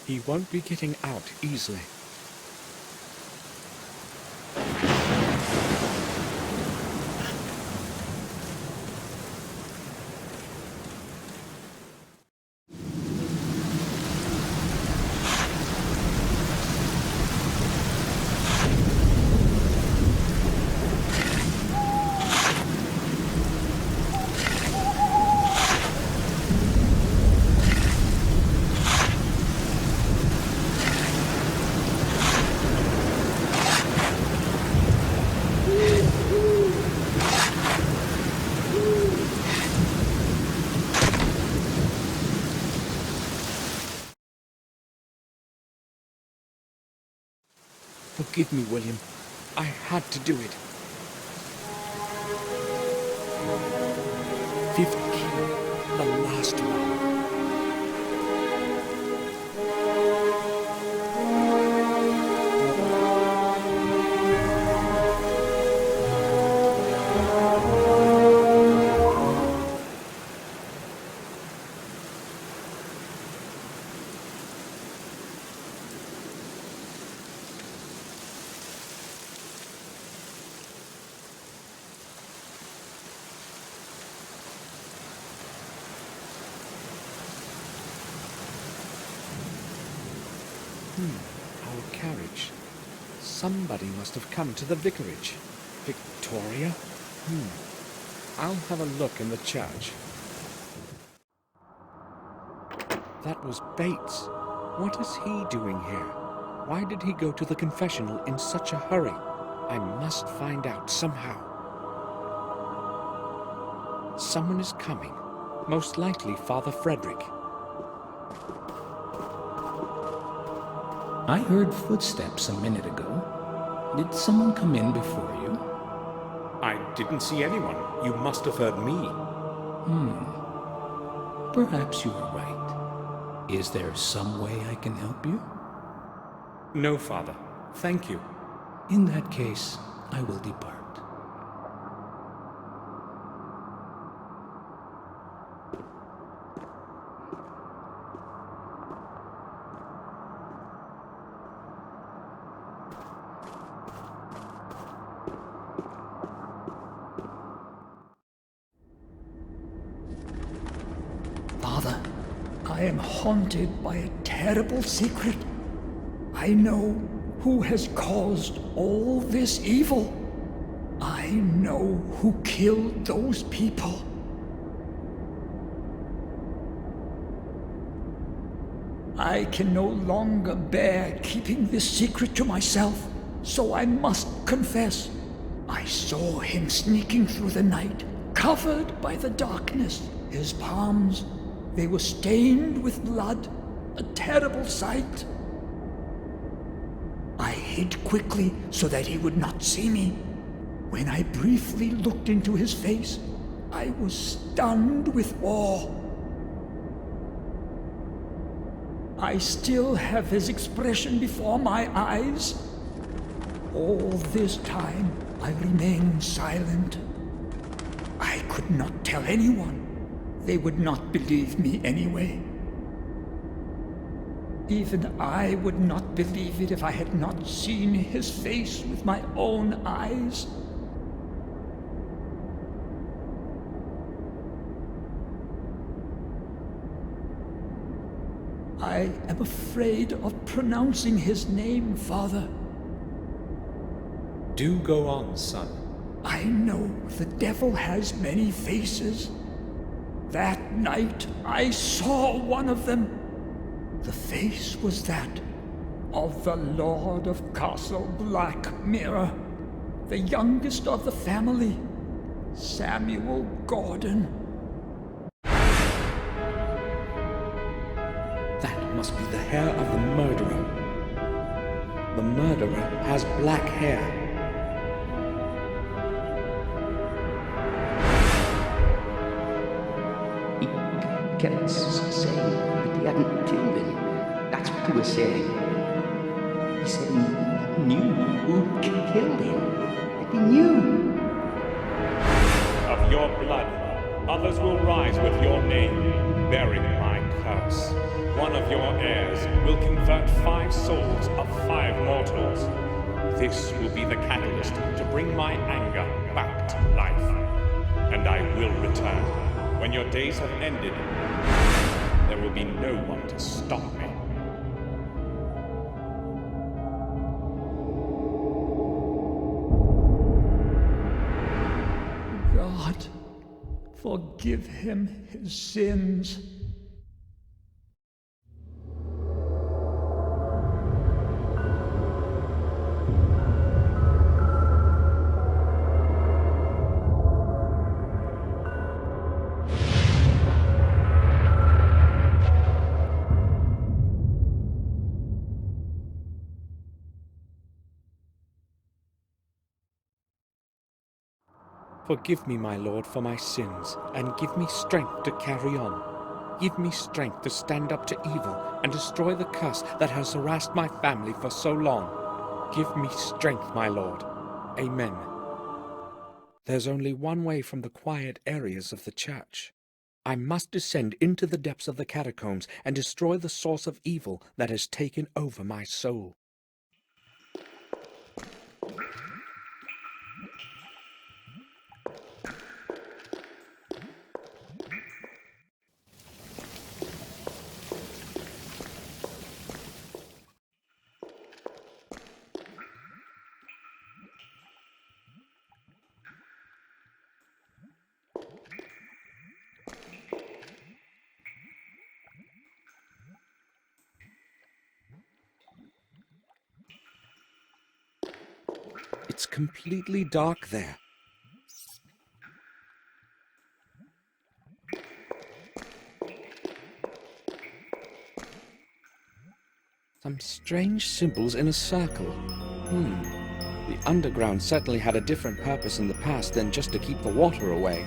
He won't be getting out easily. Forgive me, William. I had to do it. Fifth key, the last one. Our carriage. Somebody must have come to the vicarage. Victoria? I'll have a look in the church. That was Bates. What is he doing here? Why did he go to the confessional in such a hurry? I must find out somehow. Someone is coming. Most likely Father Frederick. I heard footsteps a minute ago. Did someone come in before you? I didn't see anyone. You must have heard me. Perhaps you are right. Is there some way I can help you? No, Father. Thank you. In that case, I will depart. Father, I am haunted by a terrible secret. I know who has caused all this evil. I know who killed those people. I can no longer bear keeping this secret to myself, so I must confess. I saw him sneaking through the night, covered by the darkness. His palms, they were stained with blood, a terrible sight. I hid quickly so that he would not see me. When I briefly looked into his face, I was stunned with awe. I still have his expression before my eyes. All this time, I remained silent. I could not tell anyone. They would not believe me anyway. Even I would not believe it if I had not seen his face with my own eyes. I am afraid of pronouncing his name, Father. Do go on, son. I know the devil has many faces. That night I saw one of them. The face was that of the Lord of Castle Black Mirror, the youngest of the family. Samuel Gordon. That must be the hair of the murderer. The murderer has black hair. He kept saying that he hadn't killed him. That's what he was saying. He said he knew who killed him. That he knew. Of your blood, others will rise with your name, bearing my curse. One of your heirs will convert 5 souls of 5 mortals. This will be the catalyst to bring my anger back to life. And I will return. When your days have ended, there will be no one to stop me. God, forgive him his sins. Forgive me, my Lord, for my sins, and give me strength to carry on. Give me strength to stand up to evil and destroy the curse that has harassed my family for so long. Give me strength, my Lord. Amen. There's only one way from the quiet areas of the church. I must descend into the depths of the catacombs and destroy the source of evil that has taken over my soul. It's completely dark there. Some strange symbols in a circle. The underground certainly had a different purpose in the past than just to keep the water away.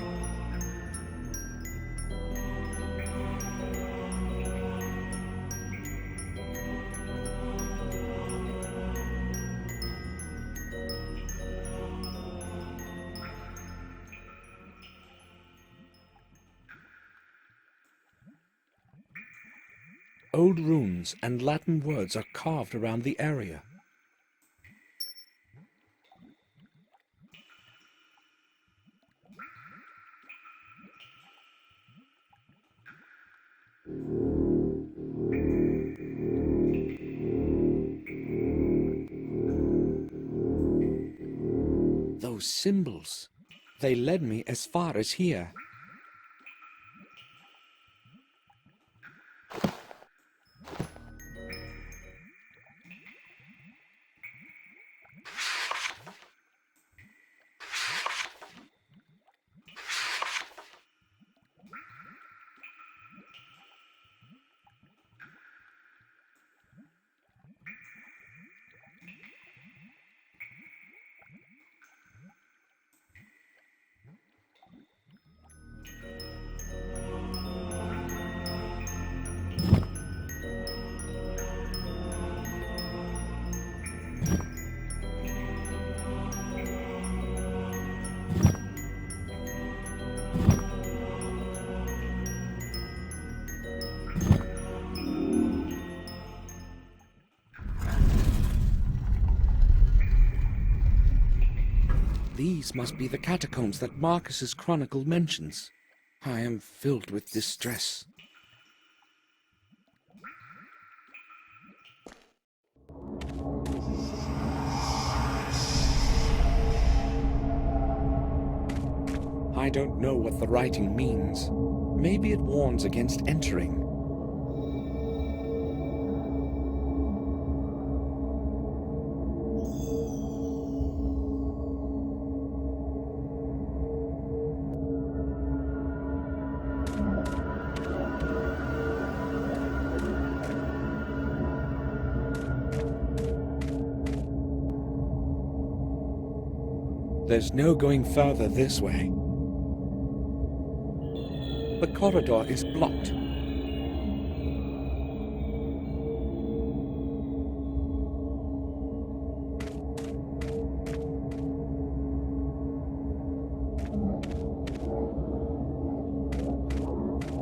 Old runes and Latin words are carved around the area. Those symbols, they led me as far as here. These must be the catacombs that Marcus's chronicle mentions. I am filled with distress. I don't know what the writing means. Maybe it warns against entering. There's no going further this way. The corridor is blocked.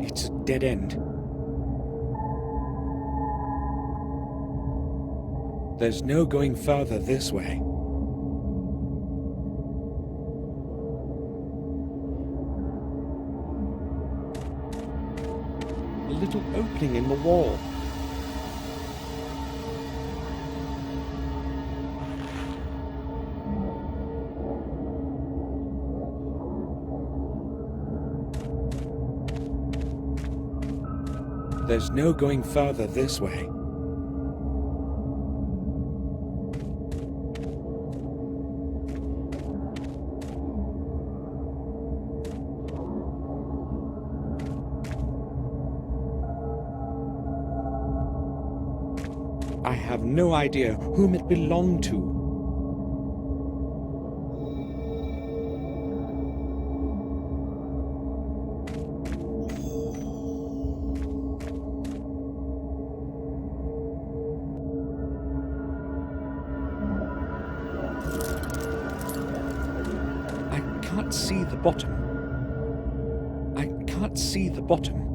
It's a dead end. There's no going further this way. A little opening in the wall. There's no going further this way. I have no idea whom it belonged to. I can't see the bottom. I can't see the bottom.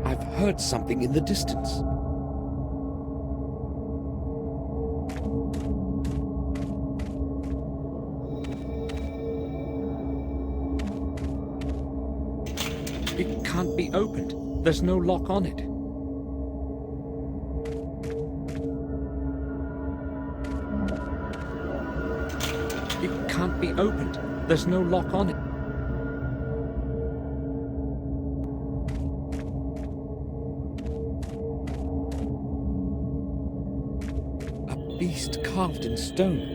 I've heard something in the distance. It can't be opened. There's no lock on it. It can't be opened. There's no lock on it. A beast carved in stone.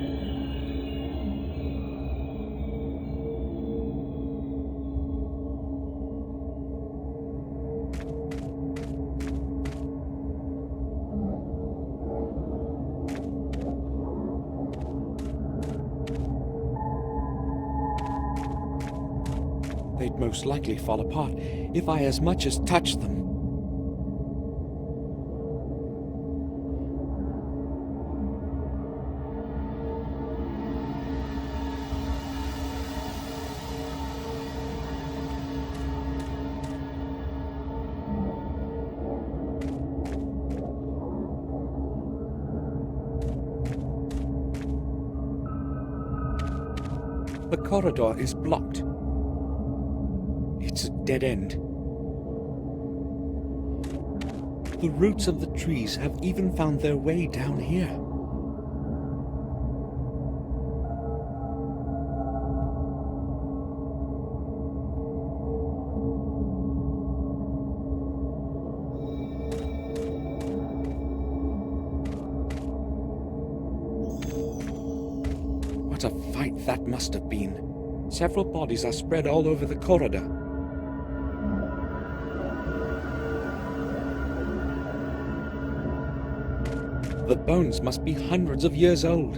They'd most likely fall apart if I as much as touched them. The corridor is blocked. It's a dead end. The roots of the trees have even found their way down here. What a fight that must have been. Several bodies are spread all over the corridor. The bones must be hundreds of years old.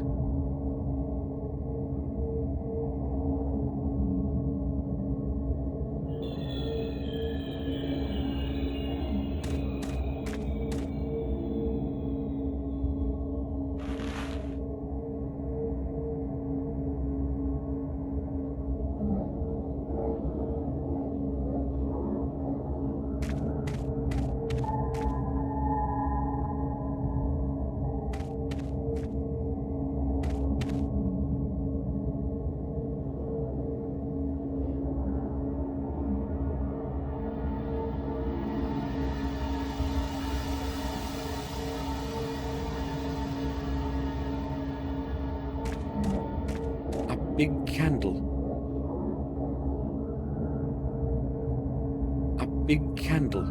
big candle.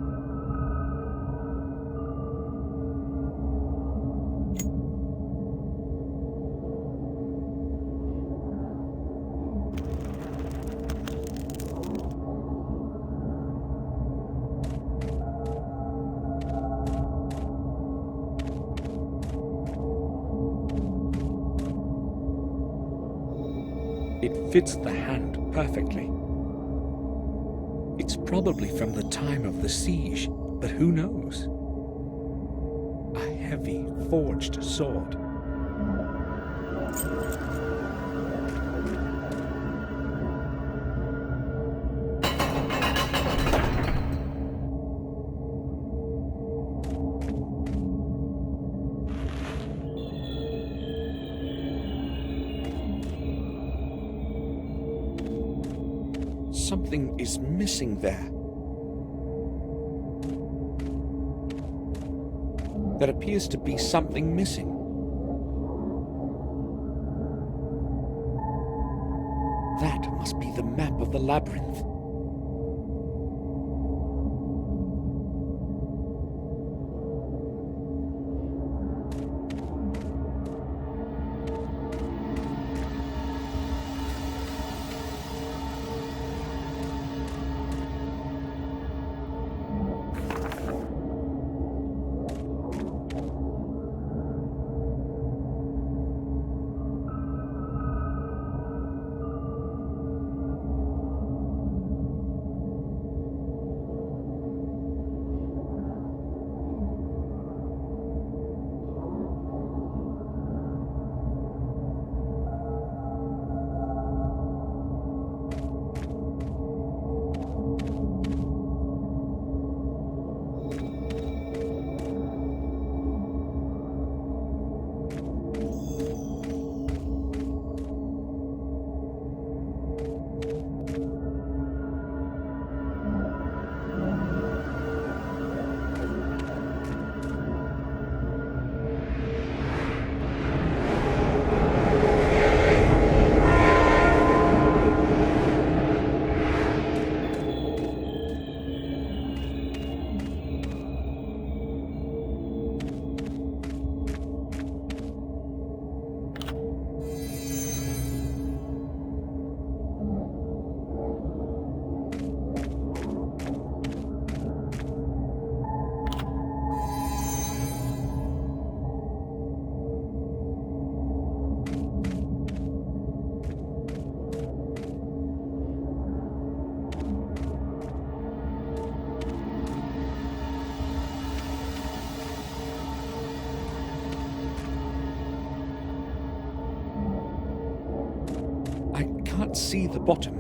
It fits the hand perfectly. It's probably from the time of the siege, but who knows? A heavy, forged sword. Something is missing there. There appears to be something missing. That must be the map of the labyrinth. I can't see the bottom.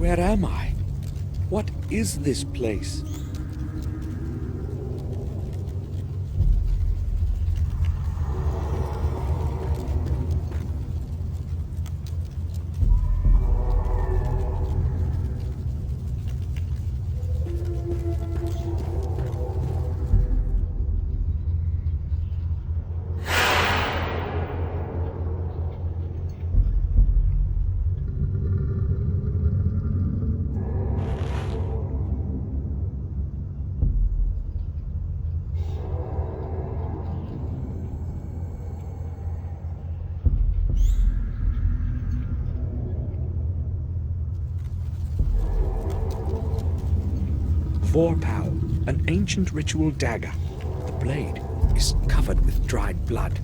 Where am I? What is this place? Vorpal, an ancient ritual dagger. The blade is covered with dried blood.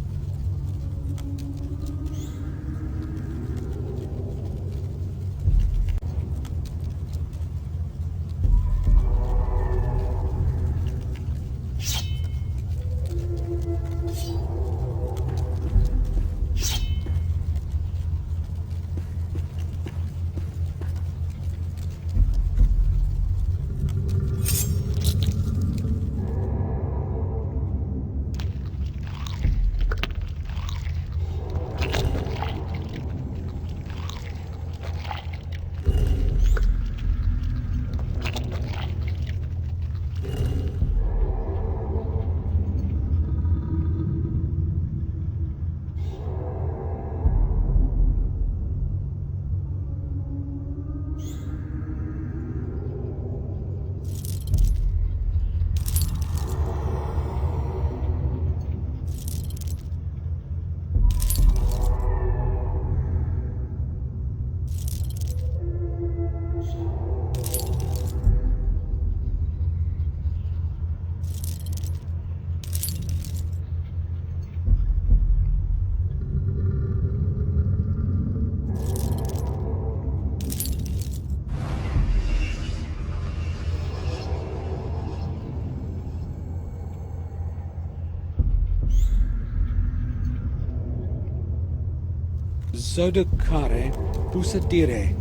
Zodokare pusadire,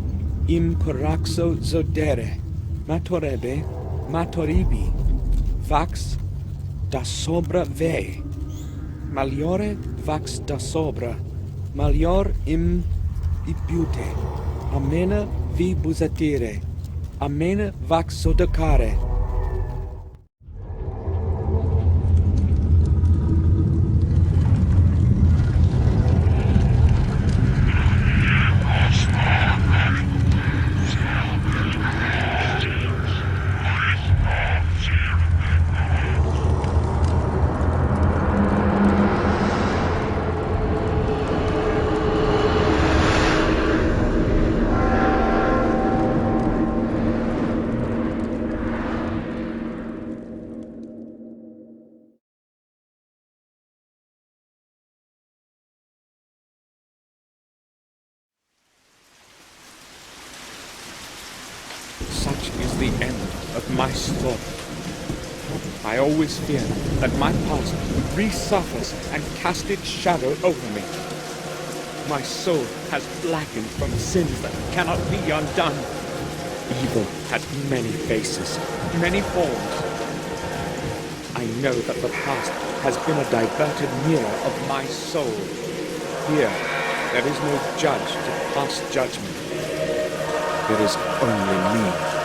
im coraxo zodere, matorebe, matoribi, vax da sobra ve, maliore vax da sobra, malior im ibute, amena vi busatire, amena vax zodokare. Such is the end of my story. I always feared that my past would resurface and cast its shadow over me. My soul has blackened from sins that cannot be undone. Evil has many faces, many forms. I know that the past has been a diverted mirror of my soul. Here, there is no judge to pass judgment. There is only me.